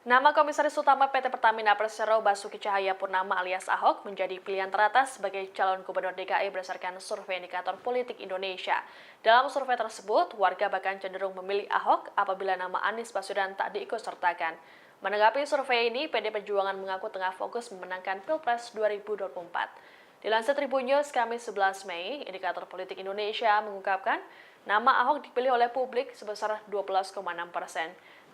S2: Nama Komisaris Utama PT Pertamina Persero Basuki Cahayapurnama alias Ahok menjadi pilihan teratas sebagai calon Gubernur DKI berdasarkan survei indikator politik Indonesia. Dalam survei tersebut, warga bahkan cenderung memilih Ahok apabila nama Anies Baswedan tak diikutsertakan. Menanggapi survei ini, PD Perjuangan mengaku tengah fokus memenangkan Pilpres 2024. Dilansir Tribun News Kamis 11 Mei, indikator politik Indonesia mengungkapkan nama Ahok dipilih oleh publik sebesar 12,6%.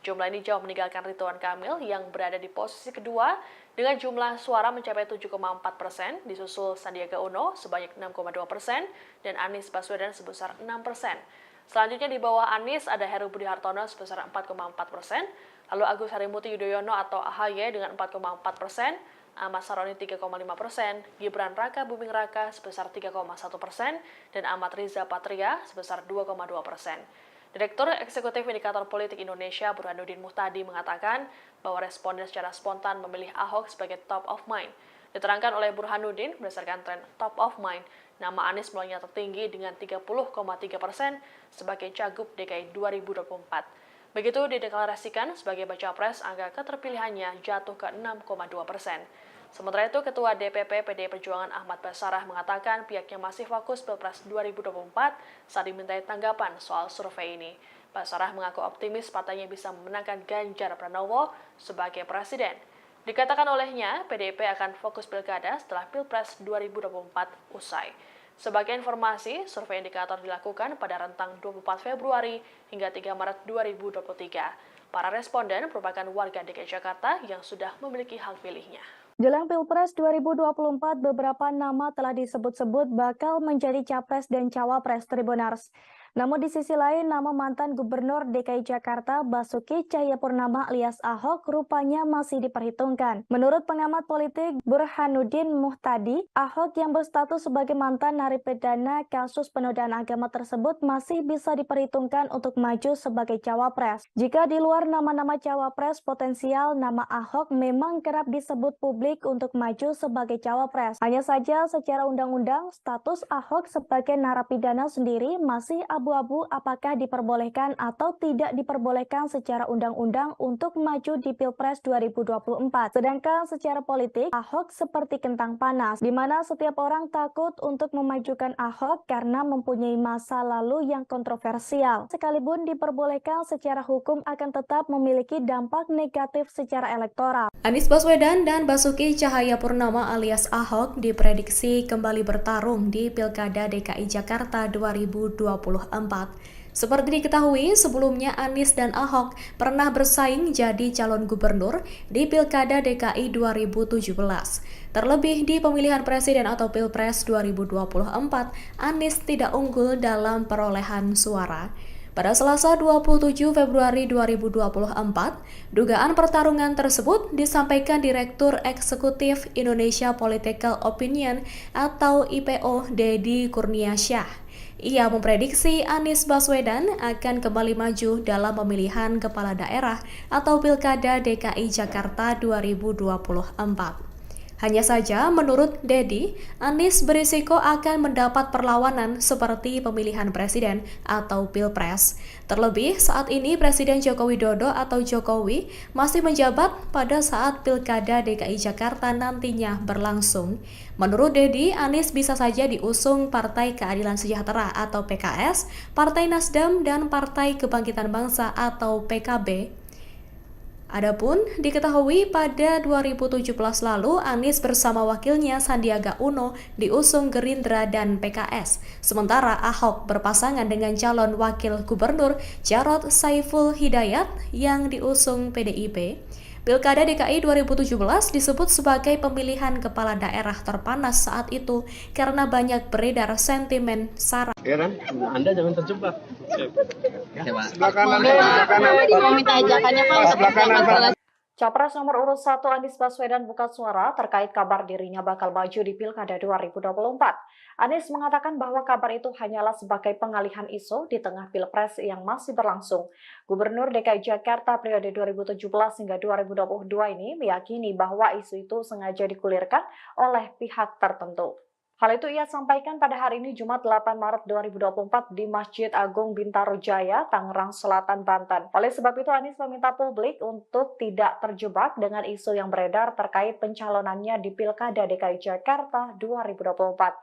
S2: Jumlah ini jauh meninggalkan Ridwan Kamil yang berada di posisi kedua dengan jumlah suara mencapai 7,4%, disusul Sandiaga Uno sebanyak 6,2% dan Anies Baswedan sebesar 6%. Selanjutnya di bawah Anies ada Heru Budi Hartono sebesar 4,4%, lalu Agus Harimurti Yudhoyono atau AHY dengan 4,4%, Ahmad Saroni 3,5%, Gibran Raka Buming Raka sebesar 3,1%, dan Ahmad Riza Patria sebesar 2,2%. Direktur Eksekutif Indikator Politik Indonesia Burhanuddin Muhtadi mengatakan bahwa responden secara spontan memilih Ahok sebagai top of mind. Diterangkan oleh Burhanuddin, berdasarkan tren top of mind, nama Anies mulainya tertinggi dengan 30,3% sebagai Cagup DKI 2024. Begitu dideklarasikan sebagai baca pres, angka keterpilihannya jatuh ke 6,2%. Sementara itu, Ketua DPP PDI Perjuangan Ahmad Basarah mengatakan pihaknya masih fokus Pilpres 2024 saat dimintai tanggapan soal survei ini. Basarah mengaku optimis partainya bisa memenangkan Ganjar Pranowo sebagai presiden. Dikatakan olehnya, PDIP akan fokus pilkada setelah Pilpres 2024 usai. Sebagai informasi, survei indikator dilakukan pada rentang 24 Februari hingga 3 Maret 2023. Para responden merupakan warga DKI Jakarta yang sudah memiliki hak pilihnya.
S1: Jelang Pilpres 2024, beberapa nama telah disebut-sebut bakal menjadi capres dan cawapres Tribunars. Namun di sisi lain, nama mantan Gubernur DKI Jakarta Basuki Cahayapurnama alias Ahok rupanya masih diperhitungkan. Menurut pengamat politik Burhanuddin Muhtadi, Ahok yang berstatus sebagai mantan narapidana kasus penodaan agama tersebut masih bisa diperhitungkan untuk maju sebagai cawapres. Jika di luar nama-nama cawapres potensial, nama Ahok memang kerap disebut publik untuk maju sebagai cawapres. Hanya saja secara undang-undang, status Ahok sebagai narapidana sendiri masih abu-abu apakah diperbolehkan atau tidak diperbolehkan secara undang-undang untuk maju di Pilpres 2024. Sedangkan secara politik, Ahok seperti kentang panas, di mana setiap orang takut untuk memajukan Ahok karena mempunyai masa lalu yang kontroversial. Sekalipun diperbolehkan secara hukum akan tetap memiliki dampak negatif secara elektoral.
S3: Anies Baswedan dan Basuki Cahayapurnama alias Ahok diprediksi kembali bertarung di Pilkada DKI Jakarta 2024. Seperti diketahui, sebelumnya Anies dan Ahok pernah bersaing jadi calon gubernur di Pilkada DKI 2017. Terlebih di pemilihan presiden atau Pilpres 2024, Anies tidak unggul dalam perolehan suara. Pada Selasa 27 Februari 2024, dugaan pertarungan tersebut disampaikan Direktur Eksekutif Indonesia Political Opinion atau IPO Deddy Kurniasyah. Ia memprediksi Anies Baswedan akan kembali maju dalam pemilihan kepala daerah atau Pilkada DKI Jakarta 2024. Hanya saja, menurut Deddy, Anies berisiko akan mendapat perlawanan seperti pemilihan presiden atau Pilpres. Terlebih, saat ini Presiden Joko Widodo atau Jokowi masih menjabat pada saat Pilkada DKI Jakarta nantinya berlangsung. Menurut Deddy, Anies bisa saja diusung Partai Keadilan Sejahtera atau PKS, Partai Nasdem, dan Partai Kebangkitan Bangsa atau PKB. Adapun diketahui pada 2017 lalu Anies bersama wakilnya Sandiaga Uno diusung Gerindra dan PKS. Sementara Ahok berpasangan dengan calon wakil gubernur Jarod Saiful Hidayat yang diusung PDIP. Pilkada DKI 2017 disebut sebagai pemilihan kepala daerah terpanas saat itu karena banyak beredar sentimen sara.
S4: Heran, Anda jangan terjebak.
S5: Sebelah kanan. Mau minta ajakannya Pak.
S4: Sebelah kanan, Pak.
S6: Capres nomor urut 1 Anies Baswedan buka suara terkait kabar dirinya bakal maju di Pilkada 2024. Anies mengatakan bahwa kabar itu hanyalah sebagai pengalihan isu di tengah Pilpres yang masih berlangsung. Gubernur DKI Jakarta periode 2017 hingga 2022 ini meyakini bahwa isu itu sengaja digulirkan oleh pihak tertentu. Hal itu ia sampaikan pada hari ini Jumat 8 Maret 2024 di Masjid Agung Bintaro Jaya, Tangerang Selatan, Banten. Oleh sebab itu Anies meminta publik untuk tidak terjebak dengan isu yang beredar terkait pencalonannya di Pilkada DKI Jakarta 2024.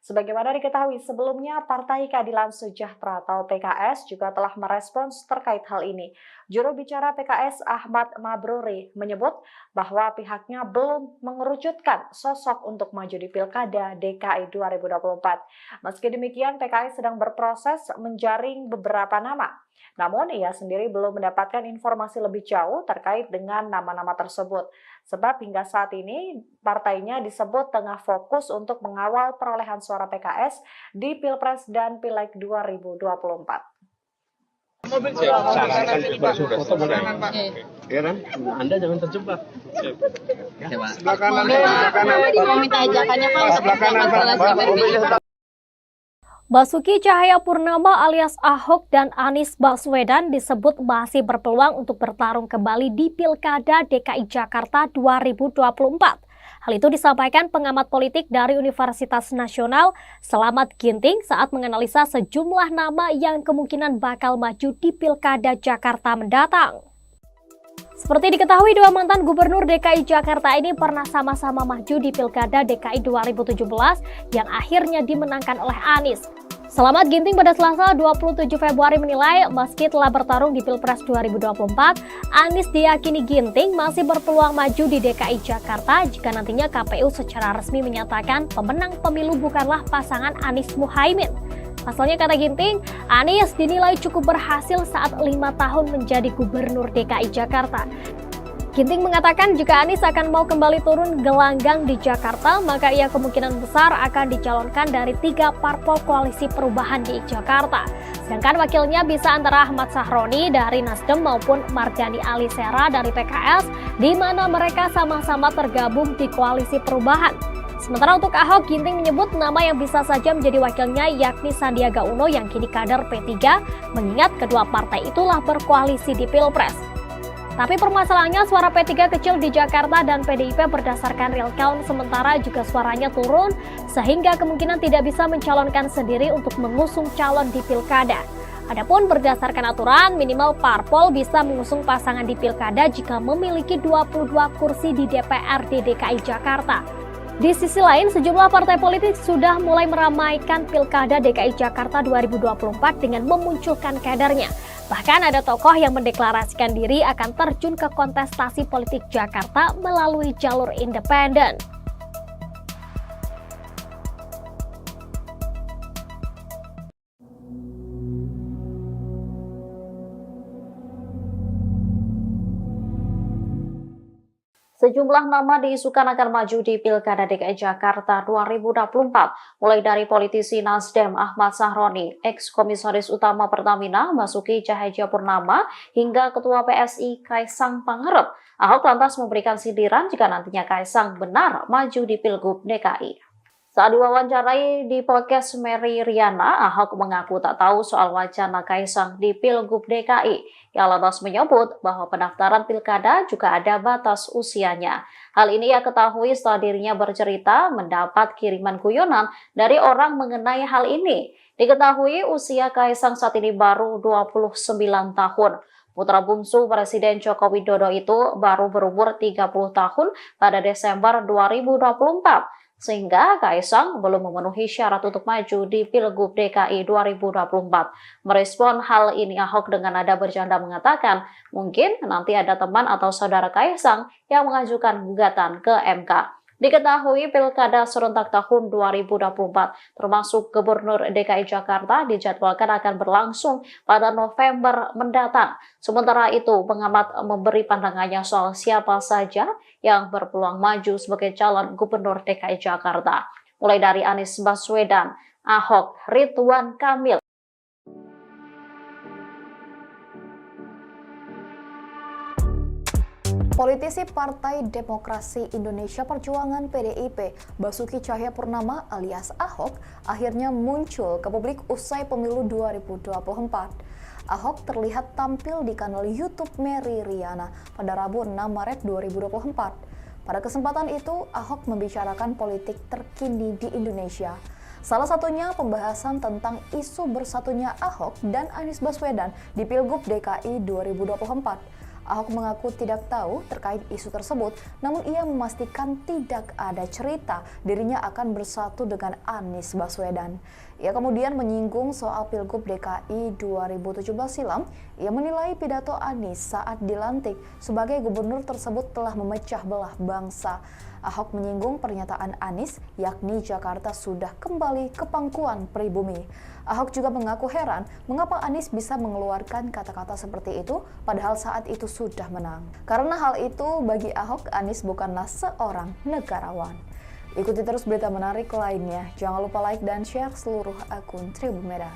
S6: Sebagaimana diketahui sebelumnya, Partai Keadilan Sejahtera atau PKS juga telah merespons terkait hal ini. Juru bicara PKS Ahmad Mabruri menyebut bahwa pihaknya belum mengerucutkan sosok untuk maju di Pilkada DKI 2024. Meski demikian, PKS sedang berproses menjaring beberapa nama. Namun, ia sendiri belum mendapatkan informasi lebih jauh terkait dengan nama-nama tersebut. Sebab hingga saat ini, partainya disebut tengah fokus untuk mengawal perolehan suara PKS di Pilpres dan Pileg 2024.
S4: Heran, Anda jangan terjebak.
S5: Sebelah kanan. Mau minta ajakannya Pak. Sebelah kanan, Pak.
S7: Basuki Cahayapurnama alias Ahok dan Anies Baswedan disebut masih berpeluang untuk bertarung kembali di Pilkada DKI Jakarta 2024. Hal itu disampaikan pengamat politik dari Universitas Nasional Slamet Ginting saat menganalisa sejumlah nama yang kemungkinan bakal maju di Pilkada Jakarta mendatang. Seperti diketahui, dua mantan gubernur DKI Jakarta ini pernah sama-sama maju di Pilkada DKI 2017 yang akhirnya dimenangkan oleh Anies. Slamet Ginting pada Selasa 27 Februari menilai meski telah bertarung di Pilpres 2024, Anies diyakini Ginting masih berpeluang maju di DKI Jakarta jika nantinya KPU secara resmi menyatakan pemenang pemilu bukanlah pasangan Anies Muhaimin. Pasalnya, kata Ginting, Anies dinilai cukup berhasil saat 5 tahun menjadi gubernur DKI Jakarta. Ginting mengatakan jika Anies akan mau kembali turun gelanggang di Jakarta, maka ia kemungkinan besar akan dicalonkan dari 3 parpol koalisi perubahan di Jakarta. Sedangkan wakilnya bisa antara Ahmad Sahroni dari Nasdem maupun Mardhani Alisera dari PKS, di mana mereka sama-sama tergabung di koalisi perubahan. Sementara untuk Ahok, Ginting menyebut nama yang bisa saja menjadi wakilnya yakni Sandiaga Uno yang kini kader P3, mengingat kedua partai itulah berkoalisi di Pilpres. Tapi permasalahannya suara P3 kecil di Jakarta dan PDIP berdasarkan real count sementara juga suaranya turun sehingga kemungkinan tidak bisa mencalonkan sendiri untuk mengusung calon di Pilkada. Adapun berdasarkan aturan, minimal parpol bisa mengusung pasangan di Pilkada jika memiliki 22 kursi di DPRD DKI Jakarta. Di sisi lain, sejumlah partai politik sudah mulai meramaikan Pilkada DKI Jakarta 2024 dengan memunculkan kadernya. Bahkan ada tokoh yang mendeklarasikan diri akan terjun ke kontestasi politik Jakarta melalui jalur independen.
S6: Sejumlah nama diisukan akan maju di Pilkada DKI Jakarta 2024, mulai dari politisi Nasdem Ahmad Sahroni, ex-komisaris utama Pertamina Basuki Cahayapurnama, hingga Ketua PSI Kaisang Pangarep. Ahok lantas memberikan sindiran jika nantinya Kaisang benar maju di Pilgub DKI. Saat diwawancarai di podcast Mary Riana, Ahok mengaku tak tahu soal wacana Kaisang di Pilgub DKI. Ia lantas menyebut bahwa pendaftaran pilkada juga ada batas usianya. Hal ini ia ketahui setelah dirinya bercerita mendapat kiriman guyonan dari orang mengenai hal ini. Diketahui usia Kaisang saat ini baru 29 tahun. Putra bungsu Presiden Joko Widodo itu baru berumur 30 tahun pada Desember 2024. Sehingga Kaisang belum memenuhi syarat untuk maju di Pilgub DKI 2024. Merespon hal ini, Ahok dengan nada bercanda mengatakan, mungkin nanti ada teman atau saudara Kaisang yang mengajukan gugatan ke MK. Diketahui Pilkada serentak tahun 2024 termasuk Gubernur DKI Jakarta dijadwalkan akan berlangsung pada November mendatang. Sementara itu, pengamat memberi pandangannya soal siapa saja yang berpeluang maju sebagai calon Gubernur DKI Jakarta. Mulai dari Anies Baswedan, Ahok, Ridwan Kamil.
S8: Politisi Partai Demokrasi Indonesia Perjuangan PDIP, Basuki Cahayapurnama alias Ahok, akhirnya muncul ke publik usai pemilu 2024. Ahok terlihat tampil di kanal YouTube Mary Riana pada Rabu 6 Maret 2024. Pada kesempatan itu, Ahok membicarakan politik terkini di Indonesia. Salah satunya pembahasan tentang isu bersatunya Ahok dan Anies Baswedan di Pilgub DKI 2024. Ahok mengaku tidak tahu terkait isu tersebut, namun ia memastikan tidak ada cerita dirinya akan bersatu dengan Anies Baswedan. Ia kemudian menyinggung soal Pilgub DKI 2017 silam. Ia menilai pidato Anies saat dilantik sebagai gubernur tersebut telah memecah belah bangsa. Ahok menyinggung pernyataan Anies, yakni Jakarta sudah kembali ke pangkuan pribumi. Ahok juga mengaku heran mengapa Anies bisa mengeluarkan kata-kata seperti itu padahal saat itu sudah menang. Karena hal itu bagi Ahok, Anies bukanlah seorang negarawan. Ikuti terus berita menarik lainnya. Jangan lupa like dan share seluruh akun Tribun Medan.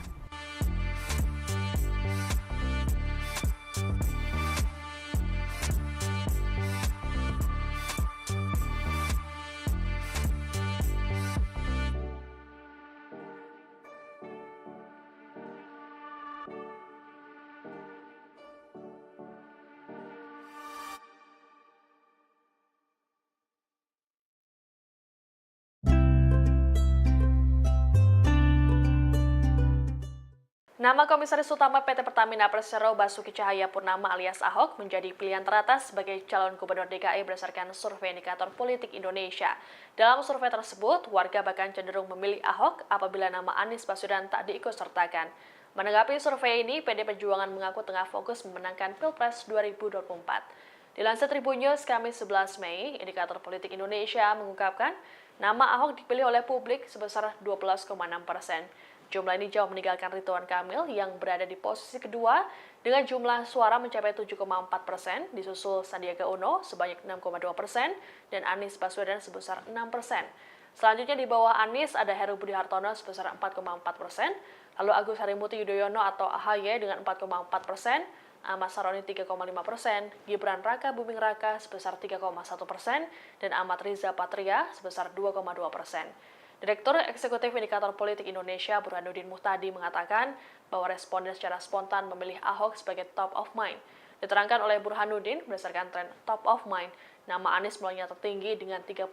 S2: Nama Komisaris Utama PT Pertamina Persero Basuki Cahayapurnama alias Ahok menjadi pilihan teratas sebagai calon Gubernur DKI berdasarkan survei indikator politik Indonesia. Dalam survei tersebut, warga bahkan cenderung memilih Ahok apabila nama Anies Baswedan tak diikutsertakan. Menanggapi survei ini, PD Perjuangan mengaku tengah fokus memenangkan Pilpres 2024. Dilansir Tribun News Kamis 11 Mei, indikator politik Indonesia mengungkapkan nama Ahok dipilih oleh publik sebesar 12,6%. Jumlah ini jauh meninggalkan Ridwan Kamil yang berada di posisi kedua dengan jumlah suara mencapai 7,4%, disusul Sandiaga Uno sebanyak 6,2% dan Anies Baswedan sebesar 6%. Selanjutnya di bawah Anies ada Heru Budi Hartono sebesar 4,4%, lalu Agus Harimurti Yudhoyono atau AHY dengan 4,4%, Ahmad Saroni 3,5%, Gibran Raka Buming Raka sebesar 3,1%, dan Ahmad Riza Patria sebesar 2,2%. Direktur Eksekutif Indikator Politik Indonesia Burhanuddin Muhtadi mengatakan bahwa responden secara spontan memilih Ahok sebagai top of mind. Diterangkan oleh Burhanuddin berdasarkan tren top of mind, nama Anies mulainya tertinggi dengan 30,3%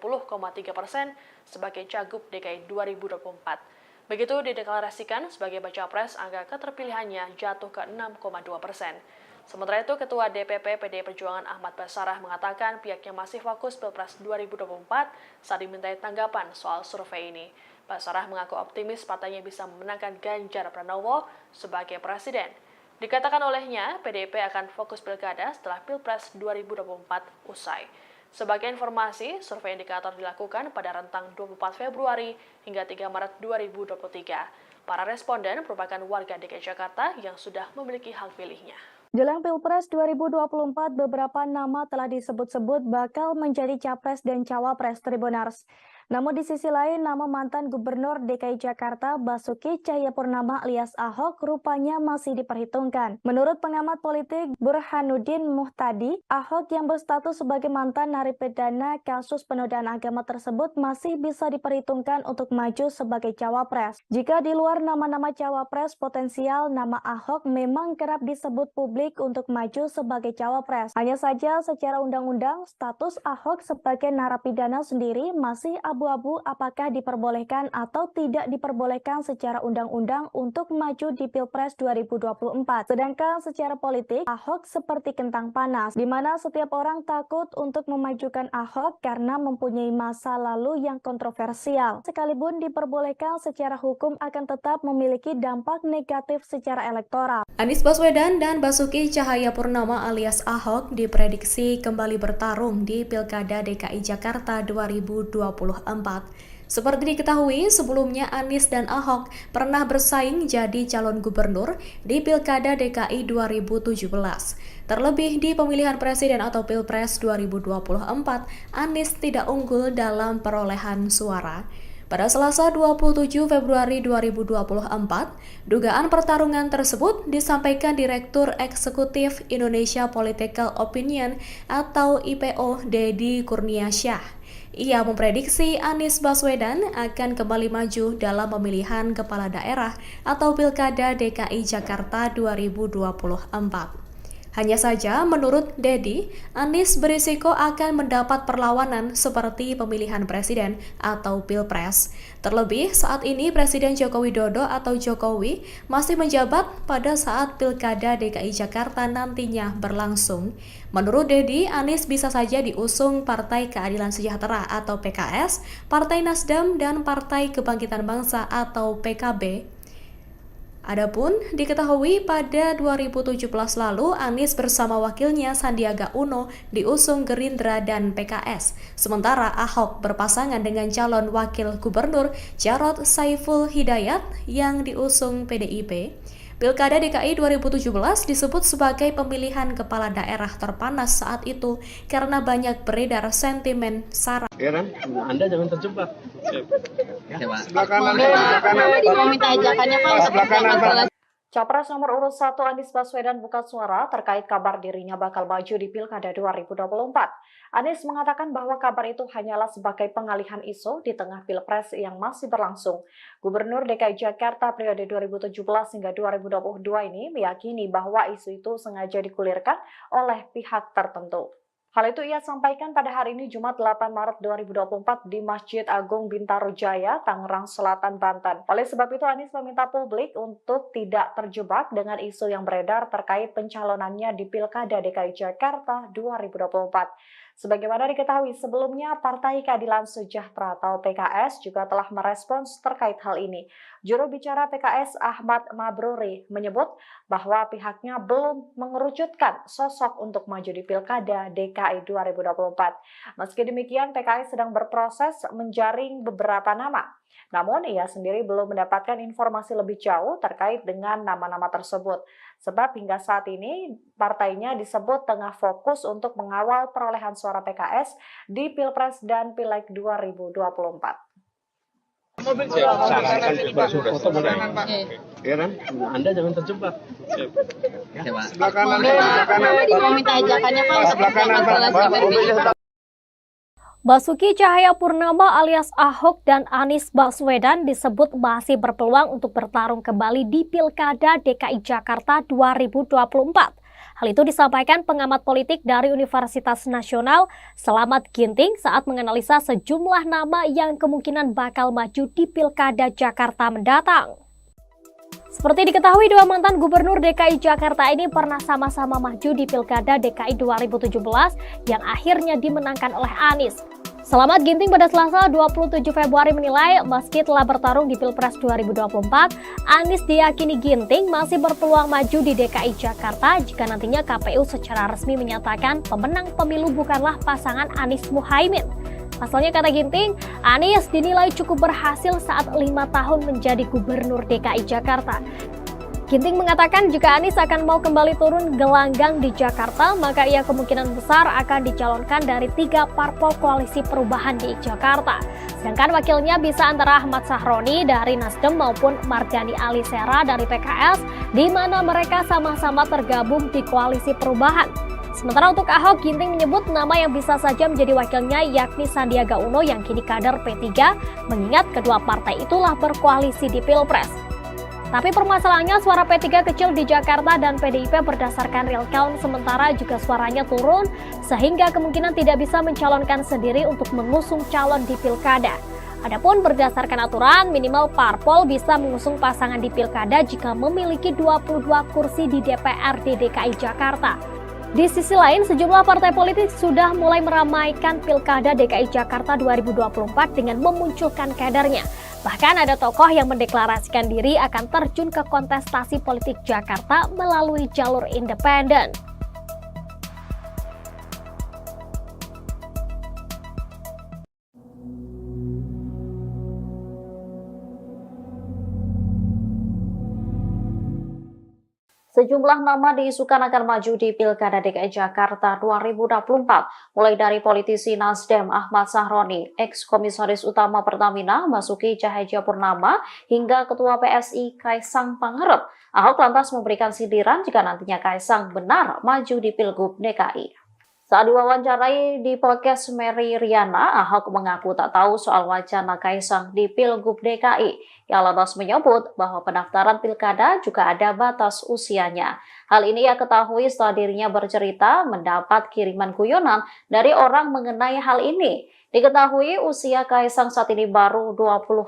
S2: sebagai Cagup DKI 2024. Begitu dideklarasikan sebagai baca pres, angka keterpilihannya jatuh ke 6,2%. Sementara itu, Ketua DPP PDI Perjuangan Ahmad Basarah mengatakan pihaknya masih fokus Pilpres 2024 saat dimintai tanggapan soal survei ini. Basarah mengaku optimis partainya bisa memenangkan Ganjar Pranowo sebagai presiden. Dikatakan olehnya, PDIP akan fokus pilkada setelah Pilpres 2024 usai. Sebagai informasi, survei indikator dilakukan pada rentang 24 Februari hingga 3 Maret 2023. Para responden merupakan warga DKI Jakarta yang sudah memiliki hak pilihnya.
S1: Jelang Pilpres 2024, beberapa nama telah disebut-sebut bakal menjadi capres dan cawapres Tribunars. Namun di sisi lain, nama mantan Gubernur DKI Jakarta Basuki Cahayapurnama alias Ahok rupanya masih diperhitungkan. Menurut pengamat politik Burhanuddin Muhtadi, Ahok yang berstatus sebagai mantan narapidana kasus penodaan agama tersebut masih bisa diperhitungkan untuk maju sebagai cawapres. Jika di luar nama-nama cawapres potensial, nama Ahok memang kerap disebut publik untuk maju sebagai cawapres. Hanya saja secara undang-undang, status Ahok sebagai narapidana sendiri masih abu-abu apakah diperbolehkan atau tidak diperbolehkan secara undang-undang untuk maju di Pilpres 2024. Sedangkan secara politik, Ahok seperti kentang panas, di mana setiap orang takut untuk memajukan Ahok karena mempunyai masa lalu yang kontroversial. Sekalipun diperbolehkan secara hukum akan tetap memiliki dampak negatif secara elektoral.
S3: Anies Baswedan dan Basuki Cahayapurnama alias Ahok diprediksi kembali bertarung di Pilkada DKI Jakarta 2024. Seperti diketahui, sebelumnya Anies dan Ahok pernah bersaing jadi calon gubernur di Pilkada DKI 2017. Terlebih di pemilihan presiden atau Pilpres 2024, Anies tidak unggul dalam perolehan suara. Pada Selasa 27 Februari 2024, dugaan pertarungan tersebut disampaikan Direktur Eksekutif Indonesia Political Opinion atau IPO Deddy Kurniasyah. Ia memprediksi Anies Baswedan akan kembali maju dalam pemilihan kepala daerah atau Pilkada DKI Jakarta 2024. Hanya saja, menurut Deddy, Anies berisiko akan mendapat perlawanan seperti pemilihan presiden atau Pilpres. Terlebih, saat ini Presiden Joko Widodo atau Jokowi masih menjabat pada saat Pilkada DKI Jakarta nantinya berlangsung. Menurut Deddy, Anies bisa saja diusung Partai Keadilan Sejahtera atau PKS, Partai Nasdem, dan Partai Kebangkitan Bangsa atau PKB. Adapun diketahui pada 2017 lalu Anies bersama wakilnya Sandiaga Uno diusung Gerindra dan PKS. Sementara Ahok berpasangan dengan calon wakil gubernur Jarod Saiful Hidayat yang diusung PDIP. Pilkada DKI 2017 disebut sebagai pemilihan kepala daerah terpanas saat itu karena banyak beredar sentimen sara.
S4: Heran, Anda jangan terjebak.
S5: Ya, Pak.
S4: Sebelah kanan, sebelah kanan.
S5: Mau minta ajakannya Pak.
S4: Sebelah kanan, Pak.
S6: Capres nomor urut 1 Anies Baswedan buka suara terkait kabar dirinya bakal maju di Pilkada 2024. Anies mengatakan bahwa kabar itu hanyalah sebagai pengalihan isu di tengah Pilpres yang masih berlangsung. Gubernur DKI Jakarta periode 2017 hingga 2022 ini meyakini bahwa isu itu sengaja digulirkan oleh pihak tertentu. Hal itu ia sampaikan pada hari ini Jumat 8 Maret 2024 di Masjid Agung Bintaro Jaya, Tangerang Selatan, Banten. Oleh sebab itu Anies meminta publik untuk tidak terjebak dengan isu yang beredar terkait pencalonannya di Pilkada DKI Jakarta 2024. Sebagaimana diketahui sebelumnya, Partai Keadilan Sejahtera atau PKS juga telah merespons terkait hal ini. Juru bicara PKS Ahmad Mabruri menyebut bahwa pihaknya belum mengerucutkan sosok untuk maju di Pilkada DKI 2024. Meski demikian, PKS sedang berproses menjaring beberapa nama. Namun ia sendiri belum mendapatkan informasi lebih jauh terkait dengan nama-nama tersebut. Sebab hingga saat ini partainya disebut tengah fokus untuk mengawal perolehan suara PKS di Pilpres dan Pileg 2024.
S4: Saya sarankan bersuara mulai. Ya kan? Anda jangan terjebak. Sebelah kanan, sebelah kanan.
S5: Mau minta ajakannya Pak.
S4: Sebelah kanan, Pak.
S7: Basuki Cahayapurnama alias Ahok dan Anies Baswedan disebut masih berpeluang untuk bertarung kembali di Pilkada DKI Jakarta 2024. Hal itu disampaikan pengamat politik dari Universitas Nasional Selamat Ginting saat menganalisa sejumlah nama yang kemungkinan bakal maju di Pilkada Jakarta mendatang. Seperti diketahui, dua mantan gubernur DKI Jakarta ini pernah sama-sama maju di Pilkada DKI 2017 yang akhirnya dimenangkan oleh Anies. Selamat Ginting pada Selasa 27 Februari menilai meski telah bertarung di Pilpres 2024, Anies diyakini Ginting masih berpeluang maju di DKI Jakarta jika nantinya KPU secara resmi menyatakan pemenang pemilu bukanlah pasangan Anies Muhaimin. Pasalnya, kata Ginting, Anies dinilai cukup berhasil saat 5 tahun menjadi gubernur DKI Jakarta. Ginting mengatakan jika Anies akan mau kembali turun gelanggang di Jakarta, maka ia kemungkinan besar akan dicalonkan dari 3 parpol koalisi perubahan di Jakarta. Sedangkan wakilnya bisa antara Ahmad Sahroni dari Nasdem maupun Mardhani Alisera dari PKS, di mana mereka sama-sama tergabung di koalisi perubahan. Sementara untuk Ahok, Ginting menyebut nama yang bisa saja menjadi wakilnya yakni Sandiaga Uno yang kini kader P3, mengingat kedua partai itulah berkoalisi di Pilpres. Tapi permasalahannya suara P3 kecil di Jakarta dan PDIP berdasarkan real count sementara juga suaranya turun sehingga kemungkinan tidak bisa mencalonkan sendiri untuk mengusung calon di Pilkada. Adapun berdasarkan aturan, minimal parpol bisa mengusung pasangan di Pilkada jika memiliki 22 kursi di DPRD DKI Jakarta. Di sisi lain, sejumlah partai politik sudah mulai meramaikan Pilkada DKI Jakarta 2024 dengan memunculkan kadernya. Bahkan ada tokoh yang mendeklarasikan diri akan terjun ke kontestasi politik Jakarta melalui jalur independen.
S6: Sejumlah nama diisukan akan maju di Pilkada DKI Jakarta 2024, mulai dari politisi Nasdem Ahmad Sahroni, ex-komisaris utama Pertamina Basuki Cahayapurnama, hingga Ketua PSI Kaisang Pangarep. Ahok lantas memberikan sindiran jika nantinya Kaisang benar maju di Pilgub DKI. Saat diwawancarai di podcast Mary Riana, Ahok mengaku tak tahu soal wacana Kaisang di Pilgub DKI. Ia lantas menyebut bahwa pendaftaran pilkada juga ada batas usianya. Hal ini ia ketahui setelah dirinya bercerita mendapat kiriman guyonan dari orang mengenai hal ini. Diketahui usia Kaisang saat ini baru 29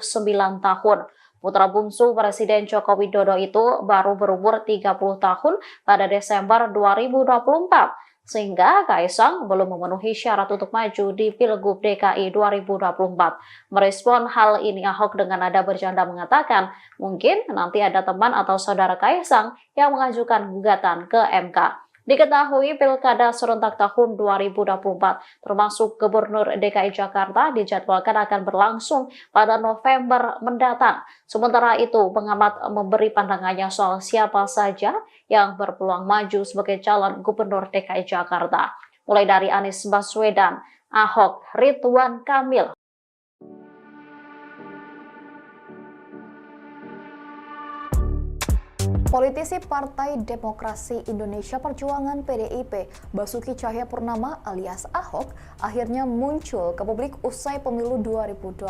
S6: tahun. Putra bungsu Presiden Joko Widodo itu baru berumur 30 tahun pada Desember 2024. Sehingga Kaisang belum memenuhi syarat untuk maju di Pilgub DKI 2024. Merespon hal ini, Ahok dengan nada bercanda mengatakan, mungkin nanti ada teman atau saudara Kaisang yang mengajukan gugatan ke MK. Diketahui Pilkada serentak tahun 2024 termasuk Gubernur DKI Jakarta dijadwalkan akan berlangsung pada November mendatang. Sementara itu, pengamat memberi pandangannya soal siapa saja yang berpeluang maju sebagai calon Gubernur DKI Jakarta. Mulai dari Anies Baswedan, Ahok, Ridwan Kamil,
S8: Politisi Partai Demokrasi Indonesia Perjuangan PDIP, Basuki Cahayapurnama alias Ahok, akhirnya muncul ke publik usai pemilu 2024.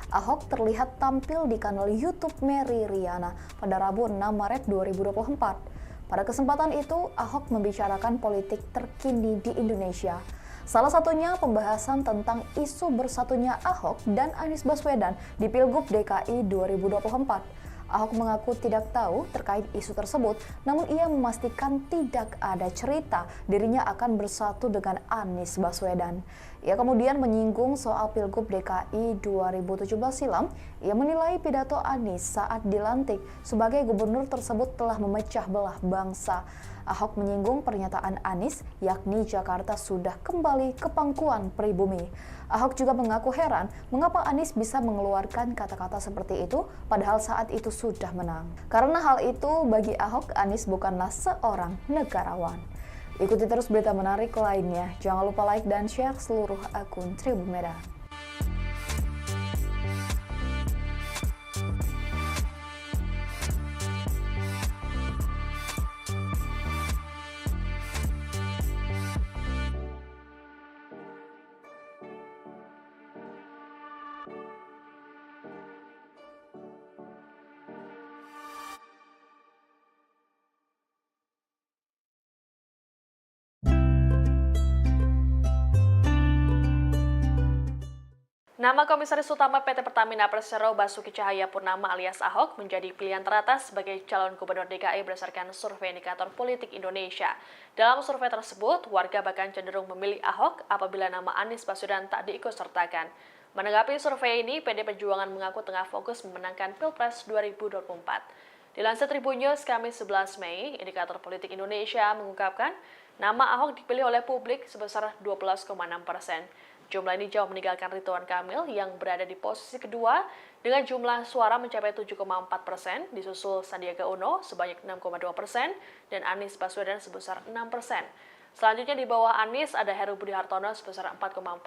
S8: Ahok terlihat tampil di kanal YouTube Mary Riana pada Rabu 6 Maret 2024. Pada kesempatan itu, Ahok membicarakan politik terkini di Indonesia. Salah satunya pembahasan tentang isu bersatunya Ahok dan Anies Baswedan di Pilgub DKI 2024. Ahok mengaku tidak tahu terkait isu tersebut, namun ia memastikan tidak ada cerita dirinya akan bersatu dengan Anies Baswedan. Ia kemudian menyinggung soal Pilgub DKI 2017 silam. Ia menilai pidato Anies saat dilantik sebagai gubernur tersebut telah memecah belah bangsa. Ahok menyinggung pernyataan Anies, yakni Jakarta sudah kembali ke pangkuan pribumi. Ahok juga mengaku heran mengapa Anies bisa mengeluarkan kata-kata seperti itu padahal saat itu sudah menang. Karena hal itu bagi Ahok, Anies bukanlah seorang negarawan. Ikuti terus berita menarik lainnya. Jangan lupa like dan share seluruh akun Tribun Medan.
S2: Nama Komisaris Utama PT Pertamina Persero Basuki Cahayapurnama alias Ahok menjadi pilihan teratas sebagai calon gubernur DKI berdasarkan survei indikator politik Indonesia. Dalam survei tersebut, warga bahkan cenderung memilih Ahok apabila nama Anies Baswedan tak diikutsertakan. Menanggapi survei ini, PD Perjuangan mengaku tengah fokus memenangkan Pilpres 2024. Dilansir Tribun News Kamis 11 Mei, indikator politik Indonesia mengungkapkan nama Ahok dipilih oleh publik sebesar 12,6%. Jumlah ini jauh meninggalkan Ridwan Kamil yang berada di posisi kedua dengan jumlah suara mencapai 7,4%, disusul Sandiaga Uno sebanyak 6,2% dan Anies Baswedan sebesar 6%. Selanjutnya di bawah Anies ada Heru Budi Hartono sebesar 4,4%,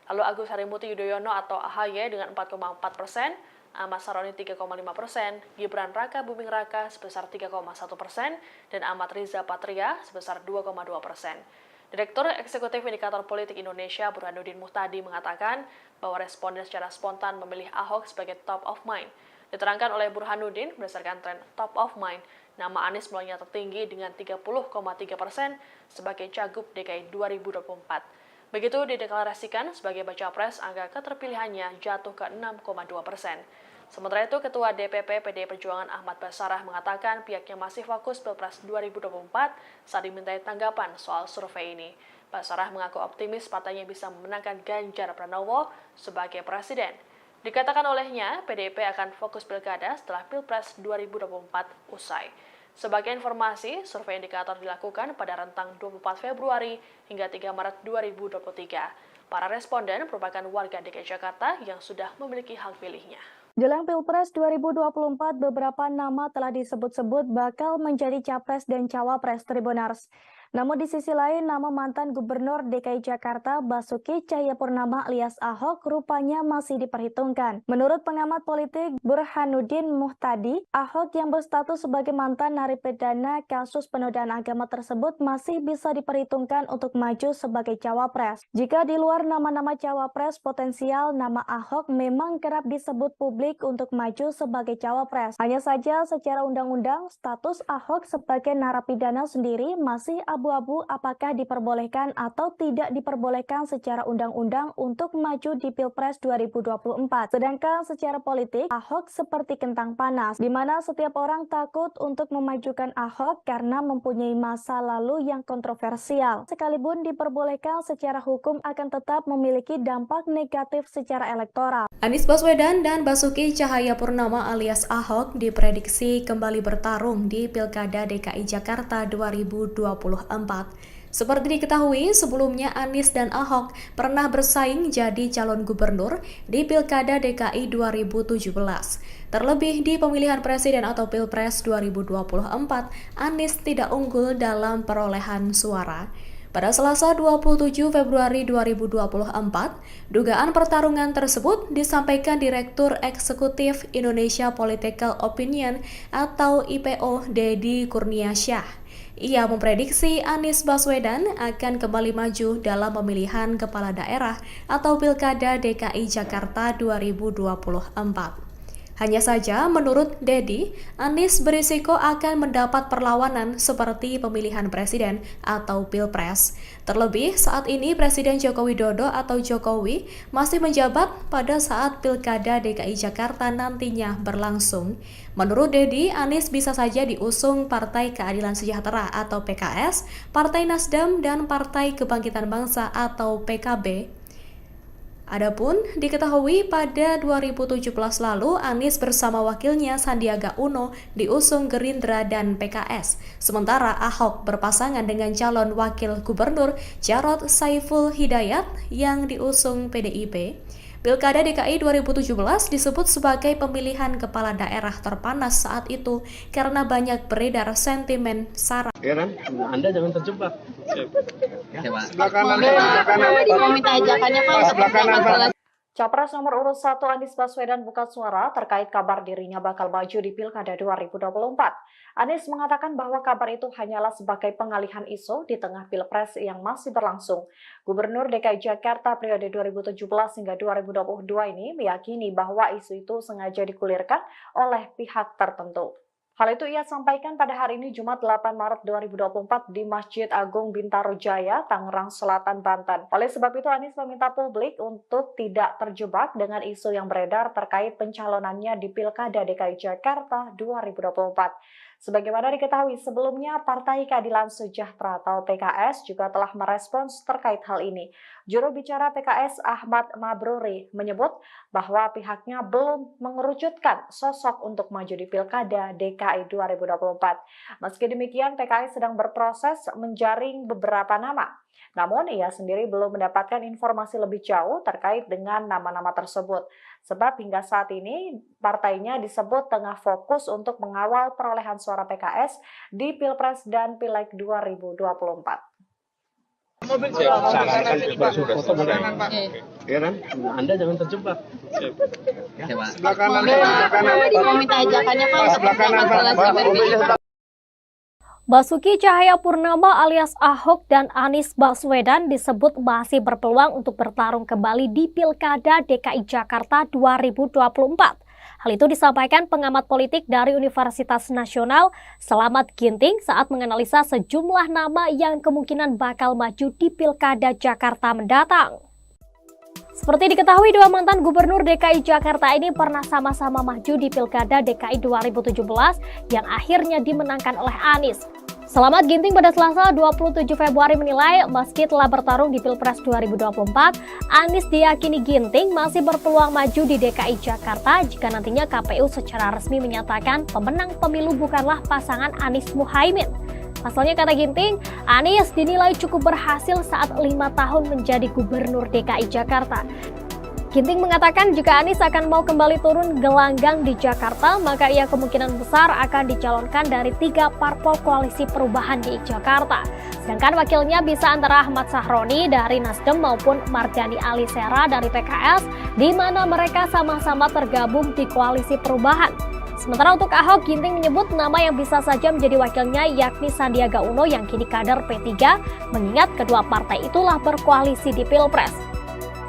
S2: lalu Agus Harimurti Yudhoyono atau AHY dengan 4,4%, Ahmad Saroni 3,5%, Gibran Raka Buming Raka sebesar 3,1%, dan Ahmad Riza Patria sebesar 2,2%. Direktur Eksekutif Indikator Politik Indonesia Burhanuddin Muhtadi mengatakan bahwa responden secara spontan memilih Ahok sebagai top of mind. Diterangkan oleh Burhanuddin, berdasarkan tren top of mind, nama Anies mulainya tertinggi dengan 30,3% sebagai Cagup DKI 2024. Begitu dideklarasikan sebagai baca pres, angka keterpilihannya jatuh ke 6,2%. Sementara itu, Ketua DPP PDI Perjuangan Ahmad Basarah mengatakan pihaknya masih fokus Pilpres 2024 saat dimintai tanggapan soal survei ini. Basarah mengaku optimis partainya bisa memenangkan Ganjar Pranowo sebagai presiden. Dikatakan olehnya, PDIP akan fokus pilkada setelah Pilpres 2024 usai. Sebagai informasi, survei indikator dilakukan pada rentang 24 Februari hingga 3 Maret 2023. Para responden merupakan warga DKI Jakarta yang sudah memiliki hak pilihnya.
S1: Jelang Pilpres 2024, beberapa nama telah disebut-sebut bakal menjadi capres dan cawapres Tribunars. Namun di sisi lain, nama mantan Gubernur DKI Jakarta Basuki Cahayapurnama alias Ahok rupanya masih diperhitungkan. Menurut pengamat politik Burhanuddin Muhtadi, Ahok yang berstatus sebagai mantan narapidana kasus penodaan agama tersebut masih bisa diperhitungkan untuk maju sebagai cawapres. Jika di luar nama-nama cawapres potensial, nama Ahok memang kerap disebut publik untuk maju sebagai cawapres. Hanya saja secara undang-undang, status Ahok sebagai narapidana sendiri masih abu-abu apakah diperbolehkan atau tidak diperbolehkan secara undang-undang untuk maju di Pilpres 2024. Sedangkan secara politik, Ahok seperti kentang panas, di mana setiap orang takut untuk memajukan Ahok karena mempunyai masa lalu yang kontroversial. Sekalipun diperbolehkan secara hukum akan tetap memiliki dampak negatif secara elektoral.
S3: Anies Baswedan dan Basuki Cahayapurnama alias Ahok diprediksi kembali bertarung di Pilkada DKI Jakarta 2024. Seperti diketahui, sebelumnya Anies dan Ahok pernah bersaing jadi calon gubernur di Pilkada DKI 2017. Terlebih di pemilihan presiden atau Pilpres 2024, Anies tidak unggul dalam perolehan suara. Pada Selasa 27 Februari 2024, dugaan pertarungan tersebut disampaikan Direktur Eksekutif Indonesia Political Opinion atau IPO Deddy Kurniasyah. Ia memprediksi Anies Baswedan akan kembali maju dalam pemilihan kepala daerah atau Pilkada DKI Jakarta 2024. Hanya saja, menurut Dedi, Anies berisiko akan mendapat perlawanan seperti pemilihan presiden atau pilpres. Terlebih, saat ini Presiden Joko Widodo atau Jokowi masih menjabat pada saat Pilkada DKI Jakarta nantinya berlangsung. Menurut Dedi, Anies bisa saja diusung Partai Keadilan Sejahtera atau PKS, Partai Nasdem, dan Partai Kebangkitan Bangsa atau PKB. Adapun diketahui pada 2017 lalu Anies bersama wakilnya Sandiaga Uno diusung Gerindra dan PKS. Sementara Ahok berpasangan dengan calon wakil gubernur Jarod Saiful Hidayat yang diusung PDIP. Pilkada DKI 2017 disebut sebagai pemilihan kepala daerah terpanas saat itu karena banyak beredar sentimen sara.
S4: Ya kan? Anda jangan terjebak.
S5: Sebelah kanan. Mau minta ajakannya Pak.
S4: Sebelah kanan, Pak.
S6: Capres nomor urut 1 Anies Baswedan buka suara terkait kabar dirinya bakal maju di Pilkada 2024. Anies mengatakan bahwa kabar itu hanyalah sebagai pengalihan isu di tengah Pilpres yang masih berlangsung. Gubernur DKI Jakarta periode 2017 hingga 2022 ini meyakini bahwa isu itu sengaja dikulirkan oleh pihak tertentu. Hal itu ia sampaikan pada hari ini Jumat 8 Maret 2024 di Masjid Agung Bintaro Jaya, Tangerang Selatan, Banten. Oleh sebab itu Anies meminta publik untuk tidak terjebak dengan isu yang beredar terkait pencalonannya di Pilkada DKI Jakarta 2024. Sebagaimana diketahui sebelumnya, Partai Keadilan Sejahtera atau PKS juga telah merespons terkait hal ini. Juru bicara PKS Ahmad Mabruri menyebut bahwa pihaknya belum mengerucutkan sosok untuk maju di Pilkada DKI 2024. Meski demikian, PKS sedang berproses menjaring beberapa nama. Namun, ia sendiri belum mendapatkan informasi lebih jauh terkait dengan nama-nama tersebut. Sebab hingga saat ini, partainya disebut tengah fokus untuk mengawal perolehan suara PKS di Pilpres dan Pileg 2024.
S4: Sarankan berfoto mulai. Ya kan? Anda jangan terjebak. Sebelah kanan.
S5: Mau minta ajakannya Pak.
S4: Sebelah kanan, Pak.
S7: Basuki Cahayapurnama alias Ahok dan Anies Baswedan disebut masih berpeluang untuk bertarung kembali di Pilkada DKI Jakarta 2024. Hal itu disampaikan pengamat politik dari Universitas Nasional Selamat Ginting saat menganalisa sejumlah nama yang kemungkinan bakal maju di Pilkada Jakarta mendatang. Seperti diketahui, dua mantan gubernur DKI Jakarta ini pernah sama-sama maju di Pilkada DKI 2017 yang akhirnya dimenangkan oleh Anies. Selamat Ginting pada Selasa 27 Februari menilai meski telah bertarung di Pilpres 2024, Anies diyakini Ginting masih berpeluang maju di DKI Jakarta jika nantinya KPU secara resmi menyatakan pemenang pemilu bukanlah pasangan Anies Muhaimin. Pasalnya, kata Ginting, Anies dinilai cukup berhasil saat 5 tahun menjadi gubernur DKI Jakarta. Ginting mengatakan jika Anies akan mau kembali turun gelanggang di Jakarta, maka ia kemungkinan besar akan dicalonkan dari 3 parpol koalisi perubahan di Jakarta. Sedangkan wakilnya bisa antara Ahmad Sahroni dari Nasdem maupun Mardhani Alisera dari PKS, di mana mereka sama-sama tergabung di koalisi perubahan. Sementara untuk Ahok, Ginting menyebut nama yang bisa saja menjadi wakilnya yakni Sandiaga Uno yang kini kader P3, mengingat kedua partai itulah berkoalisi di Pilpres.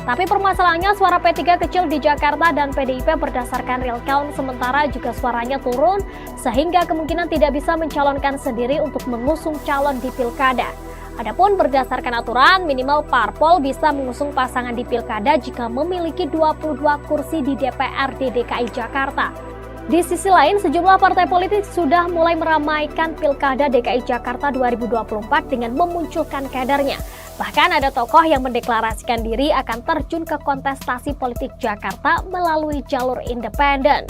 S7: Tapi permasalahannya suara P3 kecil di Jakarta dan PDIP berdasarkan real count sementara juga suaranya turun sehingga kemungkinan tidak bisa mencalonkan sendiri untuk mengusung calon di Pilkada. Adapun berdasarkan aturan, minimal parpol bisa mengusung pasangan di Pilkada jika memiliki 22 kursi di DPRD DKI Jakarta. Di sisi lain, sejumlah partai politik sudah mulai meramaikan Pilkada DKI Jakarta 2024 dengan memunculkan kadernya. Bahkan ada tokoh yang mendeklarasikan diri akan terjun ke kontestasi politik Jakarta melalui jalur independen.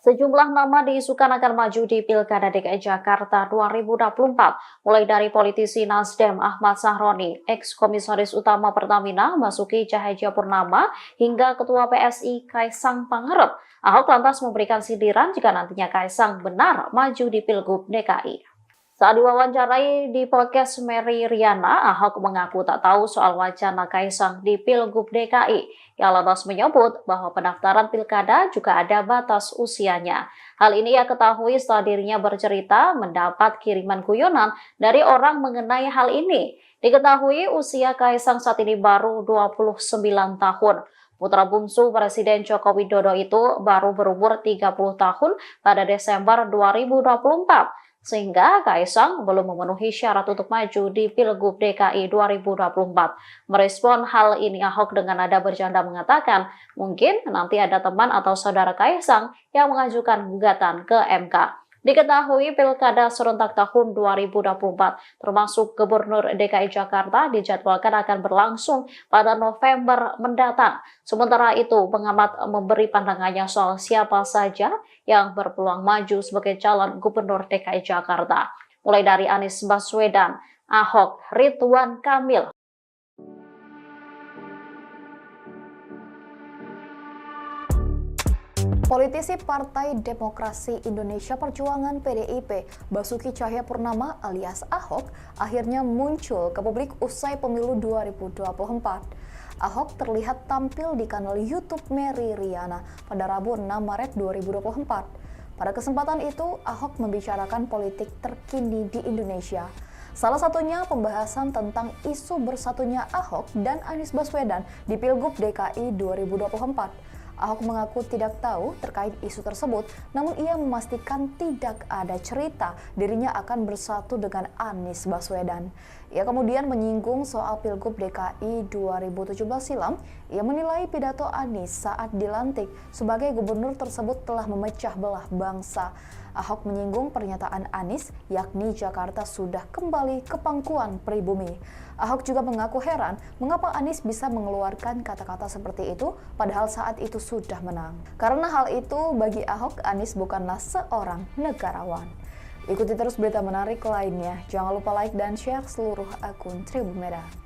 S6: Sejumlah nama diisukan akan maju di Pilkada DKI Jakarta 2024, mulai dari politisi Nasdem Ahmad Sahroni, ex-komisaris utama Pertamina Basuki Cahayapurnama, hingga Ketua PSI Kaisang Pangarep. Ahok lantas memberikan sindiran jika nantinya Kaisang benar maju di Pilgub DKI. Saat diwawancarai di podcast Mary Riana, Ahok mengaku tak tahu soal wacana Kaisang di Pilgub DKI. Ia lantas menyebut bahwa pendaftaran pilkada juga ada batas usianya. Hal ini ia ketahui setelah dirinya bercerita mendapat kiriman guyonan dari orang mengenai hal ini. Diketahui usia Kaisang saat ini baru 29 tahun. Putra bungsu Presiden Joko Widodo itu baru berumur 30 tahun pada Desember 2024. Sehingga Kaisang belum memenuhi syarat untuk maju di Pilgub DKI 2024. Merespon hal ini, Ahok dengan nada bercanda mengatakan, mungkin nanti ada teman atau saudara Kaisang yang mengajukan gugatan ke MK. Diketahui pilkada serentak tahun 2024 termasuk Gubernur DKI Jakarta dijadwalkan akan berlangsung pada November mendatang. Sementara itu, pengamat memberi pandangannya soal siapa saja yang berpeluang maju sebagai calon Gubernur DKI Jakarta. Mulai dari Anies Baswedan, Ahok, Ridwan Kamil.
S8: Politisi Partai Demokrasi Indonesia Perjuangan PDIP, Basuki Cahayapurnama alias Ahok, akhirnya muncul ke publik usai pemilu 2024. Ahok terlihat tampil di kanal YouTube Mary Riana pada Rabu 6 Maret 2024. Pada kesempatan itu, Ahok membicarakan politik terkini di Indonesia. Salah satunya pembahasan tentang isu bersatunya Ahok dan Anies Baswedan di Pilgub DKI 2024. Ahok mengaku tidak tahu terkait isu tersebut, namun ia memastikan tidak ada cerita dirinya akan bersatu dengan Anies Baswedan. Ia kemudian menyinggung soal Pilgub DKI 2017 silam. Ia menilai pidato Anies saat dilantik sebagai gubernur tersebut telah memecah belah bangsa. Ahok menyinggung pernyataan Anies, yakni Jakarta sudah kembali ke pangkuan pribumi. Ahok juga mengaku heran mengapa Anies bisa mengeluarkan kata-kata seperti itu padahal saat itu sudah menang. Karena hal itu bagi Ahok, Anies bukanlah seorang negarawan. Ikuti terus berita menarik lainnya. Jangan lupa like dan share seluruh akun Tribun Merah.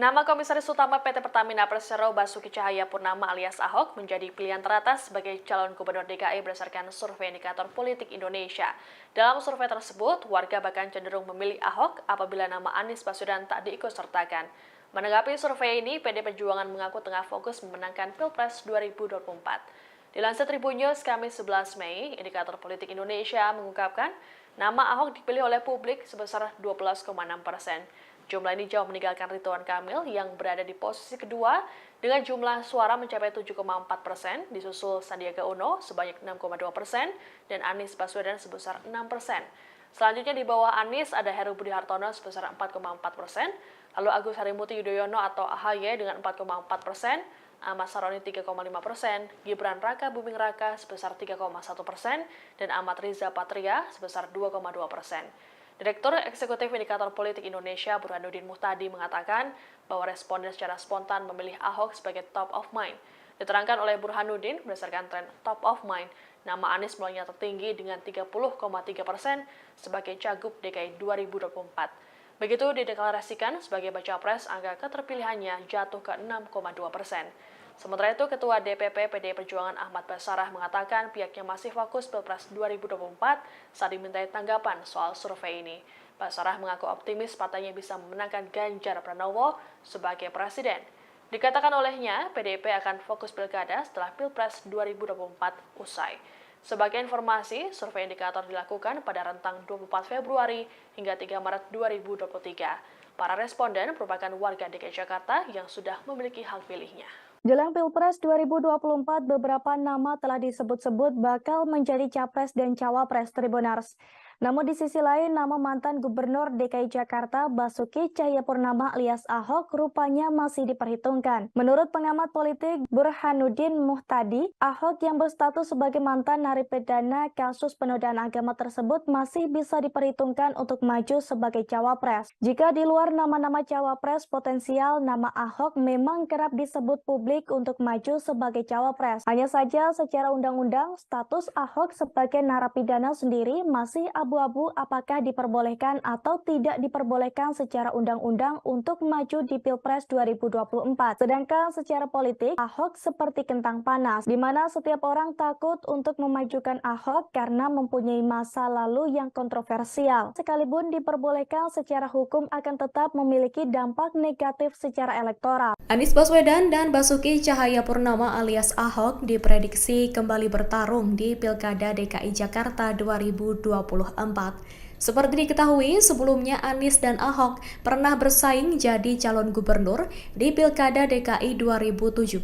S2: Nama Komisaris Utama PT Pertamina Persero Basuki Cahayapurnama alias Ahok menjadi pilihan teratas sebagai calon Gubernur DKI berdasarkan survei indikator politik Indonesia. Dalam survei tersebut, warga bahkan cenderung memilih Ahok apabila nama Anies Baswedan tak diikutsertakan. Menanggapi survei ini, PD Perjuangan mengaku tengah fokus memenangkan Pilpres 2024. Dilansir Tribun News Kamis 11 Mei, indikator politik Indonesia mengungkapkan nama Ahok dipilih oleh publik sebesar 12,6%. Jumlah ini jauh meninggalkan Ridwan Kamil yang berada di posisi kedua dengan jumlah suara mencapai 7,4%, disusul Sandiaga Uno sebanyak 6,2% dan Anies Baswedan sebesar 6%. Selanjutnya di bawah Anies ada Heru Budi Hartono sebesar 4,4%, lalu Agus Harimurti Yudhoyono atau AHY dengan 4,4%, Ahmad Saroni 3,5%, Gibran Raka Buming Raka sebesar 3,1%, dan Ahmad Riza Patria sebesar 2,2%. Direktur Eksekutif Indikator Politik Indonesia Burhanuddin Muhtadi mengatakan bahwa responden secara spontan memilih Ahok sebagai top of mind. Diterangkan oleh Burhanuddin, berdasarkan tren top of mind, nama Anies mulainya tertinggi dengan 30,3% sebagai Cagup DKI 2024. Begitu dideklarasikan sebagai baca pres, angka keterpilihannya jatuh ke 6,2%. Sementara itu, Ketua DPP PDI Perjuangan Ahmad Basarah mengatakan pihaknya masih fokus Pilpres 2024 saat dimintai tanggapan soal survei ini. Basarah mengaku optimis partainya bisa memenangkan Ganjar Pranowo sebagai presiden. Dikatakan olehnya, PDIP akan fokus pilkada setelah Pilpres 2024 usai. Sebagai informasi, survei indikator dilakukan pada rentang 24 Februari hingga 3 Maret 2023. Para responden merupakan warga DKI Jakarta yang sudah memiliki hak pilihnya.
S1: Jelang Pilpres 2024, beberapa nama telah disebut-sebut bakal menjadi capres dan cawapres Tribunars. Namun di sisi lain, nama mantan Gubernur DKI Jakarta Basuki Cahayapurnama alias Ahok rupanya masih diperhitungkan. Menurut pengamat politik Burhanuddin Muhtadi, Ahok yang berstatus sebagai mantan narapidana kasus penodaan agama tersebut masih bisa diperhitungkan untuk maju sebagai cawapres. Jika di luar nama-nama cawapres potensial, nama Ahok memang kerap disebut publik untuk maju sebagai cawapres. Hanya saja secara undang-undang, status Ahok sebagai narapidana sendiri masih abu-abu apakah diperbolehkan atau tidak diperbolehkan secara undang-undang untuk maju di Pilpres 2024. Sedangkan secara politik, Ahok seperti kentang panas, di mana setiap orang takut untuk memajukan Ahok karena mempunyai masa lalu yang kontroversial. Sekalipun diperbolehkan secara hukum akan tetap memiliki dampak negatif secara elektoral.
S3: Anies Baswedan dan Basuki Cahayapurnama alias Ahok diprediksi kembali bertarung di Pilkada DKI Jakarta 2024. Seperti diketahui, sebelumnya Anies dan Ahok pernah bersaing jadi calon gubernur di Pilkada DKI 2017.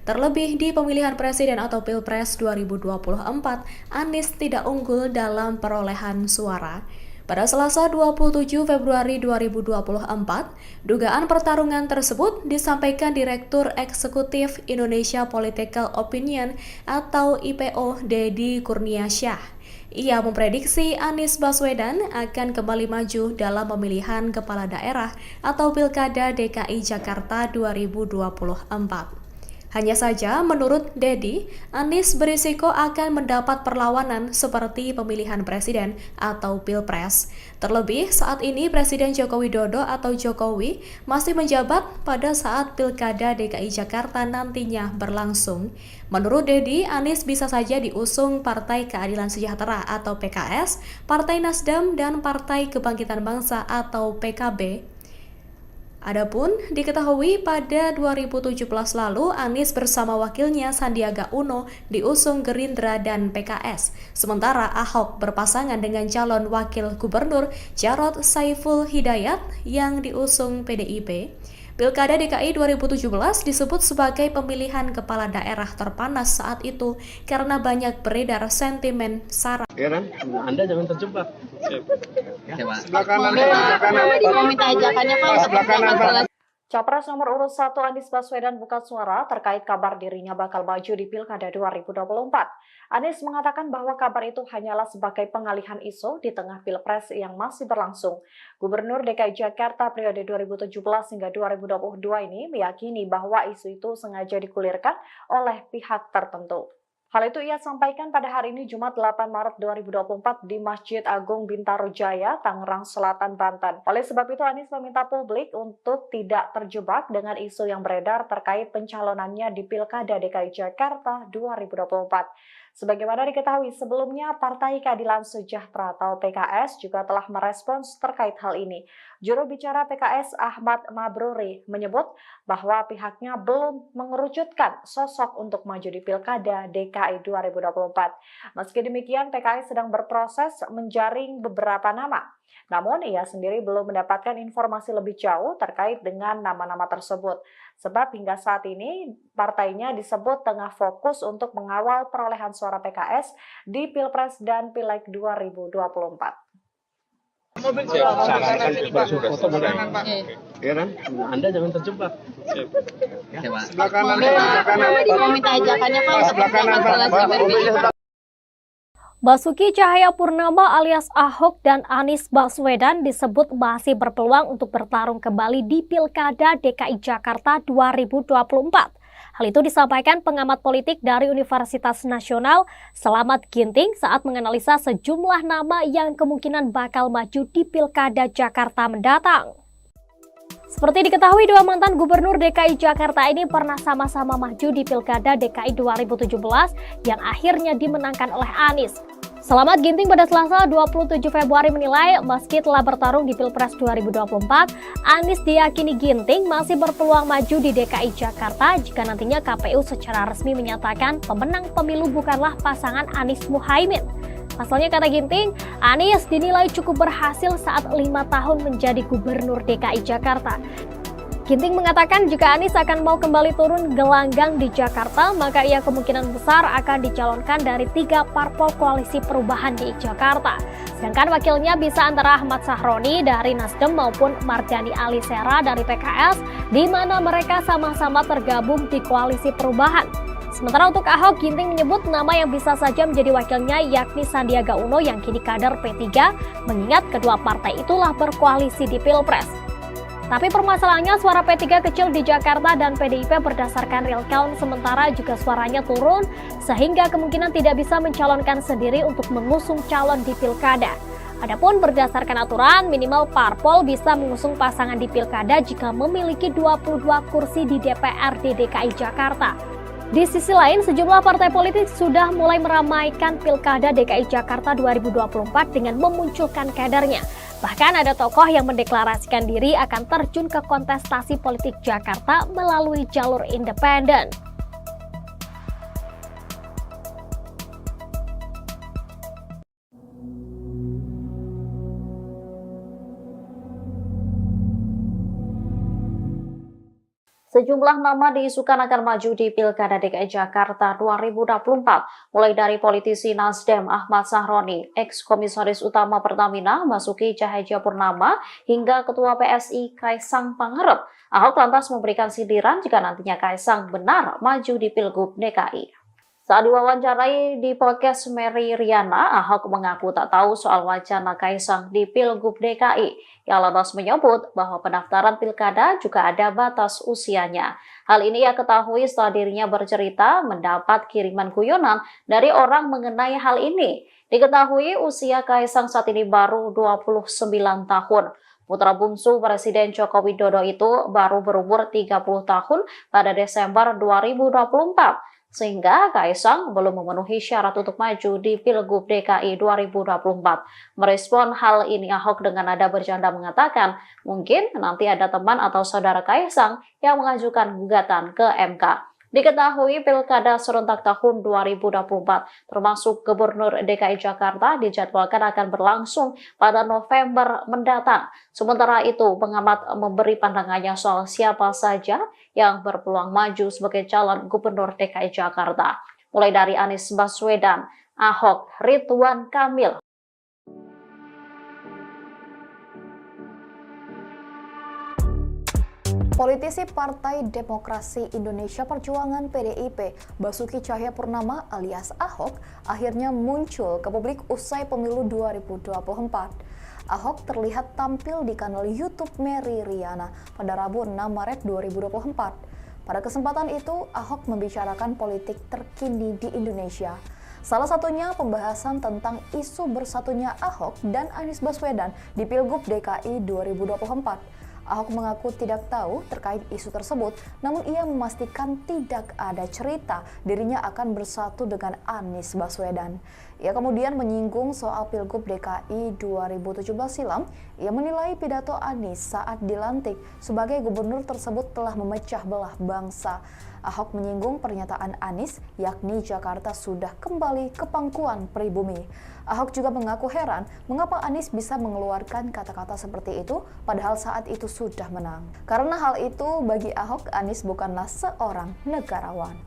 S3: Terlebih di pemilihan presiden atau Pilpres 2024, Anies tidak unggul dalam perolehan suara. Pada Selasa 27 Februari 2024, dugaan pertarungan tersebut disampaikan Direktur Eksekutif Indonesia Political Opinion atau IPO Deddy Kurniasyah. Ia memprediksi Anies Baswedan akan kembali maju dalam pemilihan kepala daerah atau Pilkada DKI Jakarta 2024. Hanya saja, menurut Deddy, Anies berisiko akan mendapat perlawanan seperti pemilihan presiden atau Pilpres. Terlebih, saat ini Presiden Joko Widodo atau Jokowi masih menjabat pada saat Pilkada DKI Jakarta nantinya berlangsung. Menurut Deddy, Anies bisa saja diusung Partai Keadilan Sejahtera atau PKS, Partai Nasdem, dan Partai Kebangkitan Bangsa atau PKB. Adapun diketahui pada 2017 lalu Anies bersama wakilnya Sandiaga Uno diusung Gerindra dan PKS. Sementara Ahok berpasangan dengan calon wakil gubernur Jarod Saiful Hidayat yang diusung PDIP. Pilkada DKI 2017 disebut sebagai pemilihan kepala daerah terpanas saat itu karena banyak beredar sentimen sara.
S4: Ya kan? Anda jangan terjebak.
S5: Sebelah kanan. Mau minta ajakannya Pak.
S4: Sebelah kanan, Pak.
S6: Capres nomor urut 1 Anies Baswedan buka suara terkait kabar dirinya bakal maju di Pilkada 2024. Anies mengatakan bahwa kabar itu hanyalah sebagai pengalihan isu di tengah Pilpres yang masih berlangsung. Gubernur DKI Jakarta periode 2017 hingga 2022 ini meyakini bahwa isu itu sengaja digulirkan oleh pihak tertentu. Hal itu ia sampaikan pada hari ini Jumat 8 Maret 2024 di Masjid Agung Bintaro Jaya, Tangerang Selatan, Banten. Oleh sebab itu Anies meminta publik untuk tidak terjebak dengan isu yang beredar terkait pencalonannya di Pilkada DKI Jakarta 2024. Sebagaimana diketahui sebelumnya, Partai Keadilan Sejahtera atau PKS juga telah merespons terkait hal ini. Juru bicara PKS Ahmad Mabruri menyebut bahwa pihaknya belum mengerucutkan sosok untuk maju di Pilkada DKI 2024. Meski demikian, PKS sedang berproses menjaring beberapa nama. Namun, ia sendiri belum mendapatkan informasi lebih jauh terkait dengan nama-nama tersebut. Sebab hingga saat ini, partainya disebut tengah fokus untuk mengawal perolehan suara PKS di Pilpres dan Pileg 2024.
S4: Sarankan berfoto mulai. Ya kan? Anda jangan terjebak. Sebelah kanan.
S5: Mau minta ajakannya Pak.
S4: Sebelah kanan, Pak.
S7: Basuki Cahayapurnama alias Ahok dan Anies Baswedan disebut masih berpeluang untuk bertarung kembali di Pilkada DKI Jakarta 2024. Hal itu disampaikan pengamat politik dari Universitas Nasional Slamet Ginting saat menganalisa sejumlah nama yang kemungkinan bakal maju di Pilkada Jakarta mendatang. Seperti diketahui, dua mantan gubernur DKI Jakarta ini pernah sama-sama maju di Pilkada DKI 2017 yang akhirnya dimenangkan oleh Anies. Slamet Ginting pada Selasa 27 Februari menilai meski telah bertarung di Pilpres 2024, Anies diyakini Ginting masih berpeluang maju di DKI Jakarta jika nantinya KPU secara resmi menyatakan pemenang pemilu bukanlah pasangan Anies Muhaimin. Pasalnya, kata Ginting, Anies dinilai cukup berhasil saat 5 tahun menjadi gubernur DKI Jakarta. Ginting mengatakan jika Anies akan mau kembali turun gelanggang di Jakarta, maka ia kemungkinan besar akan dicalonkan dari 3 parpol koalisi perubahan di Jakarta. Sedangkan wakilnya bisa antara Ahmad Sahroni dari Nasdem maupun Mardhani Alisera dari PKS, di mana mereka sama-sama tergabung di koalisi perubahan. Sementara untuk Ahok, Ginting menyebut nama yang bisa saja menjadi wakilnya yakni Sandiaga Uno yang kini kader P3, mengingat kedua partai itulah berkoalisi di Pilpres. Tapi permasalahannya suara P3 kecil di Jakarta dan PDIP berdasarkan real count sementara juga suaranya turun sehingga kemungkinan tidak bisa mencalonkan sendiri untuk mengusung calon di Pilkada. Adapun berdasarkan aturan minimal parpol bisa mengusung pasangan di Pilkada jika memiliki 22 kursi di DPRD DKI Jakarta. Di sisi lain, sejumlah partai politik sudah mulai meramaikan Pilkada DKI Jakarta 2024 dengan memunculkan kadernya. Bahkan ada tokoh yang mendeklarasikan diri akan terjun ke kontestasi politik Jakarta melalui jalur independen.
S6: Sejumlah nama diisukan akan maju di Pilkada DKI Jakarta 2024, mulai dari politisi Nasdem Ahmad Sahroni, ex-komisaris utama Pertamina Basuki Cahayapurnama, hingga Ketua PSI Kaisang Pangarep. Ahok lantas memberikan sindiran jika nantinya Kaisang benar maju di Pilgub DKI. Saat diwawancarai di podcast Mary Riana, Ahok mengaku tak tahu soal wacana Kaisang di Pilgub DKI. Ia lantas menyebut bahwa pendaftaran pilkada juga ada batas usianya. Hal ini ia ketahui setelah dirinya bercerita mendapat kiriman guyonan dari orang mengenai hal ini. Diketahui usia Kaisang saat ini baru 29 tahun. Putra bungsu Presiden Joko Widodo itu baru berumur 30 tahun pada Desember 2024. Sehingga Kaisang belum memenuhi syarat untuk maju di Pilgub DKI 2024. Merespon hal ini, Ahok dengan nada bercanda mengatakan, mungkin nanti ada teman atau saudara Kaisang yang mengajukan gugatan ke MK. Diketahui Pilkada serentak tahun 2024 termasuk Gubernur DKI Jakarta dijadwalkan akan berlangsung pada November mendatang. Sementara itu, pengamat memberi pandangannya soal siapa saja yang berpeluang maju sebagai calon Gubernur DKI Jakarta. Mulai dari Anies Baswedan, Ahok, Ridwan Kamil.
S8: Politisi Partai Demokrasi Indonesia Perjuangan PDIP, Basuki Cahayapurnama alias Ahok, akhirnya muncul ke publik usai pemilu 2024. Ahok terlihat tampil di kanal YouTube Mary Riana pada Rabu 6 Maret 2024. Pada kesempatan itu, Ahok membicarakan politik terkini di Indonesia. Salah satunya pembahasan tentang isu bersatunya Ahok dan Anies Baswedan di Pilgub DKI 2024. Ahok mengaku tidak tahu terkait isu tersebut, namun ia memastikan tidak ada cerita dirinya akan bersatu dengan Anies Baswedan. Ia kemudian menyinggung soal Pilgub DKI 2017 silam. Ia menilai pidato Anies saat dilantik sebagai gubernur tersebut telah memecah belah bangsa. Ahok menyinggung pernyataan Anies, yakni Jakarta sudah kembali ke pangkuan pribumi. Ahok juga mengaku heran mengapa Anies bisa mengeluarkan kata-kata seperti itu padahal saat itu sudah menang. Karena hal itu bagi Ahok, Anies bukanlah seorang negarawan.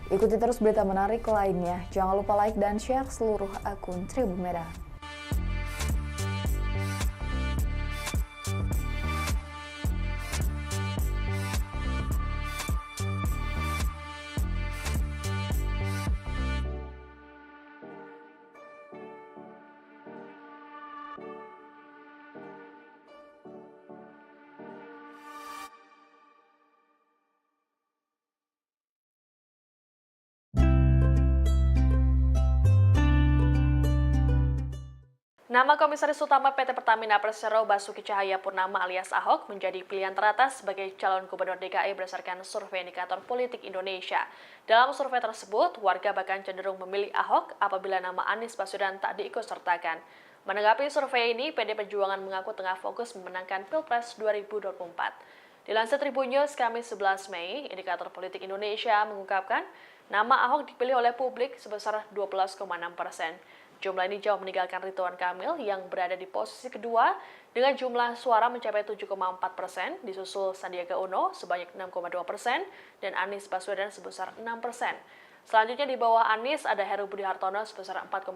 S8: Ikuti terus berita menarik lainnya. Jangan lupa like dan share seluruh akun Tribun Medan.
S2: Nama Komisaris Utama PT Pertamina Persero Basuki Cahayapurnama alias Ahok menjadi pilihan teratas sebagai calon Gubernur DKI berdasarkan survei indikator politik Indonesia. Dalam survei tersebut, warga bahkan cenderung memilih Ahok apabila nama Anies Baswedan tak diikutsertakan. Menanggapi survei ini, PD Perjuangan mengaku tengah fokus memenangkan Pilpres 2024. Dilansir Tribun News Kamis 11 Mei, indikator politik Indonesia mengungkapkan nama Ahok dipilih oleh publik sebesar 12,6%. Jumlah ini jauh meninggalkan Ridwan Kamil yang berada di posisi kedua dengan jumlah suara mencapai 7,4%, disusul Sandiaga Uno sebanyak 6,2% dan Anies Baswedan sebesar 6%. Selanjutnya di bawah Anies ada Heru Budi Hartono sebesar 4,4%,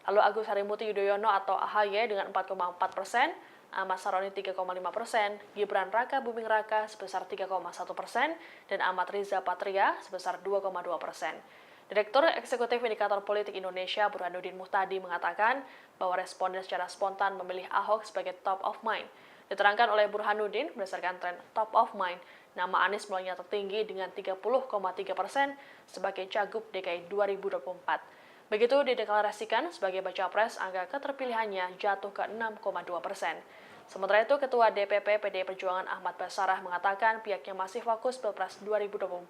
S2: lalu Agus Harimurti Yudhoyono atau AHY dengan 4,4%, Ahmad Saroni 3,5%, Gibran Raka Buming Raka sebesar 3,1%, dan Ahmad Riza Patria sebesar 2,2%. Direktur Eksekutif Indikator Politik Indonesia Burhanuddin Muhtadi mengatakan bahwa responden secara spontan memilih Ahok sebagai top of mind. Diterangkan oleh Burhanuddin, berdasarkan tren top of mind, nama Anies mulainya tertinggi dengan 30,3% sebagai Cagup DKI 2024. Begitu dideklarasikan sebagai baca pres, angka keterpilihannya jatuh ke 6,2%. Sementara itu, Ketua DPP PDI Perjuangan Ahmad Basarah mengatakan pihaknya masih fokus Pilpres 2024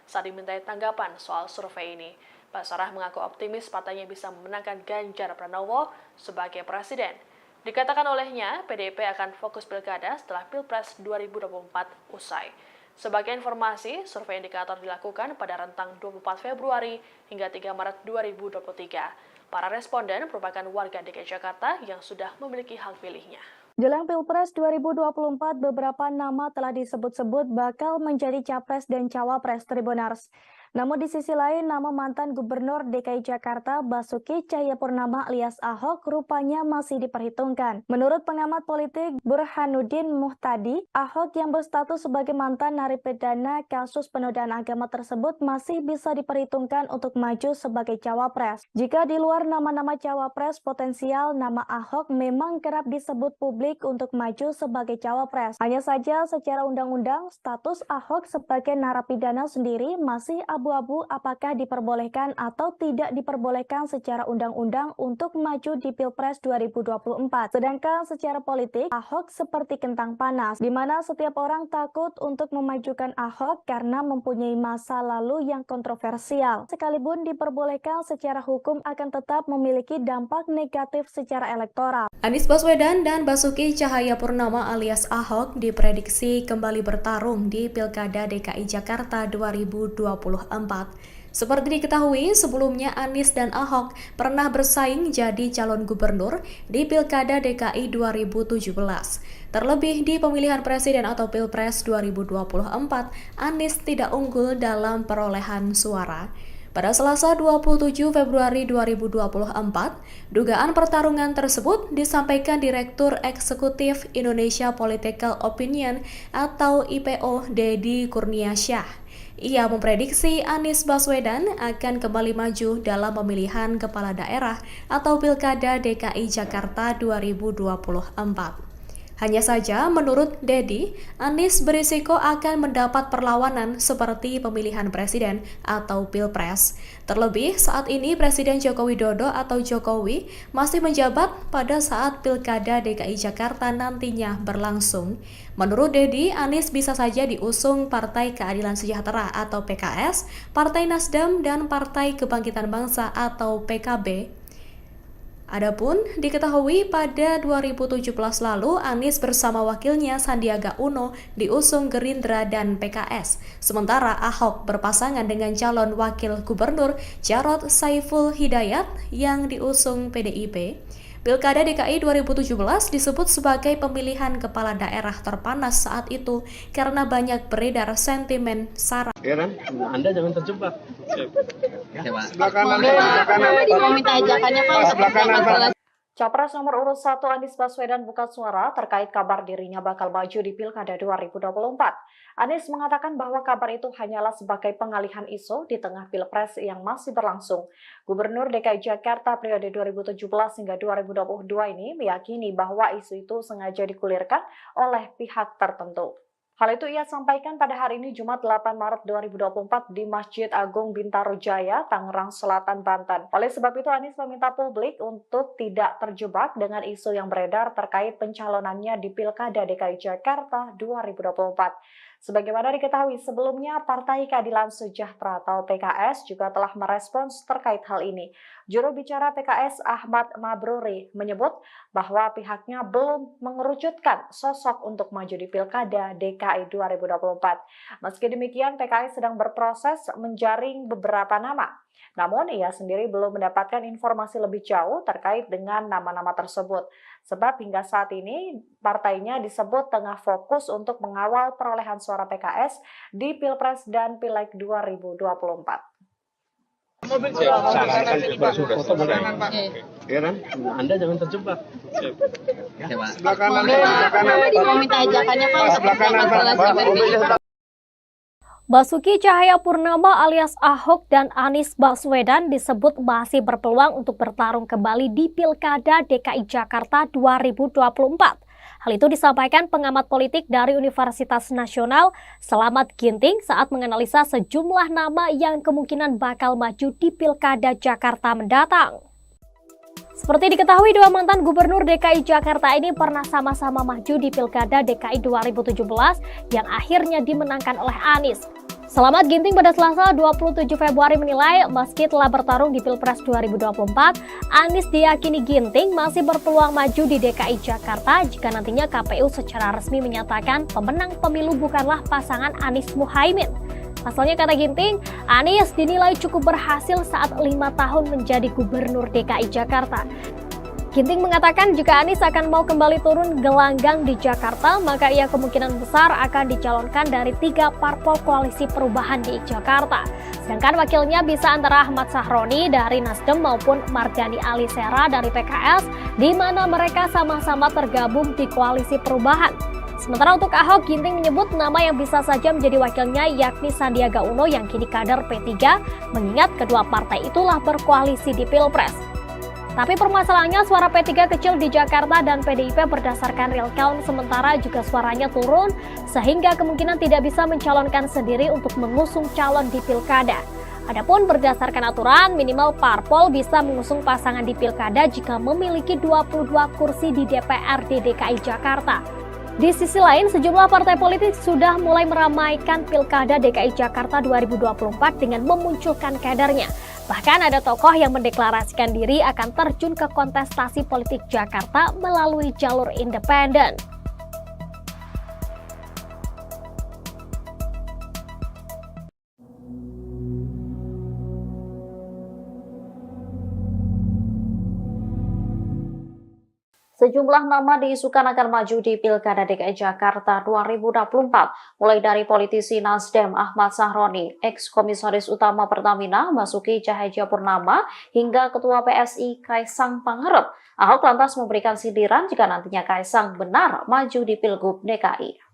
S2: saat dimintai tanggapan soal survei ini. Basarah mengaku optimis partainya bisa memenangkan Ganjar Pranowo sebagai presiden. Dikatakan olehnya, PDIP akan fokus pilkada setelah Pilpres 2024 usai. Sebagai informasi, survei indikator dilakukan pada rentang 24 Februari hingga 3 Maret 2023. Para responden merupakan warga DKI Jakarta yang sudah memiliki hak pilihnya.
S1: Jelang Pilpres 2024, beberapa nama telah disebut-sebut bakal menjadi capres dan cawapres Tribuners. Namun di sisi lain, nama mantan Gubernur DKI Jakarta Basuki Cahayapurnama alias Ahok rupanya masih diperhitungkan. Menurut pengamat politik Burhanuddin Muhtadi, Ahok yang berstatus sebagai mantan narapidana kasus penodaan agama tersebut masih bisa diperhitungkan untuk maju sebagai cawapres. Jika di luar nama-nama cawapres potensial, nama Ahok memang kerap disebut publik untuk maju sebagai cawapres. Hanya saja secara undang-undang, status Ahok sebagai narapidana sendiri masih abu-abu apakah diperbolehkan atau tidak diperbolehkan secara undang-undang untuk maju di Pilpres 2024. Sedangkan secara politik, Ahok seperti kentang panas, di mana setiap orang takut untuk memajukan Ahok karena mempunyai masa lalu yang kontroversial. Sekalipun diperbolehkan secara hukum akan tetap memiliki dampak negatif secara elektoral.
S3: Anies Baswedan dan Basuki Cahayapurnama alias Ahok diprediksi kembali bertarung di Pilkada DKI Jakarta 2024. Seperti diketahui, sebelumnya Anies dan Ahok pernah bersaing jadi calon gubernur di Pilkada DKI 2017. Terlebih di pemilihan presiden atau Pilpres 2024, Anies tidak unggul dalam perolehan suara. Pada Selasa 27 Februari 2024, dugaan pertarungan tersebut disampaikan Direktur Eksekutif Indonesia Political Opinion atau IPO Deddy Kurniasyah. Ia memprediksi Anies Baswedan akan kembali maju dalam pemilihan kepala daerah atau Pilkada DKI Jakarta 2024. Hanya saja, menurut Deddy, Anies berisiko akan mendapat perlawanan seperti pemilihan presiden atau Pilpres. Terlebih, saat ini Presiden Joko Widodo atau Jokowi masih menjabat pada saat Pilkada DKI Jakarta nantinya berlangsung. Menurut Deddy, Anies bisa saja diusung Partai Keadilan Sejahtera atau PKS, Partai Nasdem, dan Partai Kebangkitan Bangsa atau PKB. Adapun diketahui pada 2017 lalu Anies bersama wakilnya Sandiaga Uno diusung Gerindra dan PKS. Sementara Ahok berpasangan dengan calon wakil gubernur Jarod Saiful Hidayat yang diusung PDIP. Pilkada DKI 2017 disebut sebagai pemilihan kepala daerah terpanas saat itu karena banyak beredar sentimen sara.
S4: Ya kan? Anda jangan terjebak.
S5: Sebelah kanan, sebelah kanan. Mau minta ajakannya Pak.
S4: Sebelah kanan, Pak.
S6: Capres nomor urut 1 Anies Baswedan buka suara terkait kabar dirinya bakal maju di Pilkada 2024. Anies mengatakan bahwa kabar itu hanyalah sebagai pengalihan isu di tengah Pilpres yang masih berlangsung. Gubernur DKI Jakarta periode 2017 hingga 2022 ini meyakini bahwa isu itu sengaja digulirkan oleh pihak tertentu. Hal itu ia sampaikan pada hari ini Jumat 8 Maret 2024 di Masjid Agung Bintaro Jaya, Tangerang Selatan, Banten. Oleh sebab itu Anies meminta publik untuk tidak terjebak dengan isu yang beredar terkait pencalonannya di Pilkada DKI Jakarta 2024. Sebagaimana diketahui sebelumnya, Partai Keadilan Sejahtera atau PKS juga telah merespons terkait hal ini. Juru bicara PKS Ahmad Mabruri menyebut bahwa pihaknya belum mengerucutkan sosok untuk maju di Pilkada DKI 2024. Meski demikian, PKS sedang berproses menjaring beberapa nama. Namun, ia sendiri belum mendapatkan informasi lebih jauh terkait dengan nama-nama tersebut. Sebab hingga saat ini, partainya disebut tengah fokus untuk mengawal perolehan suara PKS di Pilpres dan Pileg 2024.
S4: Mobil saya sarankan bersudah sebenarnya, ya kan? Anda jangan terjebak. Sebelah kanan, sebelah kanan.
S5: Mau minta ajakannya Pak untuk evaluasi.
S7: Basuki Cahayapurnama alias Ahok dan Anies Baswedan disebut masih berpeluang untuk bertarung kembali di Pilkada DKI Jakarta 2024. Hal itu disampaikan pengamat politik dari Universitas Nasional Slamet Ginting saat menganalisa sejumlah nama yang kemungkinan bakal maju di Pilkada Jakarta mendatang. Seperti diketahui, dua mantan gubernur DKI Jakarta ini pernah sama-sama maju di Pilkada DKI 2017 yang akhirnya dimenangkan oleh Anies. Slamet Ginting pada Selasa 27 Februari menilai meski telah bertarung di Pilpres 2024, Anies diyakini Ginting masih berpeluang maju di DKI Jakarta jika nantinya KPU secara resmi menyatakan pemenang pemilu bukanlah pasangan Anies Muhaimin. Pasalnya, kata Ginting, Anies dinilai cukup berhasil saat 5 tahun menjadi gubernur DKI Jakarta. Ginting mengatakan jika Anies akan mau kembali turun gelanggang di Jakarta, maka ia kemungkinan besar akan dicalonkan dari 3 parpol koalisi perubahan di Jakarta. Sedangkan wakilnya bisa antara Ahmad Sahroni dari Nasdem maupun Mardhani Alisera dari PKS, di mana mereka sama-sama tergabung di koalisi perubahan. Sementara untuk Ahok, Ginting menyebut nama yang bisa saja menjadi wakilnya yakni Sandiaga Uno yang kini kader P3, mengingat kedua partai itulah berkoalisi di Pilpres. Tapi permasalahannya suara P3 kecil di Jakarta dan PDIP berdasarkan real count sementara juga suaranya turun sehingga kemungkinan tidak bisa mencalonkan sendiri untuk mengusung calon di Pilkada. Adapun berdasarkan aturan, minimal parpol bisa mengusung pasangan di Pilkada jika memiliki 22 kursi di DPRD DKI Jakarta. Di sisi lain, sejumlah partai politik sudah mulai meramaikan Pilkada DKI Jakarta 2024 dengan memunculkan kadernya. Bahkan ada tokoh yang mendeklarasikan diri akan terjun ke kontestasi politik Jakarta melalui jalur independen.
S6: Sejumlah nama diisukan akan maju di Pilkada DKI Jakarta 2024, mulai dari politisi Nasdem Ahmad Sahroni, ex-komisaris utama Pertamina Basuki Cahayapurnama, hingga Ketua PSI Kaisang Pangarep. Ahok lantas memberikan sindiran jika nantinya Kaisang benar maju di Pilgub DKI.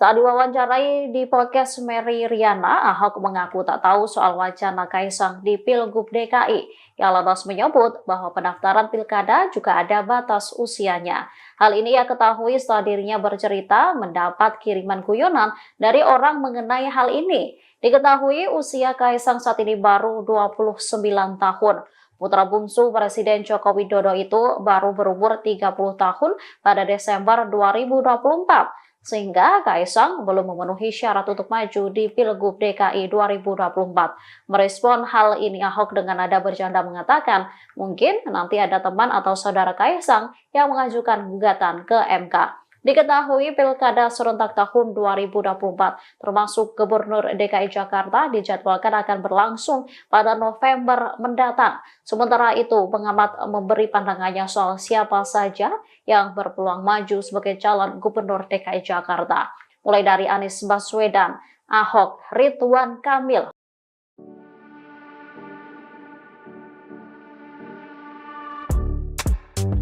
S6: Saat diwawancarai di podcast Mary Riana, Ahok mengaku tak tahu soal wacana Kaisang di Pilgub DKI. Ia lantas menyebut bahwa pendaftaran pilkada juga ada batas usianya. Hal ini ia ketahui setelah dirinya bercerita mendapat kiriman guyonan dari orang mengenai hal ini. Diketahui usia Kaisang saat ini baru 29 tahun. Putra bungsu Presiden Joko Widodo itu baru berumur 30 tahun pada Desember 2024. Sehingga Kaisang belum memenuhi syarat untuk maju di Pilgub DKI 2024. Merespon hal ini, Ahok dengan nada bercanda mengatakan, mungkin nanti ada teman atau saudara Kaisang yang mengajukan gugatan ke MK. Diketahui Pilkada serentak tahun 2024, termasuk Gubernur DKI Jakarta, dijadwalkan akan berlangsung pada November mendatang. Sementara itu, pengamat memberi pandangannya soal siapa saja yang berpeluang maju sebagai calon Gubernur DKI Jakarta. Mulai dari Anies Baswedan, Ahok, Ridwan Kamil.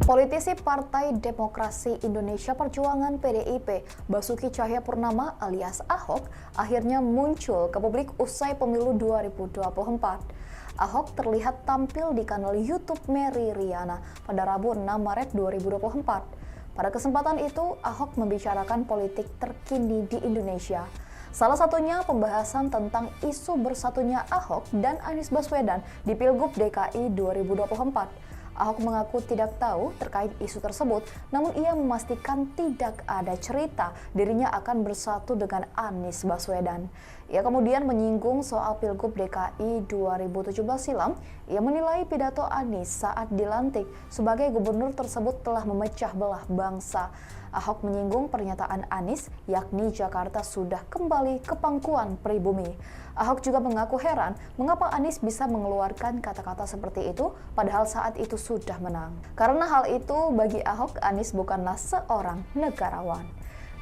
S8: Politisi Partai Demokrasi Indonesia Perjuangan PDIP, Basuki Cahayapurnama alias Ahok, akhirnya muncul ke publik usai pemilu 2024. Ahok terlihat tampil di kanal YouTube Mary Riana pada Rabu 6 Maret 2024. Pada kesempatan itu, Ahok membicarakan politik terkini di Indonesia. Salah satunya pembahasan tentang isu bersatunya Ahok dan Anies Baswedan di Pilgub DKI 2024. Ahok mengaku tidak tahu terkait isu tersebut, namun ia memastikan tidak ada cerita dirinya akan bersatu dengan Anies Baswedan. Ia kemudian menyinggung soal Pilgub DKI 2017 silam. Ia menilai pidato Anies saat dilantik sebagai gubernur tersebut telah memecah belah bangsa. Ahok menyinggung pernyataan Anies, yakni Jakarta sudah kembali ke pangkuan pribumi. Ahok juga mengaku heran mengapa Anies bisa mengeluarkan kata-kata seperti itu padahal saat itu sudah menang. Karena hal itu bagi Ahok, Anies bukanlah seorang negarawan.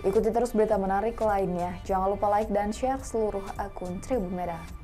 S8: Ikuti terus berita menarik lainnya. Jangan lupa like dan share seluruh akun Tribun Medan.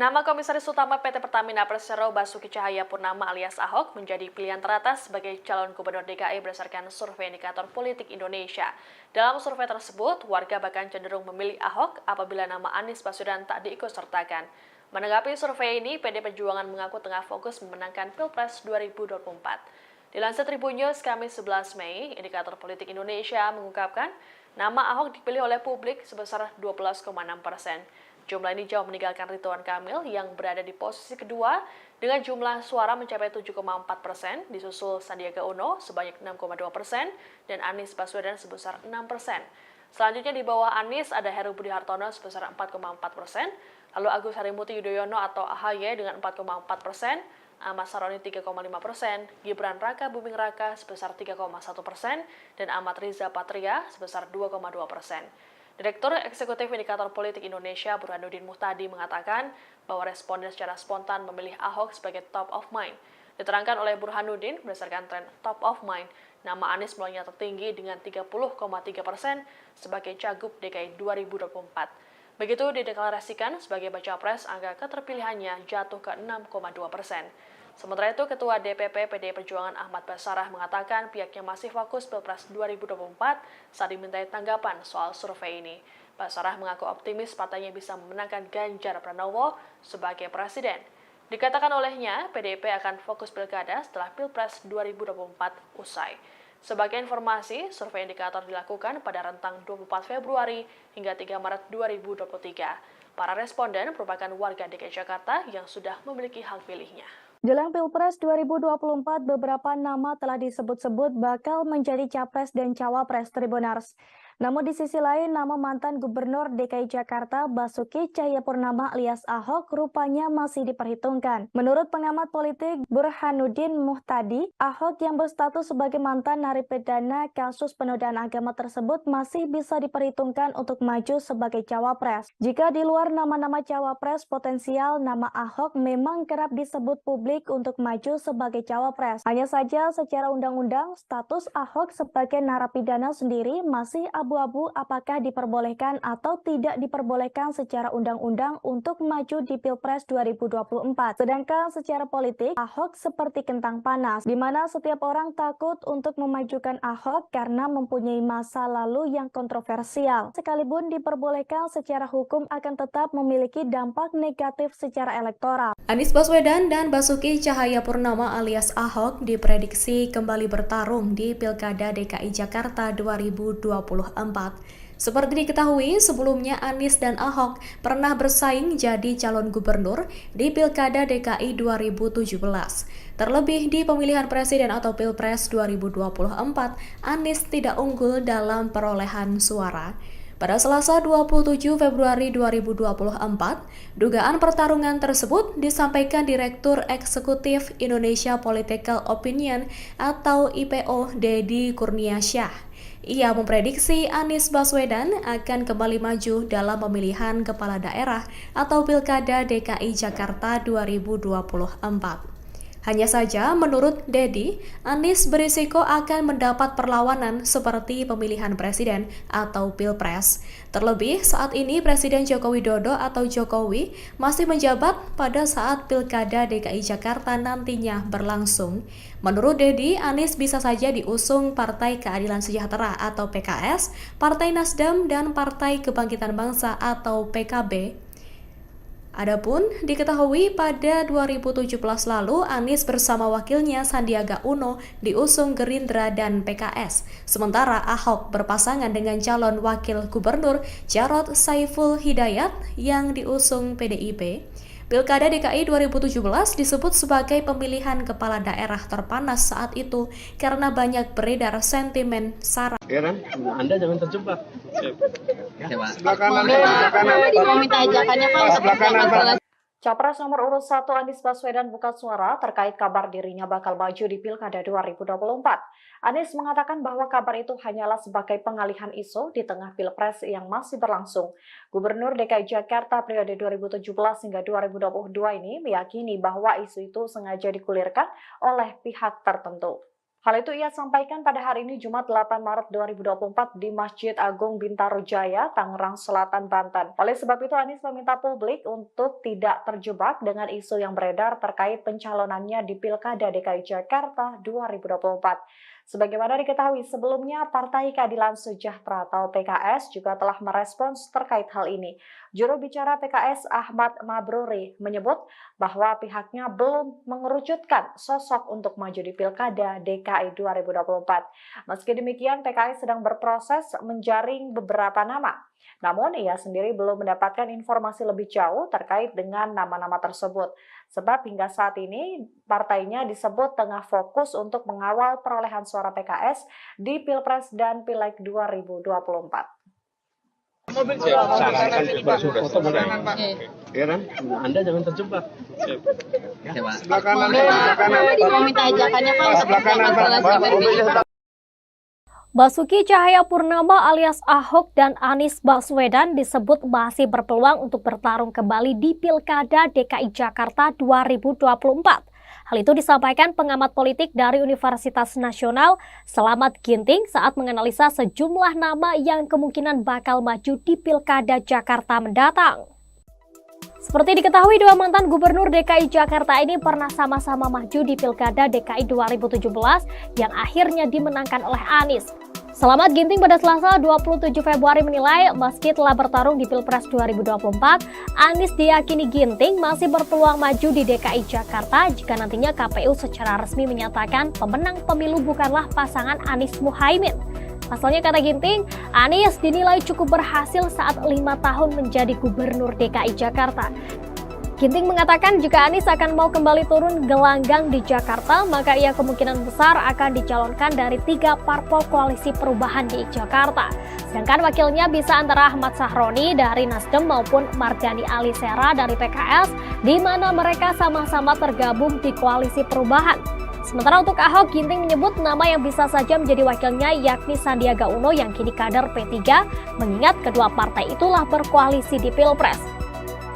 S2: Nama Komisaris Utama PT Pertamina Persero Basuki Cahayapurnama alias Ahok menjadi pilihan teratas sebagai calon gubernur DKI berdasarkan survei indikator politik Indonesia. Dalam survei tersebut, warga bahkan cenderung memilih Ahok apabila nama Anies Baswedan tak diikutsertakan. Menanggapi survei ini, PD Perjuangan mengaku tengah fokus memenangkan Pilpres 2024. Dilansir Tribun News Kamis 11 Mei, indikator politik Indonesia mengungkapkan nama Ahok dipilih oleh publik sebesar 12,6%. Jumlah ini jauh meninggalkan Ridwan Kamil yang berada di posisi kedua dengan jumlah suara mencapai 7,4%, disusul Sandiaga Uno sebanyak 6,2% dan Anies Baswedan sebesar 6%. Selanjutnya di bawah Anies ada Heru Budi Hartono sebesar 4,4%, lalu Agus Harimurti Yudhoyono atau AHY dengan 4,4%, Ahmad Saroni 3,5%, Gibran Raka Buming Raka sebesar 3,1%, dan Ahmad Riza Patria sebesar 2,2%. Direktur Eksekutif Indikator Politik Indonesia Burhanuddin Muhtadi mengatakan bahwa responden secara spontan memilih Ahok sebagai top of mind. Diterangkan oleh Burhanuddin, berdasarkan tren top of mind, nama Anies mulainya tertinggi dengan 30,3% sebagai Cagup DKI 2024. Begitu dideklarasikan sebagai baca pres, angka keterpilihannya jatuh ke 6,2%. Sementara itu, Ketua DPP PDI Perjuangan Ahmad Basarah mengatakan pihaknya masih fokus Pilpres 2024 saat dimintai tanggapan soal survei ini. Basarah mengaku optimis partainya bisa memenangkan Ganjar Pranowo sebagai presiden. Dikatakan olehnya, PDIP akan fokus pilkada setelah Pilpres 2024 usai. Sebagai informasi, survei indikator dilakukan pada rentang 24 Februari hingga 3 Maret 2023. Para responden merupakan warga DKI Jakarta yang sudah memiliki hak pilihnya.
S1: Jelang Pilpres 2024, beberapa nama telah disebut-sebut bakal menjadi capres dan cawapres Tribuners. Namun di sisi lain, nama mantan Gubernur DKI Jakarta Basuki Cahayapurnama alias Ahok rupanya masih diperhitungkan. Menurut pengamat politik Burhanuddin Muhtadi, Ahok yang berstatus sebagai mantan narapidana kasus penodaan agama tersebut masih bisa diperhitungkan untuk maju sebagai cawapres. Jika di luar nama-nama cawapres potensial, nama Ahok memang kerap disebut publik untuk maju sebagai cawapres. Hanya saja secara undang-undang, status Ahok sebagai narapidana sendiri masih abu-abu apakah diperbolehkan atau tidak diperbolehkan secara undang-undang untuk maju di Pilpres 2024. Sedangkan secara politik, Ahok seperti kentang panas, di mana setiap orang takut untuk memajukan Ahok karena mempunyai masa lalu yang kontroversial. Sekalipun diperbolehkan secara hukum akan tetap memiliki dampak negatif secara elektoral.
S3: Anies Baswedan dan Basuki Cahayapurnama alias Ahok diprediksi kembali bertarung di Pilkada DKI Jakarta 2024. Seperti diketahui, sebelumnya Anies dan Ahok pernah bersaing jadi calon gubernur di Pilkada DKI 2017. Terlebih di pemilihan presiden atau Pilpres 2024, Anies tidak unggul dalam perolehan suara. Pada Selasa 27 Februari 2024, dugaan pertarungan tersebut disampaikan Direktur Eksekutif Indonesia Political Opinion atau IPO Deddy Kurniasyah. Ia memprediksi Anies Baswedan akan kembali maju dalam pemilihan kepala daerah atau Pilkada DKI Jakarta 2024. Hanya saja, menurut Deddy, Anies berisiko akan mendapat perlawanan seperti pemilihan presiden atau Pilpres. Terlebih, saat ini Presiden Joko Widodo atau Jokowi masih menjabat pada saat Pilkada DKI Jakarta nantinya berlangsung. Menurut Deddy, Anies bisa saja diusung Partai Keadilan Sejahtera atau PKS, Partai Nasdem, dan Partai Kebangkitan Bangsa atau PKB. Adapun diketahui pada 2017 lalu Anies bersama wakilnya Sandiaga Uno diusung Gerindra dan PKS. Sementara Ahok berpasangan dengan calon wakil gubernur Jarod Saiful Hidayat yang diusung PDIP. Pilkada DKI 2017 disebut sebagai pemilihan kepala daerah terpanas saat itu karena banyak beredar sentimen sara.
S4: Ya kan? Anda jangan terjebak.
S5: Sebelah kanan. Mau minta ajakannya Pak.
S4: Sebelah kanan, Pak.
S6: Capres nomor urut 1 Anies Baswedan buka suara terkait kabar dirinya bakal maju di Pilkada 2024. Anies mengatakan bahwa kabar itu hanyalah sebagai pengalihan isu di tengah Pilpres yang masih berlangsung. Gubernur DKI Jakarta periode 2017 hingga 2022 ini meyakini bahwa isu itu sengaja digulirkan oleh pihak tertentu. Hal itu ia sampaikan pada hari ini Jumat 8 Maret 2024 di Masjid Agung Bintaro Jaya, Tangerang Selatan, Banten. Oleh sebab itu Anies meminta publik untuk tidak terjebak dengan isu yang beredar terkait pencalonannya di Pilkada DKI Jakarta 2024. Sebagaimana diketahui sebelumnya, Partai Keadilan Sejahtera atau PKS juga telah merespons terkait hal ini. Juru bicara PKS Ahmad Mabruri menyebut bahwa pihaknya belum mengerucutkan sosok untuk maju di Pilkada DKI 2024. Meski demikian, PKS sedang berproses menjaring beberapa nama. Namun, ia sendiri belum mendapatkan informasi lebih jauh terkait dengan nama-nama tersebut. Sebab hingga saat ini, partainya disebut tengah fokus untuk mengawal perolehan suara PKS di Pilpres dan Pileg 2024.
S4: Sarankan bersurat mulai. Ya kan? Anda jangan terjebak. Sebelah kanan.
S5: Mau minta ajakannya Pak.
S4: Sebelah kanan, Pak.
S7: Basuki Cahayapurnama alias Ahok dan Anies Baswedan disebut masih berpeluang untuk bertarung kembali di Pilkada DKI Jakarta 2024. Hal itu disampaikan pengamat politik dari Universitas Nasional Slamet Ginting saat menganalisa sejumlah nama yang kemungkinan bakal maju di Pilkada Jakarta mendatang. Seperti diketahui, dua mantan gubernur DKI Jakarta ini pernah sama-sama maju di Pilkada DKI 2017 yang akhirnya dimenangkan oleh Anies. Slamet Ginting pada Selasa 27 Februari menilai meski telah bertarung di Pilpres 2024, Anies diyakini Ginting masih berpeluang maju di DKI Jakarta jika nantinya KPU secara resmi menyatakan pemenang pemilu bukanlah pasangan Anies Muhaimin. Pasalnya, kata Ginting, Anies dinilai cukup berhasil saat 5 tahun menjadi gubernur DKI Jakarta. Ginting mengatakan jika Anies akan mau kembali turun gelanggang di Jakarta, maka ia kemungkinan besar akan dicalonkan dari 3 parpol koalisi perubahan di Jakarta. Sedangkan wakilnya bisa antara Ahmad Sahroni dari Nasdem maupun Mardhani Alisera dari PKS, di mana mereka sama-sama tergabung di koalisi perubahan. Sementara untuk Ahok, Ginting menyebut nama yang bisa saja menjadi wakilnya yakni Sandiaga Uno yang kini kader P3, mengingat kedua partai itulah berkoalisi di Pilpres.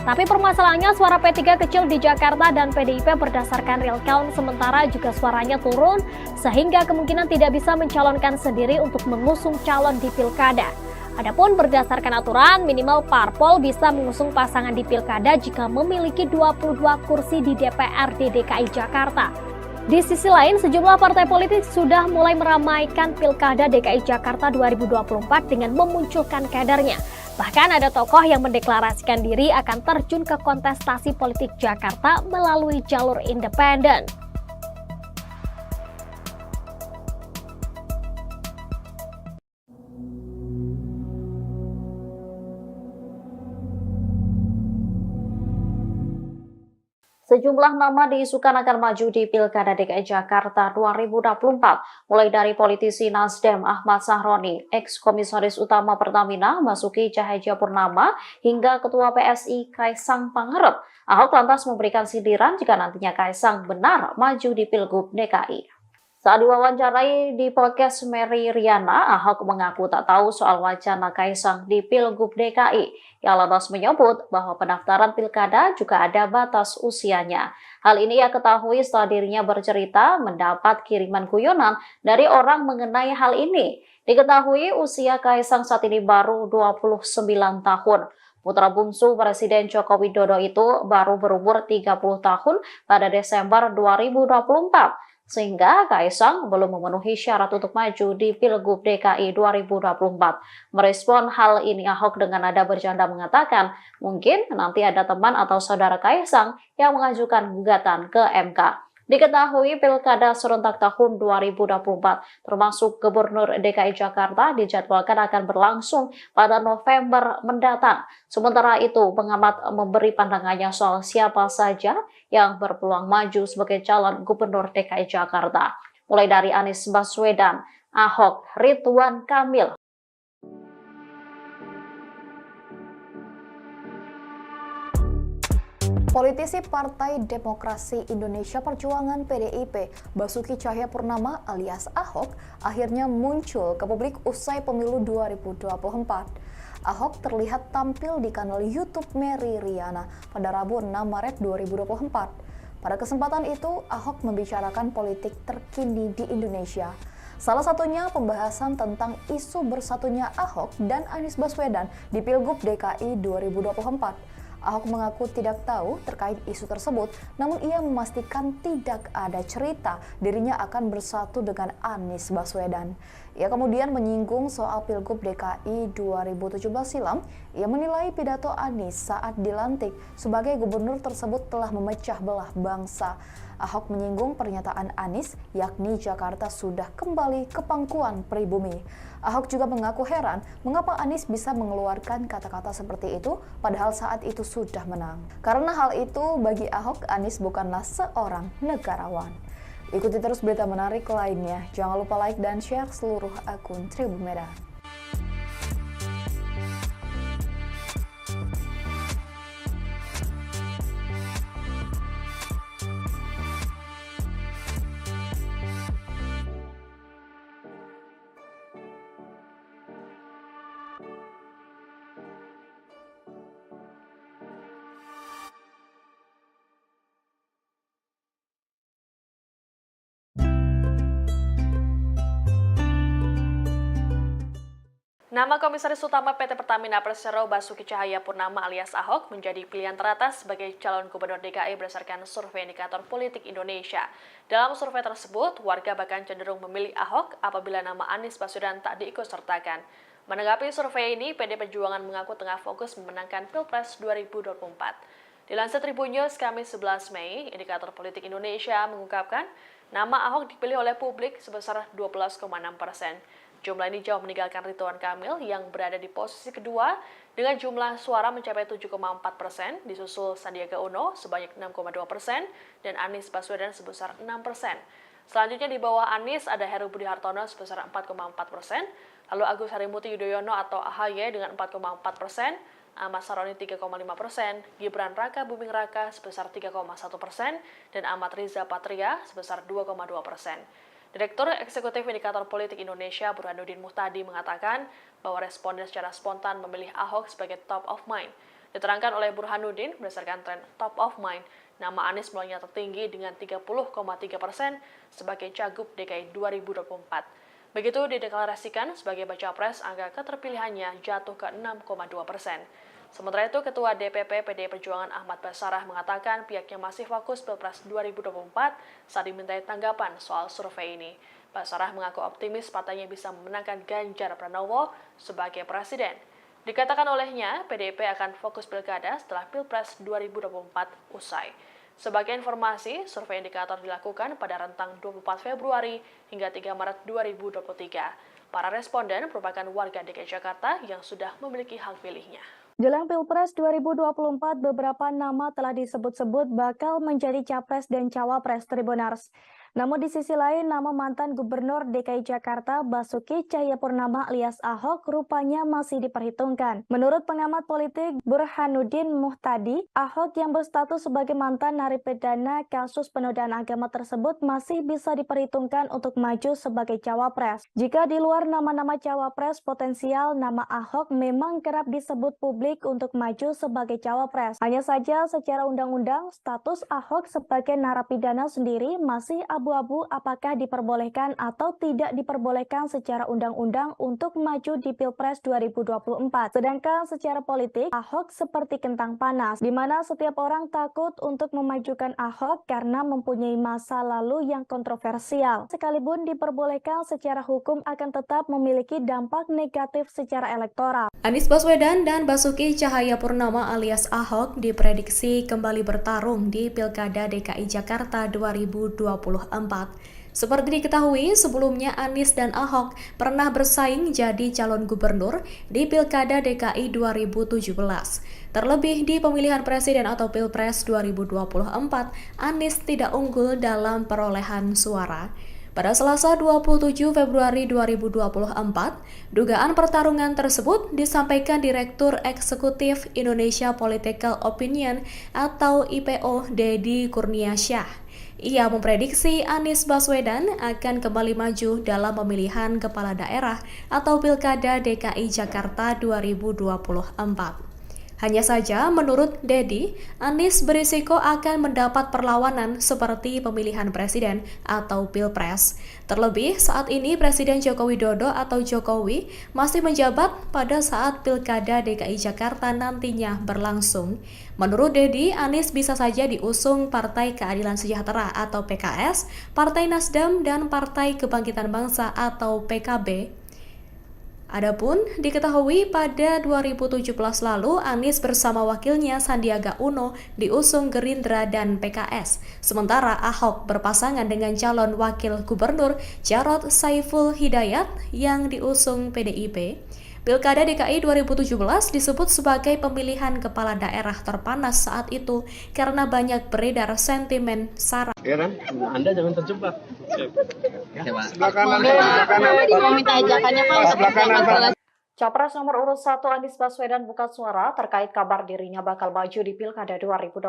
S7: Tapi permasalahannya suara P3 kecil di Jakarta dan PDIP berdasarkan real count, sementara juga suaranya turun, sehingga kemungkinan tidak bisa mencalonkan sendiri untuk mengusung calon di Pilkada. Adapun berdasarkan aturan, minimal parpol bisa mengusung pasangan di Pilkada jika memiliki 22 kursi di DPRD DKI Jakarta. Di sisi lain, sejumlah partai politik sudah mulai meramaikan Pilkada DKI Jakarta 2024 dengan memunculkan kadernya. Bahkan ada tokoh yang mendeklarasikan diri akan terjun ke kontestasi politik Jakarta melalui jalur independen.
S6: Sejumlah nama diisukan akan maju di Pilkada DKI Jakarta 2024, mulai dari politisi Nasdem Ahmad Sahroni, ex-komisaris utama Pertamina Basuki Cahayapurnama, hingga Ketua PSI Kaisang Pangarep. Ahok lantas memberikan sindiran jika nantinya Kaisang benar maju di Pilgub DKI. Saat diwawancarai di podcast Mary Riana, Ahok mengaku tak tahu soal wacana Kaisang di Pilgub DKI. Ia lantas menyebut bahwa pendaftaran pilkada juga ada batas usianya. Hal ini ia ketahui setelah dirinya bercerita mendapat kiriman guyonan dari orang mengenai hal ini. Diketahui usia Kaisang saat ini baru 29 tahun. Putra bungsu Presiden Joko Widodo itu baru berumur 30 tahun pada Desember 2024. sehingga Kaisang belum memenuhi syarat untuk maju di Pilgub DKI 2024. Merespon hal ini, Ahok dengan nada bercanda mengatakan, mungkin nanti ada teman atau saudara Kaisang yang mengajukan gugatan ke MK. Diketahui Pilkada serentak tahun 2024 termasuk Gubernur DKI Jakarta dijadwalkan akan berlangsung pada November mendatang. Sementara itu, pengamat memberi pandangannya soal siapa saja yang berpeluang maju sebagai calon Gubernur DKI Jakarta. Mulai dari Anies Baswedan, Ahok, Ridwan Kamil.
S8: Politisi Partai Demokrasi Indonesia Perjuangan (PDIP) Basuki Cahayapurnama alias Ahok akhirnya muncul ke publik usai pemilu 2024. Ahok terlihat tampil di kanal YouTube Mary Riana pada Rabu 6 Maret 2024. Pada kesempatan itu, Ahok membicarakan politik terkini di Indonesia. Salah satunya pembahasan tentang isu bersatunya Ahok dan Anies Baswedan di Pilgub DKI 2024. Ahok mengaku tidak tahu terkait isu tersebut, namun ia memastikan tidak ada cerita dirinya akan bersatu dengan Anies Baswedan. Ia kemudian menyinggung soal Pilgub DKI 2017 silam. Ia menilai pidato Anies saat dilantik sebagai gubernur tersebut telah memecah belah bangsa. Ahok menyinggung pernyataan Anies, yakni Jakarta sudah kembali ke pangkuan pribumi. Ahok juga mengaku heran mengapa Anies bisa mengeluarkan kata-kata seperti itu padahal saat itu sudah menang. Karena hal itu bagi Ahok, Anies bukanlah seorang negarawan. Ikuti terus berita menarik lainnya. Jangan lupa like dan share seluruh akun Tribun Medan.
S2: Nama Komisaris Utama PT Pertamina Persero Basuki Cahayapurnama alias Ahok menjadi pilihan teratas sebagai calon Gubernur DKI berdasarkan survei indikator politik Indonesia. Dalam survei tersebut, warga bahkan cenderung memilih Ahok apabila nama Anies Baswedan tak diikutsertakan. Menanggapi survei ini, PD Perjuangan mengaku tengah fokus memenangkan Pilpres 2024. Dilansir Tribun News Kamis 11 Mei, indikator politik Indonesia mengungkapkan nama Ahok dipilih oleh publik sebesar 12,6%. Jumlah ini jauh meninggalkan Ridwan Kamil yang berada di posisi kedua dengan jumlah suara mencapai 7,4%, disusul Sandiaga Uno sebanyak 6,2% dan Anies Baswedan sebesar 6%. Selanjutnya di bawah Anies ada Heru Budi Hartono sebesar 4,4%, lalu Agus Harimurti Yudhoyono atau AHY dengan 4,4%, Ahmad Saroni 3,5%, Gibran Raka Buming Raka sebesar 3,1%, dan Ahmad Riza Patria sebesar 2,2%. Direktur Eksekutif Indikator Politik Indonesia Burhanuddin Muhtadi mengatakan bahwa responden secara spontan memilih Ahok sebagai top of mind. Diterangkan oleh Burhanuddin, berdasarkan tren top of mind, nama Anies mulainya tertinggi dengan 30,3% sebagai Cagup DKI 2024. Begitu dideklarasikan sebagai baca pres, angka keterpilihannya jatuh ke 6,2%. Sementara itu, Ketua DPP PDI Perjuangan Ahmad Basarah mengatakan pihaknya masih fokus Pilpres 2024 saat dimintai tanggapan soal survei ini. Basarah mengaku optimis partainya bisa memenangkan Ganjar Pranowo sebagai presiden. Dikatakan olehnya, PDIP akan fokus pilkada setelah Pilpres 2024 usai. Sebagai informasi, survei indikator dilakukan pada rentang 24 Februari hingga 3 Maret 2023. Para responden merupakan warga DKI Jakarta yang sudah memiliki hak pilihnya.
S1: Jelang Pilpres 2024, beberapa nama telah disebut-sebut bakal menjadi capres dan cawapres Tribunars. Namun di sisi lain, nama mantan Gubernur DKI Jakarta Basuki Cahayapurnama alias Ahok rupanya masih diperhitungkan. Menurut pengamat politik Burhanuddin Muhtadi, Ahok yang berstatus sebagai mantan narapidana kasus penodaan agama tersebut masih bisa diperhitungkan untuk maju sebagai cawapres. Jika di luar nama-nama cawapres potensial, nama Ahok memang kerap disebut publik untuk maju sebagai cawapres. Hanya saja secara undang-undang, status Ahok sebagai narapidana sendiri masih abu-abu apakah diperbolehkan atau tidak diperbolehkan secara undang-undang untuk maju di Pilpres 2024. Sedangkan secara politik, Ahok seperti kentang panas, di mana setiap orang takut untuk memajukan Ahok karena mempunyai masa lalu yang kontroversial. Sekalipun diperbolehkan secara hukum akan tetap memiliki dampak negatif secara elektoral.
S3: Anies Baswedan dan Basuki Cahayapurnama alias Ahok diprediksi kembali bertarung di Pilkada DKI Jakarta 2024. Seperti diketahui, sebelumnya Anies dan Ahok pernah bersaing jadi calon gubernur di Pilkada DKI 2017. Terlebih di pemilihan presiden atau Pilpres 2024, Anies tidak unggul dalam perolehan suara. Pada Selasa 27 Februari 2024, dugaan pertarungan tersebut disampaikan Direktur Eksekutif Indonesia Political Opinion atau IPO Deddy Kurniasyah. Ia memprediksi Anies Baswedan akan kembali maju dalam pemilihan kepala daerah atau Pilkada DKI Jakarta 2024. Hanya saja, menurut Deddy, Anies berisiko akan mendapat perlawanan seperti pemilihan presiden atau Pilpres. Terlebih, saat ini Presiden Joko Widodo atau Jokowi masih menjabat pada saat Pilkada DKI Jakarta nantinya berlangsung. Menurut Deddy, Anies bisa saja diusung Partai Keadilan Sejahtera atau PKS, Partai Nasdem, dan Partai Kebangkitan Bangsa atau PKB. Adapun diketahui pada 2017 lalu Anies bersama wakilnya Sandiaga Uno diusung Gerindra dan PKS. Sementara Ahok berpasangan dengan calon wakil gubernur Jarod Saiful Hidayat yang diusung PDIP. Pilkada DKI 2017 disebut sebagai pemilihan kepala daerah terpanas saat itu karena banyak beredar sentimen sara.
S4: Ya kan? Anda jangan terjebak.
S5: Sebelah kanan. Mau minta ajakannya Pak.
S4: Sebelah kanan.
S6: Capres nomor urut 1 Anies Baswedan buka suara terkait kabar dirinya bakal maju di Pilkada 2024.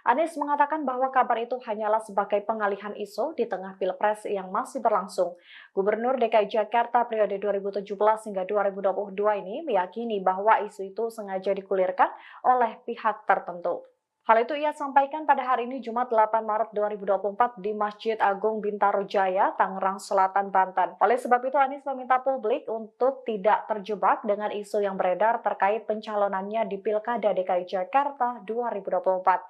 S6: Anies mengatakan bahwa kabar itu hanyalah sebagai pengalihan isu di tengah Pilpres yang masih berlangsung. Gubernur DKI Jakarta periode 2017 hingga 2022 ini meyakini bahwa isu itu sengaja digulirkan oleh pihak tertentu. Hal itu ia sampaikan pada hari ini Jumat 8 Maret 2024 di Masjid Agung Bintaro Jaya, Tangerang Selatan, Banten. Oleh sebab itu Anies meminta publik untuk tidak terjebak dengan isu yang beredar terkait pencalonannya di Pilkada DKI Jakarta 2024.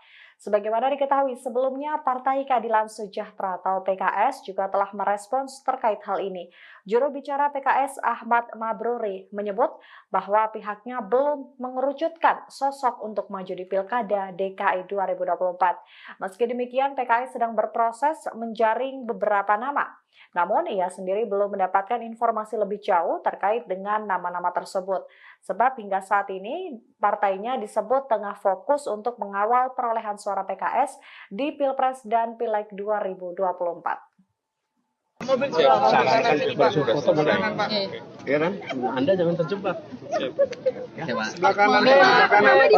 S6: Sebagaimana diketahui sebelumnya, Partai Keadilan Sejahtera atau PKS juga telah merespons terkait hal ini. Juru bicara PKS Ahmad Mabruri menyebut bahwa pihaknya belum mengerucutkan sosok untuk maju di Pilkada DKI 2024. Meski demikian, PKS sedang berproses menjaring beberapa nama. Namun, ia sendiri belum mendapatkan informasi lebih jauh terkait dengan nama-nama tersebut. Sebab hingga saat ini, partainya disebut tengah fokus untuk mengawal perolehan suara PKS di Pilpres dan Pileg 2024.
S4: Sarankan sudah selesai. Ya kan? Anda jangan terjebak. Sebelah kanan.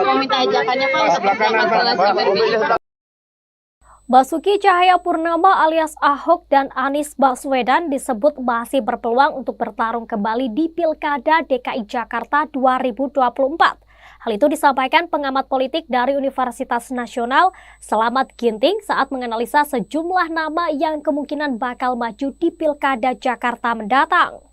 S5: Mau minta ajakannya Pak.
S4: Sebelah kanan.
S7: Basuki Cahayapurnama alias Ahok dan Anies Baswedan disebut masih berpeluang untuk bertarung kembali di Pilkada DKI Jakarta 2024. Hal itu disampaikan pengamat politik dari Universitas Nasional Selamat Ginting saat menganalisa sejumlah nama yang kemungkinan bakal maju di Pilkada Jakarta mendatang.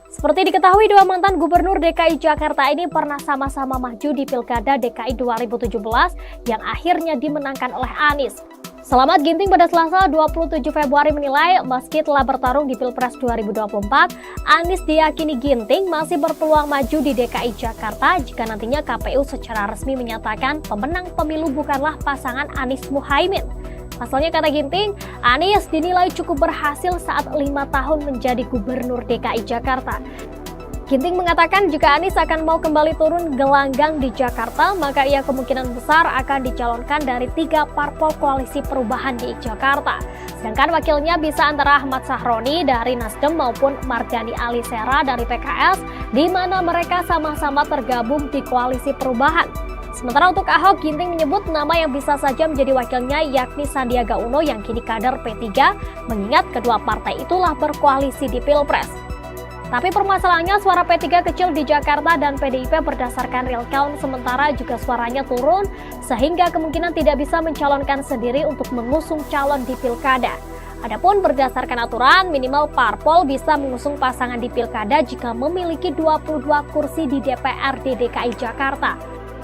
S7: Seperti diketahui, dua mantan gubernur DKI Jakarta ini pernah sama-sama maju di Pilkada DKI 2017 yang akhirnya dimenangkan oleh Anies. Selamat Ginting pada Selasa 27 Februari menilai meski telah bertarung di Pilpres 2024, Anies diyakini Ginting masih berpeluang maju di DKI Jakarta jika nantinya KPU secara resmi menyatakan pemenang pemilu bukanlah pasangan Anies Muhaimin. Pasalnya, kata Ginting, Anies dinilai cukup berhasil saat 5 tahun menjadi gubernur DKI Jakarta. Ginting mengatakan jika Anies akan mau kembali turun gelanggang di Jakarta, maka ia kemungkinan besar akan dicalonkan dari 3 parpol koalisi perubahan di Jakarta. Sedangkan wakilnya bisa antara Ahmad Sahroni dari Nasdem maupun Mardhani Alisera dari PKS, di mana mereka sama-sama tergabung di koalisi perubahan. Sementara untuk Ahok, Ginting menyebut nama yang bisa saja menjadi wakilnya yakni Sandiaga Uno yang kini kader P3, mengingat kedua partai itulah berkoalisi di Pilpres. Tapi permasalahannya suara P3 kecil di Jakarta dan PDIP berdasarkan real count, sementara juga suaranya turun sehingga kemungkinan tidak bisa mencalonkan sendiri untuk mengusung calon di pilkada. Adapun berdasarkan aturan, minimal parpol bisa mengusung pasangan di pilkada jika memiliki 22 kursi di DPRD DKI Jakarta.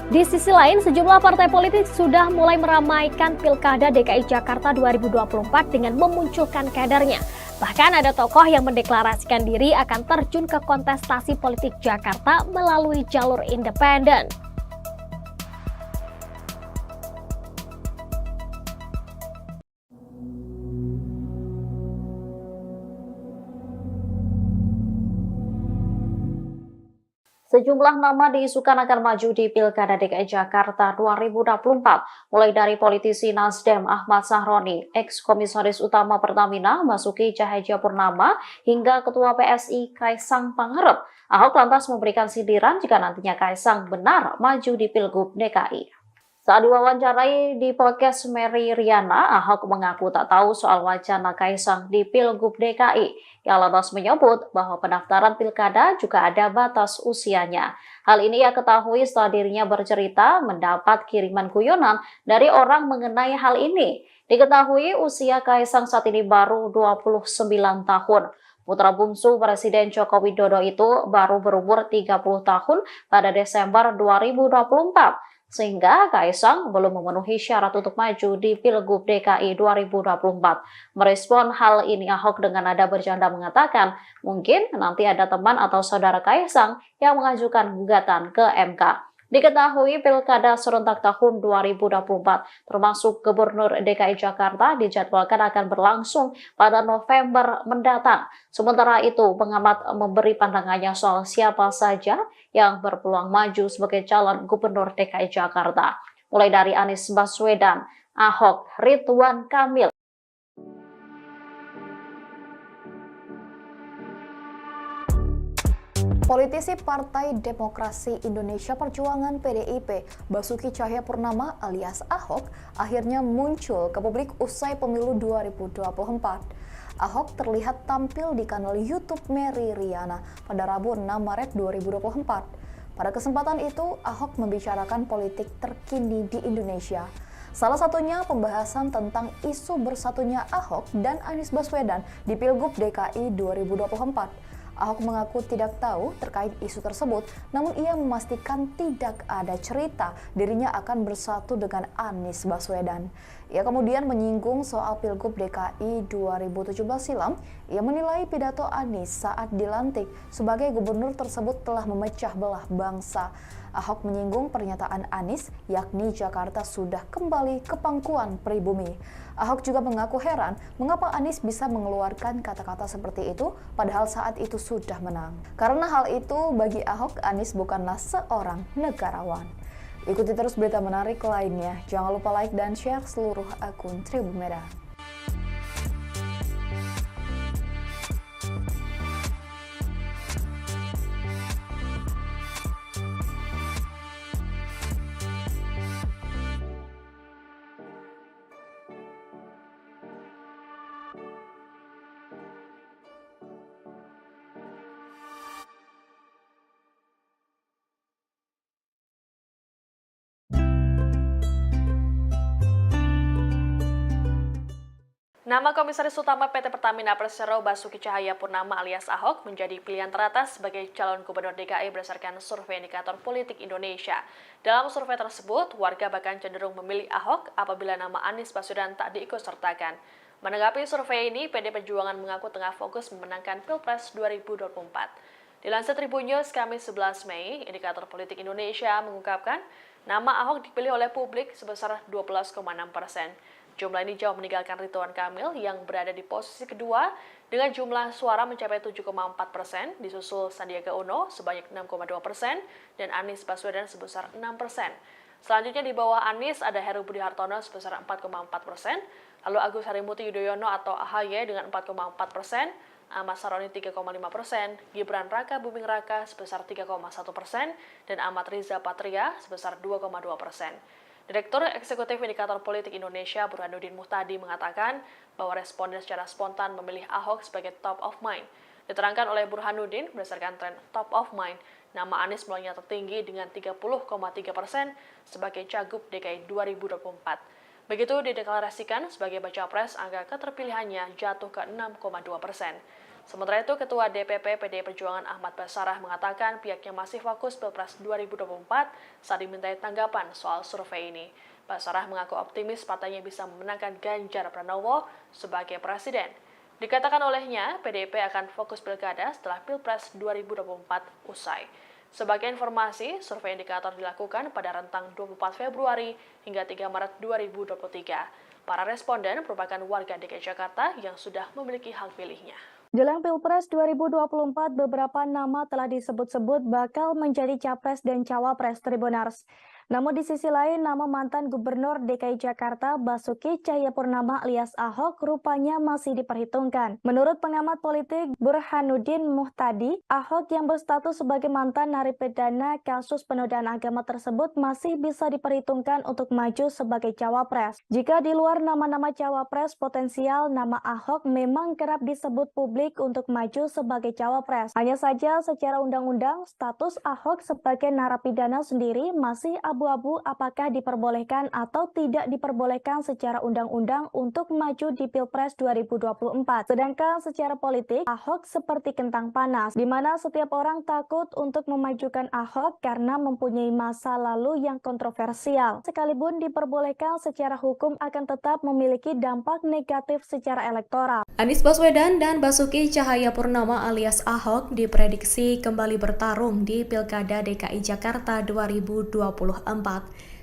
S7: Di sisi lain, sejumlah partai politik sudah mulai meramaikan pilkada DKI Jakarta 2024 dengan memunculkan kadernya. Bahkan ada tokoh yang mendeklarasikan diri akan terjun ke kontestasi politik Jakarta melalui jalur independen.
S6: Sejumlah nama diisukan akan maju di Pilkada DKI Jakarta 2024, mulai dari politisi Nasdem Ahmad Sahroni, ex-komisaris utama Pertamina Basuki Cahayapurnama, hingga Ketua PSI Kaisang Pangarep. Ahok lantas memberikan sindiran jika nantinya Kaisang benar maju di Pilgub DKI. Saat diwawancarai di podcast Mary Riana, Ahok mengaku tak tahu soal wacana Kaisang di Pilgub DKI. Ia lantas menyebut bahwa pendaftaran pilkada juga ada batas usianya. Hal ini ia ketahui setelah dirinya bercerita mendapat kiriman guyonan dari orang mengenai hal ini. Diketahui usia Kaisang saat ini baru 29 tahun. Putra bungsu Presiden Joko Widodo itu baru berumur 30 tahun pada Desember 2024. Sehingga Kaisang belum memenuhi syarat untuk maju di Pilgub DKI 2024. Merespon hal ini, Ahok dengan nada bercanda mengatakan, mungkin nanti ada teman atau saudara Kaisang yang mengajukan gugatan ke MK. Diketahui pilkada serentak tahun 2024 termasuk Gubernur DKI Jakarta dijadwalkan akan berlangsung pada November mendatang. Sementara itu, pengamat memberi pandangannya soal siapa saja yang berpeluang maju sebagai calon Gubernur DKI Jakarta. Mulai dari Anies Baswedan, Ahok, Ridwan Kamil.
S8: Politisi Partai Demokrasi Indonesia Perjuangan PDIP, Basuki Cahayapurnama alias Ahok, akhirnya muncul ke publik usai pemilu 2024. Ahok terlihat tampil di kanal YouTube Mary Riana pada Rabu 6 Maret 2024. Pada kesempatan itu, Ahok membicarakan politik terkini di Indonesia. Salah satunya pembahasan tentang isu bersatunya Ahok dan Anies Baswedan di Pilgub DKI 2024. Ahok mengaku tidak tahu terkait isu tersebut, namun ia memastikan tidak ada cerita dirinya akan bersatu dengan Anies Baswedan. Ia kemudian menyinggung soal Pilgub DKI 2017 silam. Ia menilai pidato Anies saat dilantik sebagai gubernur tersebut telah memecah belah bangsa. Ahok menyinggung pernyataan Anies, yakni Jakarta sudah kembali ke pangkuan pribumi. Ahok juga mengaku heran mengapa Anies bisa mengeluarkan kata-kata seperti itu padahal saat itu sudah menang. Karena hal itu bagi Ahok, Anies bukanlah seorang negarawan. Ikuti terus berita menarik lainnya. Jangan lupa like dan share seluruh akun Tribun Medan.
S2: Nama Komisaris Utama PT Pertamina Persero Basuki Cahayapurnama alias Ahok menjadi pilihan teratas sebagai calon Gubernur DKI berdasarkan survei indikator politik Indonesia. Dalam survei tersebut, warga bahkan cenderung memilih Ahok apabila nama Anies Baswedan tak diikutsertakan. Menanggapi survei ini, PD Perjuangan mengaku tengah fokus memenangkan Pilpres 2024. Dilansir Tribun News Kamis 11 Mei, indikator politik Indonesia mengungkapkan nama Ahok dipilih oleh publik sebesar 12,6%. Jumlah ini jauh meninggalkan Ridwan Kamil yang berada di posisi kedua dengan jumlah suara mencapai 7,4%, disusul Sandiaga Uno sebanyak 6,2% dan Anies Baswedan sebesar 6%. Selanjutnya di bawah Anies ada Heru Budi Hartono sebesar 4,4%, lalu Agus Harimurti Yudhoyono atau AHY dengan 4,4%, Ahmad Sahroni 3,5%, Gibran Raka Buming Raka sebesar 3,1%, dan Ahmad Riza Patria sebesar 2,2%. Direktur Eksekutif Indikator Politik Indonesia Burhanuddin Muhtadi mengatakan bahwa responden secara spontan memilih Ahok sebagai top of mind. Diterangkan oleh Burhanuddin, berdasarkan tren top of mind, nama Anies melonjak tertinggi dengan 30,3% sebagai Cagup DKI 2024. Begitu dideklarasikan sebagai baca pres, angka keterpilihannya jatuh ke 6,2%. Sementara itu, Ketua DPP PDI Perjuangan Ahmad Basarah mengatakan pihaknya masih fokus Pilpres 2024 saat dimintai tanggapan soal survei ini. Basarah mengaku optimis partainya bisa memenangkan Ganjar Pranowo sebagai presiden. Dikatakan olehnya, PDIP akan fokus pilkada setelah Pilpres 2024 usai. Sebagai informasi, survei indikator dilakukan pada rentang 24 Februari hingga 3 Maret 2023. Para responden merupakan warga DKI Jakarta yang sudah memiliki hak pilihnya.
S1: Jelang Pilpres 2024, beberapa nama telah disebut-sebut bakal menjadi capres dan cawapres Tribunars. Namun di sisi lain, nama mantan Gubernur DKI Jakarta Basuki Cahayapurnama alias Ahok rupanya masih diperhitungkan. Menurut pengamat politik Burhanuddin Muhtadi, Ahok yang berstatus sebagai mantan narapidana kasus penodaan agama tersebut masih bisa diperhitungkan untuk maju sebagai cawapres. Jika di luar nama-nama cawapres potensial, nama Ahok memang kerap disebut publik untuk maju sebagai cawapres. Hanya saja secara undang-undang, status Ahok sebagai narapidana sendiri masih abu-abu apakah diperbolehkan atau tidak diperbolehkan secara undang-undang untuk maju di Pilpres 2024. Sedangkan secara politik, Ahok seperti kentang panas, di mana setiap orang takut untuk memajukan Ahok karena mempunyai masa lalu yang kontroversial. Sekalipun diperbolehkan secara hukum akan tetap memiliki dampak negatif secara elektoral.
S3: Anies Baswedan dan Basuki Cahayapurnama alias Ahok diprediksi kembali bertarung di Pilkada DKI Jakarta 2024.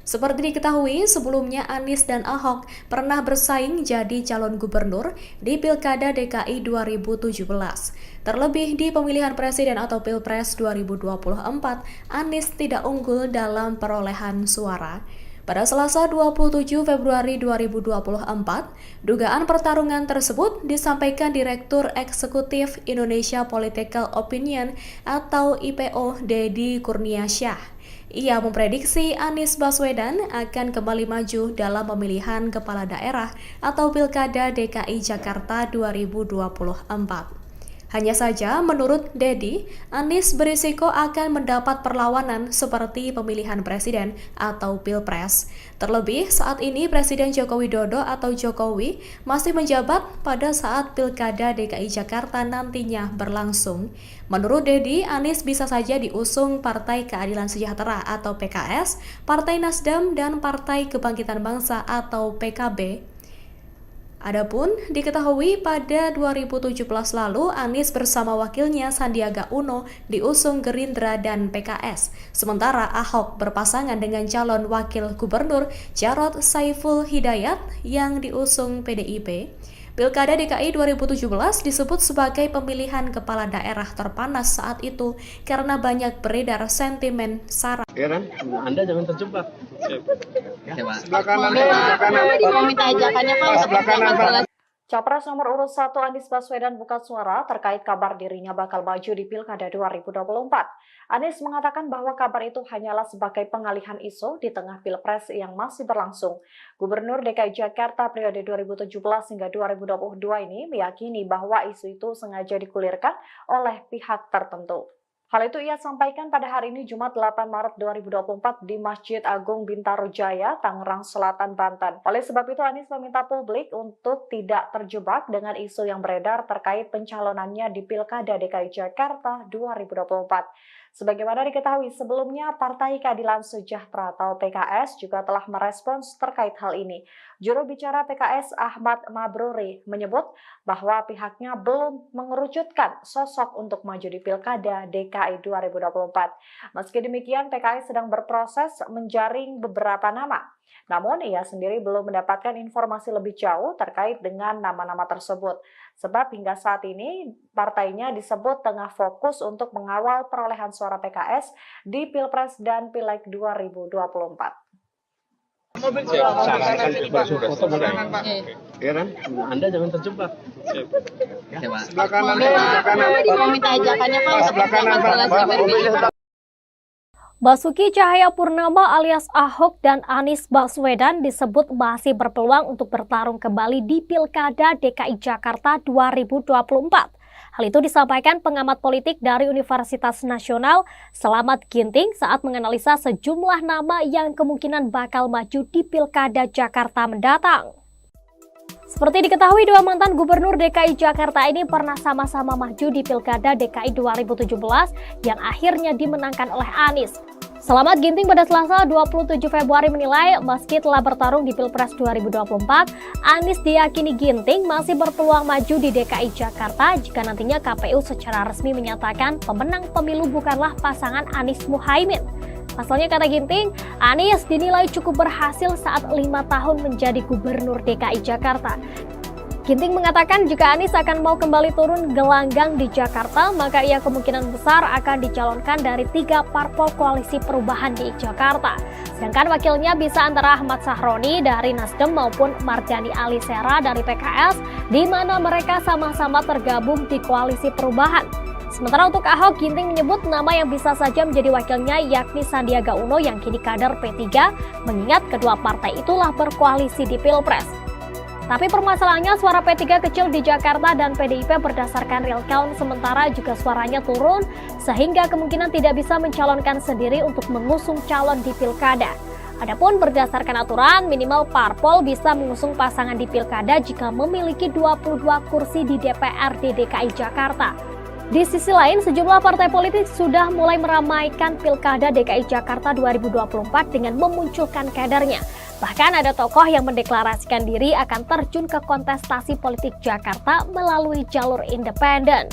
S3: Seperti diketahui, sebelumnya Anies dan Ahok pernah bersaing jadi calon gubernur di Pilkada DKI 2017. Terlebih di pemilihan presiden atau Pilpres 2024, Anies tidak unggul dalam perolehan suara. Pada Selasa 27 Februari 2024, dugaan pertarungan tersebut disampaikan Direktur Eksekutif Indonesia Political Opinion atau IPO Deddy Kurniasyah. Ia memprediksi Anies Baswedan akan kembali maju dalam pemilihan kepala daerah atau Pilkada DKI Jakarta 2024. Hanya saja, menurut Deddy, Anies berisiko akan mendapat perlawanan seperti pemilihan presiden atau Pilpres. Terlebih, saat ini Presiden Joko Widodo atau Jokowi masih menjabat pada saat Pilkada DKI Jakarta nantinya berlangsung. Menurut Deddy, Anies bisa saja diusung Partai Keadilan Sejahtera atau PKS, Partai Nasdem, dan Partai Kebangkitan Bangsa atau PKB. Adapun diketahui pada 2017 lalu Anies bersama wakilnya Sandiaga Uno diusung Gerindra dan PKS. Sementara Ahok berpasangan dengan calon wakil gubernur Jarod Saiful Hidayat yang diusung PDIP. Pilkada DKI 2017 disebut sebagai pemilihan kepala daerah terpanas saat itu karena banyak beredar sentimen sara.
S4: Ya kan? Anda jangan terjebak.
S5: Sebelah kanan. Mau minta ajakannya Pak.
S4: Sebelah kanan, Pak.
S6: Capres nomor urut 1 Anies Baswedan buka suara terkait kabar dirinya bakal maju di Pilkada 2024. Anies mengatakan bahwa kabar itu hanyalah sebagai pengalihan isu di tengah Pilpres yang masih berlangsung. Gubernur DKI Jakarta periode 2017 hingga 2022 ini meyakini bahwa isu itu sengaja dikulirkan oleh pihak tertentu. Hal itu ia sampaikan pada hari ini Jumat 8 Maret 2024 di Masjid Agung Bintaro Jaya, Tangerang Selatan, Banten. Oleh sebab itu Anies meminta publik untuk tidak terjebak dengan isu yang beredar terkait pencalonannya di Pilkada DKI Jakarta 2024. Sebagaimana diketahui sebelumnya, Partai Keadilan Sejahtera atau PKS juga telah merespons terkait hal ini. Juru bicara PKS Ahmad Mabruri menyebut bahwa pihaknya belum mengerucutkan sosok untuk maju di Pilkada DKI 2024. Meski demikian, PKS sedang berproses menjaring beberapa nama. Namun, ia sendiri belum mendapatkan informasi lebih jauh terkait dengan nama-nama tersebut. Sebab hingga saat ini, partainya disebut tengah fokus untuk mengawal perolehan suara PKS di Pilpres dan Pileg 2024.
S4: Sarankan berfoto mulai. Ya kan? Anda jangan terjebak. Sebelah kanan.
S5: Mau minta ajakannya Pak.
S4: Sebelah kanan, Pak.
S7: Basuki Cahayapurnama alias Ahok dan Anies Baswedan disebut masih berpeluang untuk bertarung kembali di Pilkada DKI Jakarta 2024. Hal itu disampaikan pengamat politik dari Universitas Nasional Slamet Ginting saat menganalisa sejumlah nama yang kemungkinan bakal maju di Pilkada Jakarta mendatang. Seperti diketahui, dua mantan gubernur DKI Jakarta ini pernah sama-sama maju di Pilkada DKI 2017 yang akhirnya dimenangkan oleh Anies. Slamet Ginting pada Selasa 27 Februari menilai meski telah bertarung di Pilpres 2024, Anies diyakini Ginting masih berpeluang maju di DKI Jakarta jika nantinya KPU secara resmi menyatakan pemenang pemilu bukanlah pasangan Anies Muhaimin. Pasalnya, kata Ginting, Anies dinilai cukup berhasil saat 5 tahun menjadi gubernur DKI Jakarta. Ginting mengatakan jika Anies akan mau kembali turun gelanggang di Jakarta, maka ia kemungkinan besar akan dicalonkan dari 3 parpol koalisi perubahan di Jakarta. Sedangkan wakilnya bisa antara Ahmad Sahroni dari Nasdem maupun Mardhani Alisera dari PKS, di mana mereka sama-sama tergabung di koalisi perubahan. Sementara untuk Ahok, Ginting menyebut nama yang bisa saja menjadi wakilnya yakni Sandiaga Uno yang kini kader P3, mengingat kedua partai itulah berkoalisi di Pilpres. Tapi permasalahannya suara P3 kecil di Jakarta dan PDIP berdasarkan real count sementara juga suaranya turun sehingga kemungkinan tidak bisa mencalonkan sendiri untuk mengusung calon di Pilkada. Adapun berdasarkan aturan, minimal parpol bisa mengusung pasangan di Pilkada jika memiliki 22 kursi di DPRD DKI Jakarta. Di sisi lain, sejumlah partai politik sudah mulai meramaikan Pilkada DKI Jakarta 2024 dengan memunculkan kadernya. Bahkan ada tokoh yang mendeklarasikan diri akan terjun ke kontestasi politik Jakarta melalui jalur independen.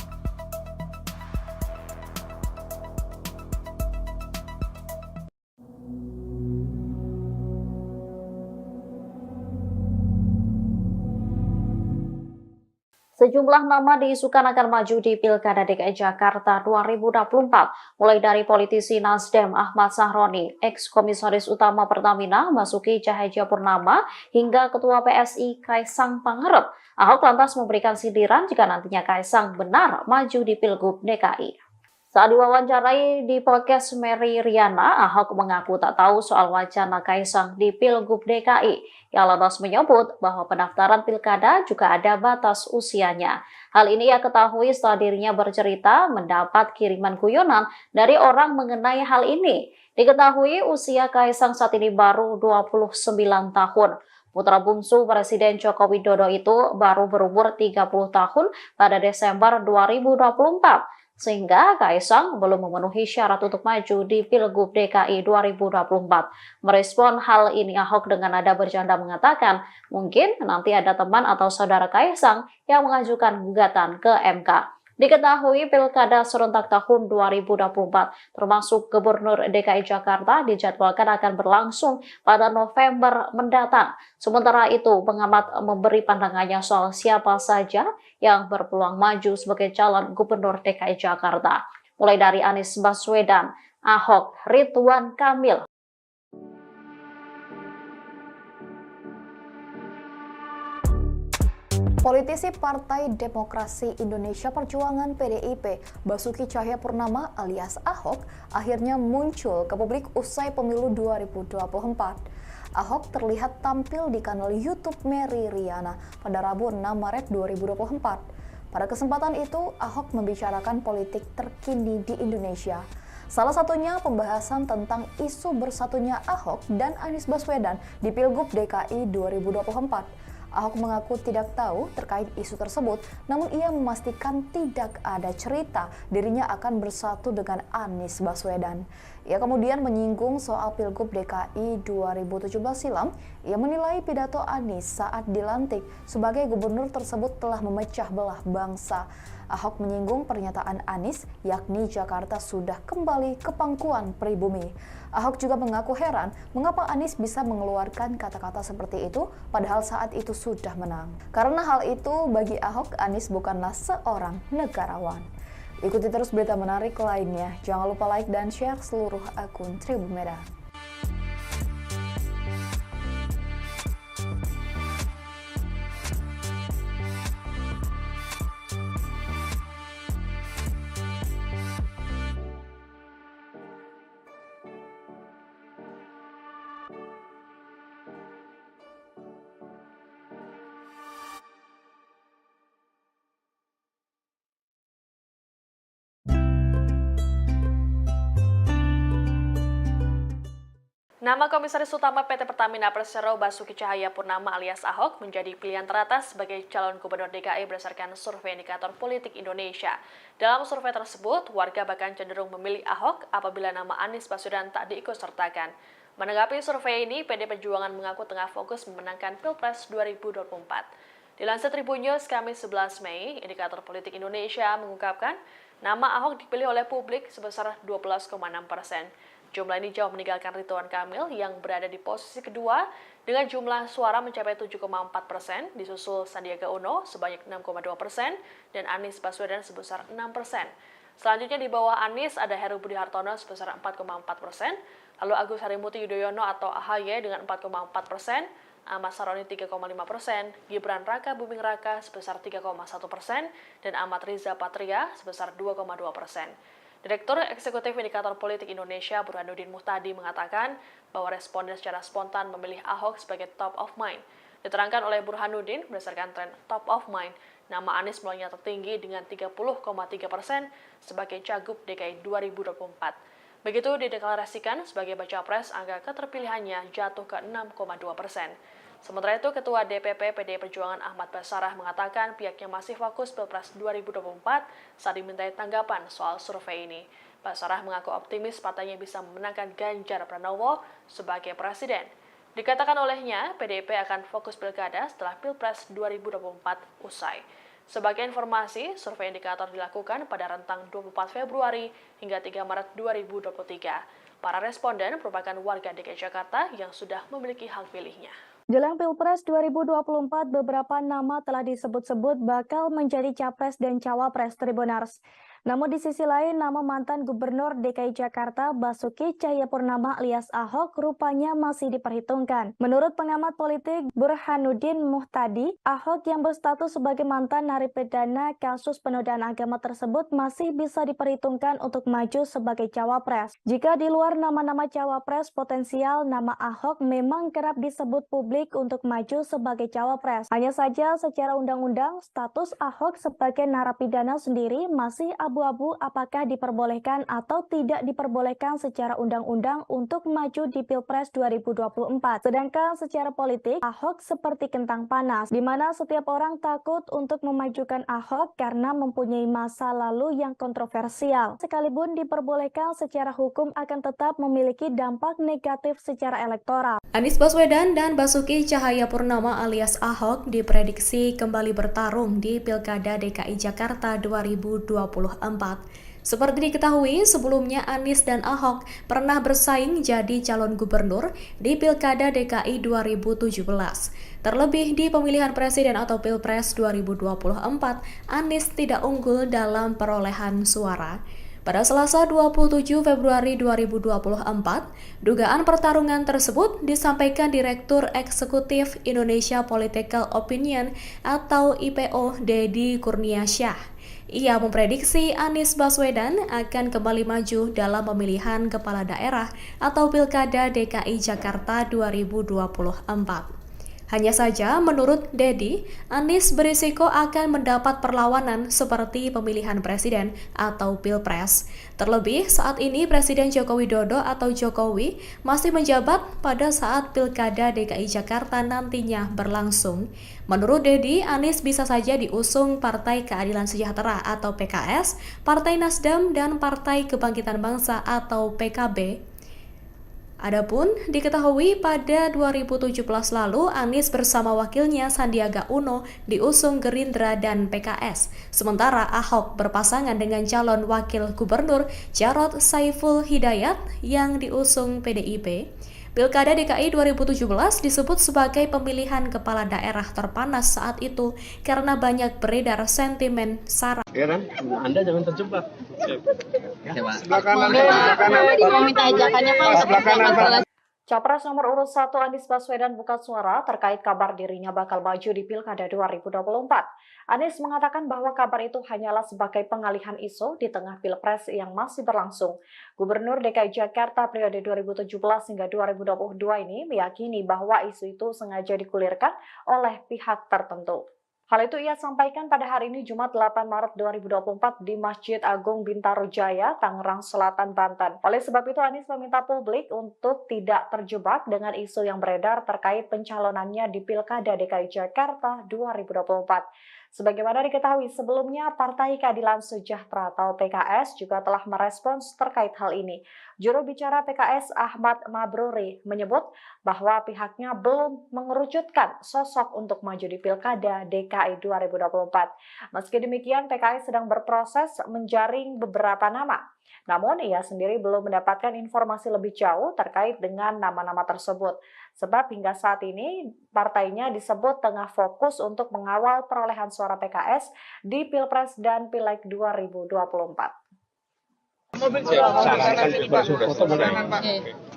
S6: Sejumlah nama diisukan akan maju di Pilkada DKI Jakarta 2024, mulai dari politisi Nasdem Ahmad Sahroni, ex-komisaris utama Pertamina Basuki Cahayapurnama, hingga Ketua PSI Kaisang Pangarep. Ahok lantas memberikan sindiran jika nantinya Kaisang benar maju di Pilgub DKI. Saat diwawancarai di podcast Mary Riana, Ahok mengaku tak tahu soal wacana Kaisang di Pilgub DKI. Ia lantas menyebut bahwa pendaftaran pilkada juga ada batas usianya. Hal ini ia ketahui setelah dirinya bercerita mendapat kiriman guyonan dari orang mengenai hal ini. Diketahui usia Kaisang saat ini baru 29 tahun. Putra bungsu Presiden Joko Widodo itu baru berumur 30 tahun pada Desember 2024. Sehingga Kaisang belum memenuhi syarat untuk maju di Pilgub DKI 2024. Merespon hal ini, Ahok dengan nada bercanda mengatakan, mungkin nanti ada teman atau saudara Kaisang yang mengajukan gugatan ke MK. Diketahui Pilkada serentak tahun 2024 termasuk Gubernur DKI Jakarta dijadwalkan akan berlangsung pada November mendatang. Sementara itu, pengamat memberi pandangannya soal siapa saja yang berpeluang maju sebagai calon Gubernur DKI Jakarta. Mulai dari Anies Baswedan, Ahok, Ridwan Kamil,
S8: Politisi Partai Demokrasi Indonesia Perjuangan PDIP, Basuki Cahayapurnama alias Ahok, akhirnya muncul ke publik usai pemilu 2024. Ahok terlihat tampil di kanal YouTube Mary Riana pada Rabu 6 Maret 2024. Pada kesempatan itu, Ahok membicarakan politik terkini di Indonesia. Salah satunya pembahasan tentang isu bersatunya Ahok dan Anies Baswedan di Pilgub DKI 2024. Ahok mengaku tidak tahu terkait isu tersebut, namun ia memastikan tidak ada cerita dirinya akan bersatu dengan Anies Baswedan. Ia kemudian menyinggung soal Pilgub DKI 2017 silam. Ia menilai pidato Anies saat dilantik sebagai gubernur tersebut telah memecah belah bangsa. Ahok menyinggung pernyataan Anies, yakni Jakarta sudah kembali ke pangkuan pribumi. Ahok juga mengaku heran mengapa Anies bisa mengeluarkan kata-kata seperti itu padahal saat itu sudah menang. Karena hal itu bagi Ahok, Anies bukanlah seorang negarawan. Ikuti terus berita menarik lainnya. Jangan lupa like dan share seluruh akun Tribun Medan.
S2: Nama Komisaris Utama PT Pertamina Persero Basuki Cahayapurnama alias Ahok menjadi pilihan teratas sebagai calon gubernur DKI berdasarkan survei indikator politik Indonesia. Dalam survei tersebut, warga bahkan cenderung memilih Ahok apabila nama Anies Baswedan tak diikutsertakan. Menanggapi survei ini, PD Perjuangan mengaku tengah fokus memenangkan Pilpres 2024. Dilansir Tribun News Kamis 11 Mei, indikator politik Indonesia mengungkapkan nama Ahok dipilih oleh publik sebesar 12,6%. Jumlah ini jauh meninggalkan Ridwan Kamil yang berada di posisi kedua dengan jumlah suara mencapai 7,4%, disusul Sandiaga Uno sebanyak 6,2% dan Anies Baswedan sebesar 6%. Selanjutnya di bawah Anies ada Heru Budi Hartono sebesar 4,4%, lalu Agus Harimurti Yudhoyono atau AHY dengan 4,4%, Ahmad Saroni 3,5%, Gibran Raka Buming Raka sebesar 3,1%, dan Ahmad Riza Patria sebesar 2,2%. Direktur Eksekutif Indikator Politik Indonesia Burhanuddin Muhtadi mengatakan bahwa responden secara spontan memilih Ahok sebagai top of mind. Diterangkan oleh Burhanuddin, berdasarkan tren top of mind, nama Anies mulainya tertinggi dengan 30,3% sebagai Cagup DKI 2024. Begitu dideklarasikan sebagai baca pres, angka keterpilihannya jatuh ke 6,2%. Sementara itu, Ketua DPP PDI Perjuangan Ahmad Basarah mengatakan pihaknya masih fokus Pilpres 2024 saat dimintai tanggapan soal survei ini. Basarah mengaku optimis partainya bisa memenangkan Ganjar Pranowo sebagai presiden. Dikatakan olehnya, PDIP akan fokus pilkada setelah Pilpres 2024 usai. Sebagai informasi, survei indikator dilakukan pada rentang 24 Februari hingga 3 Maret 2023. Para responden merupakan warga DKI Jakarta yang sudah memiliki hak pilihnya.
S1: Jelang Pilpres 2024, beberapa nama telah disebut-sebut bakal menjadi capres dan cawapres Tribuners. Namun di sisi lain, nama mantan Gubernur DKI Jakarta Basuki Cahayapurnama alias Ahok rupanya masih diperhitungkan. Menurut pengamat politik Burhanuddin Muhtadi, Ahok yang berstatus sebagai mantan narapidana kasus penodaan agama tersebut masih bisa diperhitungkan untuk maju sebagai cawapres. Jika di luar nama-nama cawapres potensial, nama Ahok memang kerap disebut publik untuk maju sebagai cawapres. Hanya saja secara undang-undang, status Ahok sebagai narapidana sendiri masih abu-abu apakah diperbolehkan atau tidak diperbolehkan secara undang-undang untuk maju di Pilpres 2024. Sedangkan secara politik, Ahok seperti kentang panas, di mana setiap orang takut untuk memajukan Ahok karena mempunyai masa lalu yang kontroversial. Sekalipun diperbolehkan secara hukum akan tetap memiliki dampak negatif secara elektoral.
S3: Anies Baswedan dan Basuki Cahayapurnama alias Ahok diprediksi kembali bertarung di Pilkada DKI Jakarta 2024. Seperti diketahui, sebelumnya Anies dan Ahok pernah bersaing jadi calon gubernur di Pilkada DKI 2017. Terlebih di pemilihan presiden atau Pilpres 2024, Anies tidak unggul dalam perolehan suara. Pada Selasa 27 Februari 2024, dugaan pertarungan tersebut disampaikan Direktur Eksekutif Indonesia Political Opinion atau IPO Deddy Kurniasyah. Ia memprediksi Anies Baswedan akan kembali maju dalam pemilihan kepala daerah atau Pilkada DKI Jakarta 2024. Hanya saja, menurut Deddy, Anies berisiko akan mendapat perlawanan seperti pemilihan presiden atau Pilpres. Terlebih, saat ini Presiden Joko Widodo atau Jokowi masih menjabat pada saat Pilkada DKI Jakarta nantinya berlangsung. Menurut Deddy, Anies bisa saja diusung Partai Keadilan Sejahtera atau PKS, Partai Nasdem, dan Partai Kebangkitan Bangsa atau PKB. Adapun diketahui pada 2017 lalu Anies bersama wakilnya Sandiaga Uno diusung Gerindra dan PKS. Sementara Ahok berpasangan dengan calon wakil gubernur Jarod Saiful Hidayat yang diusung PDIP. Pilkada DKI 2017 disebut sebagai pemilihan kepala daerah terpanas saat itu karena banyak beredar sentimen sara.
S4: Ya kan? Anda jangan terjebak.
S5: Sebelah kanan. Mau minta ajakannya Pak.
S4: Sebelah kanan, Pak.
S6: Capres nomor urut 1 Anies Baswedan buka suara terkait kabar dirinya bakal maju di Pilkada 2024. Anies mengatakan bahwa kabar itu hanyalah sebagai pengalihan isu di tengah Pilpres yang masih berlangsung. Gubernur DKI Jakarta periode 2017 hingga 2022 ini meyakini bahwa isu itu sengaja digulirkan oleh pihak tertentu. Hal itu ia sampaikan pada hari ini Jumat 8 Maret 2024 di Masjid Agung Bintaro Jaya, Tangerang Selatan, Banten. Oleh sebab itu Anies meminta publik untuk tidak terjebak dengan isu yang beredar terkait pencalonannya di Pilkada DKI Jakarta 2024. Sebagaimana diketahui sebelumnya, Partai Keadilan Sejahtera atau PKS juga telah merespons terkait hal ini. Juru bicara PKS Ahmad Mabruri menyebut bahwa pihaknya belum mengerucutkan sosok untuk maju di Pilkada DKI 2024. Meski demikian, PKS sedang berproses menjaring beberapa nama. Namun, ia sendiri belum mendapatkan informasi lebih jauh terkait dengan nama-nama tersebut. Sebab hingga saat ini, partainya disebut tengah fokus untuk mengawal perolehan suara PKS di Pilpres dan Pileg 2024.
S4: Sarankan berfoto mulai.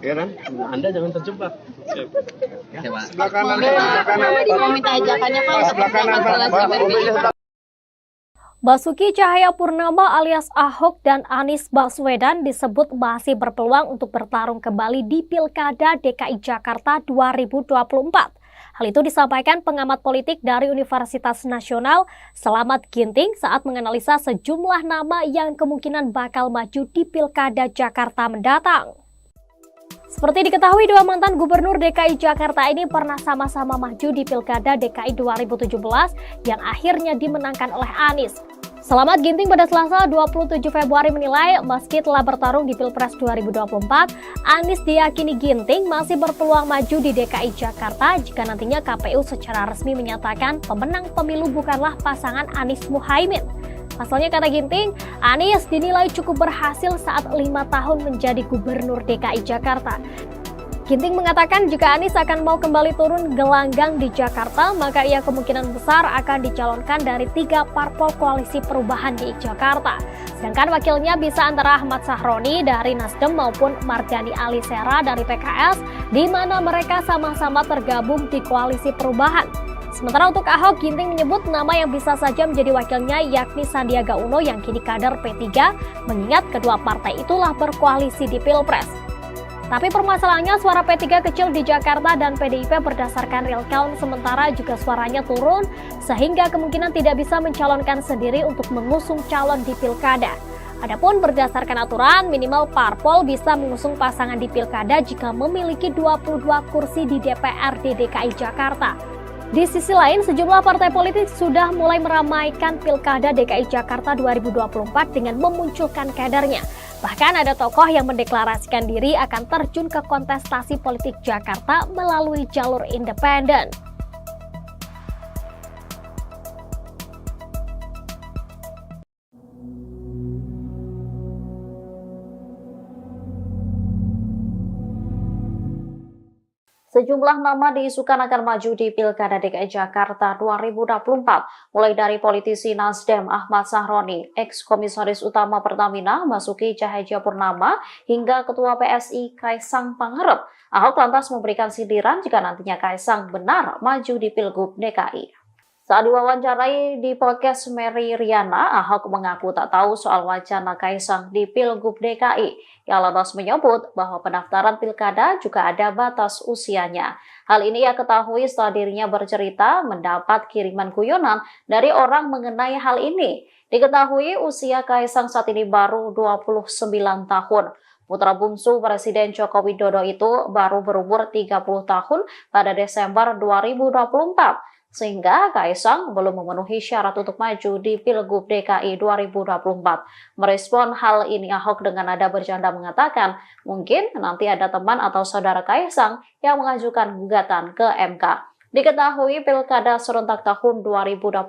S4: Ya kan? Anda jangan terjebak.
S5: Sebelah kanan, sebelah kanan. Mau minta ajakannya Pak.
S4: Sebelah kanan, Pak.
S7: Basuki Cahayapurnama alias Ahok dan Anies Baswedan disebut masih berpeluang untuk bertarung kembali di Pilkada DKI Jakarta 2024. Hal itu disampaikan pengamat politik dari Universitas Nasional Slamet Ginting saat menganalisa sejumlah nama yang kemungkinan bakal maju di Pilkada Jakarta mendatang. Seperti diketahui, dua mantan gubernur DKI Jakarta ini pernah sama-sama maju di Pilkada DKI 2017 yang akhirnya dimenangkan oleh Anies. Slamet Ginting pada Selasa 27 Februari menilai meski telah bertarung di Pilpres 2024, Anies diyakini Ginting masih berpeluang maju di DKI Jakarta jika nantinya KPU secara resmi menyatakan pemenang pemilu bukanlah pasangan Anies Muhaimin. Pasalnya, kata Ginting, Anies dinilai cukup berhasil saat 5 tahun menjadi gubernur DKI Jakarta. Ginting mengatakan jika Anies akan mau kembali turun gelanggang di Jakarta, maka ia kemungkinan besar akan dicalonkan dari 3 parpol koalisi perubahan di Jakarta. Sedangkan wakilnya bisa antara Ahmad Sahroni dari Nasdem maupun Mardhani Alisera dari PKS, di mana mereka sama-sama tergabung di koalisi perubahan. Sementara untuk Ahok, Ginting menyebut nama yang bisa saja menjadi wakilnya yakni Sandiaga Uno yang kini kader P3, mengingat kedua partai itulah berkoalisi di Pilpres. Tapi permasalahannya suara P3 kecil di Jakarta dan PDIP berdasarkan real count sementara juga suaranya turun sehingga kemungkinan tidak bisa mencalonkan sendiri untuk mengusung calon di Pilkada. Adapun berdasarkan aturan, minimal parpol bisa mengusung pasangan di Pilkada jika memiliki 22 kursi di DPRD DKI Jakarta. Di sisi lain, sejumlah partai politik sudah mulai meramaikan Pilkada DKI Jakarta 2024 dengan memunculkan kadernya. Bahkan ada tokoh yang mendeklarasikan diri akan terjun ke kontestasi politik Jakarta melalui jalur independen.
S6: Sejumlah nama diisukan akan maju di Pilkada DKI Jakarta 2024, mulai dari politisi Nasdem Ahmad Sahroni, ex-komisaris utama Pertamina Basuki Cahayapurnama, hingga Ketua PSI Kaisang Pangarep. Ahok lantas memberikan sindiran jika nantinya Kaisang benar maju di Pilgub DKI. Saat diwawancarai di podcast Mary Riana, Ahok mengaku tak tahu soal wacana Kaisang di Pilgub DKI. Ia lantas menyebut bahwa pendaftaran pilkada juga ada batas usianya. Hal ini ia ketahui setelah dirinya bercerita mendapat kiriman guyonan dari orang mengenai hal ini. Diketahui usia Kaisang saat ini baru 29 tahun. Putra bungsu Presiden Joko Widodo itu baru berumur 30 tahun pada Desember 2024. Sehingga Kaisang belum memenuhi syarat untuk maju di Pilgub DKI 2024. Merespon hal ini, Ahok dengan nada bercanda mengatakan, mungkin nanti ada teman atau saudara Kaisang yang mengajukan gugatan ke MK. Diketahui Pilkada serentak tahun 2024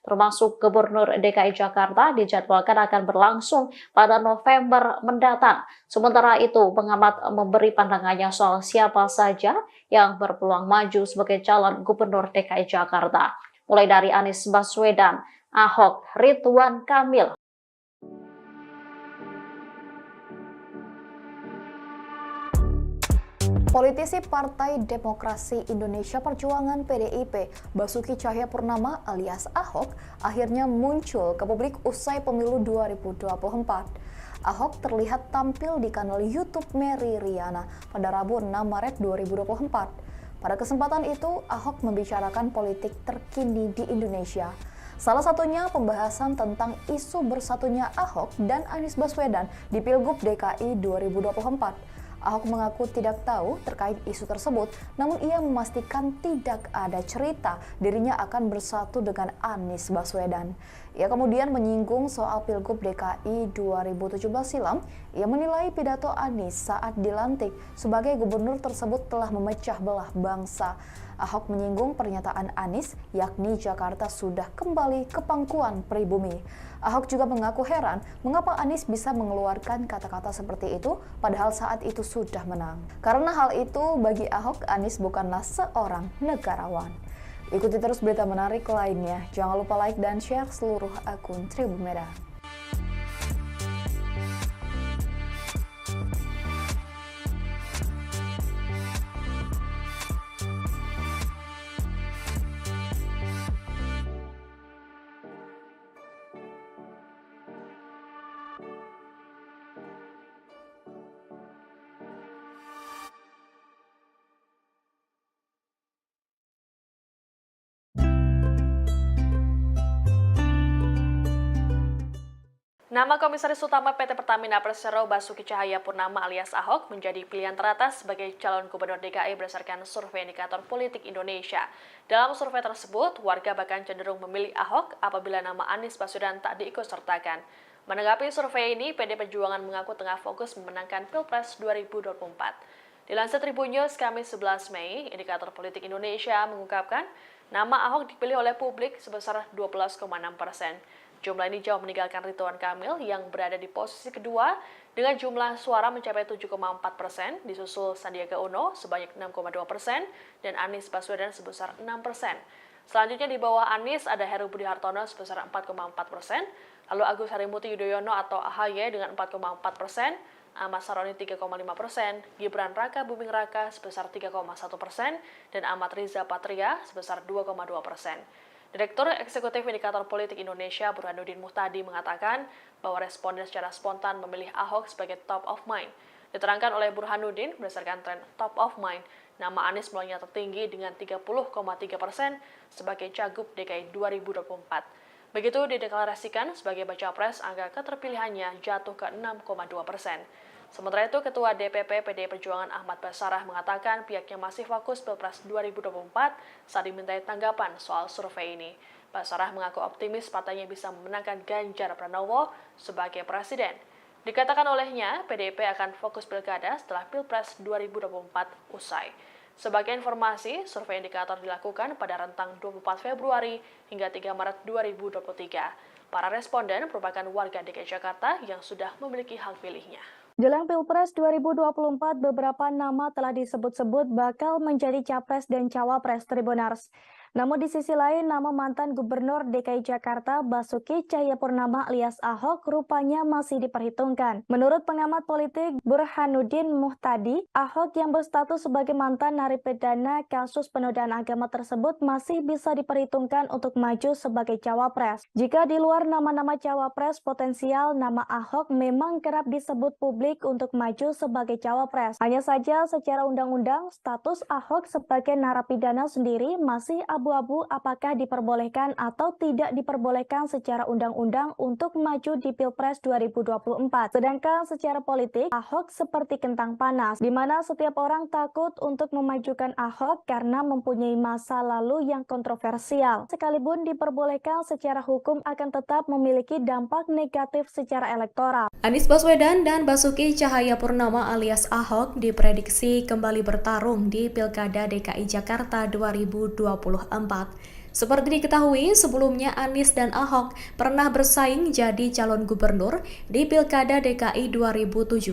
S6: termasuk Gubernur DKI Jakarta dijadwalkan akan berlangsung pada November mendatang. Sementara itu, pengamat memberi pandangannya soal siapa saja yang berpeluang maju sebagai calon Gubernur DKI Jakarta. Mulai dari Anies Baswedan, Ahok, Ridwan Kamil.
S8: Politisi Partai Demokrasi Indonesia Perjuangan PDIP, Basuki Cahayapurnama alias Ahok, akhirnya muncul ke publik usai pemilu 2024. Ahok terlihat tampil di kanal YouTube Mary Riana pada Rabu 6 Maret 2024. Pada kesempatan itu, Ahok membicarakan politik terkini di Indonesia. Salah satunya pembahasan tentang isu bersatunya Ahok dan Anies Baswedan di Pilgub DKI 2024. Ahok mengaku tidak tahu terkait isu tersebut, namun ia memastikan tidak ada cerita dirinya akan bersatu dengan Anies Baswedan. Ia kemudian menyinggung soal Pilgub DKI 2017 silam. Ia menilai pidato Anies saat dilantik sebagai gubernur tersebut telah memecah belah bangsa. Ahok menyinggung pernyataan Anies, yakni Jakarta sudah kembali ke pangkuan pribumi. Ahok juga mengaku heran mengapa Anies bisa mengeluarkan kata-kata seperti itu padahal saat itu sudah menang. Karena hal itu bagi Ahok, Anies bukanlah seorang negarawan. Ikuti terus berita menarik lainnya. Jangan lupa like dan share seluruh akun Tribun Merah.
S2: Nama Komisaris Utama PT Pertamina Persero Basuki Cahayapurnama alias Ahok menjadi pilihan teratas sebagai calon gubernur DKI berdasarkan survei indikator politik Indonesia. Dalam survei tersebut, warga bahkan cenderung memilih Ahok apabila nama Anies Baswedan tak diikutsertakan. Menanggapi survei ini, PD Perjuangan mengaku tengah fokus memenangkan Pilpres 2024. Dilansir Tribun News Kamis 11 Mei, indikator politik Indonesia mengungkapkan nama Ahok dipilih oleh publik sebesar 12,6%. Jumlah ini jauh meninggalkan Ridwan Kamil yang berada di posisi kedua dengan jumlah suara mencapai 7,4%, disusul Sandiaga Uno sebanyak 6,2% dan Anies Baswedan sebesar 6%. Selanjutnya di bawah Anies ada Heru Budi Hartono sebesar 4,4%, lalu Agus Harimurti Yudhoyono atau AHY dengan 4,4%, Ahmad Saroni 3,5%, Gibran Raka Buming Raka sebesar 3,1%, dan Ahmad Riza Patria sebesar 2,2%. Direktur Eksekutif Indikator Politik Indonesia Burhanuddin Muhtadi mengatakan bahwa responden secara spontan memilih Ahok sebagai top of mind. Diterangkan oleh Burhanuddin, berdasarkan tren top of mind, nama Anies mulainya tertinggi dengan 30,3% sebagai Cagup DKI 2024. Begitu dideklarasikan sebagai baca pres, angka keterpilihannya jatuh ke 6,2%. Sementara itu, Ketua DPP PDI Perjuangan Ahmad Basarah mengatakan pihaknya masih fokus Pilpres 2024 saat dimintai tanggapan soal survei ini. Basarah mengaku optimis partainya bisa memenangkan Ganjar Pranowo sebagai presiden. Dikatakan olehnya, PDIP akan fokus pilkada setelah Pilpres 2024 usai. Sebagai informasi, survei indikator dilakukan pada rentang 24 Februari hingga 3 Maret 2023. Para responden merupakan warga DKI Jakarta yang sudah memiliki hak pilihnya.
S1: Jelang Pilpres 2024, beberapa nama telah disebut-sebut bakal menjadi capres dan cawapres Tribunars. Namun di sisi lain, nama mantan Gubernur DKI Jakarta Basuki Cahayapurnama alias Ahok rupanya masih diperhitungkan. Menurut pengamat politik Burhanuddin Muhtadi, Ahok yang berstatus sebagai mantan narapidana kasus penodaan agama tersebut masih bisa diperhitungkan untuk maju sebagai cawapres. Jika di luar nama-nama cawapres potensial, nama Ahok memang kerap disebut publik untuk maju sebagai cawapres. Hanya saja secara undang-undang, status Ahok sebagai narapidana sendiri masih abu-abu apakah diperbolehkan atau tidak diperbolehkan secara undang-undang untuk maju di Pilpres 2024. Sedangkan secara politik, Ahok seperti kentang panas, di mana setiap orang takut untuk memajukan Ahok karena mempunyai masa lalu yang kontroversial. Sekalipun diperbolehkan secara hukum akan tetap memiliki dampak negatif secara elektoral.
S3: Anies Baswedan dan Basuki Cahayapurnama alias Ahok diprediksi kembali bertarung di Pilkada DKI Jakarta 2024. Seperti diketahui, sebelumnya Anies dan Ahok pernah bersaing jadi calon gubernur di Pilkada DKI 2017.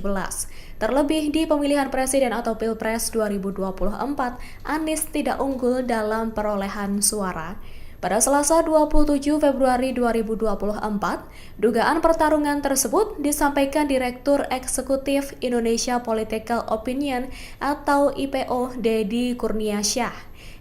S3: Terlebih di pemilihan presiden atau Pilpres 2024, Anies tidak unggul dalam perolehan suara. Pada Selasa 27 Februari 2024, dugaan pertarungan tersebut disampaikan Direktur Eksekutif Indonesia Political Opinion atau IPO Deddy Kurniasyah.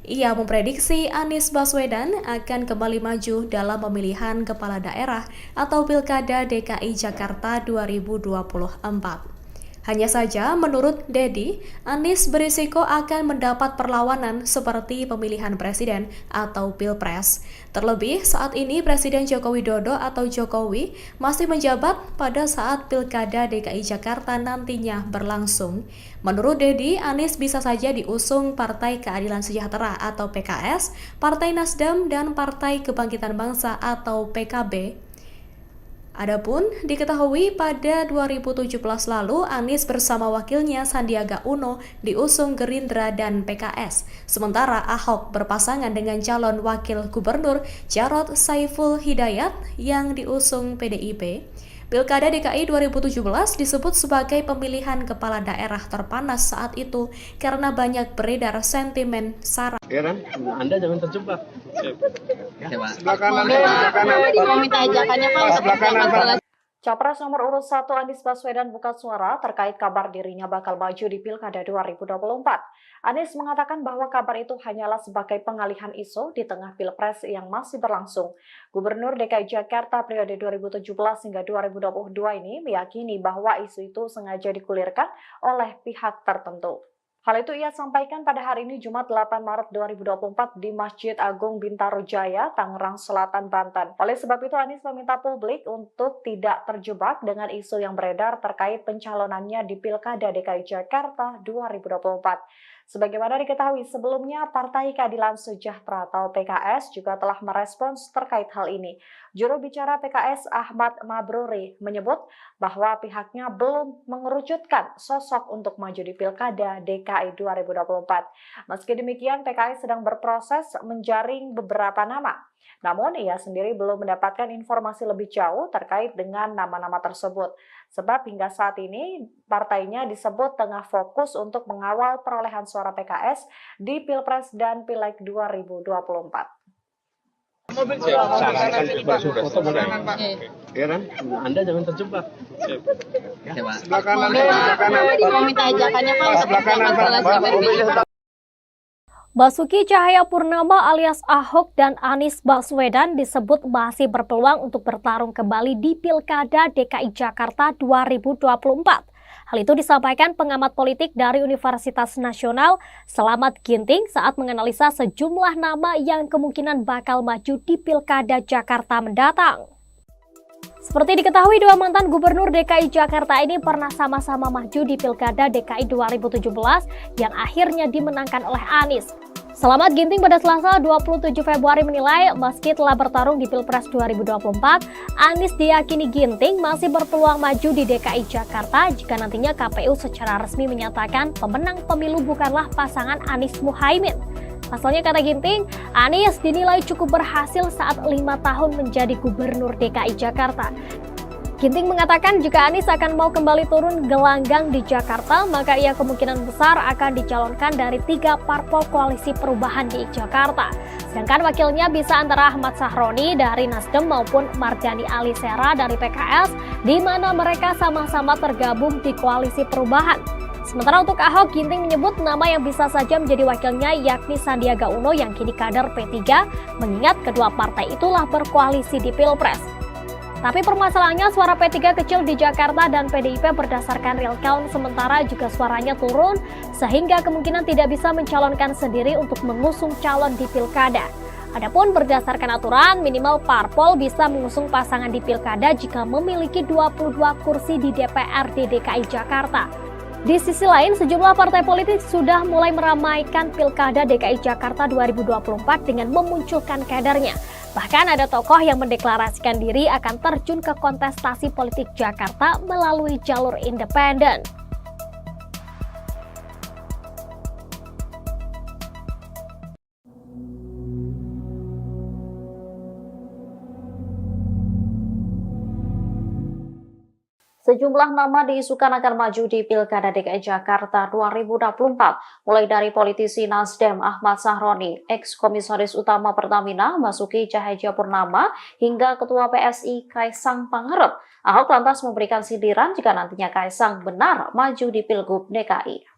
S3: Ia memprediksi Anies Baswedan akan kembali maju dalam pemilihan kepala daerah atau Pilkada DKI Jakarta 2024. Hanya saja, menurut Dedi, Anies berisiko akan mendapat perlawanan seperti pemilihan presiden atau pilpres. Terlebih, saat ini Presiden Joko Widodo atau Jokowi masih menjabat pada saat Pilkada DKI Jakarta nantinya berlangsung. Menurut Dedi, Anies bisa saja diusung Partai Keadilan Sejahtera atau PKS, Partai Nasdem, dan Partai Kebangkitan Bangsa atau PKB. Adapun diketahui pada 2017 lalu Anies bersama wakilnya Sandiaga Uno diusung Gerindra dan PKS, sementara Ahok berpasangan dengan calon wakil gubernur Jarod Saiful Hidayat yang diusung PDIP. Pilkada DKI 2017 disebut sebagai pemilihan kepala daerah terpanas saat itu karena banyak beredar sentimen sara.
S4: Ya kan? Anda jangan terjebak.
S5: Sebelah kanan. Mau minta ajakannya Pak.
S4: Sebelah kanan, Pak.
S6: Capres nomor urut 1 Anies Baswedan buka suara terkait kabar dirinya bakal maju di Pilkada 2024. Anies mengatakan bahwa kabar itu hanyalah sebagai pengalihan isu di tengah Pilpres yang masih berlangsung. Gubernur DKI Jakarta periode 2017 hingga 2022 ini meyakini bahwa isu itu sengaja digulirkan oleh pihak tertentu. Hal itu ia sampaikan pada hari ini Jumat 8 Maret 2024 di Masjid Agung Bintaro Jaya, Tangerang Selatan, Banten. Oleh sebab itu Anies meminta publik untuk tidak terjebak dengan isu yang beredar terkait pencalonannya di Pilkada DKI Jakarta 2024. Sebagaimana diketahui sebelumnya, Partai Keadilan Sejahtera atau PKS juga telah merespons terkait hal ini. Juru bicara PKS Ahmad Mabruri menyebut bahwa pihaknya belum mengerucutkan sosok untuk maju di Pilkada DKI 2024. Meski demikian, PKS sedang berproses menjaring beberapa nama. Namun, ia sendiri belum mendapatkan informasi lebih jauh terkait dengan nama-nama tersebut. Sebab hingga saat ini, partainya disebut tengah fokus untuk mengawal perolehan suara PKS di Pilpres dan Pileg 2024.
S4: Sarankan foto Pak. Ya kan? Anda jangan terjebak. Sebelah kanan.
S5: Mau minta ajakannya Pak.
S4: Sebelah kanan, Pak.
S7: Basuki Cahayapurnama alias Ahok dan Anies Baswedan disebut masih berpeluang untuk bertarung kembali di Pilkada DKI Jakarta 2024. Hal itu disampaikan pengamat politik dari Universitas Nasional Slamet Ginting saat menganalisa sejumlah nama yang kemungkinan bakal maju di Pilkada Jakarta mendatang. Seperti diketahui, dua mantan gubernur DKI Jakarta ini pernah sama-sama maju di Pilkada DKI 2017 yang akhirnya dimenangkan oleh Anies. Slamet Ginting pada Selasa 27 Februari menilai meski telah bertarung di Pilpres 2024, Anies diyakini Ginting masih berpeluang maju di DKI Jakarta jika nantinya KPU secara resmi menyatakan pemenang pemilu bukanlah pasangan Anies Muhaimin. Pasalnya, kata Ginting, Anies dinilai cukup berhasil saat 5 tahun menjadi gubernur DKI Jakarta. Ginting mengatakan jika Anies akan mau kembali turun gelanggang di Jakarta, maka ia kemungkinan besar akan dicalonkan dari 3 parpol koalisi perubahan di Jakarta. Sedangkan wakilnya bisa antara Ahmad Sahroni dari Nasdem maupun Mardhani Alisera dari PKS, di mana mereka sama-sama tergabung di koalisi perubahan. Sementara untuk Ahok, Ginting menyebut nama yang bisa saja menjadi wakilnya yakni Sandiaga Uno yang kini kader P3, mengingat kedua partai itulah berkoalisi di Pilpres. Tapi permasalahannya suara P3 kecil di Jakarta dan PDIP berdasarkan real count sementara juga suaranya turun sehingga kemungkinan tidak bisa mencalonkan sendiri untuk mengusung calon di Pilkada. Adapun berdasarkan aturan, minimal parpol bisa mengusung pasangan di Pilkada jika memiliki 22 kursi di DPRD DKI Jakarta. Di sisi lain, sejumlah partai politik sudah mulai meramaikan Pilkada DKI Jakarta 2024 dengan memunculkan kadernya. Bahkan ada tokoh yang mendeklarasikan diri akan terjun ke kontestasi politik Jakarta melalui jalur independen.
S6: Sejumlah nama diisukan akan maju di Pilkada DKI Jakarta 2024, mulai dari politisi Nasdem Ahmad Sahroni, ex-komisaris utama Pertamina Basuki Cahayapurnama, hingga Ketua PSI Kaisang Pangarep. Ahok lantas memberikan sindiran jika nantinya Kaisang benar maju di Pilgub DKI.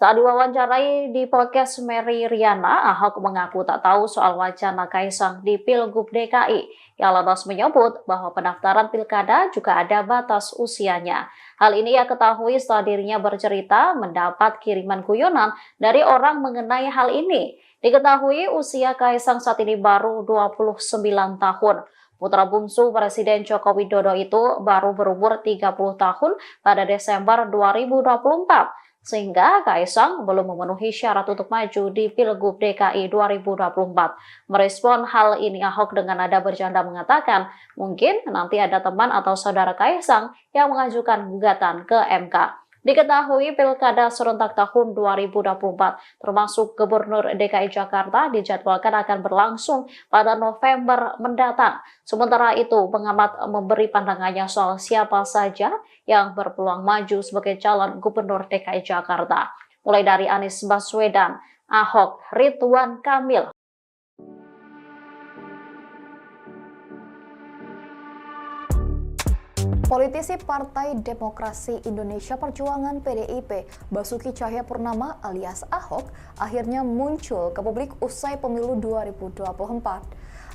S6: Saat diwawancarai di podcast Mary Riana, Ahok mengaku tak tahu soal wacana Kaisang di Pilgub DKI. Ia lantas menyebut bahwa pendaftaran pilkada juga ada batas usianya. Hal ini ia ketahui setelah dirinya bercerita mendapat kiriman guyonan dari orang mengenai hal ini. Diketahui usia Kaisang saat ini baru 29 tahun. Putra bungsu Presiden Joko Widodo itu baru berumur 30 tahun pada Desember 2024, sehingga Kaisang belum memenuhi syarat untuk maju di Pilgub DKI 2024. Merespon hal ini, Ahok dengan nada bercanda mengatakan, mungkin nanti ada teman atau saudara Kaisang yang mengajukan gugatan ke MK. Diketahui Pilkada serentak tahun 2024 termasuk Gubernur DKI Jakarta dijadwalkan akan berlangsung pada November mendatang. Sementara itu, pengamat memberi pandangannya soal siapa saja yang berpeluang maju sebagai calon Gubernur DKI Jakarta. Mulai dari Anies Baswedan, Ahok, Ridwan Kamil.
S8: Politisi Partai Demokrasi Indonesia Perjuangan (PDIP), Basuki Cahayapurnama alias Ahok, akhirnya muncul ke publik usai pemilu 2024.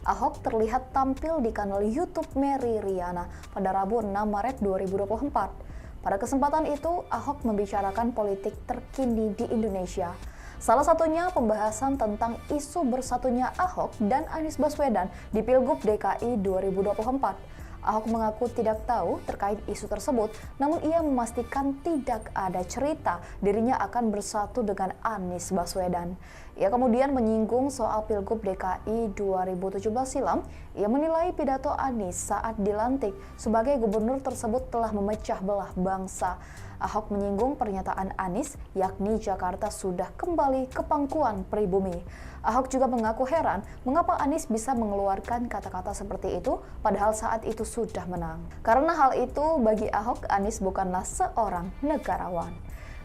S8: Ahok terlihat tampil di kanal YouTube Mary Riana pada Rabu 6 Maret 2024. Pada kesempatan itu, Ahok membicarakan politik terkini di Indonesia. Salah satunya pembahasan tentang isu bersatunya Ahok dan Anies Baswedan di Pilgub DKI 2024. Ahok mengaku tidak tahu terkait isu tersebut, namun ia memastikan tidak ada cerita dirinya akan bersatu dengan Anies Baswedan. Ia kemudian menyinggung soal Pilgub DKI 2017 silam. Ia menilai pidato Anies saat dilantik sebagai gubernur tersebut telah memecah belah bangsa. Ahok menyinggung pernyataan Anies, yakni Jakarta sudah kembali ke pangkuan pribumi. Ahok juga mengaku heran mengapa Anies bisa mengeluarkan kata-kata seperti itu padahal saat itu sudah menang. Karena hal itu bagi Ahok, Anies bukanlah seorang negarawan.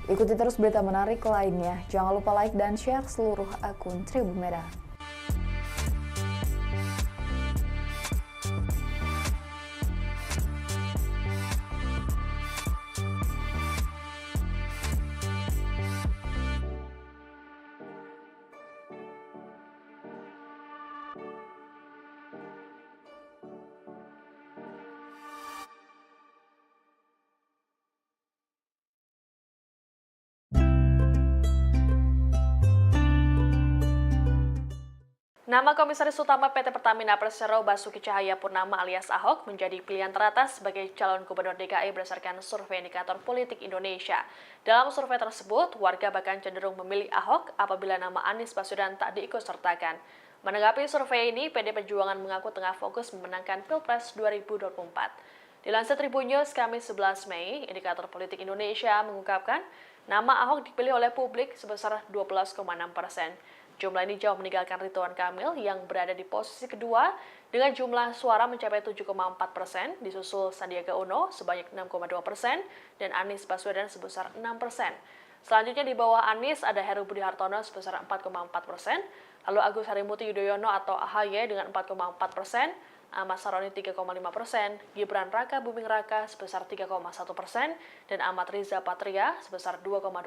S8: Ikuti terus berita menarik lainnya. Jangan lupa like dan share seluruh akun Tribun Medan.
S2: Nama Komisaris Utama PT Pertamina Persero Basuki Cahayapurnama alias Ahok menjadi pilihan teratas sebagai calon Gubernur DKI berdasarkan survei indikator politik Indonesia. Dalam survei tersebut, warga bahkan cenderung memilih Ahok apabila nama Anies Baswedan tak diikutsertakan. Menanggapi survei ini, PD Perjuangan mengaku tengah fokus memenangkan Pilpres 2024. Dilansir Tribun News Kamis 11 Mei, indikator politik Indonesia mengungkapkan nama Ahok dipilih oleh publik sebesar 12,6%. Jumlah ini jauh meninggalkan Ridwan Kamil yang berada di posisi kedua dengan jumlah suara mencapai 7,4%, disusul Sandiaga Uno sebanyak 6,2% dan Anies Baswedan sebesar 6%. Selanjutnya di bawah Anies ada Heru Budi Hartono sebesar 4,4%, lalu Agus Harimurti Yudhoyono atau AHY dengan 4,4%, Ahmad Saroni 3,5%, Gibran Raka Buming Raka sebesar 3,1%, dan Ahmad Riza Patria sebesar 2,2%.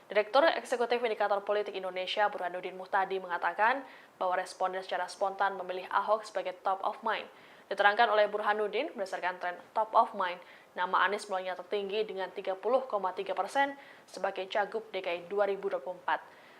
S2: Direktur Eksekutif Indikator Politik Indonesia Burhanuddin Muhtadi mengatakan bahwa responden secara spontan memilih Ahok sebagai top of mind. Diterangkan oleh Burhanuddin berdasarkan tren top of mind, nama Anies mulainya tertinggi dengan 30,3% sebagai Cagup DKI 2024.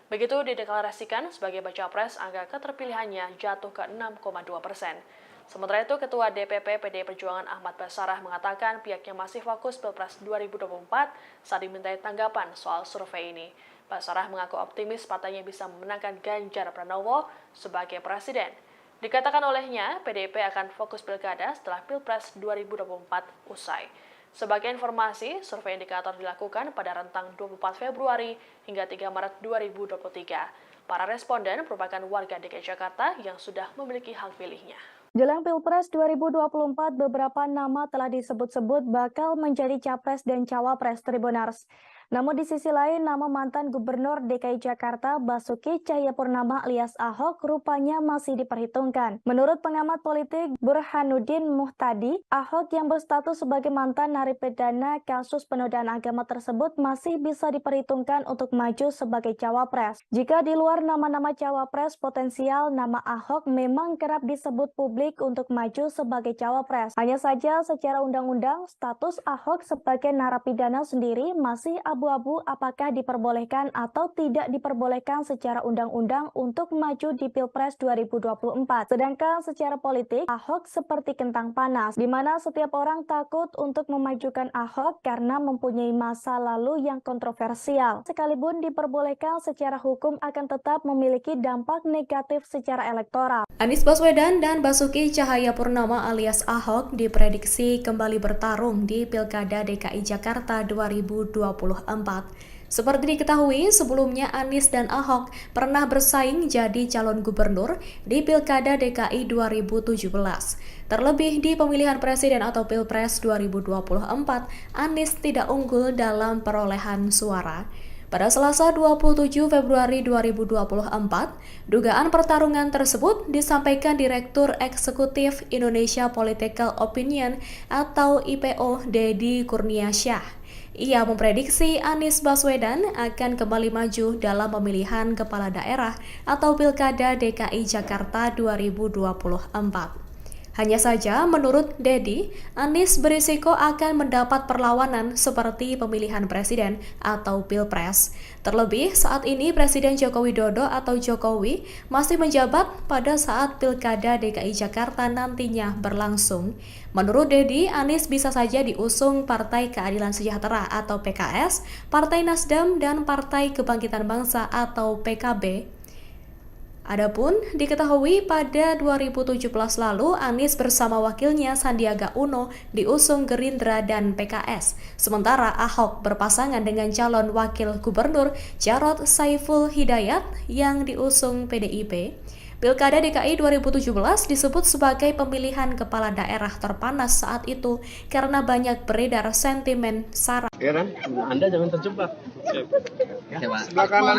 S2: Begitu dideklarasikan sebagai baca pres, angka keterpilihannya jatuh ke 6,2%. Sementara itu, Ketua DPP PDI Perjuangan Ahmad Basarah mengatakan pihaknya masih fokus Pilpres 2024 saat dimintai tanggapan soal survei ini. Basarah mengaku optimis partainya bisa memenangkan Ganjar Pranowo sebagai presiden. Dikatakan olehnya, PDIP akan fokus pilkada setelah Pilpres 2024 usai. Sebagai informasi, survei indikator dilakukan pada rentang 24 Februari hingga 3 Maret 2023. Para responden merupakan warga DKI Jakarta yang sudah memiliki hak pilihnya.
S1: Jelang Pilpres 2024, beberapa nama telah disebut-sebut bakal menjadi capres dan cawapres Tribuners. Namun di sisi lain, nama mantan Gubernur DKI Jakarta Basuki Cahayapurnama alias Ahok rupanya masih diperhitungkan. Menurut pengamat politik Burhanuddin Muhtadi, Ahok yang berstatus sebagai mantan narapidana kasus penodaan agama tersebut masih bisa diperhitungkan untuk maju sebagai cawapres. Jika di luar nama-nama cawapres potensial, nama Ahok memang kerap disebut publik untuk maju sebagai cawapres. Hanya saja secara undang-undang, status Ahok sebagai narapidana sendiri masih abu-abu apakah diperbolehkan atau tidak diperbolehkan secara undang-undang untuk maju di Pilpres 2024. Sedangkan secara politik, Ahok seperti kentang panas, di mana setiap orang takut untuk memajukan Ahok karena mempunyai masa lalu yang kontroversial. Sekalipun diperbolehkan secara hukum akan tetap memiliki dampak negatif secara elektoral.
S3: Anies Baswedan dan Basuki Cahayapurnama alias Ahok diprediksi kembali bertarung di Pilkada DKI Jakarta 2024. Seperti diketahui, sebelumnya Anies dan Ahok pernah bersaing jadi calon gubernur di Pilkada DKI 2017. Terlebih di pemilihan presiden atau Pilpres 2024, Anies tidak unggul dalam perolehan suara. Pada Selasa 27 Februari 2024, dugaan pertarungan tersebut disampaikan Direktur Eksekutif Indonesia Political Opinion atau IPO Deddy Kurniasyah. Ia memprediksi Anies Baswedan akan kembali maju dalam pemilihan kepala daerah atau Pilkada DKI Jakarta 2024. Hanya saja, menurut Deddy, Anies berisiko akan mendapat perlawanan seperti pemilihan presiden atau Pilpres. Terlebih, saat ini Presiden Joko Widodo atau Jokowi masih menjabat pada saat Pilkada DKI Jakarta nantinya berlangsung. Menurut Deddy, Anies bisa saja diusung Partai Keadilan Sejahtera atau PKS, Partai Nasdem, dan Partai Kebangkitan Bangsa atau PKB. Adapun diketahui pada 2017 lalu Anies bersama wakilnya Sandiaga Uno diusung Gerindra dan PKS. Sementara Ahok berpasangan dengan calon wakil gubernur Jarod Saiful Hidayat yang diusung PDIP. Pilkada DKI 2017 disebut sebagai pemilihan kepala daerah terpanas saat itu karena banyak beredar sentimen sara.
S4: Ya kan? Anda jangan terjebak.
S5: Sebelah kanan.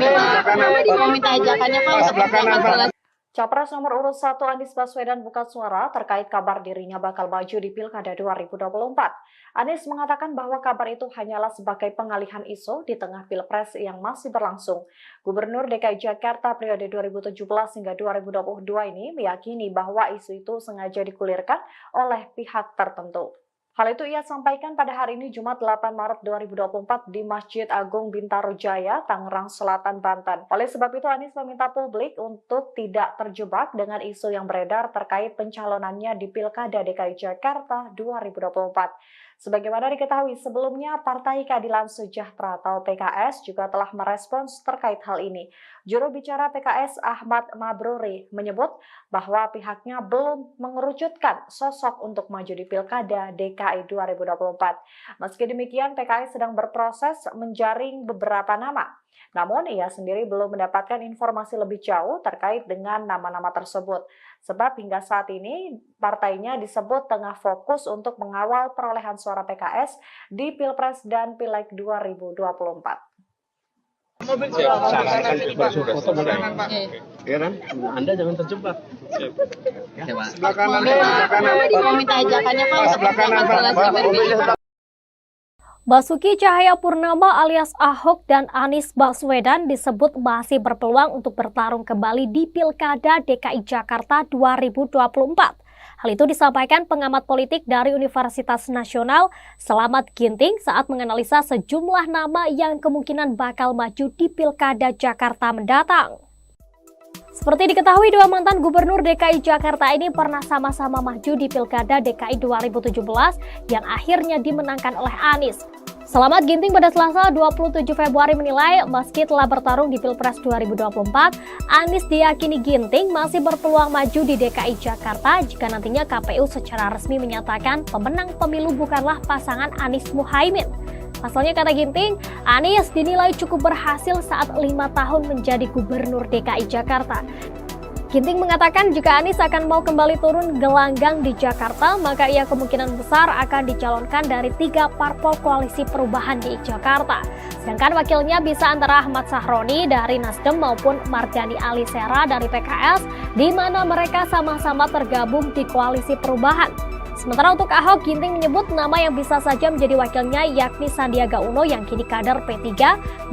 S5: Mau minta ajakannya Pak.
S4: Sebelah kanan.
S6: Capres nomor urut 1 Anies Baswedan buka suara terkait kabar dirinya bakal maju di Pilkada 2024. Anies mengatakan bahwa kabar itu hanyalah sebagai pengalihan isu di tengah Pilpres yang masih berlangsung. Gubernur DKI Jakarta periode 2017 hingga 2022 ini meyakini bahwa isu itu sengaja digulirkan oleh pihak tertentu. Hal itu ia sampaikan pada hari ini Jumat 8 Maret 2024 di Masjid Agung Bintaro Jaya, Tangerang Selatan, Banten. Oleh sebab itu Anies meminta publik untuk tidak terjebak dengan isu yang beredar terkait pencalonannya di Pilkada DKI Jakarta 2024. Sebagaimana diketahui sebelumnya, Partai Keadilan Sejahtera atau PKS juga telah merespons terkait hal ini. Juru bicara PKS Ahmad Mabruri menyebut bahwa pihaknya belum mengerucutkan sosok untuk maju di Pilkada DKI 2024. Meski demikian, PKS sedang berproses menjaring beberapa nama. Namun, ia sendiri belum mendapatkan informasi lebih jauh terkait dengan nama-nama tersebut. Sebab hingga saat ini, partainya disebut tengah fokus untuk mengawal perolehan suara PKS di Pilpres dan Pileg 2024.
S4: Sarankan foto Pak. Ya kan? Anda jangan terjebak. Sebelah kanan.
S5: Mau minta ajakannya Pak.
S4: Sebelah kanan.
S7: Basuki Cahayapurnama alias Ahok dan Anies Baswedan disebut masih berpeluang untuk bertarung kembali di Pilkada DKI Jakarta 2024. Hal itu disampaikan pengamat politik dari Universitas Nasional Slamet Ginting saat menganalisa sejumlah nama yang kemungkinan bakal maju di Pilkada Jakarta mendatang. Seperti diketahui, dua mantan gubernur DKI Jakarta ini pernah sama-sama maju di Pilkada DKI 2017 yang akhirnya dimenangkan oleh Anies. Slamet Ginting pada Selasa 27 Februari menilai meski telah bertarung di Pilpres 2024, Anies diyakini Ginting masih berpeluang maju di DKI Jakarta jika nantinya KPU secara resmi menyatakan pemenang pemilu bukanlah pasangan Anies Muhaimin. Pasalnya, kata Ginting, Anies dinilai cukup berhasil saat 5 tahun menjadi gubernur DKI Jakarta. Ginting mengatakan jika Anies akan mau kembali turun gelanggang di Jakarta, maka ia kemungkinan besar akan dicalonkan dari 3 parpol koalisi perubahan di Jakarta. Sedangkan wakilnya bisa antara Ahmad Sahroni dari Nasdem maupun Mardhani Alisera dari PKS, di mana mereka sama-sama tergabung di koalisi perubahan. Sementara untuk Ahok, Ginting menyebut nama yang bisa saja menjadi wakilnya yakni Sandiaga Uno yang kini kader P3,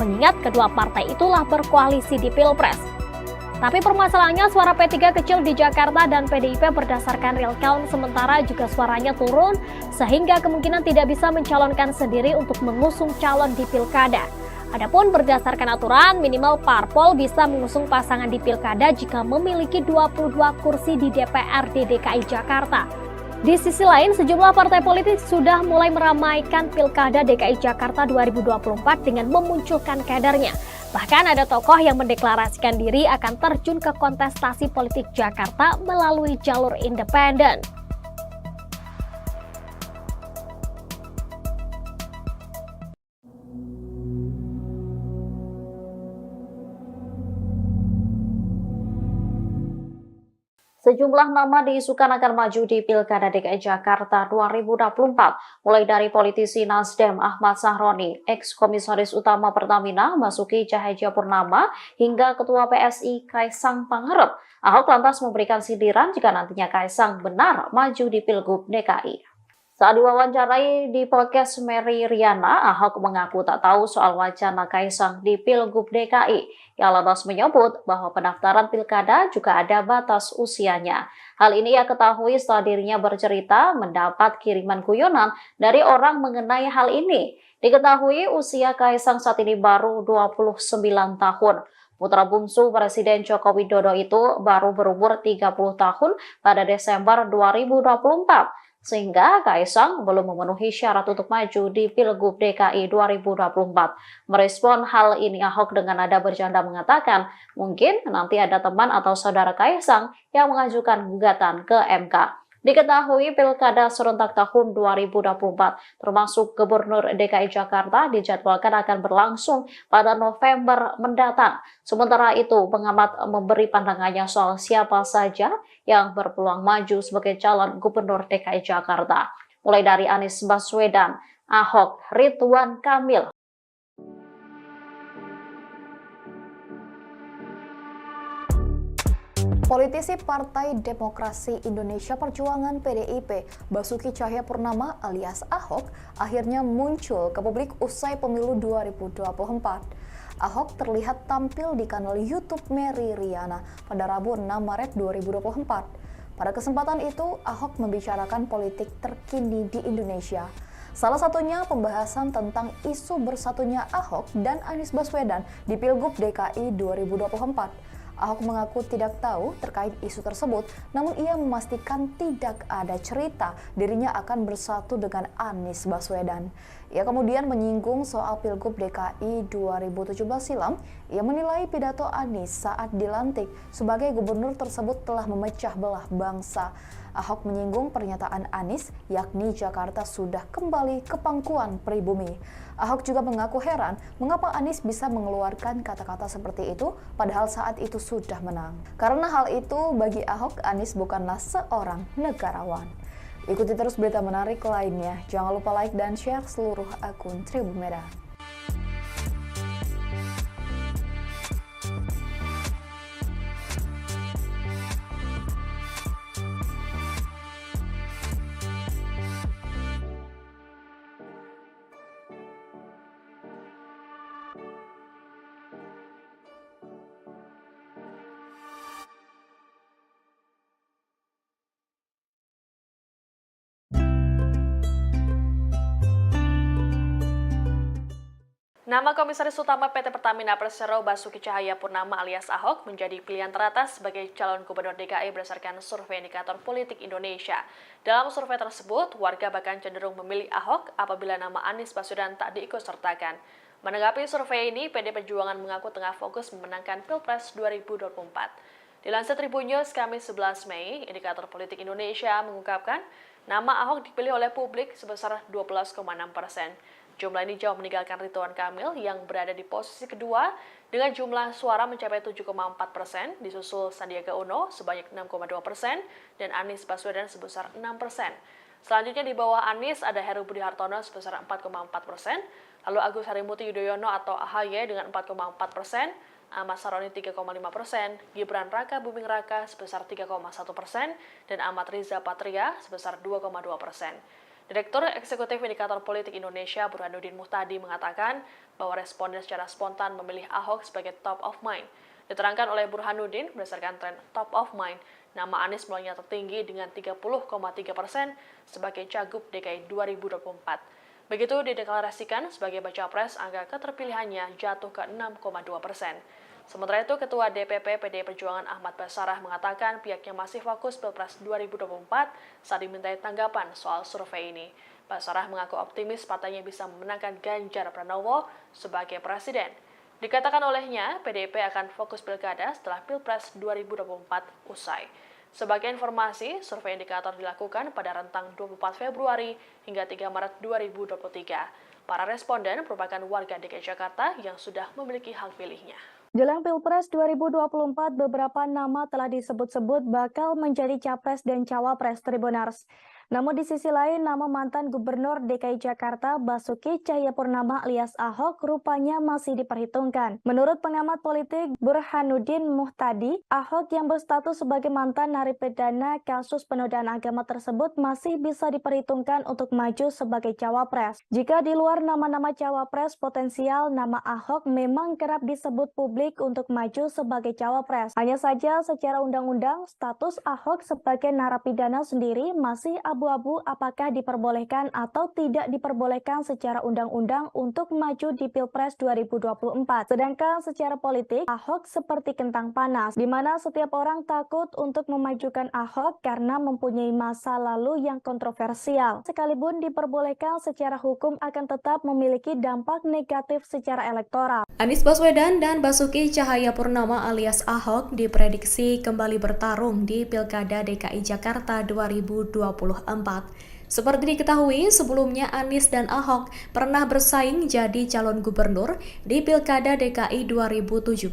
S7: mengingat kedua partai itulah berkoalisi di Pilpres. Tapi permasalahannya suara P3 kecil di Jakarta dan PDIP berdasarkan real count sementara juga suaranya turun sehingga kemungkinan tidak bisa mencalonkan sendiri untuk mengusung calon di Pilkada. Adapun berdasarkan aturan minimal parpol bisa mengusung pasangan di Pilkada jika memiliki 22 kursi di DPRD DKI Jakarta. Di sisi lain, sejumlah partai politik sudah mulai meramaikan Pilkada DKI Jakarta 2024 dengan memunculkan kadernya. Bahkan ada tokoh yang mendeklarasikan diri akan terjun ke kontestasi politik Jakarta melalui jalur independen.
S6: Sejumlah nama diisukan akan maju di Pilkada DKI Jakarta 2024, mulai dari politisi Nasdem Ahmad Sahroni, ex-komisaris utama Pertamina Basuki Cahayapurnama, hingga Ketua PSI Kaisang Pangarep. Ahok lantas memberikan sindiran jika nantinya Kaisang benar maju di Pilgub DKI. Saat diwawancarai di podcast Mary Riana, Ahok mengaku tak tahu soal wacana Kaisang di Pilgub DKI. Ia lantas menyebut bahwa pendaftaran pilkada juga ada batas usianya. Hal ini ia ketahui setelah dirinya bercerita mendapat kiriman guyonan dari orang mengenai hal ini. Diketahui usia Kaisang saat ini baru 29 tahun. Putra bungsu Presiden Joko Widodo itu baru berumur 30 tahun pada Desember 2024. Sehingga Kaisang belum memenuhi syarat untuk maju di Pilgub DKI 2024. Merespon hal ini, Ahok dengan nada bercanda mengatakan, mungkin nanti ada teman atau saudara Kaisang yang mengajukan gugatan ke MK. Diketahui Pilkada serentak tahun 2024, termasuk Gubernur DKI Jakarta, dijadwalkan akan berlangsung pada November mendatang. Sementara itu, pengamat memberi pandangannya soal siapa saja yang berpeluang maju sebagai calon Gubernur DKI Jakarta. Mulai dari Anies Baswedan, Ahok, Ridwan Kamil.
S8: Politisi Partai Demokrasi Indonesia Perjuangan PDIP, Basuki Cahayapurnama alias Ahok, akhirnya muncul ke publik usai pemilu 2024. Ahok terlihat tampil di kanal YouTube Mary Riana pada Rabu 6 Maret 2024. Pada kesempatan itu, Ahok membicarakan politik terkini di Indonesia. Salah satunya pembahasan tentang isu bersatunya Ahok dan Anies Baswedan di Pilgub DKI 2024. Ahok mengaku tidak tahu terkait isu tersebut, namun ia memastikan tidak ada cerita dirinya akan bersatu dengan Anies Baswedan. Ia kemudian menyinggung soal Pilgub DKI 2017 silam. Ia menilai pidato Anies saat dilantik sebagai gubernur tersebut telah memecah belah bangsa. Ahok menyinggung pernyataan Anies, yakni Jakarta sudah kembali ke pangkuan pribumi. Ahok juga mengaku heran mengapa Anies bisa mengeluarkan kata-kata seperti itu padahal saat itu sudah menang. Karena hal itu bagi Ahok, Anies bukanlah seorang negarawan. Ikuti terus berita menarik lainnya. Jangan lupa like dan share seluruh akun Tribun Medan.
S2: Nama Komisaris Utama PT Pertamina Persero Basuki Cahayapurnama alias Ahok menjadi pilihan teratas sebagai calon Gubernur DKI berdasarkan survei indikator politik Indonesia. Dalam survei tersebut, warga bahkan cenderung memilih Ahok apabila nama Anies Baswedan tak diikutsertakan. Menanggapi survei ini, PD Perjuangan mengaku tengah fokus memenangkan Pilpres 2024. Dilansir Tribun News Kamis 11 Mei, indikator politik Indonesia mengungkapkan nama Ahok dipilih oleh publik sebesar 12,6%. Jumlah ini jauh meninggalkan Ridwan Kamil yang berada di posisi kedua dengan jumlah suara mencapai 7,4%, disusul Sandiaga Uno sebanyak 6,2% dan Anies Baswedan sebesar 6%. Selanjutnya di bawah Anies ada Heru Budi Hartono sebesar 4,4%, lalu Agus Harimurti Yudhoyono atau AHY dengan 4,4%, Ahmad Saroni 3,5%, Gibran Raka Buming Raka sebesar 3,1%, dan Ahmad Riza Patria sebesar 2,2%. Direktur Eksekutif Indikator Politik Indonesia Burhanuddin Muhtadi mengatakan bahwa responden secara spontan memilih Ahok sebagai top of mind. Diterangkan oleh Burhanuddin berdasarkan tren top of mind, nama Anies mulainya tertinggi dengan 30,3% sebagai Cagup DKI 2024. Begitu dideklarasikan sebagai baca pres, angka keterpilihannya jatuh ke 6,2%. Sementara itu, Ketua DPP PDI Perjuangan Ahmad Basarah mengatakan pihaknya masih fokus Pilpres 2024 saat dimintai tanggapan soal survei ini. Basarah mengaku optimis partainya bisa memenangkan Ganjar Pranowo sebagai presiden. Dikatakan olehnya, PDIP akan fokus pilkada setelah Pilpres 2024 usai. Sebagai informasi, survei indikator dilakukan pada rentang 24 Februari hingga 3 Maret 2023. Para responden merupakan warga DKI Jakarta yang sudah memiliki hak pilihnya.
S1: Jelang Pilpres 2024, beberapa nama telah disebut-sebut bakal menjadi capres dan cawapres Tribunars. Namun di sisi lain, nama mantan Gubernur DKI Jakarta Basuki Cahayapurnama alias Ahok rupanya masih diperhitungkan. Menurut pengamat politik Burhanuddin Muhtadi, Ahok yang berstatus sebagai mantan narapidana kasus penodaan agama tersebut masih bisa diperhitungkan untuk maju sebagai cawapres. Jika di luar nama-nama cawapres potensial, nama Ahok memang kerap disebut publik untuk maju sebagai cawapres. Hanya saja secara undang-undang, status Ahok sebagai narapidana sendiri masih abu-abu apakah diperbolehkan atau tidak diperbolehkan secara undang-undang untuk maju di Pilpres 2024. Sedangkan secara politik, Ahok seperti kentang panas, di mana setiap orang takut untuk memajukan Ahok karena mempunyai masa lalu yang kontroversial. Sekalipun diperbolehkan secara hukum akan tetap memiliki dampak negatif secara elektoral.
S3: Anies Baswedan dan Basuki Cahayapurnama alias Ahok diprediksi kembali bertarung di Pilkada DKI Jakarta 2024. Seperti diketahui, sebelumnya Anies dan Ahok pernah bersaing jadi calon gubernur di Pilkada DKI 2017.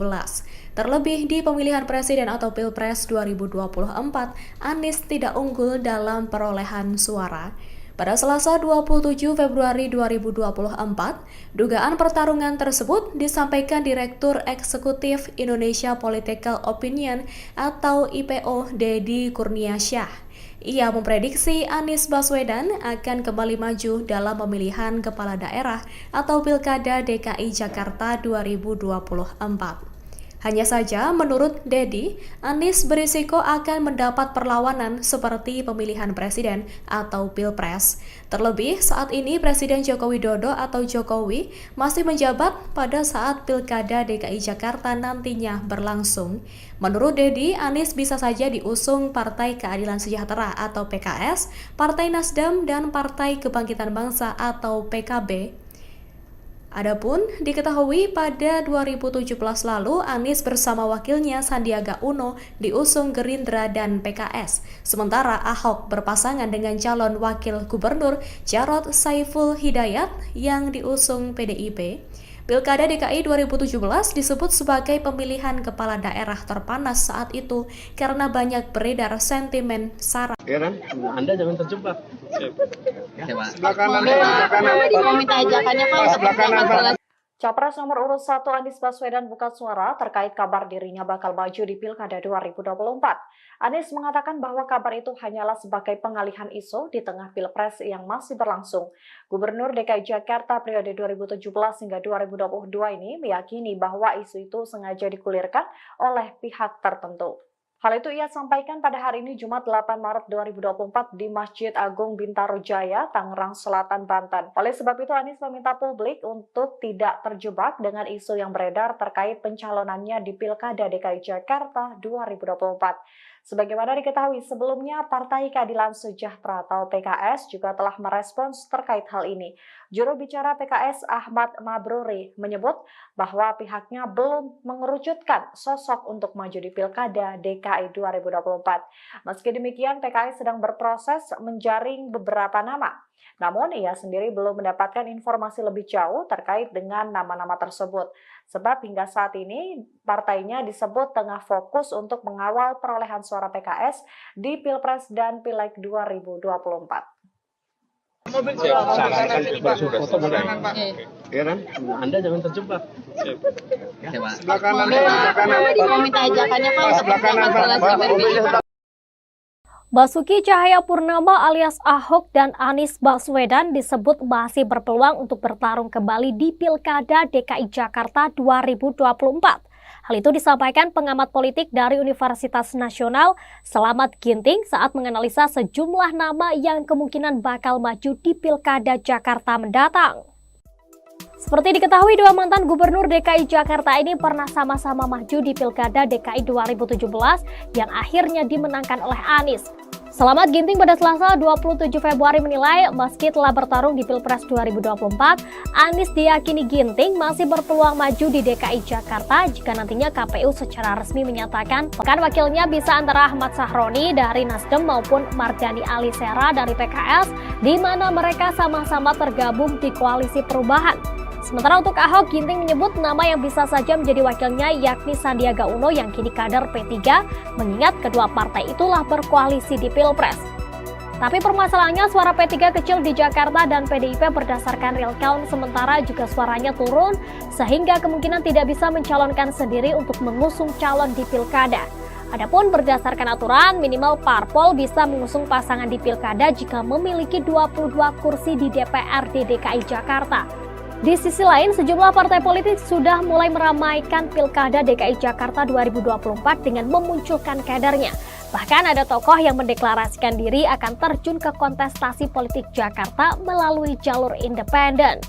S3: Terlebih di pemilihan presiden atau Pilpres 2024, Anies tidak unggul dalam perolehan suara. Pada Selasa 27 Februari 2024, dugaan pertarungan tersebut disampaikan Direktur Eksekutif Indonesia Political Opinion atau IPO Deddy Kurniasyah. Ia memprediksi Anies Baswedan akan kembali maju dalam pemilihan kepala daerah atau Pilkada DKI Jakarta 2024. Hanya saja, menurut Deddy, Anies berisiko akan mendapat perlawanan seperti pemilihan presiden atau Pilpres. Terlebih, saat ini Presiden Joko Widodo atau Jokowi masih menjabat pada saat Pilkada DKI Jakarta nantinya berlangsung. Menurut Deddy, Anies bisa saja diusung Partai Keadilan Sejahtera atau PKS, Partai Nasdem, dan Partai Kebangkitan Bangsa atau PKB. Adapun diketahui pada 2017 lalu Anies bersama wakilnya Sandiaga Uno diusung Gerindra dan PKS. Sementara Ahok berpasangan dengan calon wakil gubernur Jarod Saiful Hidayat yang diusung PDIP. Pilkada DKI 2017 disebut sebagai pemilihan kepala daerah terpanas saat itu karena banyak beredar sentimen sara.
S4: Ya kan? Anda jangan terjebak.
S5: Sebelah kanan. Mau minta ajakannya Pak.
S4: Sebelah kanan, Pak.
S6: Capres nomor urut 1 Anies Baswedan buka suara terkait kabar dirinya bakal maju di Pilkada 2024. Anies mengatakan bahwa kabar itu hanyalah sebagai pengalihan isu di tengah Pilpres yang masih berlangsung. Gubernur DKI Jakarta periode 2017 hingga 2022 ini meyakini bahwa isu itu sengaja digulirkan oleh pihak tertentu. Hal itu ia sampaikan pada hari ini Jumat 8 Maret 2024 di Masjid Agung Bintaro Jaya, Tangerang Selatan, Banten. Oleh sebab itu Anies meminta publik untuk tidak terjebak dengan isu yang beredar terkait pencalonannya di Pilkada DKI Jakarta 2024. Sebagaimana diketahui sebelumnya, Partai Keadilan Sejahtera atau PKS juga telah merespons terkait hal ini. Juru bicara PKS Ahmad Mabruri menyebut bahwa pihaknya belum mengerucutkan sosok untuk maju di Pilkada DKI DKI 2024. Meski demikian, PKS sedang berproses menjaring beberapa nama. Namun, ia sendiri belum mendapatkan informasi lebih jauh terkait dengan nama-nama tersebut. Sebab hingga saat ini, partainya disebut tengah fokus untuk mengawal perolehan suara PKS di Pilpres dan Pileg 2024.
S4: Sarankan sudah selesai. Ya kan? Anda jangan terjebak.
S5: Sebelah kanan, sebelah kanan. Mau minta ajakannya Pak untuk evaluasi.
S7: Basuki Cahayapurnama alias Ahok dan Anies Baswedan disebut masih berpeluang untuk bertarung kembali di Pilkada DKI Jakarta 2024. Hal itu disampaikan pengamat politik dari Universitas Nasional Slamet Ginting saat menganalisa sejumlah nama yang kemungkinan bakal maju di Pilkada Jakarta mendatang. Seperti diketahui, dua mantan gubernur DKI Jakarta ini pernah sama-sama maju di Pilkada DKI 2017 yang akhirnya dimenangkan oleh Anies. Slamet Ginting pada Selasa 27 Februari menilai meski telah bertarung di Pilpres 2024, Anies diyakini Ginting masih berpeluang maju di DKI Jakarta jika nantinya KPU secara resmi menyatakan pekan wakilnya bisa antara Ahmad Sahroni dari Nasdem maupun Mardhani Alisera dari PKS, di mana mereka sama-sama tergabung di Koalisi Perubahan. Sementara untuk Ahok, Ginting menyebut nama yang bisa saja menjadi wakilnya yakni Sandiaga Uno yang kini kader P3, mengingat kedua partai itulah berkoalisi di Pilpres. Tapi permasalahannya suara P3 kecil di Jakarta dan PDIP berdasarkan real count sementara juga suaranya turun, sehingga kemungkinan tidak bisa mencalonkan sendiri untuk mengusung calon di Pilkada. Adapun berdasarkan aturan, minimal parpol bisa mengusung pasangan di Pilkada jika memiliki 22 kursi di DPRD DKI Jakarta. Di sisi lain, sejumlah partai politik sudah mulai meramaikan Pilkada DKI Jakarta 2024 dengan memunculkan kadernya. Bahkan ada tokoh yang mendeklarasikan diri akan terjun ke kontestasi politik Jakarta melalui jalur independen.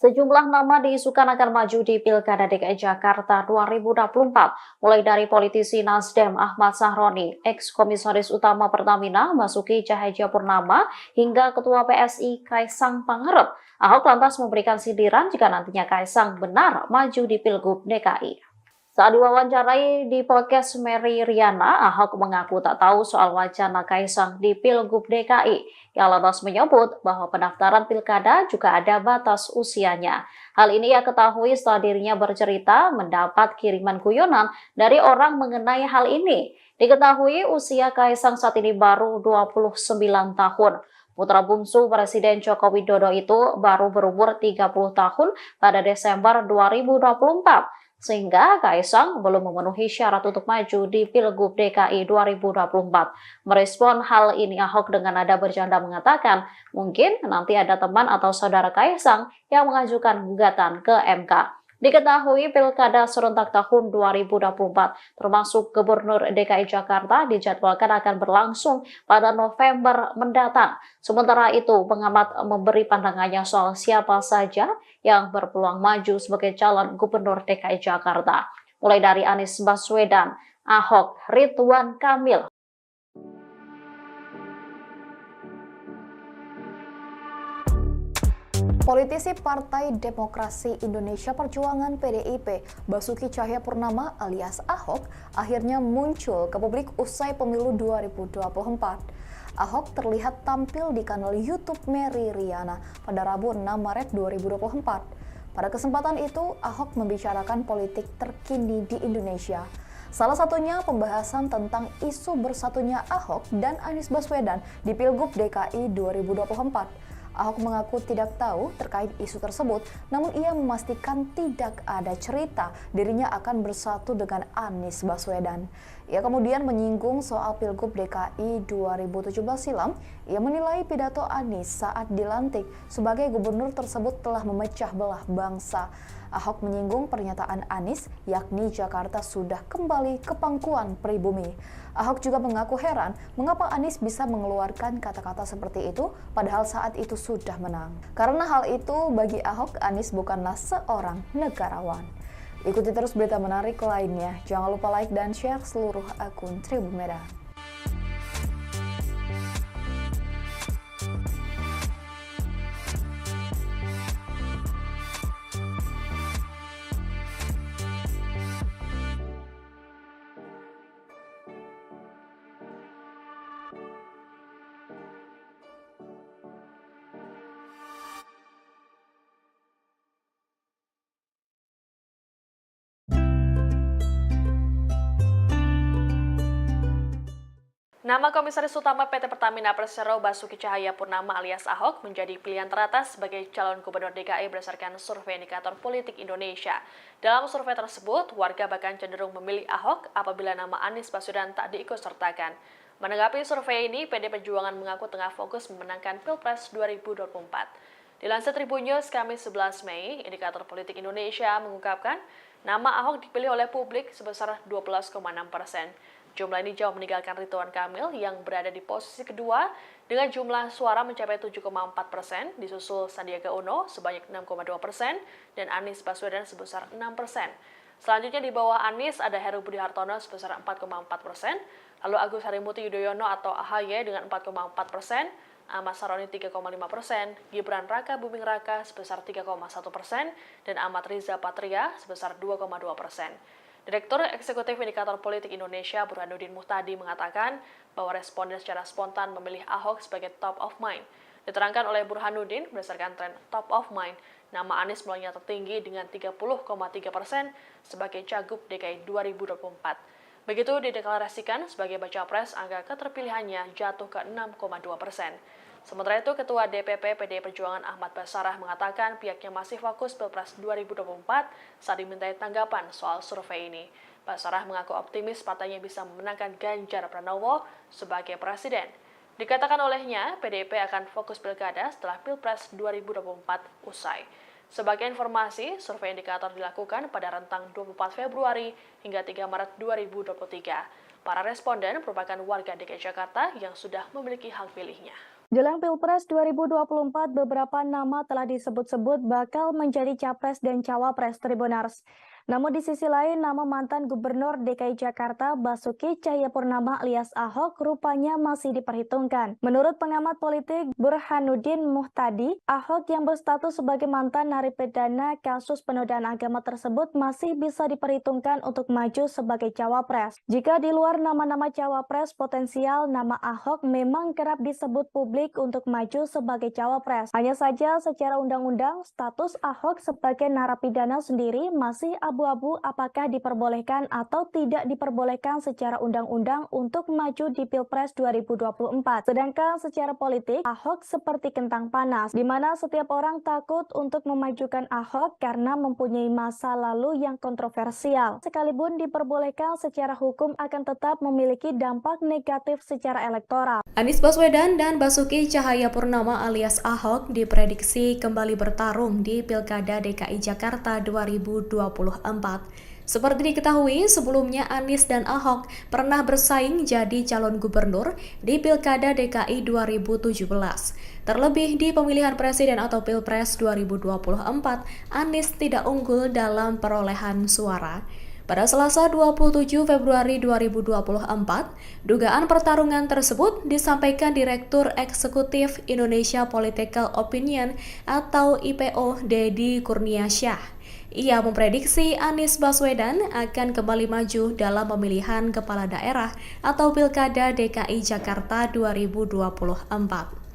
S6: Sejumlah nama diisukan akan maju di Pilkada DKI Jakarta 2024, mulai dari politisi Nasdem Ahmad Sahroni, ex-komisaris utama Pertamina Basuki Cahayapurnama, hingga Ketua PSI Kaisang Pangarep. Ahok lantas memberikan sindiran jika nantinya Kaisang benar maju di Pilgub DKI. Saat diwawancarai di podcast Mary Riana, Ahok mengaku tak tahu soal wacana Kaisang di Pilgub DKI. Ia lantas menyebut bahwa pendaftaran pilkada juga ada batas usianya. Hal ini ia ketahui setelah dirinya bercerita mendapat kiriman guyonan dari orang mengenai hal ini. Diketahui usia Kaisang saat ini baru 29 tahun. Putra bungsu Presiden Joko Widodo itu baru berumur 30 tahun pada Desember 2024. Sehingga Kaisang belum memenuhi syarat untuk maju di Pilgub DKI 2024. Merespon hal ini, Ahok dengan nada bercanda mengatakan, mungkin nanti ada teman atau saudara Kaisang yang mengajukan gugatan ke MK. Diketahui Pilkada serentak tahun 2024 termasuk Gubernur DKI Jakarta dijadwalkan akan berlangsung pada November mendatang. Sementara itu, pengamat memberi pandangannya soal siapa saja yang berpeluang maju sebagai calon Gubernur DKI Jakarta. Mulai dari Anies Baswedan, Ahok, Ridwan Kamil.
S8: Politisi Partai Demokrasi Indonesia Perjuangan PDIP, Basuki Cahayapurnama alias Ahok, akhirnya muncul ke publik usai pemilu 2024. Ahok terlihat tampil di kanal YouTube Mary Riana pada Rabu 6 Maret 2024. Pada kesempatan itu, Ahok membicarakan politik terkini di Indonesia. Salah satunya pembahasan tentang isu bersatunya Ahok dan Anies Baswedan di Pilgub DKI 2024. Ahok mengaku tidak tahu terkait isu tersebut, namun ia memastikan tidak ada cerita dirinya akan bersatu dengan Anies Baswedan. Ia kemudian menyinggung soal Pilgub DKI 2017 silam. Ia menilai pidato Anies saat dilantik sebagai gubernur tersebut telah memecah belah bangsa. Ahok menyinggung pernyataan Anies, yakni Jakarta sudah kembali ke pangkuan pribumi. Ahok juga mengaku heran mengapa Anies bisa mengeluarkan kata-kata seperti itu padahal saat itu sudah menang. Karena hal itu bagi Ahok, Anies bukanlah seorang negarawan. Ikuti terus berita menarik lainnya. Jangan lupa like dan share seluruh akun Tribun Medan.
S2: Nama Komisaris Utama PT Pertamina Persero Basuki Cahayapurnama alias Ahok menjadi pilihan teratas sebagai calon gubernur DKI berdasarkan survei indikator politik Indonesia. Dalam survei tersebut, warga bahkan cenderung memilih Ahok apabila nama Anies Baswedan tak diikutsertakan. Menanggapi survei ini, PD Perjuangan mengaku tengah fokus memenangkan Pilpres 2024. Dilansir Tribun News Kamis 11 Mei, indikator politik Indonesia mengungkapkan nama Ahok dipilih oleh publik sebesar 12,6%. Jumlah ini jauh meninggalkan Ridwan Kamil yang berada di posisi kedua dengan jumlah suara mencapai 7,4%, disusul Sandiaga Uno sebanyak 6,2% dan Anies Baswedan sebesar 6%. Selanjutnya di bawah Anies ada Heru Budi Hartono sebesar 4,4%, lalu Agus Harimurti Yudhoyono atau AHY dengan 4,4%, Ahmad Saroni 3,5%, Gibran Raka Buming Raka sebesar 3,1%, dan Ahmad Riza Patria sebesar 2,2%. Direktur Eksekutif Indikator Politik Indonesia Burhanuddin Muhtadi mengatakan bahwa responden secara spontan memilih Ahok sebagai top of mind. Diterangkan oleh Burhanuddin berdasarkan tren top of mind, nama Anies mulainya tertinggi dengan 30,3% sebagai Cagup DKI 2024. Begitu dideklarasikan sebagai baca pres, angka keterpilihannya jatuh ke 6,2%. Sementara itu, Ketua DPP PDI Perjuangan Ahmad Basarah mengatakan pihaknya masih fokus Pilpres 2024 saat dimintai tanggapan soal survei ini. Basarah mengaku optimis partainya bisa memenangkan Ganjar Pranowo sebagai presiden. Dikatakan olehnya, PDIP akan fokus pilkada setelah Pilpres 2024 usai. Sebagai informasi, survei indikator dilakukan pada rentang 24 Februari hingga 3 Maret 2023. Para responden merupakan warga DKI Jakarta yang sudah memiliki hak pilihnya.
S1: Jelang Pilpres 2024, beberapa nama telah disebut-sebut bakal menjadi capres dan cawapres Tribunars. Namun di sisi lain, nama mantan Gubernur DKI Jakarta Basuki Cahayapurnama alias Ahok rupanya masih diperhitungkan. Menurut pengamat politik Burhanuddin Muhtadi, Ahok yang berstatus sebagai mantan narapidana kasus penodaan agama tersebut masih bisa diperhitungkan untuk maju sebagai cawapres. Jika di luar nama-nama cawapres potensial, nama Ahok memang kerap disebut publik untuk maju sebagai cawapres. Hanya saja secara undang-undang, status Ahok sebagai narapidana sendiri masih abu-abu apakah diperbolehkan atau tidak diperbolehkan secara undang-undang untuk maju di Pilpres 2024. Sedangkan secara politik, Ahok seperti kentang panas, di mana setiap orang takut untuk memajukan Ahok karena mempunyai masa lalu yang kontroversial. Sekalipun diperbolehkan secara hukum akan tetap memiliki dampak negatif secara elektoral.
S3: Anies Baswedan dan Basuki Cahayapurnama alias Ahok diprediksi kembali bertarung di Pilkada DKI Jakarta 2024. Seperti diketahui, sebelumnya Anies dan Ahok pernah bersaing jadi calon gubernur di Pilkada DKI 2017. Terlebih di pemilihan presiden atau Pilpres 2024, Anies tidak unggul dalam perolehan suara. Pada Selasa 27 Februari 2024, dugaan pertarungan tersebut disampaikan Direktur Eksekutif Indonesia Political Opinion atau IPO Deddy Kurniasyah. Ia memprediksi Anies Baswedan akan kembali maju dalam pemilihan kepala daerah atau Pilkada DKI Jakarta 2024.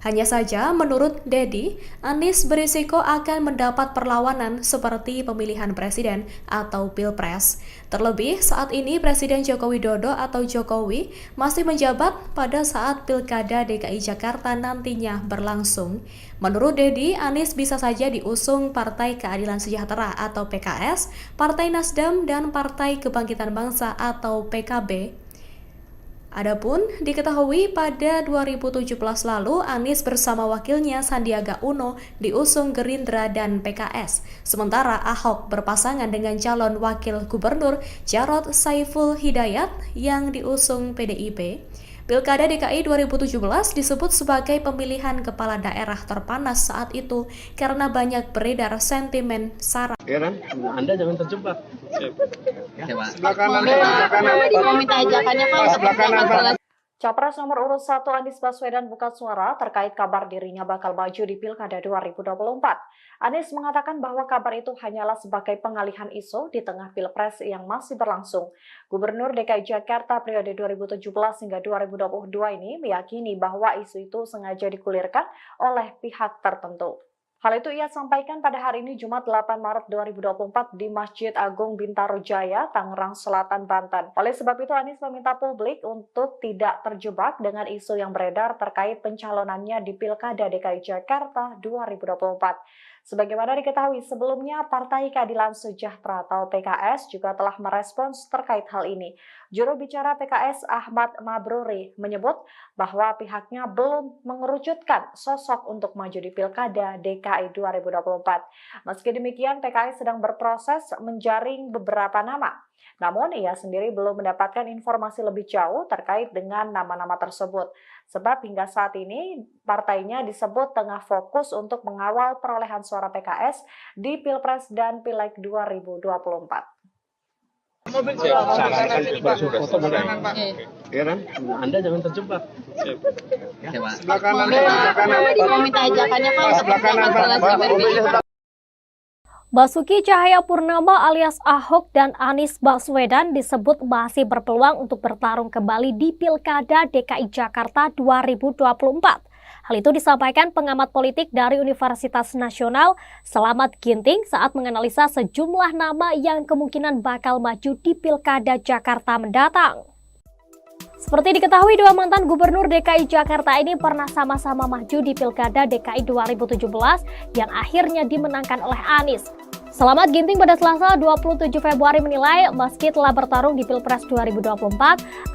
S3: Hanya saja, menurut Deddy, Anies berisiko akan mendapat perlawanan seperti pemilihan presiden atau Pilpres. Terlebih, saat ini Presiden Joko Widodo atau Jokowi masih menjabat pada saat Pilkada DKI Jakarta nantinya berlangsung. Menurut Deddy, Anies bisa saja diusung Partai Keadilan Sejahtera atau PKS, Partai Nasdem, dan Partai Kebangkitan Bangsa atau PKB. Adapun diketahui pada 2017 lalu Anies bersama wakilnya Sandiaga Uno diusung Gerindra dan PKS. Sementara Ahok berpasangan dengan calon wakil gubernur Jarod Saiful Hidayat yang diusung PDIP. Pilkada DKI 2017 disebut sebagai pemilihan kepala daerah terpanas saat itu karena banyak beredar sentimen sara.
S4: Ya kan? Anda jangan terjebak.
S5: Ya, Pak.
S4: Sebelah kanan, sebelah kanan.
S5: Mau minta ajakannya Pak untuk
S4: Sebelah kanan, Pak.
S6: Capres nomor urut 1 Anies Baswedan buka suara terkait kabar dirinya bakal maju di Pilkada 2024. Anies mengatakan bahwa kabar itu hanyalah sebagai pengalihan isu di tengah Pilpres yang masih berlangsung. Gubernur DKI Jakarta periode 2017 hingga 2022 ini meyakini bahwa isu itu sengaja digulirkan oleh pihak tertentu. Hal itu ia sampaikan pada hari ini Jumat 8 Maret 2024 di Masjid Agung Bintaro Jaya, Tangerang Selatan, Banten. Oleh sebab itu Anies meminta publik untuk tidak terjebak dengan isu yang beredar terkait pencalonannya di Pilkada DKI Jakarta 2024. Sebagaimana diketahui sebelumnya, Partai Keadilan Sejahtera atau PKS juga telah merespons terkait hal ini. Juru bicara PKS Ahmad Mabruri menyebut bahwa pihaknya belum mengerucutkan sosok untuk maju di Pilkada DKI 2024. Meski demikian, PKS sedang berproses menjaring beberapa nama. Namun, ia sendiri belum mendapatkan informasi lebih jauh terkait dengan nama-nama tersebut. Sebab hingga saat ini, partainya disebut tengah fokus untuk mengawal perolehan suara PKS di Pilpres dan Pileg 2024.
S4: Sarankan berfoto benar. Ya kan? Anda jangan terjebak.
S5: Sebelah kanan, sebelah kanan. Mau minta ajakannya Pak.
S4: Sebelah kanan, Pak.
S7: Basuki Cahayapurnama alias Ahok dan Anies Baswedan disebut masih berpeluang untuk bertarung kembali di Pilkada DKI Jakarta 2024. Hal itu disampaikan pengamat politik dari Universitas Nasional Slamet Ginting saat menganalisa sejumlah nama yang kemungkinan bakal maju di Pilkada Jakarta mendatang. Seperti diketahui, dua mantan gubernur DKI Jakarta ini pernah sama-sama maju di Pilkada DKI 2017 yang akhirnya dimenangkan oleh Anies. Slamet Ginting pada Selasa 27 Februari menilai meski telah bertarung di Pilpres 2024,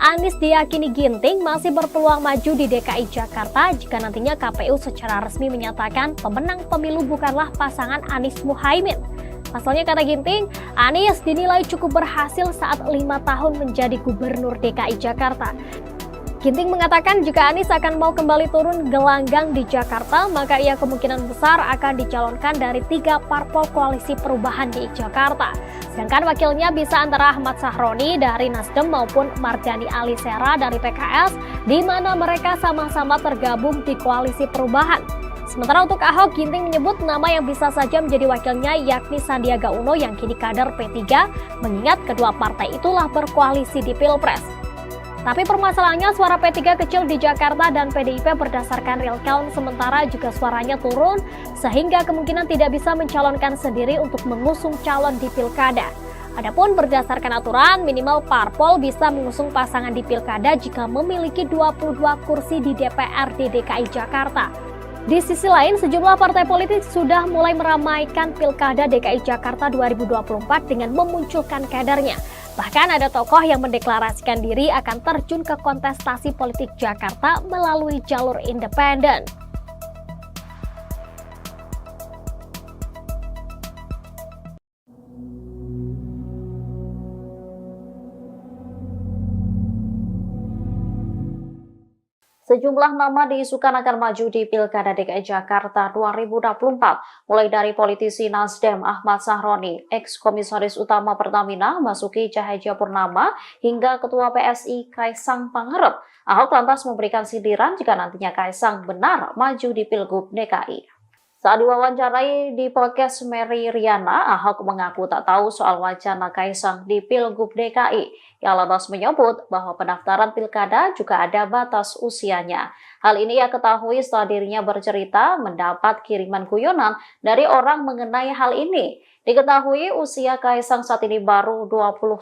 S7: Anies diyakini Ginting masih berpeluang maju di DKI Jakarta jika nantinya KPU secara resmi menyatakan pemenang pemilu bukanlah pasangan Anies Muhaimin. Pasalnya, kata Ginting, Anies dinilai cukup berhasil saat 5 tahun menjadi gubernur DKI Jakarta. Ginting mengatakan jika Anies akan mau kembali turun gelanggang di Jakarta, maka ia kemungkinan besar akan dicalonkan dari 3 parpol koalisi perubahan di Jakarta. Sedangkan wakilnya bisa antara Ahmad Sahroni dari Nasdem maupun Mardhani Alisera dari PKS, di mana mereka sama-sama tergabung di koalisi perubahan. Sementara untuk Ahok, Ginting menyebut nama yang bisa saja menjadi wakilnya yakni Sandiaga Uno yang kini kader P3, mengingat kedua partai itulah berkoalisi di Pilpres. Tapi permasalahannya suara P3 kecil di Jakarta dan PDIP berdasarkan real count sementara juga suaranya turun sehingga kemungkinan tidak bisa mencalonkan sendiri untuk mengusung calon di Pilkada. Adapun berdasarkan aturan minimal parpol bisa mengusung pasangan di Pilkada jika memiliki 22 kursi di DPRD DKI Jakarta. Di sisi lain, sejumlah partai politik sudah mulai meramaikan Pilkada DKI Jakarta 2024 dengan memunculkan kadernya. Bahkan ada tokoh yang mendeklarasikan diri akan terjun ke kontestasi politik Jakarta melalui jalur independen.
S6: Sejumlah nama diisukan akan maju di Pilkada DKI Jakarta 2024, mulai dari politisi Nasdem Ahmad Sahroni, ex-komisaris utama Pertamina Basuki Cahayapurnama, hingga Ketua PSI Kaisang Pangarep. Ahok lantas memberikan sindiran jika nantinya Kaisang benar maju di Pilgub DKI. Saat diwawancarai di podcast Mary Riana, Ahok mengaku tak tahu soal wacana Kaisang di Pilgub DKI. Ia lantas menyebut bahwa pendaftaran pilkada juga ada batas usianya. Hal ini ia ketahui setelah dirinya bercerita mendapat kiriman guyonan dari orang mengenai hal ini. Diketahui usia Kaisang saat ini baru 29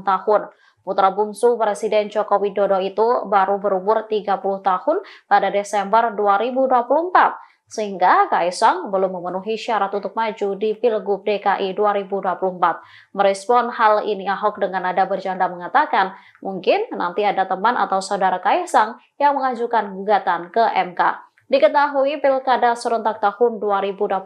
S6: tahun. Putra bungsu Presiden Joko Widodo itu baru berumur 30 tahun pada Desember 2024. Sehingga Kaisang belum memenuhi syarat untuk maju di Pilgub DKI 2024. Merespon hal ini, Ahok dengan nada bercanda mengatakan, mungkin nanti ada teman atau saudara Kaisang yang mengajukan gugatan ke MK. Diketahui Pilkada serentak tahun 2024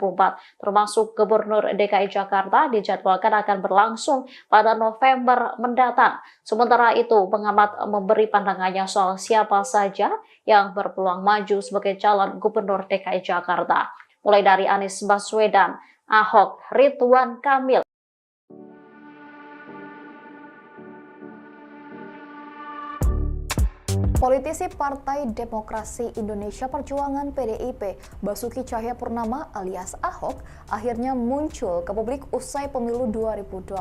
S6: termasuk Gubernur DKI Jakarta dijadwalkan akan berlangsung pada November mendatang. Sementara itu, pengamat memberi pandangannya soal siapa saja yang berpeluang maju sebagai calon Gubernur DKI Jakarta. Mulai dari Anies Baswedan, Ahok, Ridwan Kamil.
S8: Politisi Partai Demokrasi Indonesia Perjuangan PDIP, Basuki Cahayapurnama alias Ahok, akhirnya muncul ke publik usai pemilu 2024.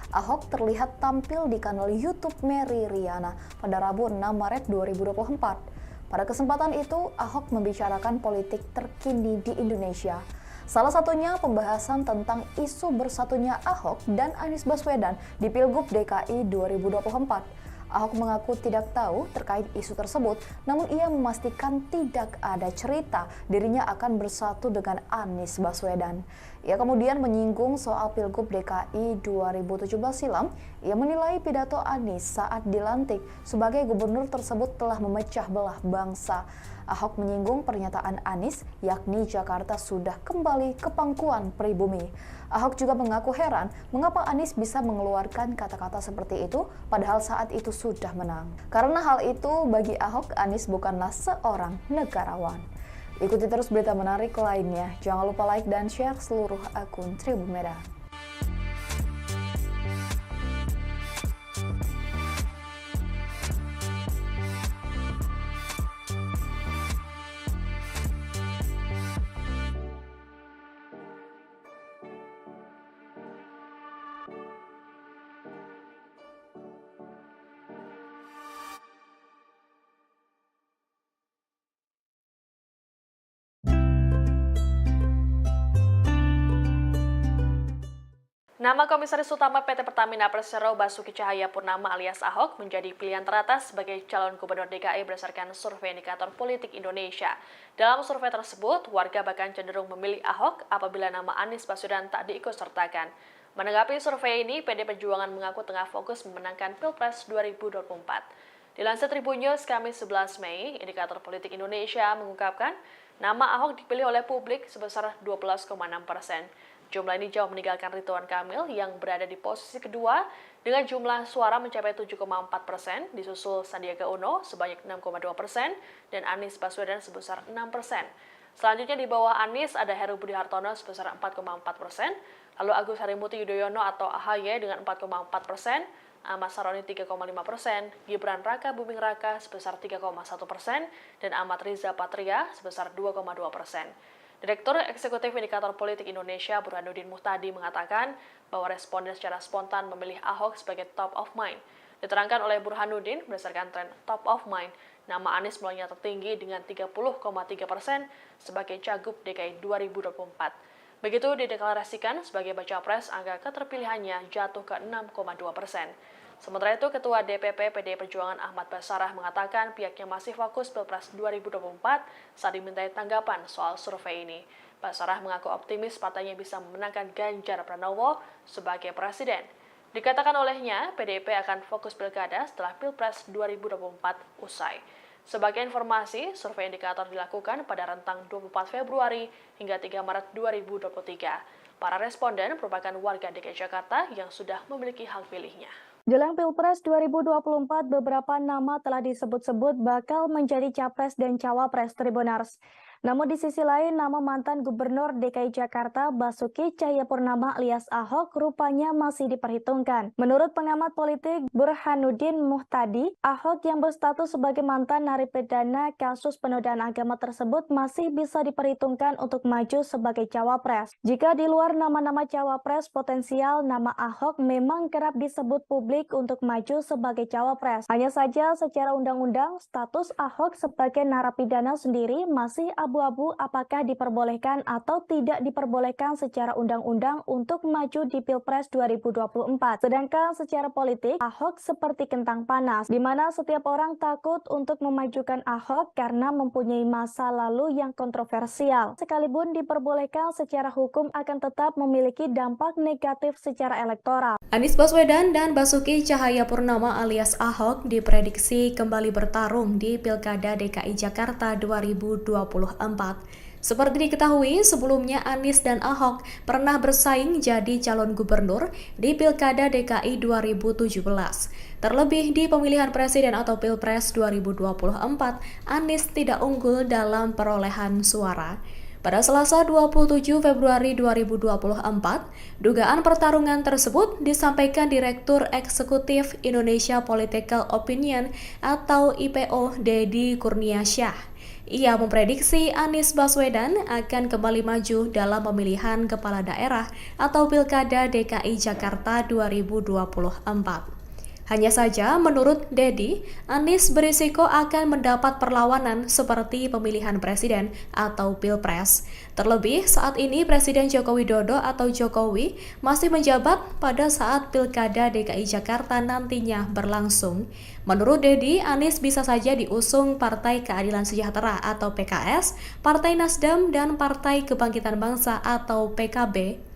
S8: Ahok terlihat tampil di kanal YouTube Mary Riana pada Rabu 6 Maret 2024. Pada kesempatan itu, Ahok membicarakan politik terkini di Indonesia. Salah satunya pembahasan tentang isu bersatunya Ahok dan Anies Baswedan di Pilgub DKI 2024. Ahok mengaku tidak tahu terkait isu tersebut, namun ia memastikan tidak ada cerita dirinya akan bersatu dengan Anies Baswedan. Ia kemudian menyinggung soal Pilgub DKI 2017 silam. Ia menilai pidato Anies saat dilantik sebagai gubernur tersebut telah memecah belah bangsa. Ahok menyinggung pernyataan Anies, yakni Jakarta sudah kembali ke pangkuan pribumi. Ahok juga mengaku heran mengapa Anies bisa mengeluarkan kata-kata seperti itu padahal saat itu sudah menang. Karena hal itu bagi Ahok, Anies bukanlah seorang negarawan. Ikuti terus berita menarik lainnya. Jangan lupa like dan share seluruh akun Tribun Merah.
S2: Nama Komisaris Utama PT Pertamina Persero Basuki Cahayapurnama alias Ahok menjadi pilihan teratas sebagai calon gubernur DKI berdasarkan survei indikator politik Indonesia. Dalam survei tersebut, warga bahkan cenderung memilih Ahok apabila nama Anies Baswedan tak diikutsertakan. Menanggapi survei ini, PD Perjuangan mengaku tengah fokus memenangkan Pilpres 2024. Dilansir Tribun News Kamis 11 Mei, indikator politik Indonesia mengungkapkan nama Ahok dipilih oleh publik sebesar 12,6%. Jumlah ini jauh meninggalkan Ridwan Kamil yang berada di posisi kedua dengan jumlah suara mencapai 7,4%, disusul Sandiaga Uno sebanyak 6,2% dan Anies Baswedan sebesar 6%. Selanjutnya di bawah Anies ada Heru Budi Hartono sebesar 4,4%, lalu Agus Harimurti Yudhoyono atau AHY dengan 4,4%, Ahmad Saroni 3,5%, Gibran Raka Buming Raka sebesar 3,1%, dan Ahmad Riza Patria sebesar 2,2%. Direktur Eksekutif Indikator Politik Indonesia Burhanuddin Muhtadi mengatakan bahwa responden secara spontan memilih Ahok sebagai top of mind. Diterangkan oleh Burhanuddin, berdasarkan tren top of mind, nama Anies mulainya tertinggi dengan 30,3% sebagai Cagup DKI 2024. Begitu dideklarasikan sebagai baca pres, angka keterpilihannya jatuh ke 6,2%. Sementara itu, Ketua DPP PDI Perjuangan Ahmad Basarah mengatakan pihaknya masih fokus Pilpres 2024 saat dimintai tanggapan soal survei ini. Basarah mengaku optimis partainya bisa memenangkan Ganjar Pranowo sebagai presiden. Dikatakan olehnya, PDIP akan fokus pilkada setelah Pilpres 2024 usai. Sebagai informasi, survei indikator dilakukan pada rentang 24 Februari hingga 3 Maret 2023. Para responden merupakan warga DKI Jakarta yang sudah memiliki hak pilihnya.
S1: Jelang Pilpres 2024, beberapa nama telah disebut-sebut bakal menjadi capres dan cawapres Tribunars. Namun di sisi lain, nama mantan Gubernur DKI Jakarta Basuki Cahayapurnama alias Ahok rupanya masih diperhitungkan. Menurut pengamat politik Burhanuddin Muhtadi, Ahok yang berstatus sebagai mantan narapidana kasus penodaan agama tersebut masih bisa diperhitungkan untuk maju sebagai cawapres. Jika di luar nama-nama cawapres potensial, nama Ahok memang kerap disebut publik untuk maju sebagai cawapres. Hanya saja secara undang-undang, status Ahok sebagai narapidana sendiri masih abu-abu apakah diperbolehkan atau tidak diperbolehkan secara undang-undang untuk maju di Pilpres 2024. Sedangkan secara politik, Ahok seperti kentang panas, di mana setiap orang takut untuk memajukan Ahok karena mempunyai masa lalu yang kontroversial. Sekalipun diperbolehkan secara hukum akan tetap memiliki dampak negatif secara elektoral.
S3: Anies Baswedan dan Basuki Cahayapurnama alias Ahok diprediksi kembali bertarung di Pilkada DKI Jakarta 2024. Seperti diketahui, sebelumnya Anies dan Ahok pernah bersaing jadi calon gubernur di Pilkada DKI 2017. Terlebih di pemilihan presiden atau Pilpres 2024, Anies tidak unggul dalam perolehan suara. Pada Selasa 27 Februari 2024, dugaan pertarungan tersebut disampaikan Direktur Eksekutif Indonesia Political Opinion atau IPO Deddy Kurniasyah. Ia memprediksi Anies Baswedan akan kembali maju dalam pemilihan kepala daerah atau Pilkada DKI Jakarta 2024. Hanya saja, menurut Dedi, Anies berisiko akan mendapat perlawanan seperti pemilihan presiden atau pilpres. Terlebih, saat ini Presiden Joko Widodo atau Jokowi masih menjabat pada saat Pilkada DKI Jakarta nantinya berlangsung. Menurut Dedi, Anies bisa saja diusung Partai Keadilan Sejahtera atau PKS, Partai Nasdem, dan Partai Kebangkitan Bangsa atau PKB.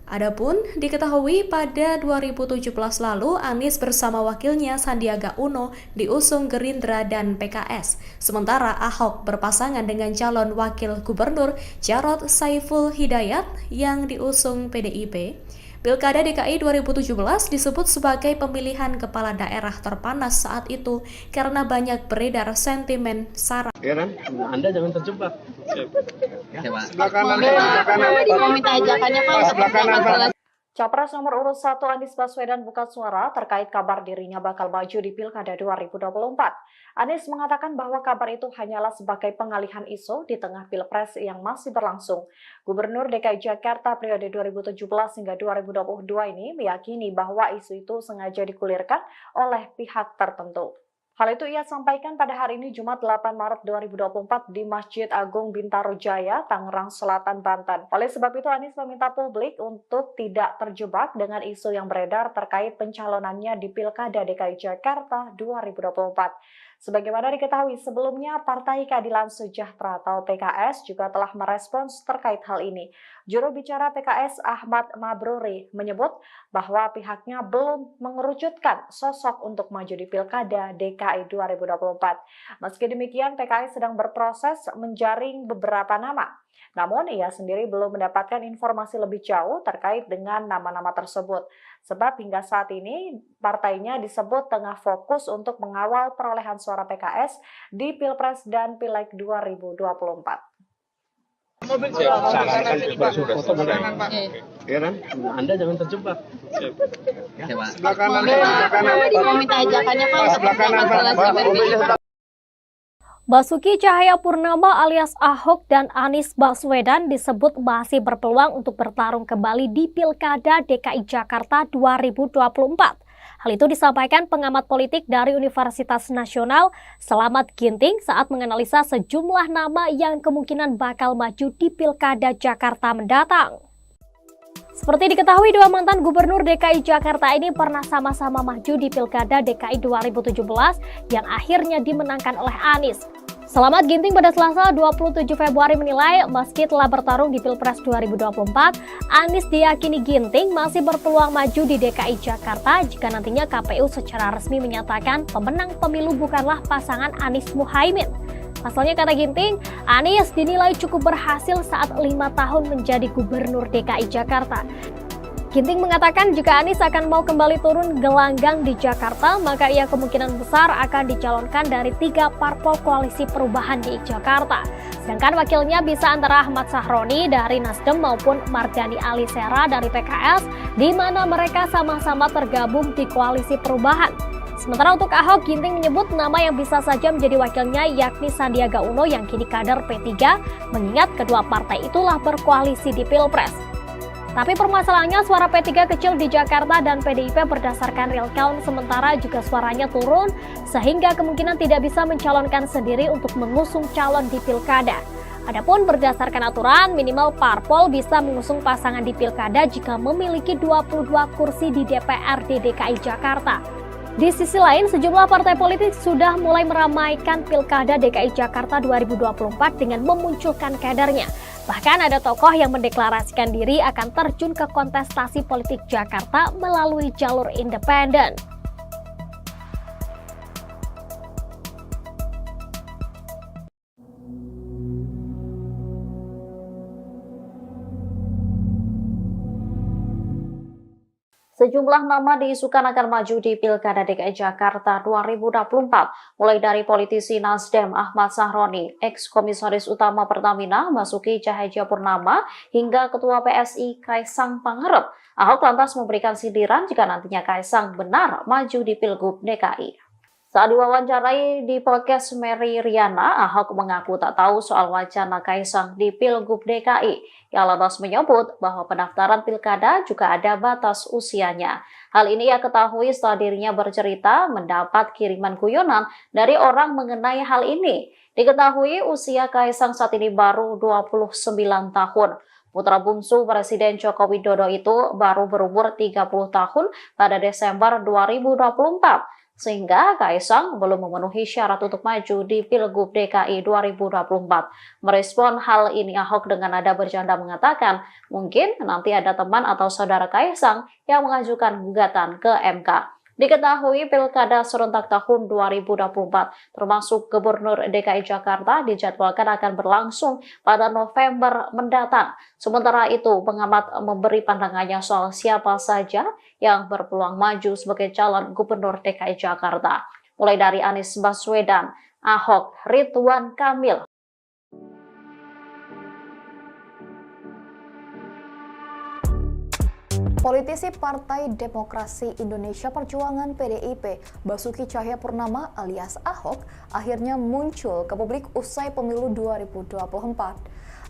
S3: Adapun diketahui pada 2017 lalu Anies bersama wakilnya Sandiaga Uno diusung Gerindra dan PKS, sementara Ahok berpasangan dengan calon wakil gubernur Jarod Saiful Hidayat yang diusung PDIP. Pilkada DKI 2017 disebut sebagai pemilihan kepala daerah terpanas saat itu karena banyak beredar sentimen sara.
S4: Ya kan? Anda jangan terjebak.
S5: Sebelah kanan. Mau minta ajakannya Pak.
S4: Sebelah kanan.
S6: Capres nomor urut 1 Anies Baswedan buka suara terkait kabar dirinya bakal maju di Pilkada 2024. Anies mengatakan bahwa kabar itu hanyalah sebagai pengalihan isu di tengah Pilpres yang masih berlangsung. Gubernur DKI Jakarta periode 2017 hingga 2022 ini meyakini bahwa isu itu sengaja dikulirkan oleh pihak tertentu. Hal itu ia sampaikan pada hari ini Jumat 8 Maret 2024 di Masjid Agung Bintaro Jaya, Tangerang Selatan, Banten. Oleh sebab itu Anies meminta publik untuk tidak terjebak dengan isu yang beredar terkait pencalonannya di Pilkada DKI Jakarta 2024. Sebagaimana diketahui sebelumnya, Partai Keadilan Sejahtera atau PKS juga telah merespons terkait hal ini. Juru bicara PKS Ahmad Mabruri menyebut bahwa pihaknya belum mengerucutkan sosok untuk maju di Pilkada DKI 2024. Meski demikian, PKS sedang berproses menjaring beberapa nama. Namun, ia sendiri belum mendapatkan informasi lebih jauh terkait dengan nama-nama tersebut. Sebab hingga saat ini, partainya disebut tengah fokus untuk mengawal perolehan suara PKS di Pilpres dan Pileg 2024.
S4: Sarankan berfoto Pak. Ya kan? Anda jangan terjebak. Sebelah kanan.
S5: Mau minta ajakannya Pak.
S4: Sebelah kanan.
S7: Basuki Cahayapurnama alias Ahok dan Anies Baswedan disebut masih berpeluang untuk bertarung kembali di Pilkada DKI Jakarta 2024. Hal itu disampaikan pengamat politik dari Universitas Nasional Slamet Ginting saat menganalisa sejumlah nama yang kemungkinan bakal maju di Pilkada Jakarta mendatang. Seperti diketahui, dua mantan gubernur DKI Jakarta ini pernah sama-sama maju di Pilkada DKI 2017 yang akhirnya dimenangkan oleh Anies. Slamet Ginting pada Selasa 27 Februari menilai meski telah bertarung di Pilpres 2024, Anies diyakini Ginting masih berpeluang maju di DKI Jakarta jika nantinya KPU secara resmi menyatakan pemenang pemilu bukanlah pasangan Anies Muhaimin. Pasalnya, kata Ginting, Anies dinilai cukup berhasil saat 5 tahun menjadi gubernur DKI Jakarta. Ginting mengatakan jika Anies akan mau kembali turun gelanggang di Jakarta, maka ia kemungkinan besar akan dicalonkan dari 3 parpol koalisi perubahan di Jakarta. Sedangkan wakilnya bisa antara Ahmad Sahroni dari Nasdem maupun Mardhani Alisera dari PKS, di mana mereka sama-sama tergabung di koalisi perubahan. Sementara untuk Ahok, Ginting menyebut nama yang bisa saja menjadi wakilnya yakni Sandiaga Uno yang kini kader P3, mengingat kedua partai itulah berkoalisi di Pilpres. Tapi permasalahannya suara P3 kecil di Jakarta dan PDIP berdasarkan real count, sementara juga suaranya turun, sehingga kemungkinan tidak bisa mencalonkan sendiri untuk mengusung calon di Pilkada. Adapun berdasarkan aturan, minimal parpol bisa mengusung pasangan di Pilkada jika memiliki 22 kursi di DPRD DKI Jakarta. Di sisi lain, sejumlah partai politik sudah mulai meramaikan Pilkada DKI Jakarta 2024 dengan memunculkan kadernya. Bahkan ada tokoh yang mendeklarasikan diri akan terjun ke kontestasi politik Jakarta melalui jalur independen.
S6: Sejumlah nama diisukan akan maju di Pilkada DKI Jakarta 2024, mulai dari politisi Nasdem Ahmad Sahroni, ex-komisaris utama Pertamina Basuki Cahayapurnama, hingga Ketua PSI Kaisang Pangarep. Ahok lantas memberikan sindiran jika nantinya Kaisang benar maju di Pilgub DKI. Saat diwawancarai di podcast Mary Riana, Ahok mengaku tak tahu soal wacana Kaisang di Pilgub DKI. Ia lantas menyebut bahwa pendaftaran pilkada juga ada batas usianya. Hal ini ia ketahui setelah dirinya bercerita mendapat kiriman guyonan dari orang mengenai hal ini. Diketahui usia Kaisang saat ini baru 29 tahun. Putra bungsu Presiden Joko Widodo itu baru berumur 30 tahun pada Desember 2024. Sehingga Kaisang belum memenuhi syarat untuk maju di Pilgub DKI 2024. Merespon hal ini, Ahok dengan nada bercanda mengatakan, mungkin nanti ada teman atau saudara Kaisang yang mengajukan gugatan ke MK. Diketahui pilkada serentak tahun 2024 termasuk Gubernur DKI Jakarta dijadwalkan akan berlangsung pada November mendatang. Sementara itu, pengamat memberi pandangannya soal siapa saja yang berpeluang maju sebagai calon Gubernur DKI Jakarta. Mulai dari Anies Baswedan, Ahok, Ridwan Kamil.
S8: Politisi Partai Demokrasi Indonesia Perjuangan (PDIP), Basuki Cahayapurnama alias Ahok, akhirnya muncul ke publik usai pemilu 2024.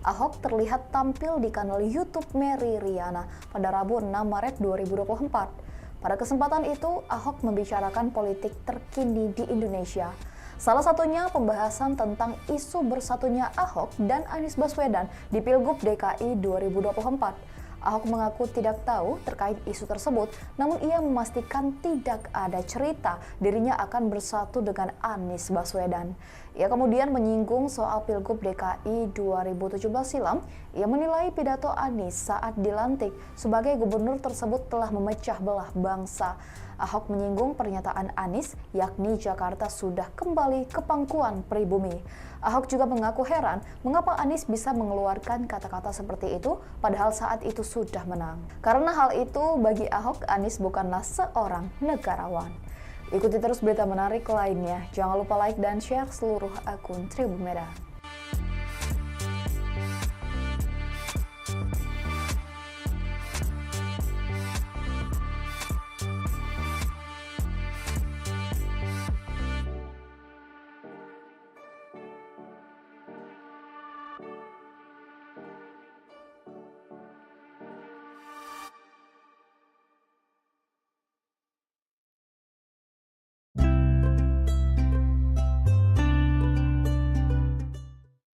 S8: Ahok terlihat tampil di kanal YouTube Mary Riana pada Rabu 6 Maret 2024. Pada kesempatan itu, Ahok membicarakan politik terkini di Indonesia. Salah satunya pembahasan tentang isu bersatunya Ahok dan Anies Baswedan di Pilgub DKI 2024. Ahok mengaku tidak tahu terkait isu tersebut, namun ia memastikan tidak ada cerita dirinya akan bersatu dengan Anies Baswedan. Ia kemudian menyinggung soal Pilgub DKI 2017 silam. Ia menilai pidato Anies saat dilantik sebagai gubernur tersebut telah memecah belah bangsa. Ahok menyinggung pernyataan Anies, yakni Jakarta sudah kembali ke pangkuan pribumi. Ahok juga mengaku heran mengapa Anies bisa mengeluarkan kata-kata seperti itu padahal saat itu sudah menang. Karena hal itu bagi Ahok, Anies bukanlah seorang negarawan. Ikuti terus berita menarik lainnya. Jangan lupa like dan share seluruh akun Tribun Medan.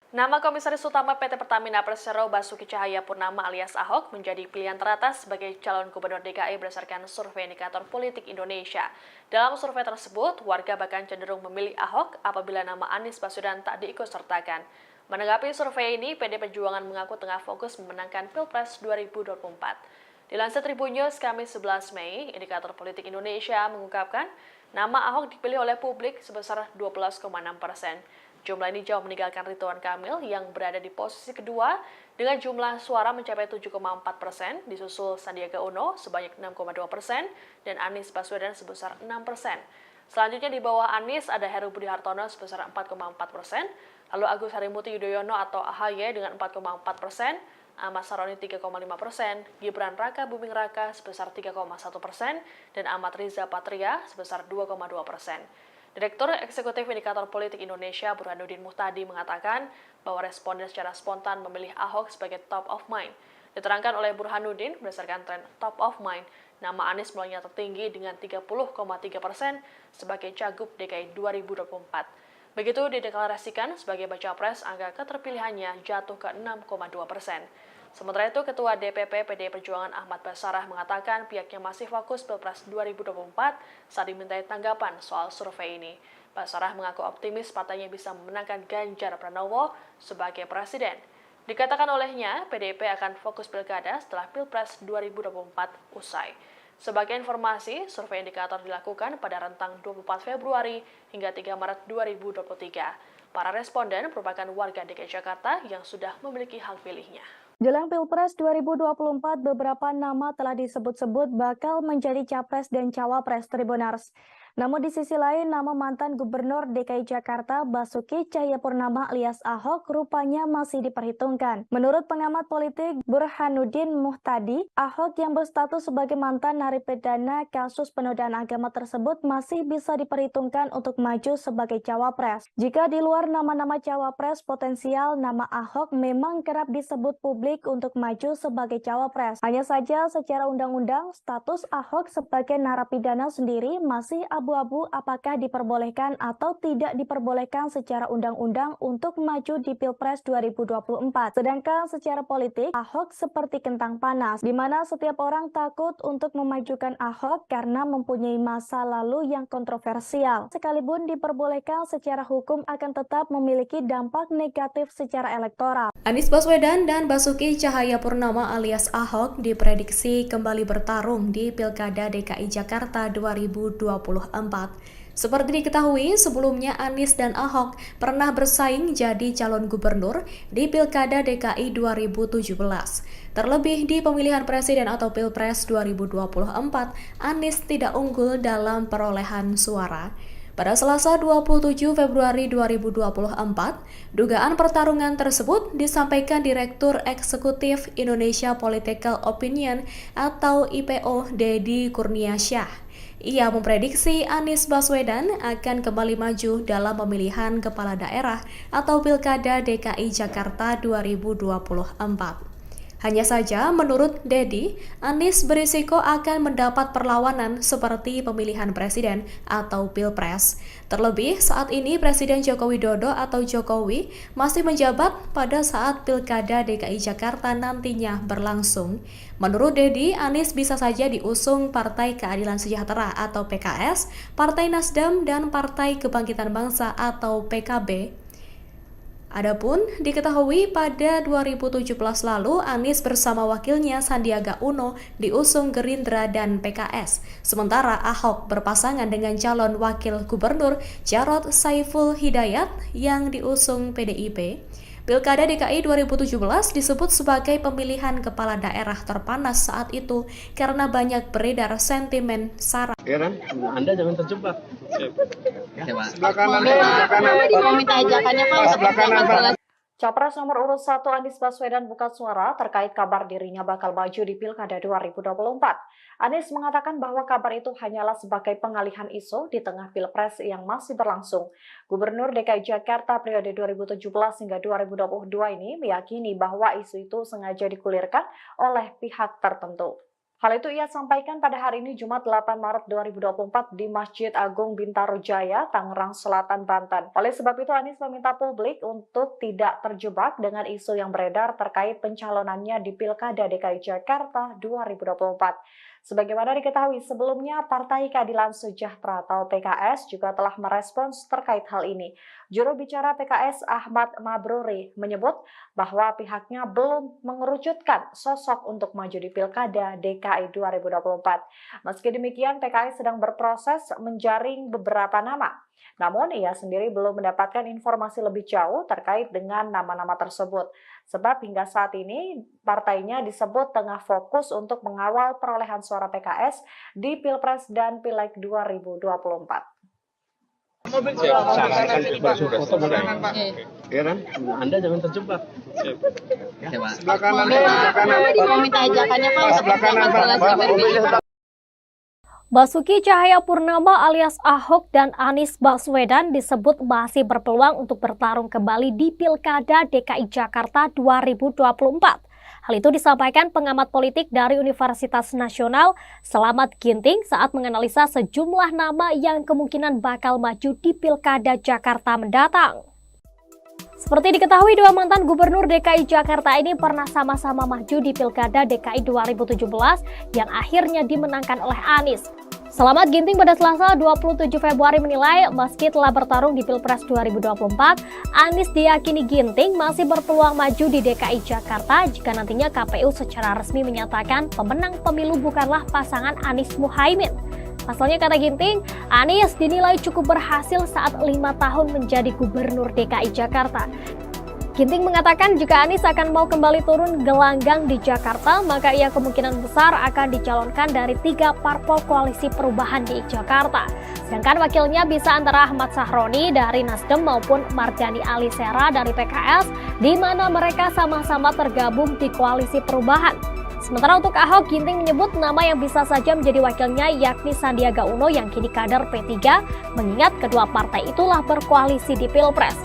S2: Nama Komisaris Utama PT Pertamina Persero Basuki Cahayapurnama alias Ahok menjadi pilihan teratas sebagai calon Gubernur DKI berdasarkan survei indikator politik Indonesia. Dalam survei tersebut, warga bahkan cenderung memilih Ahok apabila nama Anies Baswedan tak diikutsertakan. Menanggapi survei ini, PD Perjuangan mengaku tengah fokus memenangkan Pilpres 2024. Dilansir Tribun News Kamis 11 Mei, indikator politik Indonesia mengungkapkan nama Ahok dipilih oleh publik sebesar 12,6%. Jumlah ini jauh meninggalkan Ridwan Kamil yang berada di posisi kedua dengan jumlah suara mencapai 7,4%, disusul Sandiaga Uno sebanyak 6,2% dan Anies Baswedan sebesar 6%. Selanjutnya di bawah Anies ada Heru Budi Hartono sebesar 4,4%, lalu Agus Harimurti Yudhoyono atau AHY dengan 4,4%, Ahmad Saroni 3,5%, Gibran Raka Buming Raka sebesar 3,1%, dan Ahmad Riza Patria sebesar 2,2%. Direktur Eksekutif Indikator Politik Indonesia Burhanuddin Muhtadi mengatakan bahwa responden secara spontan memilih Ahok sebagai top of mind. Diterangkan oleh Burhanuddin, berdasarkan tren top of mind, nama Anies mulainya tertinggi dengan 30,3% sebagai Cagup DKI 2024. Begitu dideklarasikan sebagai baca pres, angka keterpilihannya jatuh ke 6,2%. Sementara itu, Ketua DPP PDI Perjuangan Ahmad Basarah mengatakan pihaknya masih fokus Pilpres 2024 saat dimintai tanggapan soal survei ini. Basarah mengaku optimis partainya bisa memenangkan Ganjar Pranowo sebagai presiden. Dikatakan olehnya, PDIP akan fokus pilkada setelah Pilpres 2024 usai. Sebagai informasi, survei indikator dilakukan pada rentang 24 Februari hingga 3 Maret 2023. Para responden merupakan warga DKI Jakarta yang sudah memiliki hak pilihnya.
S1: Jelang Pilpres 2024, beberapa nama telah disebut-sebut bakal menjadi capres dan cawapres Tribuners. Namun di sisi lain, nama mantan Gubernur DKI Jakarta Basuki Cahayapurnama alias Ahok rupanya masih diperhitungkan. Menurut pengamat politik Burhanuddin Muhtadi, Ahok yang berstatus sebagai mantan narapidana kasus penodaan agama tersebut masih bisa diperhitungkan untuk maju sebagai cawapres. Jika di luar nama-nama cawapres potensial, nama Ahok memang kerap disebut publik untuk maju sebagai cawapres. Hanya saja secara undang-undang, status Ahok sebagai narapidana sendiri masih abu-abu apakah diperbolehkan atau tidak diperbolehkan secara undang-undang untuk maju di Pilpres 2024. Sedangkan secara politik, Ahok seperti kentang panas, di mana setiap orang takut untuk memajukan Ahok karena mempunyai masa lalu yang kontroversial. Sekalipun diperbolehkan secara hukum akan tetap memiliki dampak negatif secara elektoral.
S3: Anies Baswedan dan Basuki Cahayapurnama alias Ahok diprediksi kembali bertarung di Pilkada DKI Jakarta 2024. Seperti diketahui, sebelumnya Anies dan Ahok pernah bersaing jadi calon gubernur di Pilkada DKI 2017. Terlebih di pemilihan presiden atau Pilpres 2024, Anies tidak unggul dalam perolehan suara. Pada Selasa 27 Februari 2024, dugaan pertarungan tersebut disampaikan Direktur Eksekutif Indonesia Political Opinion atau IPO Deddy Kurniasyah. Ia memprediksi Anies Baswedan akan kembali maju dalam pemilihan kepala daerah atau Pilkada DKI Jakarta 2024. Hanya saja, menurut Deddy, Anies berisiko akan mendapat perlawanan seperti pemilihan presiden atau Pilpres. Terlebih, saat ini Presiden Joko Widodo atau Jokowi masih menjabat pada saat Pilkada DKI Jakarta nantinya berlangsung. Menurut Deddy, Anies bisa saja diusung Partai Keadilan Sejahtera atau PKS, Partai Nasdem, dan Partai Kebangkitan Bangsa atau PKB. Adapun diketahui pada 2017 lalu Anies bersama wakilnya Sandiaga Uno diusung Gerindra dan PKS. Sementara Ahok berpasangan dengan calon wakil gubernur Jarod Saiful Hidayat yang diusung PDIP. Pilkada DKI 2017 disebut sebagai pemilihan kepala daerah terpanas saat itu karena banyak beredar sentimen sara.
S4: Ya kan? Anda jangan terjebak.
S5: Sebelah kanan. Mau minta ajakannya Pak.
S4: Sebelah kanan, Pak.
S6: Capres nomor urut 1 Anies Baswedan buka suara terkait kabar dirinya bakal maju di Pilkada 2024. Anies mengatakan bahwa kabar itu hanyalah sebagai pengalihan isu di tengah Pilpres yang masih berlangsung. Gubernur DKI Jakarta periode 2017 hingga 2022 ini meyakini bahwa isu itu sengaja digulirkan oleh pihak tertentu. Hal itu ia sampaikan pada hari ini Jumat 8 Maret 2024 di Masjid Agung Bintaro Jaya, Tangerang Selatan, Banten. Oleh sebab itu Anies meminta publik untuk tidak terjebak dengan isu yang beredar terkait pencalonannya di Pilkada DKI Jakarta 2024. Sebagaimana diketahui sebelumnya, Partai Keadilan Sejahtera atau PKS juga telah merespons terkait hal ini. Juru bicara PKS Ahmad Mabruri menyebut bahwa pihaknya belum mengerucutkan sosok untuk maju di Pilkada DKI 2024. Meski demikian, PKS sedang berproses menjaring beberapa nama. Namun, ia sendiri belum mendapatkan informasi lebih jauh terkait dengan nama-nama tersebut. Sebab hingga saat ini, partainya disebut tengah fokus untuk mengawal perolehan suara PKS di Pilpres dan Pileg 2024.
S4: Sarankan foto Pak. Ya kan? Anda jangan terjebak. Sebelah kanan.
S5: Mau minta ajakannya Pak.
S4: Sebelah kanan, Pak.
S7: Basuki Cahayapurnama alias Ahok dan Anies Baswedan disebut masih berpeluang untuk bertarung kembali di Pilkada DKI Jakarta 2024. Hal itu disampaikan pengamat politik dari Universitas Nasional Slamet Ginting saat menganalisa sejumlah nama yang kemungkinan bakal maju di Pilkada Jakarta mendatang. Seperti diketahui, dua mantan gubernur DKI Jakarta ini pernah sama-sama maju di Pilkada DKI 2017 yang akhirnya dimenangkan oleh Anies. Slamet Ginting pada Selasa 27 Februari menilai meski telah bertarung di Pilpres 2024, Anies diyakini Ginting masih berpeluang maju di DKI Jakarta jika nantinya KPU secara resmi menyatakan pemenang pemilu bukanlah pasangan Anies Muhaimin. Pasalnya, kata Ginting, Anies dinilai cukup berhasil saat 5 tahun menjadi gubernur DKI Jakarta. Ginting mengatakan jika Anies akan mau kembali turun gelanggang di Jakarta, maka ia kemungkinan besar akan dicalonkan dari 3 parpol koalisi perubahan di Jakarta. Sedangkan wakilnya bisa antara Ahmad Sahroni dari Nasdem maupun Mardhani Alisera dari PKS, di mana mereka sama-sama tergabung di koalisi perubahan. Sementara untuk Ahok, Ginting menyebut nama yang bisa saja menjadi wakilnya yakni Sandiaga Uno yang kini kader P3, mengingat kedua partai itulah berkoalisi di Pilpres.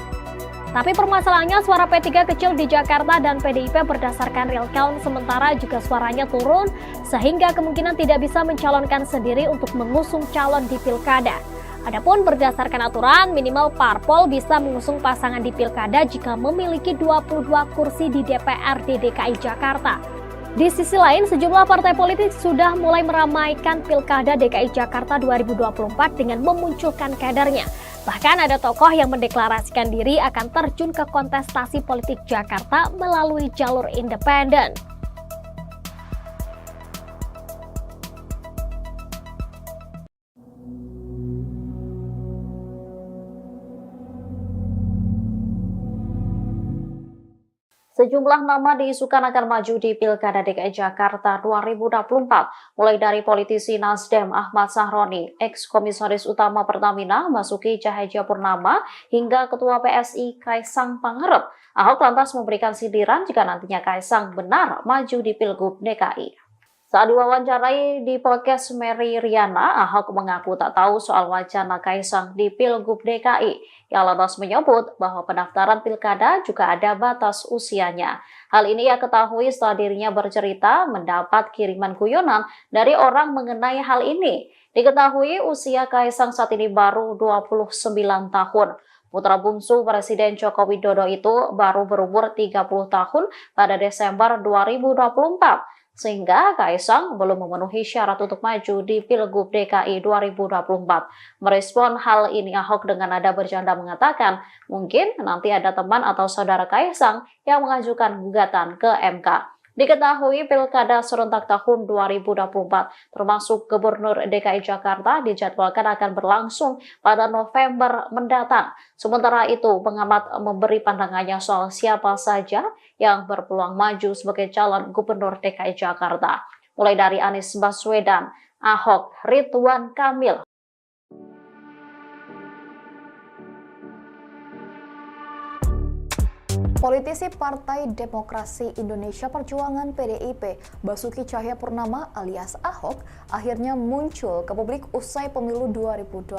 S7: Tapi permasalahannya suara P3 kecil di Jakarta dan PDIP berdasarkan real count sementara juga suaranya turun sehingga kemungkinan tidak bisa mencalonkan sendiri untuk mengusung calon di Pilkada. Adapun berdasarkan aturan minimal parpol bisa mengusung pasangan di Pilkada jika memiliki 22 kursi di DPRD DKI Jakarta. Di sisi lain, sejumlah partai politik sudah mulai meramaikan Pilkada DKI Jakarta 2024 dengan memunculkan kadernya. Bahkan ada tokoh yang mendeklarasikan diri akan terjun ke kontestasi politik Jakarta melalui jalur independen.
S6: Sejumlah nama diisukan akan maju di Pilkada DKI Jakarta 2024, mulai dari politisi Nasdem Ahmad Sahroni, ex-komisaris utama Pertamina Basuki Cahayapurnama, hingga Ketua PSI Kaisang Pangarep. Ahok lantas memberikan sindiran jika nantinya Kaisang benar maju di Pilgub DKI. Saat diwawancarai di podcast Mary Riana, Ahok mengaku tak tahu soal wacana Kaisang di Pilgub DKI. Ia lantas menyebut bahwa pendaftaran pilkada juga ada batas usianya. Hal ini ia ketahui setelah dirinya bercerita mendapat kiriman guyonan dari orang mengenai hal ini. Diketahui usia Kaisang saat ini baru 29 tahun. Putra bungsu Presiden Joko Widodo itu baru berumur 30 tahun pada Desember 2024. Sehingga Kaisang belum memenuhi syarat untuk maju di Pilgub DKI 2024. Merespon hal ini, Ahok dengan nada bercanda mengatakan, mungkin nanti ada teman atau saudara Kaisang yang mengajukan gugatan ke MK. Diketahui Pilkada serentak tahun 2024 termasuk Gubernur DKI Jakarta dijadwalkan akan berlangsung pada November mendatang. Sementara itu, pengamat memberi pandangannya soal siapa saja yang berpeluang maju sebagai calon Gubernur DKI Jakarta. Mulai dari Anies Baswedan, Ahok, Ridwan Kamil,
S8: Politisi Partai Demokrasi Indonesia Perjuangan PDIP, Basuki Cahayapurnama alias Ahok, akhirnya muncul ke publik usai pemilu 2024.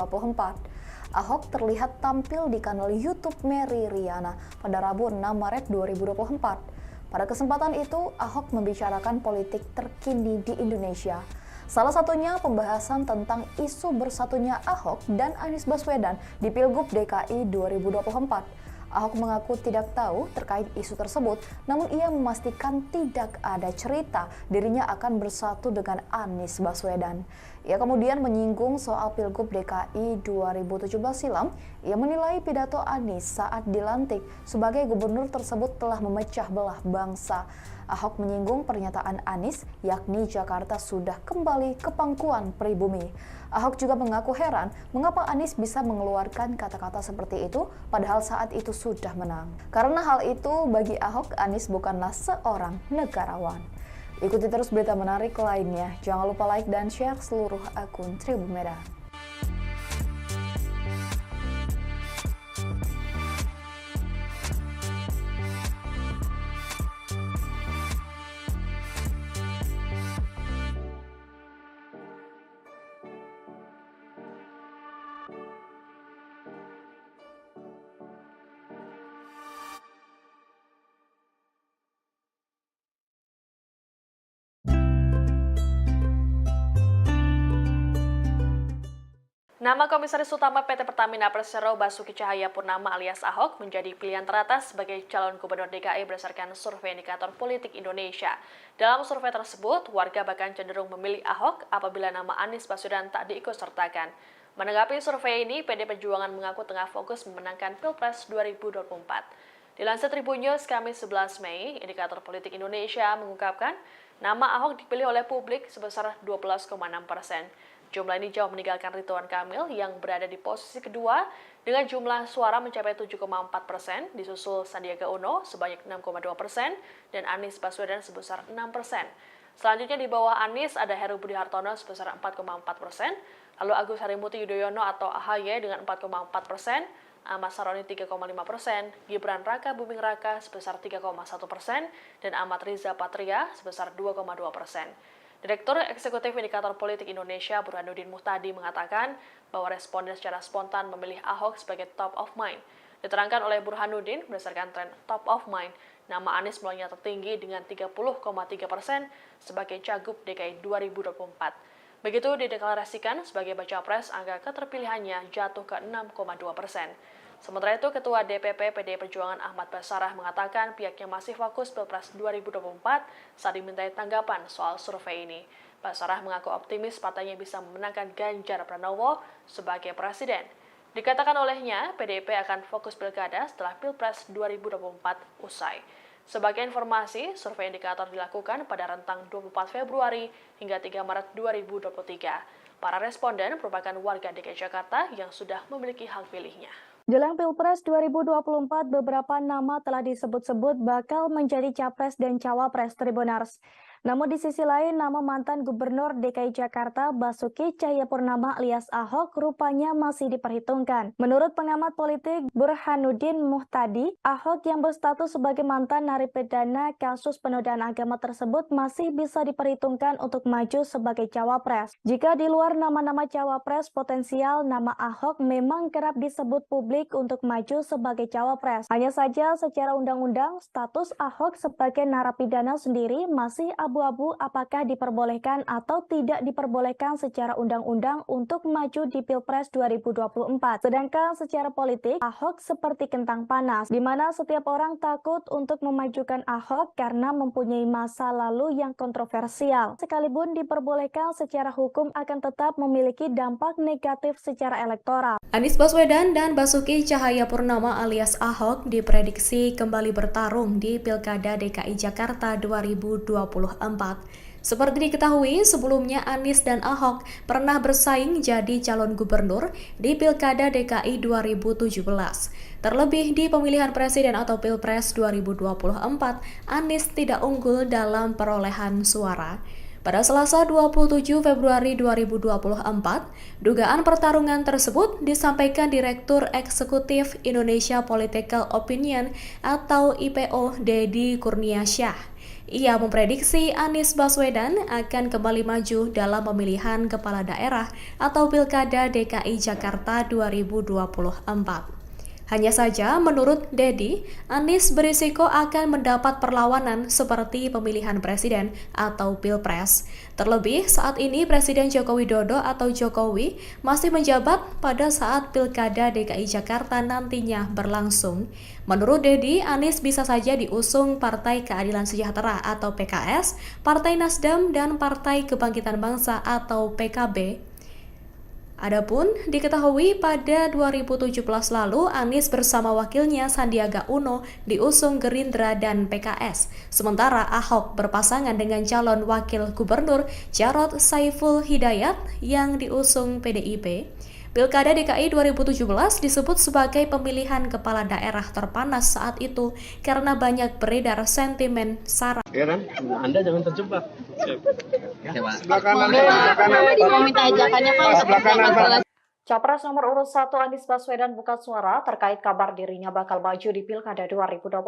S8: Ahok terlihat tampil di kanal YouTube Mary Riana pada Rabu 6 Maret 2024. Pada kesempatan itu, Ahok membicarakan politik terkini di Indonesia. Salah satunya pembahasan tentang isu bersatunya Ahok dan Anies Baswedan di Pilgub DKI 2024. Ahok mengaku tidak tahu terkait isu tersebut, namun ia memastikan tidak ada cerita dirinya akan bersatu dengan Anies Baswedan. Ia kemudian menyinggung soal Pilgub DKI 2017 silam. Ia menilai pidato Anies saat dilantik sebagai gubernur tersebut telah memecah belah bangsa. Ahok menyinggung pernyataan Anies, yakni Jakarta sudah kembali ke pangkuan pribumi. Ahok juga mengaku heran mengapa Anies bisa mengeluarkan kata-kata seperti itu padahal saat itu sudah menang. Karena hal itu bagi Ahok, Anies bukanlah seorang negarawan. Ikuti terus berita menarik lainnya. Jangan lupa like dan share seluruh akun Tribun Medan.
S2: Nama Komisaris Utama PT Pertamina Persero Basuki Cahayapurnama alias Ahok menjadi pilihan teratas sebagai calon Gubernur DKI berdasarkan survei indikator politik Indonesia. Dalam survei tersebut, warga bahkan cenderung memilih Ahok apabila nama Anies Baswedan tak diikutsertakan. Menanggapi survei ini, PD Perjuangan mengaku tengah fokus memenangkan Pilpres 2024. Dilansir Tribun News Kamis 11 Mei, indikator politik Indonesia mengungkapkan nama Ahok dipilih oleh publik sebesar 12,6%. Jumlah ini jauh meninggalkan Ridwan Kamil yang berada di posisi kedua dengan jumlah suara mencapai 7,4%, disusul Sandiaga Uno sebanyak 6,2% dan Anies Baswedan sebesar 6%. Selanjutnya di bawah Anies ada Heru Budi Hartono sebesar 4,4%, lalu Agus Harimurti Yudhoyono atau AHY dengan 4,4%, Ahmad Saroni 3,5%, Gibran Raka Buming Raka sebesar 3,1%, dan Ahmad Riza Patria sebesar 2,2%. Direktur Eksekutif Indikator Politik Indonesia Burhanuddin Muhtadi mengatakan bahwa responden secara spontan memilih Ahok sebagai top of mind. Diterangkan oleh Burhanuddin berdasarkan tren top of mind, nama Anies mulainya tertinggi dengan 30,3% sebagai Cagup DKI 2024. Begitu dideklarasikan sebagai baca pres, angka keterpilihannya jatuh ke 6,2%. Sementara itu, Ketua DPP PDI Perjuangan Ahmad Basarah mengatakan pihaknya masih fokus Pilpres 2024 saat dimintai tanggapan soal survei ini. Basarah mengaku optimis partainya bisa memenangkan Ganjar Pranowo sebagai presiden. Dikatakan olehnya, PDIP akan fokus pilkada setelah Pilpres 2024 usai. Sebagai informasi, survei indikator dilakukan pada rentang 24 Februari hingga 3 Maret 2023. Para responden merupakan warga DKI Jakarta yang sudah memiliki hak pilihnya.
S1: Jelang Pilpres 2024, beberapa nama telah disebut-sebut bakal menjadi capres dan cawapres Tribunars. Namun di sisi lain, nama mantan Gubernur DKI Jakarta Basuki Cahayapurnama alias Ahok rupanya masih diperhitungkan. Menurut pengamat politik Burhanuddin Muhtadi, Ahok yang berstatus sebagai mantan narapidana kasus penodaan agama tersebut masih bisa diperhitungkan untuk maju sebagai cawapres. Jika di luar nama-nama cawapres potensial, nama Ahok memang kerap disebut publik untuk maju sebagai cawapres. Hanya saja secara undang-undang, status Ahok sebagai narapidana sendiri masih abu-abu apakah diperbolehkan atau tidak diperbolehkan secara undang-undang untuk maju di Pilpres 2024. Sedangkan secara politik, Ahok seperti kentang panas, di mana setiap orang takut untuk memajukan Ahok karena mempunyai masa lalu yang kontroversial. Sekalipun diperbolehkan secara hukum akan tetap memiliki dampak negatif secara elektoral.
S3: Anies Baswedan dan Basuki Cahayapurnama alias Ahok diprediksi kembali bertarung di Pilkada DKI Jakarta 2024. Seperti diketahui, sebelumnya Anies dan Ahok pernah bersaing jadi calon gubernur di Pilkada DKI 2017. Terlebih di pemilihan presiden atau Pilpres 2024, Anies tidak unggul dalam perolehan suara. Pada Selasa 27 Februari 2024, dugaan pertarungan tersebut disampaikan Direktur Eksekutif Indonesia Political Opinion atau IPO Deddy Kurniasyah. Ia memprediksi Anies Baswedan akan kembali maju dalam pemilihan kepala daerah atau Pilkada DKI Jakarta 2024. Hanya saja, menurut Deddy, Anies berisiko akan mendapat perlawanan seperti pemilihan presiden atau Pilpres. Terlebih, saat ini Presiden Joko Widodo atau Jokowi masih menjabat pada saat Pilkada DKI Jakarta nantinya berlangsung. Menurut Deddy, Anies bisa saja diusung Partai Keadilan Sejahtera atau PKS, Partai Nasdem, dan Partai Kebangkitan Bangsa atau PKB. Adapun diketahui pada 2017 lalu Anies bersama wakilnya Sandiaga Uno diusung Gerindra dan PKS. Sementara Ahok berpasangan dengan calon wakil gubernur Jarod Saiful Hidayat yang diusung PDIP. Pilkada DKI 2017 disebut sebagai pemilihan kepala daerah terpanas saat itu karena banyak beredar sentimen sara.
S4: Ya kan? Anda jangan terjebak.
S5: Sebelah kanan, sebelah kanan. Mau minta ajakannya Pak.
S4: Sebelah kanan, Pak.
S6: Capres nomor urut 1 Anies Baswedan buka suara terkait kabar dirinya bakal maju di Pilkada 2024.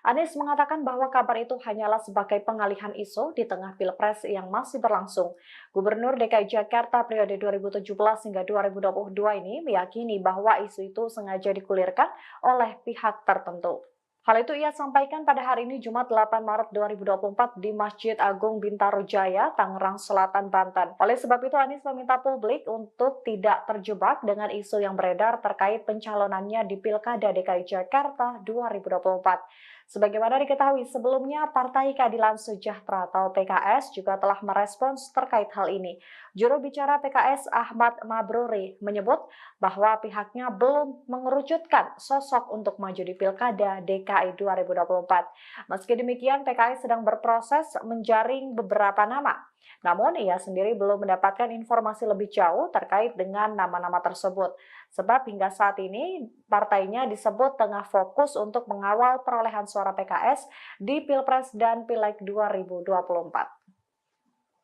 S6: Anies mengatakan bahwa kabar itu hanyalah sebagai pengalihan isu di tengah Pilpres yang masih berlangsung. Gubernur DKI Jakarta periode 2017 hingga 2022 ini meyakini bahwa isu itu sengaja digulirkan oleh pihak tertentu. Hal itu ia sampaikan pada hari ini Jumat 8 Maret 2024 di Masjid Agung Bintaro Jaya, Tangerang Selatan, Banten. Oleh sebab itu Anies meminta publik untuk tidak terjebak dengan isu yang beredar terkait pencalonannya di Pilkada DKI Jakarta 2024. Sebagaimana diketahui sebelumnya, Partai Keadilan Sejahtera atau PKS juga telah merespons terkait hal ini. Juru bicara PKS Ahmad Mabruri menyebut bahwa pihaknya belum mengerucutkan sosok untuk maju di Pilkada DKI DKI 2024. Meski demikian, PKS sedang berproses menjaring beberapa nama. Namun, ia sendiri belum mendapatkan informasi lebih jauh terkait dengan nama-nama tersebut. Sebab hingga saat ini, partainya disebut tengah fokus untuk mengawal perolehan suara PKS di Pilpres dan Pileg 2024.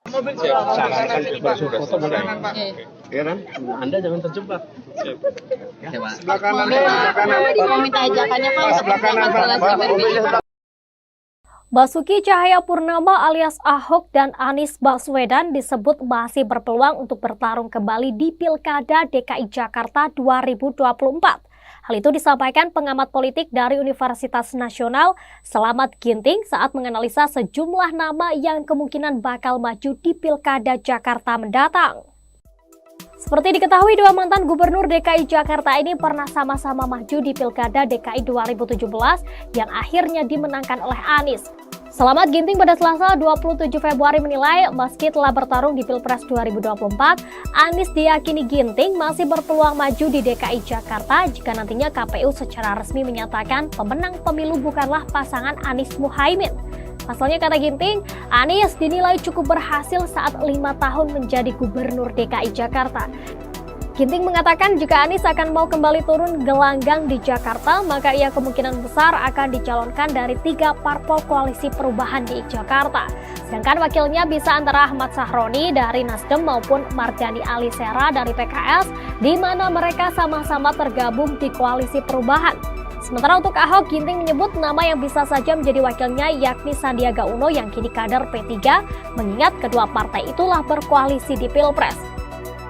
S4: Mobil saya sarankan sudah selesai. Ya kan? Anda jangan terjebak. Sebelah kanan, sebelah kanan.
S5: Mau minta ajakannya Pak.
S4: Sebelah kanan, Pak.
S7: Basuki Cahayapurnama alias Ahok dan Anies Baswedan disebut masih berpeluang untuk bertarung kembali di Pilkada DKI Jakarta 2024. Hal itu disampaikan pengamat politik dari Universitas Nasional Slamet Ginting saat menganalisa sejumlah nama yang kemungkinan bakal maju di Pilkada Jakarta mendatang. Seperti diketahui, dua mantan gubernur DKI Jakarta ini pernah sama-sama maju di Pilkada DKI 2017 yang akhirnya dimenangkan oleh Anies. Slamet Ginting pada Selasa 27 Februari menilai meski telah bertarung di Pilpres 2024, Anies diyakini Ginting masih berpeluang maju di DKI Jakarta jika nantinya KPU secara resmi menyatakan pemenang pemilu bukanlah pasangan Anies Muhaimin. Pasalnya, kata Ginting, Anies dinilai cukup berhasil saat 5 tahun menjadi gubernur DKI Jakarta. Ginting mengatakan jika Anies akan mau kembali turun gelanggang di Jakarta, maka ia kemungkinan besar akan dicalonkan dari 3 parpol koalisi perubahan di Jakarta. Sedangkan wakilnya bisa antara Ahmad Sahroni dari Nasdem maupun Mardhani Alisera dari PKS, di mana mereka sama-sama tergabung di koalisi perubahan. Sementara untuk Ahok, Ginting menyebut nama yang bisa saja menjadi wakilnya yakni Sandiaga Uno yang kini kader P3, mengingat kedua partai itulah berkoalisi di Pilpres.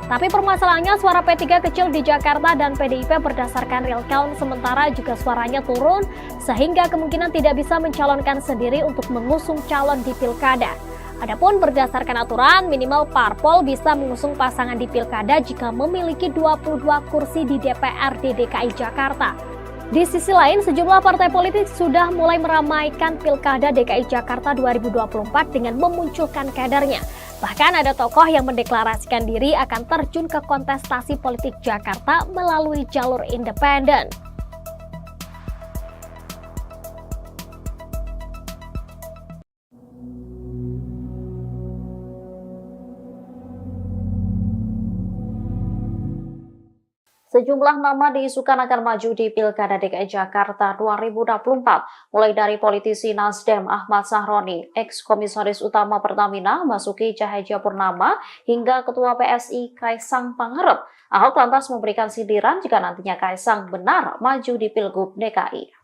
S7: Tapi permasalahannya suara P3 kecil di Jakarta dan PDIP berdasarkan real count, sementara juga suaranya turun sehingga kemungkinan tidak bisa mencalonkan sendiri untuk mengusung calon di Pilkada. Adapun berdasarkan aturan, minimal parpol bisa mengusung pasangan di Pilkada jika memiliki 22 kursi di DPRD DKI Jakarta. Di sisi lain, sejumlah partai politik sudah mulai meramaikan Pilkada DKI Jakarta 2024 dengan memunculkan kadernya. Bahkan ada tokoh yang mendeklarasikan diri akan terjun ke kontestasi politik Jakarta melalui jalur independen.
S6: Sejumlah nama diisukan akan maju di Pilkada DKI Jakarta 2024, mulai dari politisi Nasdem Ahmad Sahroni, ex-komisaris utama Pertamina Basuki Cahayapurnama, hingga Ketua PSI Kaisang Pangarep. Ahok lantas memberikan sindiran jika nantinya Kaisang benar maju di Pilgub DKI.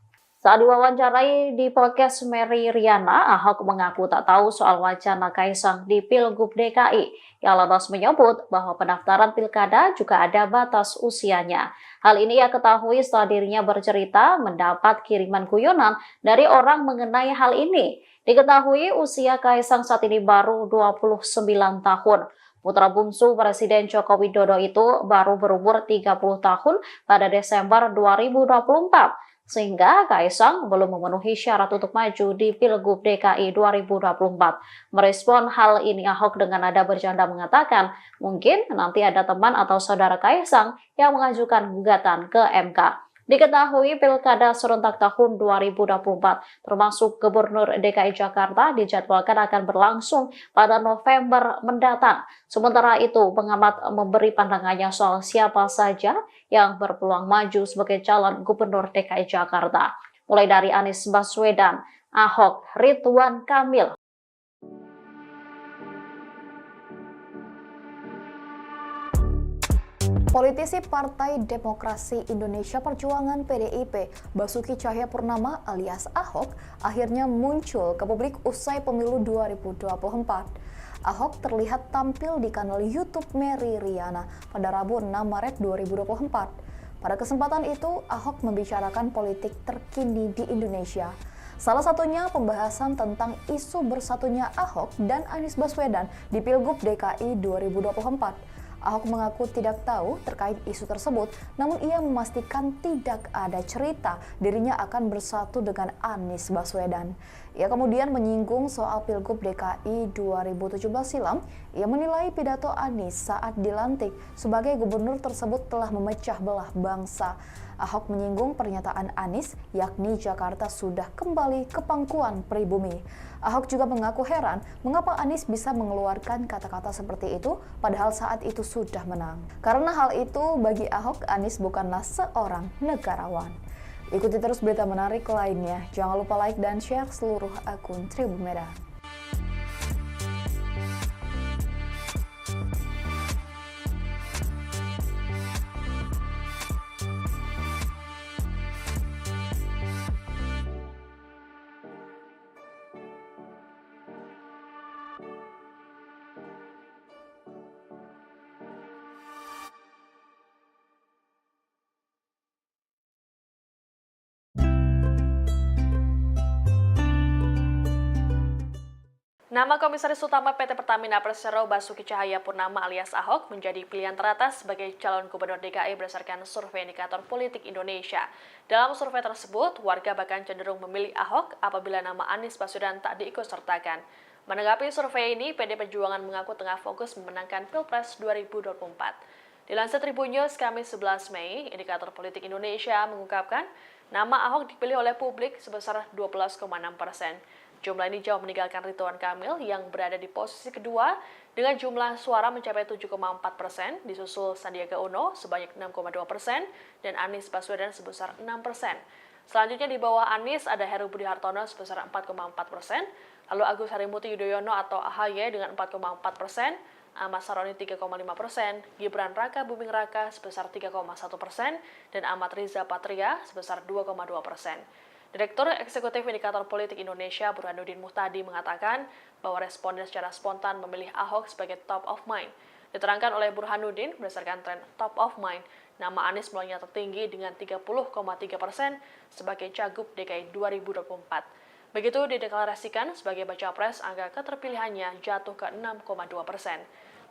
S6: Saat diwawancarai di podcast Mary Riana, Ahok mengaku tak tahu soal wacana Kaisang di Pilgub DKI. Ia lantas menyebut bahwa pendaftaran pilkada juga ada batas usianya. Hal ini ia ketahui setelah dirinya bercerita mendapat kiriman guyonan dari orang mengenai hal ini. Diketahui usia Kaisang saat ini baru 29 tahun. Putra bungsu Presiden Joko Widodo itu baru berumur 30 tahun pada Desember 2024. Sehingga Kaisang belum memenuhi syarat untuk maju di Pilgub DKI 2024. Merespon hal ini, Ahok dengan nada bercanda mengatakan, mungkin nanti ada teman atau saudara Kaisang yang mengajukan gugatan ke MK. Diketahui Pilkada serentak tahun 2024 termasuk Gubernur DKI Jakarta dijadwalkan akan berlangsung pada November mendatang. Sementara itu, pengamat memberi pandangannya soal siapa saja yang berpeluang maju sebagai calon Gubernur DKI Jakarta. Mulai dari Anies Baswedan, Ahok, Ridwan Kamil.
S8: Politisi Partai Demokrasi Indonesia Perjuangan PDIP, Basuki Cahayapurnama alias Ahok, akhirnya muncul ke publik usai pemilu 2024. Ahok terlihat tampil di kanal YouTube Mary Riana pada Rabu 6 Maret 2024. Pada kesempatan itu, Ahok membicarakan politik terkini di Indonesia. Salah satunya pembahasan tentang isu bersatunya Ahok dan Anies Baswedan di Pilgub DKI 2024. Ahok mengaku tidak tahu terkait isu tersebut, namun ia memastikan tidak ada cerita dirinya akan bersatu dengan Anies Baswedan. Ia kemudian menyinggung soal Pilgub DKI 2017 silam. Ia menilai pidato Anies saat dilantik sebagai gubernur tersebut telah memecah belah bangsa. Ahok menyinggung pernyataan Anies, yakni Jakarta sudah kembali ke pangkuan pribumi. Ahok juga mengaku heran mengapa Anies bisa mengeluarkan kata-kata seperti itu padahal saat itu sudah menang. Karena hal itu bagi Ahok, Anies bukanlah seorang negarawan. Ikuti terus berita menarik lainnya. Jangan lupa like dan share seluruh akun Tribun Medan.
S2: Nama Komisaris Utama PT Pertamina Persero Basuki Cahayapurnama alias Ahok menjadi pilihan teratas sebagai calon gubernur DKI berdasarkan survei indikator politik Indonesia. Dalam survei tersebut, warga bahkan cenderung memilih Ahok apabila nama Anies Baswedan tak diikutsertakan. Menanggapi survei ini, PD Perjuangan mengaku tengah fokus memenangkan Pilpres 2024. Dilansir Tribun News Kamis 11 Mei, indikator politik Indonesia mengungkapkan nama Ahok dipilih oleh publik sebesar 12,6%. Jumlah ini jauh meninggalkan Ridwan Kamil yang berada di posisi kedua dengan jumlah suara mencapai 7,4%, disusul Sandiaga Uno sebanyak 6,2% dan Anies Baswedan sebesar 6%. Selanjutnya di bawah Anies ada Heru Budi Hartono sebesar 4,4%, lalu Agus Harimurti Yudhoyono atau AHY dengan 4,4%, Ahmad Saroni 3,5%, Gibran Raka Buming Raka sebesar 3,1%, dan Ahmad Riza Patria sebesar 2,2%. Direktur Eksekutif Indikator Politik Indonesia Burhanuddin Muhtadi mengatakan bahwa responden secara spontan memilih Ahok sebagai top of mind. Diterangkan oleh Burhanuddin, berdasarkan tren top of mind, nama Anies mulainya tertinggi dengan 30,3% sebagai Cagup DKI 2024. Begitu dideklarasikan sebagai baca pres, angka keterpilihannya jatuh ke 6,2%.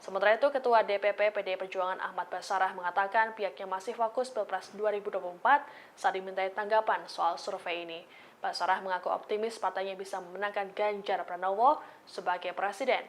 S2: Sementara itu, Ketua DPP PDI Perjuangan Ahmad Basarah mengatakan pihaknya masih fokus Pilpres 2024 saat dimintai tanggapan soal survei ini. Basarah mengaku optimis partainya bisa memenangkan Ganjar Pranowo sebagai presiden.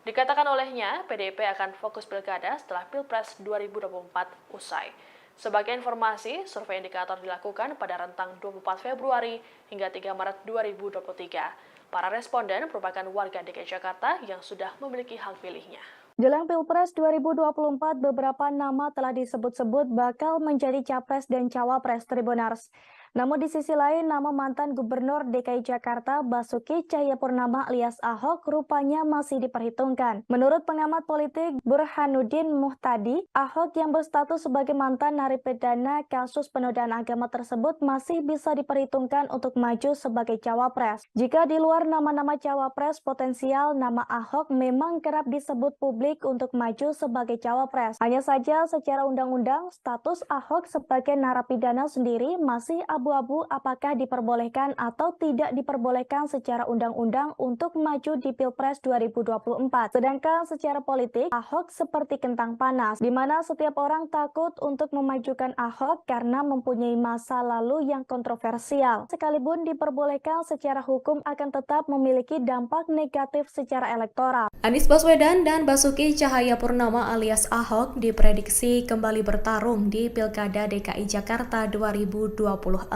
S2: Dikatakan olehnya, PDIP akan fokus pilkada setelah Pilpres 2024 usai. Sebagai informasi, survei indikator dilakukan pada rentang 24 Februari hingga 3 Maret 2023. Para responden merupakan warga DKI Jakarta yang sudah memiliki hak pilihnya.
S1: Jelang Pilpres 2024, beberapa nama telah disebut-sebut bakal menjadi capres dan cawapres Tribunars. Namun di sisi lain, nama mantan Gubernur DKI Jakarta Basuki Cahayapurnama alias Ahok rupanya masih diperhitungkan. Menurut pengamat politik Burhanuddin Muhtadi, Ahok yang berstatus sebagai mantan narapidana kasus penodaan agama tersebut masih bisa diperhitungkan untuk maju sebagai cawapres. Jika di luar nama-nama cawapres potensial, nama Ahok memang kerap disebut publik untuk maju sebagai cawapres. Hanya saja secara undang-undang, status Ahok sebagai narapidana sendiri masih abu-abu apakah diperbolehkan atau tidak diperbolehkan secara undang-undang untuk maju di Pilpres 2024. Sedangkan secara politik, Ahok seperti kentang panas, di mana setiap orang takut untuk memajukan Ahok karena mempunyai masa lalu yang kontroversial. Sekalipun diperbolehkan secara hukum akan tetap memiliki dampak negatif secara elektoral.
S3: Anies Baswedan dan Basuki Cahayapurnama alias Ahok diprediksi kembali bertarung di Pilkada DKI Jakarta 2024.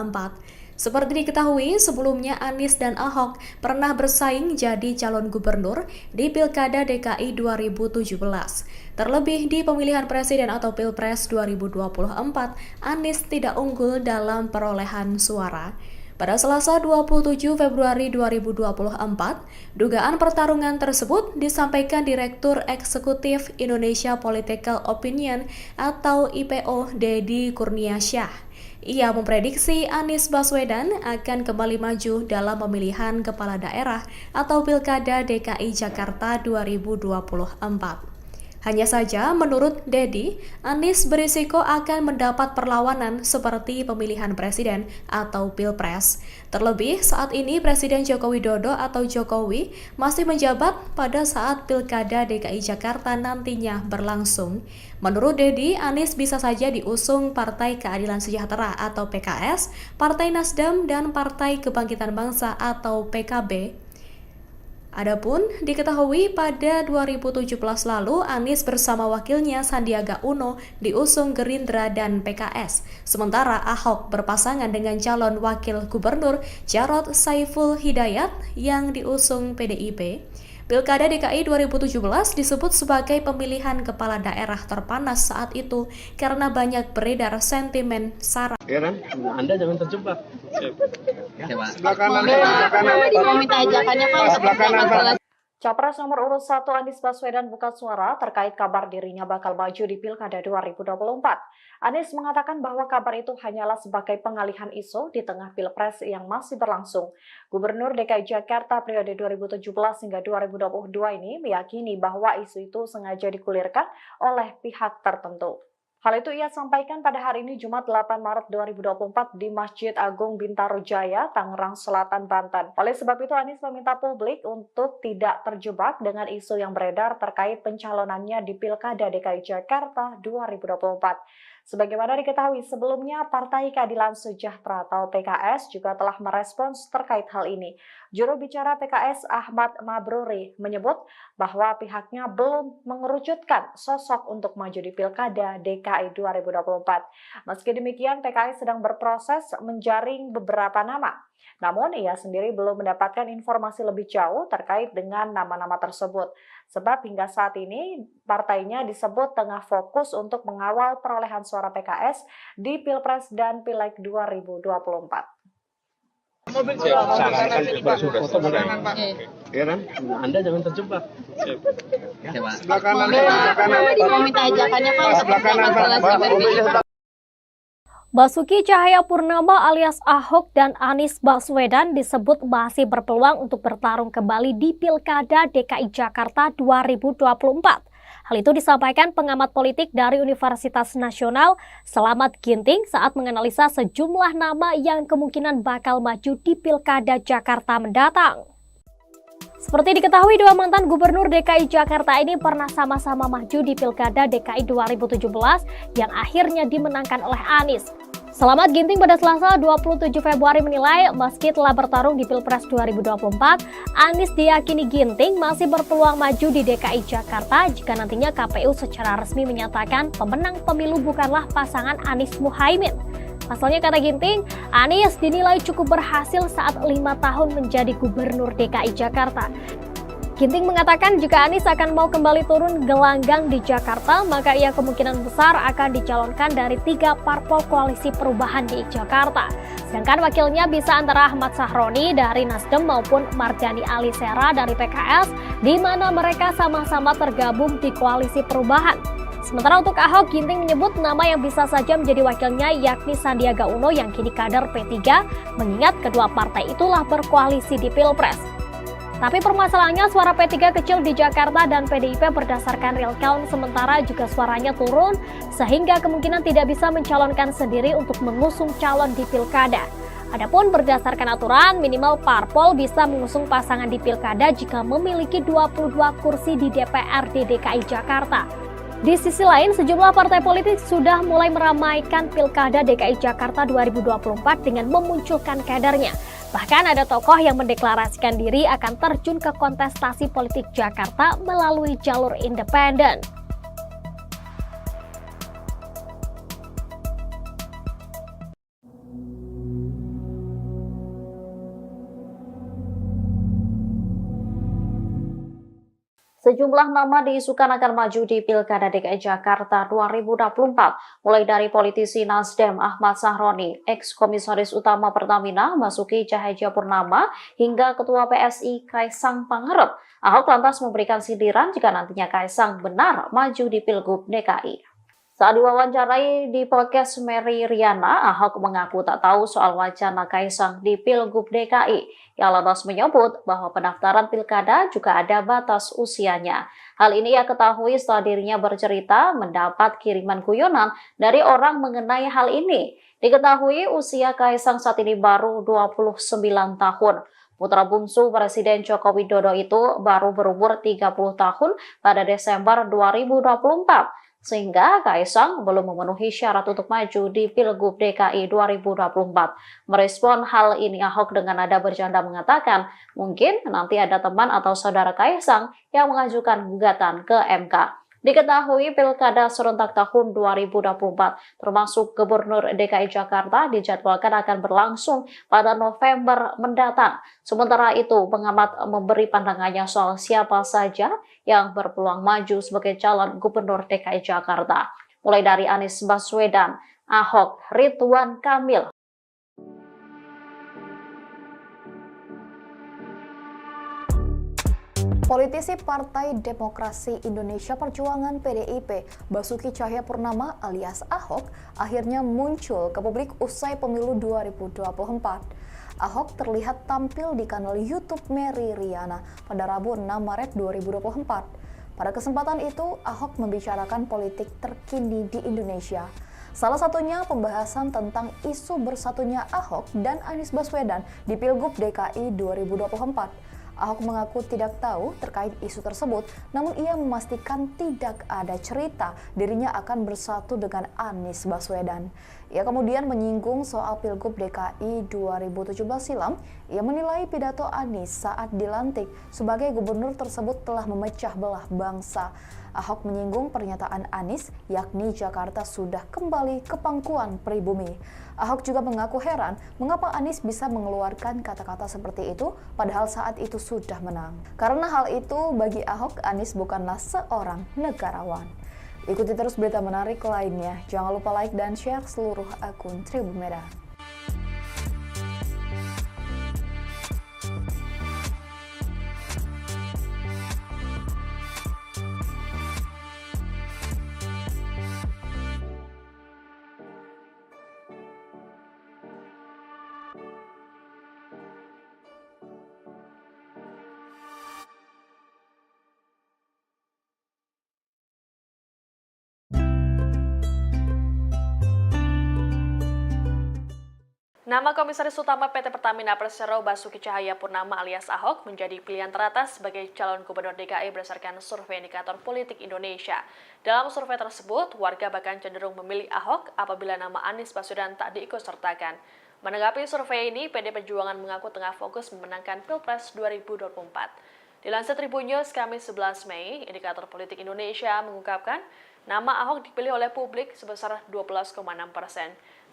S3: Seperti diketahui, sebelumnya Anies dan Ahok pernah bersaing jadi calon gubernur di Pilkada DKI 2017. Terlebih di pemilihan presiden atau Pilpres 2024, Anies tidak unggul dalam perolehan suara. Pada Selasa 27 Februari 2024, dugaan pertarungan tersebut disampaikan Direktur Eksekutif Indonesia Political Opinion atau IPO Deddy Kurniasyah. Ia memprediksi Anies Baswedan akan kembali maju dalam pemilihan kepala daerah atau Pilkada DKI Jakarta 2024. Hanya saja, menurut Deddy, Anies berisiko akan mendapat perlawanan seperti pemilihan presiden atau Pilpres. Terlebih, saat ini Presiden Joko Widodo atau Jokowi masih menjabat pada saat Pilkada DKI Jakarta nantinya berlangsung. Menurut Deddy, Anies bisa saja diusung Partai Keadilan Sejahtera atau PKS, Partai Nasdem, dan Partai Kebangkitan Bangsa atau PKB. Adapun diketahui pada 2017 lalu Anies bersama wakilnya Sandiaga Uno diusung Gerindra dan PKS. Sementara Ahok berpasangan dengan calon wakil gubernur Jarod Saiful Hidayat yang diusung PDIP. Pilkada DKI 2017 disebut sebagai pemilihan kepala daerah terpanas saat itu karena banyak beredar sentimen sara.
S4: Ya kan? Anda jangan terjebak.
S5: Sebelah kanan. Mau minta ajakannya Pak.
S4: Sebelah kanan, Pak.
S6: Capres nomor urut 1 Anies Baswedan buka suara terkait kabar dirinya bakal maju di Pilkada 2024. Anies mengatakan bahwa kabar itu hanyalah sebagai pengalihan isu di tengah Pilpres yang masih berlangsung. Gubernur DKI Jakarta periode 2017 hingga 2022 ini meyakini bahwa isu itu sengaja digulirkan oleh pihak tertentu. Hal itu ia sampaikan pada hari ini Jumat 8 Maret 2024 di Masjid Agung Bintaro Jaya, Tangerang Selatan, Banten. Oleh sebab itu Anies meminta publik untuk tidak terjebak dengan isu yang beredar terkait pencalonannya di Pilkada DKI Jakarta 2024. Sebagaimana diketahui sebelumnya, Partai Keadilan Sejahtera atau PKS juga telah merespons terkait hal ini. Juru bicara PKS Ahmad Mabruri menyebut bahwa pihaknya belum mengerucutkan sosok untuk maju di Pilkada DKI 2024. Meski demikian, PKS sedang berproses menjaring beberapa nama. Namun, ia sendiri belum mendapatkan informasi lebih jauh terkait dengan nama-nama tersebut. Sebab hingga saat ini, partainya disebut tengah fokus untuk mengawal perolehan suara PKS di Pilpres dan Pileg 2024.
S4: Sarankan sudah. Ya kan? Anda jangan terjebak. Sebelah kanan.
S5: Mau minta ajakannya Pak.
S4: Sebelah kanan, Pak.
S7: Basuki Cahayapurnama alias Ahok dan Anies Baswedan disebut masih berpeluang untuk bertarung kembali di Pilkada DKI Jakarta 2024. Hal itu disampaikan pengamat politik dari Universitas Nasional Selamat Ginting saat menganalisa sejumlah nama yang kemungkinan bakal maju di Pilkada Jakarta mendatang. Seperti diketahui, dua mantan gubernur DKI Jakarta ini pernah sama-sama maju di Pilkada DKI 2017 yang akhirnya dimenangkan oleh Anies. Selamat Ginting pada Selasa 27 Februari menilai meski telah bertarung di Pilpres 2024, Anies diyakini Ginting masih berpeluang maju di DKI Jakarta jika nantinya KPU secara resmi menyatakan pemenang pemilu bukanlah pasangan Anies Muhaimin. Pasalnya, kata Ginting, Anies dinilai cukup berhasil saat 5 tahun menjadi gubernur DKI Jakarta. Ginting mengatakan jika Anies akan mau kembali turun gelanggang di Jakarta, maka ia kemungkinan besar akan dicalonkan dari 3 parpol koalisi perubahan di Jakarta. Sedangkan wakilnya bisa antara Ahmad Sahroni dari Nasdem maupun Mardhani Alisera dari PKS, di mana mereka sama-sama tergabung di koalisi perubahan. Sementara untuk Ahok, Ginting menyebut nama yang bisa saja menjadi wakilnya yakni Sandiaga Uno yang kini kader P3, mengingat kedua partai itulah berkoalisi di Pilpres. Tapi permasalahannya suara P3 kecil di Jakarta dan PDIP berdasarkan real count sementara juga suaranya turun sehingga kemungkinan tidak bisa mencalonkan sendiri untuk mengusung calon di Pilkada. Adapun berdasarkan aturan, minimal parpol bisa mengusung pasangan di Pilkada jika memiliki 22 kursi di DPRD DKI Jakarta. Di sisi lain, sejumlah partai politik sudah mulai meramaikan Pilkada DKI Jakarta 2024 dengan memunculkan kadernya. Bahkan ada tokoh yang mendeklarasikan diri akan terjun ke kontestasi politik Jakarta melalui jalur independen.
S6: Sejumlah nama diisukan akan maju di Pilkada DKI Jakarta 2024, mulai dari politisi Nasdem Ahmad Sahroni, ex-komisaris utama Pertamina Basuki Cahayapurnama, hingga Ketua PSI Kaisang Pangarep. Ahok lantas memberikan sindiran jika nantinya Kaisang benar maju di Pilgub DKI. Saat diwawancarai di podcast Mary Riana, Ahok mengaku tak tahu soal wacana Kaisang di Pilgub DKI. Ia lantas menyebut bahwa pendaftaran pilkada juga ada batas usianya. Hal ini ia ketahui setelah dirinya bercerita mendapat kiriman guyonan dari orang mengenai hal ini. Diketahui usia Kaisang saat ini baru 29 tahun. Putra bungsu Presiden Joko Widodo itu baru berumur 30 tahun pada Desember 2024. sehingga Kaisang belum memenuhi syarat untuk maju di Pilgub DKI 2024. Merespon hal ini, Ahok dengan nada bercanda mengatakan, mungkin nanti ada teman atau saudara Kaisang yang mengajukan gugatan ke MK. Diketahui Pilkada serentak tahun 2024 termasuk Gubernur DKI Jakarta dijadwalkan akan berlangsung pada November mendatang. Sementara itu, pengamat memberi pandangannya soal siapa saja yang berpeluang maju sebagai calon Gubernur DKI Jakarta. Mulai dari Anies Baswedan, Ahok, Ridwan Kamil,
S8: Politisi Partai Demokrasi Indonesia Perjuangan PDIP, Basuki Cahayapurnama alias Ahok, akhirnya muncul ke publik usai pemilu 2024. Ahok terlihat tampil di kanal YouTube Mary Riana pada Rabu 6 Maret 2024. Pada kesempatan itu, Ahok membicarakan politik terkini di Indonesia. Salah satunya pembahasan tentang isu bersatunya Ahok dan Anies Baswedan di Pilgub DKI 2024. Ahok mengaku tidak tahu terkait isu tersebut, namun ia memastikan tidak ada cerita dirinya akan bersatu dengan Anies Baswedan. Ia kemudian menyinggung soal Pilgub DKI 2017 silam. Ia menilai pidato Anies saat dilantik sebagai gubernur tersebut telah memecah belah bangsa. Ahok menyinggung pernyataan Anies, yakni Jakarta sudah kembali ke pangkuan pribumi. Ahok juga mengaku heran mengapa Anies bisa mengeluarkan kata-kata seperti itu padahal saat itu sudah menang. Karena hal itu bagi Ahok, Anies bukanlah seorang negarawan. Ikuti terus berita menarik lainnya. Jangan lupa like dan share seluruh akun Tribun Medan.
S2: Nama Komisaris Utama PT Pertamina Persero Basuki Cahayapurnama alias Ahok menjadi pilihan teratas sebagai calon Gubernur DKI berdasarkan survei indikator politik Indonesia. Dalam survei tersebut, warga bahkan cenderung memilih Ahok apabila nama Anies Baswedan tak diikutsertakan. Menanggapi survei ini, PD Perjuangan mengaku tengah fokus memenangkan Pilpres 2024. Dilansir Tribun News Kamis 11 Mei, indikator politik Indonesia mengungkapkan nama Ahok dipilih oleh publik sebesar 12,6%.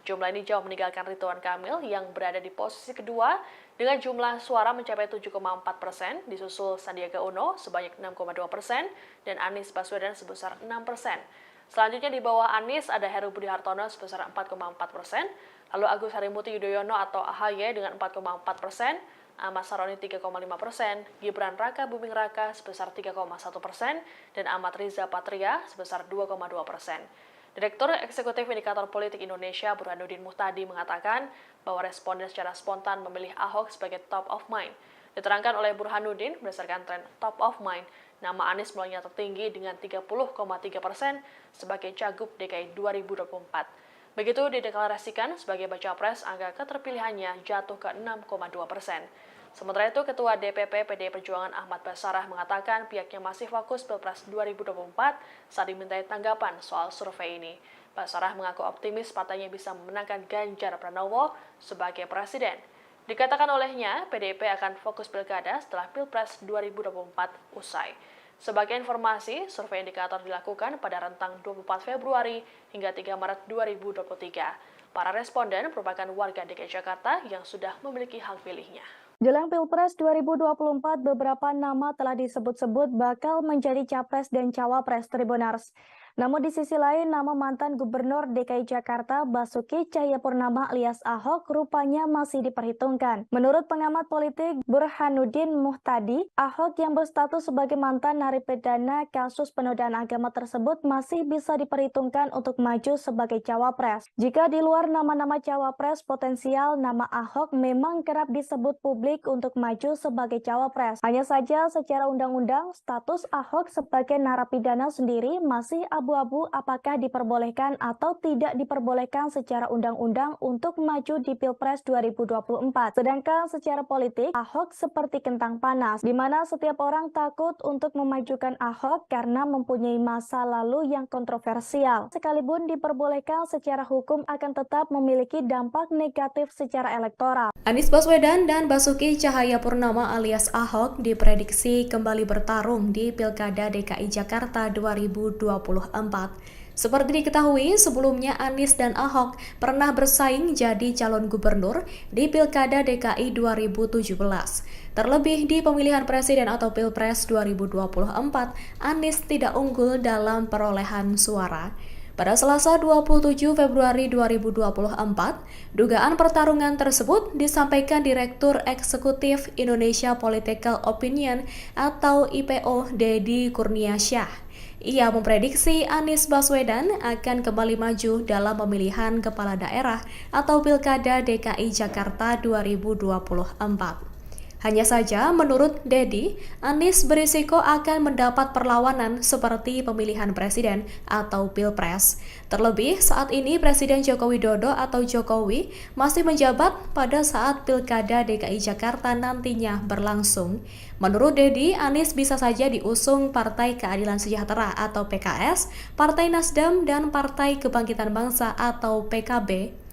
S2: Jumlah ini jauh meninggalkan Ridwan Kamil yang berada di posisi kedua dengan jumlah suara mencapai 7,4%, disusul Sandiaga Uno sebanyak 6,2% dan Anies Baswedan sebesar 6%. Selanjutnya di bawah Anies ada Heru Budi Hartono sebesar 4,4%, lalu Agus Harimurti Yudhoyono atau AHY dengan 4,4%, Ahmad Saroni 3,5%, Gibran Raka Buming Raka sebesar 3,1%, dan Ahmad Riza Patria sebesar 2,2%. Direktur Eksekutif Indikator Politik Indonesia Burhanuddin Muhtadi mengatakan bahwa responden secara spontan memilih Ahok sebagai top of mind. Diterangkan oleh Burhanuddin berdasarkan tren top of mind, nama Anies mulainya tertinggi dengan 30,3% sebagai Cagup DKI 2024. Begitu dideklarasikan sebagai baca pres, angka keterpilihannya jatuh ke 6,2%. Sementara itu, Ketua DPP PDI Perjuangan Ahmad Basarah mengatakan pihaknya masih fokus Pilpres 2024 saat dimintai tanggapan soal survei ini. Basarah mengaku optimis partainya bisa memenangkan Ganjar Pranowo sebagai presiden. Dikatakan olehnya, PDIP akan fokus pilkada setelah Pilpres 2024 usai. Sebagai informasi, survei indikator dilakukan pada rentang 24 Februari hingga 3 Maret 2023. Para responden merupakan warga DKI Jakarta yang sudah memiliki hak pilihnya.
S1: Jelang Pilpres 2024, beberapa nama telah disebut-sebut bakal menjadi capres dan cawapres Tribunars. Namun di sisi lain, nama mantan Gubernur DKI Jakarta Basuki Cahayapurnama alias Ahok rupanya masih diperhitungkan. Menurut pengamat politik Burhanuddin Muhtadi, Ahok yang berstatus sebagai mantan narapidana kasus penodaan agama tersebut masih bisa diperhitungkan untuk maju sebagai cawapres. Jika di luar nama-nama cawapres potensial, nama Ahok memang kerap disebut publik untuk maju sebagai cawapres. Hanya saja secara undang-undang, status Ahok sebagai narapidana sendiri masih abu-abu apakah diperbolehkan atau tidak diperbolehkan secara undang-undang untuk maju di Pilpres 2024. Sedangkan secara politik, Ahok seperti kentang panas, di mana setiap orang takut untuk memajukan Ahok karena mempunyai masa lalu yang kontroversial. Sekalipun diperbolehkan secara hukum akan tetap memiliki dampak negatif secara elektoral.
S3: Anies Baswedan dan Basuki Cahayapurnama alias Ahok diprediksi kembali bertarung di Pilkada DKI Jakarta 2024. Seperti diketahui, sebelumnya Anies dan Ahok pernah bersaing jadi calon gubernur di Pilkada DKI 2017. Terlebih di pemilihan presiden atau Pilpres 2024, Anies tidak unggul dalam perolehan suara. Pada Selasa 27 Februari 2024, dugaan pertarungan tersebut disampaikan Direktur Eksekutif Indonesia Political Opinion atau IPO Deddy Kurniasyah. Ia memprediksi Anies Baswedan akan kembali maju dalam pemilihan kepala daerah atau Pilkada DKI Jakarta 2024. Hanya saja, menurut Deddy, Anies berisiko akan mendapat perlawanan seperti pemilihan presiden atau Pilpres. Terlebih, saat ini Presiden Joko Widodo atau Jokowi masih menjabat pada saat Pilkada DKI Jakarta nantinya berlangsung. Menurut Deddy, Anies bisa saja diusung Partai Keadilan Sejahtera atau PKS, Partai Nasdem, dan Partai Kebangkitan Bangsa atau PKB.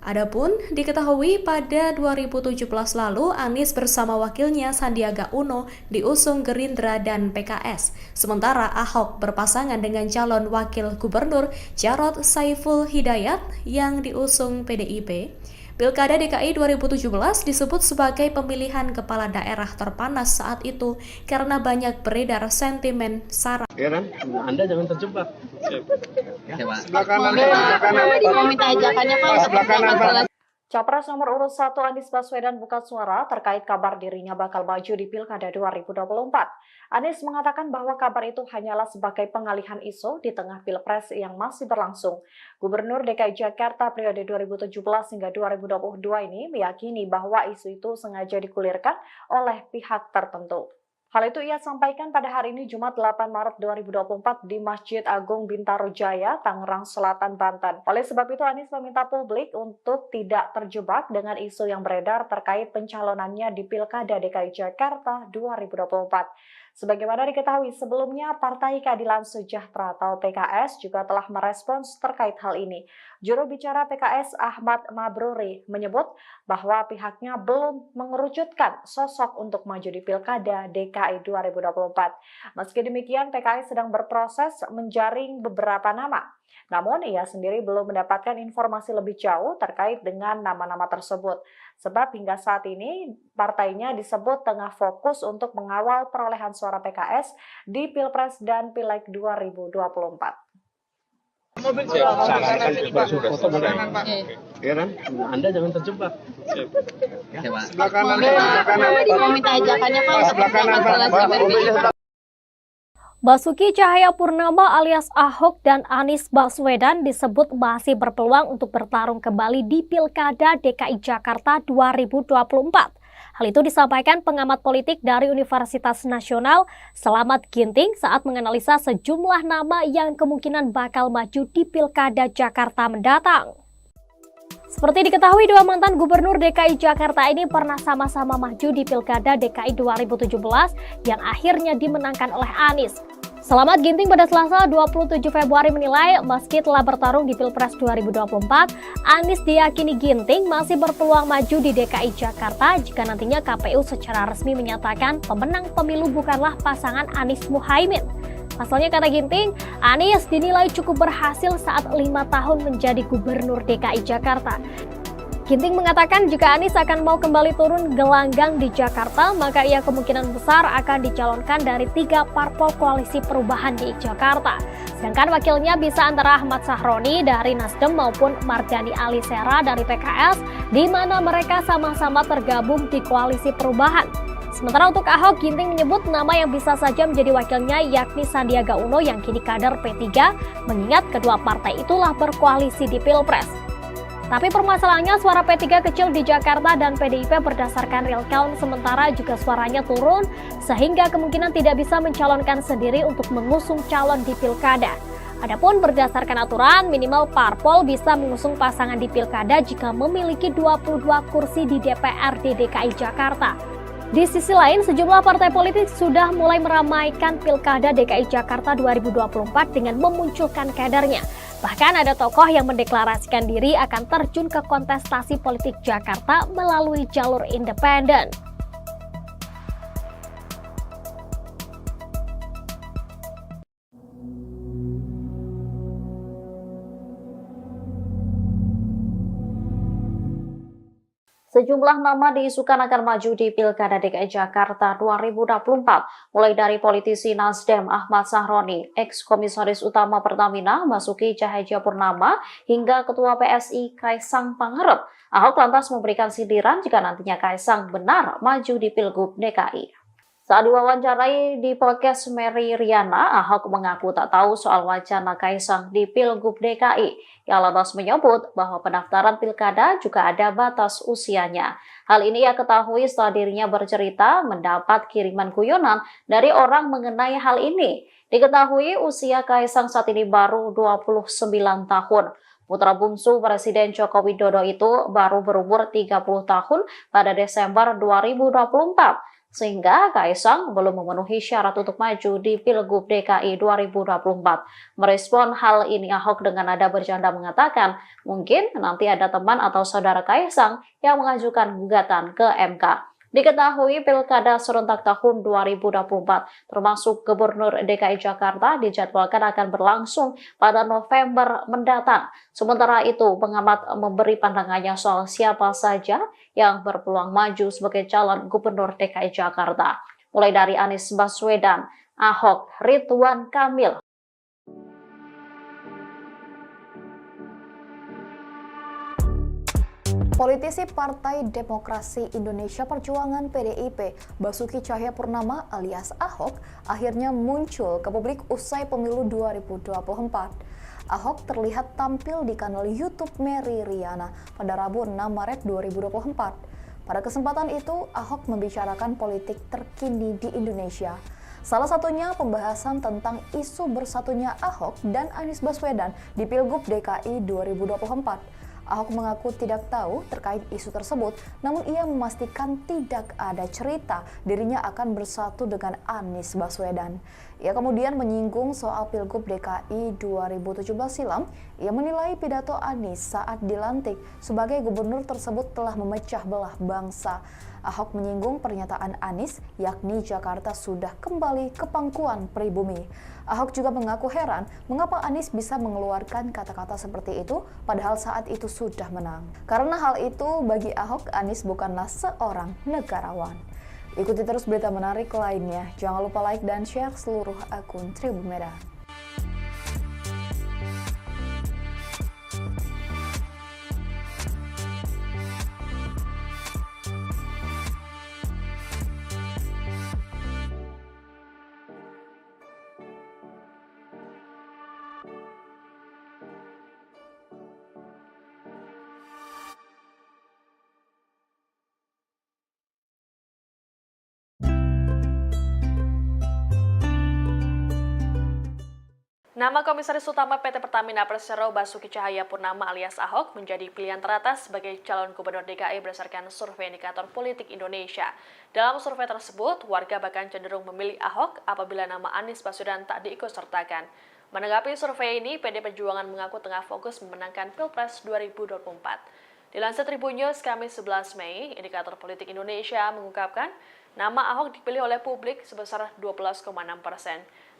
S3: Adapun diketahui pada 2017 lalu Anies bersama wakilnya Sandiaga Uno diusung Gerindra dan PKS. Sementara Ahok berpasangan dengan calon wakil gubernur Jarod Saiful Hidayat yang diusung PDIP. Pilkada DKI 2017 disebut sebagai pemilihan kepala daerah terpanas saat itu karena banyak beredar sentimen sara.
S4: Ya kan? Anda jangan terjebak.
S5: Ya, Pak.
S4: Sebelah kanan, sebelah kanan.
S5: Mau minta ajakannya, Pak.
S4: Sebelah kanan, Pak.
S6: Capres nomor urut 1 Anies Baswedan buka suara terkait kabar dirinya bakal maju di Pilkada 2024. Anies mengatakan bahwa kabar itu hanyalah sebagai pengalihan isu di tengah Pilpres yang masih berlangsung. Gubernur DKI Jakarta periode 2017 hingga 2022 ini meyakini bahwa isu itu sengaja digulirkan oleh pihak tertentu. Hal itu ia sampaikan pada hari ini Jumat 8 Maret 2024 di Masjid Agung Bintaro Jaya, Tangerang Selatan, Banten. Oleh sebab itu Anies meminta publik untuk tidak terjebak dengan isu yang beredar terkait pencalonannya di Pilkada DKI Jakarta 2024. Sebagaimana diketahui sebelumnya, Partai Keadilan Sejahtera atau PKS juga telah merespons terkait hal ini. Juru bicara PKS Ahmad Mabruri menyebut bahwa pihaknya belum mengerucutkan sosok untuk maju di Pilkada DKI 2024. Meski demikian, PKS sedang berproses menjaring beberapa nama. Namun, ia sendiri belum mendapatkan informasi lebih jauh terkait dengan nama-nama tersebut. Sebab hingga saat ini, partainya disebut tengah fokus untuk mengawal perolehan suara PKS di Pilpres dan Pileg 2024.
S4: Sarankan sudah selesai. Ya kan? Anda jangan terjebak.
S5: Ya, Pak.
S4: Sebelah kanan, sebelah kanan.
S5: Mau minta ajakannya, Pak.
S4: Sebelah kanan, Pak.
S7: Basuki Cahayapurnama alias Ahok dan Anies Baswedan disebut masih berpeluang untuk bertarung kembali di Pilkada DKI Jakarta 2024. Hal itu disampaikan pengamat politik dari Universitas Nasional Selamat Ginting saat menganalisa sejumlah nama yang kemungkinan bakal maju di Pilkada Jakarta mendatang. Seperti diketahui, dua mantan gubernur DKI Jakarta ini pernah sama-sama maju di Pilkada DKI 2017 yang akhirnya dimenangkan oleh Anies. Selamat Ginting pada Selasa 27 Februari menilai meski telah bertarung di Pilpres 2024, Anies diyakini Ginting masih berpeluang maju di DKI Jakarta jika nantinya KPU secara resmi menyatakan pemenang pemilu bukanlah pasangan Anies Muhaimin. Pasalnya, kata Ginting, Anies dinilai cukup berhasil saat 5 tahun menjadi gubernur DKI Jakarta. Ginting mengatakan jika Anies akan mau kembali turun gelanggang di Jakarta, maka ia kemungkinan besar akan dicalonkan dari 3 parpol koalisi perubahan di Jakarta. Sedangkan wakilnya bisa antara Ahmad Sahroni dari Nasdem maupun Mardhani Alisera dari PKS, di mana mereka sama-sama tergabung di koalisi perubahan. Sementara untuk Ahok, Ginting menyebut nama yang bisa saja menjadi wakilnya yakni Sandiaga Uno yang kini kader P3, mengingat kedua partai itulah berkoalisi di Pilpres. Tapi permasalahannya suara P3 kecil di Jakarta dan PDIP berdasarkan real count sementara juga suaranya turun sehingga kemungkinan tidak bisa mencalonkan sendiri untuk mengusung calon di pilkada. Adapun berdasarkan aturan, minimal parpol bisa mengusung pasangan di pilkada jika memiliki 22 kursi di DPRD DKI Jakarta. Di sisi lain, sejumlah partai politik sudah mulai meramaikan pilkada DKI Jakarta 2024 dengan memunculkan kadernya. Bahkan ada tokoh yang mendeklarasikan diri akan terjun ke kontestasi politik Jakarta melalui jalur independen.
S6: Sejumlah nama diisukan akan maju di Pilkada DKI Jakarta 2024, mulai dari politisi Nasdem Ahmad Sahroni, ex-komisaris utama Pertamina Basuki Cahayapurnama, hingga Ketua PSI Kaisang Pangarep. Ahok lantas memberikan sindiran jika nantinya Kaisang benar maju di Pilgub DKI. Saat diwawancarai di podcast Mary Riana, Ahok mengaku tak tahu soal wacana Kaisang di Pilgub DKI. Ia lantas menyebut bahwa pendaftaran pilkada juga ada batas usianya. Hal ini ia ketahui setelah dirinya bercerita mendapat kiriman guyonan dari orang mengenai hal ini. Diketahui usia Kaisang saat ini baru 29 tahun. Putra bungsu Presiden Joko Widodo itu baru berumur 30 tahun pada Desember 2024. Sehingga Kaisang belum memenuhi syarat untuk maju di Pilgub DKI 2024. Merespon hal ini, Ahok dengan nada bercanda mengatakan, mungkin nanti ada teman atau saudara Kaisang yang mengajukan gugatan ke MK. Diketahui pilkada serentak tahun 2024 termasuk Gubernur DKI Jakarta dijadwalkan akan berlangsung pada November mendatang. Sementara itu, pengamat memberi pandangannya soal siapa saja yang berpeluang maju sebagai calon Gubernur DKI Jakarta. Mulai dari Anies Baswedan, Ahok, Ridwan Kamil.
S8: Politisi Partai Demokrasi Indonesia Perjuangan PDIP, Basuki Cahayapurnama alias Ahok, akhirnya muncul ke publik usai pemilu 2024. Ahok terlihat tampil di kanal YouTube Mary Riana pada Rabu 6 Maret 2024. Pada kesempatan itu, Ahok membicarakan politik terkini di Indonesia. Salah satunya pembahasan tentang isu bersatunya Ahok dan Anies Baswedan di Pilgub DKI 2024. Ahok mengaku tidak tahu terkait isu tersebut, namun ia memastikan tidak ada cerita dirinya akan bersatu dengan Anies Baswedan. Ia kemudian menyinggung soal Pilgub DKI 2017 silam. Ia menilai pidato Anies saat dilantik sebagai gubernur tersebut telah memecah belah bangsa. Ahok menyinggung pernyataan Anies, yakni Jakarta sudah kembali ke pangkuan pribumi. Ahok juga mengaku heran mengapa Anies bisa mengeluarkan kata-kata seperti itu padahal saat itu sudah menang. Karena hal itu bagi Ahok, Anies bukanlah seorang negarawan. Ikuti terus berita menarik lainnya. Jangan lupa like dan share seluruh akun Tribun Medan.
S2: Nama Komisaris Utama PT Pertamina Persero Basuki Cahayapurnama alias Ahok menjadi pilihan teratas sebagai calon Gubernur DKI berdasarkan survei indikator politik Indonesia. Dalam survei tersebut, warga bahkan cenderung memilih Ahok apabila nama Anies Baswedan tak diikutsertakan. Menanggapi survei ini, PD Perjuangan mengaku tengah fokus memenangkan Pilpres 2024. Dilansir Tribun News Kamis 11 Mei, indikator politik Indonesia mengungkapkan nama Ahok dipilih oleh publik sebesar 12,6%.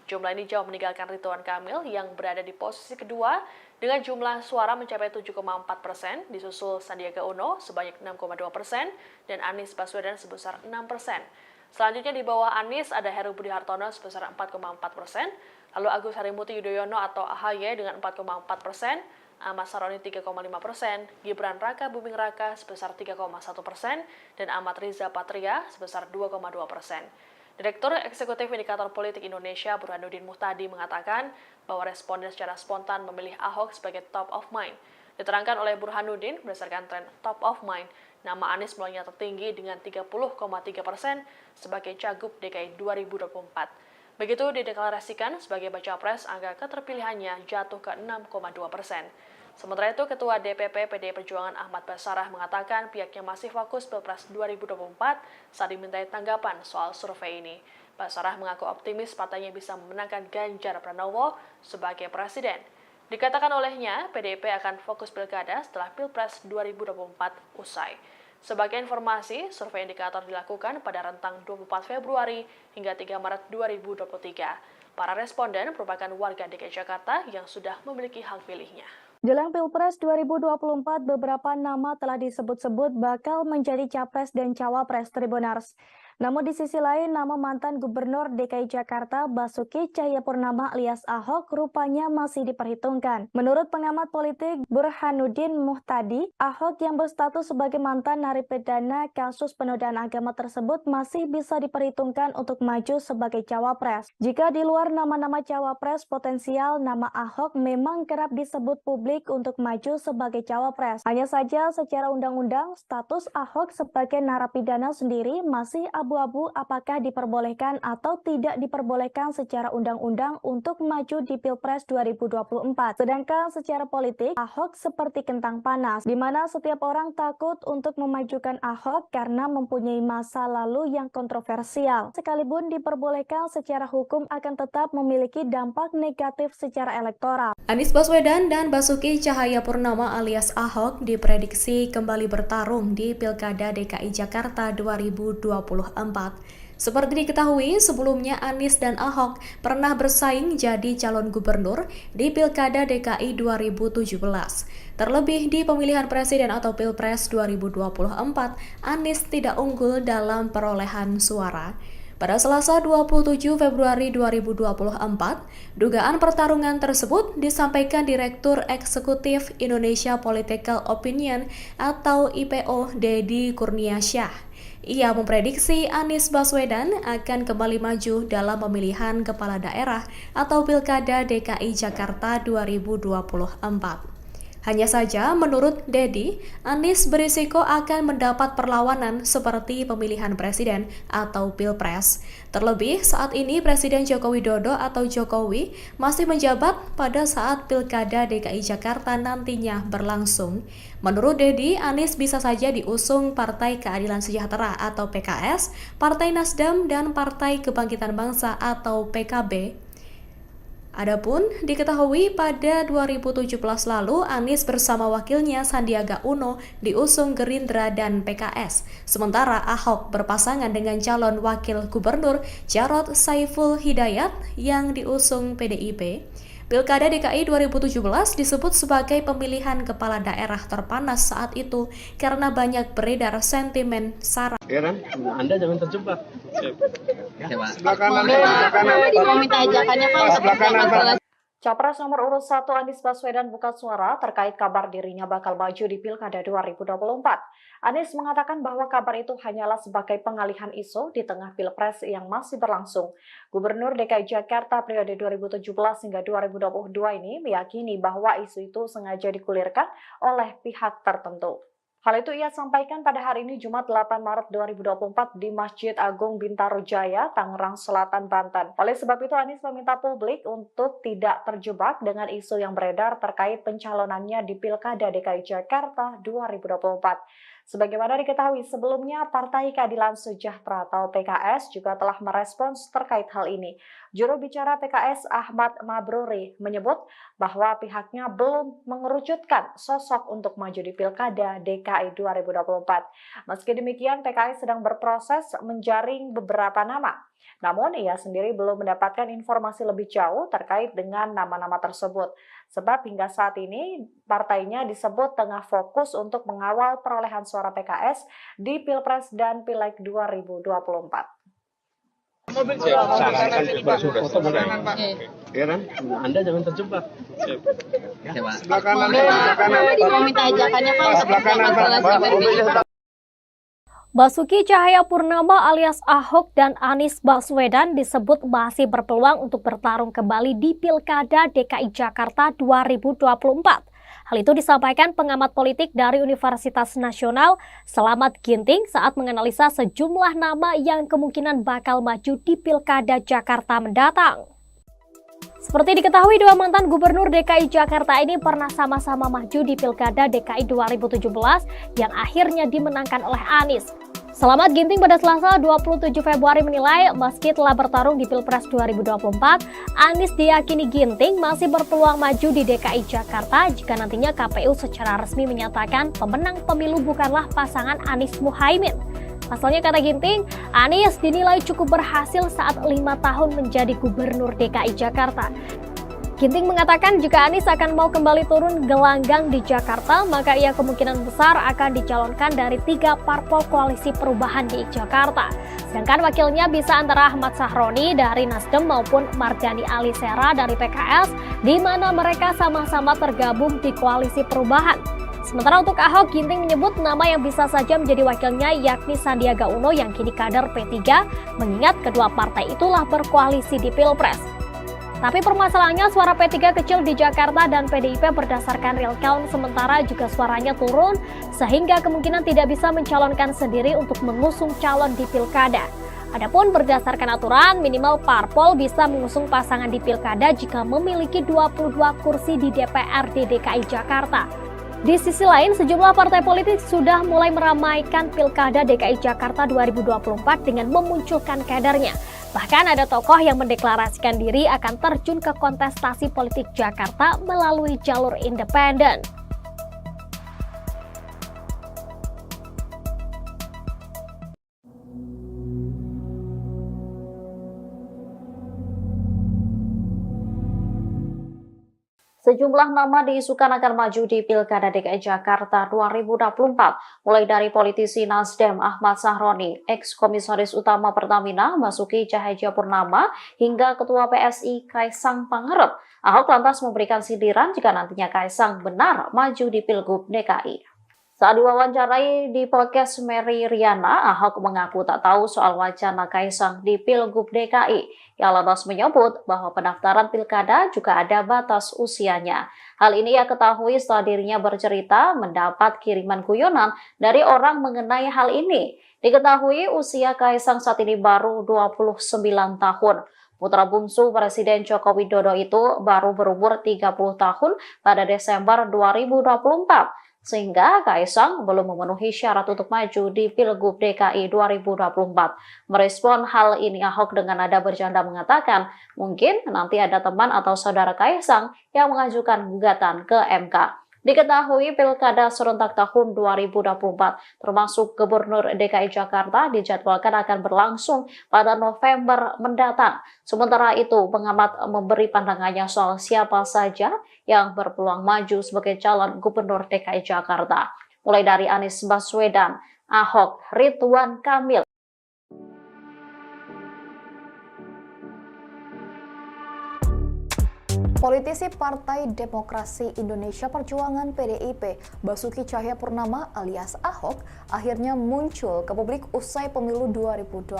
S2: Jumlah ini jauh meninggalkan Ridwan Kamil yang berada di posisi kedua dengan jumlah suara mencapai 7,4%, disusul Sandiaga Uno sebanyak 6,2% dan Anies Baswedan sebesar 6%. Selanjutnya di bawah Anies ada Heru Budi Hartono sebesar 4,4%, lalu Agus Harimurti Yudhoyono atau AHY dengan 4,4%, Ahmad Saroni 3,5%, Gibran Raka Buming Raka sebesar 3,1%, dan Ahmad Riza Patria sebesar 2,2%. Direktur Eksekutif Indikator Politik Indonesia Burhanuddin Muhtadi mengatakan bahwa responden secara spontan memilih Ahok sebagai top of mind. Diterangkan oleh Burhanuddin, berdasarkan tren top of mind, nama Anies melonjak tertinggi dengan 30,3% sebagai Cagup DKI 2024. Begitu dideklarasikan sebagai baca pres, angka keterpilihannya jatuh ke 6,2%. Sementara itu, Ketua DPP PDI Perjuangan Ahmad Basarah mengatakan pihaknya masih fokus Pilpres 2024 saat dimintai tanggapan soal survei ini. Basarah mengaku optimis partainya bisa memenangkan Ganjar Pranowo sebagai presiden. Dikatakan olehnya, PDIP akan fokus pilkada setelah Pilpres 2024 usai. Sebagai informasi, survei indikator dilakukan pada rentang 24 Februari hingga 3 Maret 2023. Para responden merupakan warga DKI Jakarta yang sudah memiliki hak pilihnya.
S1: Jelang Pilpres 2024, beberapa nama telah disebut-sebut bakal menjadi capres dan cawapres Tribuners. Namun di sisi lain, nama mantan Gubernur DKI Jakarta Basuki Cahayapurnama alias Ahok rupanya masih diperhitungkan. Menurut pengamat politik Burhanuddin Muhtadi, Ahok yang berstatus sebagai mantan narapidana kasus penodaan agama tersebut masih bisa diperhitungkan untuk maju sebagai cawapres. Jika di luar nama-nama cawapres potensial, nama Ahok memang kerap disebut publik untuk maju sebagai cawapres. Hanya saja secara undang-undang, status Ahok sebagai narapidana sendiri masih abu-abu apakah diperbolehkan atau tidak diperbolehkan secara undang-undang untuk maju di Pilpres 2024. Sedangkan secara politik, Ahok seperti kentang panas, di mana setiap orang takut untuk memajukan Ahok karena mempunyai masa lalu yang kontroversial. Sekalipun diperbolehkan secara hukum akan tetap memiliki dampak negatif secara elektoral.
S3: Anies Baswedan dan Basuki Cahayapurnama alias Ahok diprediksi kembali bertarung di Pilkada DKI Jakarta 2024. Seperti diketahui, sebelumnya Anies dan Ahok pernah bersaing jadi calon gubernur di Pilkada DKI 2017. Terlebih di pemilihan presiden atau Pilpres 2024, Anies tidak unggul dalam perolehan suara. Pada Selasa 27 Februari 2024, dugaan pertarungan tersebut disampaikan Direktur Eksekutif Indonesia Political Opinion atau IPO Deddy Kurniasyah. Ia memprediksi Anies Baswedan akan kembali maju dalam pemilihan kepala daerah atau Pilkada DKI Jakarta 2024. Hanya saja, menurut Deddy, Anies berisiko akan mendapat perlawanan seperti pemilihan presiden atau Pilpres. Terlebih, saat ini Presiden Joko Widodo atau Jokowi masih menjabat pada saat Pilkada DKI Jakarta nantinya berlangsung. Menurut Deddy, Anies bisa saja diusung Partai Keadilan Sejahtera atau PKS, Partai Nasdem, dan Partai Kebangkitan Bangsa atau PKB. Adapun diketahui pada 2017 lalu Anies bersama wakilnya Sandiaga Uno diusung Gerindra dan PKS. Sementara Ahok berpasangan dengan calon wakil gubernur Jarod Saiful Hidayat yang diusung PDIP. Pilkada DKI 2017 disebut sebagai pemilihan kepala daerah terpanas saat itu karena banyak beredar sentimen sara.
S4: Heran, Anda jangan terjebak.
S5: Sebelah kanan, sebelah kanan. Meminta ajakannya Pak.
S4: Sebelah kanan, Pak.
S6: Capres nomor urut 1 Anies Baswedan buka suara terkait kabar dirinya bakal maju di Pilkada 2024. Anies mengatakan bahwa kabar itu hanyalah sebagai pengalihan isu di tengah Pilpres yang masih berlangsung. Gubernur DKI Jakarta periode 2017 hingga 2022 ini meyakini bahwa isu itu sengaja digulirkan oleh pihak tertentu. Hal itu ia sampaikan pada hari ini Jumat 8 Maret 2024 di Masjid Agung Bintaro Jaya, Tangerang Selatan, Banten. Oleh sebab itu Anies meminta publik untuk tidak terjebak dengan isu yang beredar terkait pencalonannya di Pilkada DKI Jakarta 2024. Sebagaimana diketahui sebelumnya, Partai Keadilan Sejahtera atau PKS juga telah merespons terkait hal ini. Juru bicara PKS Ahmad Mabruri menyebut bahwa pihaknya belum mengerucutkan sosok untuk maju di Pilkada DKI 2024. Meski demikian, PKS sedang berproses menjaring beberapa nama. Namun, ia sendiri belum mendapatkan informasi lebih jauh terkait dengan nama-nama tersebut. Sebab hingga saat ini, partainya disebut tengah fokus untuk mengawal perolehan suara PKS di Pilpres dan Pileg 2024.
S4: Sarankan berfoto Pak. Heran, Anda jangan terjebak. Sebelah kanan, sebelah kanan.
S5: Meminta ajakannya Pak.
S4: Sebelah kanan, Pak.
S7: Basuki Cahayapurnama alias Ahok dan Anies Baswedan disebut masih berpeluang untuk bertarung kembali di Pilkada DKI Jakarta 2024. Hal itu disampaikan pengamat politik dari Universitas Nasional Slamet Ginting saat menganalisa sejumlah nama yang kemungkinan bakal maju di Pilkada Jakarta mendatang. Seperti diketahui, dua mantan gubernur DKI Jakarta ini pernah sama-sama maju di Pilkada DKI 2017 yang akhirnya dimenangkan oleh Anies. Slamet Ginting pada Selasa 27 Februari menilai meski telah bertarung di Pilpres 2024, Anies diyakini Ginting masih berpeluang maju di DKI Jakarta jika nantinya KPU secara resmi menyatakan pemenang pemilu bukanlah pasangan Anies Muhaimin. Pasalnya, kata Ginting, Anies dinilai cukup berhasil saat 5 tahun menjadi gubernur DKI Jakarta. Ginting mengatakan jika Anies akan mau kembali turun gelanggang di Jakarta, maka ia kemungkinan besar akan dicalonkan dari 3 parpol koalisi perubahan di Jakarta. Sedangkan wakilnya bisa antara Ahmad Sahroni dari Nasdem maupun Mardhani Alisera dari PKS, di mana mereka sama-sama tergabung di koalisi perubahan. Sementara untuk Ahok, Ginting menyebut nama yang bisa saja menjadi wakilnya yakni Sandiaga Uno yang kini kader P3, mengingat kedua partai itulah berkoalisi di Pilpres. Tapi permasalahannya suara P3 kecil di Jakarta dan PDIP berdasarkan real count sementara juga suaranya turun sehingga kemungkinan tidak bisa mencalonkan sendiri untuk mengusung calon di Pilkada. Adapun berdasarkan aturan, minimal parpol bisa mengusung pasangan di Pilkada jika memiliki 22 kursi di DPRD DKI Jakarta. Di sisi lain, sejumlah partai politik sudah mulai meramaikan Pilkada DKI Jakarta 2024 dengan memunculkan kadernya. Bahkan ada tokoh yang mendeklarasikan diri akan terjun ke kontestasi politik Jakarta melalui jalur independen.
S6: Sejumlah nama diisukan akan maju di Pilkada DKI Jakarta 2024, mulai dari politisi Nasdem Ahmad Sahroni, ex-komisaris utama Pertamina Basuki Cahayapurnama, hingga Ketua PSI Kaisang Pangarep. Ahok lantas memberikan sindiran jika nantinya Kaisang benar maju di Pilgub DKI. Saat diwawancarai di podcast Mary Riana, Ahok mengaku tak tahu soal wacana Kaisang di Pilgub DKI. Ia lantas menyebut bahwa pendaftaran pilkada juga ada batas usianya. Hal ini ia ketahui setelah dirinya bercerita mendapat kiriman guyonan dari orang mengenai hal ini. Diketahui usia Kaisang saat ini baru 29 tahun. Putra bungsu Presiden Joko Widodo itu baru berumur 30 tahun pada Desember 2024. Sehingga Kaisang belum memenuhi syarat untuk maju di Pilgub DKI 2024. Merespon hal ini, Ahok dengan nada bercanda mengatakan, mungkin nanti ada teman atau saudara Kaisang yang mengajukan gugatan ke MK. Diketahui Pilkada serentak tahun 2024 termasuk Gubernur DKI Jakarta dijadwalkan akan berlangsung pada November mendatang. Sementara itu, pengamat memberi pandangannya soal siapa saja yang berpeluang maju sebagai calon Gubernur DKI Jakarta. Mulai dari Anies Baswedan, Ahok, Ridwan Kamil,
S8: Politisi Partai Demokrasi Indonesia Perjuangan PDIP, Basuki Cahayapurnama alias Ahok, akhirnya muncul ke publik usai pemilu 2024.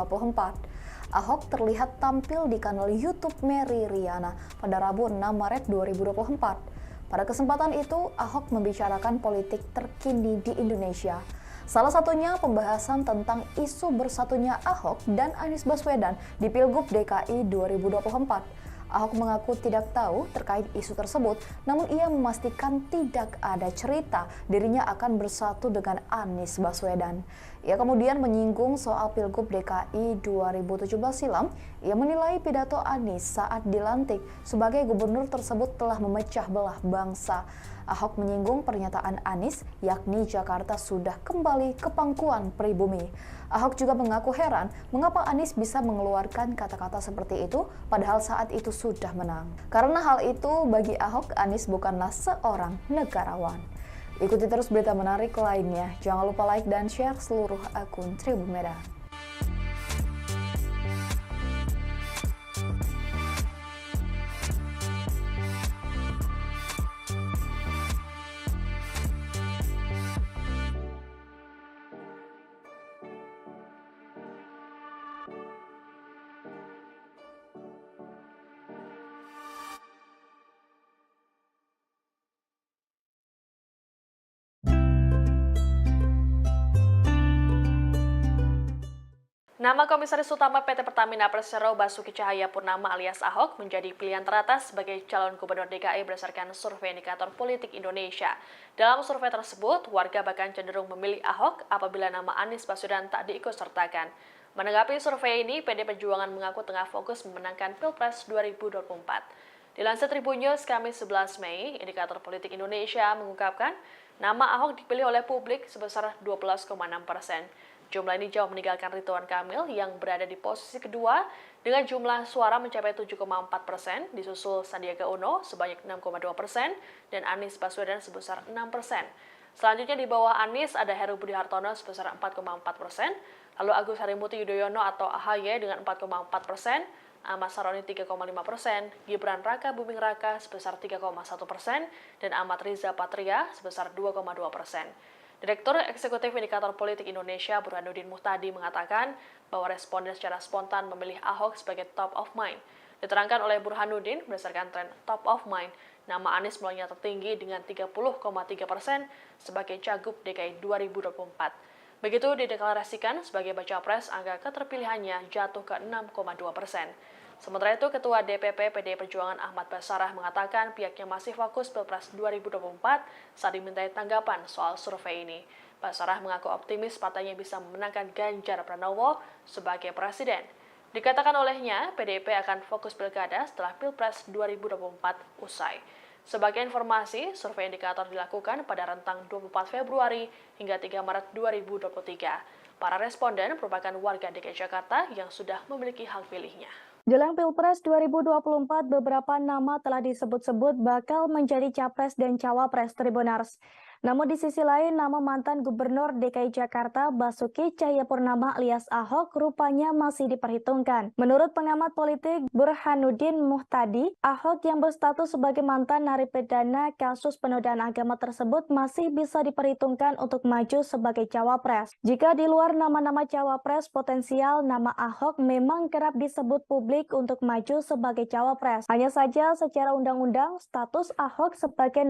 S8: Ahok terlihat tampil di kanal YouTube Mary Riana pada Rabu 6 Maret 2024. Pada kesempatan itu, Ahok membicarakan politik terkini di Indonesia. Salah satunya pembahasan tentang isu bersatunya Ahok dan Anies Baswedan di Pilgub DKI 2024. Ahok mengaku tidak tahu terkait isu tersebut, namun ia memastikan tidak ada cerita dirinya akan bersatu dengan Anies Baswedan. Ia kemudian menyinggung soal Pilgub DKI 2017 silam. Ia menilai pidato Anies saat dilantik sebagai gubernur tersebut telah memecah belah bangsa. Ahok menyinggung pernyataan Anies, yakni Jakarta sudah kembali ke pangkuan pribumi. Ahok juga mengaku heran mengapa Anies bisa mengeluarkan kata-kata seperti itu padahal saat itu sudah menang. Karena hal itu bagi Ahok, Anies bukanlah seorang negarawan. Ikuti terus berita menarik lainnya. Jangan lupa like dan share seluruh akun Tribun Medan.
S2: Nama Komisaris Utama PT Pertamina Persero Basuki Cahayapurnama alias Ahok menjadi pilihan teratas sebagai calon gubernur DKI berdasarkan survei indikator politik Indonesia. Dalam survei tersebut, warga bahkan cenderung memilih Ahok apabila nama Anies Baswedan tak diikutsertakan. Menanggapi survei ini, PD Perjuangan mengaku tengah fokus memenangkan Pilpres 2024. Dilansir Tribun News Kamis 11 Mei, indikator politik Indonesia mengungkapkan nama Ahok dipilih oleh publik sebesar 12,6%. Jumlah ini jauh meninggalkan Ridwan Kamil yang berada di posisi kedua dengan jumlah suara mencapai 7,4%, disusul Sandiaga Uno sebanyak 6,2% dan Anies Baswedan sebesar 6%. Selanjutnya di bawah Anies ada Heru Budi Hartono sebesar 4,4%, lalu Agus Harimurti Yudhoyono atau AHY dengan 4,4%, Ahmad Saroni 3,5%, Gibran Raka Buming Raka sebesar 3,1%, dan Ahmad Riza Patria sebesar 2,2%. Direktur Eksekutif Indikator Politik Indonesia Burhanuddin Muhtadi mengatakan bahwa responden secara spontan memilih Ahok sebagai top of mind. Diterangkan oleh Burhanuddin, berdasarkan tren top of mind, nama Anies melonjak tertinggi dengan 30,3% sebagai Cagup DKI 2024. Begitu dideklarasikan sebagai baca pres, angka keterpilihannya jatuh ke 6,2%. Sementara itu, Ketua DPP PDI Perjuangan Ahmad Basarah mengatakan pihaknya masih fokus Pilpres 2024 saat dimintai tanggapan soal survei ini. Basarah mengaku optimis partainya bisa memenangkan Ganjar Pranowo sebagai presiden. Dikatakan olehnya, PDIP akan fokus pilkada setelah Pilpres 2024 usai. Sebagai informasi, survei indikator dilakukan pada rentang 24 Februari hingga 3 Maret 2023. Para responden merupakan warga DKI Jakarta yang sudah memiliki hak pilihnya.
S1: Jelang Pilpres 2024, beberapa nama telah disebut-sebut bakal menjadi capres dan cawapres Tribuners. Namun di sisi lain, nama mantan Gubernur DKI Jakarta Basuki Cahayapurnama alias Ahok rupanya masih diperhitungkan. Menurut pengamat politik Burhanuddin Muhtadi, Ahok yang berstatus sebagai mantan narapidana kasus penodaan agama tersebut masih bisa diperhitungkan untuk maju sebagai cawapres. Jika di luar nama-nama cawapres potensial, nama Ahok memang kerap disebut publik untuk maju sebagai cawapres. Hanya saja secara undang-undang, status Ahok sebagai